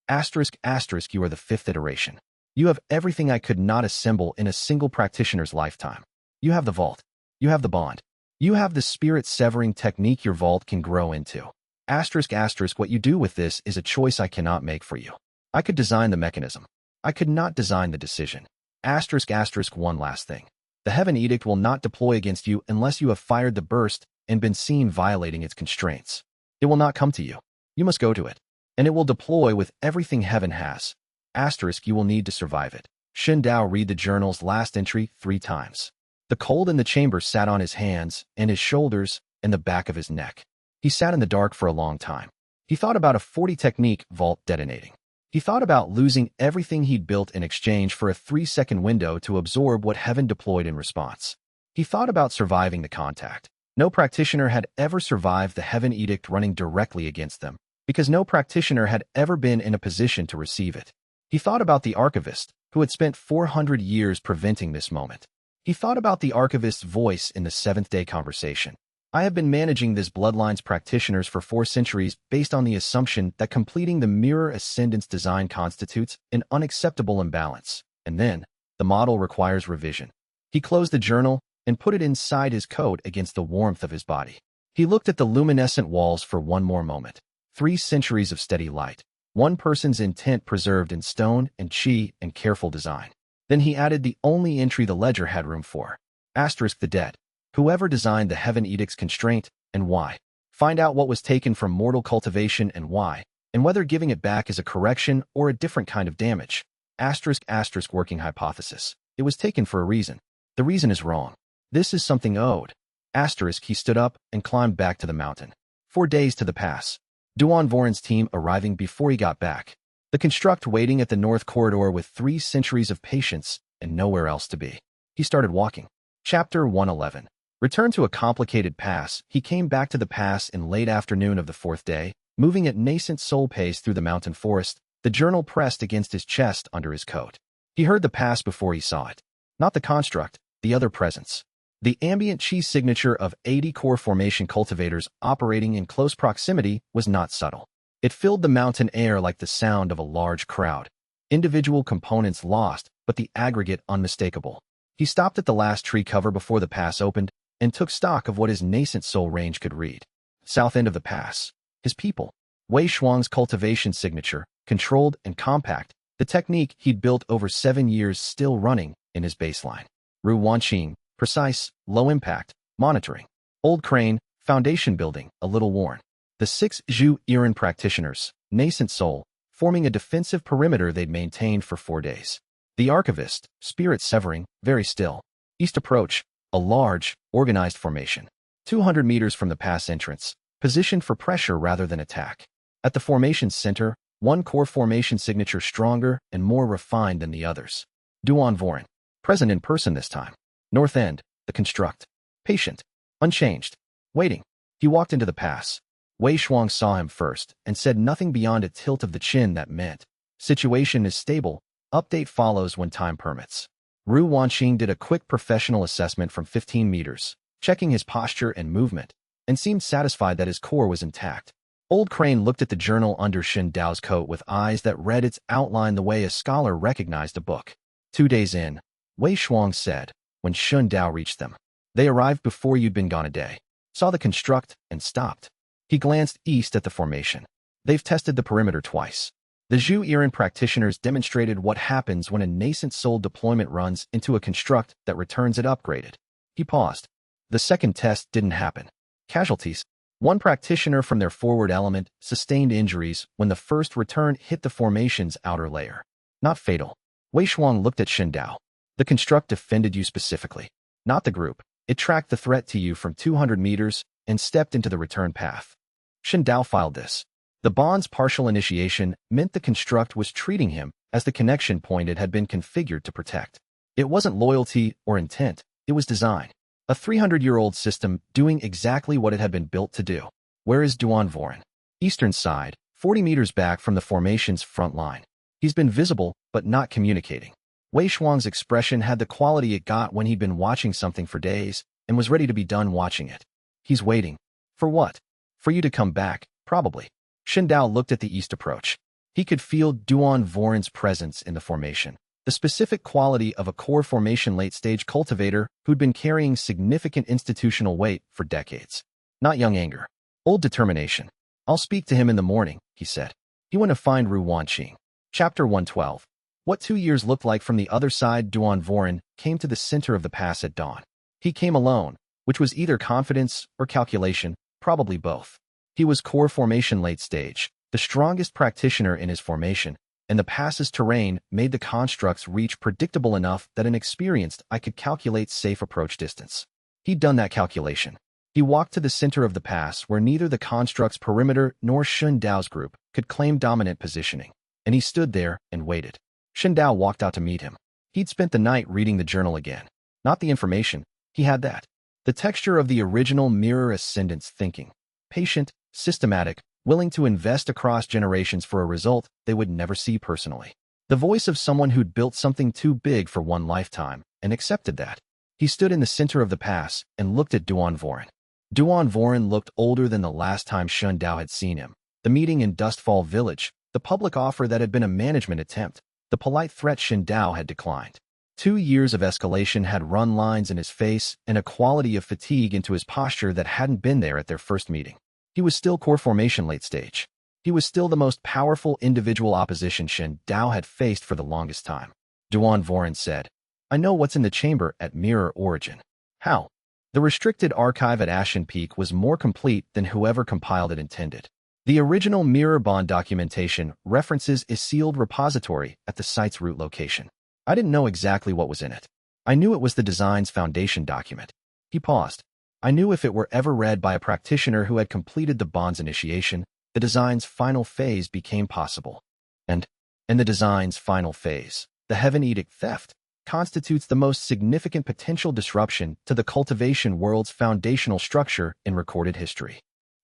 You are the 5th iteration. You have everything I could not assemble in a single practitioner's lifetime. You have the vault. You have the bond. You have the spirit-severing technique your vault can grow into. What you do with this is a choice I cannot make for you. I could design the mechanism. I could not design the decision. One last thing. The Heaven Edict will not deploy against you unless you have fired the burst and been seen violating its constraints. It will not come to you. You must go to it. And it will deploy with everything Heaven has. You will need to survive it. Shen Dao, read the journal's last entry 3 times. The cold in the chamber sat on his hands and his shoulders and the back of his neck. He sat in the dark for a long time. He thought about a 40 technique vault detonating. He thought about losing everything he'd built in exchange for a 3-second window to absorb what Heaven deployed in response. He thought about surviving the contact. No practitioner had ever survived the Heaven Edict running directly against them, because no practitioner had ever been in a position to receive it. He thought about the archivist, who had spent 400 years preventing this moment. He thought about the archivist's voice in the 7th-day conversation. I have been managing this bloodline's practitioners for 4 centuries based on the assumption that completing the mirror ascendance design constitutes an unacceptable imbalance, and then, the model requires revision. He closed the journal and put it inside his coat against the warmth of his body. He looked at the luminescent walls for one more moment. 3 centuries of steady light. One person's intent preserved in stone and chi and careful design. Then he added the only entry the ledger had room for. Asterisk the debt. Whoever designed the Heaven Edict's constraint, and why. Find out what was taken from mortal cultivation and why, and whether giving it back is a correction or a different kind of damage. Asterisk working hypothesis. It was taken for a reason. The reason is wrong. This is something owed. Asterisk he stood up and climbed back to the mountain. 4 days to the pass. Duan Voren's team arriving before he got back. The construct waiting at the north corridor with 3 centuries of patience and nowhere else to be. He started walking. Chapter 111. Returned to a complicated pass, he came back to the pass in late afternoon of the 4th day, moving at nascent soul pace through the mountain forest, the journal pressed against his chest under his coat. He heard the pass before he saw it. Not the construct, the other presence. The ambient chi signature of 80 core formation cultivators operating in close proximity was not subtle. It filled the mountain air like the sound of a large crowd. Individual components lost, but the aggregate unmistakable. He stopped at the last tree cover before the pass opened and took stock of what his nascent soul range could read. South end of the pass. His people. Wei Shuang's cultivation signature, controlled and compact, the technique he'd built over 7 years still running in his baseline. Ru Wanqing, precise, low impact, monitoring. Old crane, foundation building, a little worn. The 6 Zhu Iran practitioners, nascent soul, forming a defensive perimeter they'd maintained for 4 days. The archivist, spirit severing, very still. East approach, a large, organized formation. 200 meters from the pass entrance, positioned for pressure rather than attack. At the formation's center, one core formation signature stronger and more refined than the others. Duan Voren, present in person this time. North end, the construct. Patient, unchanged, waiting. He walked into the pass. Wei Shuang saw him first and said nothing beyond a tilt of the chin that meant, situation is stable, update follows when time permits. Ru Wanqing did a quick professional assessment from 15 meters, checking his posture and movement, and seemed satisfied that his core was intact. Old Crane looked at the journal under Shen Dao's coat with eyes that read its outline the way a scholar recognized a book. 2 days in, Wei Shuang said, when Shen Dao reached them. They arrived before you'd been gone a day. Saw the construct and stopped. He glanced east at the formation. They've tested the perimeter twice. The Zhu Iran practitioners demonstrated what happens when a nascent soul deployment runs into a construct that returns it upgraded. He paused. The second test didn't happen. Casualties. 1 practitioner from their forward element sustained injuries when the first return hit the formation's outer layer. Not fatal. Wei Shuang looked at Shen Dao. The construct defended you specifically. Not the group. It tracked the threat to you from 200 meters and stepped into the return path. Shen Dao filed this. The bond's partial initiation meant the construct was treating him as the connection point it had been configured to protect. It wasn't loyalty or intent, it was design. A 300-year-old system doing exactly what it had been built to do. Where is Duan Voren? Eastern side, 40 meters back from the formation's front line. He's been visible, but not communicating. Wei Shuang's expression had the quality it got when he'd been watching something for days and was ready to be done watching it. He's waiting. For what? For you to come back, probably. Shen Dao looked at the east approach. He could feel Duan Voren's presence in the formation, the specific quality of a core formation late-stage cultivator who'd been carrying significant institutional weight for decades. Not young anger. Old determination. I'll speak to him in the morning, he said. He went to find Ru Wanqing. Chapter 112. What 2 years looked like from the other side. Duan Voren came to the center of the pass at dawn. He came alone, which was either confidence or calculation, probably both. He was core formation late stage, the strongest practitioner in his formation, and the pass's terrain made the constructs reach predictable enough that an experienced eye could calculate safe approach distance. He'd done that calculation. He walked to the center of the pass where neither the construct's perimeter nor Shen Dao's group could claim dominant positioning, and he stood there and waited. Shen Dao walked out to meet him. He'd spent the night reading the journal again. Not the information, he had that. The texture of the original mirror ascendant's thinking. Patient, systematic, willing to invest across generations for a result they would never see personally. The voice of someone who'd built something too big for one lifetime and accepted that. He stood in the center of the pass and looked at Duan Voren. Duan Voren looked older than the last time Shen Dao had seen him. The meeting in Dustfall Village, the public offer that had been a management attempt, the polite threat Shen Dao had declined. 2 years of escalation had run lines in his face and a quality of fatigue into his posture that hadn't been there at their first meeting. He was still core formation late stage. He was still the most powerful individual opposition Shen Dao had faced for the longest time. Duan Voren said, I know what's in the chamber at Mirror Origin. How? The restricted archive at Ashen Peak was more complete than whoever compiled it intended. The original mirror bond documentation references a sealed repository at the site's root location. I didn't know exactly what was in it. I knew it was the design's foundation document. He paused. I knew if it were ever read by a practitioner who had completed the bond's initiation, the design's final phase became possible. And the design's final phase, the Heaven Edict theft, constitutes the most significant potential disruption to the cultivation world's foundational structure in recorded history.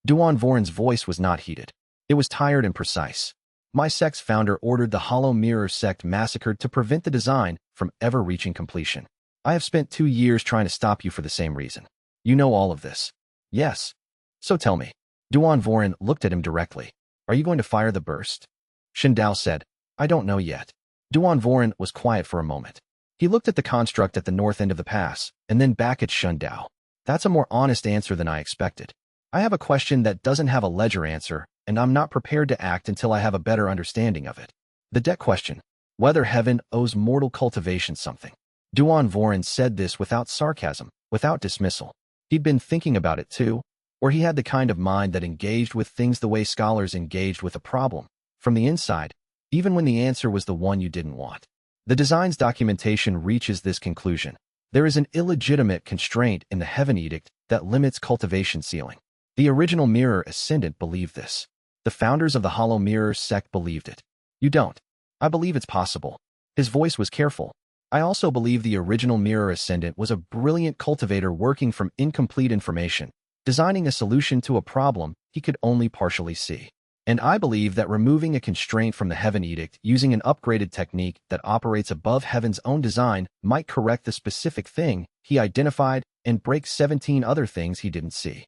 Duan Voren's voice was not heated. It was tired and precise. My sect's founder ordered the Hollow Mirror sect massacred to prevent the design from ever reaching completion. I have spent 2 years trying to stop you for the same reason. You know all of this. Yes. So tell me. Duan Voren looked at him directly. Are you going to fire the burst? Shen Dao said, I don't know yet. Duan Voren was quiet for a moment. He looked at the construct at the north end of the pass, and then back at Shen Dao. That's a more honest answer than I expected. I have a question that doesn't have a ledger answer, and I'm not prepared to act until I have a better understanding of it. The debt question. Whether heaven owes mortal cultivation something. Duan Voren said this without sarcasm, without dismissal. He'd been thinking about it too, or he had the kind of mind that engaged with things the way scholars engaged with a problem, from the inside, even when the answer was the one you didn't want. The design's documentation reaches this conclusion. There is an illegitimate constraint in the Heaven Edict that limits cultivation ceiling. The original Mirror Ascendant believed this. The founders of the Hollow Mirror sect believed it. You don't. I believe it's possible. His voice was careful. I also believe the original Mirror Ascendant was a brilliant cultivator working from incomplete information, designing a solution to a problem he could only partially see. And I believe that removing a constraint from the Heaven Edict using an upgraded technique that operates above Heaven's own design might correct the specific thing he identified and break 17 other things he didn't see.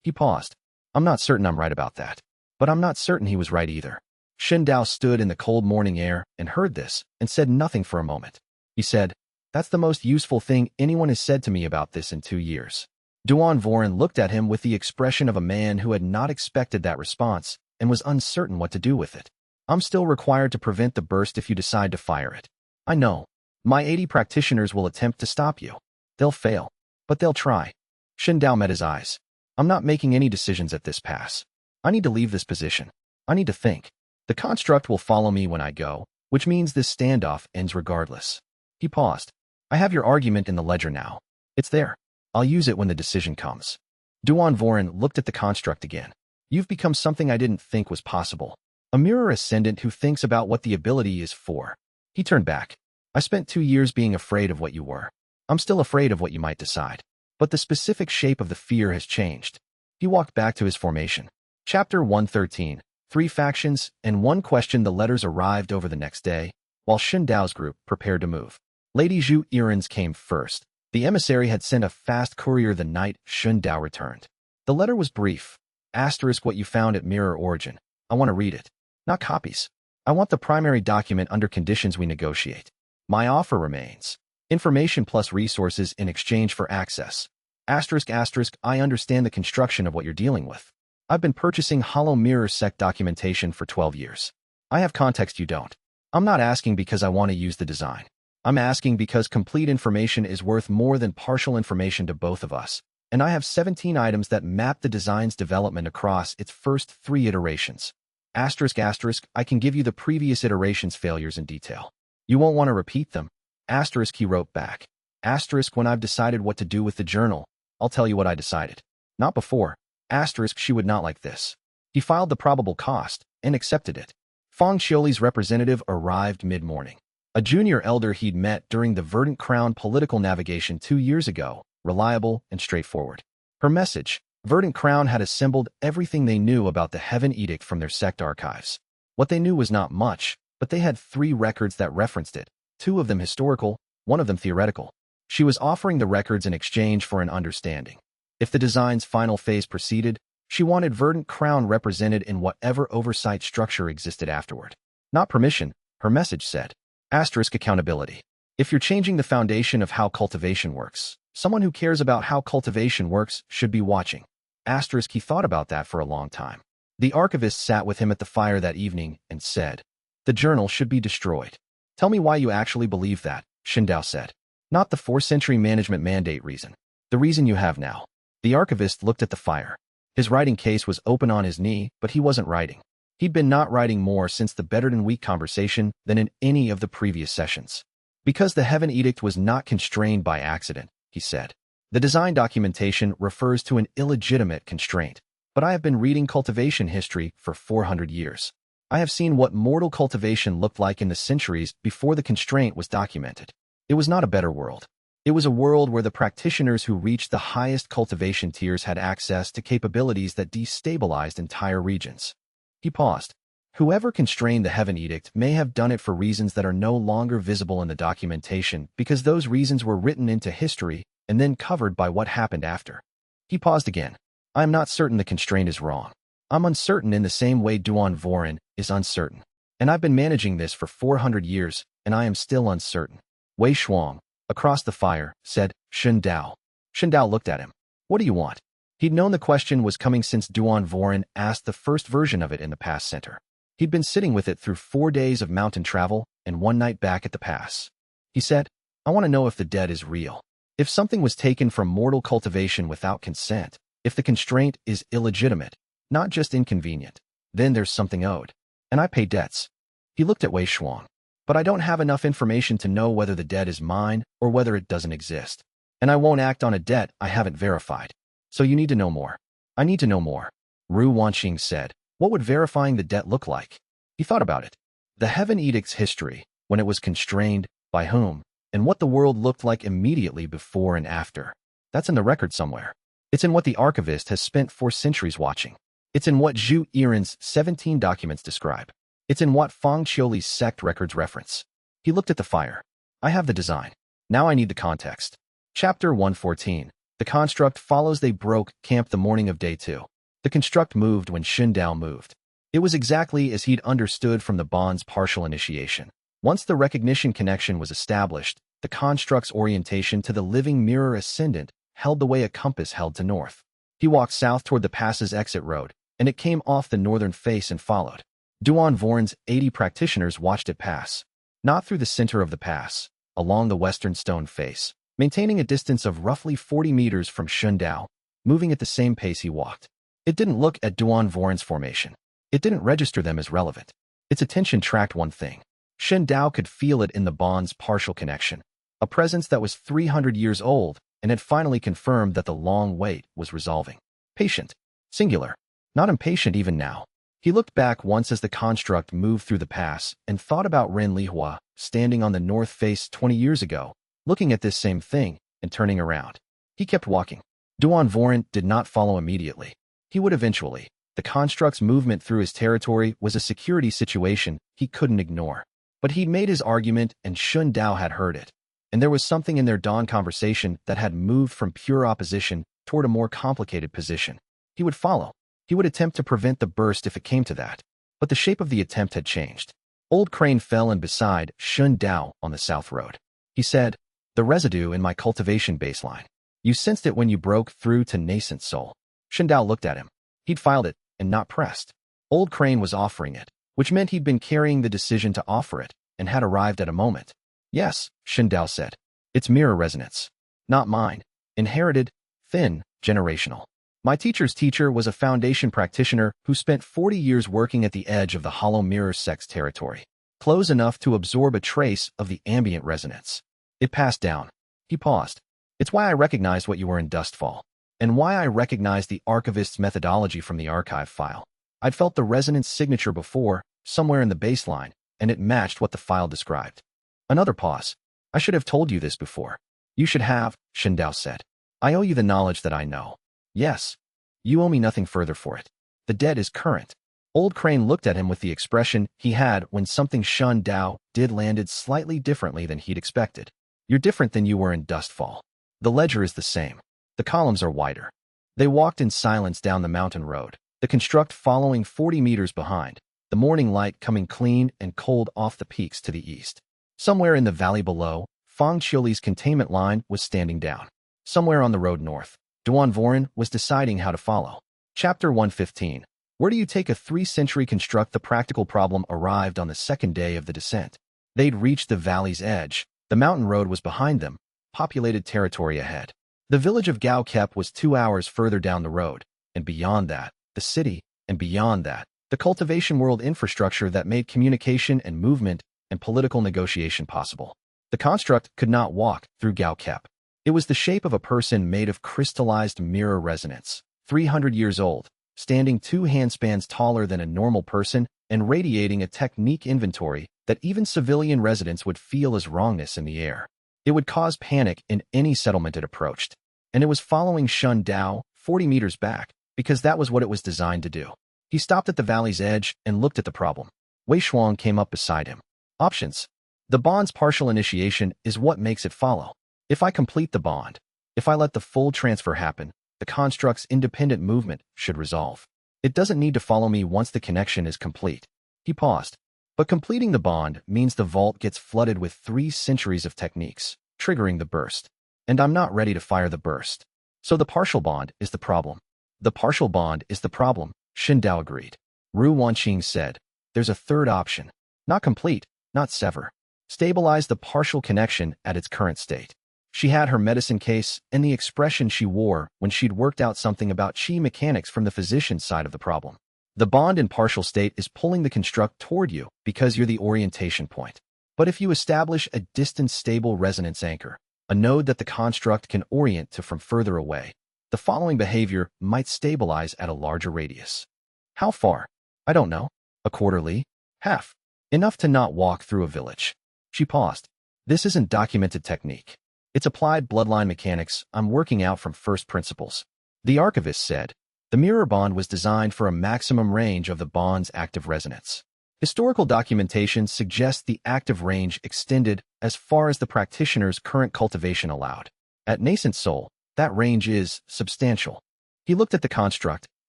He paused. I'm not certain I'm right about that. But I'm not certain he was right either. Shen Dao stood in the cold morning air and heard this and said nothing for a moment. He said, That's the most useful thing anyone has said to me about this in 2 years. Duan Voren looked at him with the expression of a man who had not expected that response and was uncertain what to do with it. I'm still required to prevent the burst if you decide to fire it. I know. My 80 practitioners will attempt to stop you. They'll fail, but they'll try. Shen Dao met his eyes. I'm not making any decisions at this pass. I need to leave this position. I need to think. The construct will follow me when I go, which means this standoff ends regardless. He paused. I have your argument in the ledger now. It's there. I'll use it when the decision comes. Duan Voren looked at the construct again. You've become something I didn't think was possible. A mirror ascendant who thinks about what the ability is for. He turned back. I spent 2 years being afraid of what you were. I'm still afraid of what you might decide. But the specific shape of the fear has changed. He walked back to his formation. Chapter 113. 3 factions and 1 question. The letters arrived over the next day, while Shen Dao's group prepared to move. Lady Zhu Iren's came first. The emissary had sent a fast courier the night Shen Dao returned. The letter was brief. Asterisk what you found at Mirror Origin. I want to read it. Not copies. I want the primary document under conditions we negotiate. My offer remains. Information plus resources in exchange for access. Asterisk asterisk I understand the construction of what you're dealing with. I've been purchasing Hollow Mirror sect documentation for 12 years. I have context you don't. I'm not asking because I want to use the design. I'm asking because complete information is worth more than partial information to both of us. And I have 17 items that map the design's development across its first 3 iterations. Asterisk asterisk, I can give you the previous iterations' failures in detail. You won't want to repeat them. Asterisk, he wrote back. Asterisk, when I've decided what to do with the journal, I'll tell you what I decided. Not before. Asterisk, she would not like this. He filed the probable cost and accepted it. Fong Xioli's representative arrived mid-morning. A junior elder he'd met during the Verdant Crown political navigation 2 years ago. Reliable and straightforward. Her message, Verdant Crown had assembled everything they knew about the Heaven Edict from their sect archives. What they knew was not much, but they had 3 records that referenced it, 2 of them historical, 1 of them theoretical. She was offering the records in exchange for an understanding. If the design's final phase proceeded, she wanted Verdant Crown represented in whatever oversight structure existed afterward. Not permission, her message said. Asterisk accountability. If you're changing the foundation of how cultivation works, someone who cares about how cultivation works should be watching. Asterisk, he thought about that for a long time. The archivist sat with him at the fire that evening and said, The journal should be destroyed. Tell me why you actually believe that, Shen Dao said. Not the 4th century management mandate reason. The reason you have now. The archivist looked at the fire. His writing case was open on his knee, but he wasn't writing. He'd been not writing more since the Better Than Weak conversation than in any of the previous sessions. Because the Heaven Edict was not constrained by accident, he said. The design documentation refers to an illegitimate constraint. But I have been reading cultivation history for 400 years. I have seen what mortal cultivation looked like in the centuries before the constraint was documented. It was not a better world. It was a world where the practitioners who reached the highest cultivation tiers had access to capabilities that destabilized entire regions. He paused. Whoever constrained the Heaven Edict may have done it for reasons that are no longer visible in the documentation because those reasons were written into history and then covered by what happened after. He paused again. I am not certain the constraint is wrong. I'm uncertain in the same way Duan Voren is uncertain. And I've been managing this for 400 years, and I am still uncertain. Wei Shuang, across the fire, said, Shen Dao. Shen Dao looked at him. What do you want? He'd known the question was coming since Duan Voren asked the first version of it in the pass center. He'd been sitting with it through 4 days of mountain travel and 1 night back at the pass. He said, I want to know if the dead is real. If something was taken from mortal cultivation without consent, if the constraint is illegitimate, not just inconvenient, then there's something owed. And I pay debts. He looked at Wei Shuang. But I don't have enough information to know whether the debt is mine or whether it doesn't exist. And I won't act on a debt I haven't verified. So you need to know more. I need to know more. Ru Wanqing said. What would verifying the debt look like? He thought about it. The Heaven Edict's history, when it was constrained, by whom, and what the world looked like immediately before and after. That's in the record somewhere. It's in what the archivist has spent 4 centuries watching. It's in what Zhu Yiren's 17 documents describe. It's in what Fang Qiuli's sect records reference. He looked at the fire. I have the design. Now I need the context. Chapter 114. The construct follows. They broke camp the morning of day 2. The construct moved when Shen Dao moved. It was exactly as he'd understood from the bond's partial initiation. Once the recognition connection was established, the construct's orientation to the living mirror ascendant held the way a compass held to north. He walked south toward the pass's exit road, and it came off the northern face and followed. Duan Voren's 80 practitioners watched it pass. Not through the center of the pass, along the western stone face, maintaining a distance of roughly 40 meters from Shen Dao, moving at the same pace he walked. It didn't look at Duan Voren's formation. It didn't register them as relevant. Its attention tracked one thing. Shen Dao could feel it in the bond's partial connection, a presence that was 300 years old and had finally confirmed that the long wait was resolving. Patient. Singular. Not impatient even now. He looked back once as the construct moved through the pass and thought about Ren Lihua, standing on the north face 20 years ago, looking at this same thing and turning around. He kept walking. Duan Voren did not follow immediately. He would eventually. The construct's movement through his territory was a security situation he couldn't ignore. But he'd made his argument and Shen Dao had heard it. And there was something in their dawn conversation that had moved from pure opposition toward a more complicated position. He would follow. He would attempt to prevent the burst if it came to that. But the shape of the attempt had changed. Old Crane fell in beside Shen Dao on the south road. He said, the residue in my cultivation baseline. You sensed it when you broke through to Nascent Soul. Shen Dao looked at him. He'd filed it and not pressed. Old Crane was offering it, which meant he'd been carrying the decision to offer it and had arrived at a moment. Yes, Shen Dao said. It's mirror resonance. Not mine. Inherited, thin, generational. My teacher's teacher was a foundation practitioner who spent 40 years working at the edge of the hollow mirror sect's territory, close enough to absorb a trace of the ambient resonance. It passed down. He paused. It's why I recognized what you were in Dustfall, and why I recognized the archivist's methodology from the archive file. I'd felt the resonance signature before, somewhere in the baseline, and it matched what the file described. Another pause. I should have told you this before. You should have, Shen Dao said. I owe you the knowledge that I know. Yes. You owe me nothing further for it. The debt is current. Old Crane looked at him with the expression he had when something Shen Dao did landed slightly differently than he'd expected. You're different than you were in Dustfall. The ledger is the same. The columns are wider. They walked in silence down the mountain road, the construct following 40 meters behind, the morning light coming clean and cold off the peaks to the east. Somewhere in the valley below, Fang Qiuli's containment line was standing down. Somewhere on the road north, Duan Voren was deciding how to follow. Chapter 115. Where do you take a 3-century construct? The practical problem arrived on the second day of the descent. They'd reached the valley's edge. The mountain road was behind them, populated territory ahead. The village of Gao Kep was 2 hours further down the road, and beyond that, the city, and beyond that, the cultivation world infrastructure that made communication and movement and political negotiation possible. The construct could not walk through Gao Kep. It was the shape of a person made of crystallized mirror resonance, 300 years old, standing 2 handspans taller than a normal person and radiating a technique inventory that even civilian residents would feel as wrongness in the air. It would cause panic in any settlement it approached, and it was following Shun Dao 40 meters back because that was what it was designed to do. He stopped at the valley's edge and looked at the problem. Wei Shuang came up beside him. Options. The bond's partial initiation is what makes it follow. If I complete the bond, if I let the full transfer happen, the construct's independent movement should resolve. It doesn't need to follow me once the connection is complete. He paused. But completing the bond means the vault gets flooded with 3 centuries of techniques, triggering the burst. And I'm not ready to fire the burst. So the partial bond is the problem. The partial bond is the problem, Xin Dao agreed. Ru Wanqing said, there's a third option. Not complete, not sever. Stabilize the partial connection at its current state. She had her medicine case and the expression she wore when she'd worked out something about qi mechanics from the physician's side of the problem. The bond in partial state is pulling the construct toward you because you're the orientation point. But if you establish a distant stable resonance anchor, a node that the construct can orient to from further away, the following behavior might stabilize at a larger radius. How far? I don't know. A quarter li? Half. Enough to not walk through a village. She paused. This isn't documented technique. It's applied bloodline mechanics I'm working out from first principles. The archivist said, the mirror bond was designed for a maximum range of the bond's active resonance. Historical documentation suggests the active range extended as far as the practitioner's current cultivation allowed. At Nascent Soul, that range is substantial. He looked at the construct,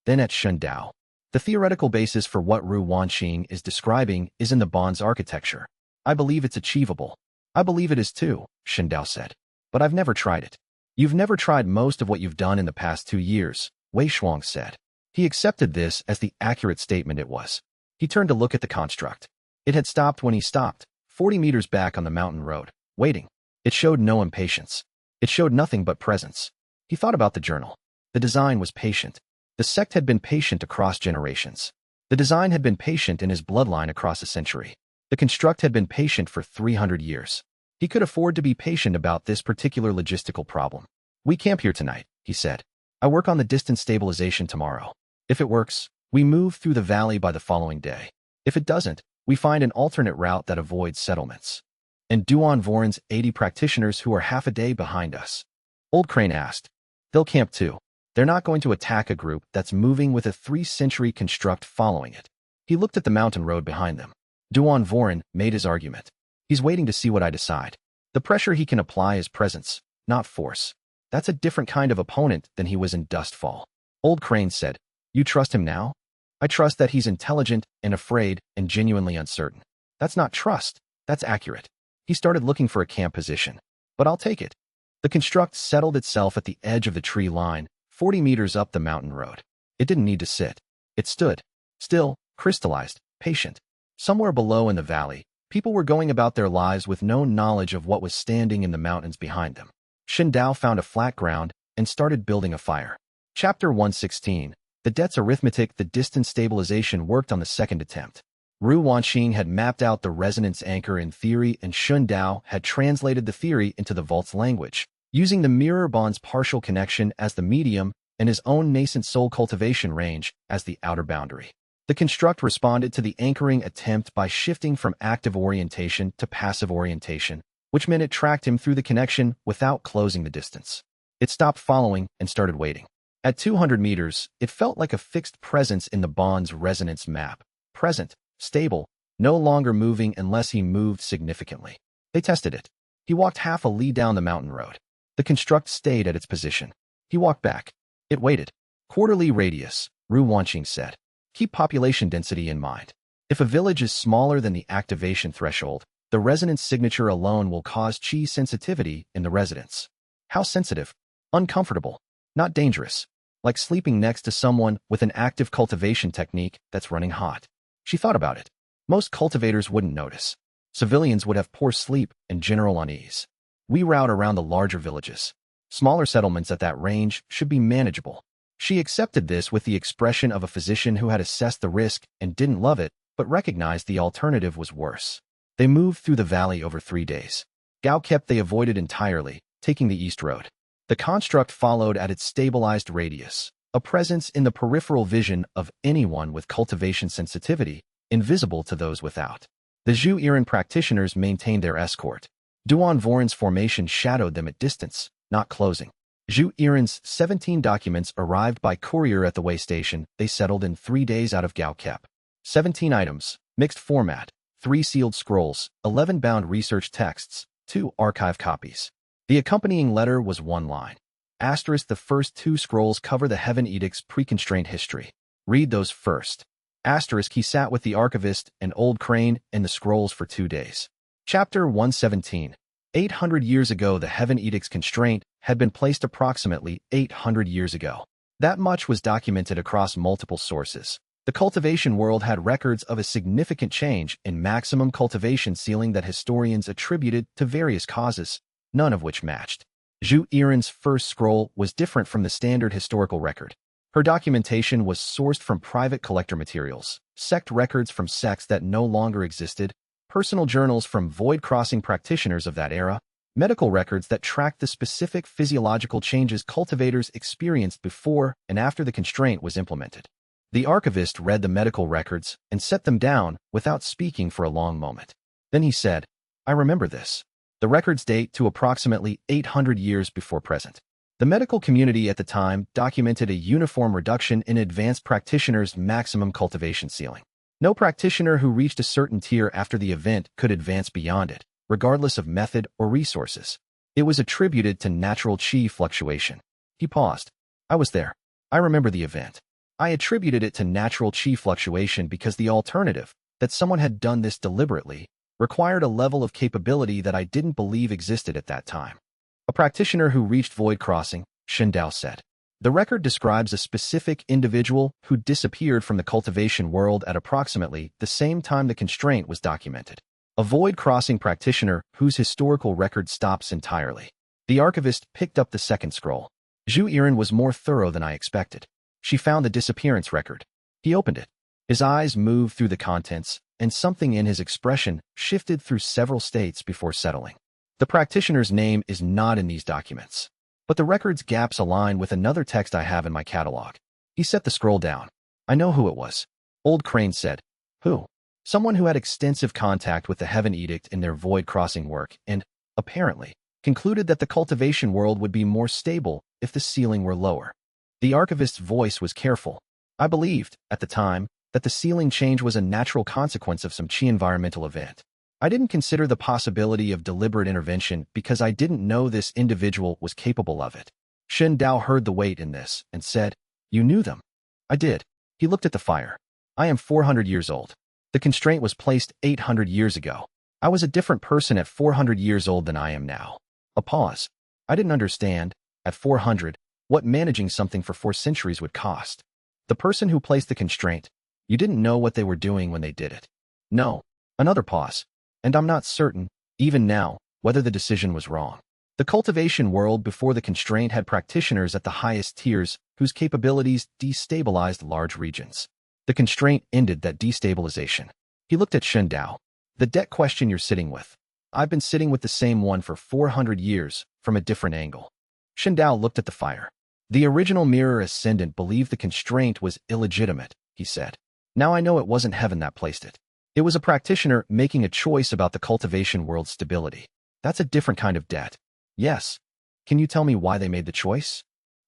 then at Shun Dao. The theoretical basis for what Ru Wanqing is describing is in the bond's architecture. I believe it's achievable. I believe it is too, Shun Dao said. But I've never tried it. You've never tried most of what you've done in the past 2 years, Wei Shuang said. He accepted this as the accurate statement it was. He turned to look at the construct. It had stopped when he stopped, 40 meters back on the mountain road, waiting. It showed no impatience. It showed nothing but presence. He thought about the journal. The design was patient. The sect had been patient across generations. The design had been patient in his bloodline across a century. The construct had been patient for 300 years. He could afford to be patient about this particular logistical problem. We camp here tonight, he said. I work on the distance stabilization tomorrow. If it works, we move through the valley by the following day. If it doesn't, we find an alternate route that avoids settlements. And Duan Voren's 80 practitioners who are half a day behind us. Old Crane asked. They'll camp too. They're not going to attack a group that's moving with a 3-century construct following it. He looked at the mountain road behind them. Duan Voren made his argument. He's waiting to see what I decide. The pressure he can apply is presence, not force. That's a different kind of opponent than he was in Dustfall. Old Crane said, you trust him now? I trust that he's intelligent and afraid and genuinely uncertain. That's not trust. That's accurate. He started looking for a camp position. But I'll take it. The construct settled itself at the edge of the tree line, 40 meters up the mountain road. It didn't need to sit. It stood. Still, crystallized, patient. Somewhere below in the valley, people were going about their lives with no knowledge of what was standing in the mountains behind them. Xin Dao found a flat ground and started building a fire. Chapter 116. The debt's arithmetic. The distance stabilization worked on the second attempt. Ru Wanqing had mapped out the resonance anchor in theory and Shun Dao had translated the theory into the vault's language, using the mirror bond's partial connection as the medium and his own nascent soul cultivation range as the outer boundary. The construct responded to the anchoring attempt by shifting from active orientation to passive orientation, which meant it tracked him through the connection without closing the distance. It stopped following and started waiting. At 200 meters, it felt like a fixed presence in the bond's resonance map. Present, stable, no longer moving unless he moved significantly. They tested it. He walked half a li down the mountain road. The construct stayed at its position. He walked back. It waited. Quarterly radius, Ru Wanqing said. Keep population density in mind. If a village is smaller than the activation threshold, the resonance signature alone will cause qi sensitivity in the residents. How sensitive? Uncomfortable. Not dangerous. Like sleeping next to someone with an active cultivation technique that's running hot. She thought about it. Most cultivators wouldn't notice. Civilians would have poor sleep and general unease. We route around the larger villages. Smaller settlements at that range should be manageable. She accepted this with the expression of a physician who had assessed the risk and didn't love it, but recognized the alternative was worse. They moved through the valley over 3 days. Gao kept they avoided entirely, taking the east road. The construct followed at its stabilized radius, a presence in the peripheral vision of anyone with cultivation sensitivity, invisible to those without. The Zhu Iran practitioners maintained their escort. Duan Voran's formation shadowed them at distance, not closing. Zhu Iran's 17 documents arrived by courier at the way station. They settled in 3 days out of Gao Kep. 17 items, mixed format, 3 sealed scrolls, 11 bound research texts, 2 archive copies. The accompanying letter was 1 line. Asterisk, the first 2 scrolls cover the Heaven Edict's pre-constraint history. Read those first. Asterisk, he sat with the archivist and Old Crane in the scrolls for 2 days. Chapter 117. 800 years ago, the Heaven Edict's constraint had been placed approximately 800 years ago. That much was documented across multiple sources. The cultivation world had records of a significant change in maximum cultivation ceiling that historians attributed to various causes, none of which matched. Zhu Iran's first scroll was different from the standard historical record. Her documentation was sourced from private collector materials, sect records from sects that no longer existed, personal journals from void-crossing practitioners of that era, medical records that tracked the specific physiological changes cultivators experienced before and after the constraint was implemented. The archivist read the medical records and set them down without speaking for a long moment. Then he said, "I remember this. The records date to approximately 800 years before present. The medical community at the time documented a uniform reduction in advanced practitioners' maximum cultivation ceiling. No practitioner who reached a certain tier after the event could advance beyond it, regardless of method or resources. It was attributed to natural qi fluctuation." He paused. "I was there. I remember the event. I attributed it to natural qi fluctuation because the alternative, that someone had done this deliberately, required a level of capability that I didn't believe existed at that time." A practitioner who reached void crossing, Shen Dao said. The record describes a specific individual who disappeared from the cultivation world at approximately the same time the constraint was documented. A void crossing practitioner whose historical record stops entirely. The archivist picked up the second scroll. Zhu Iran was more thorough than I expected. She found the disappearance record. He opened it. His eyes moved through the contents, and something in his expression shifted through several states before settling. The practitioner's name is not in these documents, but the record's gaps align with another text I have in my catalog. He set the scroll down. "I know who it was." Old Crane said. "Who?" "Someone who had extensive contact with the Heaven Edict in their void-crossing work and, apparently, concluded that the cultivation world would be more stable if the ceiling were lower." The archivist's voice was careful. "I believed, at the time, that the ceiling change was a natural consequence of some qi environmental event. I didn't consider the possibility of deliberate intervention because I didn't know this individual was capable of it." Shen Dao heard the weight in this and said, "You knew them?" "I did." He looked at the fire. "I am 400 years old. The constraint was placed 800 years ago. I was a different person at 400 years old than I am now." A pause. "I didn't understand, at 400, what managing something for 4 centuries would cost. The person who placed the constraint, you didn't know what they were doing when they did it." "No." Another pause. "And I'm not certain, even now, whether the decision was wrong. The cultivation world before the constraint had practitioners at the highest tiers whose capabilities destabilized large regions. The constraint ended that destabilization." He looked at Shen Dao. "The debt question you're sitting with. I've been sitting with the same one for 400 years, from a different angle." Shen Dao looked at the fire. "The original mirror ascendant believed the constraint was illegitimate," he said. "Now I know it wasn't heaven that placed it. It was a practitioner making a choice about the cultivation world's stability. That's a different kind of debt." "Yes. Can you tell me why they made the choice?"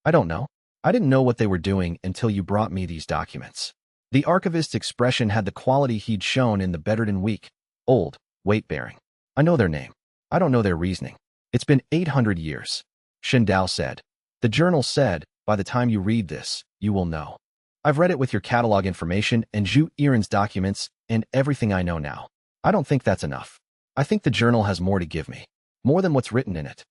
"I don't know. I didn't know what they were doing until you brought me these documents." The archivist's expression had the quality he'd shown in the Bedouin week. Old, weight-bearing. "I know their name. I don't know their reasoning. It's been 800 years." Shen Dao said. "The journal said, by the time you read this, you will know. I've read it with your catalog information and Zhu Iran's documents and everything I know now. I don't think that's enough. I think the journal has more to give me. More than what's written in it."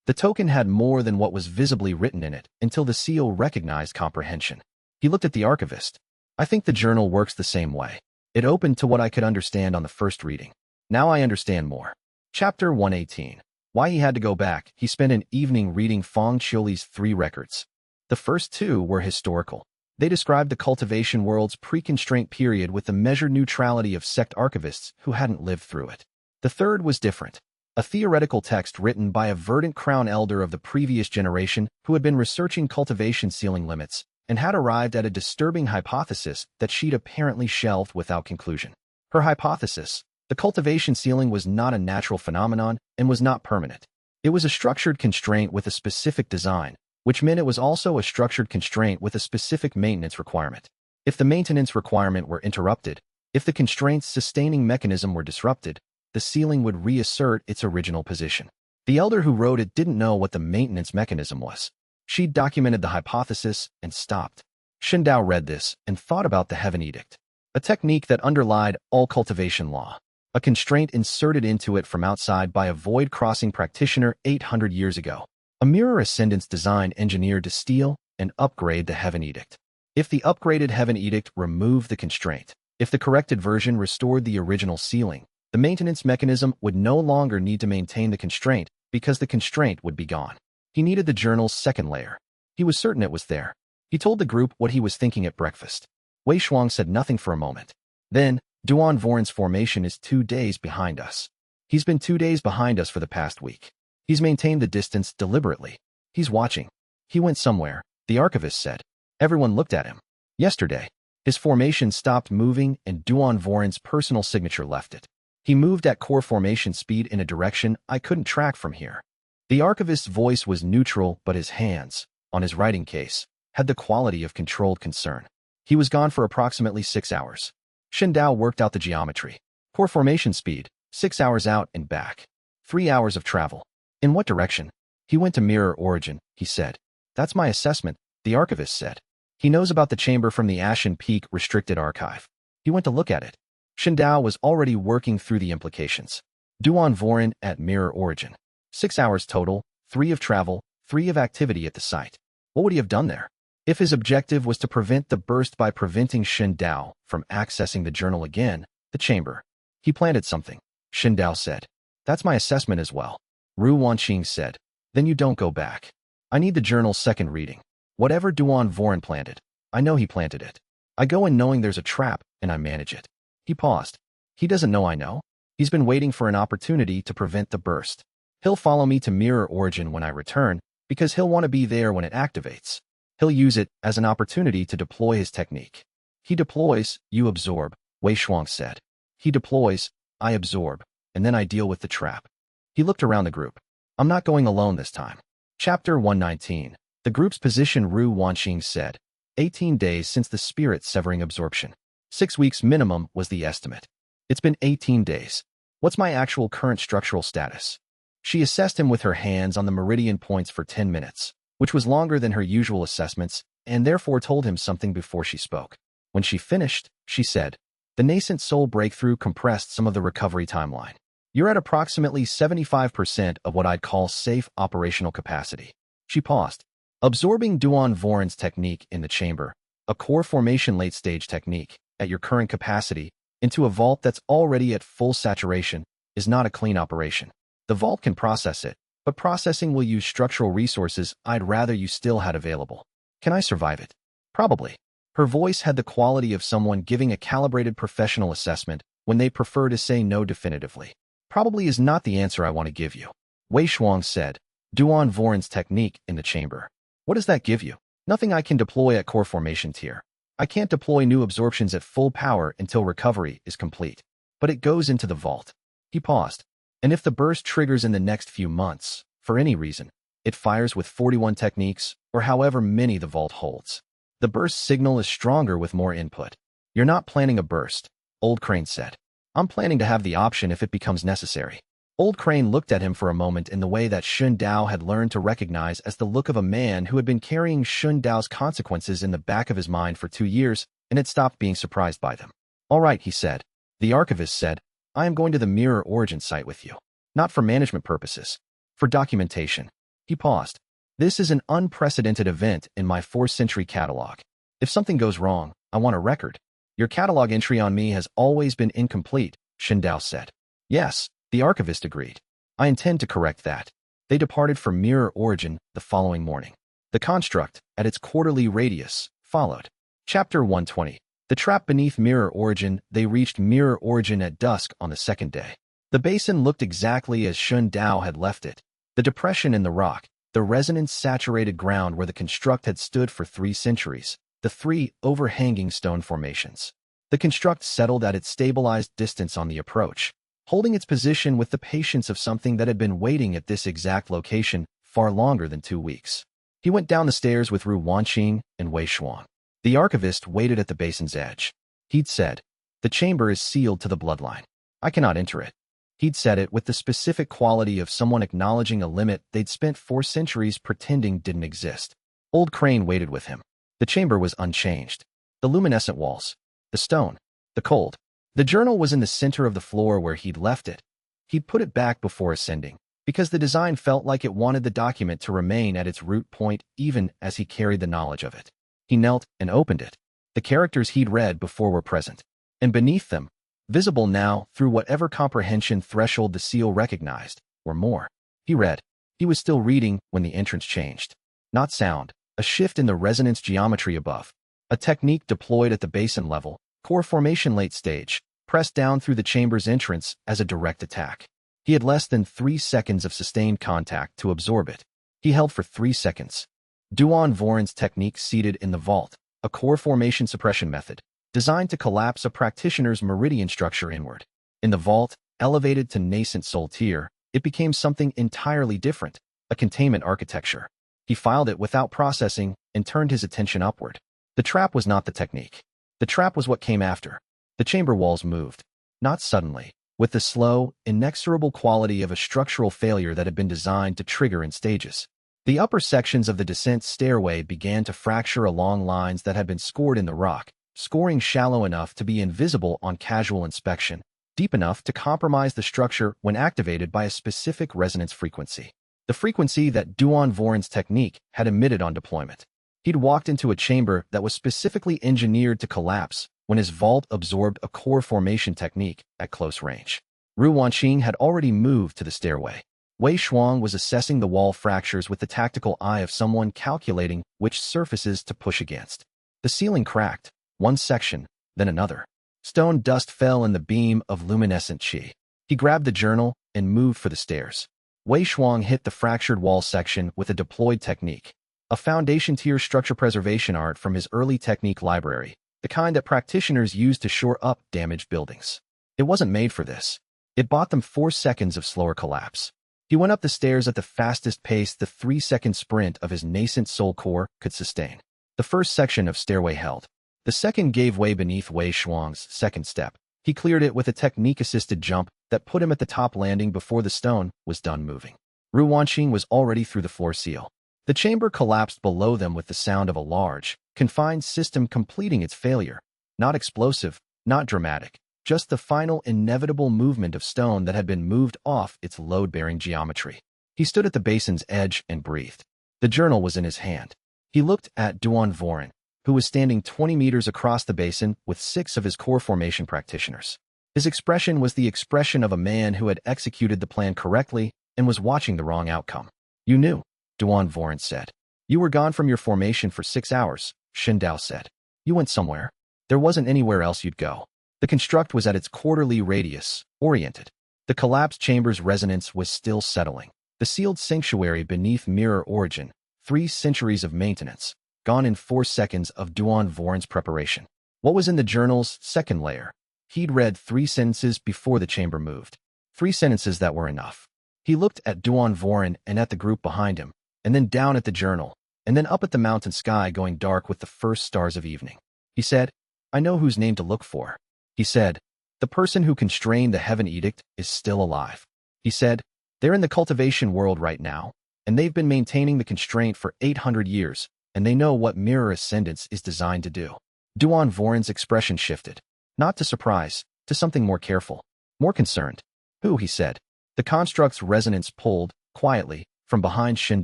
The token had more than what was visibly written in it until the seal recognized comprehension. He looked at the archivist. "I think the journal works the same way. It opened to what I could understand on the first reading. Now I understand more." Chapter 118. Why he had to go back? He spent an evening reading Feng Qiuli's 3 records. The first 2 were historical. They described the cultivation world's pre-constraint period with the measured neutrality of sect archivists who hadn't lived through it. The third was different. A theoretical text written by a verdant crown elder of the previous generation who had been researching cultivation ceiling limits and had arrived at a disturbing hypothesis that she'd apparently shelved without conclusion. Her hypothesis: the cultivation ceiling was not a natural phenomenon and was not permanent. It was a structured constraint with a specific design, which meant it was also a structured constraint with a specific maintenance requirement. If the maintenance requirement were interrupted, if the constraint's sustaining mechanism were disrupted, the ceiling would reassert its original position. The elder who wrote it didn't know what the maintenance mechanism was. She'd documented the hypothesis and stopped. Shindao read this and thought about the Heaven Edict, a technique that underlied all cultivation law, a constraint inserted into it from outside by a void-crossing practitioner 800 years ago. A mirror ascendance design engineered to steal and upgrade the Heaven Edict. If the upgraded Heaven Edict removed the constraint, if the corrected version restored the original ceiling, the maintenance mechanism would no longer need to maintain the constraint because the constraint would be gone. He needed the journal's second layer. He was certain it was there. He told the group what he was thinking at breakfast. Wei Shuang said nothing for a moment. Then, Duan Voren's formation is 2 days behind us. He's been 2 days behind us for the past week. He's maintained the distance deliberately. He's watching. He went somewhere, the archivist said. Everyone looked at him. Yesterday, his formation stopped moving and Duan Voren's personal signature left it. He moved at core formation speed in a direction I couldn't track from here. The archivist's voice was neutral, but his hands, on his writing case, had the quality of controlled concern. He was gone for approximately 6 hours. Shindao worked out the geometry. Core formation speed, 6 hours out and back. 3 hours of travel. In what direction? He went to Mirror Origin, he said. That's my assessment, the archivist said. He knows about the chamber from the Ashen Peak Restricted Archive. He went to look at it. Shindao was already working through the implications. Duan Voren at Mirror Origin. 6 hours total, 3 of travel, 3 of activity at the site. What would he have done there? If his objective was to prevent the burst by preventing Shindao from accessing the journal again, the chamber. He planted something, Shindao said. That's my assessment as well. Ru Wanqing said. Then you don't go back. I need the journal's second reading. Whatever Duan Voren planted, I know he planted it. I go in knowing there's a trap, and I manage it. He paused. He doesn't know I know. He's been waiting for an opportunity to prevent the burst. He'll follow me to Mirror Origin when I return, because he'll want to be there when it activates. He'll use it as an opportunity to deploy his technique. He deploys, you absorb, Wei Shuang said. He deploys, I absorb, and then I deal with the trap. He looked around the group. I'm not going alone this time. Chapter 119. The group's position, Ru Wanqing said. 18 days since the spirit severing absorption. 6 weeks minimum was the estimate. It's been 18 days. What's my actual current structural status? She assessed him with her hands on the meridian points for 10 minutes, which was longer than her usual assessments, and therefore told him something before she spoke. When she finished, she said, the Nascent Soul breakthrough compressed some of the recovery timeline. You're at approximately 75% of what I'd call safe operational capacity. She paused. Absorbing Duan Voren's technique in the chamber, a core formation late-stage technique, at your current capacity, into a vault that's already at full saturation, is not a clean operation. The vault can process it, but processing will use structural resources I'd rather you still had available. Can I survive it? Probably. Her voice had the quality of someone giving a calibrated professional assessment when they prefer to say no definitively. Probably is not the answer I want to give you. Wei Shuang said. Duan Voren's technique in the chamber. What does that give you? Nothing I can deploy at core formation tier. I can't deploy new absorptions at full power until recovery is complete. But it goes into the vault. He paused. And if the burst triggers in the next few months, for any reason, it fires with 41 techniques, or however many the vault holds. The burst signal is stronger with more input. You're not planning a burst, Old Crane said. I'm planning to have the option if it becomes necessary. Old Crane looked at him for a moment in the way that Shun Dao had learned to recognize as the look of a man who had been carrying Shun Dao's consequences in the back of his mind for 2 years and had stopped being surprised by them. All right, he said. The archivist said, I am going to the Mirror Origin site with you. Not for management purposes. For documentation. He paused. This is an unprecedented event in my 4th century catalog. If something goes wrong, I want a record. Your catalog entry on me has always been incomplete, Shun Dao said. Yes, the archivist agreed. I intend to correct that. They departed for mirror origin the following morning. The construct, at its quarterly radius, followed. Chapter 120. The trap beneath mirror origin. They reached mirror origin at dusk on the second day. The basin looked exactly as Shun Dao had left it. The depression in the rock, the resonance-saturated ground where the construct had stood for 3 centuries, the 3 overhanging stone formations. The construct settled at its stabilized distance on the approach, holding its position with the patience of something that had been waiting at this exact location far longer than 2 weeks. He went down the stairs with Ru Wanqing and Wei Shuang. The archivist waited at the basin's edge. He'd said, "The chamber is sealed to the bloodline. I cannot enter it." He'd said it with the specific quality of someone acknowledging a limit they'd spent 4 centuries pretending didn't exist. Old Crane waited with him. The chamber was unchanged. The luminescent walls, the stone, the cold. The journal was in the center of the floor where he'd left it. He'd put it back before ascending, because the design felt like it wanted the document to remain at its root point even as he carried the knowledge of it. He knelt and opened it. The characters he'd read before were present, and beneath them, visible now through whatever comprehension threshold the seal recognized, were more. He read. He was still reading when the entrance changed. Not sound, a shift in the resonance geometry above. A technique deployed at the basin level, core formation late stage, pressed down through the chamber's entrance as a direct attack. He had less than 3 seconds of sustained contact to absorb it. He held for 3 seconds. Duan Voren's technique seated in the vault, a core formation suppression method, designed to collapse a practitioner's meridian structure inward. In the vault, elevated to Nascent Soul tier, it became something entirely different, a containment architecture. He filed it without processing and turned his attention upward. The trap was not the technique. The trap was what came after. The chamber walls moved. Not suddenly, with the slow, inexorable quality of a structural failure that had been designed to trigger in stages. The upper sections of the descent stairway began to fracture along lines that had been scored in the rock, scoring shallow enough to be invisible on casual inspection, deep enough to compromise the structure when activated by a specific resonance frequency. The frequency that Duan Voren's technique had emitted on deployment. He'd walked into a chamber that was specifically engineered to collapse when his vault absorbed a core formation technique at close range. Ru Wanqing had already moved to the stairway. Wei Shuang was assessing the wall fractures with the tactical eye of someone calculating which surfaces to push against. The ceiling cracked, one section, then another. Stone dust fell in the beam of luminescent qi. He grabbed the journal and moved for the stairs. Wei Shuang hit the fractured wall section with a deployed technique, a foundation-tier structure preservation art from his early technique library, the kind that practitioners used to shore up damaged buildings. It wasn't made for this. It bought them 4 seconds of slower collapse. He went up the stairs at the fastest pace the 3-second sprint of his nascent soul core could sustain. The first section of stairway held. The second gave way beneath Wei Shuang's second step. He cleared it with a technique-assisted jump that put him at the top landing before the stone was done moving. Ru Wanqing was already through the floor seal. The chamber collapsed below them with the sound of a large, confined system completing its failure. Not explosive, not dramatic, just the final inevitable movement of stone that had been moved off its load-bearing geometry. He stood at the basin's edge and breathed. The journal was in his hand. He looked at Duan Voren, who was standing 20 meters across the basin with 6 of his core formation practitioners. His expression was the expression of a man who had executed the plan correctly and was watching the wrong outcome. "You knew," Duan Voren said. "You were gone from your formation for 6 hours, Shen Dao said. "You went somewhere. There wasn't anywhere else you'd go." The construct was at its quarterly radius, oriented. The collapsed chamber's resonance was still settling. The sealed sanctuary beneath mirror origin, 3 centuries of maintenance, gone in 4 seconds of Duan Voren's preparation. What was in the journal's second layer? He'd read 3 sentences before the chamber moved. 3 sentences that were enough. He looked at Duan Voren and at the group behind him, and then down at the journal, and then up at the mountain sky going dark with the first stars of evening. He said, "I know whose name to look for." He said, "The person who constrained the heaven edict is still alive." He said, "They're in the cultivation world right now, and they've been maintaining the constraint for 800 years, and they know what mirror ascendance is designed to do." Duan Voren's expression shifted, not to surprise, to something more careful, more concerned. "Who?" he said. The construct's resonance pulled, quietly, from behind Shen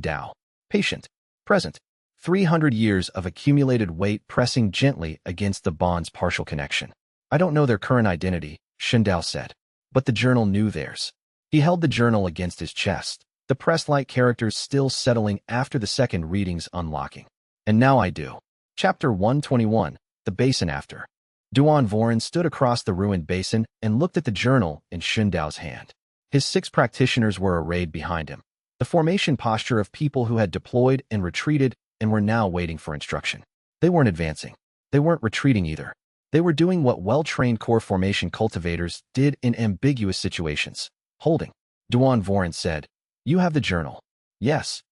Dao. Patient. Present. 300 years of accumulated weight pressing gently against the bond's partial connection. "I don't know their current identity," Shen Dao said. "But the journal knew theirs. He held the journal against his chest, the press-like characters still settling after the second reading's unlocking. And now I do. Chapter 121, The Basin After. Duan Voren stood across the ruined basin and looked at the journal in Xun Dao's hand. His 6 practitioners were arrayed behind him, the formation posture of people who had deployed and retreated and were now waiting for instruction. They weren't advancing. They weren't retreating either. They were doing what well-trained core formation cultivators did in ambiguous situations. Holding. Duan Voren said, "You have the journal." "Yes."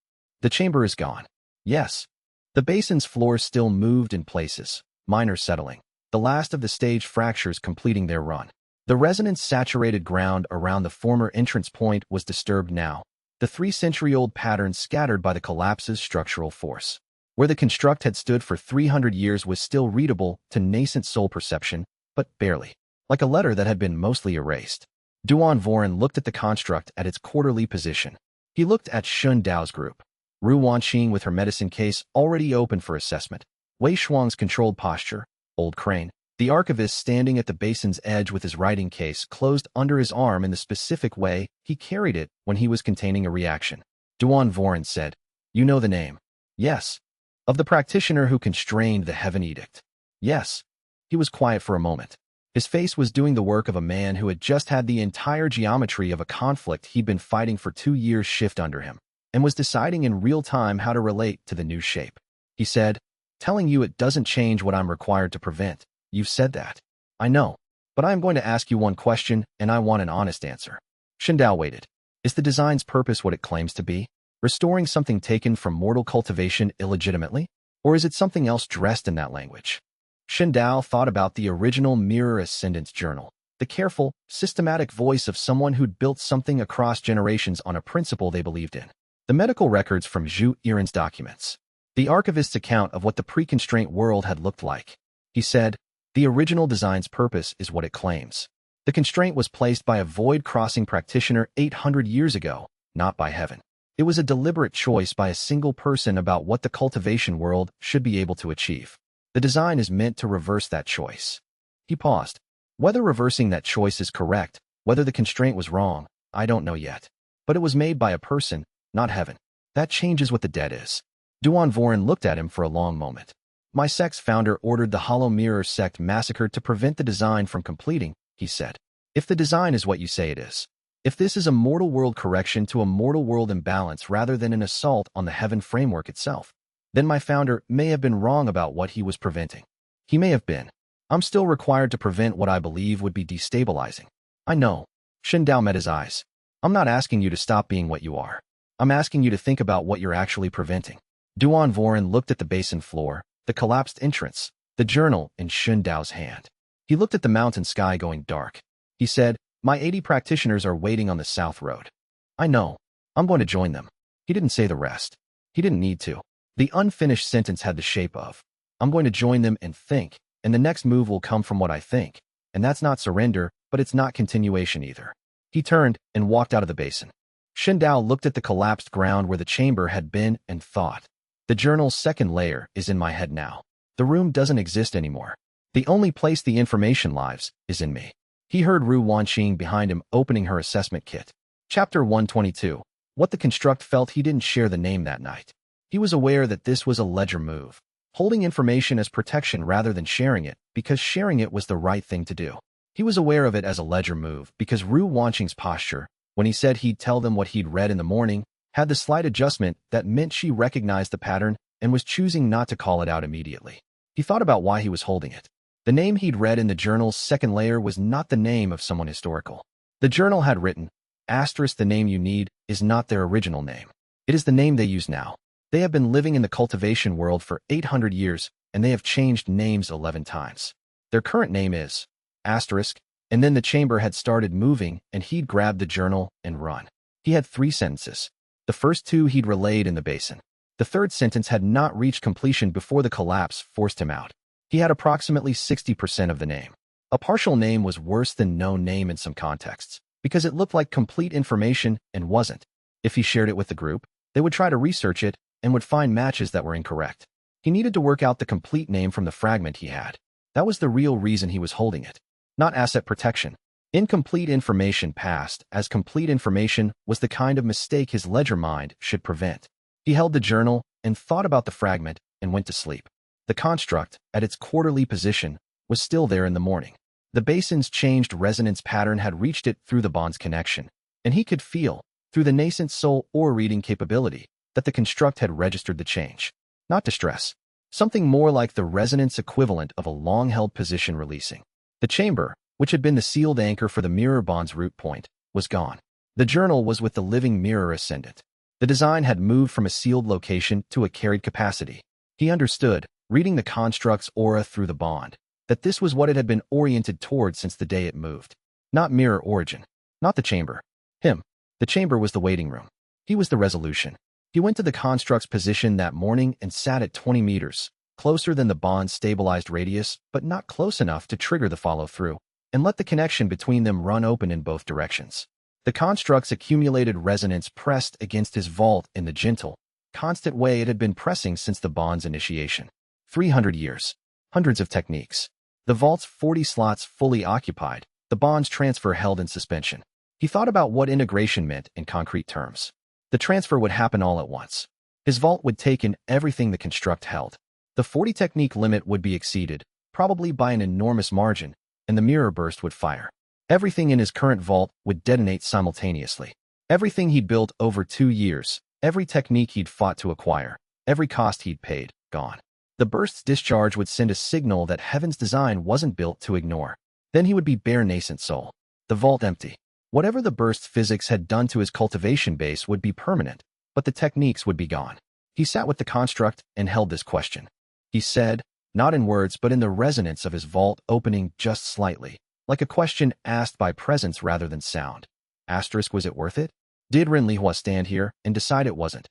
"The chamber is gone." "Yes." The basin's floor still moved in places, minor settling, the last of the stage fractures completing their run. The resonance-saturated ground around the former entrance point was disturbed now, the 3-century-old pattern scattered by the collapse's structural force. Where the construct had stood for 300 years was still readable to nascent soul perception, but barely, like a letter that had been mostly erased. Duan Voren looked at the construct at its quarterly position. He looked at Xun Dao's group. Ru Wanqing with her medicine case already open for assessment. Wei Shuang's controlled posture, Old Crane, the archivist standing at the basin's edge with his writing case closed under his arm in the specific way he carried it when he was containing a reaction. Duan Voren said, "You know the name?" "Yes." "Of the practitioner who constrained the Heaven Edict?" "Yes." He was quiet for a moment. His face was doing the work of a man who had just had the entire geometry of a conflict he'd been fighting for 2 years shift under him, and was deciding in real time how to relate to the new shape. He said, "Telling you it doesn't change what I'm required to prevent. You've said that. I know. But I am going to ask you one question, and I want an honest answer." Xun Dao waited. "Is the design's purpose what it claims to be? Restoring something taken from mortal cultivation illegitimately? Or is it something else dressed in that language?" Xun Dao thought about the original Mirror Ascendance journal, the careful, systematic voice of someone who'd built something across generations on a principle they believed in. The medical records from Zhu Yiren's documents. The archivist's account of what the pre-constraint world had looked like. He said, "The original design's purpose is what it claims. The constraint was placed by a void-crossing practitioner 800 years ago, not by heaven. It was a deliberate choice by a single person about what the cultivation world should be able to achieve. The design is meant to reverse that choice." He paused. "Whether reversing that choice is correct, whether the constraint was wrong, I don't know yet. But it was made by a person, not heaven. That changes what the debt is." Duan Voren looked at him for a long moment. "My sect's founder ordered the Hollow Mirror sect massacred to prevent the design from completing," he said. "If the design is what you say it is, if this is a mortal world correction to a mortal world imbalance rather than an assault on the heaven framework itself, then my founder may have been wrong about what he was preventing. He may have been. I'm still required to prevent what I believe would be destabilizing." "I know." Xun Dao met his eyes. "I'm not asking you to stop being what you are. I'm asking you to think about what you're actually preventing." Duan Voren looked at the basin floor, the collapsed entrance, the journal in Xun Dao's hand. He looked at the mountain sky going dark. He said, "My 80 practitioners are waiting on the south road. I know. I'm going to join them." He didn't say the rest. He didn't need to. The unfinished sentence had the shape of, "I'm going to join them and think, and the next move will come from what I think." And that's not surrender, but it's not continuation either. He turned and walked out of the basin. Xun Dao looked at the collapsed ground where the chamber had been and thought, "The journal's second layer is in my head now. The room doesn't exist anymore. The only place the information lives is in me." He heard Ru Wanqing behind him opening her assessment kit. Chapter 122. What the construct felt he didn't share the name that night. He was aware that this was a ledger move, holding information as protection rather than sharing it, because sharing it was the right thing to do. He was aware of it as a ledger move because Ru Wanqing's posture, when he said he'd tell them what he'd read in the morning, had the slight adjustment that meant she recognized the pattern and was choosing not to call it out immediately. He thought about why he was holding it. The name he'd read in the journal's second layer was not the name of someone historical. The journal had written, "*The name you need is not their original name. It is the name they use now. They have been living in the cultivation world for 800 years, and they have changed names 11 times. Their current name is, **, and then the chamber had started moving, and he'd grabbed the journal and run. He had 3 sentences. The first 2 he'd relayed in the basin. The third sentence had not reached completion before the collapse forced him out. He had approximately 60% of the name. A partial name was worse than no name in some contexts, because it looked like complete information and wasn't. If he shared it with the group, they would try to research it and would find matches that were incorrect. He needed to work out the complete name from the fragment he had. That was the real reason he was holding it. Not asset protection. Incomplete information passed, as complete information was the kind of mistake his ledger mind should prevent. He held the journal and thought about the fragment and went to sleep. The construct, at its quarterly position, was still there in the morning. The basin's changed resonance pattern had reached it through the bond's connection, and he could feel, through the nascent soul or reading capability, that the construct had registered the change. Not distress. Something more like the resonance equivalent of a long-held position releasing. The chamber, which had been the sealed anchor for the mirror bond's root point, was gone. The journal was with the living mirror ascendant. The design had moved from a sealed location to a carried capacity. He understood, reading the construct's aura through the bond, that this was what it had been oriented toward since the day it moved. Not mirror origin. Not the chamber. Him. The chamber was the waiting room. He was the resolution. He went to the construct's position that morning and sat at 20 meters, closer than the bond's stabilized radius, but not close enough to trigger the follow-through, and let the connection between them run open in both directions. The construct's accumulated resonance pressed against his vault in the gentle, constant way it had been pressing since the bond's initiation. 300 years. Hundreds of techniques. The vault's 40 slots fully occupied, the bond's transfer held in suspension. He thought about what integration meant in concrete terms. The transfer would happen all at once. His vault would take in everything the construct held. The 40 technique limit would be exceeded, probably by an enormous margin, and the mirror burst would fire. Everything in his current vault would detonate simultaneously. Everything he'd built over 2 years, every technique he'd fought to acquire, every cost he'd paid, gone. The burst's discharge would send a signal that heaven's design wasn't built to ignore. Then he would be bare nascent soul. The vault empty. Whatever the burst's physics had done to his cultivation base would be permanent, but the techniques would be gone. He sat with the construct and held this question. He said, not in words but in the resonance of his vault opening just slightly, like a question asked by presence rather than sound. Asterisk, was it worth it? Did Ren Lihua stand here and decide it wasn't?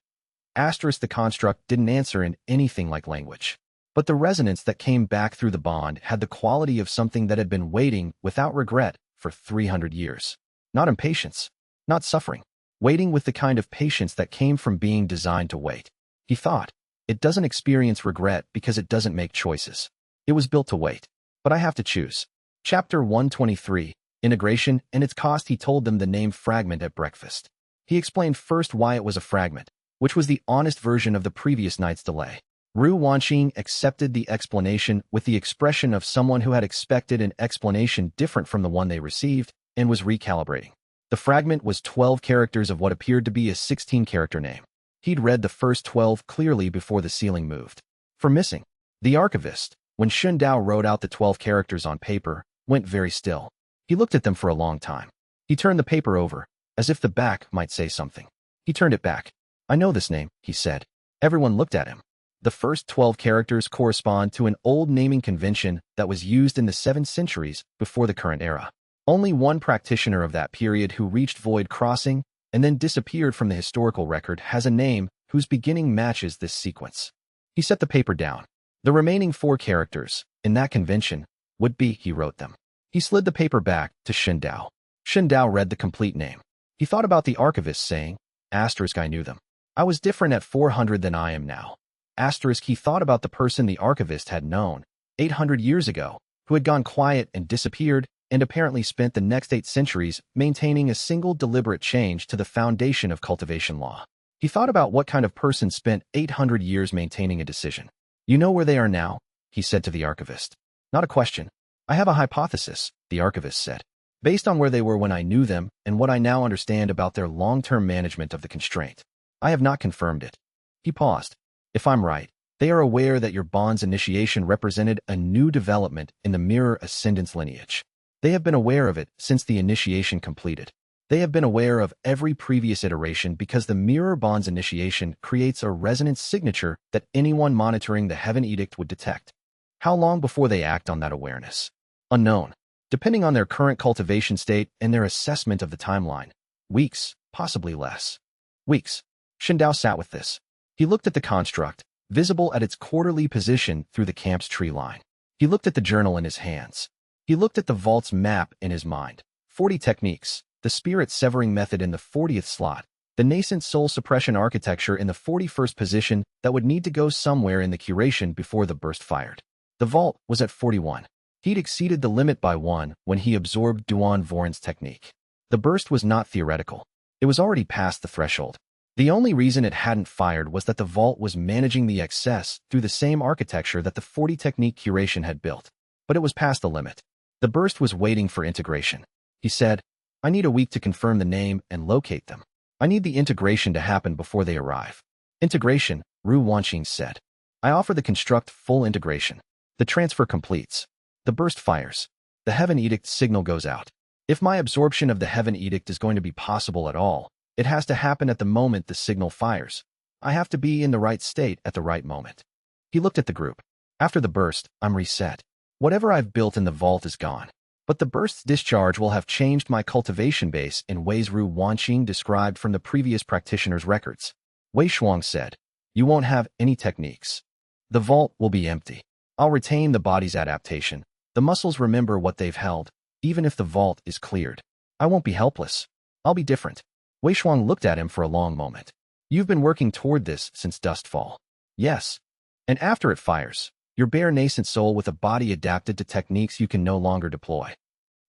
Asterisk, the construct didn't answer in anything like language. But the resonance that came back through the bond had the quality of something that had been waiting without regret for 300 years. Not impatience, not suffering, waiting with the kind of patience that came from being designed to wait. He thought, it doesn't experience regret because it doesn't make choices. It was built to wait. But I have to choose. Chapter 123, Integration and its cost. He told them the name fragment at breakfast. He explained first why it was a fragment, which was the honest version of the previous night's delay. Ru Wanqing accepted the explanation with the expression of someone who had expected an explanation different from the one they received, and was recalibrating. The fragment was 12 characters of what appeared to be a 16-character name. He'd read the first 12 clearly before the ceiling moved. For missing, the archivist, when Shun Dao wrote out the 12 characters on paper, went very still. He looked at them for a long time. He turned the paper over, as if the back might say something. He turned it back. I know this name, he said. Everyone looked at him. The first 12 characters correspond to an old naming convention that was used in the 7 centuries before the current era. Only one practitioner of that period who reached Void Crossing and then disappeared from the historical record has a name whose beginning matches this sequence. He set the paper down. The remaining 4 characters, in that convention, would be, he wrote them. He slid the paper back to Shun Dao. Shun Dao read the complete name. He thought about the archivist saying, asterisk, I knew them. I was different at 400 than I am now. Asterisk, he thought about the person the archivist had known, 800 years ago, who had gone quiet and disappeared, and apparently spent the next 8 centuries maintaining a single deliberate change to the foundation of cultivation law. He thought about what kind of person spent 800 years maintaining a decision. You know where they are now? He said to the archivist. Not a question. I have a hypothesis, the archivist said. Based on where they were when I knew them and what I now understand about their long-term management of the constraint. I have not confirmed it. He paused. If I'm right, they are aware that your bond's initiation represented a new development in the mirror ascendance lineage. They have been aware of it since the initiation completed. They have been aware of every previous iteration because the mirror bond's initiation creates a resonance signature that anyone monitoring the Heaven Edict would detect. How long before they act on that awareness? Unknown. Depending on their current cultivation state and their assessment of the timeline. Weeks, possibly less. Weeks. Shun Dao sat with this. He looked at the construct, visible at its quarterly position through the camp's tree line. He looked at the journal in his hands. He looked at the vault's map in his mind. 40 techniques, the spirit severing method in the 40th slot, the nascent soul suppression architecture in the 41st position that would need to go somewhere in the curation before the burst fired. The vault was at 41. He'd exceeded the limit by 1 when he absorbed Duan Voran's technique. The burst was not theoretical. It was already past the threshold. The only reason it hadn't fired was that the vault was managing the excess through the same architecture that the 40 technique curation had built. But it was past the limit. The burst was waiting for integration. He said, I need a week to confirm the name and locate them. I need the integration to happen before they arrive. Integration, Ru Wanqing said. I offer the construct full integration. The transfer completes. The burst fires. The Heaven Edict signal goes out. If my absorption of the Heaven Edict is going to be possible at all, it has to happen at the moment the signal fires. I have to be in the right state at the right moment. He looked at the group. After the burst, I'm reset. Whatever I've built in the vault is gone. But the burst's discharge will have changed my cultivation base in ways Ru Wanqing described from the previous practitioner's records. Wei Shuang said, You won't have any techniques. The vault will be empty. I'll retain the body's adaptation. The muscles remember what they've held, even if the vault is cleared. I won't be helpless. I'll be different. Wei Shuang looked at him for a long moment. You've been working toward this since Dustfall. Yes. And after it fires, your bare Nascent Soul with a body adapted to techniques you can no longer deploy.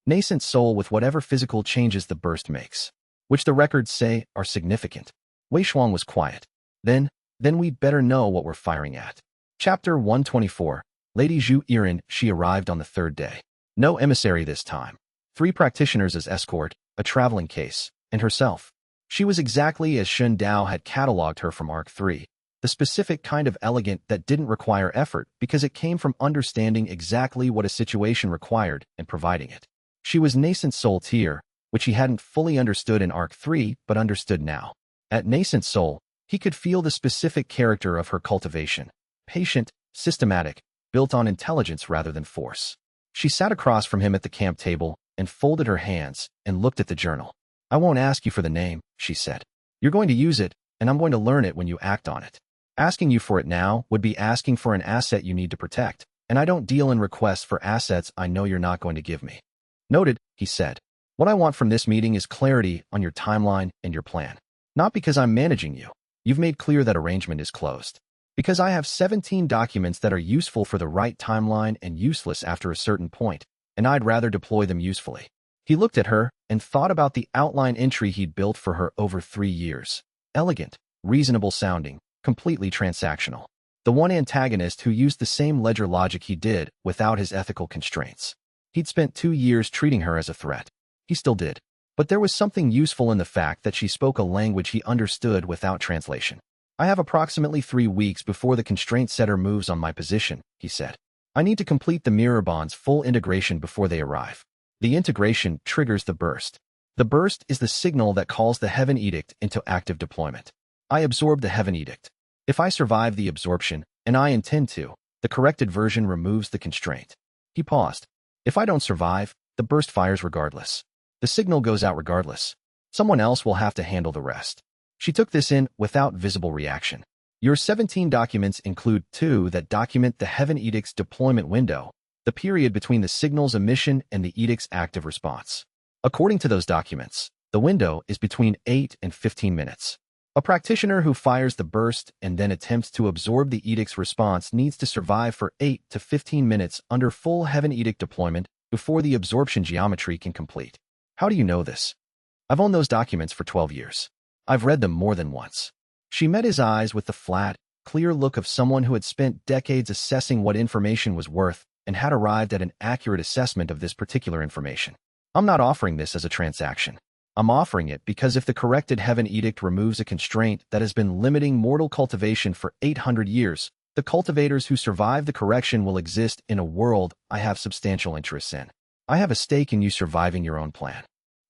Nascent Soul with whatever physical changes the burst makes, which the records say are significant. Wei Shuang was quiet. Then we'd better know what we're firing at. Chapter 124. Lady Zhu Yiren, she arrived on the 3rd day. No emissary this time. 3 practitioners as escort, a traveling case, and herself. She was exactly as Shun Dao had catalogued her from Arc 3, the specific kind of elegant that didn't require effort because it came from understanding exactly what a situation required and providing it. She was Nascent Soul tier, which he hadn't fully understood in Arc 3 but understood now. At Nascent Soul, he could feel the specific character of her cultivation. Patient, systematic, built on intelligence rather than force. She sat across from him at the camp table and folded her hands and looked at the journal. I won't ask you for the name, she said. You're going to use it, and I'm going to learn it when you act on it. Asking you for it now would be asking for an asset you need to protect, and I don't deal in requests for assets I know you're not going to give me. Noted, he said. What I want from this meeting is clarity on your timeline and your plan. Not because I'm managing you. You've made clear that arrangement is closed. Because I have 17 documents that are useful for the right timeline and useless after a certain point, and I'd rather deploy them usefully. He looked at her and thought about the outline entry he'd built for her over 3 years. Elegant, reasonable sounding, completely transactional. The one antagonist who used the same ledger logic he did without his ethical constraints. He'd spent 2 years treating her as a threat. He still did. But there was something useful in the fact that she spoke a language he understood without translation. I have approximately 3 weeks before the constraint setter moves on my position, he said. I need to complete the mirror bond's full integration before they arrive. The integration triggers the burst. The burst is the signal that calls the Heaven Edict into active deployment. I absorb the Heaven Edict. If I survive the absorption, and I intend to, the corrected version removes the constraint. He paused. If I don't survive, the burst fires regardless. The signal goes out regardless. Someone else will have to handle the rest. She took this in without visible reaction. Your 17 documents include 2 that document the Heaven Edict's deployment window, the period between the signal's emission and the edict's active response. According to those documents, the window is between 8 and 15 minutes. A practitioner who fires the burst and then attempts to absorb the edict's response needs to survive for 8 to 15 minutes under full Heaven Edict deployment before the absorption geometry can complete. How do you know this? I've owned those documents for 12 years. I've read them more than once. She met his eyes with the flat, clear look of someone who had spent decades assessing what information was worth and had arrived at an accurate assessment of this particular information. I'm not offering this as a transaction. I'm offering it because if the corrected Heaven Edict removes a constraint that has been limiting mortal cultivation for 800 years, the cultivators who survive the correction will exist in a world I have substantial interests in. I have a stake in you surviving your own plan.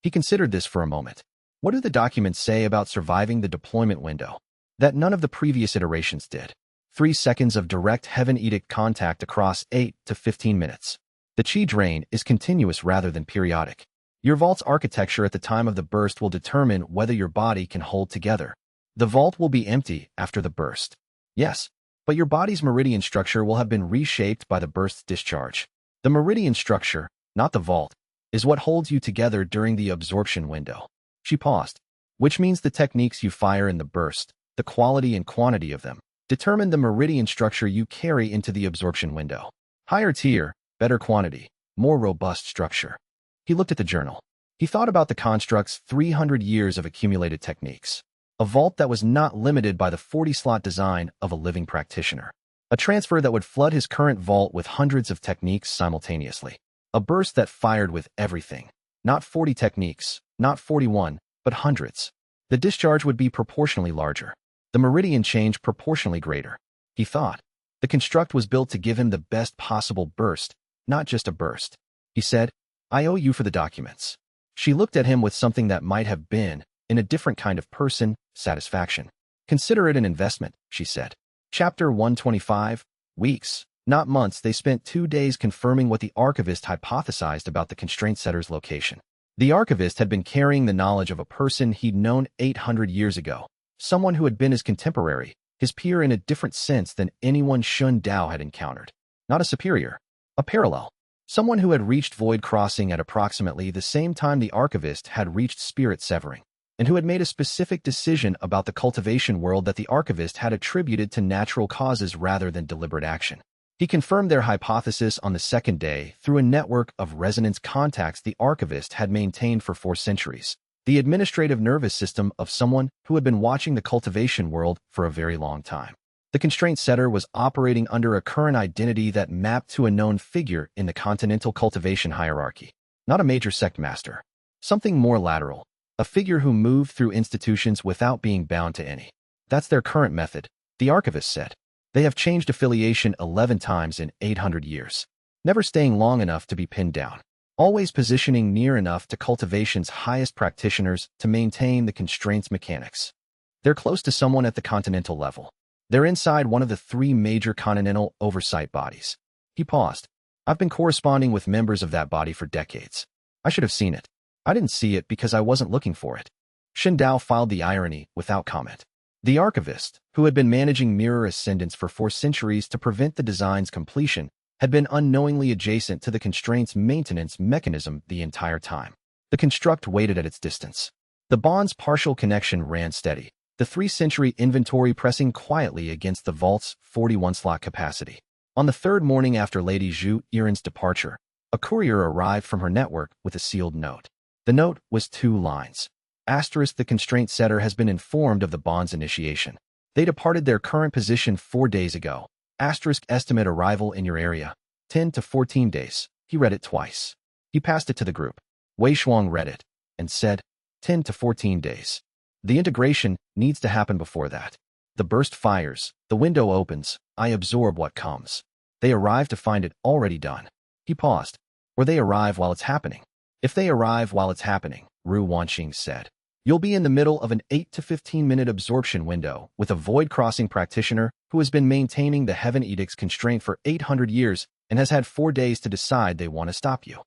He considered this for a moment. What do the documents say about surviving the deployment window? That none of the previous iterations did. 3 seconds of direct Heaven Edict contact across 8 to 15 minutes. The chi drain is continuous rather than periodic. Your vault's architecture at the time of the burst will determine whether your body can hold together. The vault will be empty after the burst. Yes, but your body's meridian structure will have been reshaped by the burst's discharge. The meridian structure, not the vault, is what holds you together during the absorption window. She paused. Which means the techniques you fire in the burst, the quality and quantity of them, determine the meridian structure you carry into the absorption window. Higher tier, better quantity, more robust structure. He looked at the journal. He thought about the construct's 300 years of accumulated techniques. A vault that was not limited by the 40-slot design of a living practitioner. A transfer that would flood his current vault with hundreds of techniques simultaneously. A burst that fired with everything. Not 40 techniques, not 41, but hundreds. The discharge would be proportionally larger. The meridian change proportionally greater. He thought. The construct was built to give him the best possible burst, not just a burst. He said, "I owe you for the documents." She looked at him with something that might have been, in a different kind of person, satisfaction. "Consider it an investment," she said. Chapter 125, Weeks, not months. They spent 2 days confirming what the archivist hypothesized about the constraint setter's location. The archivist had been carrying the knowledge of a person he'd known 800 years ago, someone who had been his contemporary, his peer in a different sense than anyone Xun Dao had encountered. Not a superior, a parallel. Someone who had reached void crossing at approximately the same time the archivist had reached spirit severing, and who had made a specific decision about the cultivation world that the archivist had attributed to natural causes rather than deliberate action. He confirmed their hypothesis on the second day through a network of resonance contacts the archivist had maintained for 4 centuries, the administrative nervous system of someone who had been watching the cultivation world for a very long time. The constraint setter was operating under a current identity that mapped to a known figure in the continental cultivation hierarchy, not a major sect master. Something more lateral, a figure who moved through institutions without being bound to any. That's their current method, the archivist said. They have changed affiliation 11 times in 800 years, never staying long enough to be pinned down, always positioning near enough to cultivation's highest practitioners to maintain the constraint's mechanics. They're close to someone at the continental level. They're inside one of the 3 major continental oversight bodies. He paused. I've been corresponding with members of that body for decades. I should have seen it. I didn't see it because I wasn't looking for it. Xun Dao filed the irony without comment. The archivist, who had been managing mirror ascendants for 4 centuries to prevent the design's completion, had been unknowingly adjacent to the constraint's maintenance mechanism the entire time. The construct waited at its distance. The bond's partial connection ran steady, the 3-century inventory pressing quietly against the vault's 41-slot capacity. On the 3rd morning after Lady Zhu Yiren's departure, a courier arrived from her network with a sealed note. The note was 2 lines. Asterisk, the constraint setter has been informed of the bond's initiation. They departed their current position 4 days ago. Asterisk, estimate arrival in your area, 10 to 14 days. He read it twice. He passed it to the group. Wei Shuang read it and said, 10 to 14 days. The integration needs to happen before that. The burst fires, the window opens, I absorb what comes. They arrive to find it already done. He paused. Or they arrive while it's happening. If they arrive while it's happening, Ru Wanqing said, you'll be in the middle of an 8 to 15-minute absorption window with a void crossing practitioner who has been maintaining the Heaven Edict's constraint for 800 years and has had 4 days to decide they want to stop you.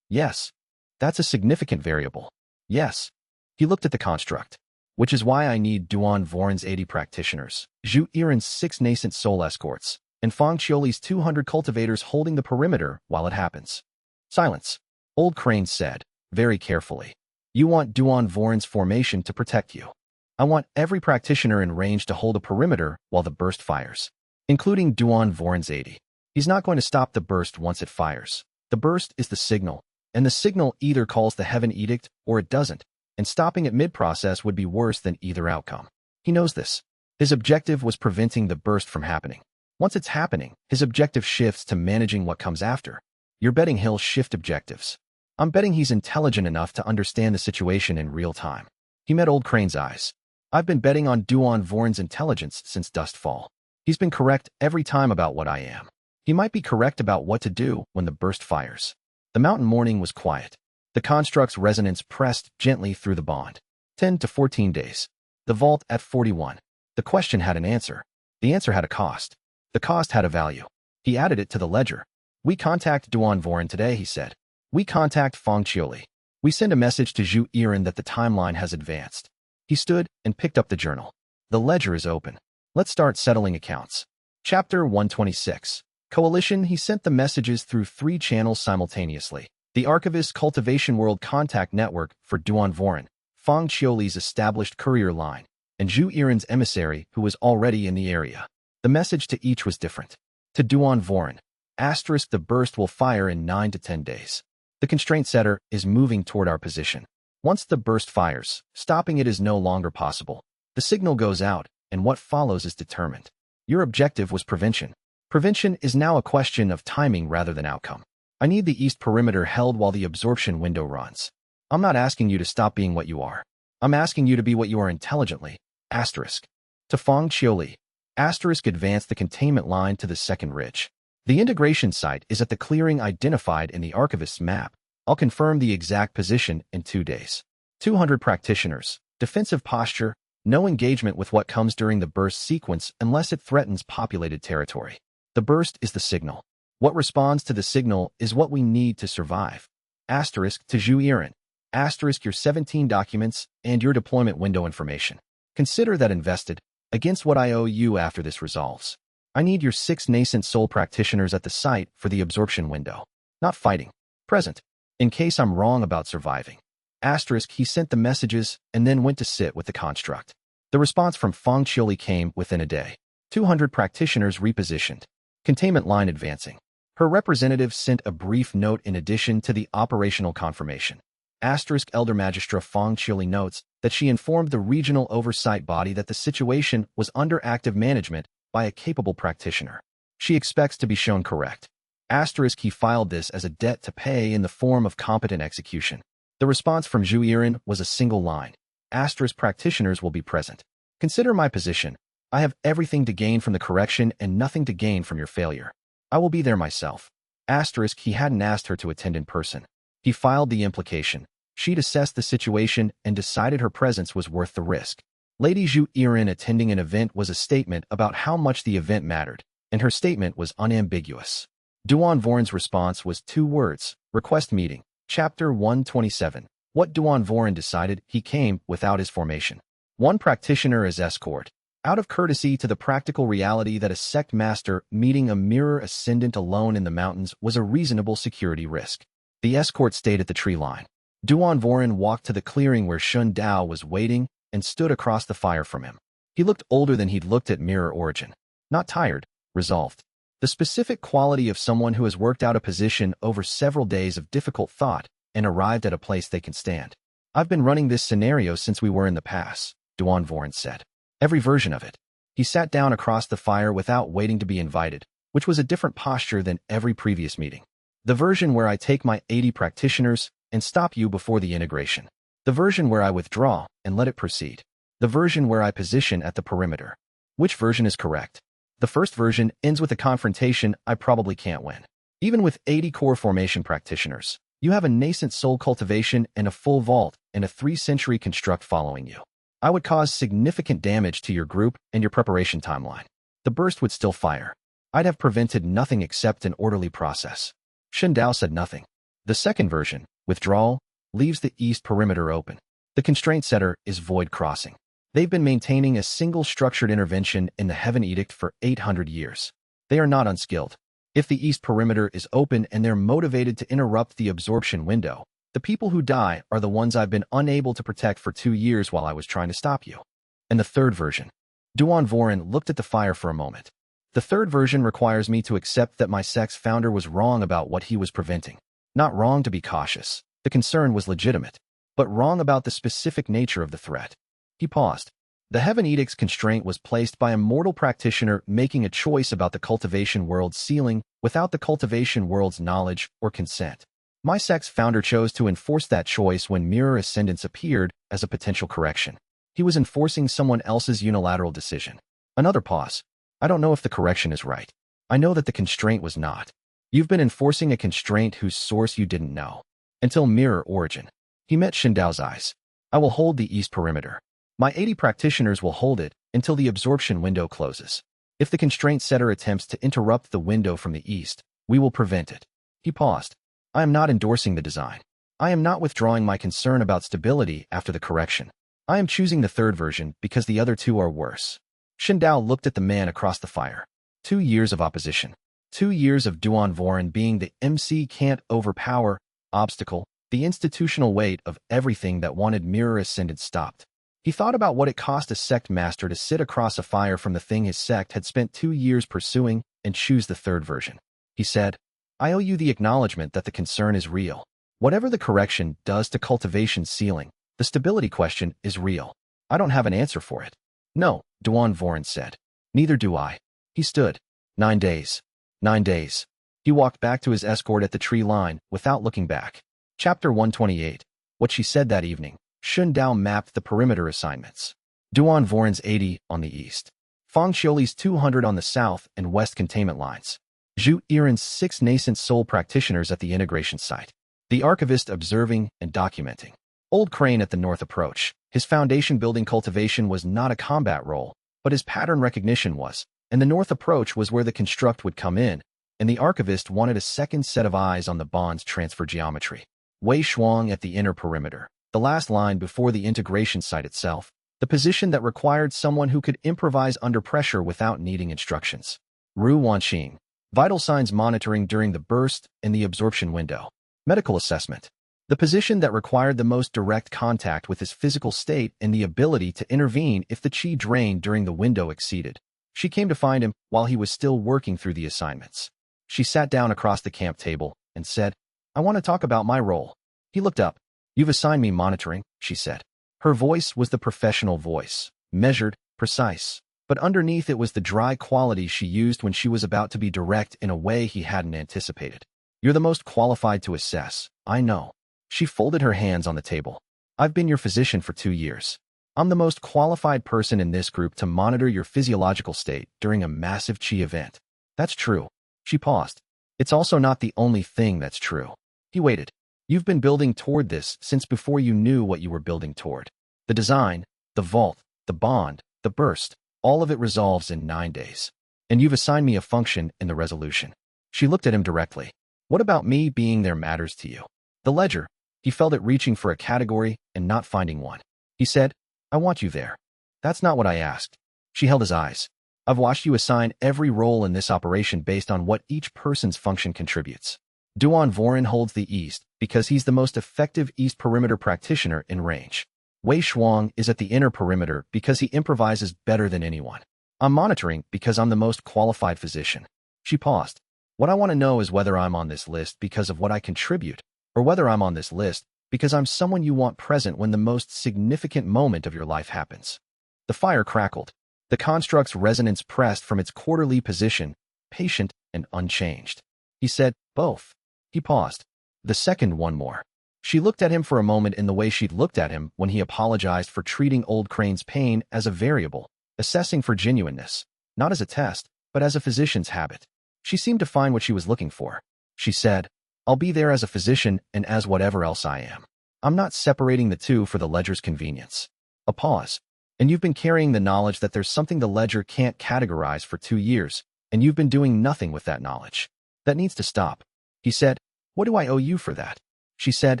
Yes. That's a significant variable. Yes. He looked at the construct. Which is why I need Duan Voren's 80 practitioners, Zhu Yiren's 6 Nascent Soul escorts, and Fang Qiuli's 200 cultivators holding the perimeter while it happens. Silence. Old Crane said, very carefully. You want Duan Voren's formation to protect you. I want every practitioner in range to hold a perimeter while the burst fires, including Duan Voren's 80. He's not going to stop the burst once it fires. The burst is the signal, and the signal either calls the Heaven Edict or it doesn't. And stopping it mid-process would be worse than either outcome. He knows this. His objective was preventing the burst from happening. Once it's happening, his objective shifts to managing what comes after. You're betting he'll shift objectives. I'm betting he's intelligent enough to understand the situation in real time. He met Old Crane's eyes. I've been betting on Duan Voren's intelligence since Dustfall. He's been correct every time about what I am. He might be correct about what to do when the burst fires. The mountain morning was quiet. The construct's resonance pressed gently through the bond. 10 to 14 days. The vault at 41. The question had an answer. The answer had a cost. The cost had a value. He added it to the ledger. We contact Duan Voren today, he said. We contact Fang Qiuli. We send a message to Zhu Yiren that the timeline has advanced. He stood and picked up the journal. The ledger is open. Let's start settling accounts. Chapter 126. Coalition. He sent the messages through 3 channels simultaneously. The Archivist's Cultivation World Contact Network for Duan Voren, Fang Qiuli's established courier line, and Zhu Yiren's emissary who was already in the area. The message to each was different. To Duan Voren, Asterisk the burst will fire in 9 to 10 days. The constraint setter is moving toward our position. Once the burst fires, stopping it is no longer possible. The signal goes out, and what follows is determined. Your objective was prevention. Prevention is now a question of timing rather than outcome. I need the east perimeter held while the absorption window runs. I'm not asking you to stop being what you are. I'm asking you to be what you are intelligently. Asterisk. To Feng Qiuli. Asterisk advance the containment line to the second ridge. The integration site is at the clearing identified in the archivist's map. I'll confirm the exact position in 2 days. 200 practitioners. Defensive posture. No engagement with what comes during the burst sequence unless it threatens populated territory. The burst is the signal. What responds to the signal is what we need to survive. Asterisk to Zhu Yiren. Asterisk your 17 documents and your deployment window information. Consider that invested against what I owe you after this resolves. I need your 6 Nascent Soul practitioners at the site for the absorption window. Not fighting. Present. In case I'm wrong about surviving. Asterisk he sent the messages and then went to sit with the construct. The response from Feng Qiuli came within a day. 200 practitioners repositioned. Containment line advancing. Her representative sent a brief note in addition to the operational confirmation. Asterisk Elder Magistra Feng Qiuli notes that she informed the regional oversight body that the situation was under active management by a capable practitioner. She expects to be shown correct. Asterisk he filed this as a debt to pay in the form of competent execution. The response from Zhu Yiren was a single line. Asterisk practitioners will be present. Consider my position. I have everything to gain from the correction and nothing to gain from your failure. I will be there myself. Asterisk he hadn't asked her to attend in person. He filed the implication. She'd assessed the situation and decided her presence was worth the risk. Lady Zhu Yiren attending an event was a statement about how much the event mattered, and her statement was unambiguous. Duan Voren's response was 2 words, request meeting. Chapter 127. What Duan Voren decided, he came without his formation. 1 practitioner as escort. Out of courtesy to the practical reality that a sect master meeting a mirror ascendant alone in the mountains was a reasonable security risk. The escort stayed at the tree line. Duan Voren walked to the clearing where Shun Dao was waiting and stood across the fire from him. He looked older than he'd looked at Mirror Origin. Not tired, resolved. The specific quality of someone who has worked out a position over several days of difficult thought and arrived at a place they can stand. I've been running this scenario since we were in the pass, Duan Voren said. Every version of it. He sat down across the fire without waiting to be invited, which was a different posture than every previous meeting. The version where I take my 80 practitioners and stop you before the integration. The version where I withdraw and let it proceed. The version where I position at the perimeter. Which version is correct? The first version ends with a confrontation I probably can't win. Even with 80 core formation practitioners, you have a nascent soul cultivation and a full vault and a 3-century construct following you. I would cause significant damage to your group and your preparation timeline. The burst would still fire. I'd have prevented nothing except an orderly process. Shun Dao said nothing. The second version, withdrawal, leaves the east perimeter open. The constraint setter is void crossing. They've been maintaining a single structured intervention in the Heaven Edict for 800 years. They are not unskilled. If the east perimeter is open and they're motivated to interrupt the absorption window, the people who die are the ones I've been unable to protect for 2 years while I was trying to stop you. And the third version. Duan Voren looked at the fire for a moment. The third version requires me to accept that my sect's founder was wrong about what he was preventing. Not wrong to be cautious. The concern was legitimate. But wrong about the specific nature of the threat. He paused. The Heaven Edict's constraint was placed by a mortal practitioner making a choice about the cultivation world's ceiling without the cultivation world's knowledge or consent. My sect's founder chose to enforce that choice when mirror ascendance appeared as a potential correction. He was enforcing someone else's unilateral decision. Another pause. I don't know if the correction is right. I know that the constraint was not. You've been enforcing a constraint whose source you didn't know. Until mirror origin. He met Shun Dao's eyes. I will hold the east perimeter. My 80 practitioners will hold it until the absorption window closes. If the constraint setter attempts to interrupt the window from the east, we will prevent it. He paused. I am not endorsing the design. I am not withdrawing my concern about stability after the correction. I am choosing the third version because the other 2 are worse. Shun Dao looked at the man across the fire. 2 years of opposition. 2 years of Duan Voren being the MC can't overpower, obstacle, the institutional weight of everything that wanted mirror ascendance stopped. He thought about what it cost a sect master to sit across a fire from the thing his sect had spent 2 years pursuing and choose the third version. he said. I owe you the acknowledgement that the concern is real. Whatever the correction does to cultivation ceiling, the stability question is real. I don't have an answer for it. No, Duan Voren said. Neither do I. He stood. 9 days. 9 days. He walked back to his escort at the tree line without looking back. Chapter 128. What she said that evening. Shun Dao mapped the perimeter assignments. Duan Voren's 80 on the east. Fang Xiuli's 200 on the south and west containment lines. Zhu Yiren's 6 Nascent Soul practitioners at the integration site. The archivist observing and documenting. Old Crane at the north approach. His foundation building cultivation was not a combat role, but his pattern recognition was, and the north approach was where the construct would come in, and the archivist wanted a second set of eyes on the bond's transfer geometry. Wei Shuang at the inner perimeter, the last line before the integration site itself, the position that required someone who could improvise under pressure without needing instructions. Ru Wanqing, vital signs monitoring during the burst and the absorption window. Medical assessment. The position that required the most direct contact with his physical state and the ability to intervene if the qi drain during the window exceeded. She came to find him while he was still working through the assignments. She sat down across the camp table and said, I want to talk about my role. He looked up. You've assigned me monitoring, she said. Her voice was the professional voice, measured, precise, but underneath it was the dry quality she used when she was about to be direct in a way he hadn't anticipated. You're the most qualified to assess, I know. She folded her hands on the table. I've been your physician for 2 years. I'm the most qualified person in this group to monitor your physiological state during a massive qi event. That's true. She paused. It's also not the only thing that's true. He waited. You've been building toward this since before you knew what you were building toward. The design, the vault, the bond, the burst, all of it resolves in 9 days. And you've assigned me a function in the resolution. She looked at him directly. What about me being there matters to you? The ledger. He felt it reaching for a category and not finding one. He said, I want you there. That's not what I asked. She held his eyes. I've watched you assign every role in this operation based on what each person's function contributes. Duan Voren holds the east because he's the most effective east perimeter practitioner in range. Wei Shuang is at the inner perimeter because he improvises better than anyone. I'm monitoring because I'm the most qualified physician. She paused. What I want to know is whether I'm on this list because of what I contribute, or whether I'm on this list because I'm someone you want present when the most significant moment of your life happens. The fire crackled. The construct's resonance pressed from its quarterly position, patient and unchanged. He said, both. He paused. The second one more. She looked at him for a moment in the way she'd looked at him when he apologized for treating Old Crane's pain as a variable, assessing for genuineness, not as a test, but as a physician's habit. She seemed to find what she was looking for. She said, I'll be there as a physician and as whatever else I am. I'm not separating the two for the ledger's convenience. A pause. And you've been carrying the knowledge that there's something the ledger can't categorize for 2 years, and you've been doing nothing with that knowledge. That needs to stop. He said, what do I owe you for that? She said,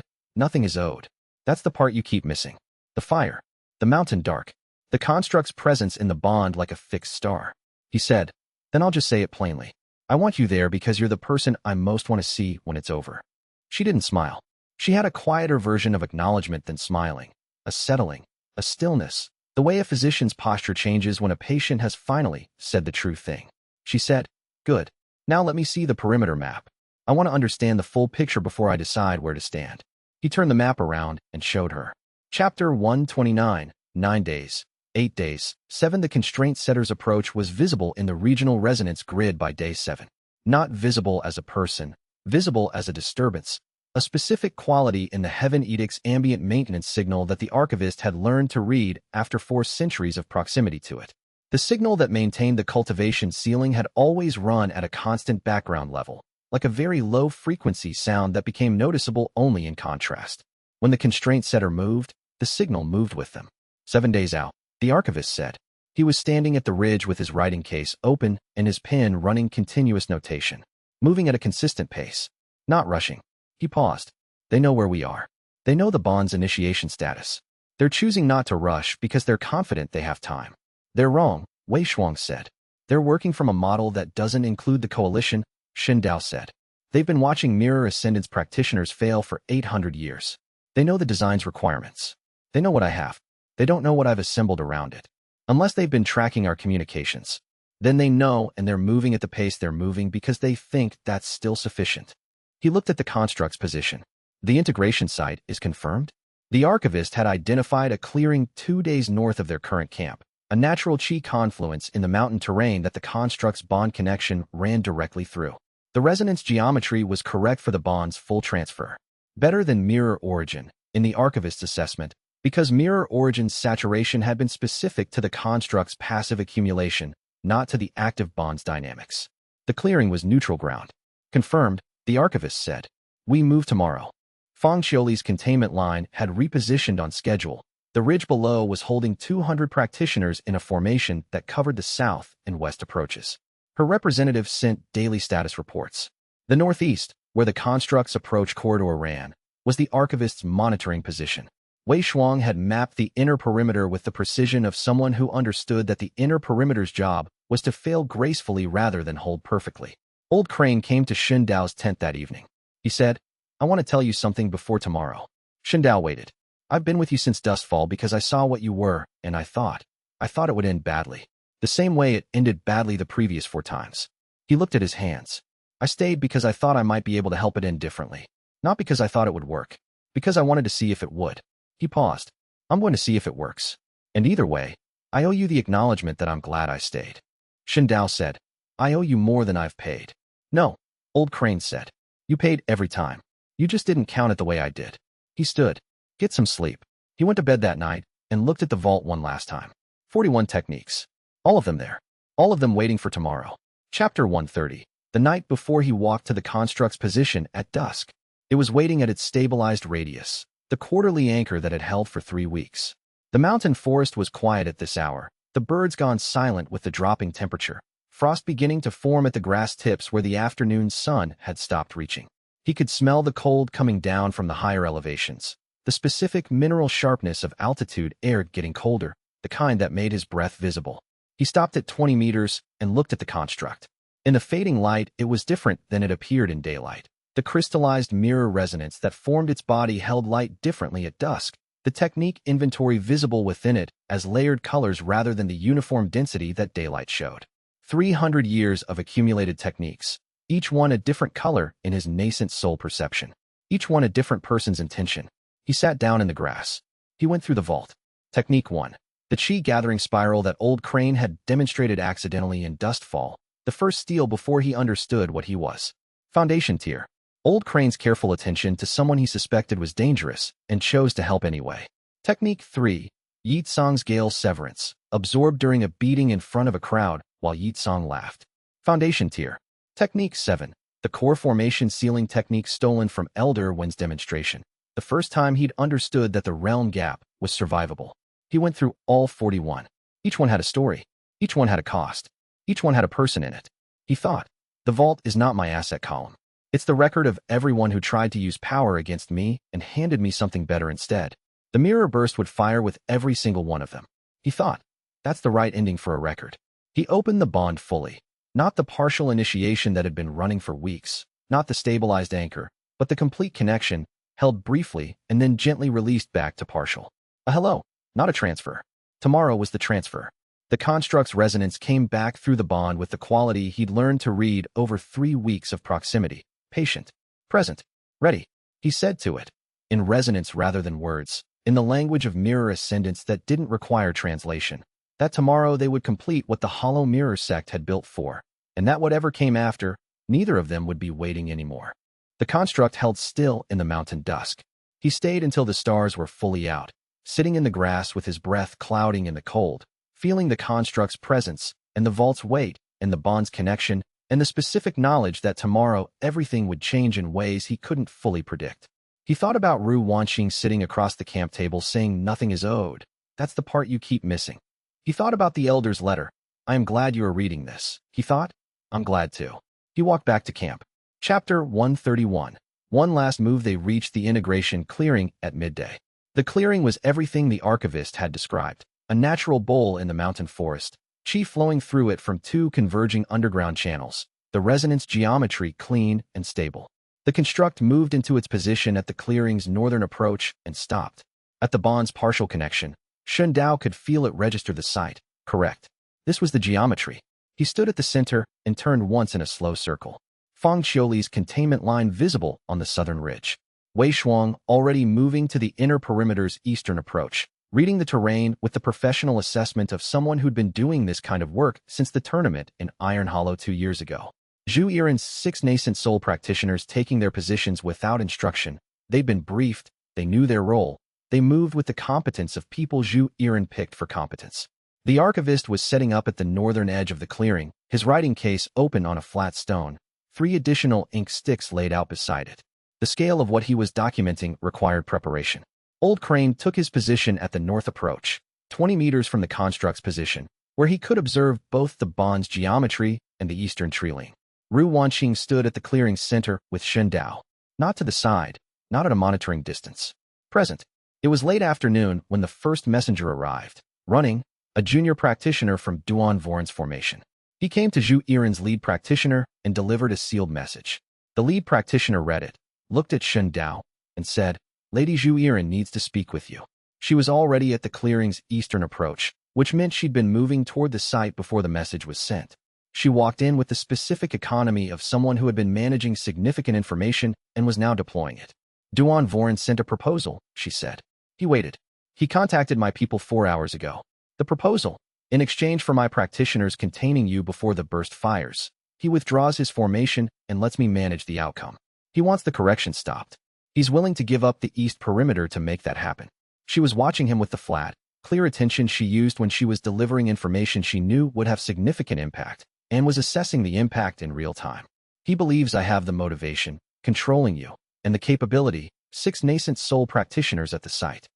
nothing is owed. That's the part you keep missing. The fire. The mountain dark. The construct's presence in the bond like a fixed star. He said, then I'll just say it plainly. I want you there because you're the person I most want to see when it's over. She didn't smile. She had a quieter version of acknowledgement than smiling, a settling, a stillness, the way a physician's posture changes when a patient has finally said the true thing. She said, good. Now let me see the perimeter map. I want to understand the full picture before I decide where to stand. He turned the map around and showed her. Chapter 129, 9 days. 8 days. 7 The constraint setter's approach was visible in the regional resonance grid by day 7. Not visible as a person, visible as a disturbance, a specific quality in the Heaven Edict's ambient maintenance signal that the archivist had learned to read after 4 centuries of proximity to it. The signal that maintained the cultivation ceiling had always run at a constant background level, like a very low-frequency sound that became noticeable only in contrast. When the constraint setter moved, the signal moved with them. 7 days out. The archivist said. He was standing at the ridge with his writing case open and his pen running continuous notation, moving at a consistent pace, not rushing. He paused. They know where we are. They know the bond's initiation status. They're choosing not to rush because they're confident they have time. They're wrong, Wei Shuang said. They're working from a model that doesn't include the coalition, Xin Dao said. They've been watching Mirror Ascendance practitioners fail for 800 years. They know the design's requirements. They know what I have. They don't know what I've assembled around it. Unless they've been tracking our communications. Then they know and they're moving at the pace they're moving because they think that's still sufficient. He looked at the construct's position. The integration site is confirmed? The archivist had identified a clearing 2 days north of their current camp, a natural chi confluence in the mountain terrain that the construct's bond connection ran directly through. The resonance geometry was correct for the bond's full transfer. Better than mirror origin, in the archivist's assessment, because mirror origin's saturation had been specific to the construct's passive accumulation, not to the active bond's dynamics. The clearing was neutral ground. Confirmed, the archivist said. We move tomorrow. Fang Qiuli's containment line had repositioned on schedule. The ridge below was holding 200 practitioners in a formation that covered the south and west approaches. Her representative sent daily status reports. The northeast, where the construct's approach corridor ran, was the archivist's monitoring position. Wei Shuang had mapped the inner perimeter with the precision of someone who understood that the inner perimeter's job was to fail gracefully rather than hold perfectly. Old Crane came to Shen Dao's tent that evening. He said, I want to tell you something before tomorrow. Shen Dao waited. I've been with you since Dustfall because I saw what you were, and I thought it would end badly. The same way it ended badly the previous 4 times. He looked at his hands. I stayed because I thought I might be able to help it end differently. Not because I thought it would work. Because I wanted to see if it would. He paused. I'm going to see if it works. And either way, I owe you the acknowledgement that I'm glad I stayed. Shen Dao said, I owe you more than I've paid. No, Old Crane said. You paid every time. You just didn't count it the way I did. He stood. Get some sleep. He went to bed that night and looked at the vault one last time. 41 techniques. All of them there. All of them waiting for tomorrow. Chapter 130. The night before he walked to the construct's position at dusk. It was waiting at its stabilized radius, the quarterly anchor that had held for 3 weeks. The mountain forest was quiet at this hour, the birds gone silent with the dropping temperature, frost beginning to form at the grass tips where the afternoon sun had stopped reaching. He could smell the cold coming down from the higher elevations, the specific mineral sharpness of altitude air getting colder, the kind that made his breath visible. He stopped at 20 meters and looked at the construct. In the fading light, it was different than it appeared in daylight. The crystallized mirror resonance that formed its body held light differently at dusk, the technique inventory visible within it as layered colors rather than the uniform density that daylight showed. 300 years of accumulated techniques, each one a different color in his nascent soul perception, each one a different person's intention. He sat down in the grass. He went through the vault. Technique 1. The chi gathering spiral that Old Crane had demonstrated accidentally in Dustfall, the first steal before he understood what he was. Foundation tier. Old Crane's careful attention to someone he suspected was dangerous and chose to help anyway. Technique 3. Yitsong's gale severance, absorbed during a beating in front of a crowd while Yitsong laughed. Foundation tier. Technique 7. The core formation sealing technique stolen from Elder Wen's demonstration. The first time he'd understood that the realm gap was survivable. He went through all 41. Each one had a story. Each one had a cost. Each one had a person in it. He thought, the vault is not my asset column. It's the record of everyone who tried to use power against me and handed me something better instead. The mirror burst would fire with every single one of them. He thought, that's the right ending for a record. He opened the bond fully. Not the partial initiation that had been running for weeks, not the stabilized anchor, but the complete connection, held briefly and then gently released back to partial. A hello, not a transfer. Tomorrow was the transfer. The construct's resonance came back through the bond with the quality he'd learned to read over 3 weeks of proximity. Patient, present, ready, he said to it, in resonance rather than words, in the language of mirror ascendance that didn't require translation. That tomorrow they would complete what the hollow mirror sect had built for, and that whatever came after, neither of them would be waiting anymore. The construct held still in the mountain dusk. He stayed until the stars were fully out, sitting in the grass with his breath clouding in the cold, feeling the construct's presence, and the vault's weight, and the bond's connection, and the specific knowledge that tomorrow everything would change in ways he couldn't fully predict. He thought about Ru Wanqing sitting across the camp table saying nothing is owed. That's the part you keep missing. He thought about the elder's letter. I am glad you are reading this. He thought, I'm glad too. He walked back to camp. Chapter 131. One last move. They reached the integration clearing at midday. The clearing was everything the archivist had described. A natural bowl in the mountain forest, chi flowing through it from 2 converging underground channels, the resonance geometry clean and stable. The construct moved into its position at the clearing's northern approach and stopped. At the bond's partial connection, Shen Dao could feel it register the site. Correct. This was the geometry. He stood at the center and turned once in a slow circle. Fang Qiuli's containment line visible on the southern ridge. Wei Shuang already moving to the inner perimeter's eastern approach, reading the terrain with the professional assessment of someone who'd been doing this kind of work since the tournament in Iron Hollow 2 years ago. Zhu Yiren's 6 Nascent Soul practitioners taking their positions without instruction. They'd been briefed, they knew their role, they moved with the competence of people Zhu Yiren picked for competence. The archivist was setting up at the northern edge of the clearing, his writing case open on a flat stone, 3 additional ink sticks laid out beside it. The scale of what he was documenting required preparation. Old Crane took his position at the north approach, 20 meters from the construct's position, where he could observe both the bond's geometry and the eastern treeling. Ru Wanqing stood at the clearing's center with Shen Dao, not to the side, not at a monitoring distance. Present. It was late afternoon when the first messenger arrived, running, a junior practitioner from Duan Voren's formation. He came to Zhu Yiren's lead practitioner and delivered a sealed message. The lead practitioner read it, looked at Shen Dao, and said, "Lady Zhu Yiren needs to speak with you." She was already at the clearing's eastern approach, which meant she'd been moving toward the site before the message was sent. She walked in with the specific economy of someone who had been managing significant information and was now deploying it. Duan Voren sent a proposal, she said. He waited. He contacted my people 4 hours ago. The proposal, in exchange for my practitioners containing you before the burst fires, he withdraws his formation and lets me manage the outcome. He wants the correction stopped. He's willing to give up the east perimeter to make that happen. She was watching him with the flat, clear attention she used when she was delivering information she knew would have significant impact, and was assessing the impact in real time. He believes I have the motivation, controlling you, and the capability, 6 Nascent Soul practitioners at the site.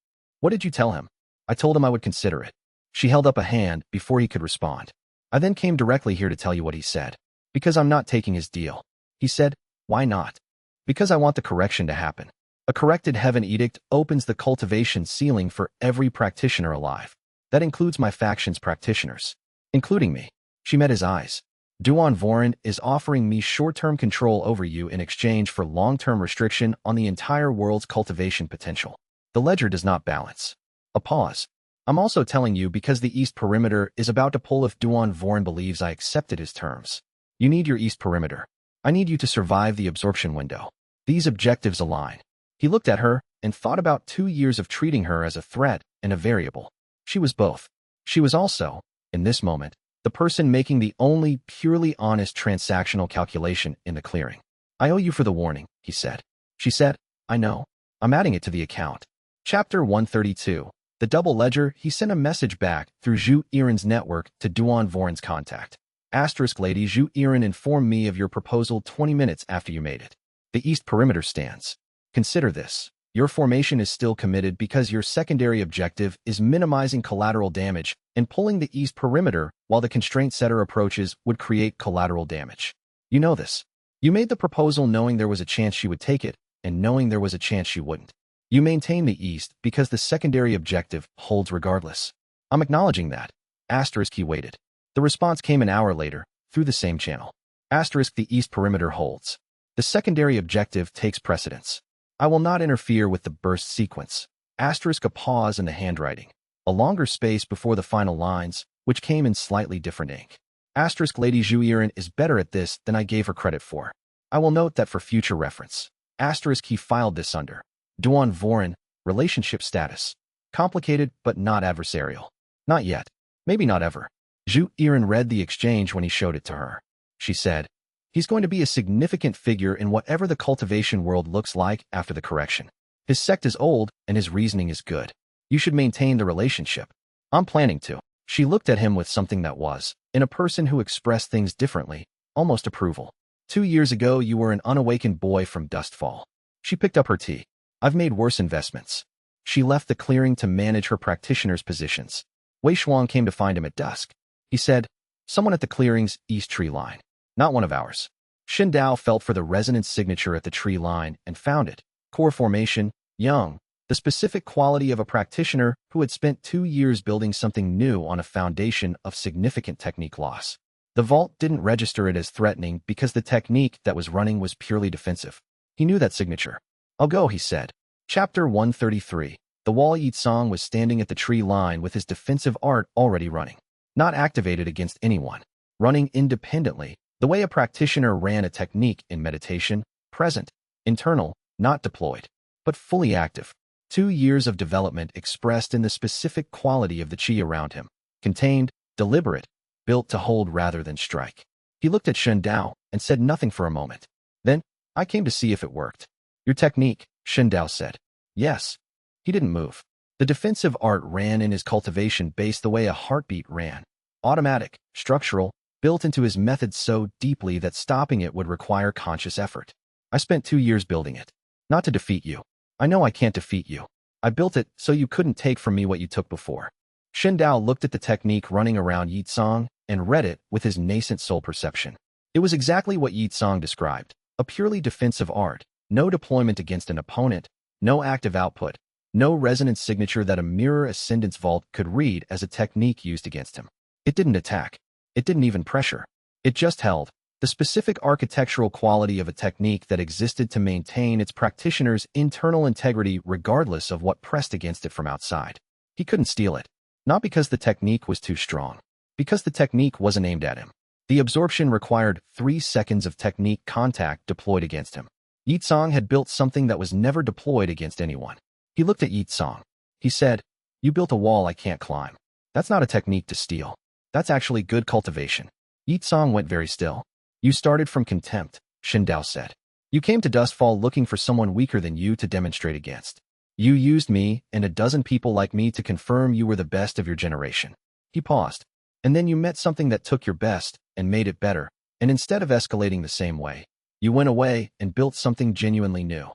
What did you tell him? I told him I would consider it. She held up a hand before he could respond. I then came directly here to tell you what he said. Because I'm not taking his deal. He said, why not? Because I want the correction to happen. A corrected heaven edict opens the cultivation ceiling for every practitioner alive. That includes my faction's practitioners. Including me. She met his eyes. Duan Voren is offering me short-term control over you in exchange for long-term restriction on the entire world's cultivation potential. The ledger does not balance. A pause. I'm also telling you because the east perimeter is about to pull if Duan Voren believes I accepted his terms. You need your east perimeter. I need you to survive the absorption window. These objectives align. He looked at her and thought about 2 years of treating her as a threat and a variable. She was both. She was also, in this moment, the person making the only purely honest transactional calculation in the clearing. I owe you for the warning, he said. She said, I know. I'm adding it to the account. Chapter 132. The double ledger. He sent a message back through Zhu Yiren's network to Duan Voren's contact. Asterisk Lady Zhu Yiren informed me of your proposal 20 minutes after you made it. The east perimeter stands. Consider this. Your formation is still committed because your secondary objective is minimizing collateral damage and pulling the east perimeter while the constraint setter approaches would create collateral damage. You know this. You made the proposal knowing there was a chance she would take it and knowing there was a chance she wouldn't. You maintain the east because the secondary objective holds regardless. I'm acknowledging that. Asterisk he waited. The response came an hour later, through the same channel. Asterisk the east perimeter holds. The secondary objective takes precedence. I will not interfere with the burst sequence. Asterisk a pause in the handwriting. A longer space before the final lines, which came in slightly different ink. Asterisk Lady Zhu Yiren is better at this than I gave her credit for. I will note that for future reference. Asterisk he filed this under. Duan Voren, relationship status. Complicated but not adversarial. Not yet. Maybe not ever. Zhu Yiren read the exchange when he showed it to her. She said, he's going to be a significant figure in whatever the cultivation world looks like after the correction. His sect is old and his reasoning is good. You should maintain the relationship. I'm planning to. She looked at him with something that was, in a person who expressed things differently, almost approval. 2 years ago you were an unawakened boy from Dustfall. She picked up her tea. I've made worse investments. She left the clearing to manage her practitioners' positions. Wei Shuang came to find him at dusk. He said, someone at the clearing's east tree line. Not one of ours. Shen Dao felt for the resonance signature at the tree line and found it. Core formation, young, the specific quality of a practitioner who had spent 2 years building something new on a foundation of significant technique loss. The vault didn't register it as threatening because the technique that was running was purely defensive. He knew that signature. I'll go, he said. Chapter 133. The Wall Yi Song was standing at the tree line with his defensive art already running. Not activated against anyone. running independently, the way a practitioner ran a technique in meditation, present, internal, not deployed, but fully active. 2 years of development expressed in the specific quality of the qi around him, contained, deliberate, built to hold rather than strike. He looked at Shen Dao and said nothing for a moment. Then, I came to see if it worked. Your technique, Shen Dao said. Yes. He didn't move. The defensive art ran in his cultivation based the way a heartbeat ran. Automatic, structural, built into his method so deeply that stopping it would require conscious effort. I spent 2 years building it. Not to defeat you. I know I can't defeat you. I built it so you couldn't take from me what you took before. Shen Dao looked at the technique running around Yitsong and read it with his nascent soul perception. It was exactly what Yitsong described, a purely defensive art, no deployment against an opponent, no active output, no resonance signature that a mirror ascendance vault could read as a technique used against him. It didn't attack. It didn't even pressure. It just held the specific architectural quality of a technique that existed to maintain its practitioner's internal integrity regardless of what pressed against it from outside. He couldn't steal it. Not because the technique was too strong. Because the technique wasn't aimed at him. The absorption required 3 seconds of technique contact deployed against him. Yitsong had built something that was never deployed against anyone. He looked at Yitsong. He said, "You built a wall I can't climb. That's not a technique to steal. That's actually good cultivation." Yitsong went very still. "You started from contempt," Shen Dao said. "You came to Dustfall looking for someone weaker than you to demonstrate against. You used me and a dozen people like me to confirm you were the best of your generation." He paused. "And then you met something that took your best and made it better, and instead of escalating the same way, you went away and built something genuinely new."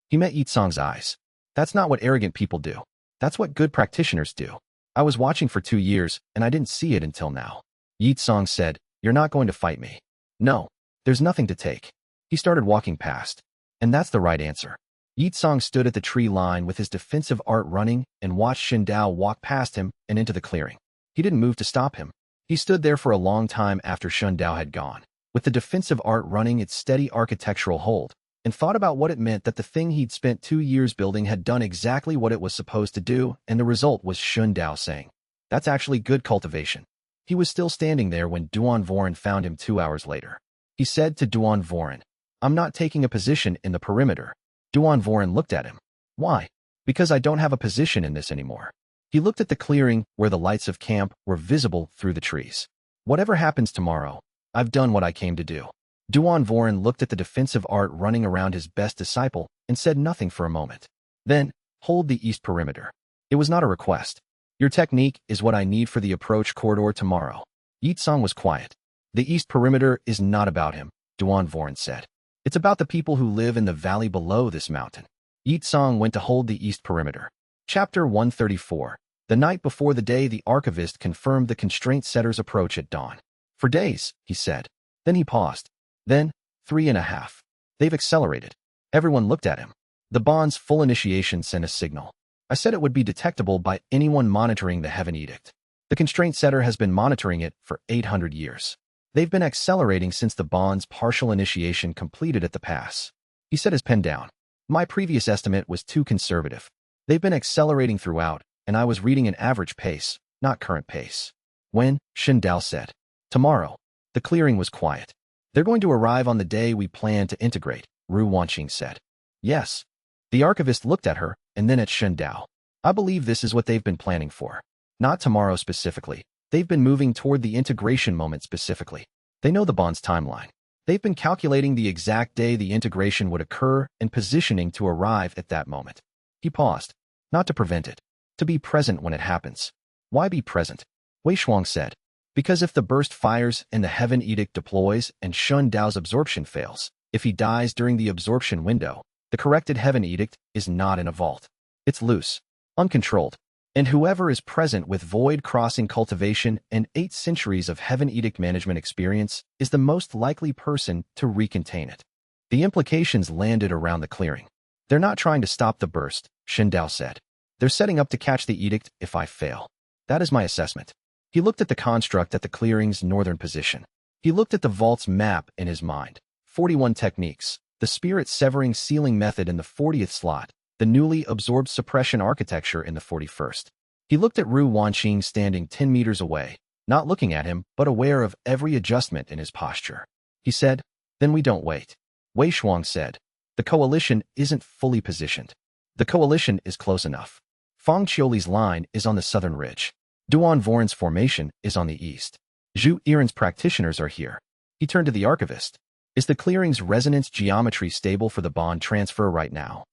He met Yitsong's eyes. "That's not what arrogant people do. That's what good practitioners do. I was watching for 2 years, and I didn't see it until now." Yitsong said, "You're not going to fight me." "No, there's nothing to take." He started walking past. And that's the right answer. Yitsong stood at the tree line with his defensive art running and watched Shen Dao walk past him and into the clearing. He didn't move to stop him. He stood there for a long time after Shen Dao had gone, with the defensive art running its steady architectural hold, and thought about what it meant that the thing he'd spent 2 years building had done exactly what it was supposed to do, and the result was Shen Dao saying, "That's actually good cultivation." He was still standing there when Duan Voren found him 2 hours later. He said to Duan Voren, "I'm not taking a position in the perimeter." Duan Voren looked at him. "Why?" "Because I don't have a position in this anymore." He looked at the clearing where the lights of camp were visible through the trees. "Whatever happens tomorrow, I've done what I came to do." Duan Voren looked at the defensive art running around his best disciple and said nothing for a moment. Then, "Hold the east perimeter." It was not a request. "Your technique is what I need for the approach corridor tomorrow." Yitsong was quiet. "The east perimeter is not about him," Duan Voren said. "It's about the people who live in the valley below this mountain." Yitsong went to hold the east perimeter. Chapter 134. The night before the day the archivist confirmed the constraint setter's approach at dawn. "For days," he said. Then he paused. "Then, 3.5. They've accelerated." Everyone looked at him. The bond's full initiation sent a signal. "I said it would be detectable by anyone monitoring the Heaven Edict. The constraint setter has been monitoring it for 800 years. They've been accelerating since the bond's partial initiation completed at the pass." He set his pen down. "My previous estimate was too conservative. They've been accelerating throughout, and I was reading an average pace, not current pace." "When?" Shen Dao said. "Tomorrow." The clearing was quiet. "They're going to arrive on the day we plan to integrate," Ru Wanqing said. "Yes." The archivist looked at her and then at Shen Dao. "I believe this is what they've been planning for. Not tomorrow specifically. They've been moving toward the integration moment specifically. They know the bond's timeline. They've been calculating the exact day the integration would occur and positioning to arrive at that moment." He paused. "Not to prevent it. To be present when it happens." "Why be present?" Wei Shuang said. "Because if the burst fires and the Heaven Edict deploys and Shen Dao's absorption fails, if he dies during the absorption window, the corrected Heaven Edict is not in a vault. It's loose, uncontrolled. And whoever is present with void-crossing cultivation and 8 centuries of Heaven Edict management experience is the most likely person to recontain it." The implications landed around the clearing. "They're not trying to stop the burst," Shen Dao said. "They're setting up to catch the edict if I fail. That is my assessment." He looked at the construct at the clearing's northern position. He looked at the vault's map in his mind. 41 techniques, the spirit-severing sealing method in the 40th slot, the newly absorbed suppression architecture in the 41st. He looked at Ru Wanqing standing 10 meters away, not looking at him, but aware of every adjustment in his posture. He said, "Then we don't wait." Wei Shuang said, "The coalition isn't fully positioned. The coalition is close enough. Fang Qiuli's line is on the southern ridge. Duan Voren's formation is on the east. Zhu Yiren's practitioners are here." He turned to the archivist. "Is the clearing's resonance geometry stable for the bond transfer right now?"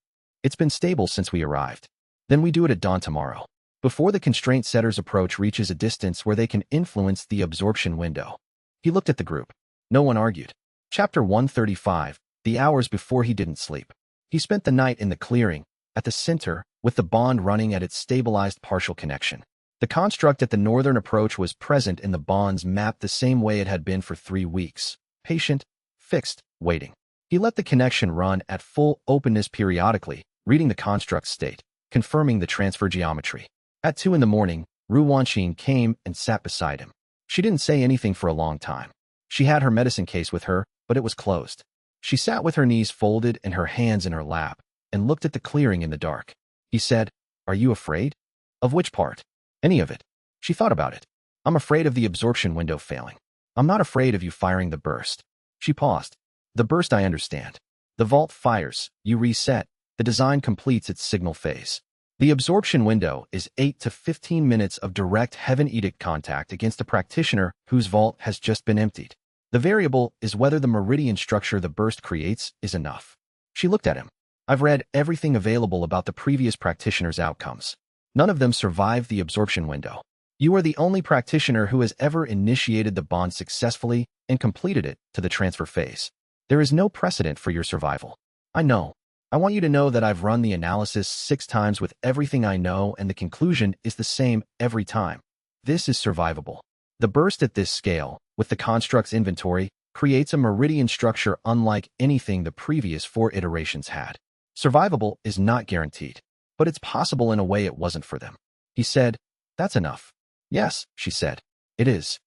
"It's been stable since we arrived." "Then we do it at dawn tomorrow, before the constraint setter's approach reaches a distance where they can influence the absorption window." He looked at the group. No one argued. Chapter 135, the hours before he didn't sleep. He spent the night in the clearing, at the center, with the bond running at its stabilized partial connection. The construct at the northern approach was present in the bond's map the same way it had been for 3 weeks. Patient, fixed, waiting. He let the connection run at full openness periodically, reading the construct's state, confirming the transfer geometry. At 2 in the morning, Ru Wanqing came and sat beside him. She didn't say anything for a long time. She had her medicine case with her, but it was closed. She sat with her knees folded and her hands in her lap, and looked at the clearing in the dark. He said, "Are you afraid?" "Of which part?" "Any of it." She thought about it. "I'm afraid of the absorption window failing. I'm not afraid of you firing the burst." She paused. "The burst I understand. The vault fires, you reset, the design completes its signal phase. The absorption window is 8 to 15 minutes of direct heaven edict contact against a practitioner whose vault has just been emptied. The variable is whether the meridian structure the burst creates is enough." She looked at him. "I've read everything available about the previous practitioner's outcomes. None of them survived the absorption window. You are the only practitioner who has ever initiated the bond successfully and completed it to the transfer phase. There is no precedent for your survival. I know. I want you to know that I've run the analysis 6 times with everything I know, and the conclusion is the same every time. This is survivable. The burst at this scale, with the construct's inventory, creates a meridian structure unlike anything the previous 4 iterations had. Survivable is not guaranteed, but it's possible in a way it wasn't for them." He said, "That's enough." "Yes," she said, "it is."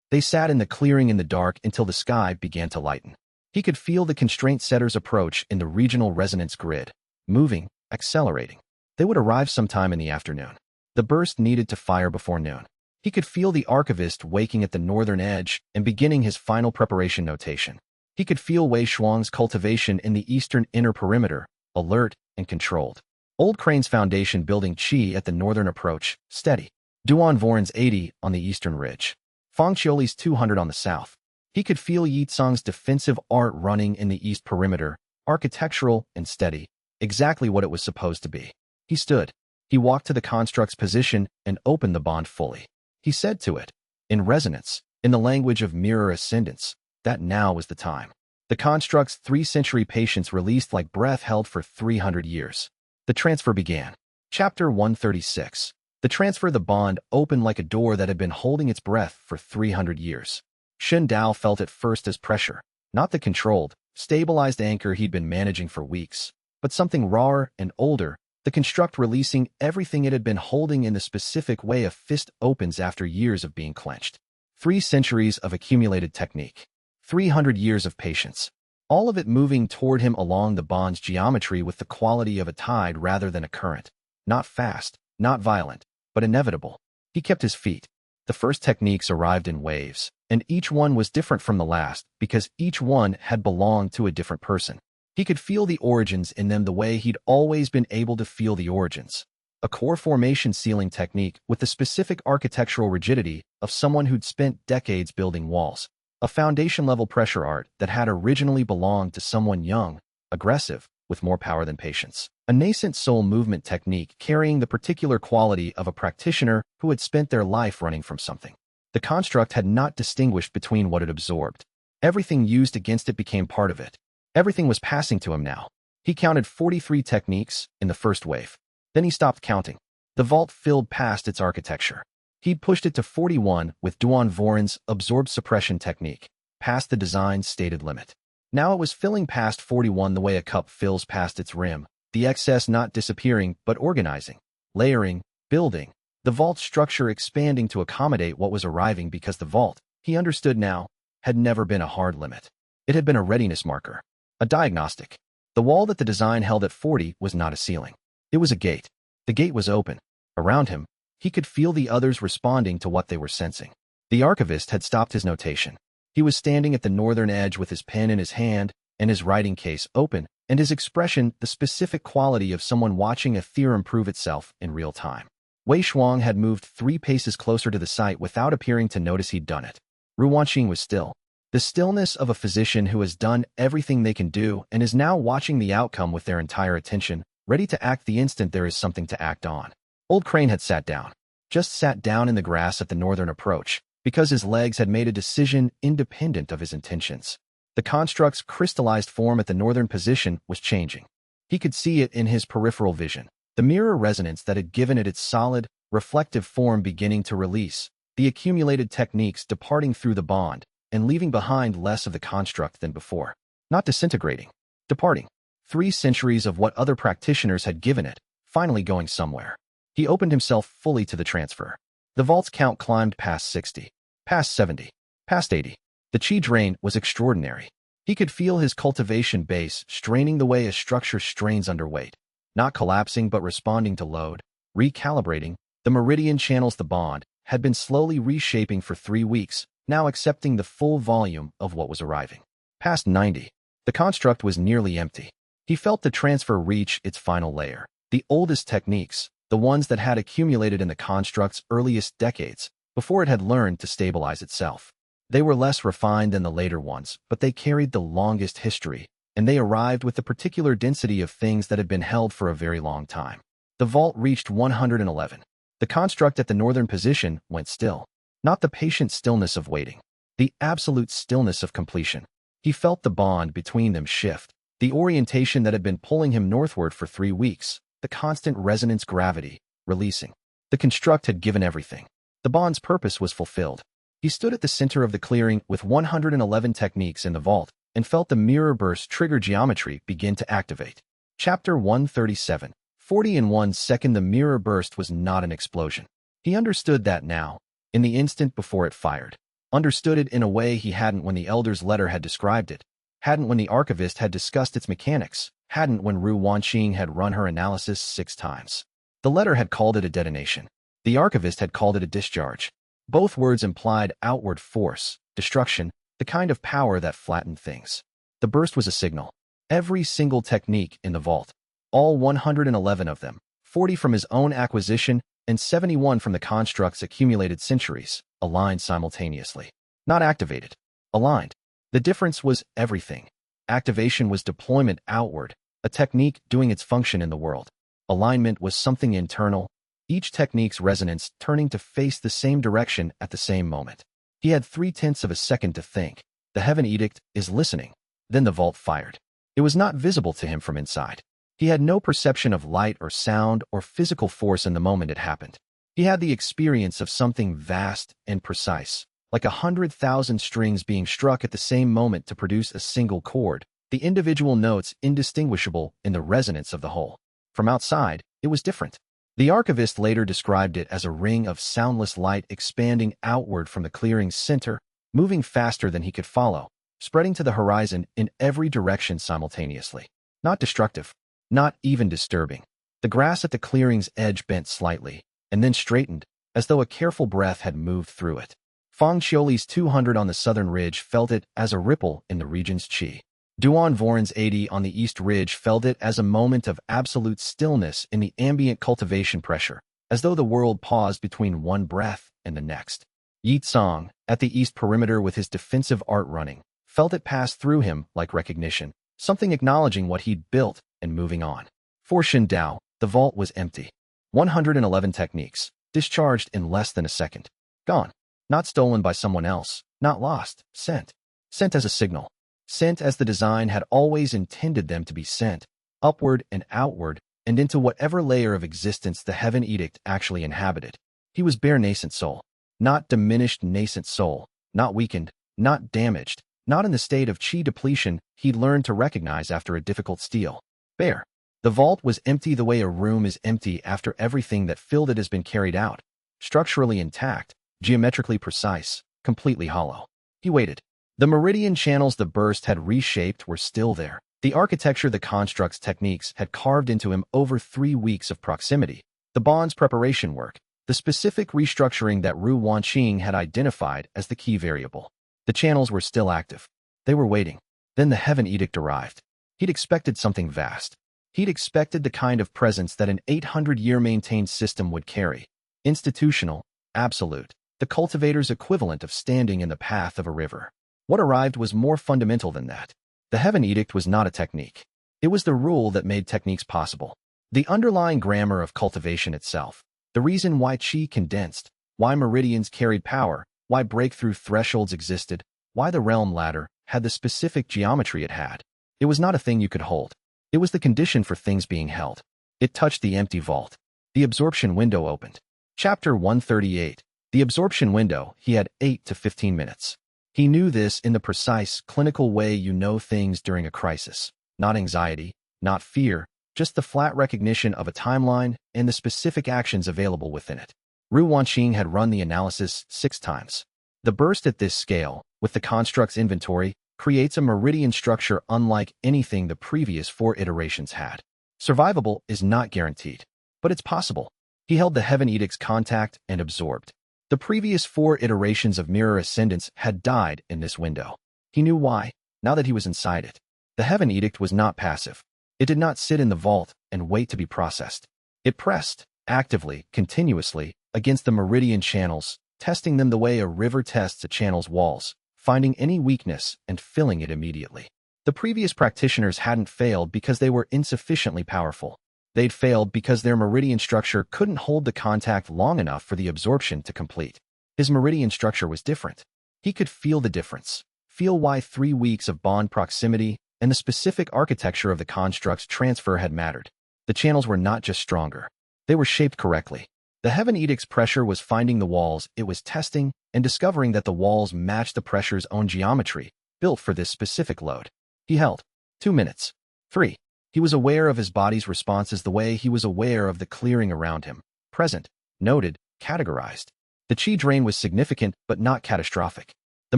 They sat in the clearing in the dark until the sky began to lighten. He could feel the constraint setter's approach in the regional resonance grid, moving, accelerating. They would arrive sometime in the afternoon. The burst needed to fire before noon. He could feel the archivist waking at the northern edge and beginning his final preparation notation. He could feel Wei Shuang's cultivation in the eastern inner perimeter, alert and controlled. Old Crane's foundation building Qi at the northern approach, steady. Duan Voren's 80 on the eastern ridge. Fang Qiuli's 200 on the south. He could feel Yitsong's defensive art running in the east perimeter, architectural and steady, exactly what it was supposed to be. He stood. He walked to the construct's position and opened the bond fully. He said to it, in resonance, in the language of mirror ascendance, that now was the time. The construct's 3-century patience released like breath held for 300 years. The transfer began. Chapter 136. The transfer. The bond opened like a door that had been holding its breath for 300 years. Shen Dao felt it first as pressure, not the controlled, stabilized anchor he'd been managing for weeks, but something rawer and older, the construct releasing everything it had been holding in the specific way a fist opens after years of being clenched. 3 centuries of accumulated technique. 300 years of patience. All of it moving toward him along the bond's geometry with the quality of a tide rather than a current. Not fast, not violent, but inevitable. He kept his feet. The first techniques arrived in waves, and each one was different from the last because each one had belonged to a different person. He could feel the origins in them the way he'd always been able to feel the origins. A core formation sealing technique with the specific architectural rigidity of someone who'd spent decades building walls. A foundation-level pressure art that had originally belonged to someone young, aggressive, with more power than patience. A nascent soul movement technique carrying the particular quality of a practitioner who had spent their life running from something. The construct had not distinguished between what it absorbed. Everything used against it became part of it. Everything was passing to him now. He counted 43 techniques in the first wave. Then he stopped counting. The vault filled past its architecture. He'd pushed it to 41 with Duan Voren's absorb suppression technique, past the design's stated limit. Now it was filling past 41 the way a cup fills past its rim, the excess not disappearing but organizing, layering, building, the vault structure expanding to accommodate what was arriving because the vault, he understood now, had never been a hard limit. It had been a readiness marker. A diagnostic. The wall that the design held at 40 was not a ceiling. It was a gate. The gate was open. Around him, he could feel the others responding to what they were sensing. The archivist had stopped his notation. He was standing at the northern edge with his pen in his hand and his writing case open, and his expression the specific quality of someone watching a theorem prove itself in real time. Wei Shuang had moved 3 paces closer to the site without appearing to notice he'd done it. Ru Wanqing was still. The stillness of a physician who has done everything they can do and is now watching the outcome with their entire attention, ready to act the instant there is something to act on. Old Crane had sat down. Just sat down in the grass at the northern approach, because his legs had made a decision independent of his intentions. The construct's crystallized form at the northern position was changing. He could see it in his peripheral vision. The mirror resonance that had given it its solid, reflective form beginning to release, the accumulated techniques departing through the bond, and leaving behind less of the construct than before. Not disintegrating, departing. 3 centuries of what other practitioners had given it, finally going somewhere. He opened himself fully to the transfer. The vault's count climbed past 60, past 70, past 80. The chi drain was extraordinary. He could feel his cultivation base straining the way a structure strains under weight. Not collapsing but responding to load, recalibrating. The meridian channels the bond had been slowly reshaping for 3 weeks, now accepting the full volume of what was arriving. Past 90, the construct was nearly empty. He felt the transfer reach its final layer. The oldest techniques, the ones that had accumulated in the construct's earliest decades, before it had learned to stabilize itself. They were less refined than the later ones, but they carried the longest history, and they arrived with the particular density of things that had been held for a very long time. The vault reached 111. The construct at the northern position went still. Not the patient stillness of waiting. The absolute stillness of completion. He felt the bond between them shift. The orientation that had been pulling him northward for 3 weeks. The constant resonance gravity, releasing. The construct had given everything. The bond's purpose was fulfilled. He stood at the center of the clearing with 111 techniques in the vault, and felt the mirror burst trigger geometry begin to activate. Chapter 137. 40 in 1 second. The mirror burst was not an explosion. He understood that now, in the instant before it fired. Understood it in a way he hadn't when the Elder's letter had described it, hadn't when the archivist had discussed its mechanics, hadn't when Ru Wanqing had run her analysis 6 times. The letter had called it a detonation. The archivist had called it a discharge. Both words implied outward force, destruction, the kind of power that flattened things. The burst was a signal. Every single technique in the vault, all 111 of them, 40 from his own acquisition and 71 from the construct's accumulated centuries, aligned simultaneously. Not activated. Aligned. The difference was everything. Activation was deployment outward, a technique doing its function in the world. Alignment was something internal, each technique's resonance turning to face the same direction at the same moment. He had 3/10 of a second to think. The heaven edict is listening. Then the vault fired. It was not visible to him from inside. He had no perception of light or sound or physical force in the moment it happened. He had the experience of something vast and precise, like 100,000 strings being struck at the same moment to produce a single chord, the individual notes indistinguishable in the resonance of the whole. From outside, it was different. The archivist later described it as a ring of soundless light expanding outward from the clearing's center, moving faster than he could follow, spreading to the horizon in every direction simultaneously. Not destructive, not even disturbing. The grass at the clearing's edge bent slightly, and then straightened, as though a careful breath had moved through it. Fang Qiuli's 200 on the southern ridge felt it as a ripple in the region's qi. Duan Voren's 80 on the east ridge felt it as a moment of absolute stillness in the ambient cultivation pressure, as though the world paused between one breath and the next. Yi Tsang, at the east perimeter with his defensive art running, felt it pass through him like recognition, something acknowledging what he'd built and moving on. For Shin Dao, the vault was empty. 111 techniques, discharged in less than a second. Gone. Not stolen by someone else, not lost, sent. Sent as a signal. Sent as the design had always intended them to be sent, upward and outward, and into whatever layer of existence the heaven edict actually inhabited. He was bare nascent soul. Not diminished nascent soul, not weakened, not damaged, not in the state of chi depletion he'd learned to recognize after a difficult steal. Bare. The vault was empty the way a room is empty after everything that filled it has been carried out. Structurally intact, geometrically precise, completely hollow. He waited. The meridian channels the burst had reshaped were still there. The architecture the construct's techniques had carved into him over 3 weeks of proximity. The bond's preparation work, the specific restructuring that Ru Wanqing had identified as the key variable. The channels were still active. They were waiting. Then the Heaven Edict arrived. He'd expected something vast. He'd expected the kind of presence that an 800-year maintained system would carry. Institutional, absolute, the cultivator's equivalent of standing in the path of a river. What arrived was more fundamental than that. The Heaven Edict was not a technique. It was the rule that made techniques possible. The underlying grammar of cultivation itself. The reason why qi condensed, why meridians carried power, why breakthrough thresholds existed, why the realm ladder had the specific geometry it had. It was not a thing you could hold. It was the condition for things being held. It touched the empty vault. The absorption window opened. Chapter 138. The absorption window. He had 8 to 15 minutes. He knew this in the precise, clinical way you know things during a crisis. Not anxiety, not fear, just the flat recognition of a timeline and the specific actions available within it. Ru Wanqing had run the analysis 6 times. The burst at this scale, with the construct's inventory, creates a meridian structure unlike anything the previous 4 iterations had. Survivable is not guaranteed, but it's possible. He held the Heaven Edict's contact and absorbed. The previous 4 iterations of Mirror Ascendance had died in this window. He knew why, now that he was inside it. The Heaven Edict was not passive. It did not sit in the vault and wait to be processed. It pressed, actively, continuously, against the meridian channels, testing them the way a river tests a channel's walls, finding any weakness and filling it immediately. The previous practitioners hadn't failed because they were insufficiently powerful. They'd failed because their meridian structure couldn't hold the contact long enough for the absorption to complete. His meridian structure was different. He could feel the difference, feel why 3 weeks of bond proximity and the specific architecture of the construct's transfer had mattered. The channels were not just stronger. They were shaped correctly. The Heaven Edict's pressure was finding the walls it was testing and discovering that the walls matched the pressure's own geometry, built for this specific load. He held 2 minutes. 3. He was aware of his body's responses the way he was aware of the clearing around him. Present, noted, categorized. The qi drain was significant but not catastrophic. The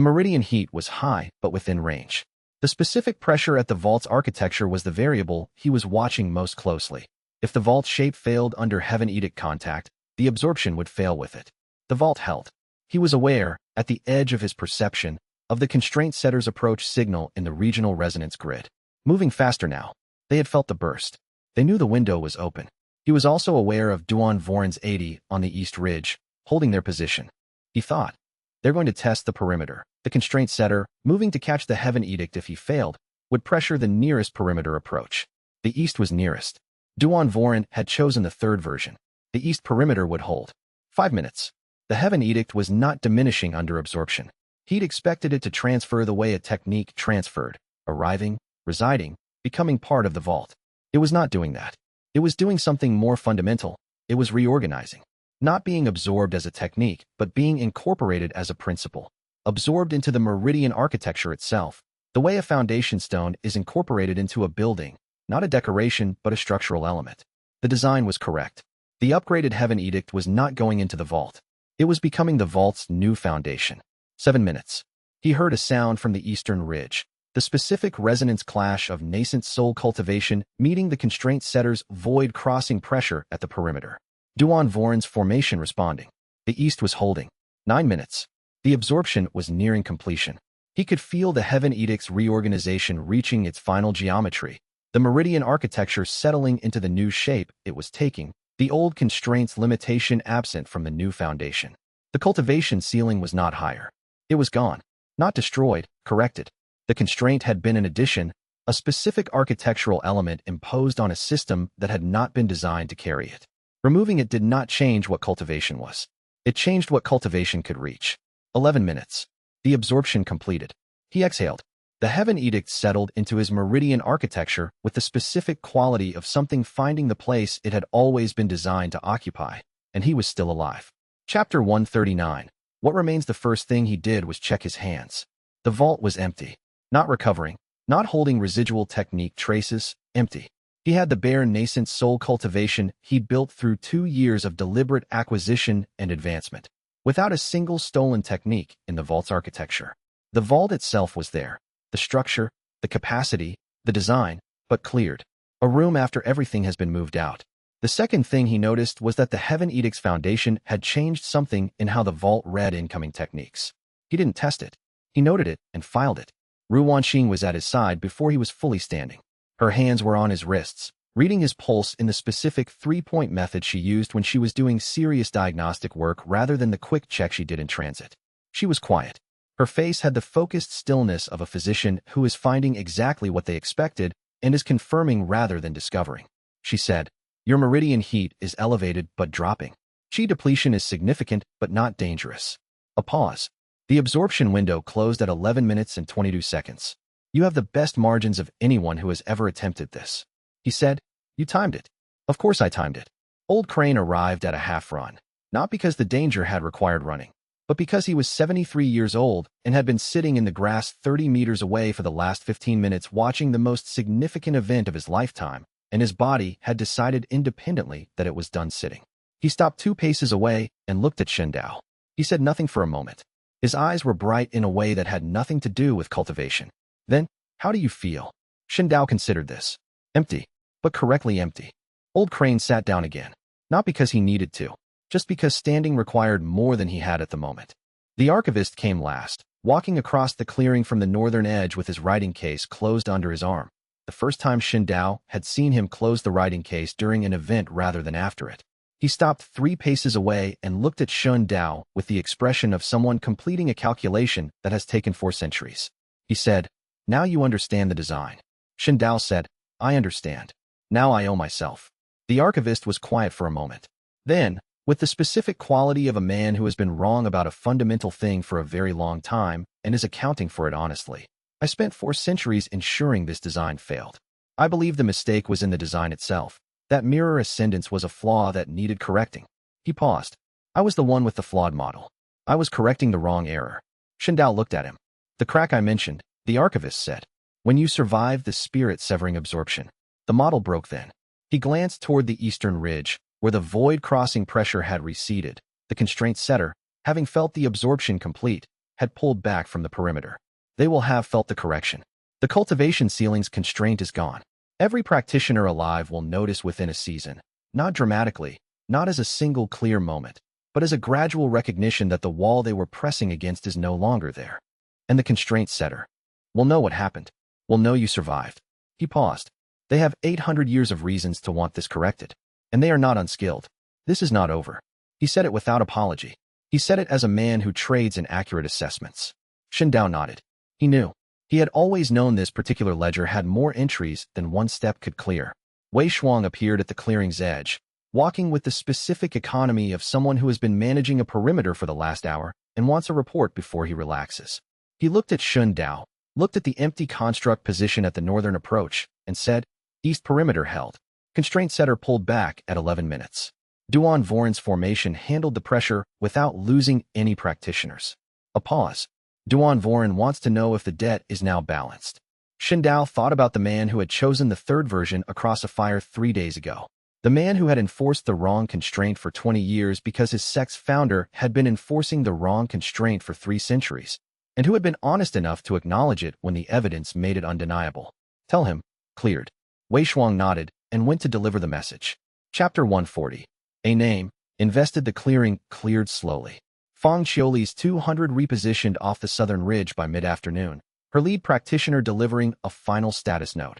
meridian heat was high but within range. The specific pressure at the vault's architecture was the variable he was watching most closely. If the vault shape failed under Heaven Edict contact, the absorption would fail with it. The vault held. He was aware, at the edge of his perception, of the constraint setter's approach signal in the regional resonance grid. Moving faster now. They had felt the burst. They knew the window was open. He was also aware of Duan Voren's 80 on the east ridge, holding their position. He thought, they're going to test the perimeter. The constraint setter, moving to catch the Heaven Edict if he failed, would pressure the nearest perimeter approach. The east was nearest. Duan Voren had chosen the 3rd version. The east perimeter would hold. 5 minutes. The Heaven Edict was not diminishing under absorption. He'd expected it to transfer the way a technique transferred, arriving, residing, becoming part of the vault. It was not doing that. It was doing something more fundamental. It was reorganizing. Not being absorbed as a technique, but being incorporated as a principle. Absorbed into the meridian architecture itself, the way a foundation stone is incorporated into a building, not a decoration but a structural element. The design was correct. The upgraded Heaven Edict was not going into the vault. It was becoming the vault's new foundation. 7 minutes. He heard a sound from the eastern ridge, the specific resonance clash of Nascent Soul cultivation meeting the constraint setter's void crossing pressure at the perimeter. Duan Voren's formation responding. The east was holding. 9 minutes. The absorption was nearing completion. He could feel the Heaven Edict's reorganization reaching its final geometry, the meridian architecture settling into the new shape it was taking, the old constraint's limitation absent from the new foundation. The cultivation ceiling was not higher. It was gone. Not destroyed, corrected. The constraint had been an addition, a specific architectural element imposed on a system that had not been designed to carry it. Removing it did not change what cultivation was. It changed what cultivation could reach. 11 minutes. The absorption completed. He exhaled. The Heaven Edict settled into his meridian architecture with the specific quality of something finding the place it had always been designed to occupy, and he was still alive. Chapter 139. What remains the first thing he did was check his hands. The vault was empty. Not recovering, not holding residual technique traces, empty. He had the bare nascent soul cultivation he'd built through 2 years of deliberate acquisition and advancement, without a single stolen technique in the vault's architecture. The vault itself was there, the structure, the capacity, the design, but cleared. A room after everything has been moved out. The second thing he noticed was that the Heaven Edict's foundation had changed something in how the vault read incoming techniques. He didn't test it. He noted it and filed it. Ru Wanxing was at his side before he was fully standing. Her hands were on his wrists, reading his pulse in the specific three-point method she used when she was doing serious diagnostic work rather than the quick check she did in transit. She was quiet. Her face had the focused stillness of a physician who is finding exactly what they expected and is confirming rather than discovering. She said, "Your meridian heat is elevated but dropping. Qi depletion is significant but not dangerous." A pause. The absorption window closed at 11 minutes and 22 seconds. "You have the best margins of anyone who has ever attempted this." He said, "You timed it." "Of course I timed it." Old Crane arrived at a half run, not because the danger had required running, but because he was 73 years old and had been sitting in the grass 30 meters away for the last 15 minutes watching the most significant event of his lifetime, and his body had decided independently that it was done sitting. He stopped 2 paces away and looked at Shen Dao. He said nothing for a moment. His eyes were bright in a way that had nothing to do with cultivation. Then, "How do you feel?" Shen Dao considered this. "Empty, but correctly empty." Old Crane sat down again, not because he needed to, just because standing required more than he had at the moment. The archivist came last, walking across the clearing from the northern edge with his writing case closed under his arm. The first time Shen Dao had seen him close the writing case during an event rather than after it. He stopped 3 paces away and looked at Shen Dao with the expression of someone completing a calculation that has taken 4 centuries. He said, "Now you understand the design." Shen Dao said, "I understand. Now I owe myself." The archivist was quiet for a moment. Then, with the specific quality of a man who has been wrong about a fundamental thing for a very long time and is accounting for it honestly, "I spent 4 centuries ensuring this design failed. I believe the mistake was in the design itself. That mirror ascendance was a flaw that needed correcting." He paused. "I was the one with the flawed model. I was correcting the wrong error." Shen Dao looked at him. "The crack I mentioned," the archivist said. "When you survived the spirit-severing absorption, the model broke then." He glanced toward the eastern ridge, where the void-crossing pressure had receded. The constraint setter, having felt the absorption complete, had pulled back from the perimeter. They will have felt the correction. The cultivation ceiling's constraint is gone. Every practitioner alive will notice within a season, not dramatically, not as a single clear moment, but as a gradual recognition that the wall they were pressing against is no longer there. And the constraint setter will know what happened, will know you survived. He paused. They have 800 years of reasons to want this corrected, and they are not unskilled. This is not over. He said it without apology. He said it as a man who trades in accurate assessments. Shen Dao nodded. He knew. He had always known this particular ledger had more entries than one step could clear. Wei Shuang appeared at the clearing's edge, walking with the specific economy of someone who has been managing a perimeter for the last hour and wants a report before he relaxes. He looked at Shen Dao, looked at the empty construct position at the northern approach, and said, "East perimeter held." Constraint setter pulled back at 11 minutes. Duan Voren's formation handled the pressure without losing any practitioners. A pause. Duan Voren wants to know if the debt is now balanced. Shen Dao thought about the man who had chosen the third version across a fire 3 days ago. The man who had enforced the wrong constraint for 20 years because his sect's founder had been enforcing the wrong constraint for 3 centuries, and who had been honest enough to acknowledge it when the evidence made it undeniable. "Tell him, cleared." Wei Shuang nodded and went to deliver the message. Chapter 140. A name, invested the clearing, cleared slowly. Fang Qiuli's 200 repositioned off the southern ridge by mid-afternoon, her lead practitioner delivering a final status note.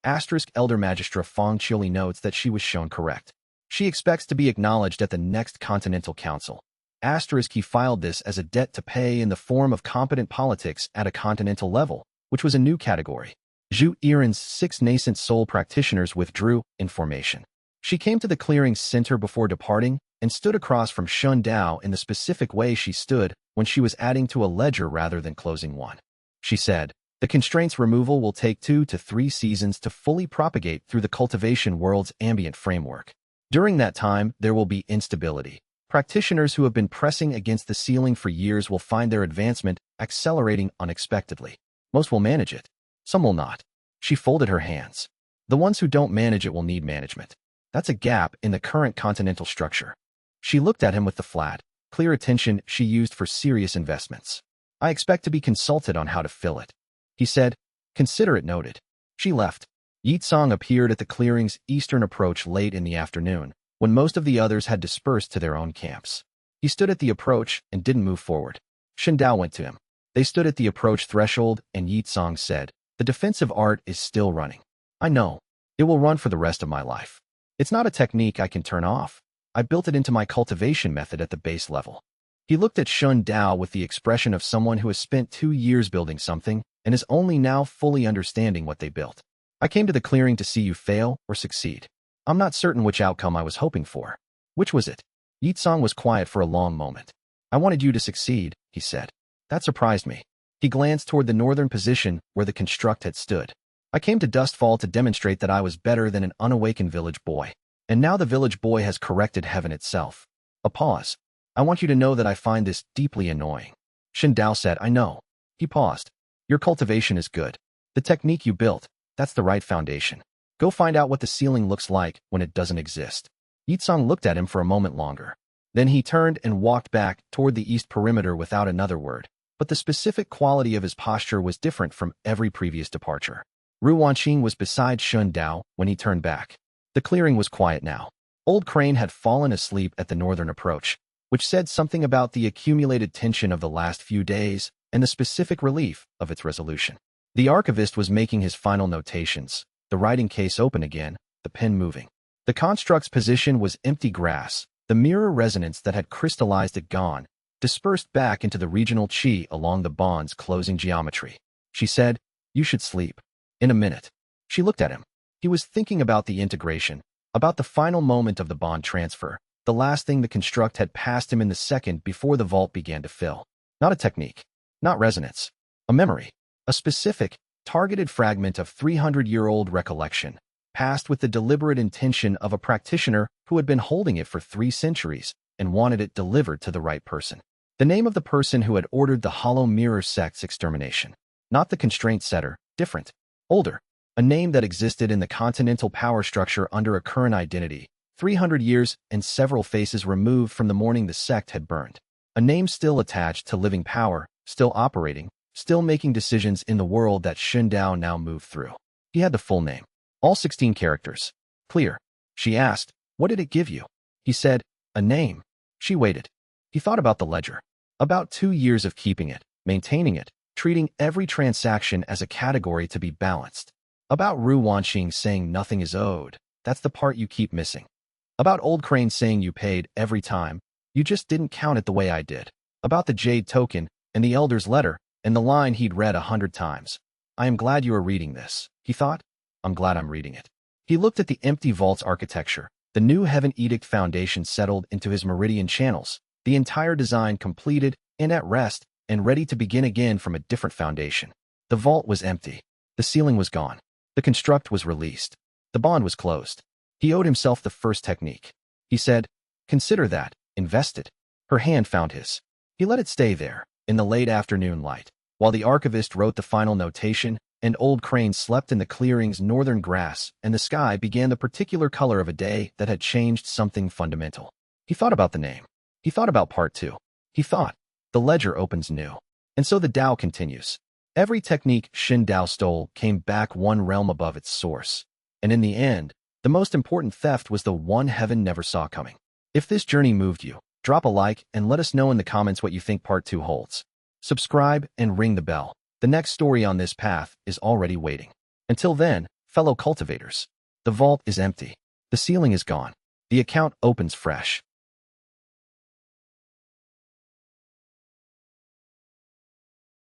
Elder Magistra Fang Qiuli notes that she was shown correct. She expects to be acknowledged at the next Continental Council. He filed this as a debt to pay in the form of competent politics at a continental level, which was a new category. Zhu Yiren's 6 Nascent Soul practitioners withdrew in formation. She came to the clearing's center before departing and stood across from Shen Dao in the specific way she stood when she was adding to a ledger rather than closing one. She said, "The constraints removal will take 2 to 3 seasons to fully propagate through the cultivation world's ambient framework. During that time, there will be instability. Practitioners who have been pressing against the ceiling for years will find their advancement accelerating unexpectedly. Most will manage it. Some will not." She folded her hands. "The ones who don't manage it will need management. That's a gap in the current continental structure." She looked at him with the flat, clear attention she used for serious investments. "I expect to be consulted on how to fill it." He said, "Consider it noted." She left. Song appeared at the clearing's eastern approach late in the afternoon, when most of the others had dispersed to their own camps. He stood at the approach and didn't move forward. Dao went to him. They stood at the approach threshold, and Song said, "The defensive art is still running. I know. It will run for the rest of my life. It's not a technique I can turn off. I built it into my cultivation method at the base level." He looked at Dao with the expression of someone who has spent 2 years building something and is only now fully understanding what they built. "I came to the clearing to see you fail or succeed. I'm not certain which outcome I was hoping for." "Which was it?" Song was quiet for a long moment. "I wanted you to succeed," he said. "That surprised me." He glanced toward the northern position where the construct had stood. "I came to Dustfall to demonstrate that I was better than an unawakened village boy. And now the village boy has corrected heaven itself." A pause. "I want you to know that I find this deeply annoying." Dao said, "I know." He paused. "Your cultivation is good. The technique you built, that's the right foundation. Go find out what the ceiling looks like when it doesn't exist." Song looked at him for a moment longer. Then he turned and walked back toward the east perimeter without another word. But the specific quality of his posture was different from every previous departure. Ru Wanqing was beside Dao when he turned back. The clearing was quiet now. Old Crane had fallen asleep at the northern approach, which said something about the accumulated tension of the last few days and the specific relief of its resolution. The archivist was making his final notations, the writing case open again, the pen moving. The construct's position was empty grass, the mirror resonance that had crystallized it gone, dispersed back into the regional chi along the bond's closing geometry. She said, "You should sleep. In a minute." She looked at him. He was thinking about the integration, about the final moment of the bond transfer, the last thing the construct had passed him in the second before the vault began to fill. Not a technique, not resonance, a memory, a specific, targeted fragment of 300-year-old recollection, passed with the deliberate intention of a practitioner who had been holding it for 3 centuries and wanted it delivered to the right person. The name of the person who had ordered the Hollow Mirror sect's extermination. Not the constraint setter, different, older, a name that existed in the continental power structure under a current identity, 300 years and several faces removed from the morning the sect had burned. A name still attached to living power, still operating, still making decisions in the world that Dao now moved through. He had the full name. All 16 characters. Clear. She asked, "What did it give you?" He said, "A name." She waited. He thought about the ledger. About 2 years of keeping it, maintaining it, treating every transaction as a category to be balanced. About Ru Wanqing saying nothing is owed. That's the part you keep missing. About Old Crane saying you paid every time. You just didn't count it the way I did. About the jade token and the elder's letter and the line he'd read 100 times. "I am glad you are reading this," he thought. "I'm glad I'm reading it." He looked at the empty vault's architecture. The new Heaven Edict foundation settled into his meridian channels, the entire design completed and at rest and ready to begin again from a different foundation. The vault was empty. The ceiling was gone. The construct was released. The bond was closed. He owed himself the first technique. He said, "Consider that, invested." Her hand found his. He let it stay there, in the late afternoon light, while the archivist wrote the final notation, and Old Crane slept in the clearing's northern grass, and the sky began the particular color of a day that had changed something fundamental. He thought about the name. He thought about part 2. He thought, the ledger opens new. And so the Tao continues. Every technique Dao stole came back one realm above its source. And in the end, the most important theft was the one heaven never saw coming. If this journey moved you, drop a like and let us know in the comments what you think part 2 holds. Subscribe and ring the bell. The next story on this path is already waiting. Until then, fellow cultivators, the vault is empty. The ceiling is gone. The account opens fresh.